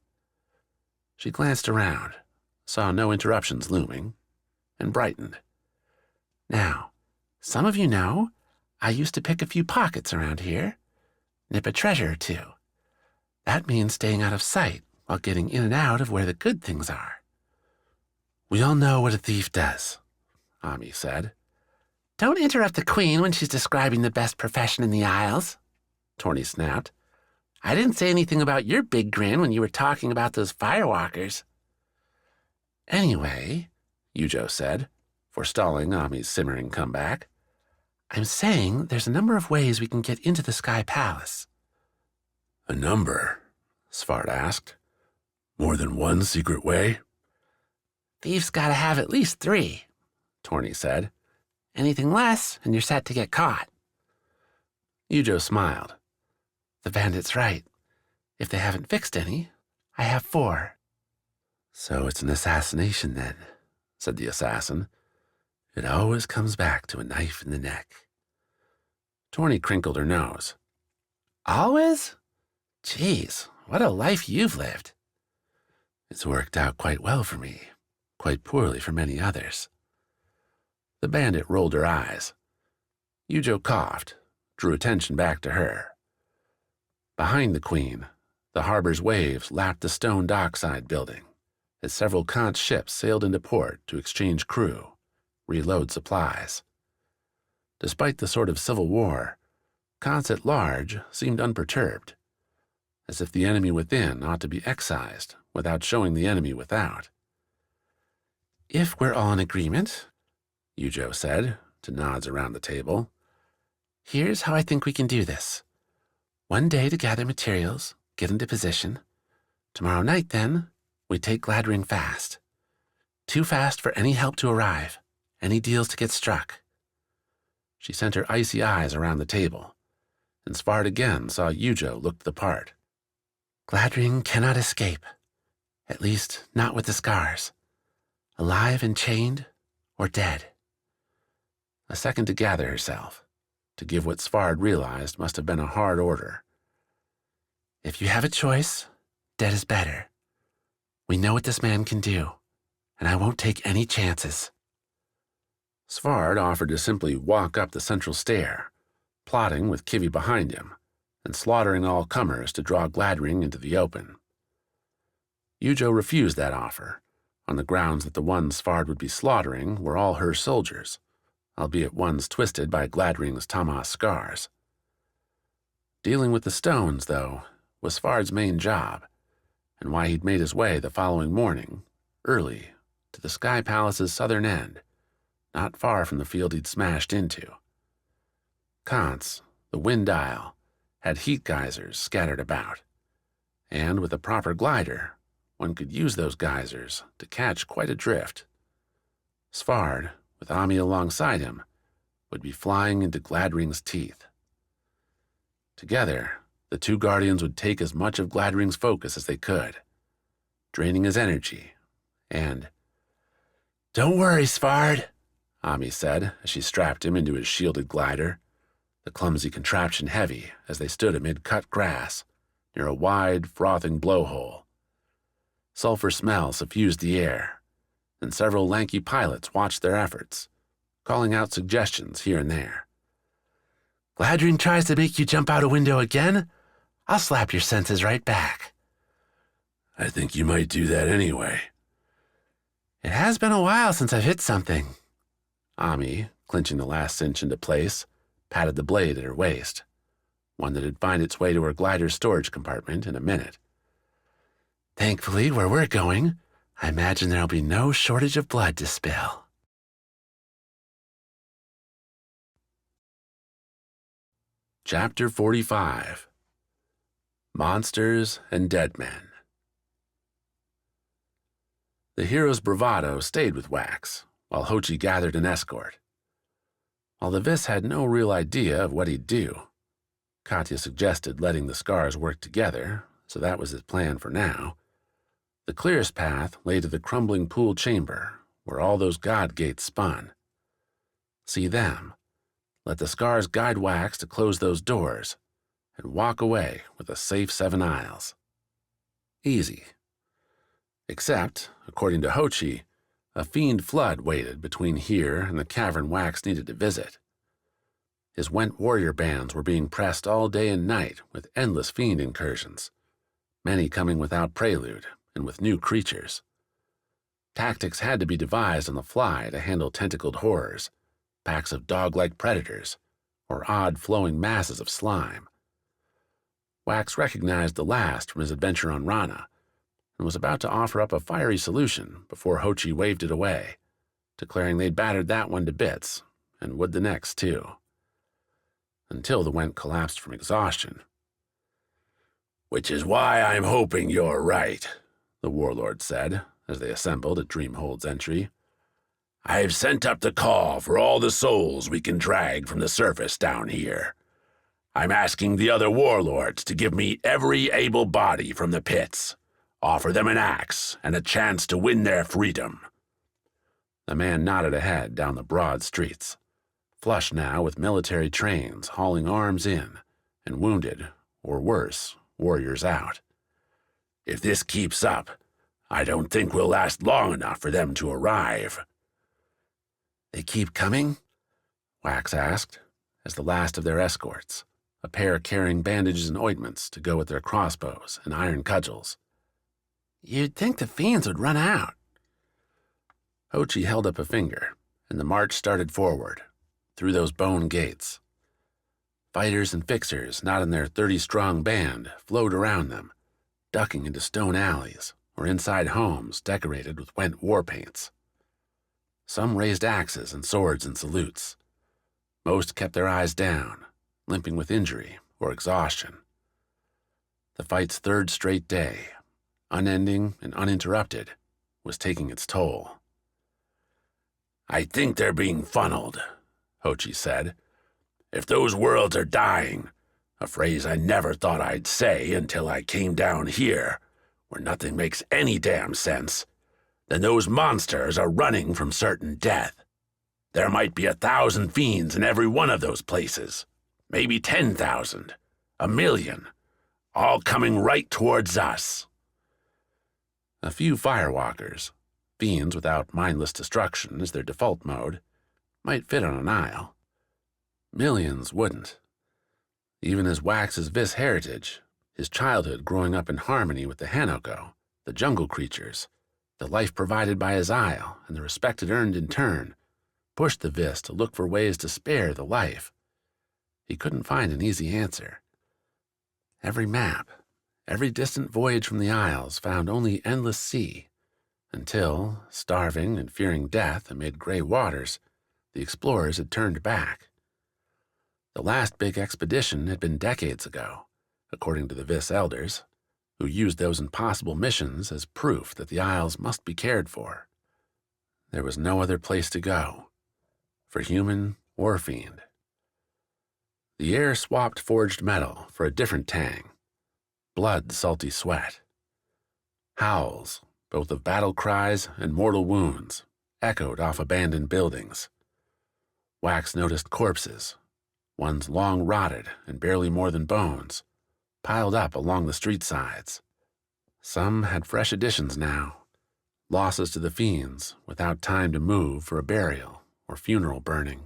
She glanced around, saw no interruptions looming, and brightened. Now, some of you know, I used to pick a few pockets around here, nip a treasure or two. That means staying out of sight while getting in and out of where the good things are. We all know what a thief does, Ami said. Don't interrupt the queen when she's describing the best profession in the Isles, Torny snapped. I didn't say anything about your big grin when you were talking about those firewalkers. Anyway, Eujo said, forestalling Ami's simmering comeback, I'm saying there's a number of ways we can get into the Sky Palace. A number? Svart asked. More than one secret way? Thieves gotta have at least 3, Torny said. Anything less, and you're set to get caught. Eujo smiled. The bandit's right. If they haven't fixed any, I have 4. So it's an assassination then, said the assassin. It always comes back to a knife in the neck. Torny crinkled her nose. Always? Geez, what a life you've lived. It's worked out quite well for me, quite poorly for many others. The bandit rolled her eyes. Eujo coughed, drew attention back to her. Behind the queen, the harbor's waves lapped the stone dockside building as several Kance ships sailed into port to exchange crew, reload supplies. Despite the sort of civil war, Kance at large seemed unperturbed, as if the enemy within ought to be excised without showing the enemy without. If we're all in agreement, Eujo said, to nods around the table, here's how I think we can do this. One day to gather materials, get into position. Tomorrow night, then, we take Gladring fast. Too fast for any help to arrive, any deals to get struck. She sent her icy eyes around the table, and Svart again saw Eujo look the part. Gladring cannot escape, at least not with the scars. Alive and chained, or dead. A second to gather herself, to give what Svart realized must have been a hard order. If you have a choice, dead is better. We know what this man can do, and I won't take any chances. Svart offered to simply walk up the central stair, plotting with Kivi behind him, and slaughtering all comers to draw Gladring into the open. Eujo refused that offer, on the grounds that the ones Svart would be slaughtering were all her soldiers, albeit ones twisted by Gladring's Tamas scars. Dealing with the stones, though, was Svart's main job, and why he'd made his way the following morning, early, to the Sky Palace's southern end, not far from the field he'd smashed into. Kance, the wind isle, had heat geysers scattered about, and with a proper glider, one could use those geysers to catch quite a drift. Svart, with Ami alongside him, would be flying into Gladring's teeth. Together, the two guardians would take as much of Gladring's focus as they could, draining his energy, and... "Don't worry, Svart," Ami said as she strapped him into his shielded glider. the clumsy contraption heavy as they stood amid cut grass near a wide, frothing blowhole. Sulfur smell suffused the air, and several lanky pilots watched their efforts, calling out suggestions here and there. Gladring tries to make you jump out a window again? I'll slap your senses right back. I think you might do that anyway. It has been a while since I've hit something. Ami, clinching the last cinch into place, patted the blade at her waist, one that'd find its way to her glider's storage compartment in a minute. Thankfully, where we're going, I imagine there'll be no shortage of blood to spill. Chapter 45. Monsters and Dead Men. The hero's bravado stayed with Wax, while Hochi gathered an escort. While the Vis had no real idea of what he'd do, Katya suggested letting the scars work together, so that was his plan for now. The clearest path lay to the crumbling pool chamber, where all those god gates spun. See them. Let the scars guide Wax to close those doors, and walk away with a safe 7 aisles. Easy. Except, according to Hochi, a fiend flood waited between here and the cavern Wax needed to visit. His Went warrior bands were being pressed all day and night with endless fiend incursions, many coming without prelude and with new creatures. Tactics had to be devised on the fly to handle tentacled horrors, packs of dog-like predators, or odd flowing masses of slime. Wax recognized the last from his adventure on Rana, and was about to offer up a fiery solution before Hochi waved it away, declaring they'd battered that one to bits, and would the next too. Until the Went collapsed from exhaustion. Which is why I'm hoping you're right, the warlord said, as they assembled at Dreamhold's entry. I've sent up the call for all the souls we can drag from the surface down here. I'm asking the other warlords to give me every able body from the pits, offer them an axe and a chance to win their freedom. The man nodded ahead down the broad streets, flush now with military trains hauling arms in and wounded, or worse, warriors out. If this keeps up, I don't think we'll last long enough for them to arrive. They keep coming? Wax asked, as the last of their escorts, a pair carrying bandages and ointments to go with their crossbows and iron cudgels. You'd think the fiends would run out. Hochi held up a finger, and the march started forward, through those bone gates. Fighters and fixers not in their 30-strong band flowed around them, ducking into stone alleys or inside homes decorated with Went war paints. Some raised axes and swords in salutes. Most kept their eyes down, limping with injury or exhaustion. The fight's 3rd straight day, unending and uninterrupted, was taking its toll. I think they're being funneled, Hochi said. If those worlds are dying, a phrase I never thought I'd say until I came down here, where nothing makes any damn sense, then those monsters are running from certain death. There might be 1,000 fiends in every one of those places, maybe 10,000, 1,000,000, all coming right towards us. A few firewalkers, fiends without mindless destruction as their default mode, might fit on an aisle. Millions wouldn't. Even as Wax's Vis heritage, his childhood growing up in harmony with the Hanoko, the jungle creatures, the life provided by his isle and the respect it earned in turn, pushed the Vis to look for ways to spare the life. He couldn't find an easy answer. Every map, every distant voyage from the Isles found only endless sea, until, starving and fearing death amid gray waters, the explorers had turned back. The last big expedition had been decades ago, according to the Vis elders, who used those impossible missions as proof that the Isles must be cared for. There was no other place to go, for human or fiend. The air swapped forged metal for a different tang, blood-salty sweat. Howls, both of battle cries and mortal wounds, echoed off abandoned buildings. Wax noticed corpses, ones long rotted and barely more than bones, piled up along the street sides. Some had fresh additions now, losses to the fiends without time to move for a burial or funeral burning.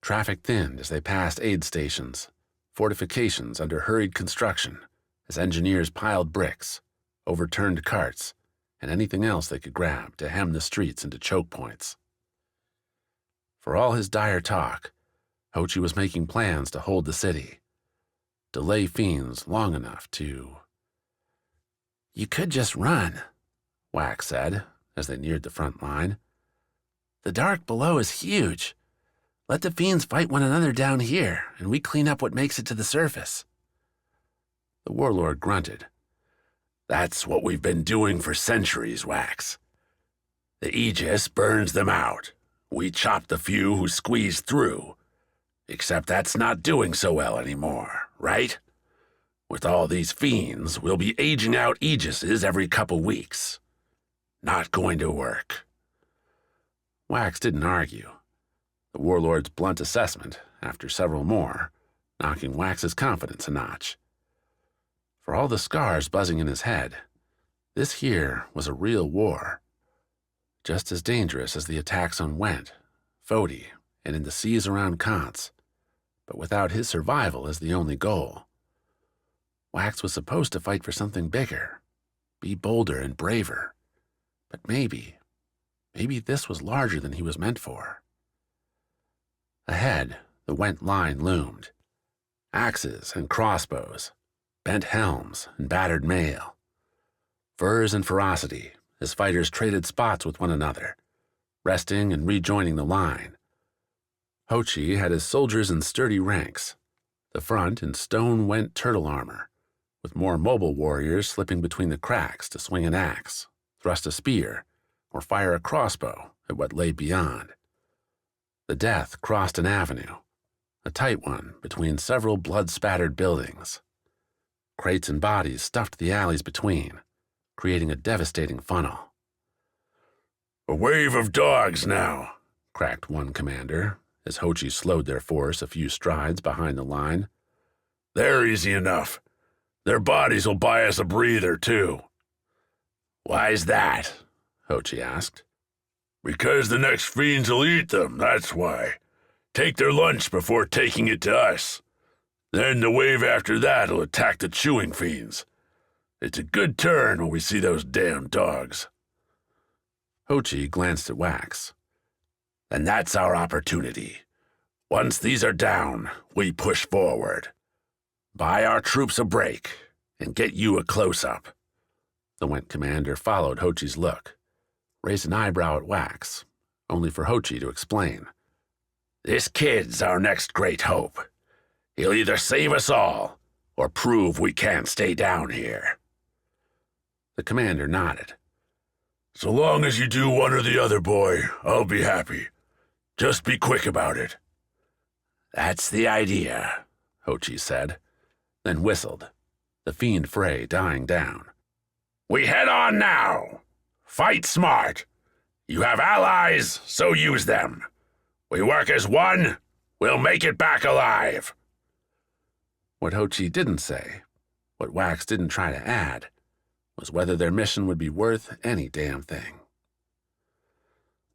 Traffic thinned as they passed aid stations, fortifications under hurried construction, as engineers piled bricks, overturned carts, and anything else they could grab to hem the streets into choke points. For all his dire talk, Hochi was making plans to hold the city, delay fiends long enough to... "You could just run," Wax said as they neared the front line. "The dark below is huge. Let the fiends fight one another down here, and we clean up what makes it to the surface." The warlord grunted. "That's what we've been doing for centuries, Wax. The Aegis burns them out. We chop the few who squeeze through. Except that's not doing so well anymore, right? With all these fiends, we'll be aging out Aegises every couple weeks. Not going to work." Wax didn't argue. The warlord's blunt assessment, after several more, knocking Wax's confidence a notch. For all the scars buzzing in his head, this here was a real war. Just as dangerous as the attacks on Went, Fodi, and in the seas around Kance, but without his survival as the only goal. Wax was supposed to fight for something bigger, be bolder and braver, but maybe this was larger than he was meant for. Ahead, the Went line loomed. Axes and crossbows, bent helms and battered mail. Furs and ferocity as fighters traded spots with one another, resting and rejoining the line. Hochi had his soldiers in sturdy ranks, the front in stone Went turtle armor, with more mobile warriors slipping between the cracks to swing an axe, thrust a spear, or fire a crossbow at what lay beyond. The death crossed an avenue, a tight one between several blood-spattered buildings. Crates and bodies stuffed the alleys between, creating a devastating funnel. "A wave of dogs now," cracked one commander, as Hochi slowed their force a few strides behind the line. "They're easy enough. Their bodies will buy us a breather, too." "Why's that?" Hochi asked. "Because the next fiends will eat them, that's why. Take their lunch before taking it to us. Then the wave after that'll attack the chewing fiends. It's a good turn when we see those damn dogs." Hochi glanced at Wax. "And that's our opportunity. Once these are down, we push forward. Buy our troops a break and get you a close-up." The Went commander followed Hochi's look, raised an eyebrow at Wax, only for Hochi to explain. "This kid's our next great hope. He'll either save us all or prove we can't stay down here." The commander nodded. "So long as you do one or the other, boy, I'll be happy. Just be quick about it." "That's the idea," Hochi said, then whistled, the fiend fray dying down. "We head on now. Fight smart. You have allies, so use them. We work as one, we'll make it back alive." What Hochi didn't say, what Wax didn't try to add, was whether their mission would be worth any damn thing.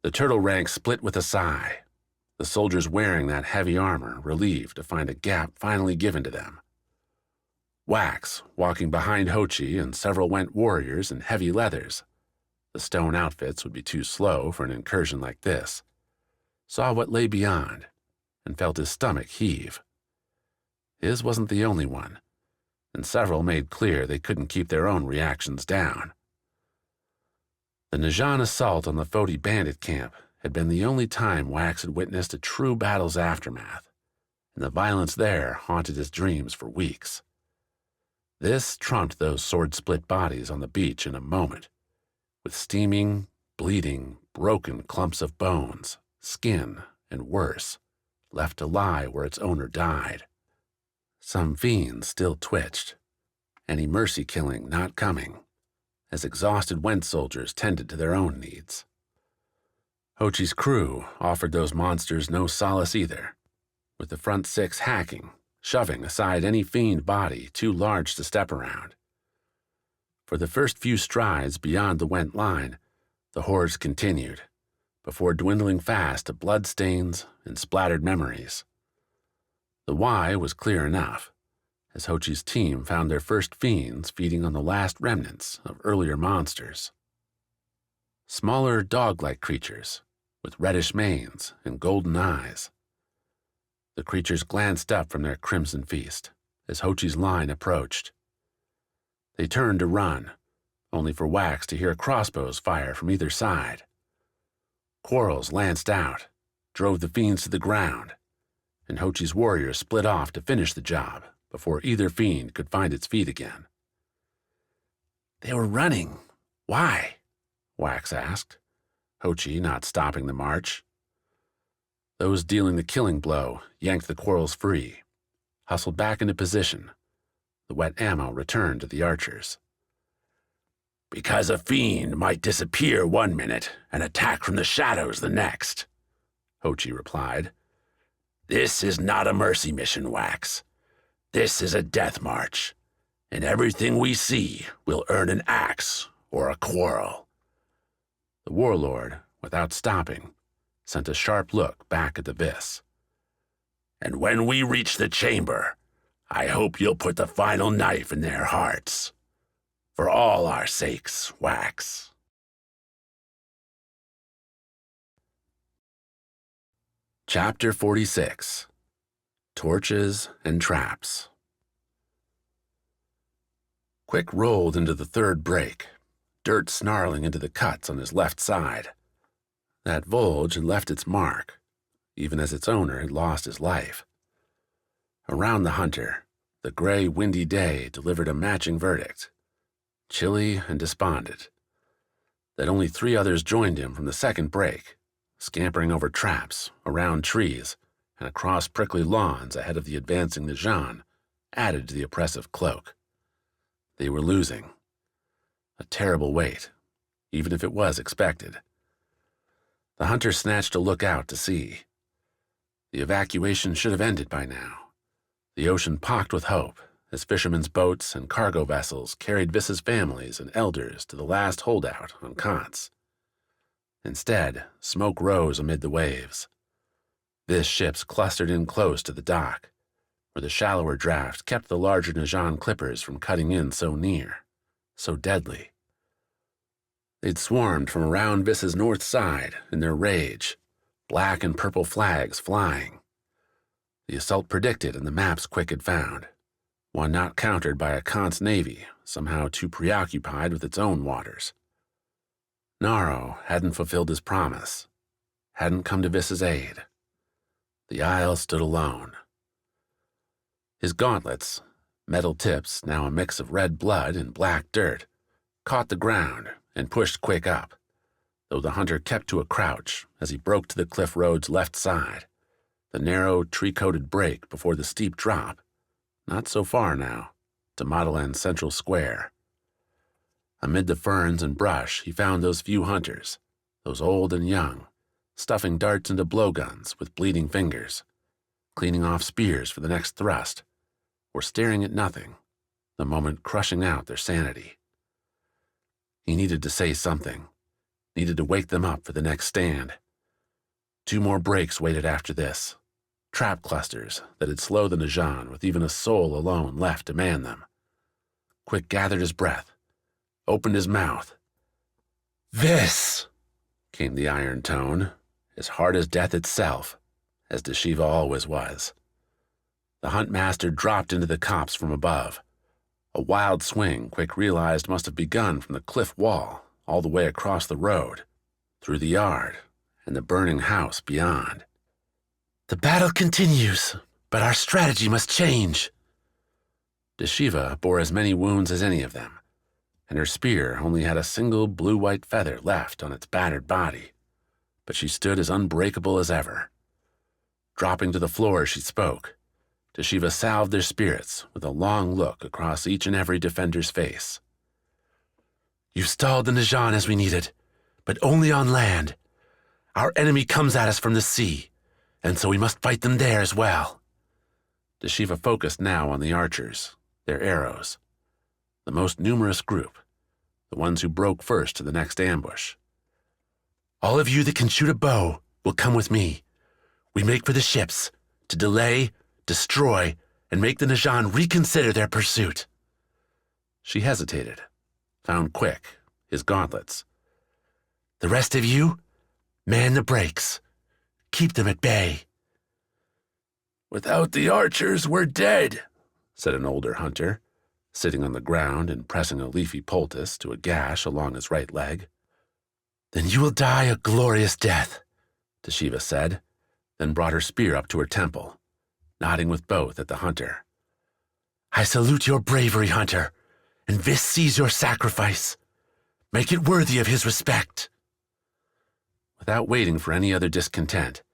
The turtle ranks split with a sigh, the soldiers wearing that heavy armor relieved to find a gap finally given to them. Wax, walking behind Hochi and several Went warriors in heavy leathers, the stone outfits would be too slow for an incursion like this, saw what lay beyond and felt his stomach heave. His wasn't the only one, and several made clear they couldn't keep their own reactions down. The Najan assault on the Fodi bandit camp had been the only time Wax had witnessed a true battle's aftermath, and the violence there haunted his dreams for weeks. This trumped those sword-split bodies on the beach in a moment, with steaming, bleeding, broken clumps of bones, skin, and worse, left to lie where its owner died. Some fiends still twitched, any mercy killing not coming, as exhausted Went soldiers tended to their own needs. Hochi's crew offered those monsters no solace either, with the front six hacking, shoving aside any fiend body too large to step around. For the first few strides beyond the went line, the hordes continued, before dwindling fast to bloodstains and splattered memories. The why was clear enough, as Hochi's team found their first fiends feeding on the last remnants of earlier monsters. Smaller dog-like creatures, with reddish manes and golden eyes. The creatures glanced up from their crimson feast as Hochi's line approached. They turned to run, only for Wax to hear crossbows fire from either side. Quarrels lanced out, drove the fiends to the ground, and Hochi's warriors split off to finish the job before either fiend could find its feet again. They were running. Why? Wax asked, Hochi not stopping the march. Those dealing the killing blow yanked the quarrels free, hustled back into position. The wet ammo returned to the archers. Because a fiend might disappear one minute and attack from the shadows the next, Hochi replied. This is not a mercy mission, Wax. This is a death march, and everything we see will earn an axe or a quarrel. The warlord, without stopping, sent a sharp look back at the Vis. And when we reach the chamber, I hope you'll put the final knife in their hearts. For all our sakes, Wax. Chapter 46. Torches and Traps. Quik rolled into the third break, dirt snarling into the cuts on his left side. That bulge had left its mark, even as its owner had lost his life. Around the hunter, the gray, windy day delivered a matching verdict, chilly and despondent. That only 3 others joined him from the second break, scampering over traps, around trees, and across prickly lawns ahead of the advancing Najan, added to the oppressive cloak. They were losing. A terrible weight, even if it was expected. The hunter snatched a look out to sea. The evacuation should have ended by now. The ocean pocked with hope as fishermen's boats and cargo vessels carried Vis's families and elders to the last holdout on Kance. Instead, smoke rose amid the waves. Vis ships clustered in close to the dock, where the shallower draft kept the larger Najan clippers from cutting in so near, so deadly. They'd swarmed from around Vis's north side in their rage, black and purple flags flying. The assault predicted in the maps Quik had found, one not countered by a Kance navy somehow too preoccupied with its own waters. Naro hadn't fulfilled his promise, hadn't come to Vis's aid. The Isle stood alone. His gauntlets, metal tips now a mix of red blood and black dirt, caught the ground and pushed Quik up, though the hunter kept to a crouch as he broke to the cliff road's left side, the narrow, tree-coated break before the steep drop, not so far now, to Mottilan's central square. Amid the ferns and brush, he found those few hunters, those old and young, stuffing darts into blowguns with bleeding fingers, cleaning off spears for the next thrust, or staring at nothing, the moment crushing out their sanity. He needed to say something, needed to wake them up for the next stand. 2 more breaks waited after this, trap clusters that'd slow the Najan with even a soul alone left to man them. Quik gathered his breath, opened his mouth. "Vis!" came the iron tone, as hard as death itself, as Deshiva always was. The huntmaster dropped into the copse from above. A wild swing Quik realized must have begun from the cliff wall all the way across the road, through the yard, and the burning house beyond. "The battle continues, but our strategy must change." Deshiva bore as many wounds as any of them, and her spear only had a single blue-white feather left on its battered body, but she stood as unbreakable as ever. Dropping to the floor as she spoke, Deshiva salved their spirits with a long look across each and every defender's face. "You've stalled the Najan as we needed, but only on land. Our enemy comes at us from the sea, and so we must fight them there as well. Deshiva focused now on the archers, their arrows, the most numerous group, the ones who broke first to the next ambush. All of you that can shoot a bow will come with me. We make for the ships, to delay, destroy, and make the Najan reconsider their pursuit. She hesitated, found Quik, his gauntlets. The rest of you, man the brakes. Keep them at bay. Without the archers, we're dead, said an older hunter, sitting on the ground and pressing a leafy poultice to a gash along his right leg. Then you will die a glorious death, Deshiva said, then brought her spear up to her temple, nodding with both at the hunter. I salute your bravery, hunter, and Vis sees your sacrifice. Make it worthy of his respect. Without waiting for any other discontent,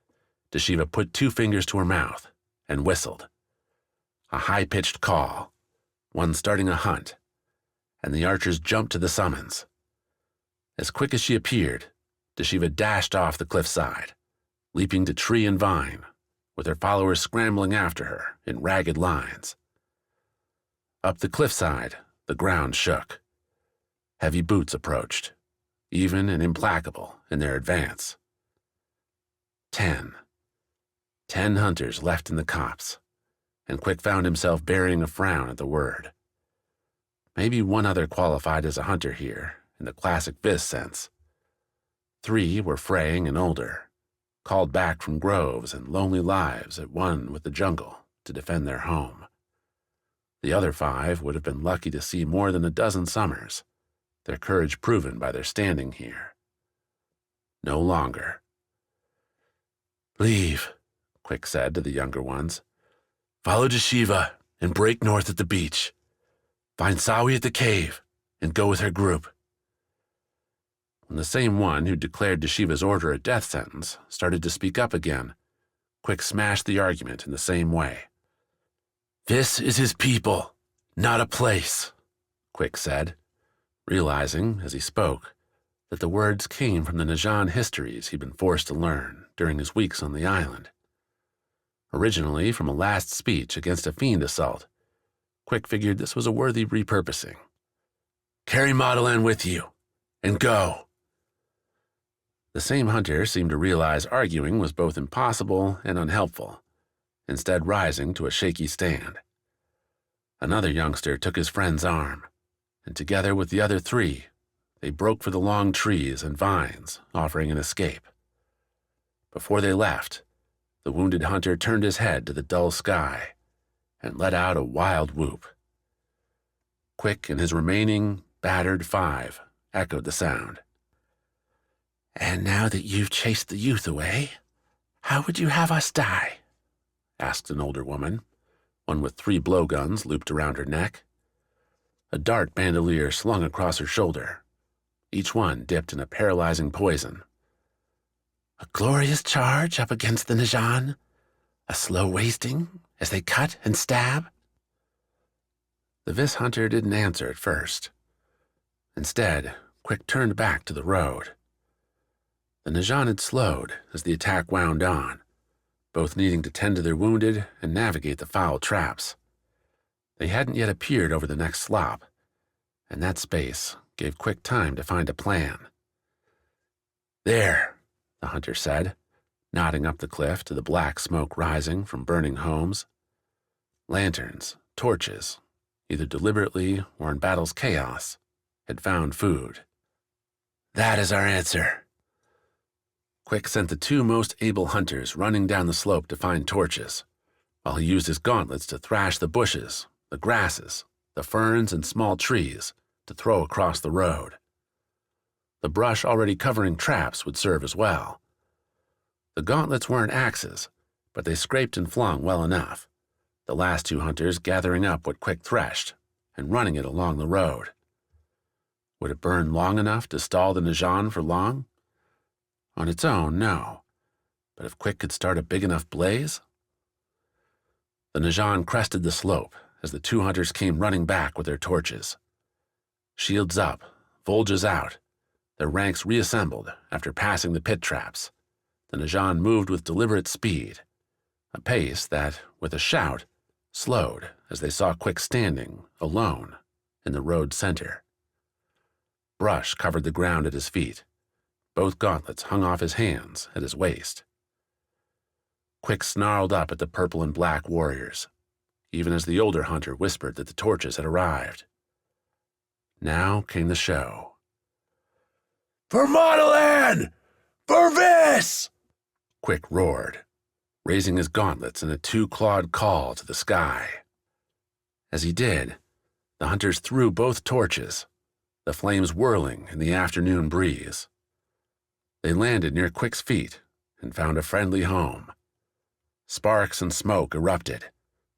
Deshiva put 2 fingers to her mouth and whistled. A high-pitched call, one starting a hunt, and the archers jumped to the summons. As quick as she appeared, Deshiva dashed off the cliffside, leaping to tree and vine, with her followers scrambling after her in ragged lines. Up the cliffside, the ground shook. Heavy boots approached, even and implacable in their advance. 10 hunters left in the copse, and Quik found himself burying a frown at the word. Maybe one other qualified as a hunter here, in the classic Vis sense. 3 were fraying and older, called back from groves and lonely lives at one with the jungle to defend their home. The other 5 would have been lucky to see more than a dozen summers, their courage proven by their standing here. No longer. Leave, Quik said to the younger ones. Follow Deshiva and break north at the beach. Find Sawi at the cave and go with her group. When the same one who declared Deshiva's order a death sentence started to speak up again, Quik smashed the argument in the same way. This is his people, not a place, Quik said, realizing, as he spoke, that the words came from the Najan histories he'd been forced to learn during his weeks on the island. Originally from a last speech against a fiend assault, Quik figured this was a worthy repurposing. Carry Mottilan with you, and go. The same hunter seemed to realize arguing was both impossible and unhelpful, instead rising to a shaky stand. Another youngster took his friend's arm, and together with the other 3, they broke for the long trees and vines, offering an escape. Before they left, the wounded hunter turned his head to the dull sky and let out a wild whoop. Quik and his remaining, battered 5 echoed the sound. And now that you've chased the youth away, how would you have us die? Asked an older woman, one with 3 blowguns looped around her neck. A dart bandolier slung across her shoulder, each one dipped in a paralyzing poison. A glorious charge up against the Najan? A slow wasting as they cut and stab? The Vis hunter didn't answer at first. Instead, Quik turned back to the road. The Najan had slowed as the attack wound on, both needing to tend to their wounded and navigate the foul traps. They hadn't yet appeared over the next slop, and that space gave Quik time to find a plan. There, the hunter said, nodding up the cliff to the black smoke rising from burning homes. Lanterns, torches, either deliberately or in battle's chaos, had found food. That is our answer. Quik sent the 2 most able hunters running down the slope to find torches, while he used his gauntlets to thrash the bushes, the grasses, the ferns, and small trees to throw across the road. The brush already covering traps would serve as well. The gauntlets weren't axes, but they scraped and flung well enough, the last 2 hunters gathering up what Quik threshed and running it along the road. Would it burn long enough to stall the Najan for long? On its own, no. But if Quik could start a big enough blaze? The Najan crested the slope as the 2 hunters came running back with their torches. Shields up, Volges out, their ranks reassembled after passing the pit traps, the Najan moved with deliberate speed, a pace that, with a shout, slowed as they saw Quik standing, alone, in the road's center. Brush covered the ground at his feet. Both gauntlets hung off his hands at his waist. Quik snarled up at the purple and black warriors, even as the older hunter whispered that the torches had arrived. Now came the show. "For Mottilan! For this!" Quik roared, raising his gauntlets in a two-clawed call to the sky. As he did, the hunters threw both torches, the flames whirling in the afternoon breeze. They landed near Quik's feet and found a friendly home. Sparks and smoke erupted,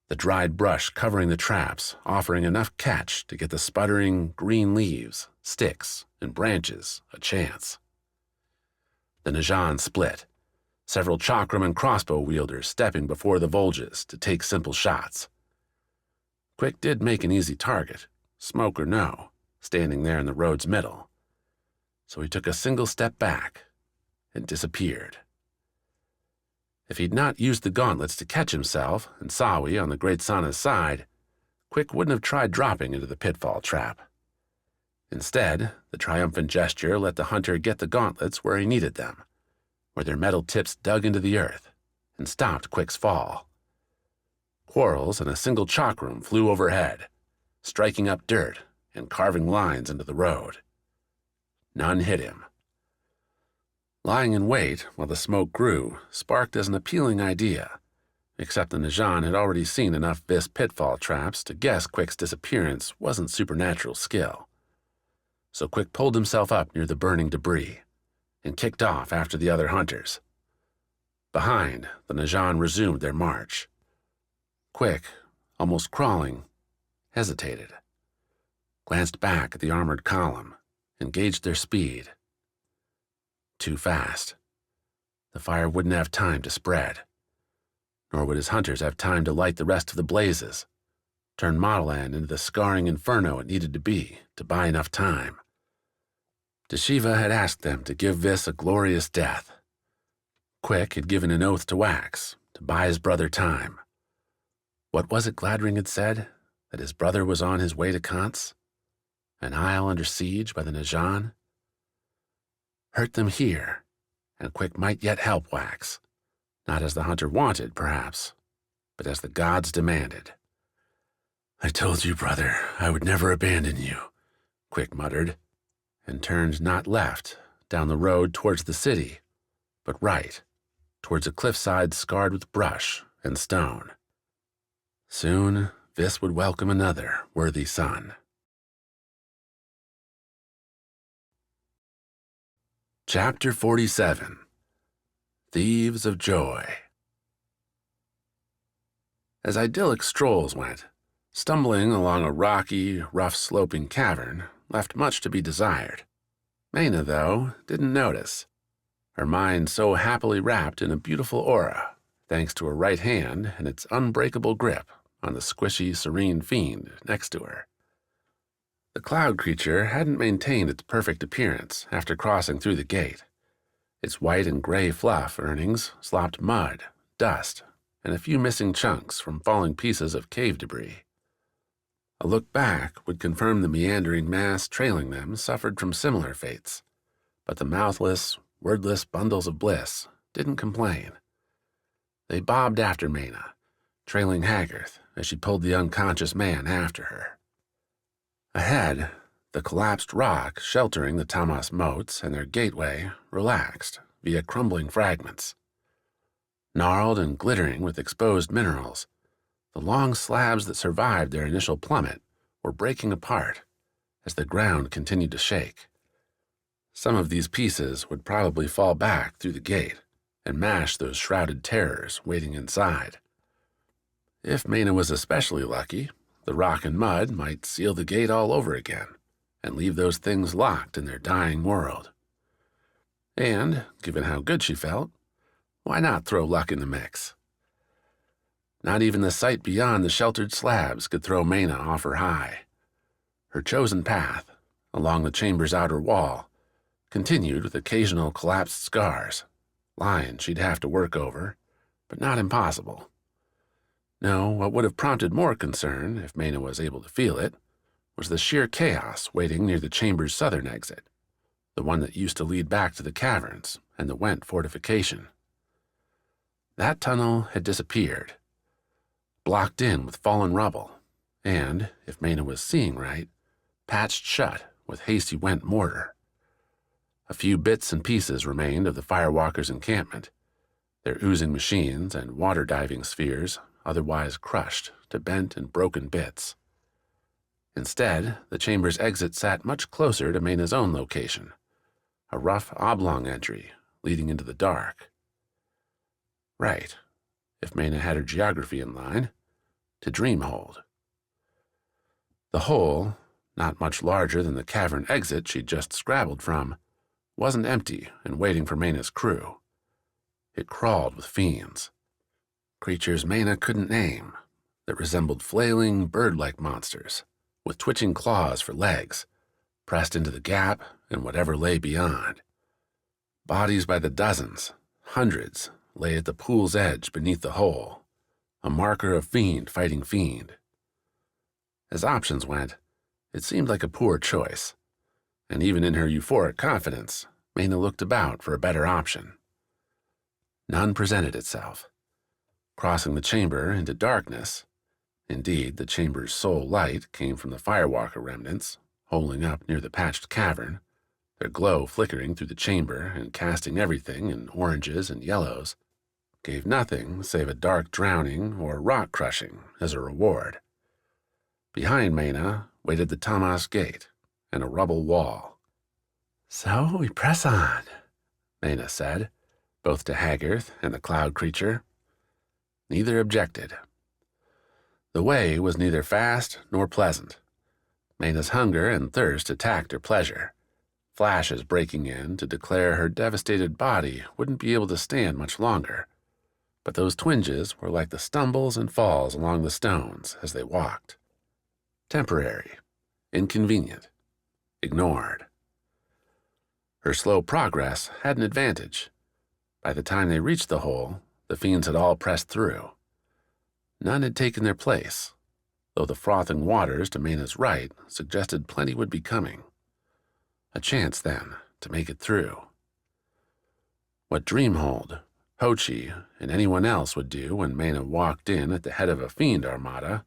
the dried brush covering the traps, offering enough catch to get the sputtering green leaves, sticks, and branches a chance. The Najan split, several chakram and crossbow wielders stepping before the Volges to take simple shots. Quik did make an easy target, smoke or no, standing there in the road's middle. So he took a single step back and disappeared. If he'd not used the gauntlets to catch himself and Sawi on the Great Sana's side, Quik wouldn't have tried dropping into the pitfall trap. Instead, the triumphant gesture let the hunter get the gauntlets where he needed them, where their metal tips dug into the earth and stopped Quik's fall. Quarrels and a single chakram flew overhead, striking up dirt and carving lines into the road. None hit him. Lying in wait while the smoke grew sparked as an appealing idea, except the Najan had already seen enough Vis pitfall traps to guess Quik's disappearance wasn't supernatural skill. So Quik pulled himself up near the burning debris and kicked off after the other hunters. Behind, the Najan resumed their march. Quik, almost crawling, hesitated, glanced back at the armored column, and gauged their speed. Too fast. The fire wouldn't have time to spread, nor would his hunters have time to light the rest of the blazes, turn Mottilan into the scarring inferno it needed to be to buy enough time. Deshiva had asked them to give Vis a glorious death. Quik had given an oath to Wax to buy his brother time. What was it Gladring had said? That his brother was on his way to Kance? An isle under siege by the Najan? Hurt them here, and Quik might yet help Wax, not as the hunter wanted, perhaps, but as the gods demanded. "I told you, brother, I would never abandon you," Quik muttered, and turned not left, down the road towards the city, but right, towards a cliffside scarred with brush and stone. Soon, Vis would welcome another worthy son. Chapter 47. Thieves of Joy. As idyllic strolls went, stumbling along a rocky, rough-sloping cavern left much to be desired. Mena, though, didn't notice, her mind so happily wrapped in a beautiful aura, thanks to her right hand and its unbreakable grip on the squishy, serene fiend next to her. The cloud creature hadn't maintained its perfect appearance after crossing through the gate. Its white and gray fluff earnings slopped mud, dust, and a few missing chunks from falling pieces of cave debris. A look back would confirm the meandering mass trailing them suffered from similar fates, but the mouthless, wordless bundles of bliss didn't complain. They bobbed after Mena, trailing Haggarth as she pulled the unconscious man after her. Ahead, the collapsed rock sheltering the Tamas moats and their gateway relaxed via crumbling fragments. Gnarled and glittering with exposed minerals, the long slabs that survived their initial plummet were breaking apart as the ground continued to shake. Some of these pieces would probably fall back through the gate and mash those shrouded terrors waiting inside. If Mena was especially lucky, the rock and mud might seal the gate all over again and leave those things locked in their dying world. And, given how good she felt, why not throw luck in the mix? Not even the sight beyond the sheltered slabs could throw Mena off her high. Her chosen path, along the chamber's outer wall, continued with occasional collapsed scars, line she'd have to work over, but not impossible. No, what would have prompted more concern, if Mena was able to feel it, was the sheer chaos waiting near the chamber's southern exit, the one that used to lead back to the caverns and the Went fortification. That tunnel had disappeared, blocked in with fallen rubble, and, if Mena was seeing right, patched shut with hasty Went mortar. A few bits and pieces remained of the Firewalkers' encampment, their oozing machines and water-diving spheres otherwise crushed to bent and broken bits. Instead, the chamber's exit sat much closer to Mena's own location, a rough oblong entry leading into the dark. Right, if Mena had her geography in line, to Dreamhold. The hole, not much larger than the cavern exit she'd just scrabbled from, wasn't empty and waiting for Mena's crew. It crawled with fiends, creatures Mena couldn't name, that resembled flailing, bird-like monsters, with twitching claws for legs, pressed into the gap and whatever lay beyond. Bodies by the dozens, hundreds, lay at the pool's edge beneath the hole, a marker of fiend fighting fiend. As options went, it seemed like a poor choice, and even in her euphoric confidence, Mena looked about for a better option. None presented itself. Crossing the chamber into darkness, indeed, the chamber's sole light came from the Firewalker remnants, holing up near the patched cavern, their glow flickering through the chamber and casting everything in oranges and yellows, gave nothing save a dark drowning or rock crushing as a reward. Behind Mena waited the Tamas gate and a rubble wall. "So we press on," Mena said, both to Haggarth and the cloud creature. Neither objected. The way was neither fast nor pleasant. Mena's hunger and thirst attacked her pleasure, flashes breaking in to declare her devastated body wouldn't be able to stand much longer. But those twinges were like the stumbles and falls along the stones as they walked. Temporary, inconvenient, ignored. Her slow progress had an advantage. By the time they reached the hole, the fiends had all pressed through. None had taken their place, though the frothing waters to Mena's right suggested plenty would be coming. A chance, then, to make it through. What Dreamhold, Hochi, and anyone else would do when Mena walked in at the head of a fiend armada,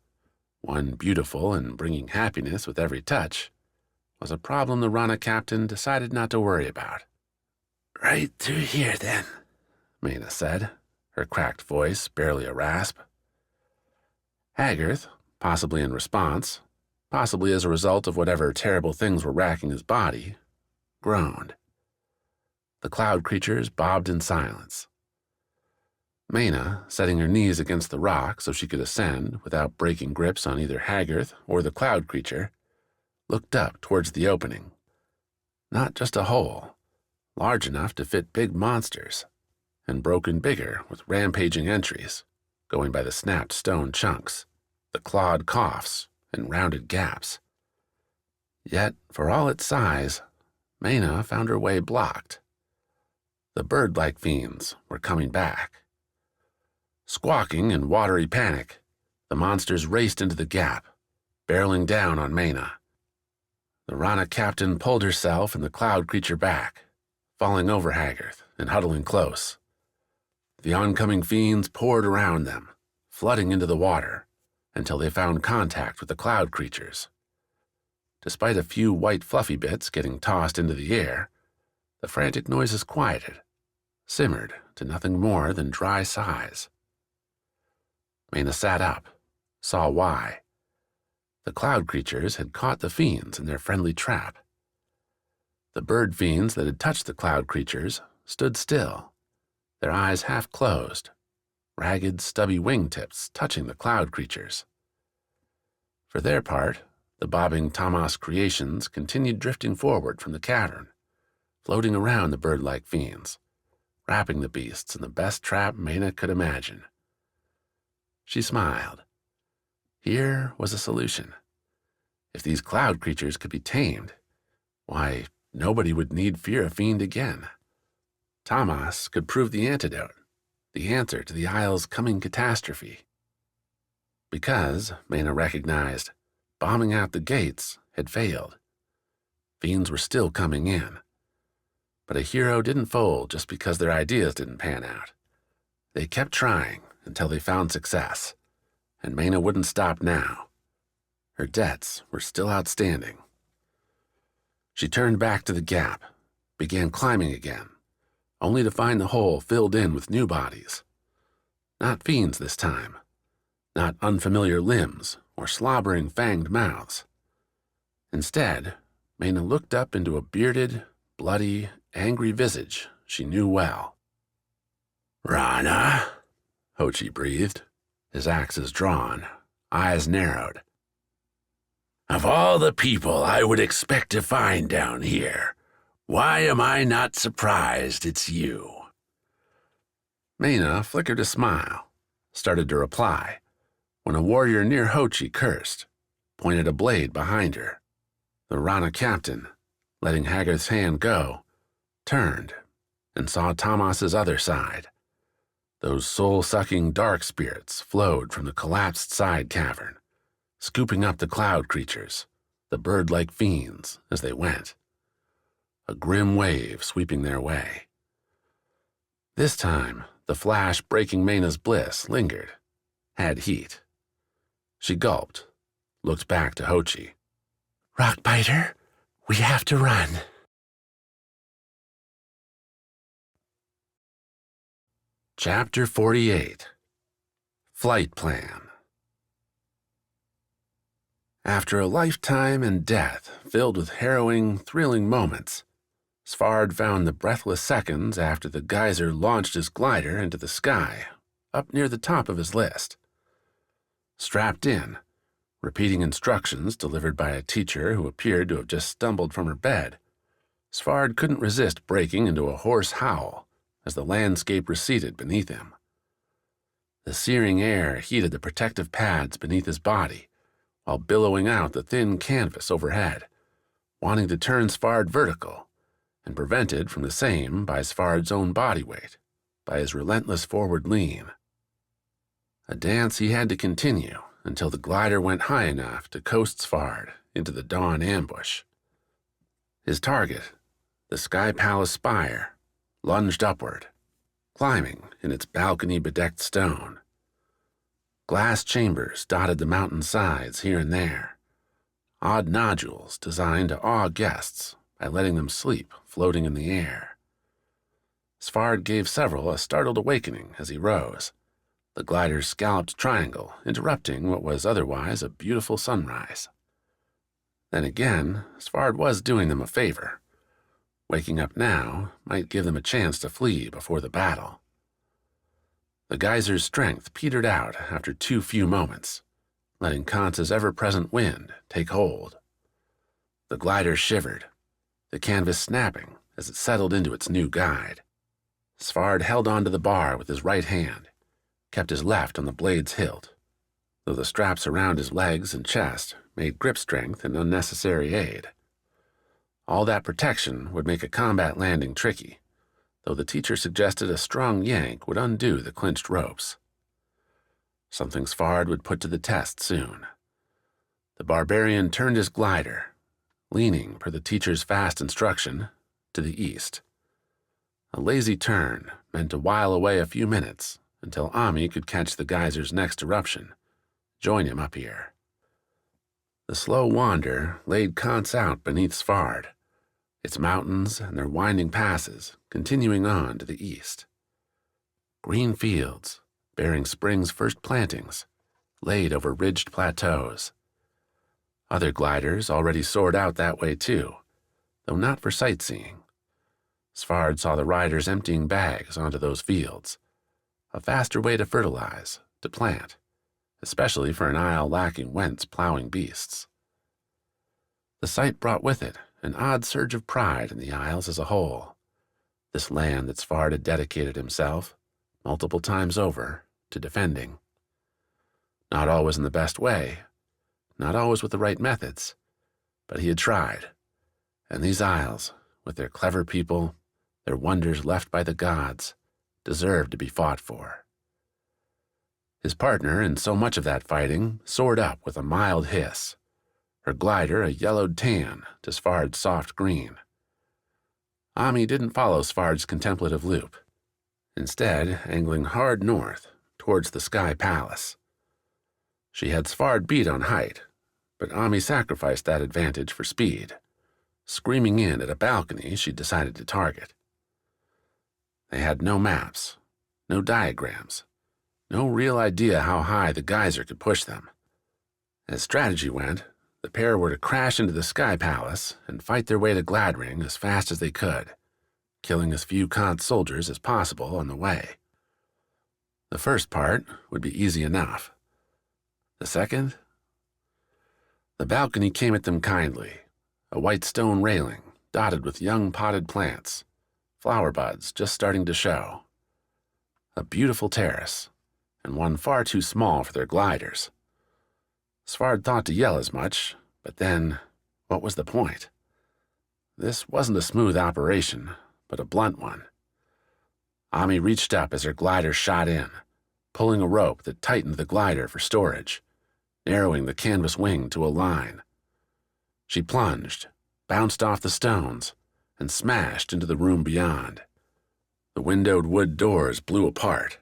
one beautiful and bringing happiness with every touch, was a problem the Rana captain decided not to worry about. "Right through here, then," Mena said, her cracked voice barely a rasp. Haggarth, possibly in response, possibly as a result of whatever terrible things were racking his body, groaned. The cloud creatures bobbed in silence. Mena, setting her knees against the rock so she could ascend without breaking grips on either Haggarth or the cloud creature, looked up towards the opening. Not just a hole, large enough to fit big monsters, and broken bigger with rampaging entries, going by the snapped stone chunks, the clawed coughs, and rounded gaps. Yet, for all its size, Mena found her way blocked. The bird-like fiends were coming back. Squawking in watery panic, the monsters raced into the gap, barreling down on Mena. The Rana captain pulled herself and the cloud creature back, falling over Haggarth and huddling close. The oncoming fiends poured around them, flooding into the water, until they found contact with the cloud creatures. Despite a few white fluffy bits getting tossed into the air, the frantic noises quieted, simmered to nothing more than dry sighs. Mena sat up, saw why. The cloud creatures had caught the fiends in their friendly trap. The bird fiends that had touched the cloud creatures stood still, their eyes half closed, ragged, stubby wingtips touching the cloud creatures. For their part, the bobbing Tamas creations continued drifting forward from the cavern, floating around the bird-like fiends, wrapping the beasts in the best trap Mena could imagine. She smiled. Here was a solution. If these cloud creatures could be tamed, why, nobody would need fear a fiend again. Thomas could prove the antidote, the answer to the Isle's coming catastrophe. Because, Mena recognized, bombing out the gates had failed. Fiends were still coming in. But a hero didn't fold just because their ideas didn't pan out. They kept trying until they found success, and Mena wouldn't stop now. Her debts were still outstanding. She turned back to the gap, began climbing again, only to find the hole filled in with new bodies. Not fiends this time, not unfamiliar limbs or slobbering fanged mouths. Instead, Mena looked up into a bearded, bloody, angry visage she knew well. "Rana," Hochi breathed, his axes drawn, eyes narrowed. "Of all the people I would expect to find down here, why am I not surprised it's you?" Mena flickered a smile, started to reply, when a warrior near Hochi cursed, pointed a blade behind her. The Rana captain, letting Haggard's hand go, turned and saw Thomas's other side. Those soul-sucking dark spirits flowed from the collapsed side cavern, scooping up the cloud creatures, the bird-like fiends, as they went. A grim wave sweeping their way. This time, the flash breaking Mena's bliss lingered, had heat. She gulped, looked back to Hochi. "Rockbiter, we have to run." Chapter 48. Flight Plan. After a lifetime and death filled with harrowing, thrilling moments, Svard found the breathless seconds after the geyser launched his glider into the sky up near the top of his list. Strapped in, repeating instructions delivered by a teacher who appeared to have just stumbled from her bed, Svard couldn't resist breaking into a hoarse howl as the landscape receded beneath him. The searing air heated the protective pads beneath his body while billowing out the thin canvas overhead, wanting to turn Svard vertical, and prevented from the same by Svard's own body weight, by his relentless forward lean. A dance he had to continue until the glider went high enough to coast Svard into the dawn ambush. His target, the Sky Palace spire, lunged upward, climbing in its balcony-bedecked stone. Glass chambers dotted the mountain sides here and there, odd nodules designed to awe guests by letting them sleep floating in the air. Svard gave several a startled awakening as he rose, the glider's scalloped triangle interrupting what was otherwise a beautiful sunrise. Then again, Svard was doing them a favor. Waking up now might give them a chance to flee before the battle. The geyser's strength petered out after too few moments, letting Kance's ever-present wind take hold. The glider shivered, the canvas snapping as it settled into its new guide. Svard held onto the bar with his right hand, kept his left on the blade's hilt, though the straps around his legs and chest made grip strength an unnecessary aid. All that protection would make a combat landing tricky, though the teacher suggested a strong yank would undo the clinched ropes. Something Svard would put to the test soon. The barbarian turned his glider, leaning, per the teacher's fast instruction, to the east. A lazy turn meant to while away a few minutes until Ami could catch the geyser's next eruption, join him up here. The slow wander laid Kance out beneath Svard, its mountains and their winding passes continuing on to the east. Green fields, bearing spring's first plantings, laid over ridged plateaus. Other gliders already soared out that way too, though not for sightseeing. Svard saw the riders emptying bags onto those fields, a faster way to fertilize, to plant, especially for an isle lacking whence plowing beasts. The sight brought with it an odd surge of pride in the Isles as a whole, this land that Svard had dedicated himself, multiple times over, to defending. Not always in the best way, not always with the right methods, but he had tried, and these Isles, with their clever people, their wonders left by the gods, deserved to be fought for. His partner in so much of that fighting soared up with a mild hiss, her glider a yellowed tan to Svard's soft green. Ami didn't follow Svard's contemplative loop, instead angling hard north towards the Sky Palace. She had Svard beat on height, but Ami sacrificed that advantage for speed, screaming in at a balcony she'd decided to target. They had no maps, no diagrams, no real idea how high the geyser could push them. As strategy went, the pair were to crash into the Sky Palace and fight their way to Gladring as fast as they could, killing as few Kance soldiers as possible on the way. The first part would be easy enough. The second? The balcony came at them kindly, a white stone railing dotted with young potted plants, flower buds just starting to show. A beautiful terrace, and one far too small for their gliders. Svard thought to yell as much, but then, what was the point? This wasn't a smooth operation, but a blunt one. Ami reached up as her glider shot in, pulling a rope that tightened the glider for storage, narrowing the canvas wing to a line. She plunged, bounced off the stones, and smashed into the room beyond. The windowed wood doors blew apart.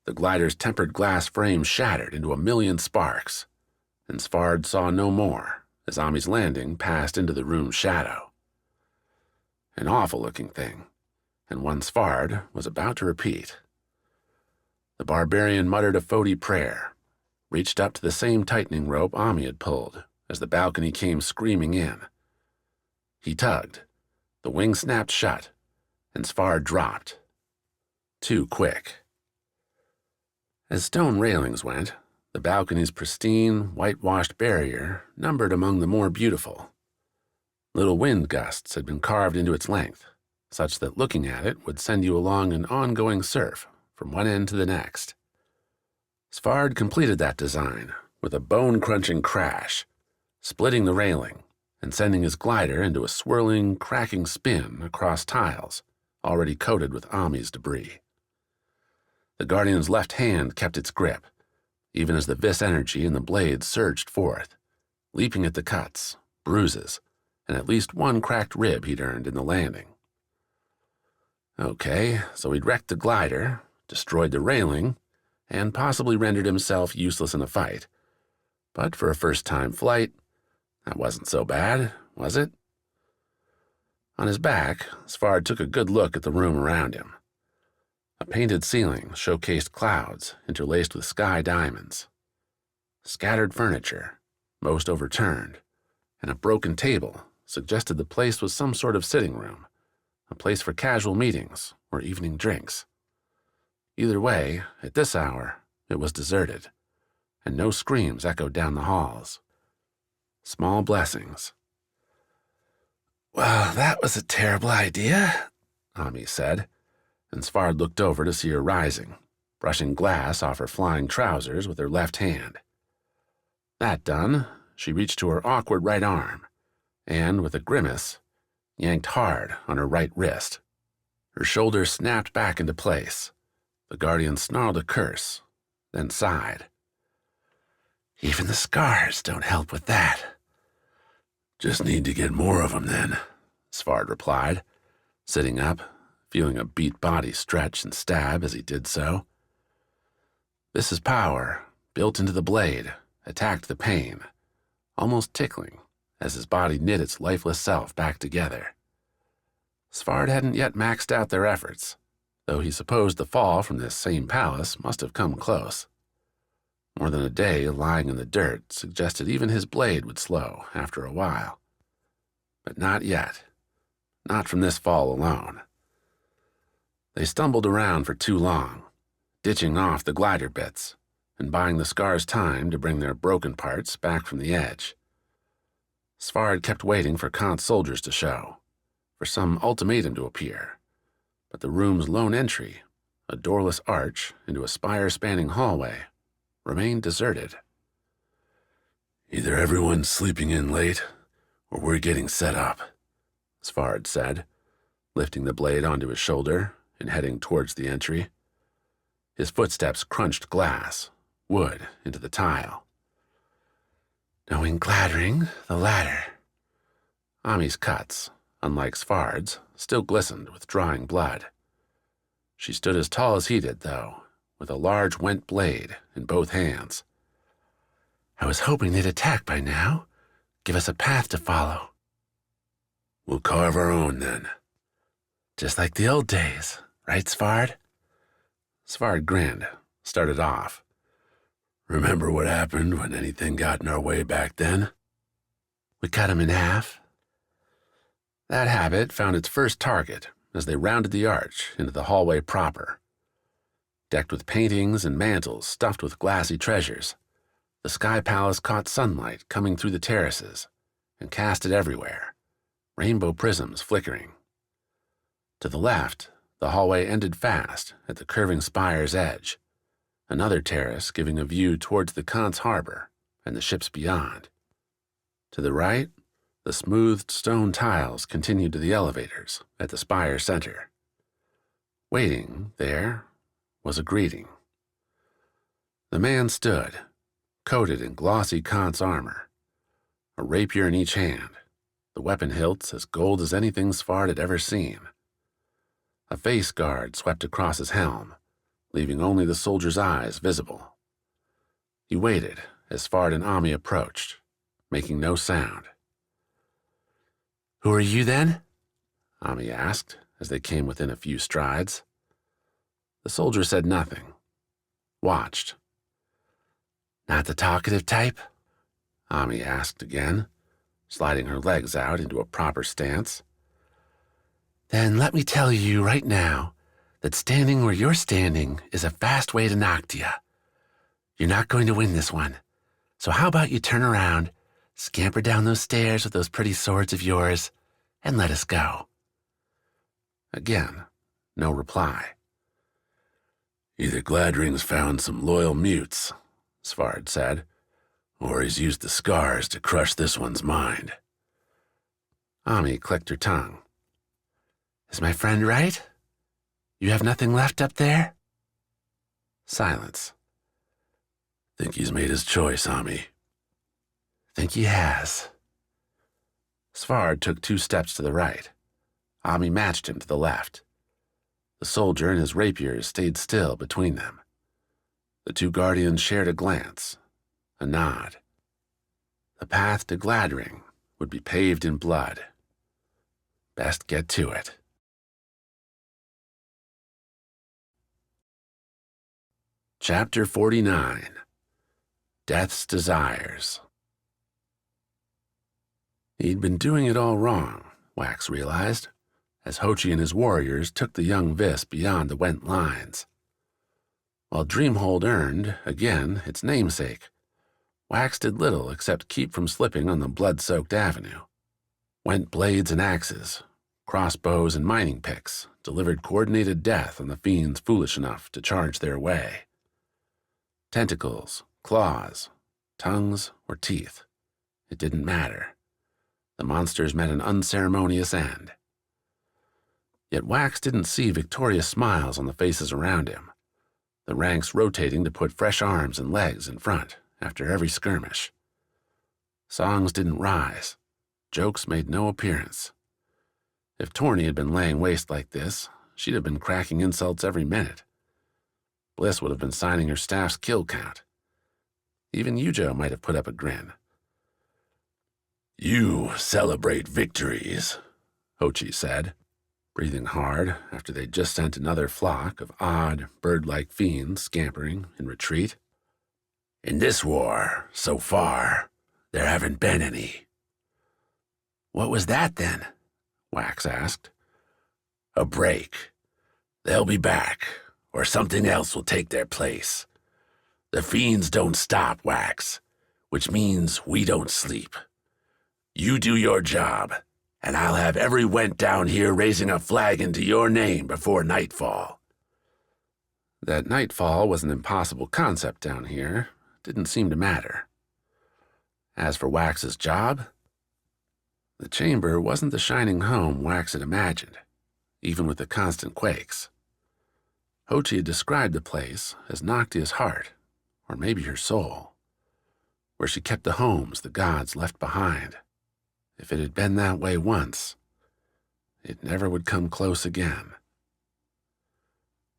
The glider's tempered glass frame shattered into a million sparks, and Svard saw no more as Ami's landing passed into the room's shadow. An awful-looking thing, and one Svard was about to repeat. The barbarian muttered a Fodi prayer, reached up to the same tightening rope Ami had pulled as the balcony came screaming in. He tugged. The wing snapped shut, and Svard dropped. Too quick. As stone railings went, the balcony's pristine, whitewashed barrier numbered among the more beautiful. Little wind gusts had been carved into its length, such that looking at it would send you along an ongoing surf from one end to the next. Svard completed that design with a bone-crunching crash, splitting the railing and sending his glider into a swirling, cracking spin across tiles already coated with Ami's debris. The Guardian's left hand kept its grip, even as the vis energy in the blade surged forth, leaping at the cuts, bruises, and at least one cracked rib he'd earned in the landing. Okay, so he'd wrecked the glider, destroyed the railing, and possibly rendered himself useless in a fight. But for a first-time flight, that wasn't so bad, was it? On his back, Svard took a good look at the room around him. A painted ceiling showcased clouds interlaced with sky diamonds. Scattered furniture, most overturned, and a broken table suggested the place was some sort of sitting room, a place for casual meetings or evening drinks. Either way, at this hour, it was deserted, and no screams echoed down the halls. Small blessings. "Well, that was a terrible idea," Ami said, and Svard looked over to see her rising, brushing glass off her flying trousers with her left hand. That done, she reached to her awkward right arm, and, with a grimace, yanked hard on her right wrist. Her shoulder snapped back into place. The Guardian snarled a curse, then sighed. "Even the scars don't help with that." "Just need to get more of them, then," Svard replied, sitting up, feeling a beat body stretch and stab as he did so. This power, built into the blade, attacked the pain, almost tickling, as his body knit its lifeless self back together. Svard hadn't yet maxed out their efforts, though he supposed the fall from this same palace must have come close. More than a day lying in the dirt suggested even his blade would slow after a while. But not yet. Not from this fall alone. They stumbled around for too long, ditching off the glider bits and buying the scars time to bring their broken parts back from the edge. Svard kept waiting for Kance soldiers to show, for some ultimatum to appear, but the room's lone entry, a doorless arch into a spire-spanning hallway, remained deserted. "Either everyone's sleeping in late, or we're getting set up," Svard said, lifting the blade onto his shoulder and heading towards the entry. His footsteps crunched glass, wood into the tile. Knowing Gladdring, the ladder. Ami's cuts, unlike Svard's, still glistened with drying blood. She stood as tall as he did, though, with a large went blade in both hands. I was hoping they'd attack by now, give us a path to follow. We'll carve our own, then. Just like the old days, right, Svard? Svard grinned, started off. Remember what happened when anything got in our way back then? We cut him in half. That habit found its first target as they rounded the arch into the hallway proper. Decked with paintings and mantels stuffed with glassy treasures, the Sky Palace caught sunlight coming through the terraces and cast it everywhere, rainbow prisms flickering. To the left, the hallway ended fast at the curving spire's edge, another terrace giving a view towards the Kance harbor and the ships beyond. To the right, the smoothed stone tiles continued to the elevators at the spire center. Waiting there was a greeting. The man stood, coated in glossy Kance armor, a rapier in each hand, the weapon hilts as gold as anything Svard had ever seen. A face guard swept across his helm, leaving only the soldier's eyes visible. He waited as Svard and Ami approached, making no sound. Who are you, then? Ami asked as they came within a few strides. The soldier said nothing, watched. Not the talkative type? Ami asked again, sliding her legs out into a proper stance. Then let me tell you right now that standing where you're standing is a fast way to Noctia. You're not going to win this one, so how about you turn around, scamper down those stairs with those pretty swords of yours, and let us go. Again, no reply. Either Gladdring's found some loyal mutes, Svard said, or he's used the scars to crush this one's mind. Ami clicked her tongue. Is my friend right? You have nothing left up there? Silence. Think he's made his choice, Ami. Think he has. Svard took 2 steps to the right. Ami matched him to the left. The soldier and his rapiers stayed still between them. The 2 guardians shared a glance, a nod. The path to Gladdring would be paved in blood. Best get to it. Chapter 49. Death's Desires. He'd been doing it all wrong, Wax realized, as Hochi and his warriors took the young Vis beyond the Went lines. While Dreamhold earned, again, its namesake, Wax did little except keep from slipping on the blood-soaked avenue. Went blades and axes, crossbows and mining picks delivered coordinated death on the fiends foolish enough to charge their way. Tentacles, claws, tongues, or teeth. It didn't matter. The monsters met an unceremonious end. Yet Wax didn't see victorious smiles on the faces around him, the ranks rotating to put fresh arms and legs in front after every skirmish. Songs didn't rise. Jokes made no appearance. If Torny had been laying waste like this, she'd have been cracking insults every minute. Bliss would have been signing her staff's kill count. Even Eujo might have put up a grin. You celebrate victories, Hochi said, breathing hard after they'd just sent another flock of odd, bird-like fiends scampering in retreat. In this war, so far, there haven't been any. What was that, then? Wax asked. A break. They'll be back, or something else will take their place. The fiends don't stop, Wax, which means we don't sleep. You do your job, and I'll have every Went down here raising a flagon to your name before nightfall. That nightfall was an impossible concept down here didn't seem to matter. As for Wax's job, the chamber wasn't the shining home Wax had imagined. even with the constant quakes. Hochi had described the place as Noctia's heart, or maybe her soul, where she kept the homes the gods left behind. If it had been that way once, it never would come close again.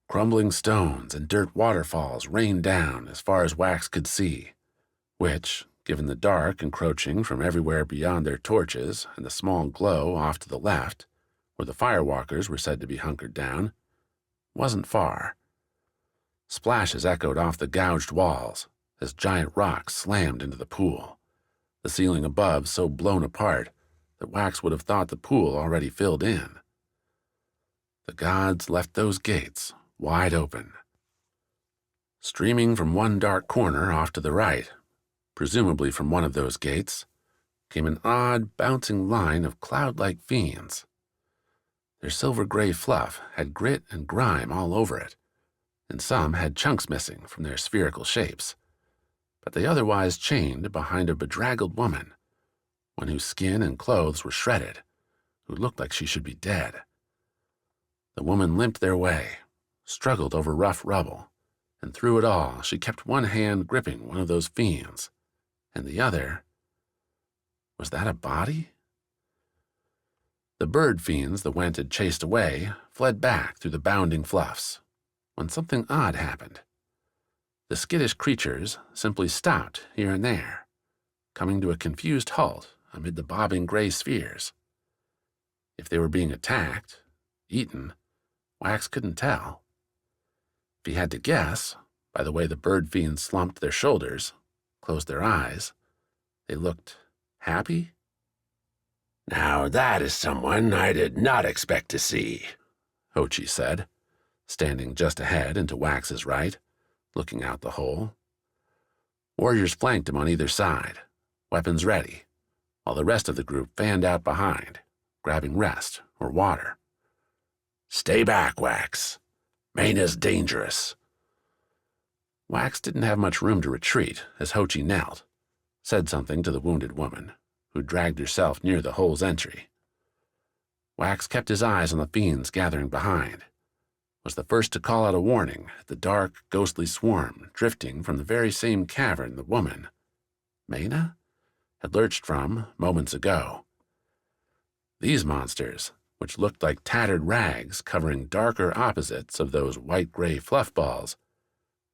Crumbling stones and dirt waterfalls rained down as far as Wax could see, which, given the dark encroaching from everywhere beyond their torches and the small glow off to the left, where the firewalkers were said to be hunkered down, wasn't far. Splashes echoed off the gouged walls as giant rocks slammed into the pool, the ceiling above so blown apart that Wax would have thought the pool already filled in. The gods left those gates wide open. Streaming from one dark corner off to the right, presumably from one of those gates, came an odd, bouncing line of cloud-like fiends. Their silver-gray fluff had grit and grime all over it, and some had chunks missing from their spherical shapes, but they otherwise chained behind a bedraggled woman, one whose skin and clothes were shredded, who looked like she should be dead. The woman limped their way, struggled over rough rubble, and through it all she kept one hand gripping one of those fiends, and the other— was that a body? The bird fiends the Went had chased away fled back through the bounding fluffs, when something odd happened. The skittish creatures simply stopped here and there, coming to a confused halt amid the bobbing gray spheres. If they were being attacked, eaten, Wax couldn't tell. If he had to guess, by the way the bird fiends slumped their shoulders, closed their eyes, they looked happy? "Now that is someone I did not expect to see," Hochi said, standing just ahead and to Wax's right, looking out the hole. Warriors flanked him on either side, weapons ready, while the rest of the group fanned out behind, grabbing rest or water. "Stay back, Wax. Mayna's dangerous." Wax didn't have much room to retreat as Hochi knelt, said something to the wounded woman, who dragged herself near the hole's entry. Wax kept his eyes on the fiends gathering behind, was the first to call out a warning at the dark, ghostly swarm drifting from the very same cavern the woman, Mayna, had lurched from moments ago. These monsters, which looked like tattered rags covering darker opposites of those white-gray fluff balls,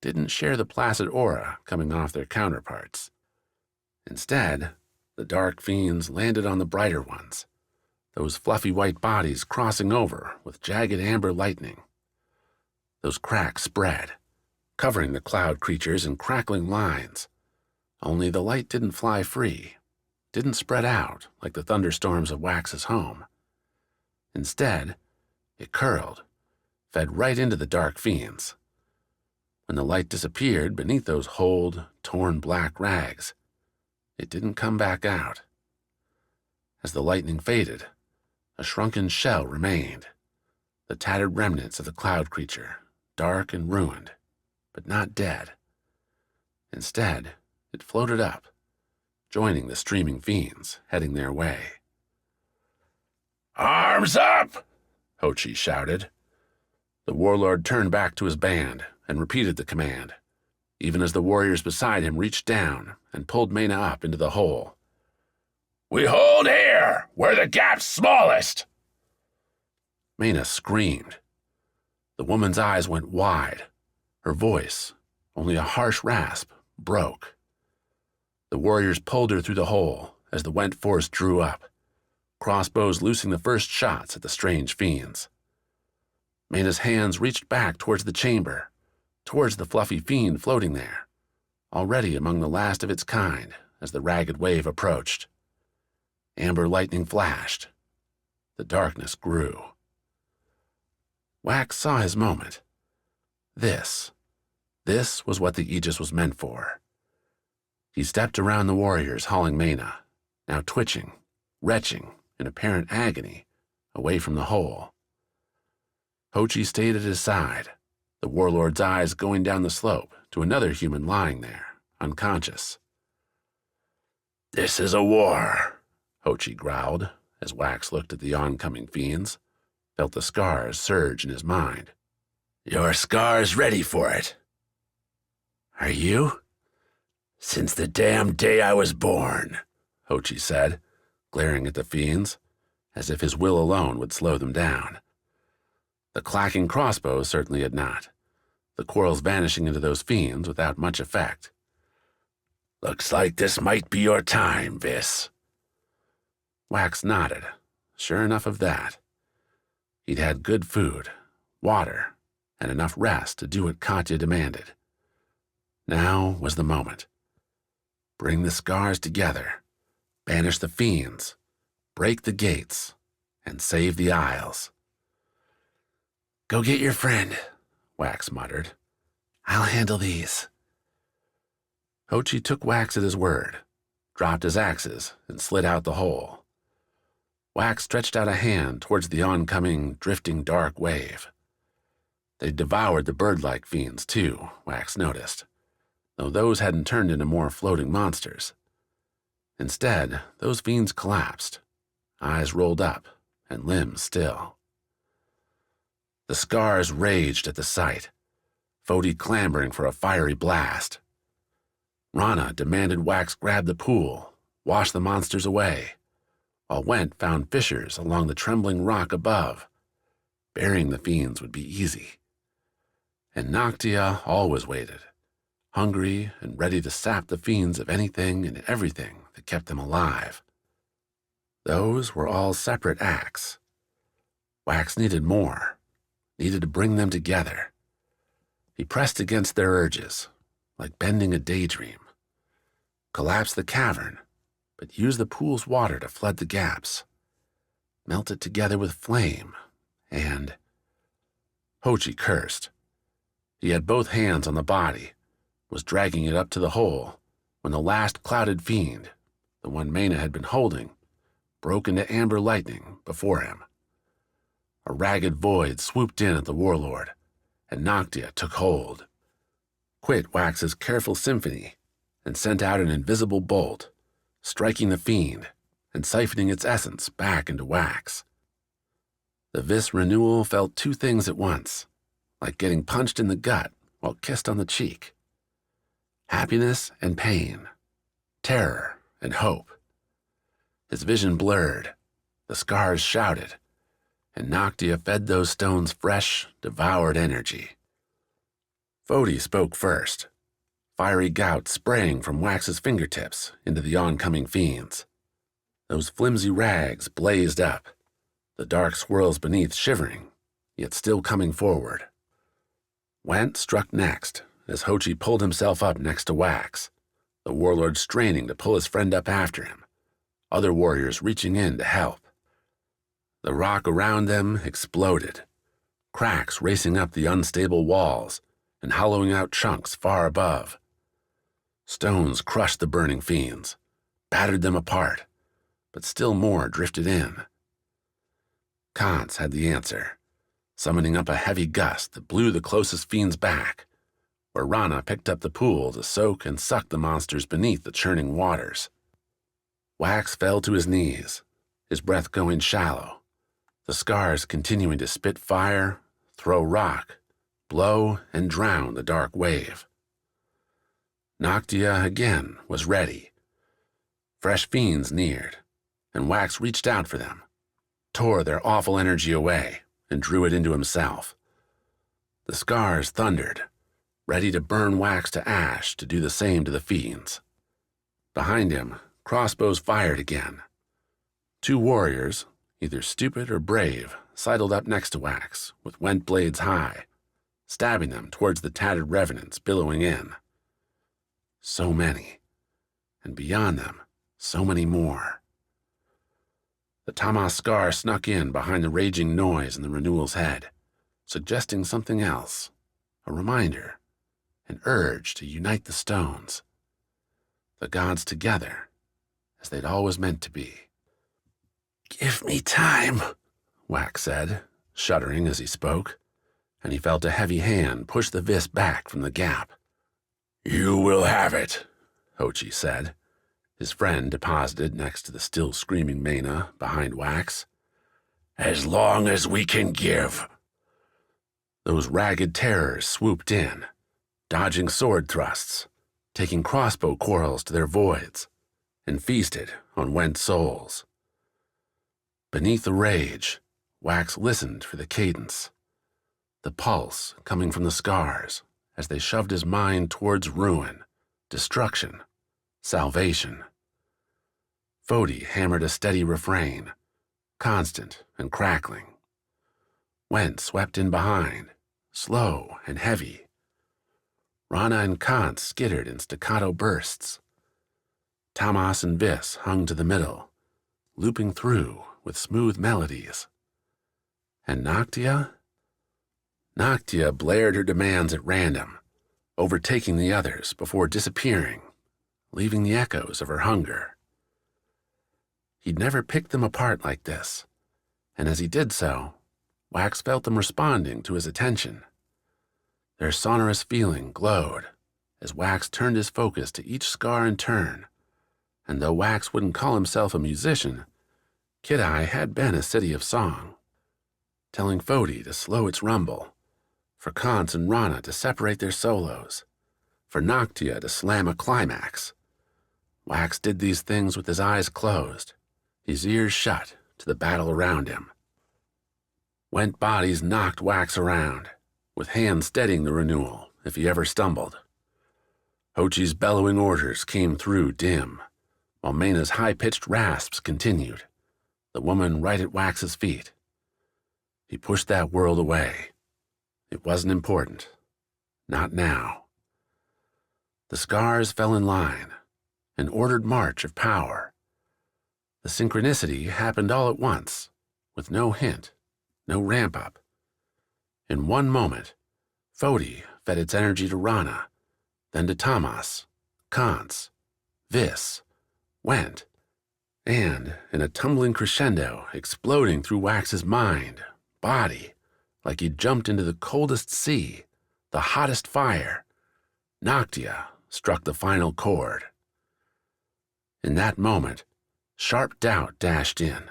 didn't share the placid aura coming off their counterparts. Instead, the dark fiends landed on the brighter ones, those fluffy white bodies crossing over with jagged amber lightning. Those cracks spread, covering the cloud creatures in crackling lines, only the light didn't fly free, didn't spread out like the thunderstorms of Wax's home. Instead, it curled, fed right into the dark fiends. When the light disappeared beneath those holed, torn black rags, it didn't come back out. As the lightning faded, a shrunken shell remained, the tattered remnants of the cloud creature, dark and ruined, but not dead. Instead, it floated up, joining the streaming fiends heading their way. "Arms up!" Hochi shouted. The warlord turned back to his band and repeated the command, even as the warriors beside him reached down and pulled Mayna up into the hole. "We hold here, where the gap's smallest!" Mayna screamed. The woman's eyes went wide. Her voice, only a harsh rasp, broke. The warriors pulled her through the hole as the Went force drew up, crossbows loosing the first shots at the strange fiends. Mayna's hands reached back towards the chamber, towards the fluffy fiend floating there, already among the last of its kind as the ragged wave approached. Amber lightning flashed. The darkness grew. Wax saw his moment. This was what the Aegis was meant for. He stepped around the warriors hauling Mayna, now twitching, retching, in apparent agony, away from the hole. Hochi stayed at his side, the warlord's eyes going down the slope to another human lying there, unconscious. "This is a war," Hochi growled as Wax looked at the oncoming fiends. felt the scars surge in his mind. Your scar's ready for it. Are you? Since the damn day I was born, Hochi said, glaring at the fiends, as if his will alone would slow them down. The clacking crossbow certainly had not, the quarrels vanishing into those fiends without much effect. Looks like this might be your time, Vis. Wax nodded, sure enough of that. He'd had good food, water, and enough rest to do what Katya demanded. Now was the moment. Bring the scars together, banish the fiends, break the gates, and save the isles. Go get your friend, Wax muttered. I'll handle these. Hochi took Wax at his word, dropped his axes, and slid out the hole. Wax stretched out a hand towards the oncoming, drifting dark wave. They devoured the bird-like fiends, too, Wax noticed, though those hadn't turned into more floating monsters. Instead, those fiends collapsed, eyes rolled up, and limbs still. The scars raged at the sight, Fodi clamoring for a fiery blast. Rana demanded Wax grab the pool, wash the monsters away, while Went found fissures along the trembling rock above. Burying the fiends would be easy. And Noctia always waited, hungry and ready to sap the fiends of anything and everything that kept them alive. Those were all separate acts. Wax needed more, needed to bring them together. He pressed against their urges, like bending a daydream. Collapse the cavern, but use the pool's water to flood the gaps. Melt it together with flame, and... Hochi cursed. He had both hands on the body, was dragging it up to the hole, when the last clouded fiend, the one Mena had been holding, broke into amber lightning before him. A ragged void swooped in at the warlord, and Noctia took hold. Quit Wax's careful symphony, and sent out an invisible bolt, striking the fiend and siphoning its essence back into Wax. The Vis renewal felt two things at once, like getting punched in the gut while kissed on the cheek. Happiness and pain, terror and hope. His vision blurred, the scars shouted, and Noctia fed those stones fresh, devoured energy. Fodi spoke first, fiery gout spraying from Wax's fingertips into the oncoming fiends. Those flimsy rags blazed up, the dark swirls beneath shivering, yet still coming forward. Went struck next, as Hochi pulled himself up next to Wax, the warlord straining to pull his friend up after him, other warriors reaching in to help. The rock around them exploded, cracks racing up the unstable walls and hollowing out chunks far above. Stones crushed the burning fiends, battered them apart, but still more drifted in. Kance had the answer, summoning up a heavy gust that blew the closest fiends back, where Rana picked up the pool to soak and suck the monsters beneath the churning waters. Wax fell to his knees, his breath going shallow, the scars continuing to spit fire, throw rock, blow and drown the dark wave. Noctia again was ready. Fresh fiends neared, and Wax reached out for them, tore their awful energy away, and drew it into himself. The scars thundered, ready to burn Wax to ash to do the same to the fiends. Behind him, crossbows fired again. Two warriors, either stupid or brave, sidled up next to Wax, with went blades high, stabbing them towards the tattered revenants billowing in. So many, and beyond them, so many more. The Tamaskar snuck in behind the raging noise in the renewal's head, suggesting something else, a reminder, an urge to unite the stones. The gods together, as they'd always meant to be. Give me time, Wax said, shuddering as he spoke, and he felt a heavy hand push the Vis back from the gap. You will have it, Hochi said, his friend deposited next to the still screaming Mena behind Wax. As long as we can give. Those ragged terrors swooped in, dodging sword thrusts, taking crossbow quarrels to their voids, and feasted on went souls. Beneath the rage, Wax listened for the cadence, the pulse coming from the scars as they shoved his mind towards ruin, destruction, salvation. Fody hammered a steady refrain, constant and crackling. Went swept in behind, slow and heavy. Rana and Kance skittered in staccato bursts. Tamas and Vis hung to the middle, looping through with smooth melodies. And Noctia? Noctia blared her demands at random, overtaking the others before disappearing, leaving the echoes of her hunger. He'd never picked them apart like this, and as he did so, Wax felt them responding to his attention. Their sonorous feeling glowed as Wax turned his focus to each scar in turn, and though Wax wouldn't call himself a musician, Kid-Eye had been a city of song, telling Fody to slow its rumble, for Kance and Rana to separate their solos, for Noctia to slam a climax. Wax did these things with his eyes closed, his ears shut to the battle around him. Went bodies knocked Wax around, with hands steadying the renewal if he ever stumbled. Hochi's bellowing orders came through dim, while Mayna's high-pitched rasps continued, the woman right at Wax's feet. He pushed that world away. It wasn't important. Not now. The scars fell in line, an ordered march of power. The synchronicity happened all at once, with no hint, no ramp-up. In one moment, Fody fed its energy to Rana, then to Tamas, Kance, Vis, Went, and, in a tumbling crescendo exploding through Wax's mind, body, like he'd jumped into the coldest sea, the hottest fire, Noctia struck the final chord. In that moment, sharp doubt dashed in.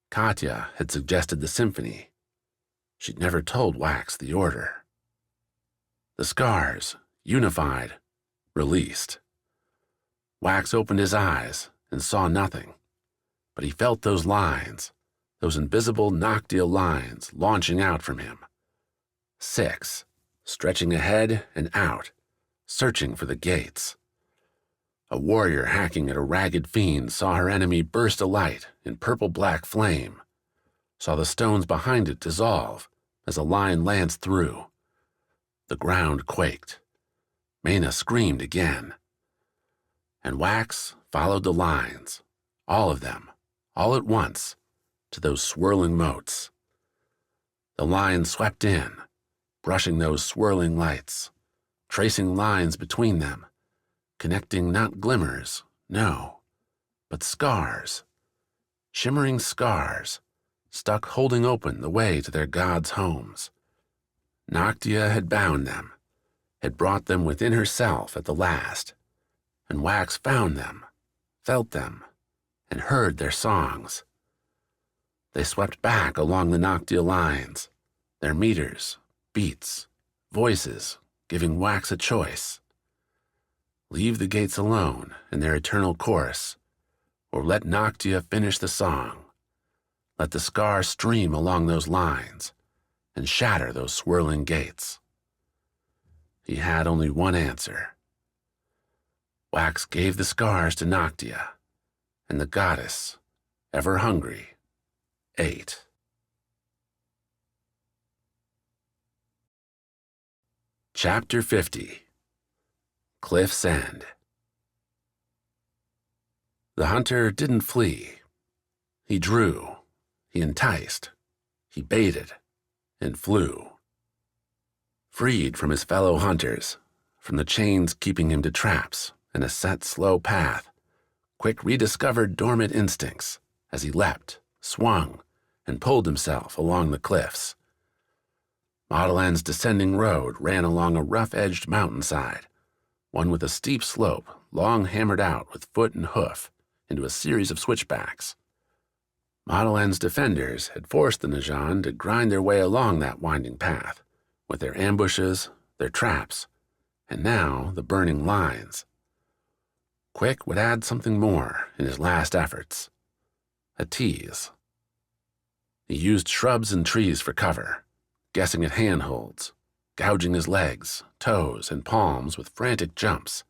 Katya had suggested the symphony. She'd never told Wax the order. The scars, unified, released. Wax opened his eyes and saw nothing, but he felt those lines, those invisible noctial lines launching out from him. 6, stretching ahead and out, searching for the gates. A warrior hacking at a ragged fiend saw her enemy burst alight in purple-black flame, saw the stones behind it dissolve as a line lanced through. The ground quaked. Mayna screamed again. And Wax followed the lines, all of them, all at once, to those swirling motes. The line swept in, brushing those swirling lights, tracing lines between them, connecting not glimmers, no, but scars, shimmering scars, stuck holding open the way to their gods' homes. Noctia had bound them, had brought them within herself at the last, and Wax found them, felt them, and heard their songs. They swept back along the noctial lines, their meters, beats, voices, giving Wax a choice. Leave the gates alone in their eternal course, or let Noctia finish the song. Let the scar stream along those lines and shatter those swirling gates. He had only one answer. Wax gave the scars to Noctia, and the goddess, ever hungry, ate. Chapter 50. Cliff's End. The hunter didn't flee. He drew, he enticed, he baited, and flew. Freed from his fellow hunters, from the chains keeping him to traps and a set slow path, Quik rediscovered dormant instincts as he leapt, swung, and pulled himself along the cliffs. Mottilan's descending road ran along a rough-edged mountainside, one with a steep slope long hammered out with foot and hoof into a series of switchbacks. Mottilan's defenders had forced the Najan to grind their way along that winding path, with their ambushes, their traps, and now the burning lines. Quik would add something more in his last efforts. A tease. He used shrubs and trees for cover, guessing at handholds, gouging his legs, toes, and palms with frantic jumps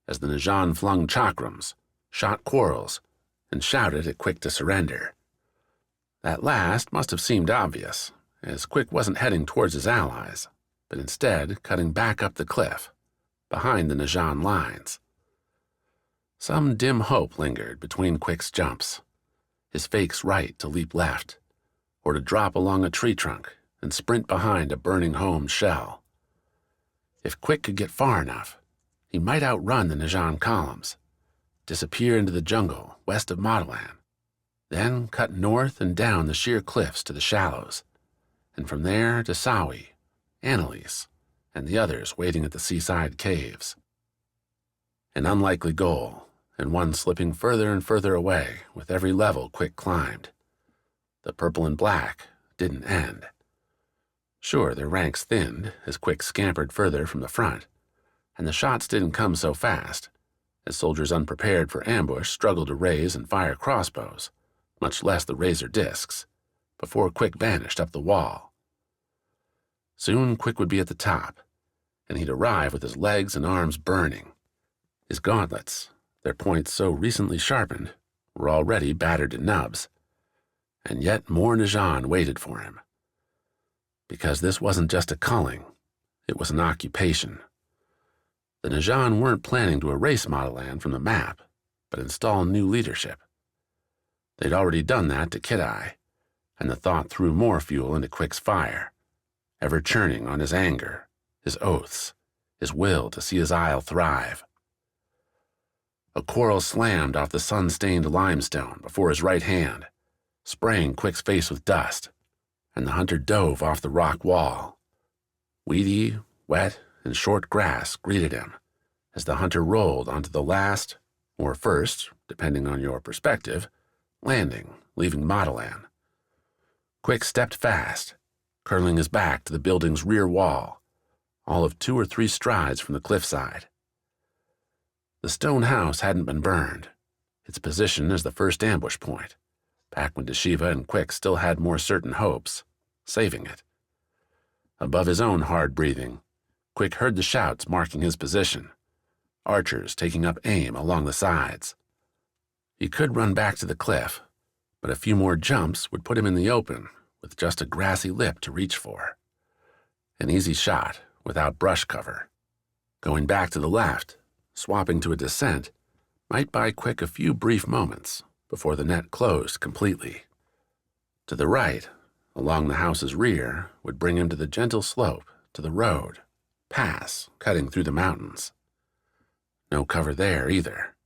as the Najan flung chakrams, shot quarrels, and shouted at Quik to surrender. That last must have seemed obvious, as Quik wasn't heading towards his allies, but instead cutting back up the cliff, behind the Najan lines. Some dim hope lingered between Quik's jumps, his fakes right to leap left, or to drop along a tree trunk and sprint behind a burning home shell. If Quik could get far enough, he might outrun the Najan columns, disappear into the jungle west of Mottilan, then cut north and down the sheer cliffs to the shallows, and from there to Sawi, Annalise, and the others waiting at the seaside caves. An unlikely goal, and one slipping further and further away with every level Quik climbed. The purple and black didn't end. Sure, their ranks thinned as Quik scampered further from the front, and the shots didn't come so fast, as soldiers unprepared for ambush struggled to raise and fire crossbows, much less the razor discs, before Quik vanished up the wall. Soon Quik would be at the top, and he'd arrive with his legs and arms burning. His gauntlets, their points so recently sharpened, were already battered to nubs, and yet more Najan waited for him. Because this wasn't just a culling, it was an occupation. The Najan weren't planning to erase Mottilan from the map, but install new leadership. They'd already done that to Kidai, and the thought threw more fuel into Quik's fire, ever churning on his anger, his oaths, his will to see his isle thrive. A quarrel slammed off the sun-stained limestone before his right hand, spraying Quik's face with dust, and the hunter dove off the rock wall. Weedy, wet, and short grass greeted him as the hunter rolled onto the last, or first, depending on your perspective, landing, leaving Mottilan. Quik stepped fast, curling his back to the building's rear wall, all of 2 or 3 strides from the cliffside. The stone house hadn't been burned, its position as the first ambush point, back when Deshiva and Quik still had more certain hopes, saving it. Above his own hard breathing, Quik heard the shouts marking his position, archers taking up aim along the sides. He could run back to the cliff, but a few more jumps would put him in the open with just a grassy lip to reach for. An easy shot without brush cover. Going back to the left, swapping to a descent, might buy Quik a few brief moments before the net closed completely. To the right, along the house's rear, would bring him to the gentle slope to the road, pass cutting through the mountains. No cover there either.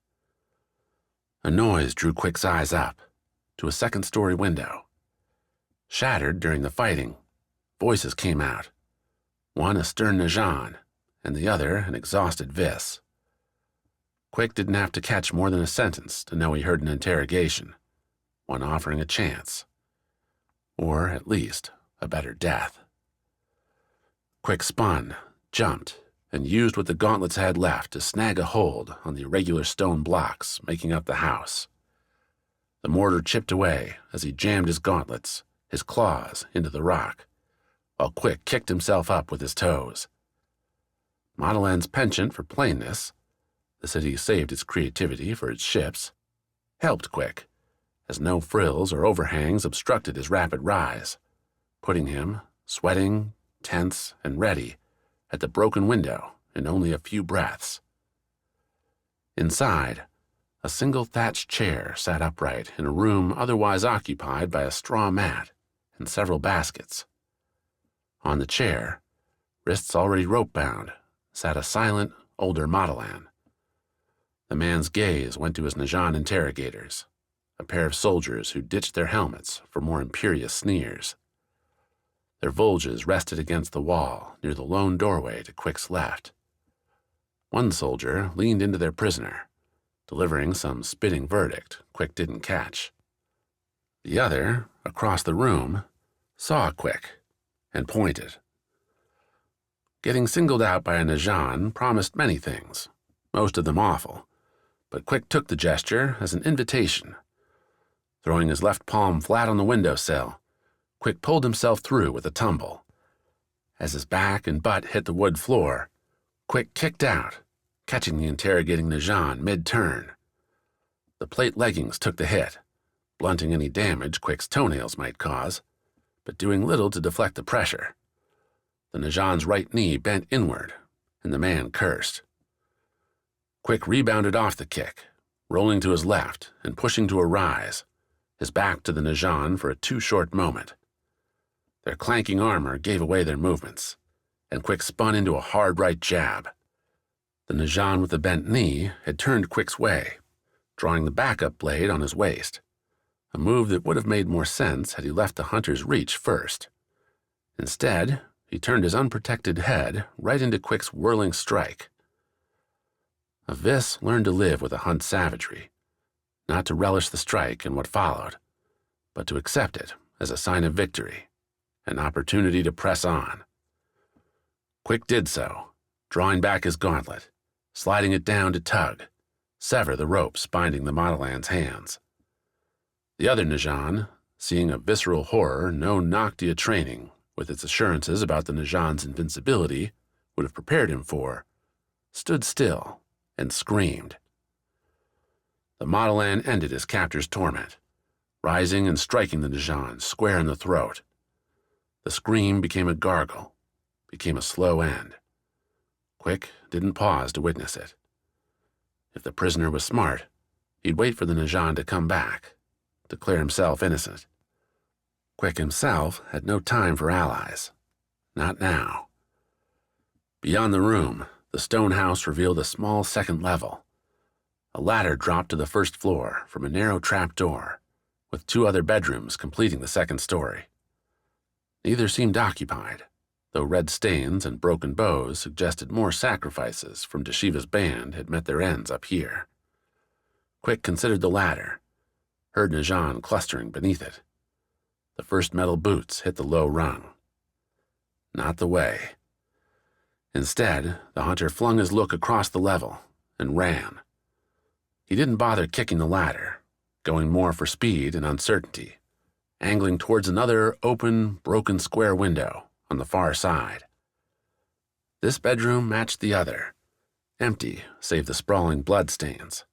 A noise drew Quik's eyes up, to a second-story window. Shattered during the fighting, voices came out, one a stern Najan, and the other an exhausted Vis. Quik didn't have to catch more than a sentence to know he heard an interrogation, one offering a chance, or at least a better death. Quik spun, jumped, and used what the gauntlets had left to snag a hold on the irregular stone blocks making up the house. The mortar chipped away as he jammed his gauntlets, his claws, into the rock, while Quik kicked himself up with his toes. Mottilan's penchant for plainness, the city saved its creativity for its ships, helped Quik, as no frills or overhangs obstructed his rapid rise, putting him, sweating, tense, and ready, at the broken window in only a few breaths. Inside, a single thatched chair sat upright in a room otherwise occupied by a straw mat and several baskets. On the chair, wrists already rope-bound, sat a silent, older Mottilan. The man's gaze went to his Najan interrogators, a pair of soldiers who ditched their helmets for more imperious sneers. Their vulges rested against the wall near the lone doorway to Quik's left. One soldier leaned into their prisoner, delivering some spitting verdict Quik didn't catch. The other, across the room, saw Quik and pointed. Getting singled out by a Najan promised many things, most of them awful, but Quik took the gesture as an invitation. Throwing his left palm flat on the windowsill, Quik pulled himself through with a tumble. As his back and butt hit the wood floor, Quik kicked out, catching the interrogating Najan mid-turn. The plate leggings took the hit, blunting any damage Quik's toenails might cause, but doing little to deflect the pressure. The Najan's right knee bent inward, and the man cursed. Quik rebounded off the kick, rolling to his left and pushing to a rise, his back to the Najan for a too-short moment. Their clanking armor gave away their movements, and Quik spun into a hard right jab. The Najan with the bent knee had turned Quik's way, drawing the backup blade on his waist, a move that would have made more sense had he left the hunter's reach first. Instead, he turned his unprotected head right into Quik's whirling strike. Avis learned to live with a hunt's savagery, not to relish the strike and what followed, but to accept it as a sign of victory, an opportunity to press on. Quik did so, drawing back his gauntlet, sliding it down to tug, sever the ropes binding the Mottilan's hands. The other Najan, seeing a visceral horror no Noctia training, with its assurances about the Najan's invincibility, would have prepared him for, stood still and screamed. The Mottilan ended his captor's torment, rising and striking the Najan square in the throat. The scream became a gargle, became a slow end. Quik didn't pause to witness it. If the prisoner was smart, he'd wait for the Najan to come back, declare himself innocent. Quik himself had no time for allies. Not now. Beyond the room, the stone house revealed a small second level. A ladder dropped to the first floor from a narrow trap door, with 2 other bedrooms completing the second story. Neither seemed occupied, though red stains and broken bows suggested more sacrifices from Deshiva's band had met their ends up here. Quik considered the ladder, heard Najan clustering beneath it. The first metal boots hit the low rung. Not the way. Instead, the hunter flung his look across the level and ran. He didn't bother kicking the ladder, going more for speed and uncertainty, angling towards another open, broken square window on the far side. This bedroom matched the other, empty save the sprawling bloodstains.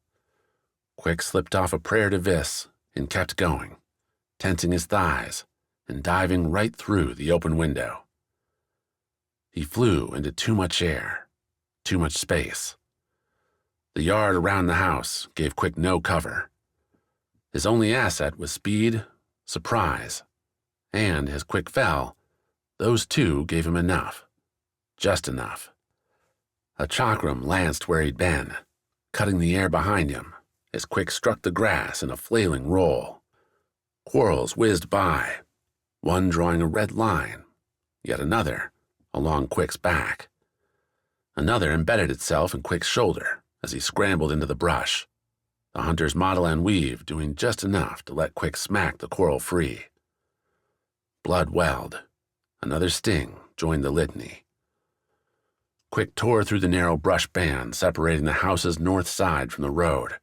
Quik slipped off a prayer to Vis and kept going, tensing his thighs and diving right through the open window. He flew into too much air, too much space. The yard around the house gave Quik no cover. His only asset was speed, surprise, and as Quik fell, those 2 gave him enough, just enough. A chakram lanced where he'd been, cutting the air behind him as Quik struck the grass in a flailing roll. Quarrels whizzed by, one drawing a red line, yet another along Quik's back. Another embedded itself in Quik's shoulder as he scrambled into the brush, the hunter's Mottilan weave doing just enough to let Quik smack the quarrel free. Blood welled. Another sting joined the litany. Quik tore through the narrow brush band separating the house's north side from the road,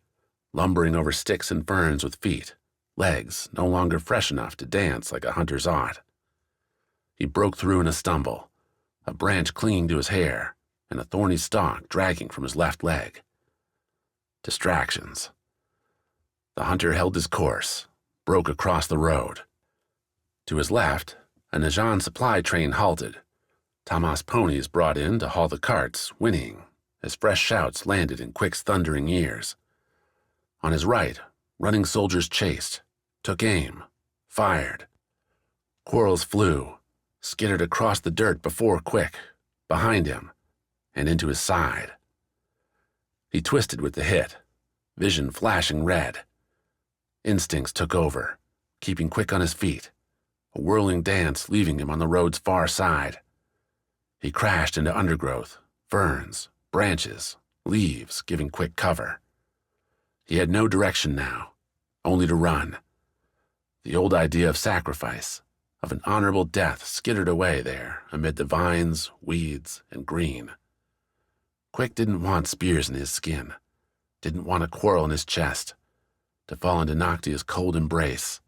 lumbering over sticks and ferns with feet, legs no longer fresh enough to dance like a hunter's ought. He broke through in a stumble, a branch clinging to his hair and a thorny stalk dragging from his left leg. Distractions. The hunter held his course, broke across the road. To his left, a Najan supply train halted, Tamas ponies brought in to haul the carts, whinnying, as fresh shouts landed in Quik's thundering ears. On his right, running soldiers chased, took aim, fired. Quarrels flew, skittered across the dirt before Quik, behind him, and into his side. He twisted with the hit, vision flashing red. Instincts took over, keeping Quik on his feet, a whirling dance leaving him on the road's far side. He crashed into undergrowth, ferns, branches, leaves, giving Quik cover. He had no direction now, only to run. The old idea of sacrifice, of an honorable death, skittered away there amid the vines, weeds, and green. Quik didn't want spears in his skin, didn't want a quarrel in his chest, to fall into Noctia's cold embrace.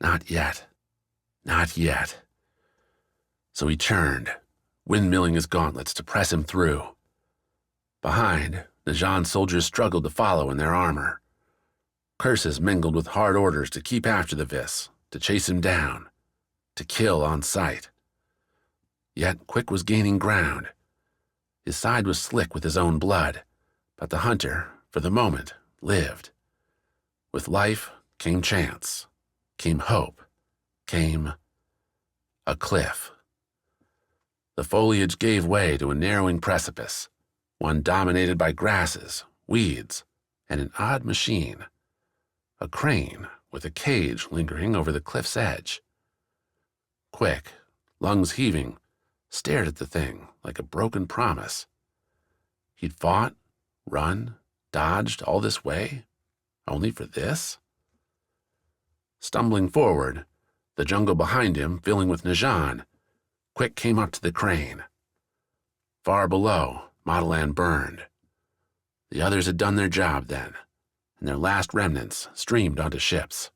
Not yet. Not yet. So he churned, windmilling his gauntlets to press him through. Behind, Najan's soldiers struggled to follow in their armor. Curses mingled with hard orders to keep after the Vis, to chase him down, to kill on sight. Yet Quik was gaining ground. His side was slick with his own blood, but the hunter, for the moment, lived. With life came chance, came hope, came a cliff. The foliage gave way to a narrowing precipice, one dominated by grasses, weeds, and an odd machine. A crane with a cage lingering over the cliff's edge. Quik, lungs heaving, stared at the thing like a broken promise. He'd fought, run, dodged all this way, only for this? Stumbling forward, the jungle behind him filling with Najan, Quik came up to the crane. Far below, Mottilan burned. The others had done their job then, and their last remnants streamed onto ships.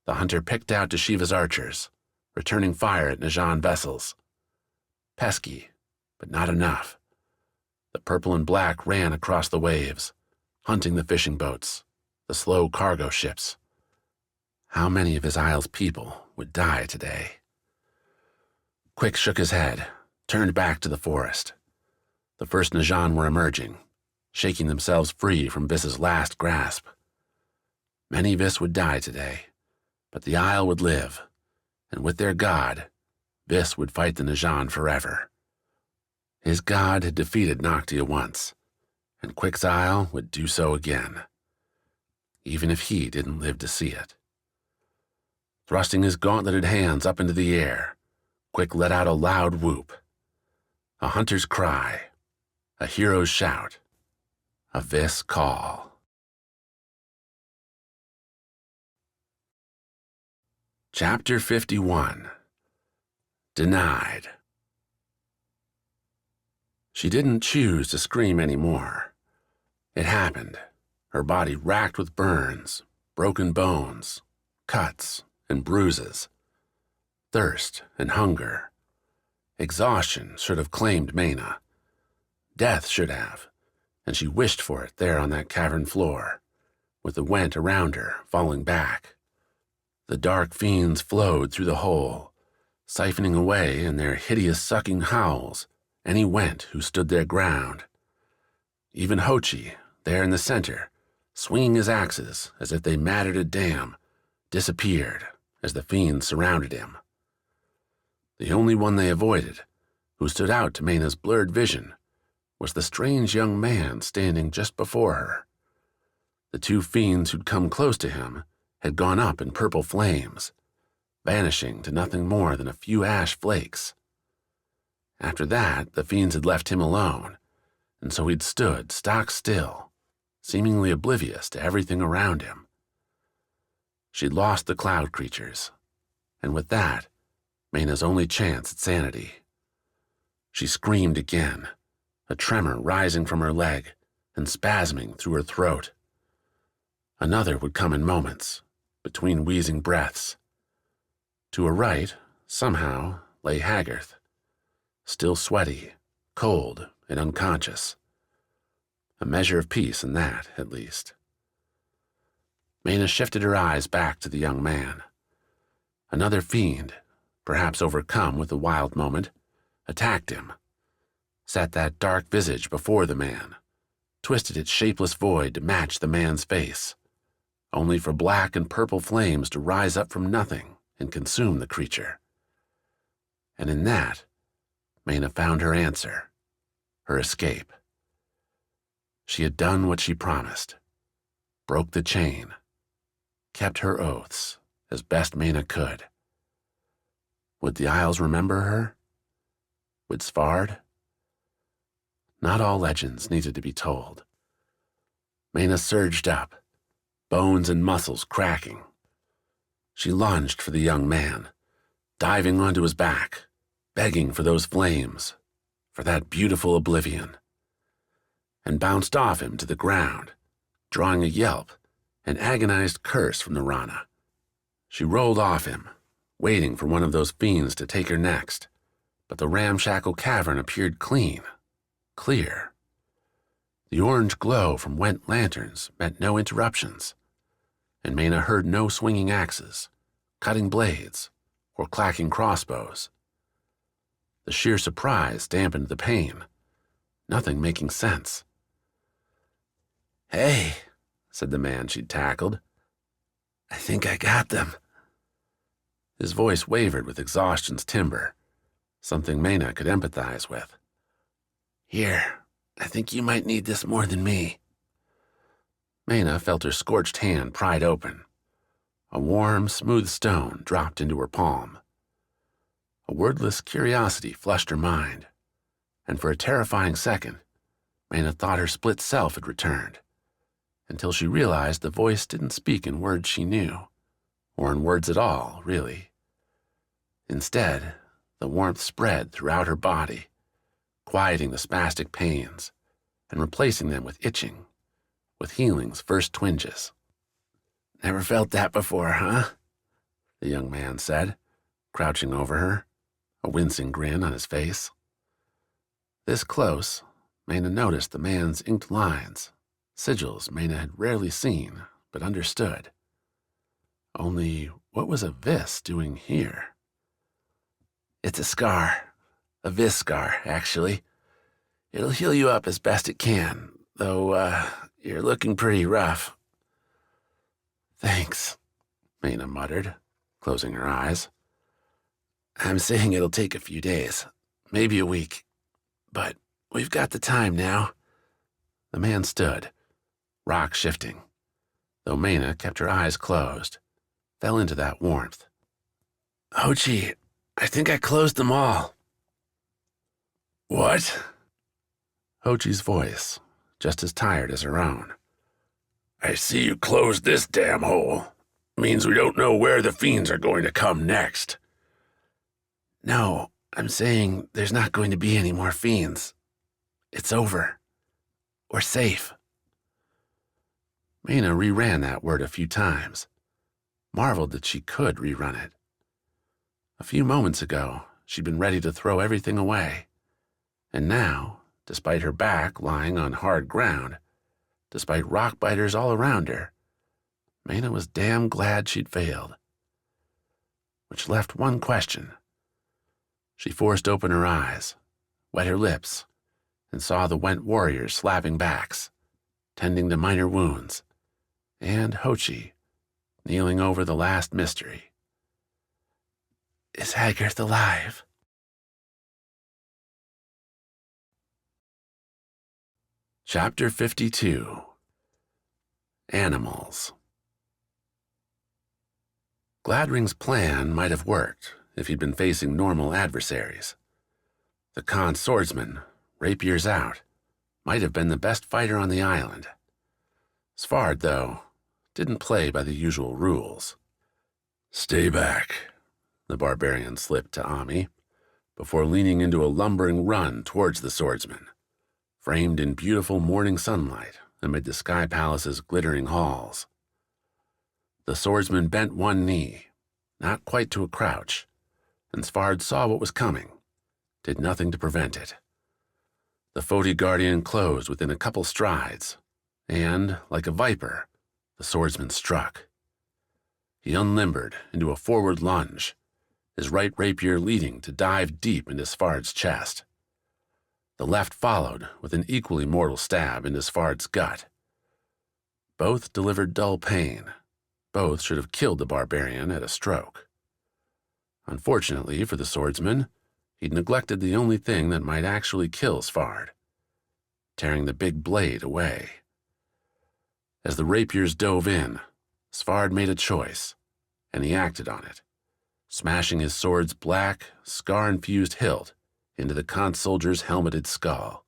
The hunter picked out Shiva's archers, returning fire at Najan vessels. Pesky, but not enough. The purple and black ran across the waves, hunting the fishing boats, the slow cargo ships. How many of his isle's people would die today? Quik shook his head, turned back to the forest. The first Najan were emerging, shaking themselves free from Vis's last grasp. Many Vis would die today, but the isle would live, and with their god, Vis would fight the Najan forever. His god had defeated Noctia once, and Quik's isle would do so again, even if he didn't live to see it. Thrusting his gauntleted hands up into the air, Quik let out a loud whoop. A hunter's cry, a hero's shout, a Vis call. Chapter 51. Denied. She didn't choose to scream anymore. It happened, her body racked with burns, broken bones, cuts, and bruises. Thirst and hunger. Exhaustion should have claimed Mena. Death should have, and she wished for it there on that cavern floor, with the went around her falling back. The dark fiends flowed through the hole, siphoning away in their hideous sucking howls any went who stood their ground. Even Hochi, there in the center, swinging his axes as if they mattered a damn, disappeared as the fiends surrounded him. The only one they avoided, who stood out to Mena's blurred vision, was the strange young man standing just before her. The two fiends who'd come close to him had gone up in purple flames, vanishing to nothing more than a few ash flakes. After that, the fiends had left him alone, and so he'd stood stock still, seemingly oblivious to everything around him. She'd lost the cloud creatures, and with that, Mena's only chance at sanity. She screamed again, a tremor rising from her leg and spasming through her throat. Another would come in moments, between wheezing breaths. To her right, somehow, lay Haggarth, still sweaty, cold, and unconscious. A measure of peace in that, at least. Mena shifted her eyes back to the young man. Another fiend, perhaps overcome with the wild moment, attacked him, set that dark visage before the man, twisted its shapeless void to match the man's face, only for black and purple flames to rise up from nothing and consume the creature. And in that, Mena found her answer, her escape. She had done what she promised, broke the chain, kept her oaths as best Mena could. Would the Isles remember her? Would Svard? Not all legends needed to be told. Mena surged up, bones and muscles cracking. She lunged for the young man, diving onto his back, begging for those flames, for that beautiful oblivion, and bounced off him to the ground, drawing a yelp, an agonized curse from the Rana. She rolled off him, waiting for one of those fiends to take her next, but the ramshackle cavern appeared clean, clear. The orange glow from wet lanterns meant no interruptions, and Mena heard no swinging axes, cutting blades, or clacking crossbows. The sheer surprise dampened the pain, nothing making sense. "Hey," said the man she'd tackled. "I think I got them." His voice wavered with exhaustion's timbre, something Mena could empathize with. "Here, I think you might need this more than me." Mena felt her scorched hand pried open. A warm, smooth stone dropped into her palm. A wordless curiosity flushed her mind, and for a terrifying second, Mena thought her split self had returned, until she realized the voice didn't speak in words she knew, or in words at all, really. Instead, the warmth spread throughout her body, quieting the spastic pains and replacing them with itching, with healing's first twinges. "Never felt that before, huh?" the young man said, crouching over her, a wincing grin on his face. This close, Mena noticed the man's inked lines, sigils Mena had rarely seen but understood. Only, what was a vis doing here? "It's a scar. A vis scar, actually. It'll heal you up as best it can, though, you're looking pretty rough." "Thanks," Mena muttered, closing her eyes. "I'm saying it'll take a few days, maybe a week. But we've got the time now." The man stood, rock shifting, though Mena kept her eyes closed, fell into that warmth. "Hochi, I think I closed them all." "What?" Hochi's voice, just as tired as her own. "I see you closed this damn hole. Means we don't know where the fiends are going to come next." "No, I'm saying there's not going to be any more fiends. It's over. We're safe." Mena reran that word a few times, marveled that she could rerun it. A few moments ago, she'd been ready to throw everything away, and now, despite her back lying on hard ground, despite rock-biters all around her, Mena was damn glad she'd failed. Which left one question. She forced open her eyes, wet her lips, and saw the went warriors slapping backs, tending to minor wounds, and Hochi kneeling over the last mystery. "Is Haggard alive?" Chapter 52. Animals. Gladring's plan might have worked if he'd been facing normal adversaries. The Kance swordsman, rapiers out, might have been the best fighter on the island. Svard, though, didn't play by the usual rules. "Stay back," the barbarian slipped to Ami, before leaning into a lumbering run towards the swordsman, framed in beautiful morning sunlight amid the Sky Palace's glittering halls. The swordsman bent one knee, not quite to a crouch, and Svard saw what was coming, did nothing to prevent it. The Foti Guardian closed within a couple strides, and, like a viper, the swordsman struck. He unlimbered into a forward lunge, his right rapier leading to dive deep into Svard's chest. The left followed with an equally mortal stab into Svard's gut. Both delivered dull pain. Both should have killed the barbarian at a stroke. Unfortunately for the swordsman, he'd neglected the only thing that might actually kill Svard, tearing the big blade away. As the rapiers dove in, Svard made a choice, and he acted on it, smashing his sword's black, scar-infused hilt into the Kance soldier's helmeted skull.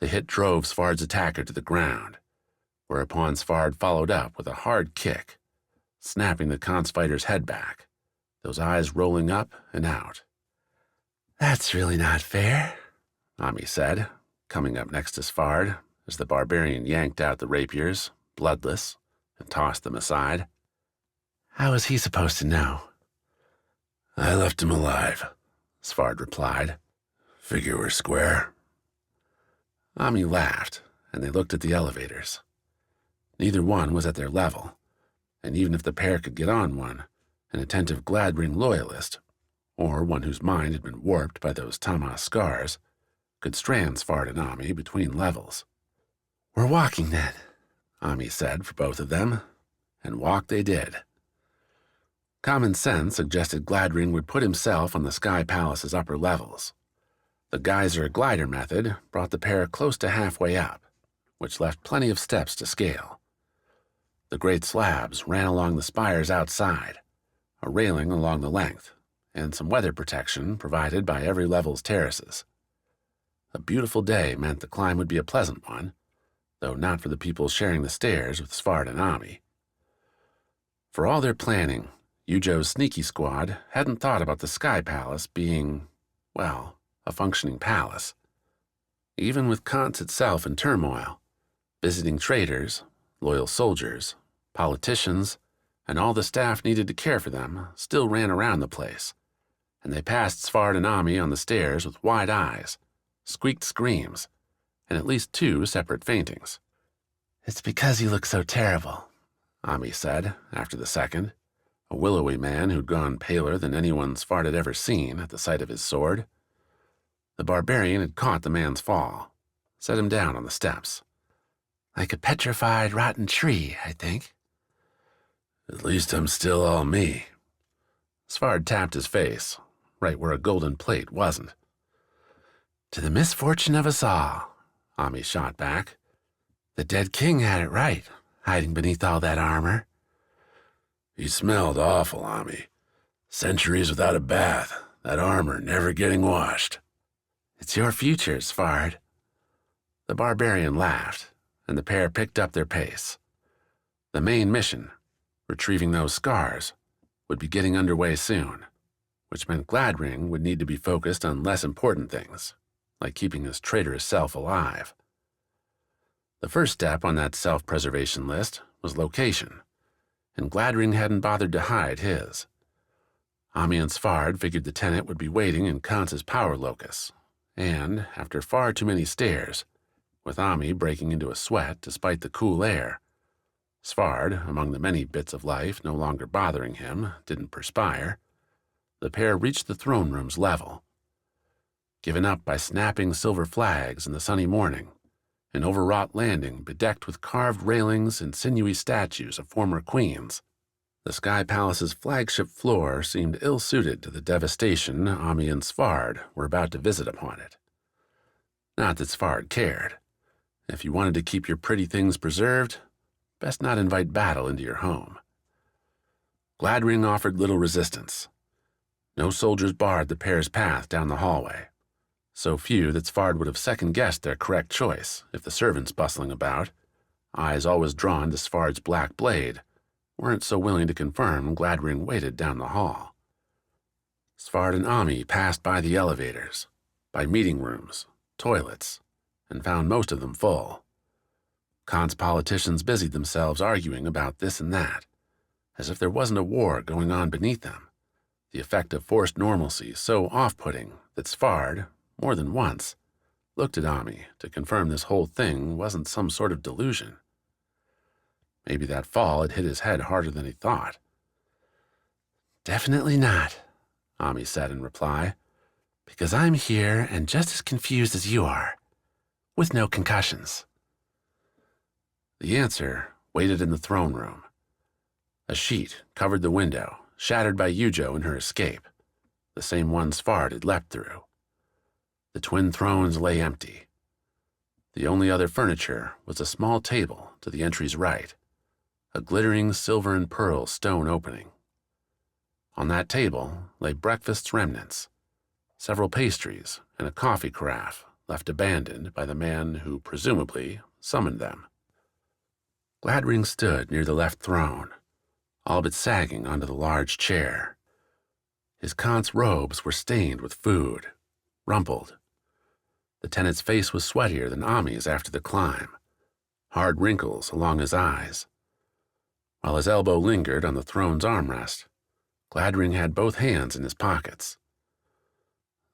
The hit drove Svard's attacker to the ground, whereupon Svard followed up with a hard kick, snapping the Kance fighter's head back, those eyes rolling up and out. "That's really not fair," Ami said, coming up next to Svard as the barbarian yanked out the rapiers, bloodless, and tossed them aside. "How was he supposed to know?" "I left him alive," Svard replied. "Figure we're square." Ami laughed, and they looked at the elevators. Neither one was at their level, and even if the pair could get on one, an attentive Gladring loyalist, or one whose mind had been warped by those Tama scars, could strand Svard and Ami between levels. "We're walking then," Ami said for both of them, and walk they did. Common sense suggested Gladring would put himself on the Sky Palace's upper levels. The geyser glider method brought the pair close to halfway up, which left plenty of steps to scale. The great slabs ran along the spires outside, a railing along the length, and some weather protection provided by every level's terraces. A beautiful day meant the climb would be a pleasant one, though not for the people sharing the stairs with Svard and Ami. For all their planning, Eujo's sneaky squad hadn't thought about the Sky Palace being, well, a functioning palace. Even with Kance itself in turmoil, visiting traders, loyal soldiers, politicians, and all the staff needed to care for them still ran around the place, and they passed Svard and Ami on the stairs with wide eyes, squeaked screams, and at least 2 separate faintings. "It's because you look so terrible," Ami said after the second, a willowy man who'd gone paler than anyone Svard had ever seen at the sight of his sword. The barbarian had caught the man's fall, set him down on the steps. "Like a petrified, rotten tree, I think." "At least I'm still all me." Svard tapped his face, right where a golden plate wasn't. "To the misfortune of us all," Ami shot back. "The dead king had it right, hiding beneath all that armor." "He smelled awful, Ami. Centuries without a bath, that armor never getting washed." "It's your future, Svard." The barbarian laughed, and the pair picked up their pace. The main mission, retrieving those scars, would be getting underway soon, which meant Gladring would need to be focused on less important things, like keeping his traitorous self alive. The first step on that self-preservation list was location, and Gladring hadn't bothered to hide his. Ami and Svard figured the tenant would be waiting in Kance's power locus, and, after far too many stairs, with Ami breaking into a sweat despite the cool air, Svard, among the many bits of life no longer bothering him, didn't perspire, the pair reached the throne room's level. Given up by snapping silver flags in the sunny morning, an overwrought landing bedecked with carved railings and sinewy statues of former queens, the Sky Palace's flagship floor seemed ill-suited to the devastation Ami and Svard were about to visit upon it. Not that Svard cared. If you wanted to keep your pretty things preserved, best not invite battle into your home. Gladring offered little resistance. No soldiers barred the pair's path down the hallway, so few that Svard would have second-guessed their correct choice if the servants bustling about, eyes always drawn to Svard's black blade, weren't so willing to confirm Gladring waited down the hall. Svard and Ami passed by the elevators, by meeting rooms, toilets, and found most of them full. Kance politicians busied themselves arguing about this and that, as if there wasn't a war going on beneath them, the effect of forced normalcy so off-putting that Svard, more than once, looked at Ami to confirm this whole thing wasn't some sort of delusion. Maybe that fall had hit his head harder than he thought. "Definitely not," Ami said in reply. "Because I'm here and just as confused as you are, with no concussions." The answer waited in the throne room. A sheet covered the window, shattered by Eujo in her escape, the same one Svard had leapt through. The twin thrones lay empty. The only other furniture was a small table to the entry's right, a glittering silver and pearl stone opening. On that table lay breakfast's remnants, several pastries and a coffee carafe left abandoned by the man who presumably summoned them. Gladring stood near the left throne, all but sagging onto the large chair. His Kance robes were stained with food, rumpled. The tenant's face was sweatier than Ami's after the climb, hard wrinkles along his eyes. While his elbow lingered on the throne's armrest, Gladring had both hands in his pockets.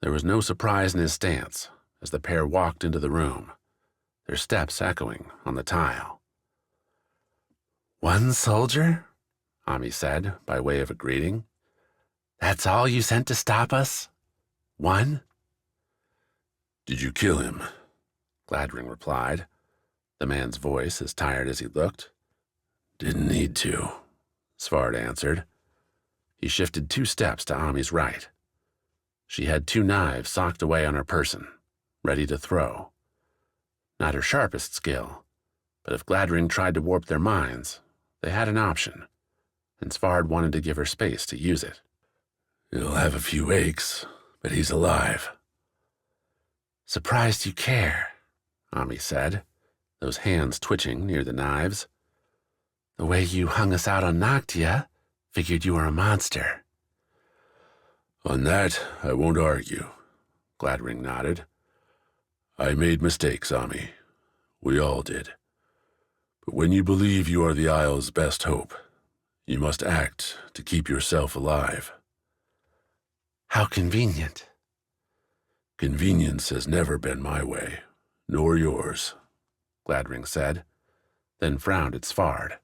There was no surprise in his stance as the pair walked into the room, their steps echoing on the tile. "One soldier?" Ami said by way of a greeting. "That's all you sent to stop us? One?" "Did you kill him?" Gladring replied, the man's voice as tired as he looked. "Didn't need to," Svard answered. He shifted 2 steps to Ami's right. She had 2 knives socked away on her person, ready to throw. Not her sharpest skill, but if Gladring tried to warp their minds, they had an option, and Svard wanted to give her space to use it. "He'll have a few aches, but he's alive." "Surprised you care," Ami said, those hands twitching near the knives. "The way you hung us out on Noctia, figured you were a monster." "On that, I won't argue," Gladring nodded. "I made mistakes, Ami. We all did. But when you believe you are the Isle's best hope, you must act to keep yourself alive." "How convenient." "Convenience has never been my way, nor yours," Gladring said, then frowned at Svard.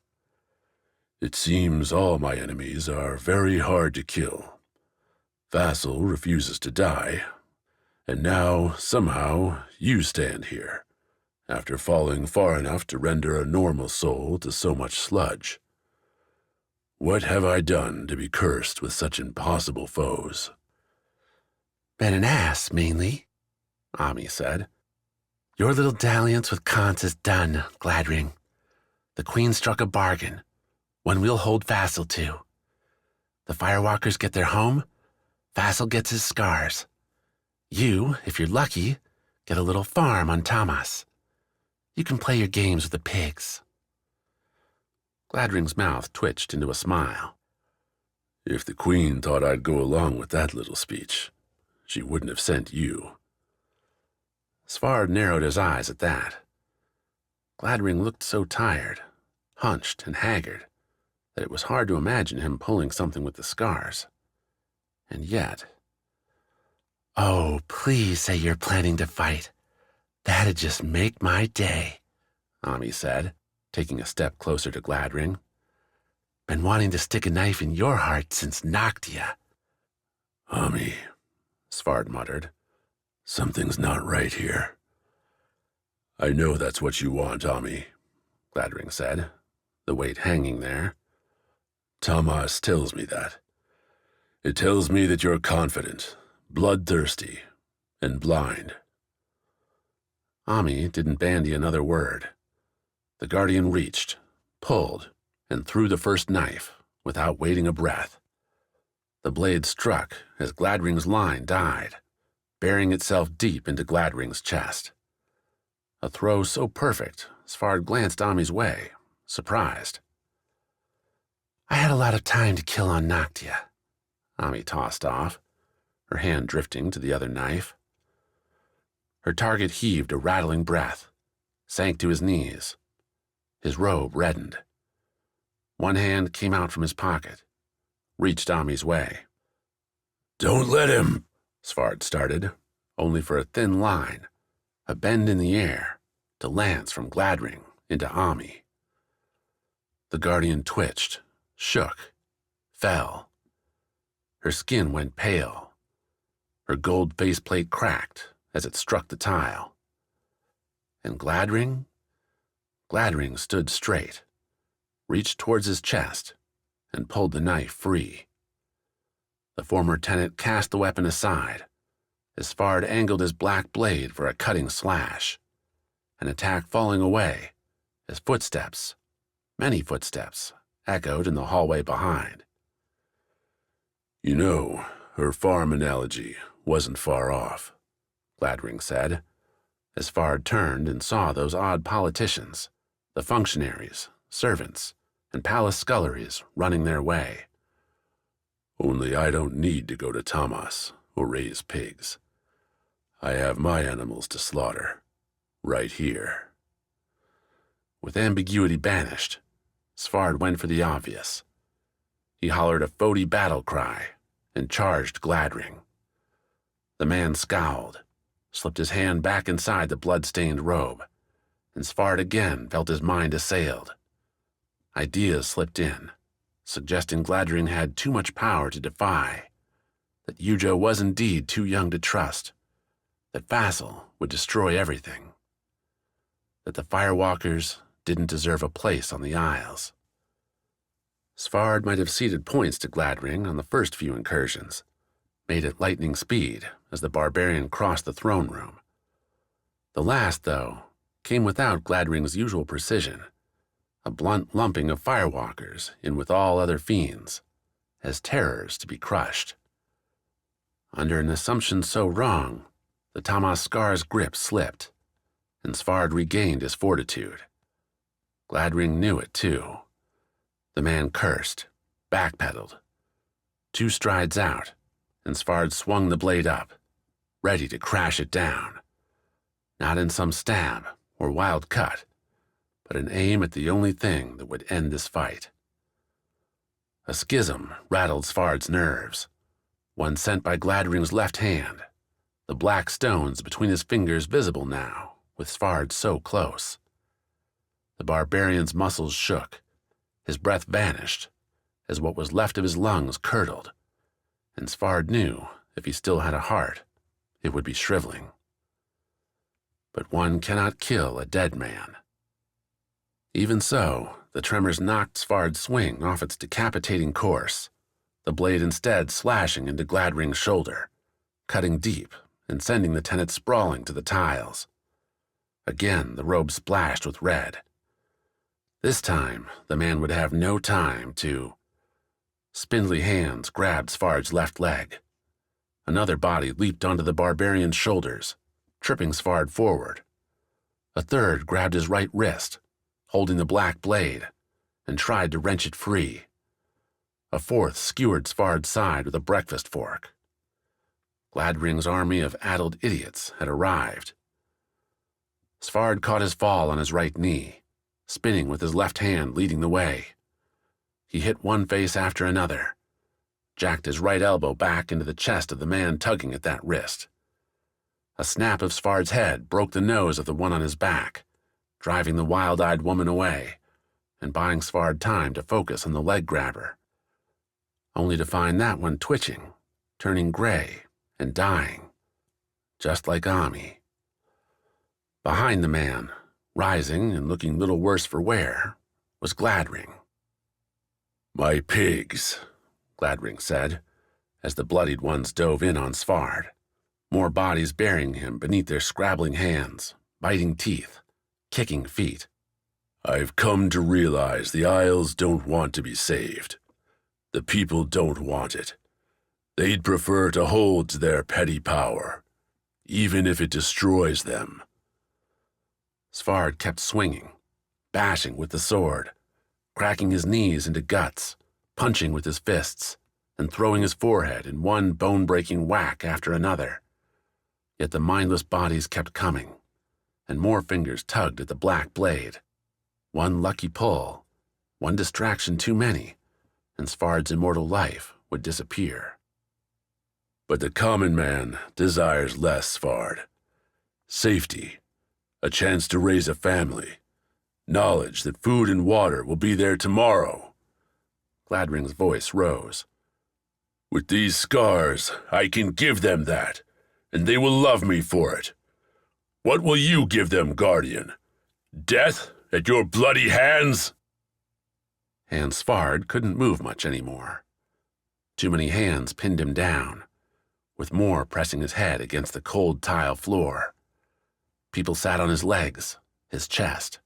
"It seems all my enemies are very hard to kill. Vassal refuses to die, and now, somehow, you stand here, after falling far enough to render a normal soul to so much sludge. What have I done to be cursed with such impossible foes?" "Been an ass, mainly," Ami said. "Your little dalliance with Kance is done, Gladring. The Queen struck a bargain, one we'll hold Vassal to. The Firewalkers get their home, Vassal gets his scars. You, if you're lucky, get a little farm on Tamas. You can play your games with the pigs." Gladring's mouth twitched into a smile. "If the Queen thought I'd go along with that little speech, she wouldn't have sent you." Svard narrowed his eyes at that. Gladring looked so tired, hunched and haggard, that it was hard to imagine him pulling something with the scars. And yet... "Oh, please say you're planning to fight. That'd just make my day," Ami said, taking a step closer to Gladring. "Been wanting to stick a knife in your heart since Noctia." "Ami," Svard muttered, "something's not right here." "I know that's what you want, Ami," Gladring said, the weight hanging there. "Tamas tells me that. It tells me that you're confident, bloodthirsty, and blind." Ami didn't bandy another word. The Guardian reached, pulled, and threw the first knife, without waiting a breath. The blade struck as Gladring's line died, burying itself deep into Gladring's chest. A throw so perfect, Svard glanced Ami's way, surprised. "I had a lot of time to kill on Noctia," Ami tossed off, her hand drifting to the other knife. Her target heaved a rattling breath, sank to his knees. His robe reddened. One hand came out from his pocket, reached Ami's way. "Don't let him," Svard started, only for a thin line, a bend in the air, to lance from Gladring into Ami. The Guardian twitched, shook, fell. Her skin went pale. Her gold faceplate cracked as it struck the tile. And Gladring stood straight, reached towards his chest, and pulled the knife free. The former tenant cast the weapon aside, as Svard angled his black blade for a cutting slash, an attack falling away as footsteps, many footsteps, echoed in the hallway behind. "You know, her farm analogy wasn't far off," Gladring said, as Svard turned and saw those odd politicians, the functionaries, servants, and palace sculleries running their way. Only I don't need to go to Tamas or raise pigs. I have my animals to slaughter, right here. With ambiguity banished, Svard went for the obvious. He hollered a Fodi battle cry and charged Gladring. The man scowled, slipped his hand back inside the blood-stained robe, and Svard again felt his mind assailed. Ideas slipped in, suggesting Gladring had too much power to defy, that Eujo was indeed too young to trust, that Vassal would destroy everything, that the Firewalkers didn't deserve a place on the Isles. Svard might have ceded points to Gladring on the first few incursions, made at lightning speed as the barbarian crossed the throne room. The last, though, came without Gladring's usual precision, a blunt lumping of Firewalkers in with all other fiends, as terrors to be crushed. Under an assumption so wrong, the Tamas Scar's grip slipped, and Svard regained his fortitude. Gladring knew it, too. The man cursed, backpedaled. 2 strides out, and Svard swung the blade up, ready to crash it down. Not in some stab or wild cut, but an aim at the only thing that would end this fight. A schism rattled Svard's nerves, one sent by Gladring's left hand, the black stones between his fingers visible now, with Svard so close. The barbarian's muscles shook, his breath vanished, as what was left of his lungs curdled, and Svard knew if he still had a heart, it would be shriveling. But one cannot kill a dead man. Even so, the tremors knocked Svard's swing off its decapitating course, the blade instead slashing into Gladring's shoulder, cutting deep and sending the tenant sprawling to the tiles. Again, the robe splashed with red. This time, the man would have no time to... Spindly hands grabbed Svard's left leg. Another body leaped onto the barbarian's shoulders, tripping Svard forward. A third grabbed his right wrist, holding the black blade, and tried to wrench it free. A fourth skewered Svard's side with a breakfast fork. Gladring's army of addled idiots had arrived. Svard caught his fall on his right knee, spinning with his left hand leading the way. He hit one face after another, jacked his right elbow back into the chest of the man tugging at that wrist. A snap of Svard's head broke the nose of the one on his back, driving the wild-eyed woman away and buying Svard time to focus on the leg grabber, only to find that one twitching, turning gray, and dying, just like Ami. Behind the man, rising and looking little worse for wear, was Gladring. "My pigs," Gladring said, as the bloodied ones dove in on Svard, more bodies burying him beneath their scrabbling hands, biting teeth, kicking feet. "I've come to realize the Isles don't want to be saved. The people don't want it. They'd prefer to hold to their petty power, even if it destroys them." Svard kept swinging, bashing with the sword, cracking his knees into guts, punching with his fists, and throwing his forehead in one bone-breaking whack after another. Yet the mindless bodies kept coming, and more fingers tugged at the black blade. One lucky pull, one distraction too many, and Svard's immortal life would disappear. "But the common man desires less, Svard. Safety, a chance to raise a family, knowledge that food and water will be there tomorrow." Gladring's voice rose. "With these scars, I can give them that, and they will love me for it. What will you give them, Guardian? Death at your bloody hands?" And Svard couldn't move much anymore. Too many hands pinned him down, with more pressing his head against the cold tile floor. People sat on his legs, his chest,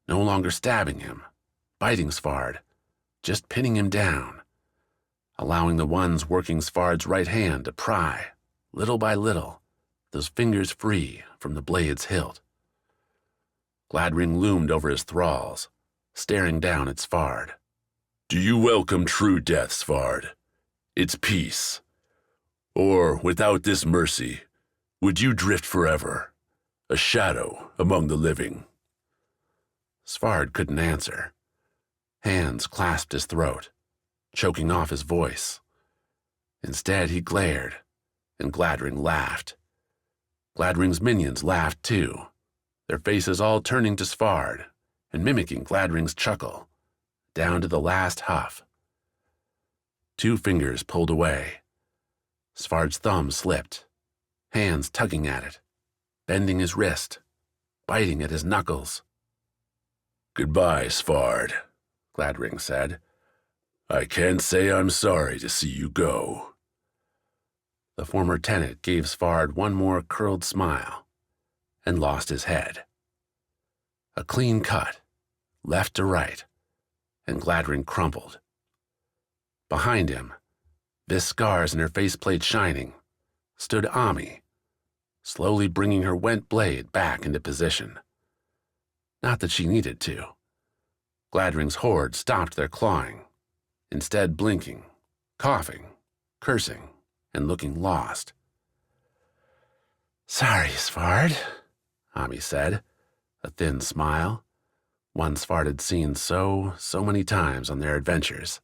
no longer stabbing him, biting Svard, just pinning him down, allowing the ones working Svard's right hand to pry, little by little, those fingers free from the blade's hilt. Gladring loomed over his thralls, staring down at Svard. Do you welcome true death, Svard? It's peace. Or, without this mercy, would you drift forever, a shadow among the living? Svard couldn't answer. Hands clasped his throat, choking off his voice. Instead, he glared, and Gladring laughed. Gladring's minions laughed too, their faces all turning to Svard and mimicking Gladring's chuckle, down to the last huff. 2 fingers pulled away. Svard's thumb slipped, hands tugging at it, bending his wrist, biting at his knuckles. Goodbye, Svard, Gladring said. I can't say I'm sorry to see you go. The former tenant gave Svard one more curled smile and lost his head. A clean cut, left to right, and Gladring crumpled. Behind him, Vis scars and her faceplate shining, stood Ami, slowly bringing her went blade back into position. Not that she needed to. Gladring's horde stopped their clawing, instead blinking, coughing, cursing, and looking lost. Sorry, Svard, Ami said, a thin smile, one Svard had seen so many times on their adventures,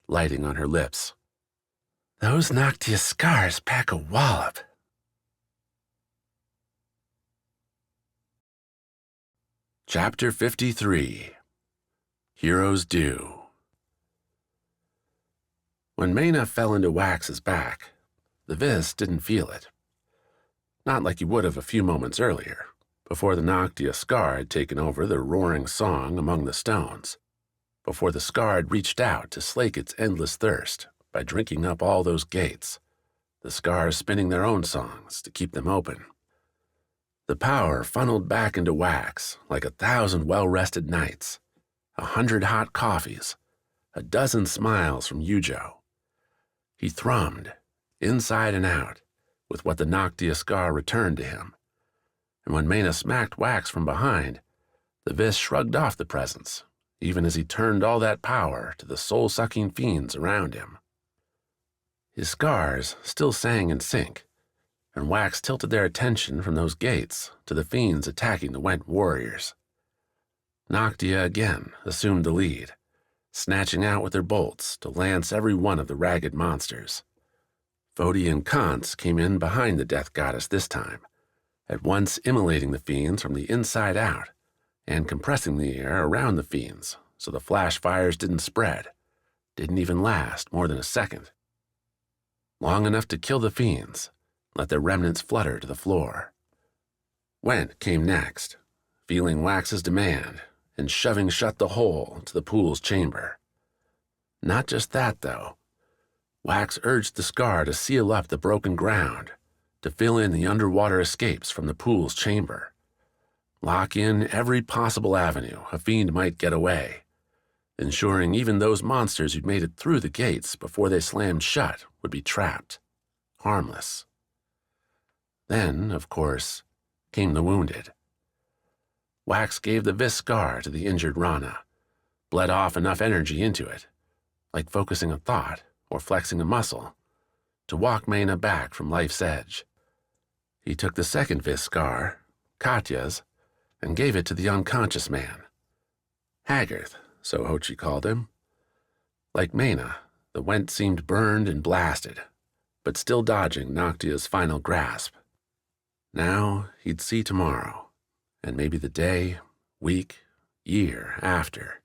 lighting on her lips. Those Noctia scars pack a wallop. Chapter 53. Heroes Do. When Mena fell into Wax's back, the Vis didn't feel it. Not like he would have a few moments earlier, before the Noctia scar had taken over the roaring song among the stones, before the scar had reached out to slake its endless thirst by drinking up all those gates, the scars spinning their own songs to keep them open. The power funneled back into Wax like 1,000 well-rested nights, 100 hot coffees, a dozen smiles from Eujo. He thrummed, inside and out, with what the Noctia scar returned to him. And when Mena smacked Wax from behind, the Vis shrugged off the presence, even as he turned all that power to the soul-sucking fiends around him. His scars still sang in sync, and Wax tilted their attention from those gates to the fiends attacking the Went warriors. Noctia again assumed the lead, snatching out with their bolts to lance every one of the ragged monsters. Fodi and Kance came in behind the death goddess this time, at once immolating the fiends from the inside out and compressing the air around the fiends so the flash fires didn't spread, didn't even last more than a second. Long enough to kill the fiends, let their remnants flutter to the floor. Went came next, feeling Wax's demand and shoving shut the hole to the pool's chamber. Not just that, though. Wax urged the scar to seal up the broken ground, to fill in the underwater escapes from the pool's chamber. Lock in every possible avenue a fiend might get away, ensuring even those monsters who'd made it through the gates before they slammed shut would be trapped, harmless. Then, of course, came the wounded. Wax gave the Vis scar to the injured Rana, bled off enough energy into it, like focusing a thought or flexing a muscle, to walk Mena back from life's edge. He took the second Vis scar, Katya's, and gave it to the unconscious man. Haggarth, so Hochi called him. Like Mena, the Went seemed burned and blasted, but still dodging Noctia's final grasp. Now he'd see tomorrow, and maybe the day, week, year after.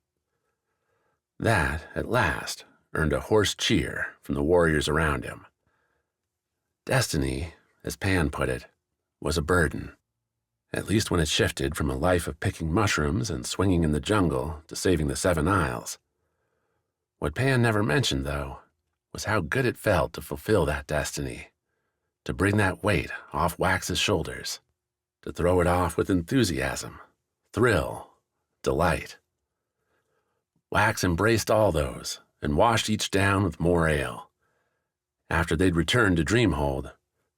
That, at last, earned a hoarse cheer from the warriors around him. Destiny, as Pan put it, was a burden, at least when it shifted from a life of picking mushrooms and swinging in the jungle to saving the 7 Isles. What Pan never mentioned, though, was how good it felt to fulfill that destiny, to bring that weight off Wax's shoulders, to throw it off with enthusiasm, thrill, delight. Wax embraced all those and washed each down with more ale. After they'd returned to Dreamhold,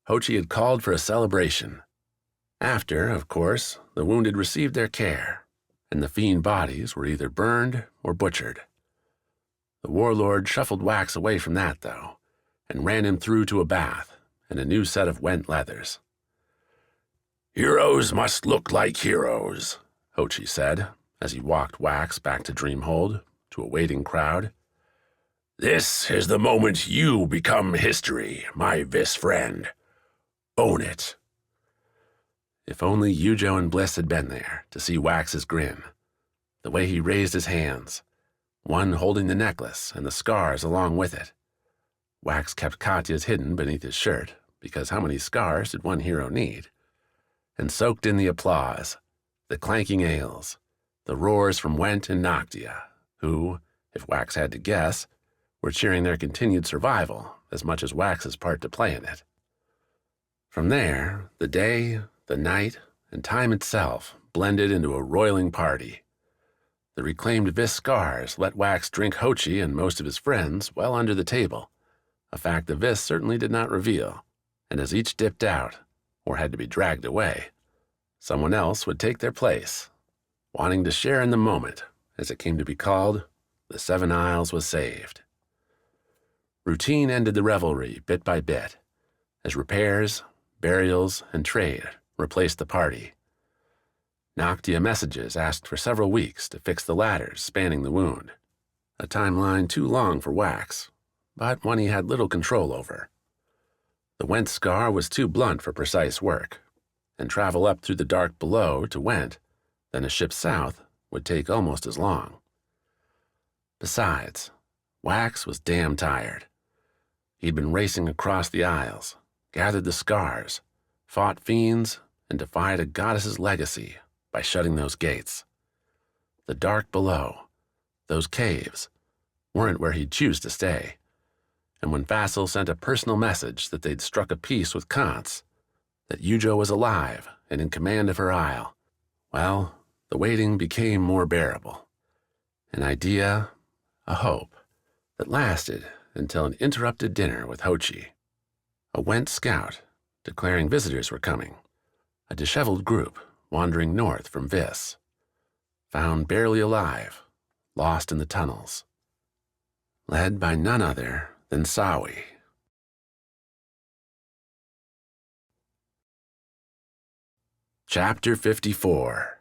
Hochi had called for a celebration. After, of course, the wounded received their care, and the fiend bodies were either burned or butchered. The warlord shuffled Wax away from that, though, and ran him through to a bath and a new set of went leathers. "Heroes must look like heroes," Hochi said, as he walked Wax back to Dreamhold, to a waiting crowd. "This is the moment you become history, my Vis friend. Own it." If only Eujo and Bliss had been there to see Wax's grin, the way he raised his hands, one holding the necklace and the scars along with it. Wax kept Katya's hidden beneath his shirt, because how many scars did one hero need? And soaked in the applause, the clanking ales, the roars from Went and Noctia, who, if Wax had to guess, were cheering their continued survival as much as Wax's part to play in it. From there, the day, the night, and time itself blended into a roiling party. The reclaimed Vis scars let Wax drink Hochi and most of his friends well under the table, a fact the Vis certainly did not reveal, and as each dipped out, or had to be dragged away, someone else would take their place, wanting to share in the moment, as it came to be called, the Seven Isles was saved. Routine ended the revelry bit by bit, as repairs, burials, and trade replaced the party. Noctia messages asked for several weeks to fix the ladders spanning the wound, a timeline too long for Wax, but one he had little control over. The Went scar was too blunt for precise work, and travel up through the dark below to Went, then a ship south, would take almost as long. Besides, Wax was damn tired. He'd been racing across the Isles, gathered the scars, fought fiends, and defied a goddess's legacy by shutting those gates. The dark below, those caves, weren't where he'd choose to stay, and when Vassal sent a personal message that they'd struck a peace with Kance, that Eujo was alive and in command of her isle, well, the waiting became more bearable. An idea, a hope, that lasted until an interrupted dinner with Hochi. A Went scout, declaring visitors were coming, a disheveled group wandering north from Vis, found barely alive, lost in the tunnels, led by none other than Sawi. Chapter 54.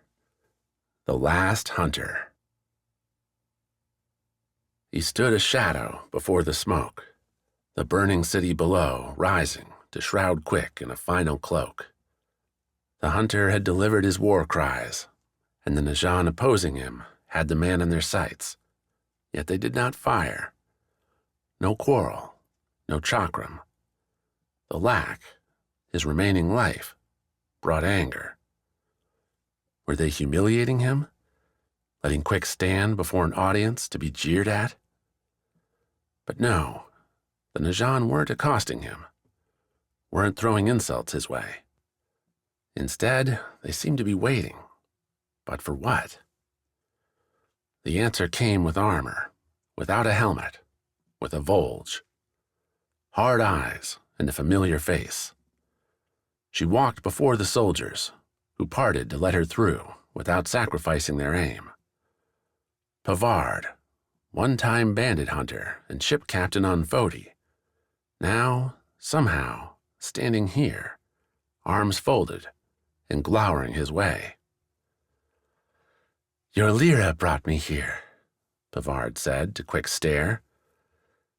The Last Hunter. He stood a shadow before the smoke, the burning city below rising to shroud Quik in a final cloak. The hunter had delivered his war cries, and the Najan opposing him had the man in their sights, yet they did not fire. No quarrel, no chakram. The lack, his remaining life, brought anger. Were they humiliating him? Letting Quik stand before an audience to be jeered at? But no, the Najan weren't accosting him, weren't throwing insults his way. Instead, they seemed to be waiting. But for what? The answer came with armor, without a helmet, with a Volge. Hard eyes and a familiar face. She walked before the soldiers, who parted to let her through without sacrificing their aim. Pavard, one-time bandit hunter and ship captain on Fodi, now, somehow, standing here, arms folded, and glowering his way. "Your Lyra brought me here," Pavard said to Quik's stare.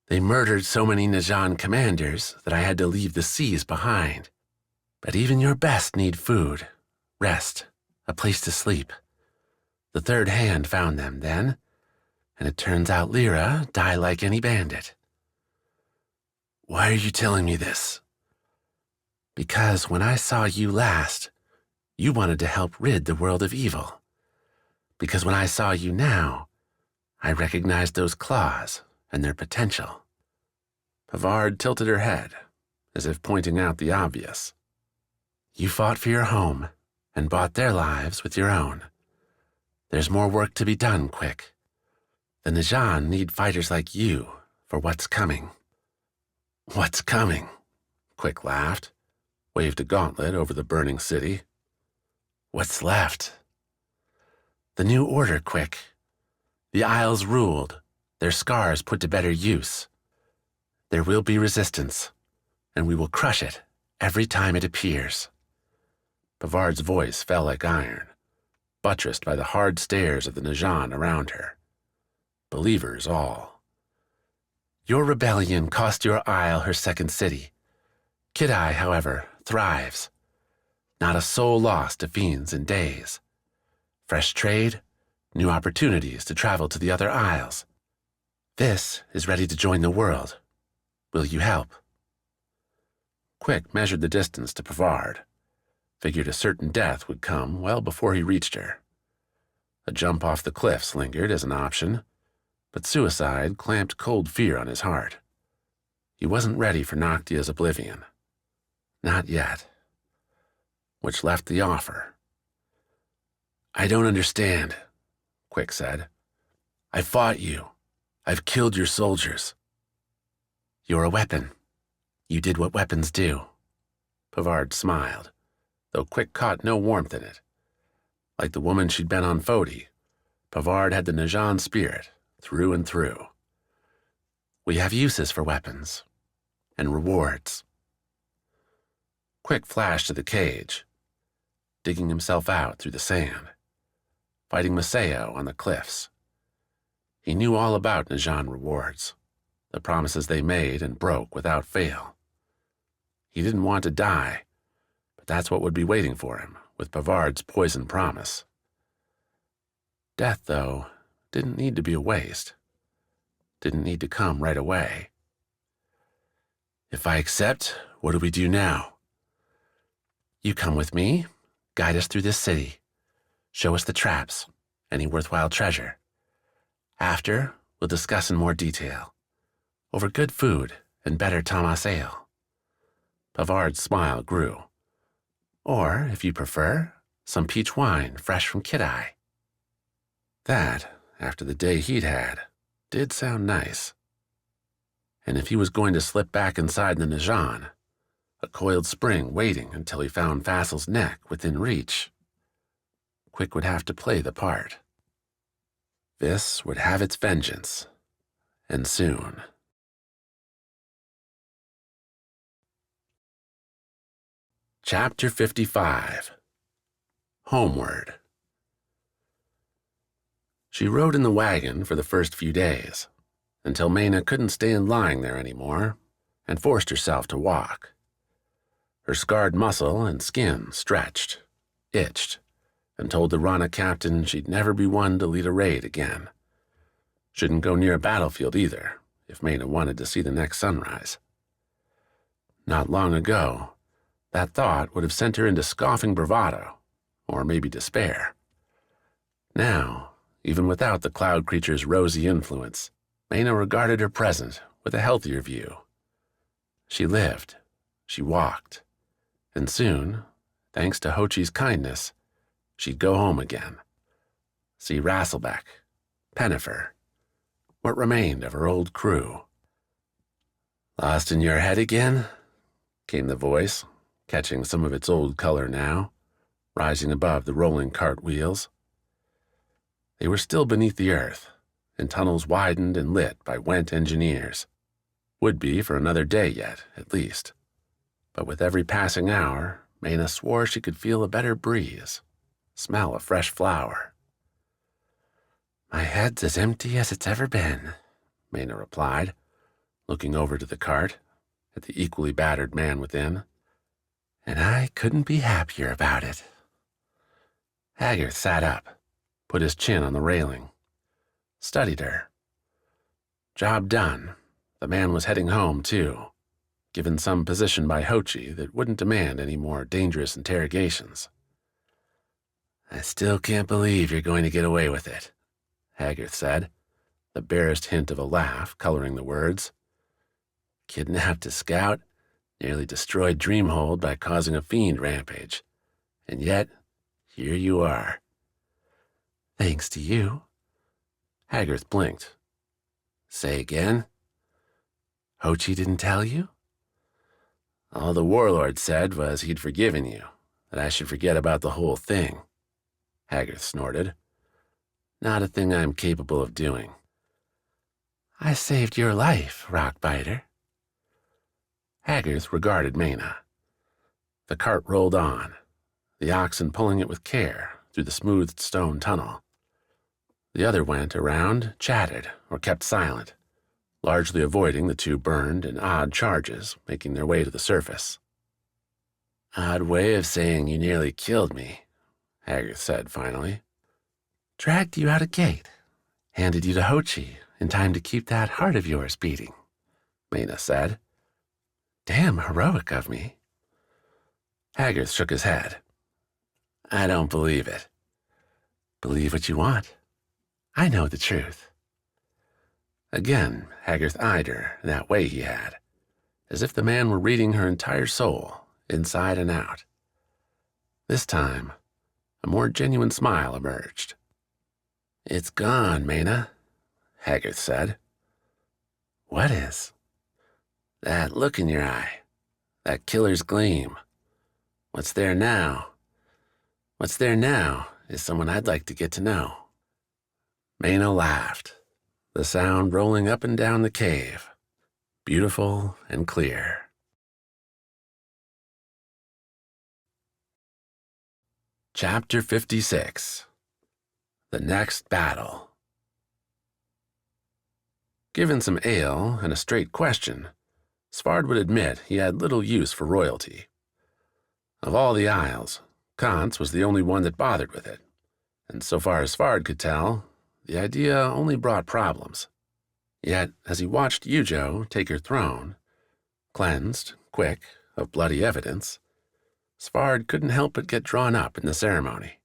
"They murdered so many Najan commanders that I had to leave the seas behind. But even your best need food, rest, a place to sleep. The third hand found them then, and it turns out Lyra died like any bandit." "Why are you telling me this?" "Because when I saw you last, you wanted to help rid the world of evil. Because when I saw you now, I recognized those claws and their potential." Pavard tilted her head, as if pointing out the obvious. "You fought for your home and bought their lives with your own. There's more work to be done, Quik. The Najan need fighters like you for what's coming." "What's coming?" Quik laughed, waved a gauntlet over the burning city. "What's left?" The new order, Quik. The Isles ruled, their scars put to better use. There will be resistance, and we will crush it every time it appears. Pavard's voice fell like iron, buttressed by the hard stares of the Najan around her. Believers all. Your rebellion cost your isle her second city. Kidai, however, thrives. Not a soul lost to fiends in days. Fresh trade, new opportunities to travel to the other isles. This is ready to join the world. Will you help? Quik measured the distance to Pavard, figured a certain death would come well before he reached her. A jump off the cliffs lingered as an option, but suicide clamped cold fear on his heart. He wasn't ready for Noctia's oblivion. Not yet. Which left the offer. I don't understand, Quik said. I fought you. I've killed your soldiers. You're a weapon. You did what weapons do. Pavard smiled, though Quik caught no warmth in it. Like the woman she'd been on Fodi, Pavard had the Najan spirit through and through. We have uses for weapons, and rewards. Quik flashed to the cage, digging himself out through the sand, fighting Maseo on the cliffs. He knew all about Najan rewards, the promises they made and broke without fail. He didn't want to die, but that's what would be waiting for him with Pavard's poison promise. Death, though, didn't need to be a waste. Didn't need to come right away. If I accept, what do we do now? You come with me, guide us through this city, show us the traps, any worthwhile treasure. After, we'll discuss in more detail, over good food and better Tamas ale. Pavard's smile grew. Or, if you prefer, some peach wine fresh from Kidai. That, after the day he'd had, did sound nice. And if he was going to slip back inside the Najan, a coiled spring waiting until he found Fassel's neck within reach, Quik would have to play the part. This would have its vengeance, and soon. Chapter 55. Homeward. She rode in the wagon for the first few days, until Mena couldn't stand lying there anymore, and forced herself to walk. Her scarred muscle and skin stretched, itched, and told the Rana captain she'd never be one to lead a raid again. Shouldn't go near a battlefield either, if Mena wanted to see the next sunrise. Not long ago, that thought would have sent her into scoffing bravado, or maybe despair. Now, even without the cloud creature's rosy influence, Mena regarded her present with a healthier view. She lived, she walked, and soon, thanks to Hochi's kindness, she'd go home again. See Rasselbeck, Pennifer, what remained of her old crew. Lost in your head again? Came the voice, catching some of its old color now, rising above the rolling cart wheels. They were still beneath the earth, in tunnels widened and lit by Went engineers. Would be for another day yet, at least. But with every passing hour, Mena swore she could feel a better breeze, smell a fresh flower. My head's as empty as it's ever been, Mena replied, looking over to the cart, at the equally battered man within. And I couldn't be happier about it. Haggard sat up, put his chin on the railing, studied her. Job done. The man was heading home, too, given some position by Hochi that wouldn't demand any more dangerous interrogations. I still can't believe you're going to get away with it, Haggard said, the barest hint of a laugh coloring the words. Kidnapped a scout, nearly destroyed Dreamhold by causing a fiend rampage, and yet, here you are. Thanks to you. Haggard blinked. Say again? Hochi didn't tell you? All the warlord said was he'd forgiven you, that I should forget about the whole thing. Haggard snorted. Not a thing I'm capable of doing. I saved your life, Rockbiter. Haggith regarded Mena. The cart rolled on, the oxen pulling it with care through the smoothed stone tunnel. The other went around, chatted, or kept silent, largely avoiding the two burned and odd charges making their way to the surface. Odd way of saying you nearly killed me, Haggith said finally. Dragged you out a gate, handed you to Hochi in time to keep that heart of yours beating, Mena said. Damn heroic of me. Haggith shook his head. I don't believe it. Believe what you want. I know the truth. Again, Haggith eyed her that way he had, as if the man were reading her entire soul, inside and out. This time, a more genuine smile emerged. It's gone, Mena, Haggith said. What is? That look in your eye, that killer's gleam. What's there now? What's there now is someone I'd like to get to know. Mena laughed, the sound rolling up and down the cave, beautiful and clear. Chapter 56. The Next Battle. Given some ale and a straight question, Svard would admit he had little use for royalty. Of all the Isles, Kance was the only one that bothered with it, and so far as Svard could tell, the idea only brought problems. Yet, as he watched Eujo take her throne, cleansed, Quik, of bloody evidence, Svard couldn't help but get drawn up in the ceremony.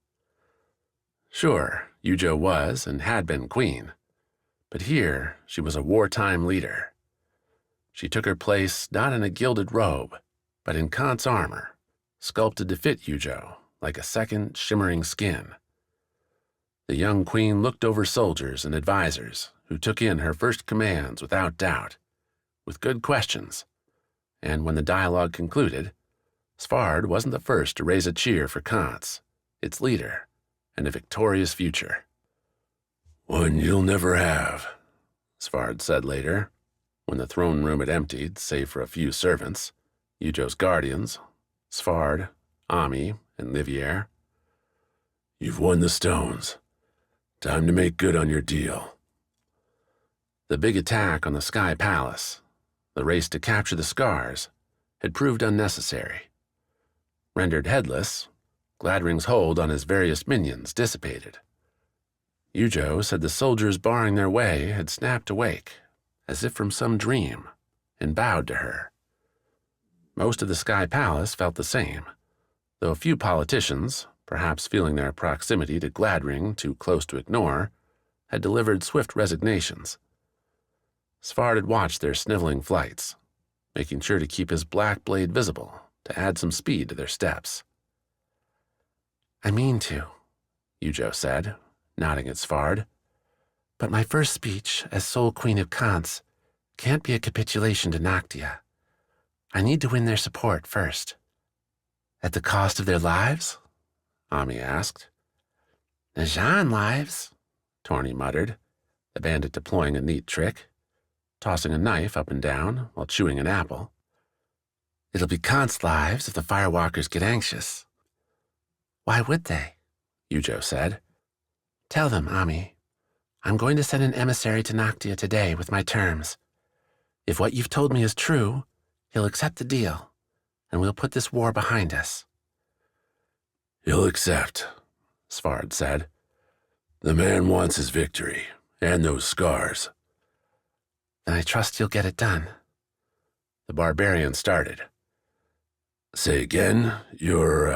Sure, Eujo was and had been queen, but here she was a wartime leader. She took her place not in a gilded robe, but in Kance armor, sculpted to fit Eujo like a second shimmering skin. The young queen looked over soldiers and advisors who took in her first commands without doubt, with good questions, and when the dialogue concluded, Svard wasn't the first to raise a cheer for Kance, its leader, and a victorious future. One you'll never have, Svard said later, when the throne room had emptied save for a few servants, Eujo's guardians, Svard, Ami, and Livier. You've won the stones. Time to make good on your deal. The big attack on the Sky Palace, the race to capture the scars, had proved unnecessary. Rendered headless, Gladring's hold on his various minions dissipated. Eujo said the soldiers barring their way had snapped awake, as if from some dream, and bowed to her. Most of the Sky Palace felt the same, though a few politicians, perhaps feeling their proximity to Gladring too close to ignore, had delivered swift resignations. Svard had watched their sniveling flights, making sure to keep his black blade visible to add some speed to their steps. I mean to, Eujo said, nodding at Svard. But my first speech as sole queen of Kance can't be a capitulation to Noctia. I need to win their support first. At the cost of their lives? Ami asked. Najan lives, Torny muttered, the bandit deploying a neat trick, tossing a knife up and down while chewing an apple. It'll be Kance lives if the firewalkers get anxious. Why would they? Eujo said. Tell them, Ami. I'm going to send an emissary to Noctia today with my terms. If what you've told me is true, he'll accept the deal, and we'll put this war behind us. He'll accept, Svard said. The man wants his victory, and those scars. Then I trust you'll get it done. The barbarian started. Say again, Your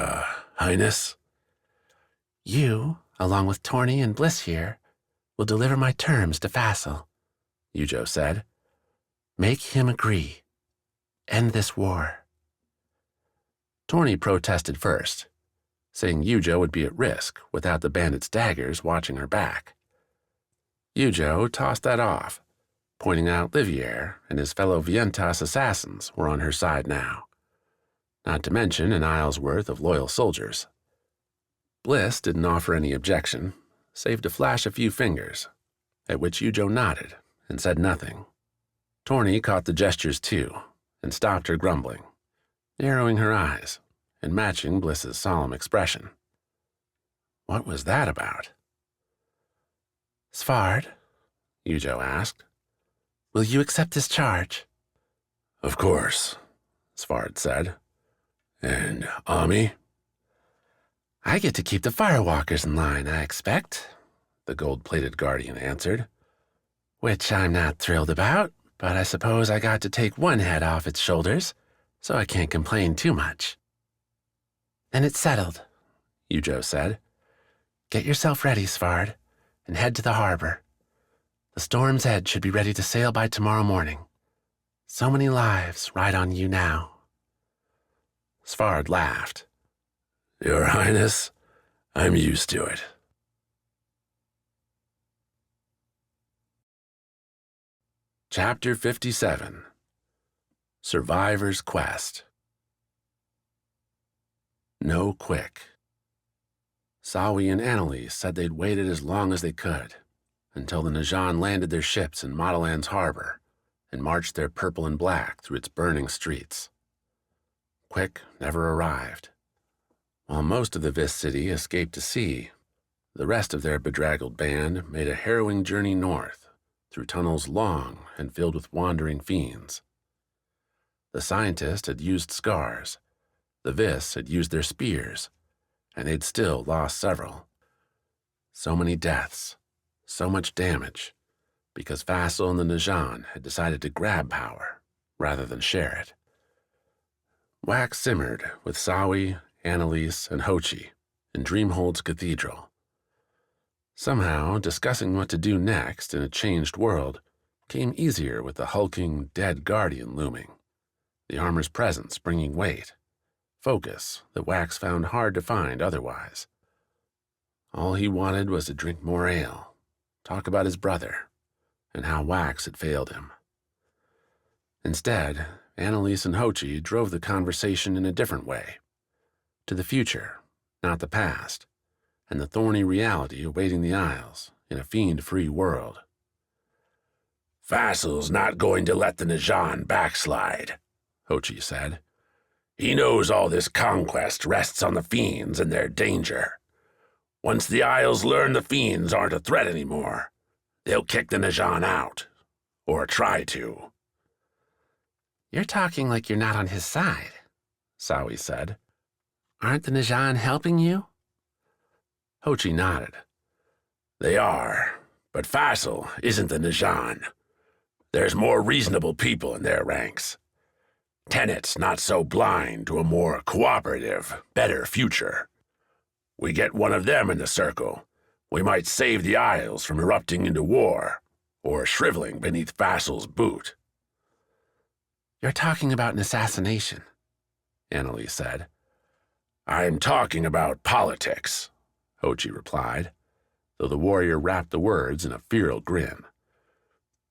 Highness? You, along with Torny and Bliss here, will deliver my terms to Fassel, Eujo said. Make him agree. End this war. Torny protested first, saying Eujo would be at risk without the bandit's daggers watching her back. Eujo tossed that off, pointing out Livier and his fellow Vientas assassins were on her side now, not to mention an isle's worth of loyal soldiers. Bliss didn't offer any objection, save to flash a few fingers, at which Eujo nodded and said nothing. Torny caught the gestures too and stopped her grumbling, narrowing her eyes and matching Bliss's solemn expression. What was that about? Svard, Eujo asked, will you accept this charge? Of course, Svard said. And Ami? I get to keep the firewalkers in line, I expect, the gold-plated guardian answered. Which I'm not thrilled about, but I suppose I got to take one head off its shoulders, so I can't complain too much. Then it's settled, Eujo said. Get yourself ready, Svard, and head to the harbor. The Storm's Edge should be ready to sail by tomorrow morning. So many lives ride on you now. Svard laughed. Your Highness, I'm used to it. Chapter 57. Survivor's Quest. No Quik. Sawi and Annalise said they'd waited as long as they could, until the Najan landed their ships in Mottilan's harbor and marched their purple and black through its burning streets. Quik never arrived. While most of the Vis city escaped to sea, the rest of their bedraggled band made a harrowing journey north, through tunnels long and filled with wandering fiends. The scientist had used scars, the Vis had used their spears, and they'd still lost several. So many deaths, so much damage, because Fassel and the Najan had decided to grab power rather than share it. Wax simmered with Sawi, Annalise, and Hochi in Dreamhold's cathedral. Somehow, discussing what to do next in a changed world came easier with the hulking, dead guardian looming, the armor's presence bringing weight, focus that Wax found hard to find otherwise. All he wanted was to drink more ale, talk about his brother, and how Wax had failed him. Instead, Annalise and Hochi drove the conversation in a different way, to the future, not the past, and the thorny reality awaiting the Isles in a fiend-free world. Fassel's not going to let the Najan backslide, Hochi said. He knows all this conquest rests on the fiends and their danger. Once the Isles learn the fiends aren't a threat anymore, they'll kick the Najan out, or try to. You're talking like you're not on his side, Sawi said. Aren't the Najan helping you? Hochi nodded. They are, but Fassel isn't the Najan. There's more reasonable people in their ranks. Tenet's not so blind to a more cooperative, better future. We get one of them in the circle, we might save the Isles from erupting into war, or shriveling beneath Fassel's boot. You're talking about an assassination, Annalise said. I'm talking about politics, Hochi replied, though the warrior wrapped the words in a feral grin.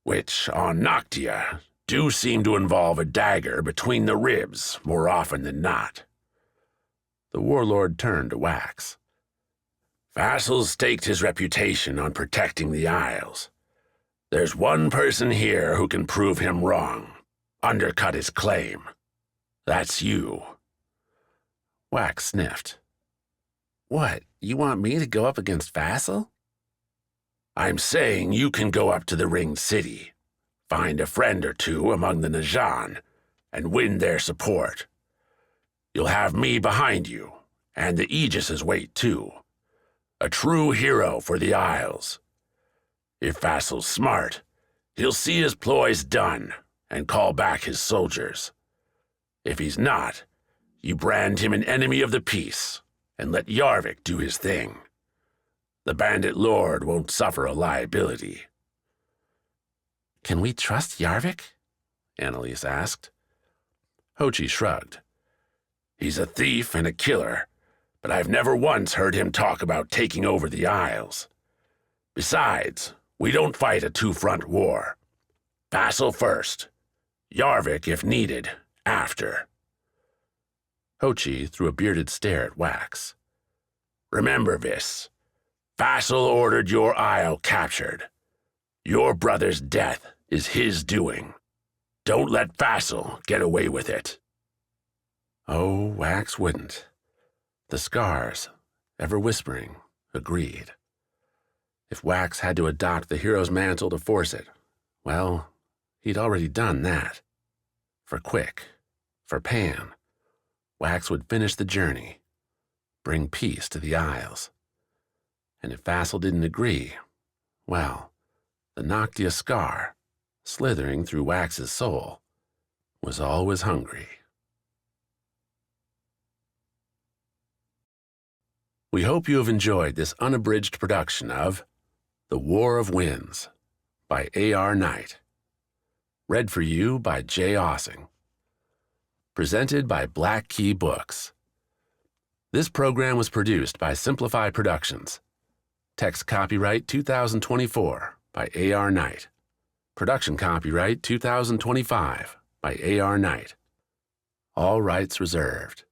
Which, on Noctia, do seem to involve a dagger between the ribs more often than not. The warlord turned to Wax. Fassel's staked his reputation on protecting the Isles. There's one person here who can prove him wrong, undercut his claim. That's you. Wax sniffed. What, you want me to go up against Fassel? I'm saying you can go up to the Ringed City, find a friend or two among the Najan, and win their support. You'll have me behind you, and the Aegis's weight too. A true hero for the Isles. If Fassel's smart, he'll see his ploys done and call back his soldiers. If he's not, you brand him an enemy of the peace and let Yarvik do his thing. The bandit lord won't suffer a liability. Can we trust Yarvik? Annalise asked. Hochi shrugged. He's a thief and a killer, but I've never once heard him talk about taking over the Isles. Besides, we don't fight a two-front war. Fassel first. Yarvik, if needed, after. Hochi threw a bearded stare at Wax. Remember this. Vassal ordered your isle captured. Your brother's death is his doing. Don't let Vassal get away with it. Oh, Wax wouldn't. The scars, ever whispering, agreed. If Wax had to adopt the hero's mantle to force it, well, he'd already done that. For Quik, for Pan, Wax would finish the journey, bring peace to the Isles. And if Vassal didn't agree, well, the Noctia scar, slithering through Wax's soul, was always hungry. We hope you have enjoyed this unabridged production of The War of Winds by A.R. Knight. Read for you by Jay Ossing. Presented by Black Key Books. This program was produced by Simplify Productions. Text copyright 2024 by A.R. Knight. Production copyright 2025 by A.R. Knight. All rights reserved.